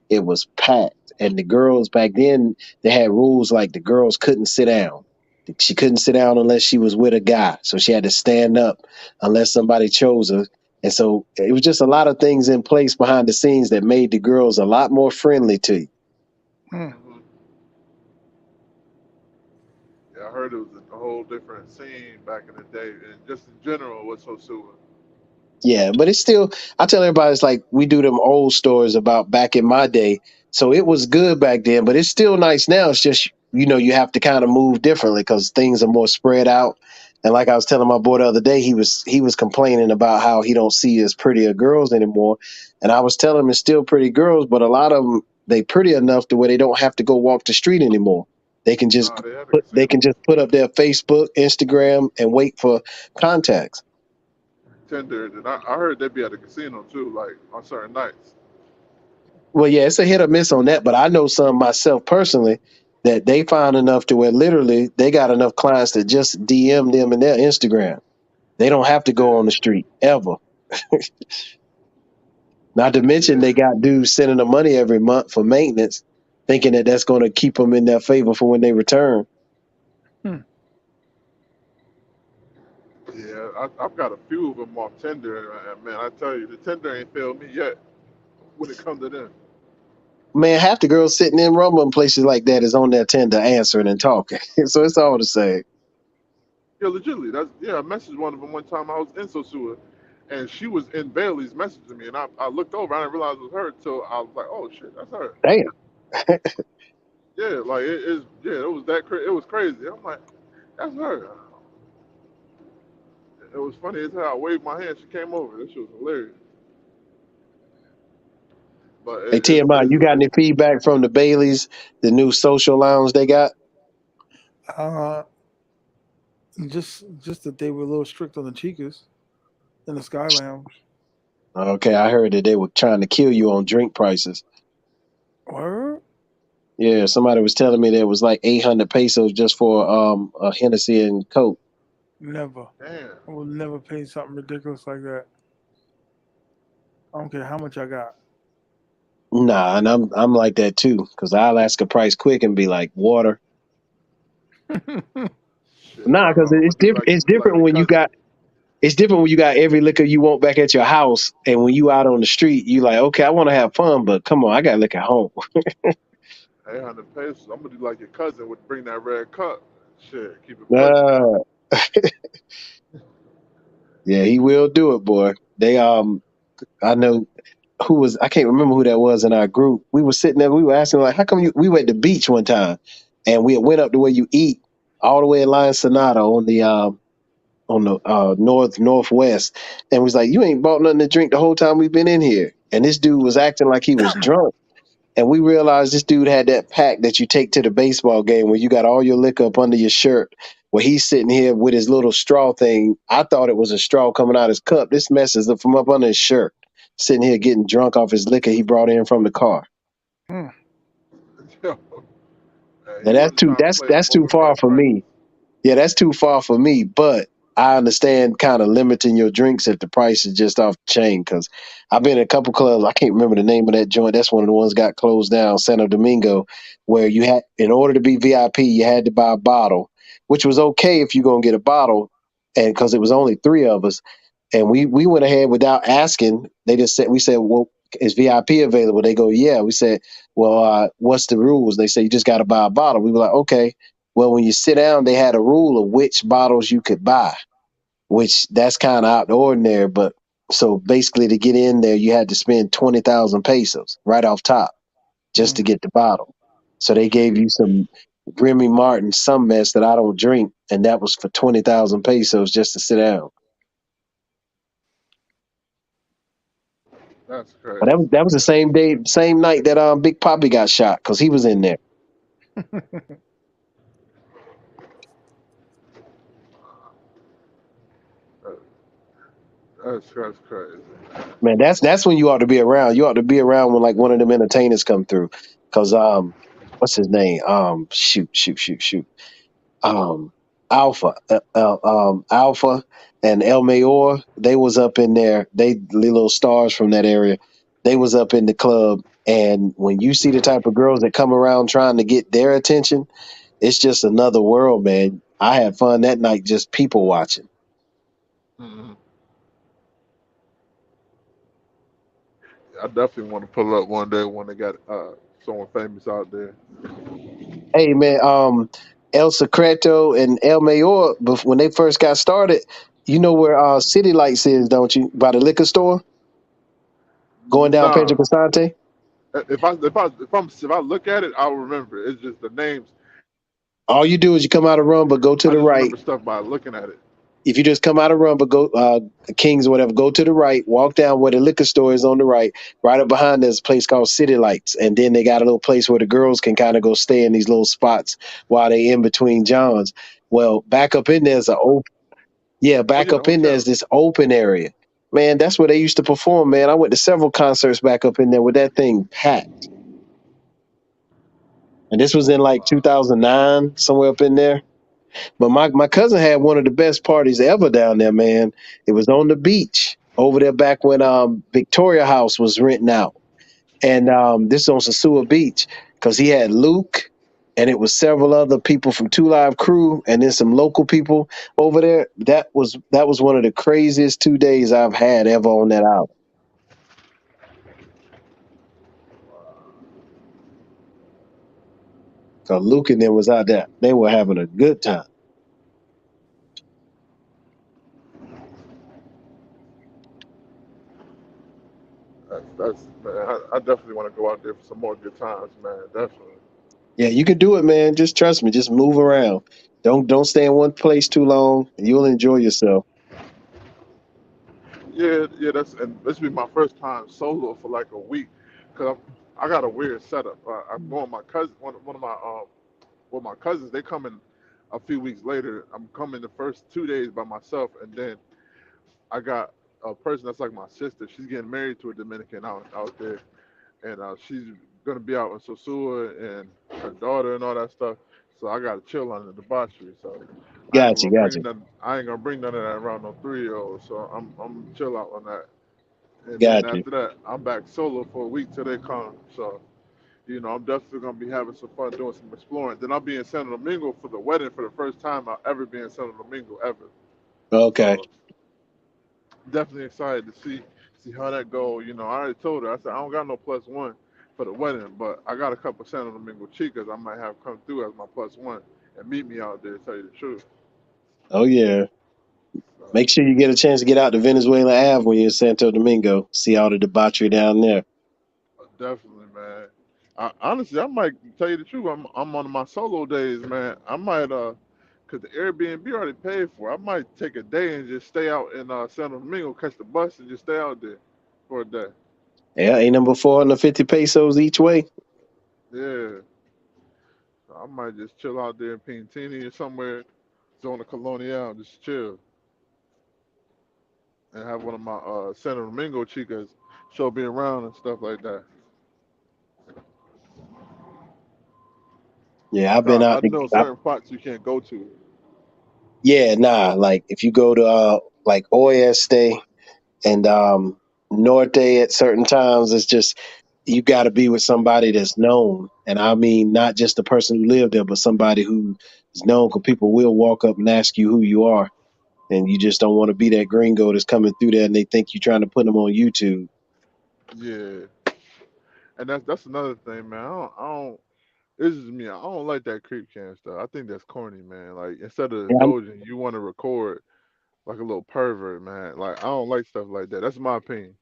it was packed. And the girls back then, they had rules like the girls couldn't sit down. She couldn't sit down unless she was with a guy. So she had to stand up unless somebody chose her. And so it was just a lot of things in place behind the scenes that made the girls a lot more friendly to you. Mm-hmm. Yeah, I heard it was a whole different scene back in the day, and just in general with Sosua. Yeah, but it's still, I tell everybody, it's like we do them old stories about back in my day. So it was good back then, but it's still nice now. It's just, you have to kind of move differently because things are more spread out. And like I was telling my boy the other day, he was complaining about how he don't see as prettier girls anymore. And I was telling him it's still pretty girls, but a lot of them, they pretty enough to where they don't have to go walk the street anymore. They can just Nah, they had a put up their Facebook, Instagram, and wait for contacts. Tinder, and I heard they'd be at the casino too, like on certain nights. Well, yeah, it's a hit or miss on that, but I know some myself personally that they found enough to where literally they got enough clients that just DM them in their Instagram. They don't have to Yeah, go on the street ever. Not to mention they yeah, got dudes sending them money every month for maintenance, thinking that that's going to keep them in their favor for when they return. yeah. I've got a few of them off Tinder, and man, I tell you, the Tinder ain't failed me yet when it comes to them. Man, half the girls sitting in Rumble in places like that is on their Tinder answering and talking. So it's all the same. Yeah, legitimately. I messaged one of them one time. I was in Sosua, and she was in Bailey's messaging me, and I looked over. I didn't realize it was her until I was like, "Oh shit, that's her." Damn. Yeah, like it is. Yeah, it was it was crazy. I'm like, that's her. It was funny as hell. I waved my hand. She came over. This shit was hilarious. But Hey, TMI, it's you got any feedback from the Baileys, the new social lounge they got? Uh, just that they were a little strict on the chicas in the Sky Lounge. Okay, I heard that they were trying to kill you on drink prices. Word? Yeah, somebody was telling me that it was like 800 pesos just for a Hennessy and Coke. Never. damn. I will never pay something ridiculous like that. I don't care how much I got. Nah, and I'm like that too, because I'll ask a price quick and be like water. Shit, Nah, because I'm it's gonna do different. like It's like different your when you cousin. got every liquor you want back at your house, and when you out on the street, you like, okay, I want to have fun, but come on, I got to liquor at home. 800 pesos. I'm gonna do like your cousin would bring that red cup. Shit, keep it pushing. uh, yeah, he will do it, boy. They I know I can't remember who that was in our group. We were sitting there, we were asking like, how come we went to the beach one time and we went up to where you eat all the way in Line Sonata on the northwest, and was like, you ain't bought nothing to drink the whole time we've been in here. And this dude was acting like he was drunk. And we realized this dude had that pack that you take to the baseball game where you got all your liquor up under your shirt. Where he's sitting here with his little straw thing. I thought it was a straw coming out his cup. This mess is from up under his shirt. sitting here getting drunk off his liquor he brought in from the car. Yo, man, he And that's wasn't too trying to play no that's more. too Let me far have for Frank. me. Yeah, that's too far for me. But I understand kind of limiting your drinks if the price is just off the chain. Because I've been in a couple clubs. I can't remember the name of that joint. That's one of the ones got closed down, Santo Domingo, where you had, in order to be VIP, you had to buy a bottle, which was okay if you're gonna get a bottle, and because it was only three of us, and we went ahead without asking. They just said, we said, well, is VIP available? They go, yeah. We said, well, what's the rules? They say you just got to buy a bottle. We were like, okay. Well, when you sit down, they had a rule of which bottles you could buy, which that's kind of out of the ordinary. But so basically, to get in there, you had to spend 20,000 pesos right off top just to get the bottle. So they gave you some Remy Martin, some mess that I don't drink, and that was for 20,000 pesos just to sit down. That's But crazy. that was the same day, same night that Big Poppy got shot because he was in there. That's crazy. Man, that's when you ought to be around. You ought to be around when like one of them entertainers come through. Cause what's his name? Shoot. Um, Alpha and El Mayor. They was up in there. They the little stars from that area. They was up in the club. And when you see the type of girls that come around trying to get their attention, it's just another world, man. I had fun that night just people watching. Mm-hmm. I definitely want to pull up one day when they got someone famous out there. Hey man, El Secreto and El Mayor, when they first got started, you know where City Lights is, don't you? By the liquor store, going down Nah, Pedro Casante. if I look at it, I'll remember. It's just the names. All you do is you come out of Rumba, go to I the just right. remember stuff by looking at it. If you just come out of Rumba, go Kings or whatever, go to the right, walk down where the liquor store is on the right. Right up behind there's a place called City Lights, and then they got a little place where the girls can kind of go stay in these little spots while they in between Johns. Well, back up in there's a Yeah, Oh back yeah, the up in there's hotel. this open area. Man, that's where they used to perform, man. I went to several concerts back up in there with that thing packed. And this was in like 2009, somewhere up in there. But my cousin had one of the best parties ever down there, man. It was on the beach over there back when Victoria House was renting out. And this is on Sosua Beach because he had Luke and it was several other people from Two Live Crew and then some local people over there. That was one of the craziest 2 days I've had ever on that album. Cause Luke and them was out there. They were having a good time. That's man, I definitely want to go out there for some more good times, man. Definitely. Yeah, you can do it, man. Just trust me. Just move around. Don't stay in one place too long. You'll enjoy yourself. Yeah. And this will be my first time solo for like a week, cause I got a weird setup. I'm going with my cousin, one of my well, my cousins. They coming a few weeks later. I'm coming the first 2 days by myself, and then I got a person that's like my sister. She's getting married to a Dominican out there, and she's gonna be out in Sosua and her daughter and all that stuff. So I gotta chill on the debauchery. So Gotcha, gotcha, I ain't gonna bring none of that around no 3 year olds. So I'm chill out on that. And then gotcha. after that, I'm back solo for a week till they come. So I'm definitely gonna be having some fun doing some exploring. Then I'll be in Santo Domingo for the wedding for the first time I'll ever be in Santo Domingo ever. Okay. So definitely excited to see how that go. I already told her. I said I don't got no plus one for the wedding, but I got a couple Santo Domingo chicas I might have come through as my plus one and meet me out there. To tell you the truth. Oh yeah. So, Make sure you get a chance to get out to Venezuela Ave when you're in Santo Domingo. See all the debauchery down there. definitely, man. Honestly, I might tell you the truth. I'm on my solo days, man. I might cause the Airbnb already paid for. I might take a day and just stay out in Santo Domingo, catch the bus, and just stay out there for a day. Yeah, ain't number 450 pesos each way. Yeah, so I might just chill out there in Pintini or somewhere, Zona Colonial, just chill and have one of my Santo Domingo chicas she'll be around and stuff like that. Yeah, I've been out. I know certain spots you can't go to. Yeah, nah. Like if you go to like Oeste and Norte at certain times, it's just you got to be with somebody that's known, and I mean not just the person who lived there, but somebody who is known. Because people will walk up and ask you who you are, and you just don't want to be that gringo that's coming through there, and they think you're trying to put them on YouTube. Yeah, and that's another thing, man. I don't. This is me. I don't like that creep cam stuff. I think that's corny, man. Like instead of Yeah, indulging, you want to record like a little pervert, man. Like I don't like stuff like that. That's my opinion.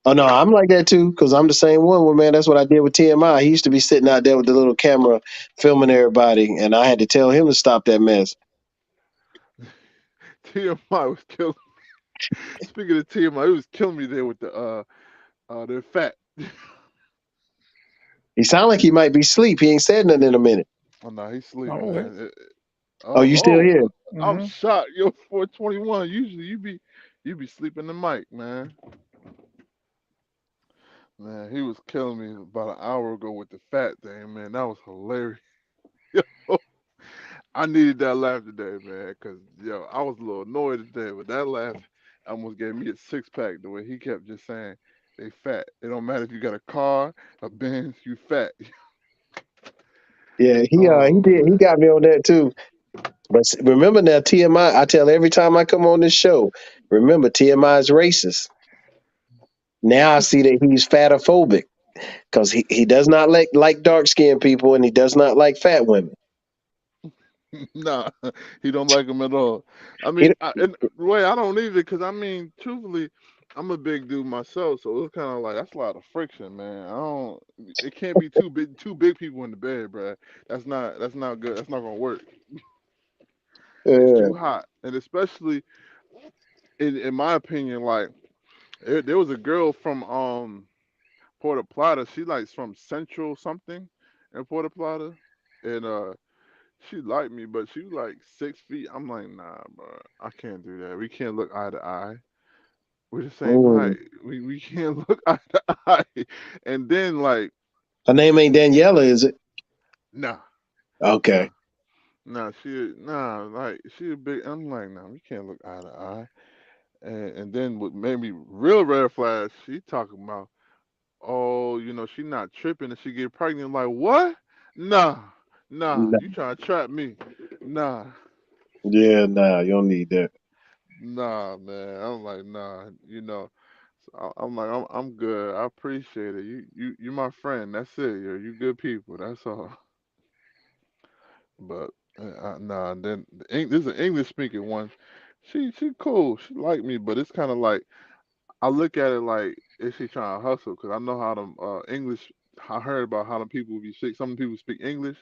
oh no, I'm like that too because I'm the same one. Well, man, that's what I did with T.M.I. He used to be sitting out there with the little camera filming everybody, and I had to tell him to stop that mess. T.M.I was killing. Speaking of T.M.I, he was killing me there with the fat. He sounded like he might be asleep. He ain't said nothing in a minute. Oh no, he's asleep, Oh, wait. man. Oh, you still Oh, here? I'm Mm-hmm. shocked. Yo, 421. Usually you be sleeping the mic, man. Man, he was killing me about an hour ago with the fat thing, man. That was hilarious. Yo, I needed that laugh today, man, because, yo, I was a little annoyed today, but that laugh almost gave me a six pack the way he kept just saying, they fat. It don't matter if you got a car, a Benz, you fat. Yeah, he Oh, did. He man. got me on that too. But remember now, TMI. I tell every time I come on this show, remember TMI is racist. Now I see that he's fatophobic because he does not like dark skinned people and he does not like fat women. Nah, he don't like him at all. I mean, He, and way I don't either, because I mean, truthfully, I'm a big dude myself, so it's kind of like that's a lot of friction, man. I don't. It can't be two big people in the bed, bruh. That's not good. That's not gonna work. It's uh, too hot, and especially in my opinion, like there was a girl from Puerto Plata. She likes from Central something in Puerto Plata, and she liked me, but she was like 6 feet. I'm like, nah, bro, I can't do that. We can't look eye to eye. We're the same mm. height. We can't look eye to eye. And then like, Her name ain't Daniela, is it? nah, nah, Okay. like she a big. I'm like, nah, we can't look eye to eye. And then what made me real red flash? She talking about, oh, she not tripping and she get pregnant. I'm like, what? Nah, Nah. you trying to trap me? Nah. Yeah, nah, you don't need that. Nah, man. I'm like, nah. So I'm like, I'm good. I appreciate it. You my friend. That's it. You good people. That's all. But nah. And then there's an English speaking one. She cool. She like me, but it's kind of like I look at it like, is she trying to hustle? Because I know how them English. I heard about how them people be sick. Some people speak English.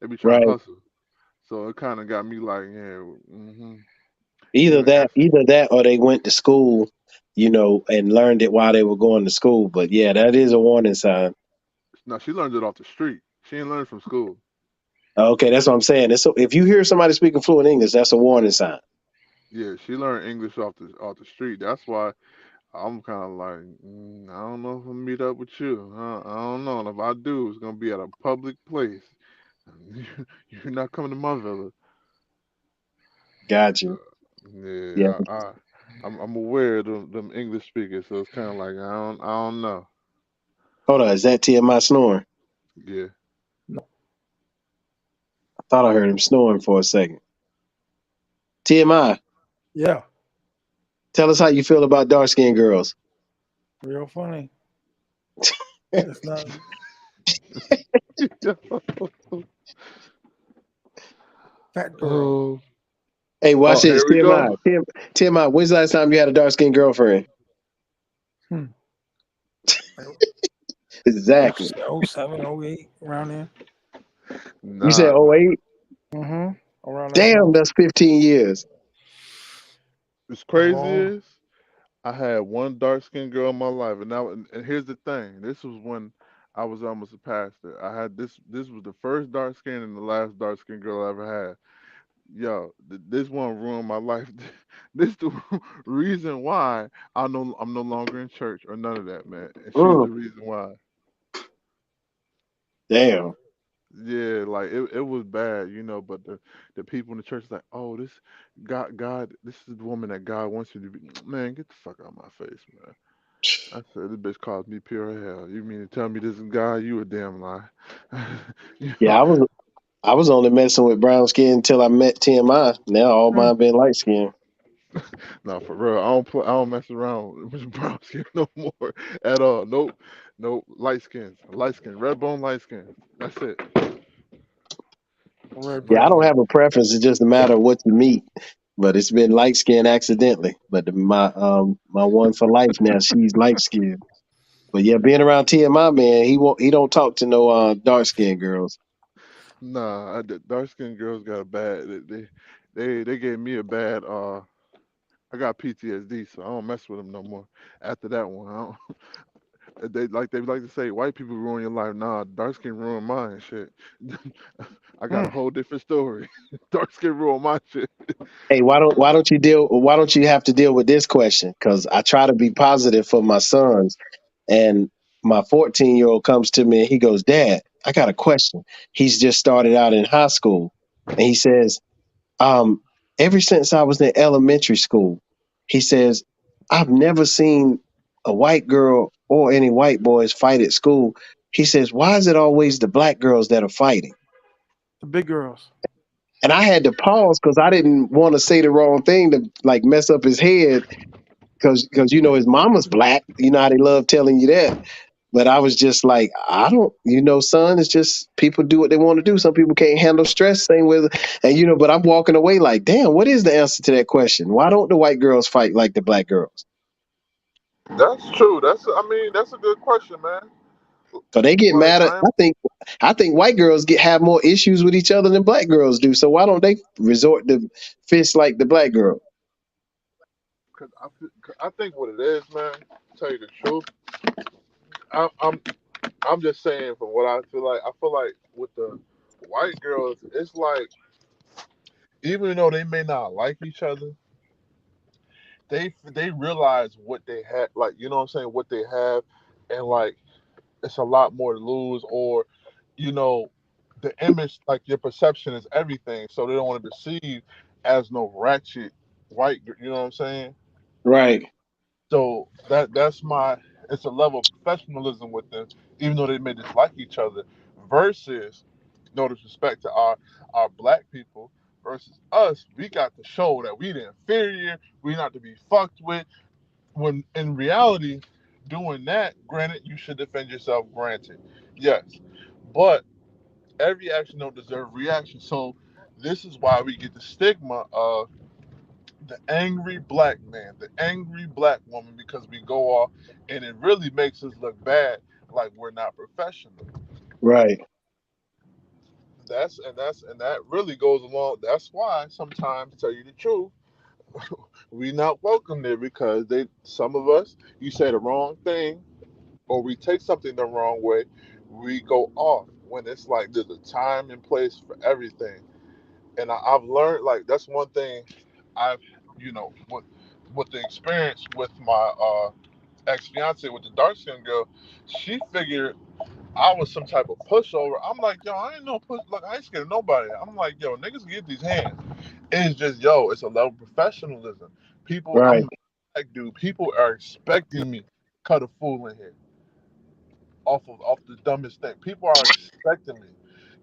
They be trying to Right. hustle. So it kind of got me like, yeah. Either Even that, if either that, or they went to school, and learned it while they were going to school. But yeah, that is a warning sign. no, she learned it off the street. She ain't learned from school. Okay, that's what I'm saying. If you hear somebody speaking fluent English, that's a warning sign. Yeah, she learned English off the street. That's why I'm kind of like, I don't know if I'll meet up with you. I don't know. And if I do, it's gonna be at a public place. You're not coming to my villa. Got you. So, Yeah. yeah, I'm aware of them English speakers, so it's kind of like I don't know. Hold on, is that TMI snoring? Yeah. I thought I heard him snoring for a second. TMI, Yeah. tell us how you feel about dark skinned girls. Real funny. It's not. Fat girl. Oh, Hey, watch oh, this. here we TMI. go. TMI, when's the last time you had a dark skinned girlfriend? Hmm. Exactly. Oh, 07, 08, around there. You said Nah, oh man. 08? Mm-hmm. Around that Damn, time. that's 15 years. What's A crazy long. is I had one dark skinned girl in my life, and now and here's the thing. This was when I was almost a pastor. I had this. This was the first dark skin and the last dark skinned girl I ever had. Yo, this one ruined my life. This the reason why I'm no longer in church or none of that, man. And she's Mm, the reason why. damn. Yeah, like it was bad, but the people in the church is like, oh, this God, this is the woman that God wants you to be. Man, get the fuck out of my face, man. I said this bitch caused me pure hell. You mean to tell me this is God? You a damn lie. you Yeah, know, I was only messing with brown skin until I met T.M.I. Now all Mm. mine been light skin. no, for real. I don't mess around with brown skin no more at all. Nope, nope. Light skin, red bone, light skin. That's it. Red Yeah, I bone. don't have a preference. It's just a matter of what you meet. But it's been light skin accidentally. But my one for life now, she's light skinned. But yeah, being around TMI man, he don't talk to no dark skinned girls. Nah, the dark skinned girls got a bad. They gave me a bad. I got PTSD, so I don't mess with them no more. After that one, I don't, they like to say white people ruin your life. Nah, dark skin ruin mine. Shit, I got a Mm. whole different story. Dark skin ruin my shit. Hey, why don't you have to deal with this question? Because I try to be positive for my sons, and my 14-year-old comes to me and he goes, "Dad, I got a question." He's just started out in high school, and he says, um, ever since I was in elementary school, he says, I've never seen a white girl or any white boys fight at school. He says, why is it always the black girls that are fighting? The big girls. And I had to pause because I didn't want to say the wrong thing to like mess up his head because his mama's black. You know how they love telling you that. But I was just like, I don't, son, it's just people do what they want to do. Some people can't handle stress, same with, and but I'm walking away like, damn, what is the answer to that question? Why don't the white girls fight like the black girls? That's true. That's a good question, man. So they get Like mad at, I think white girls have more issues with each other than black girls do. So why don't they resort to fists like the black girl? cause I think what it is, man. To tell you the truth, I, I'm I'm just saying from what I feel like. I feel like with the white girls, it's like even though they may not like each other, they realize what they have, like you know what I'm saying, what they have, and like it's a lot more to lose, or you know, the image, like your perception is everything, so they don't want to be perceived as no ratchet you know what I'm saying? Right. So that's my it's a level of professionalism with them, even though they may dislike each other, versus no disrespect to our black people versus us, we got to show that we the inferior, we not to be fucked with. When in reality, doing that, granted, you should defend yourself, granted. Yes. But every action don't deserve reaction. So this is why we get the stigma of the angry black man, the angry black woman, because we go off and it really makes us look bad, like we're not professional. Right. And that really goes along. That's why sometimes, to tell you the truth, we not welcome there because some of us, you say the wrong thing or we take something the wrong way, we go off when it's like there's a time and place for everything. And I've learned, like, that's one thing I've, with the experience with my ex fiance, with the dark skinned girl, she figured I was some type of pushover. I'm like, yo, I ain't no push. Look, I ain't scared of nobody. I'm like, yo, niggas get these hands. It's just, yo, it's a level of professionalism. People, I'm Right. a black dude. People are expecting me to cut a fool in here off the dumbest thing. People are expecting me.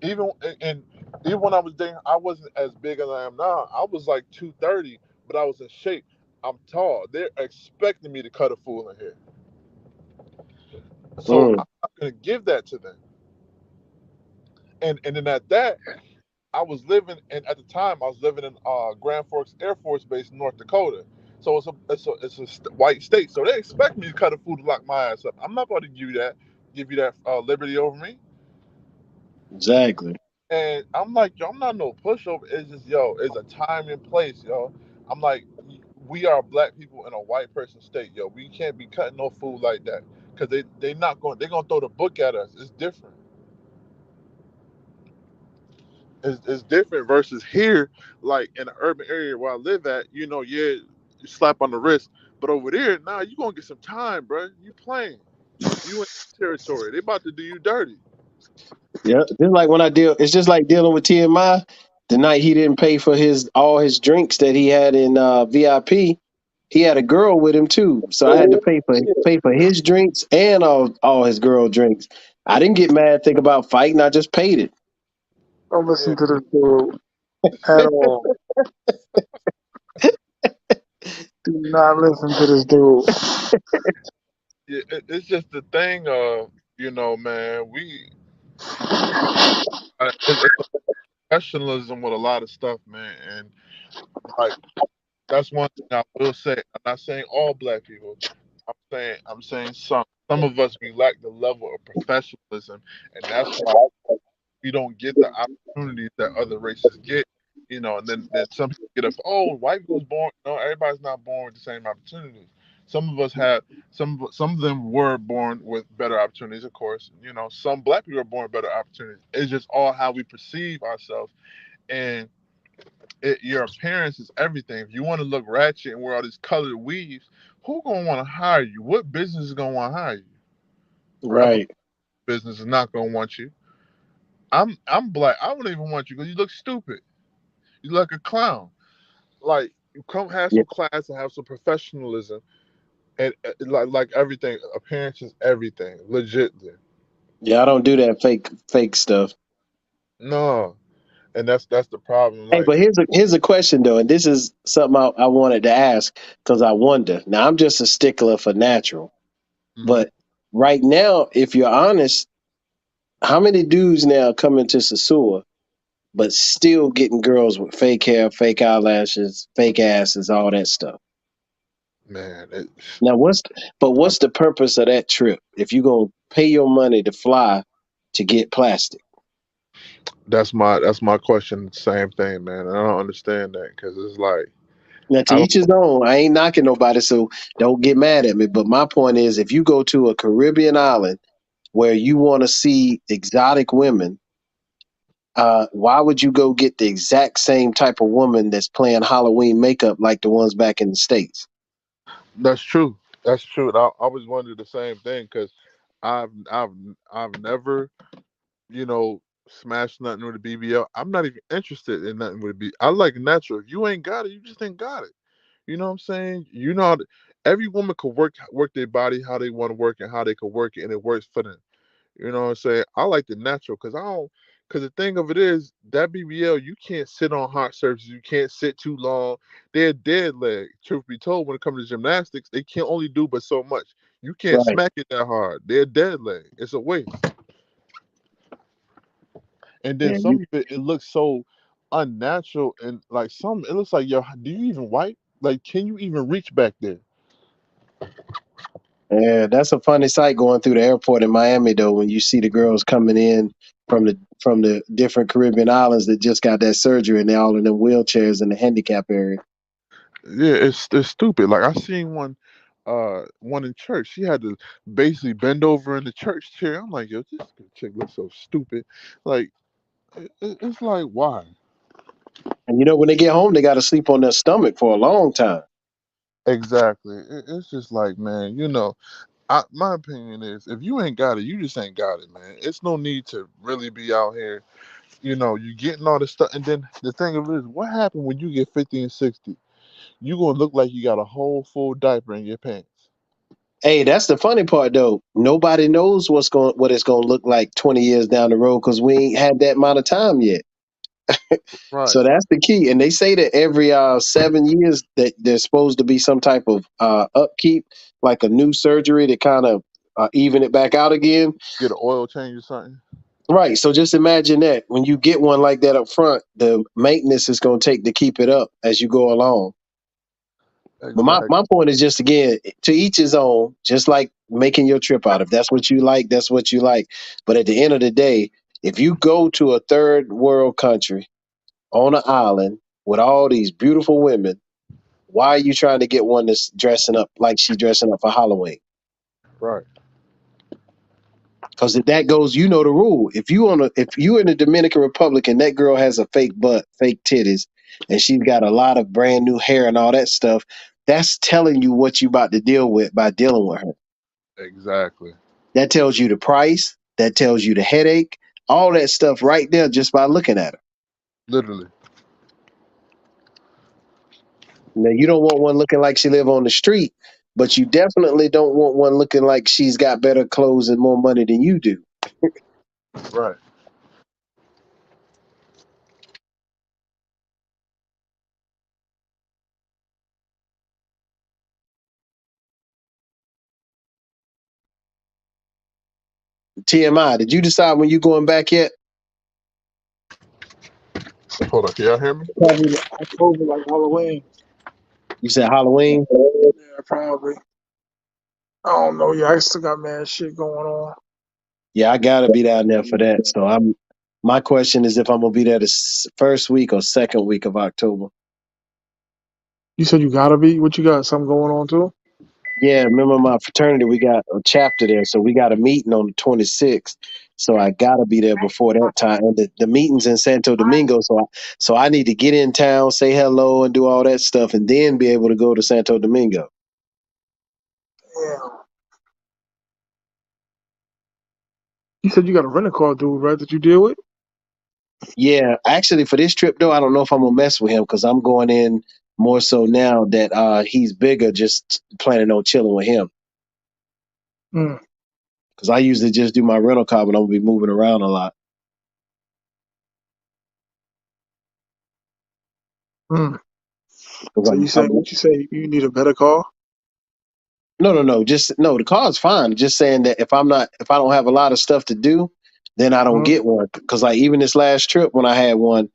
Even and even when I was dating, I wasn't as big as I am now. I was like 230, but I was in shape. I'm tall. They're expecting me to cut a fool in here. So Mm, I'm not gonna give that to them. And then at that, I was living, and at the time I was living in Grand Forks Air Force Base in North Dakota. So it's a white state. So they expect me to cut a fool to lock my ass up. I'm not about to give you that liberty over me. exactly. And I'm like, yo, I'm not no pushover. It's just, yo, it's a time and place, yo. I'm like, we are black people in a white person state, yo. We can't be cutting no food like that because they're gonna throw the book at us. It's different. It's different versus here, like in the urban area where I live at. Yeah, you slap on the wrist, but over there, nah, you gonna get some time, bro. You playing, you in territory. They about to do you dirty. Yeah, just like when I deal, it's just like dealing with T.M.I. The night he didn't pay for all his drinks that he had in VIP, he had a girl with him too, so I had to pay for his drinks and all his girl drinks. I didn't get mad, think about fighting. I just paid it. Don't Yeah, listen to this dude at all. Do not listen to this dude. yeah. It's just the thing of man. It's a professionalism with a lot of stuff, man, and like that's one thing I will say. I'm not saying all black people. I'm saying some. Some of us we lack the level of professionalism, and that's why we don't get the opportunities that other races get. And then some people get up. Oh, white people's born. No, everybody's not born with the same opportunities. Some of us have some of them were born with better opportunities, of course. Some black people are born with better opportunities. It's just all how we perceive ourselves, and your appearance is everything. If you want to look ratchet and wear all these colored weaves, who gonna want to hire you? What business is gonna want to hire you? A black Right. business is not gonna want you. I'm black. I don't even want you because you look stupid. You look a clown. Like you come have Yeah, some class and have some professionalism, and like everything, appearance is everything. Legitly, yeah, I don't do that fake stuff. no, and that's the problem. Hey, Like, but here's a question though, and this is something I wanted to ask because I wonder. Now I'm just a stickler for natural, mhm. but right now, if you're honest, how many dudes now come into Sosua but still getting girls with fake hair, fake eyelashes, fake asses, all that stuff? Man, Now what's the purpose of that trip if you're gonna pay your money to fly to get plastic? that's my question. Same thing, man. I don't understand that because it's like Now to I don't. each his own. I ain't knocking nobody, so don't get mad at me. But my point is, if you go to a Caribbean island where you want to see exotic women, why would you go get the exact same type of woman that's playing Halloween makeup like the ones back in the States? That's true. That's true. And I always wondered the same thing because I've I've never smashed nothing with a BBL. I'm not even interested in nothing with a B. I like natural. If you ain't got it, you just ain't got it. You know what I'm saying? Every woman could work their body how they want to work and how they could work it, and it works for them. You know what I'm saying? I like the natural because I don't. Because the thing of it is, that BBL, you can't sit on hard surfaces. You can't sit too long. They're dead leg. Truth be told, when it comes to gymnastics, they can't only do but so much. You can't Right. smack it that hard. They're dead leg. It's a waste. And then Yeah. some of it looks so unnatural and like some it looks like yo, do you even wipe? Like, can you even reach back there? Yeah, that's a funny sight going through the airport in Miami though, when you see the girls coming in from the different Caribbean islands that just got that surgery and they're all in them wheelchairs in the handicap area. Yeah, it's stupid. Like I seen one in church. She had to basically bend over in the church chair. I'm like, yo, this chick looks so stupid. Like it's like why? And when they get home, they got to sleep on their stomach for a long time. Exactly. It's just like, man, my opinion is if you ain't got it, you just ain't got it, man. It's no need to really be out here. You getting all this stuff, and then the thing of it is, what happened when you get 50 and 60? You gonna look like you got a whole full diaper in your pants. Hey, that's the funny part though. Nobody knows what it's going to look like 20 years down the road because we ain't had that amount of time yet. Right. So that's the key. And they say that every 7 years that there's supposed to be some type of upkeep, like a new surgery to kind of even it back out again. Get an oil change or something. Right. So just imagine that when you get one like that up front, the maintenance is going to take to keep it up as you go along. But my, Exactly. my point is just again, to each his own, just like making your trip out. If that's what you like, that's what you like. But at the end of the day, if you go to a third world country on an island with all these beautiful women, why are you trying to get one that's dressing up like she dressing up for Halloween? Right. Because if that goes, you know the rule. If you in the Dominican Republic and that girl has a fake butt, fake titties, and she's got a lot of brand new hair and all that stuff, that's telling you what you about to deal with by dealing with her. Exactly. That tells you the price. That tells you the headache. All that stuff right there just by looking at her. Literally. Now you don't want one looking like she live on the street, but you definitely don't want one looking like she's got better clothes and more money than you do. Right. TMI, did you decide when you going back yet? Hold on, can y'all hear me? Probably October, like Halloween. You said Halloween? Yeah, probably. I don't know. Yeah, I still got mad shit going on. Yeah, I gotta be down there for that. So my question is if I'm gonna be there the first week or second week of October. You said you gotta be. What you got? Something going on too? Yeah, remember my fraternity, we got a chapter there, so we got a meeting on the 26th. So I gotta be there before that time. And the meeting's in Santo Domingo, so I need to get in town, say hello, and do all that stuff, and then be able to go to Santo Domingo. Yeah. You said you got a rental car, dude, right? That you deal with? Yeah, actually, for this trip though, I don't know if I'm gonna mess with him because I'm going in more so now that he's bigger, just planning on chilling with him. Mm. Because I usually just do my rental car, but I'm gonna be moving around a lot. Mm. 'Cause So you say what you say? You need a better car? no. Just no. The car's fine. Just saying that if I don't have a lot of stuff to do, then I don't Mm. get one. Because like even this last trip when I had one,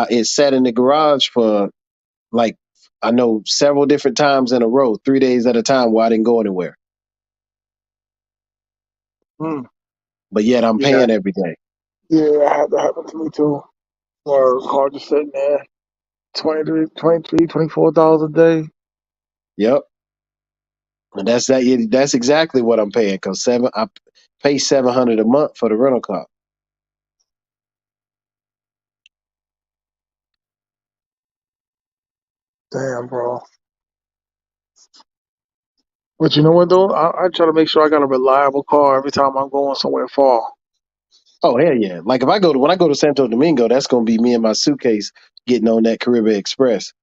it sat in the garage for like I know several different times in a row, 3 days at a time, where I didn't go anywhere. Mm. But yet I'm Yeah. paying every day. Yeah, I had that happen to me too. Or car just sitting there, 23, $24 a day. Yep. And that's that. Yeah, that's exactly what I'm paying. Because I pay $700 a month for the rental car. Damn, bro. But you know what though? I try to make sure I got a reliable car every time I'm going somewhere far. Oh hell yeah! Like if when I go to Santo Domingo, that's gonna be me and my suitcase getting on that Caribbean Express.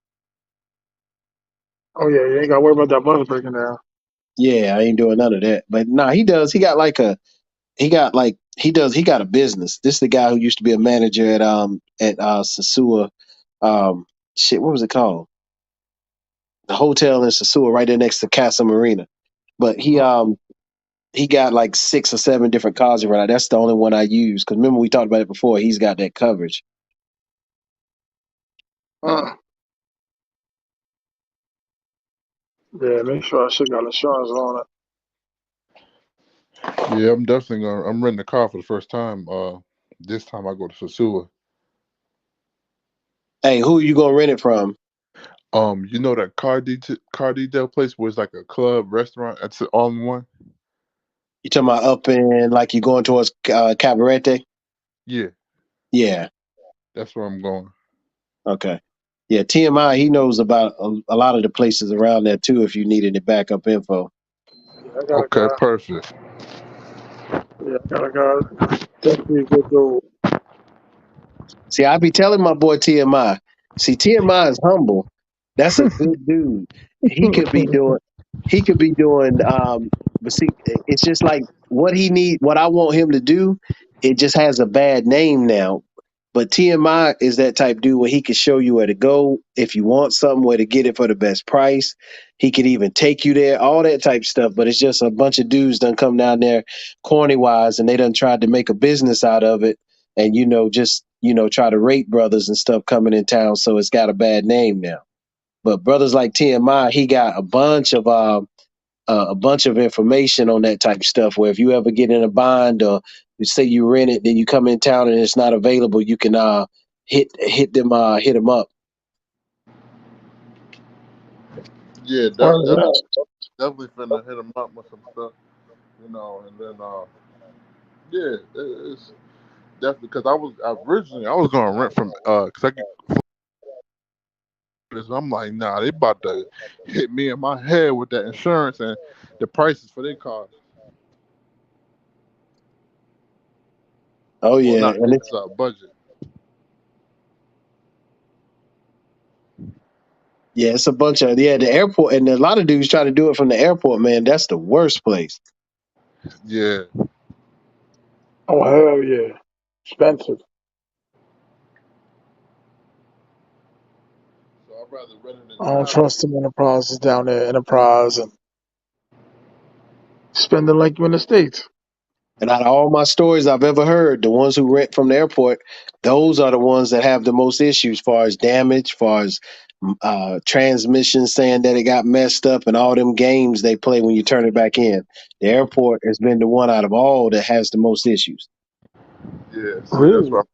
Oh yeah, you ain't got to worry about that bus breaking down. Yeah, I ain't doing none of that. But nah, he does. He got a business. This is the guy who used to be a manager at Sosua. Shit, what was it called? The hotel in Sosua, right there next to Casa Marina. But he got like 6 or 7 different cars around. That's the only one I use. Because remember we talked about it before. He's got that coverage. Yeah, make sure I should got insurance on it. Yeah, I'm definitely gonna. I'm renting a car for the first time. This time I go to Sosua. Hey, who you gonna rent it from? You know that car detail place where it's like a club restaurant. That's all in one. You talking about up in like you going towards Cabarete? Yeah, Yeah. that's where I'm going. Okay. Yeah, TMI, he knows about a lot of the places around there too if you need any backup info. Yeah, I got a Okay, guy. perfect. Yeah, I got a guy. Definitely a good dude. See, I be telling my boy TMI. See, TMI is humble. That's a good dude. He could be doing but see it's just like what I want him to do, it just has a bad name now. But TMI is that type dude where he can show you where to go if you want something, where to get it for the best price. He could even take you there, all that type stuff. But it's just a bunch of dudes done come down there corny wise and they done tried to make a business out of it and just try to rate brothers and stuff coming in town, so it's got a bad name now. But brothers like TMI, he got a bunch of information on that type of stuff. Where if you ever get in a bind or you say you rent it, then you come in town and it's not available, you can hit them up. Yeah, definitely finna hit him up with some stuff, and then Yeah, it's definitely because I was gonna rent from because I get this. I'm like, nah, they about to hit me in my head with that insurance and the prices for their cars. Oh Well, yeah, not and it's it's budget. yeah, it's a bunch of the airport, and a lot of dudes try to do it from the airport. Man, that's the worst place. Yeah, Oh hell yeah, expensive. so I'd rather rent it in I don't town. trust them enterprises down there, Enterprise, and spending like you in the states. And out of all my stories I've ever heard, the ones who rent from the airport, those are the ones that have the most issues, far as damage, far as transmission saying that it got messed up, and all them games they play when you turn it back in. The airport has been the one out of all that has the most issues. Yeah, see, that's why Really? I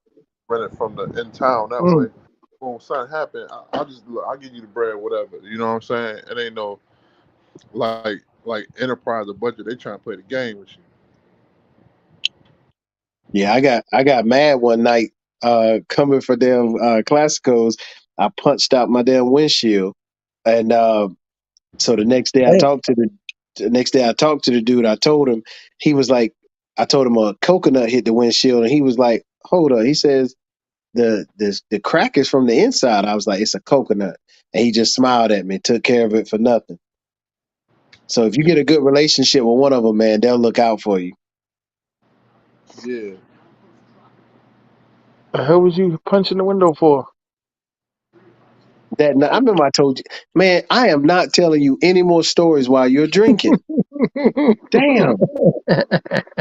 rent it from the in town. That way, Mm. when something happen, I just look, I give you the bread, whatever. You know what I'm saying? It ain't no like enterprise or budget. They trying to play the game with you. Yeah, I got mad one night coming for them classicals. I punched out my damn windshield, and so Damn. the next day I talked to the dude. I told him he was like, I told him a coconut hit the windshield, and he was like, hold on. He says the crack is from the inside. I was like, it's a coconut, and he just smiled at me, took care of it for nothing. So if you get a good relationship with one of them, man, they'll look out for you. Yeah, The hell was you punching the window for? I remember I told you, man, I am not telling you any more stories while you're drinking. Damn.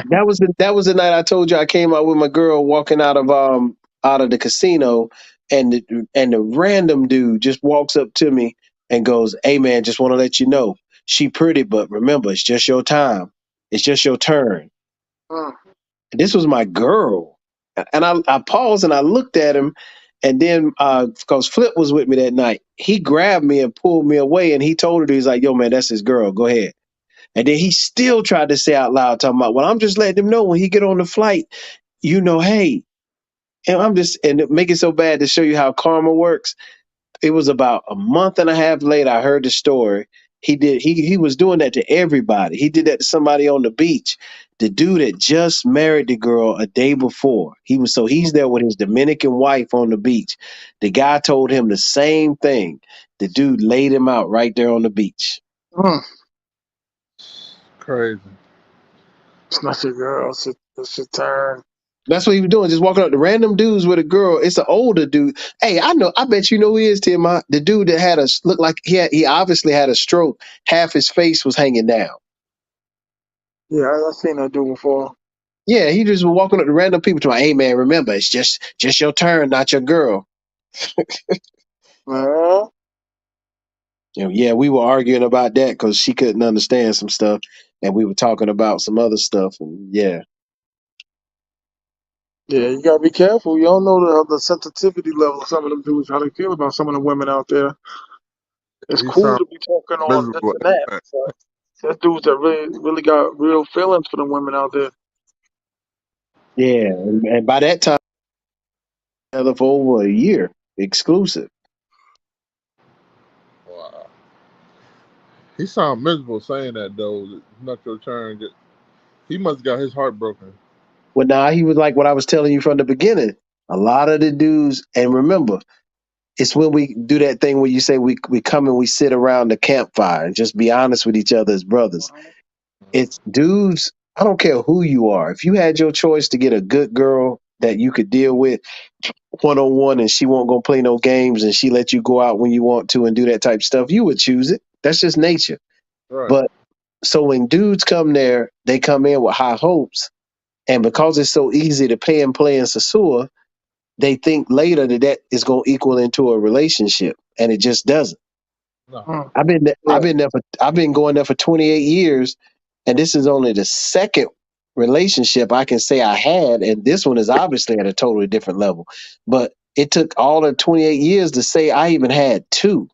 That was the night I told you I came out with my girl walking out of the casino, and the random dude just walks up to me and goes, "Hey man, just want to let you know she pretty, but remember it's just your time. It's just your turn." Mm. And this was my girl, and I paused and I looked at him, and then because Flip was with me that night, he grabbed me and pulled me away, and he told her, he's like, "Yo man, that's his girl. Go ahead." And then he still tried to say out loud, talking about, well, I'm just letting him know when he get on the flight, hey. And I'm just, and it make it so bad to show you how karma works. It was about a month and a half later, I heard the story. He was doing that to everybody. He did that to somebody on the beach. The dude had just married the girl a day before. He's there with his Dominican wife on the beach. The guy told him the same thing. The dude laid him out right there on the beach. Mm. crazy. It's not your girl. It's your turn. That's what he was doing, just walking up to random dudes with a girl. It's an older dude. Hey, I know. I bet you know who he is, T.M.I. The dude that looked like he obviously had a stroke. Half his face was hanging down. Yeah, I've seen that dude before. Yeah, he just was walking up to random people, to like, "Hey man, remember, it's just your turn, not your girl." Yeah, we were arguing about that because she couldn't understand some stuff, and we were talking about some other stuff. And yeah, Yeah, you gotta be careful. You don't know the sensitivity level of some of them dudes, how they feel about some of the women out there. It's He cool sounds to be talking on miserable. internet, but there's dudes that really got real feelings for the women out there. yeah, and by that time, together for over a year, exclusive. Wow. He sound miserable saying that though. It's not your turn. He must got his heart broken. Well, now he was like what I was telling you from the beginning. A lot of the dudes, and remember, it's when we do that thing where you say we come and we sit around the campfire and just be honest with each other as brothers. It's dudes. I don't care who you are. If you had your choice to get a good girl that you could deal with one on one, and she won't go play no games, and she let you go out when you want to and do that type of stuff, you would choose it. That's just nature. Right. But so when dudes come there, they come in with high hopes, and because it's so easy to pay and play in Sosua, they think later that is going to equal into a relationship, and it just doesn't. No. I've been going there for 28 years, and this is only the second relationship I can say I had, and this one is obviously at a totally different level. But it took all of 28 years to say I even had two.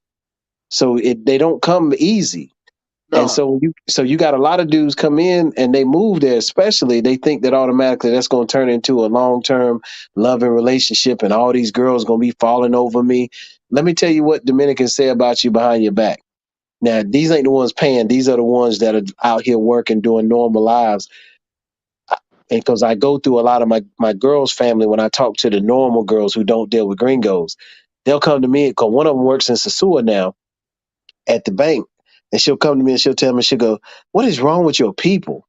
So they don't come easy. And No. so you got a lot of dudes come in and they move there, especially they think that automatically that's going to turn into a long term loving relationship, and all these girls going to be falling over me. Let me tell you what Dominicans say about you behind your back. Now, these ain't the ones paying; these are the ones that are out here working, doing normal lives. And because I go through a lot of my girls' family when I talk to the normal girls who don't deal with gringos, they'll come to me because one of them works in Sosua now at the bank, and she'll come to me and she'll tell me, she'll go, "What is wrong with your people?"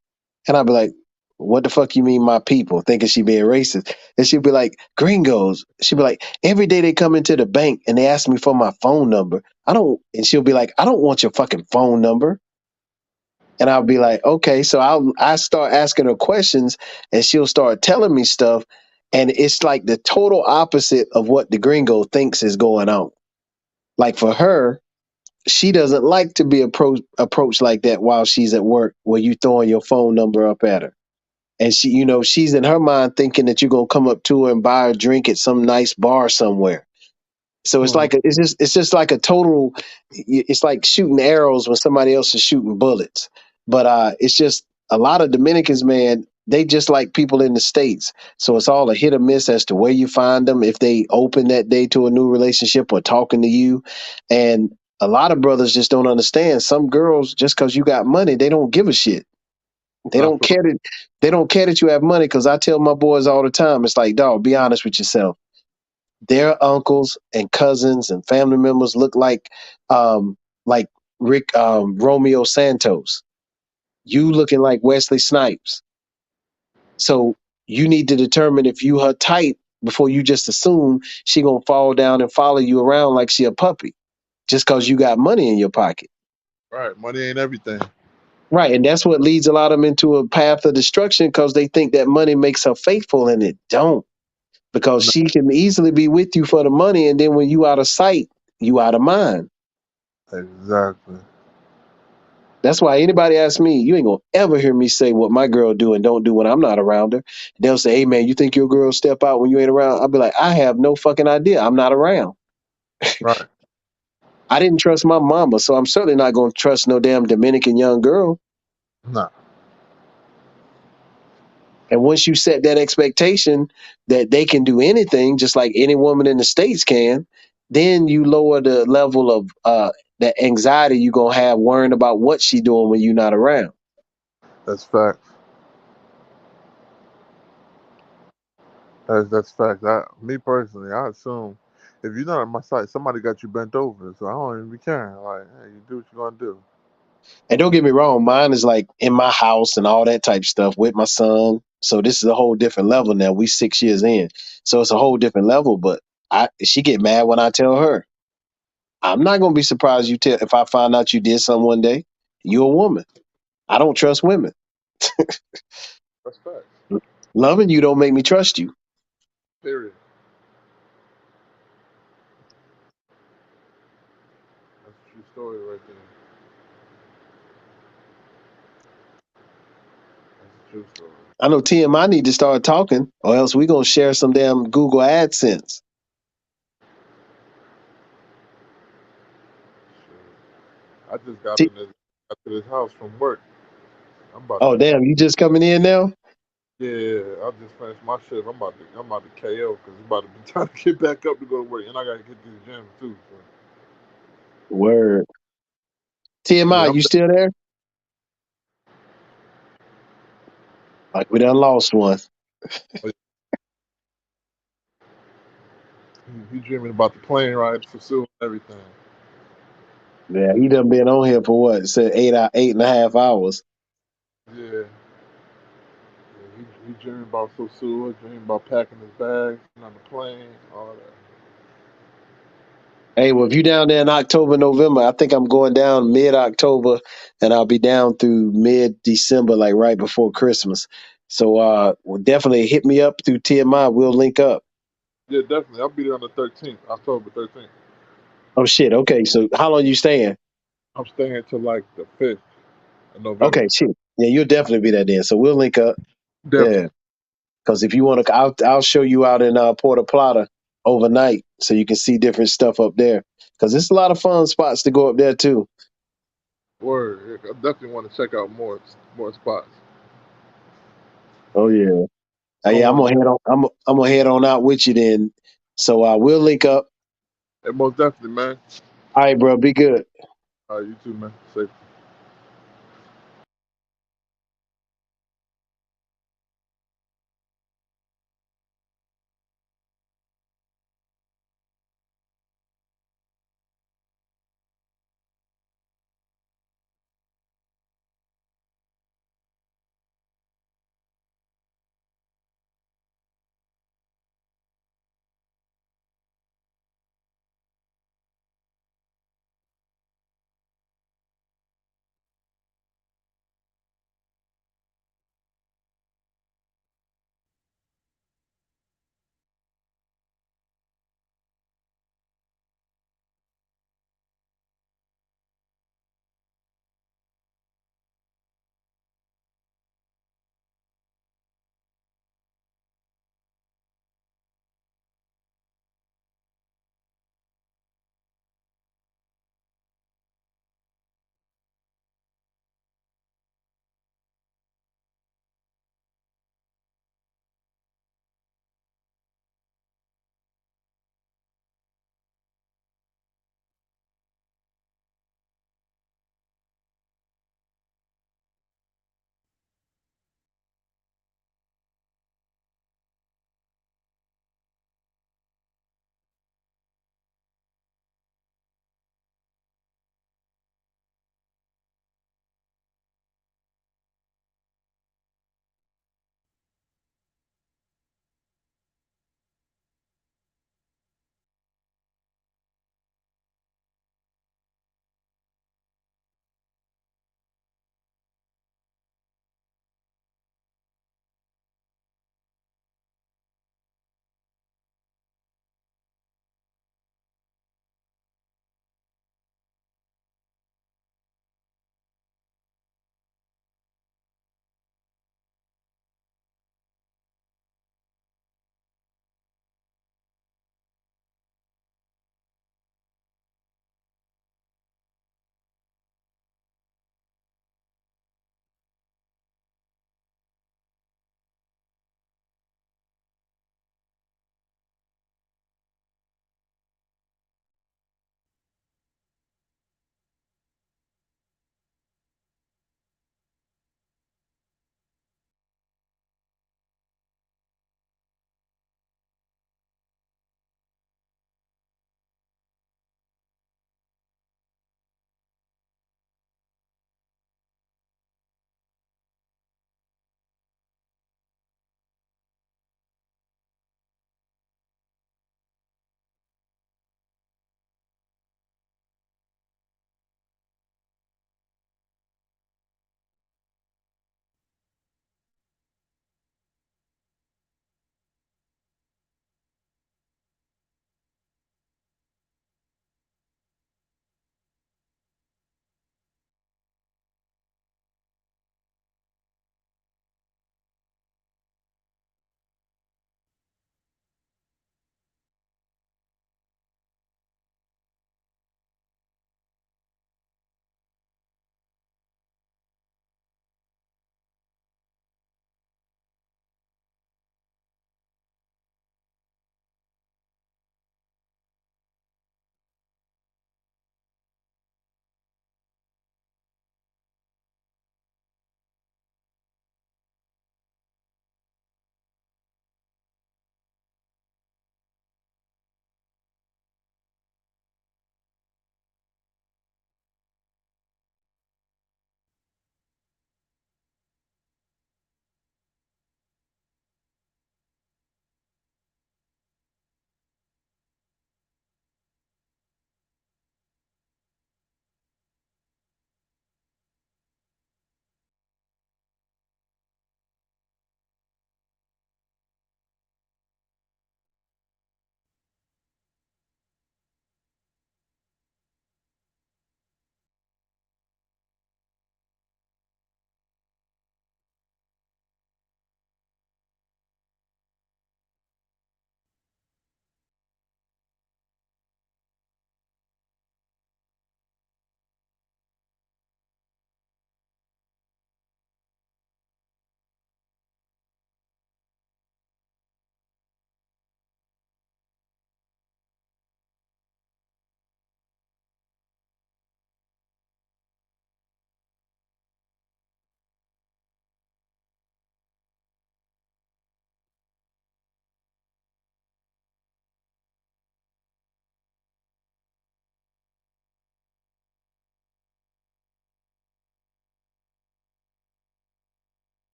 And I'll be like, "What the fuck you mean my people?" Thinking she being racist. And she'll be like, "Gringos." She'll be like, "Every day they come into the bank and they ask me for my phone number. I don't," and she'll be like, "I don't want your fucking phone number." And I'll be like, "Okay." So I start asking her questions and she'll start telling me stuff. And it's like the total opposite of what the gringo thinks is going on. Like for her, she doesn't like to be approached like that while she's at work, where you throwing your phone number up at her. And she, she's in her mind thinking that you're gonna come up to her and buy her a drink at some nice bar somewhere. So it's Mhm. like it's just like a total. It's like shooting arrows when somebody else is shooting bullets. But it's just a lot of Dominicans, man. They just like people in the states. So it's all a hit or miss as to where you find them, if they open that day to a new relationship or talking to you. And a lot of brothers just don't understand. Some girls, just because you got money, they don't give a shit. They Not don't for care that they don't care that you have money. Because I tell my boys all the time, it's like, dog, be honest with yourself. Their uncles and cousins and family members look like Rick Romeo Santos. You looking like Wesley Snipes. So you need to determine if you her type before you just assume she gonna fall down and follow you around like she a puppy just cause you got money in your pocket. right. Money ain't everything. Right, and that's what leads a lot of them into a path of destruction because they think that money makes her faithful, and it don't. Because No, she can easily be with you for the money, and then when you out of sight, you out of mind. exactly. That's why anybody asks me, you ain't gonna ever hear me say what my girl do and don't do when I'm not around her. They'll say, "Hey man, you think your girl step out when you ain't around?" I'll be like, "I have no fucking idea. I'm not around. Right. I didn't trust my mama, so I'm certainly not gonna trust no damn Dominican young girl." Nah. And once you set that expectation that they can do anything, just like any woman in the States can, then you lower the level of the anxiety you're gonna have worrying about what she doing when you're not around. That's fact. That's fact. Me personally, I assume if you're not at my site, somebody got you bent over. So I don't even be caring. Like, hey, you do what you gonna do. And don't get me wrong, mine is like in my house and all that type of stuff with my son. So this is a whole different level now. We 6 years in. So it's a whole different level, but she get mad when I tell her. I'm not gonna be surprised if I find out you did something one day. You're a woman. I don't trust women. That's fact. Loving you don't make me trust you. Period. That's a true story right there. That's a true story. I know T.M.I need to start talking, or else we gonna share some damn Google AdSense. I just got in this after this house from work. I'm about to Oh damn, you just coming in now? yeah, I just finished my shift. I'm about to KO because it's about to be time to get back up to go to work, and I gotta get to the gym too. So. Word. TMI, Yeah, you still there? Like we done lost one. he dreaming about the plane ride to Sosua and everything. Yeah, he done been on here for what? Said 8.5 hours. Yeah, he dreaming about Sosua, dreaming about packing his bags, getting on the plane, all that. Hey, well, if you down there in October, November, I think I'm going down mid-October, and I'll be down through mid-December, like right before Christmas. So, well, definitely hit me up through TMI. We'll link up. Yeah, definitely. I'll be there on the 13th, October 13th. Oh shit. Okay, so how long you staying? I'm staying till like the 5th of November. Okay, shit. Yeah, you'll definitely be there then. So we'll link up. Definitely. Yeah, because if you want to, I'll show you out in Puerto Plata overnight, so you can see different stuff up there. Because it's a lot of fun spots to go up there too. Word. I definitely want to check out more spots. Oh yeah. I don't Yeah, I'm want gonna head on. I'm gonna head on out with you then. So we'll link up. to. Most definitely, man. All right, bro. Be good. All right, you too, man. Safe.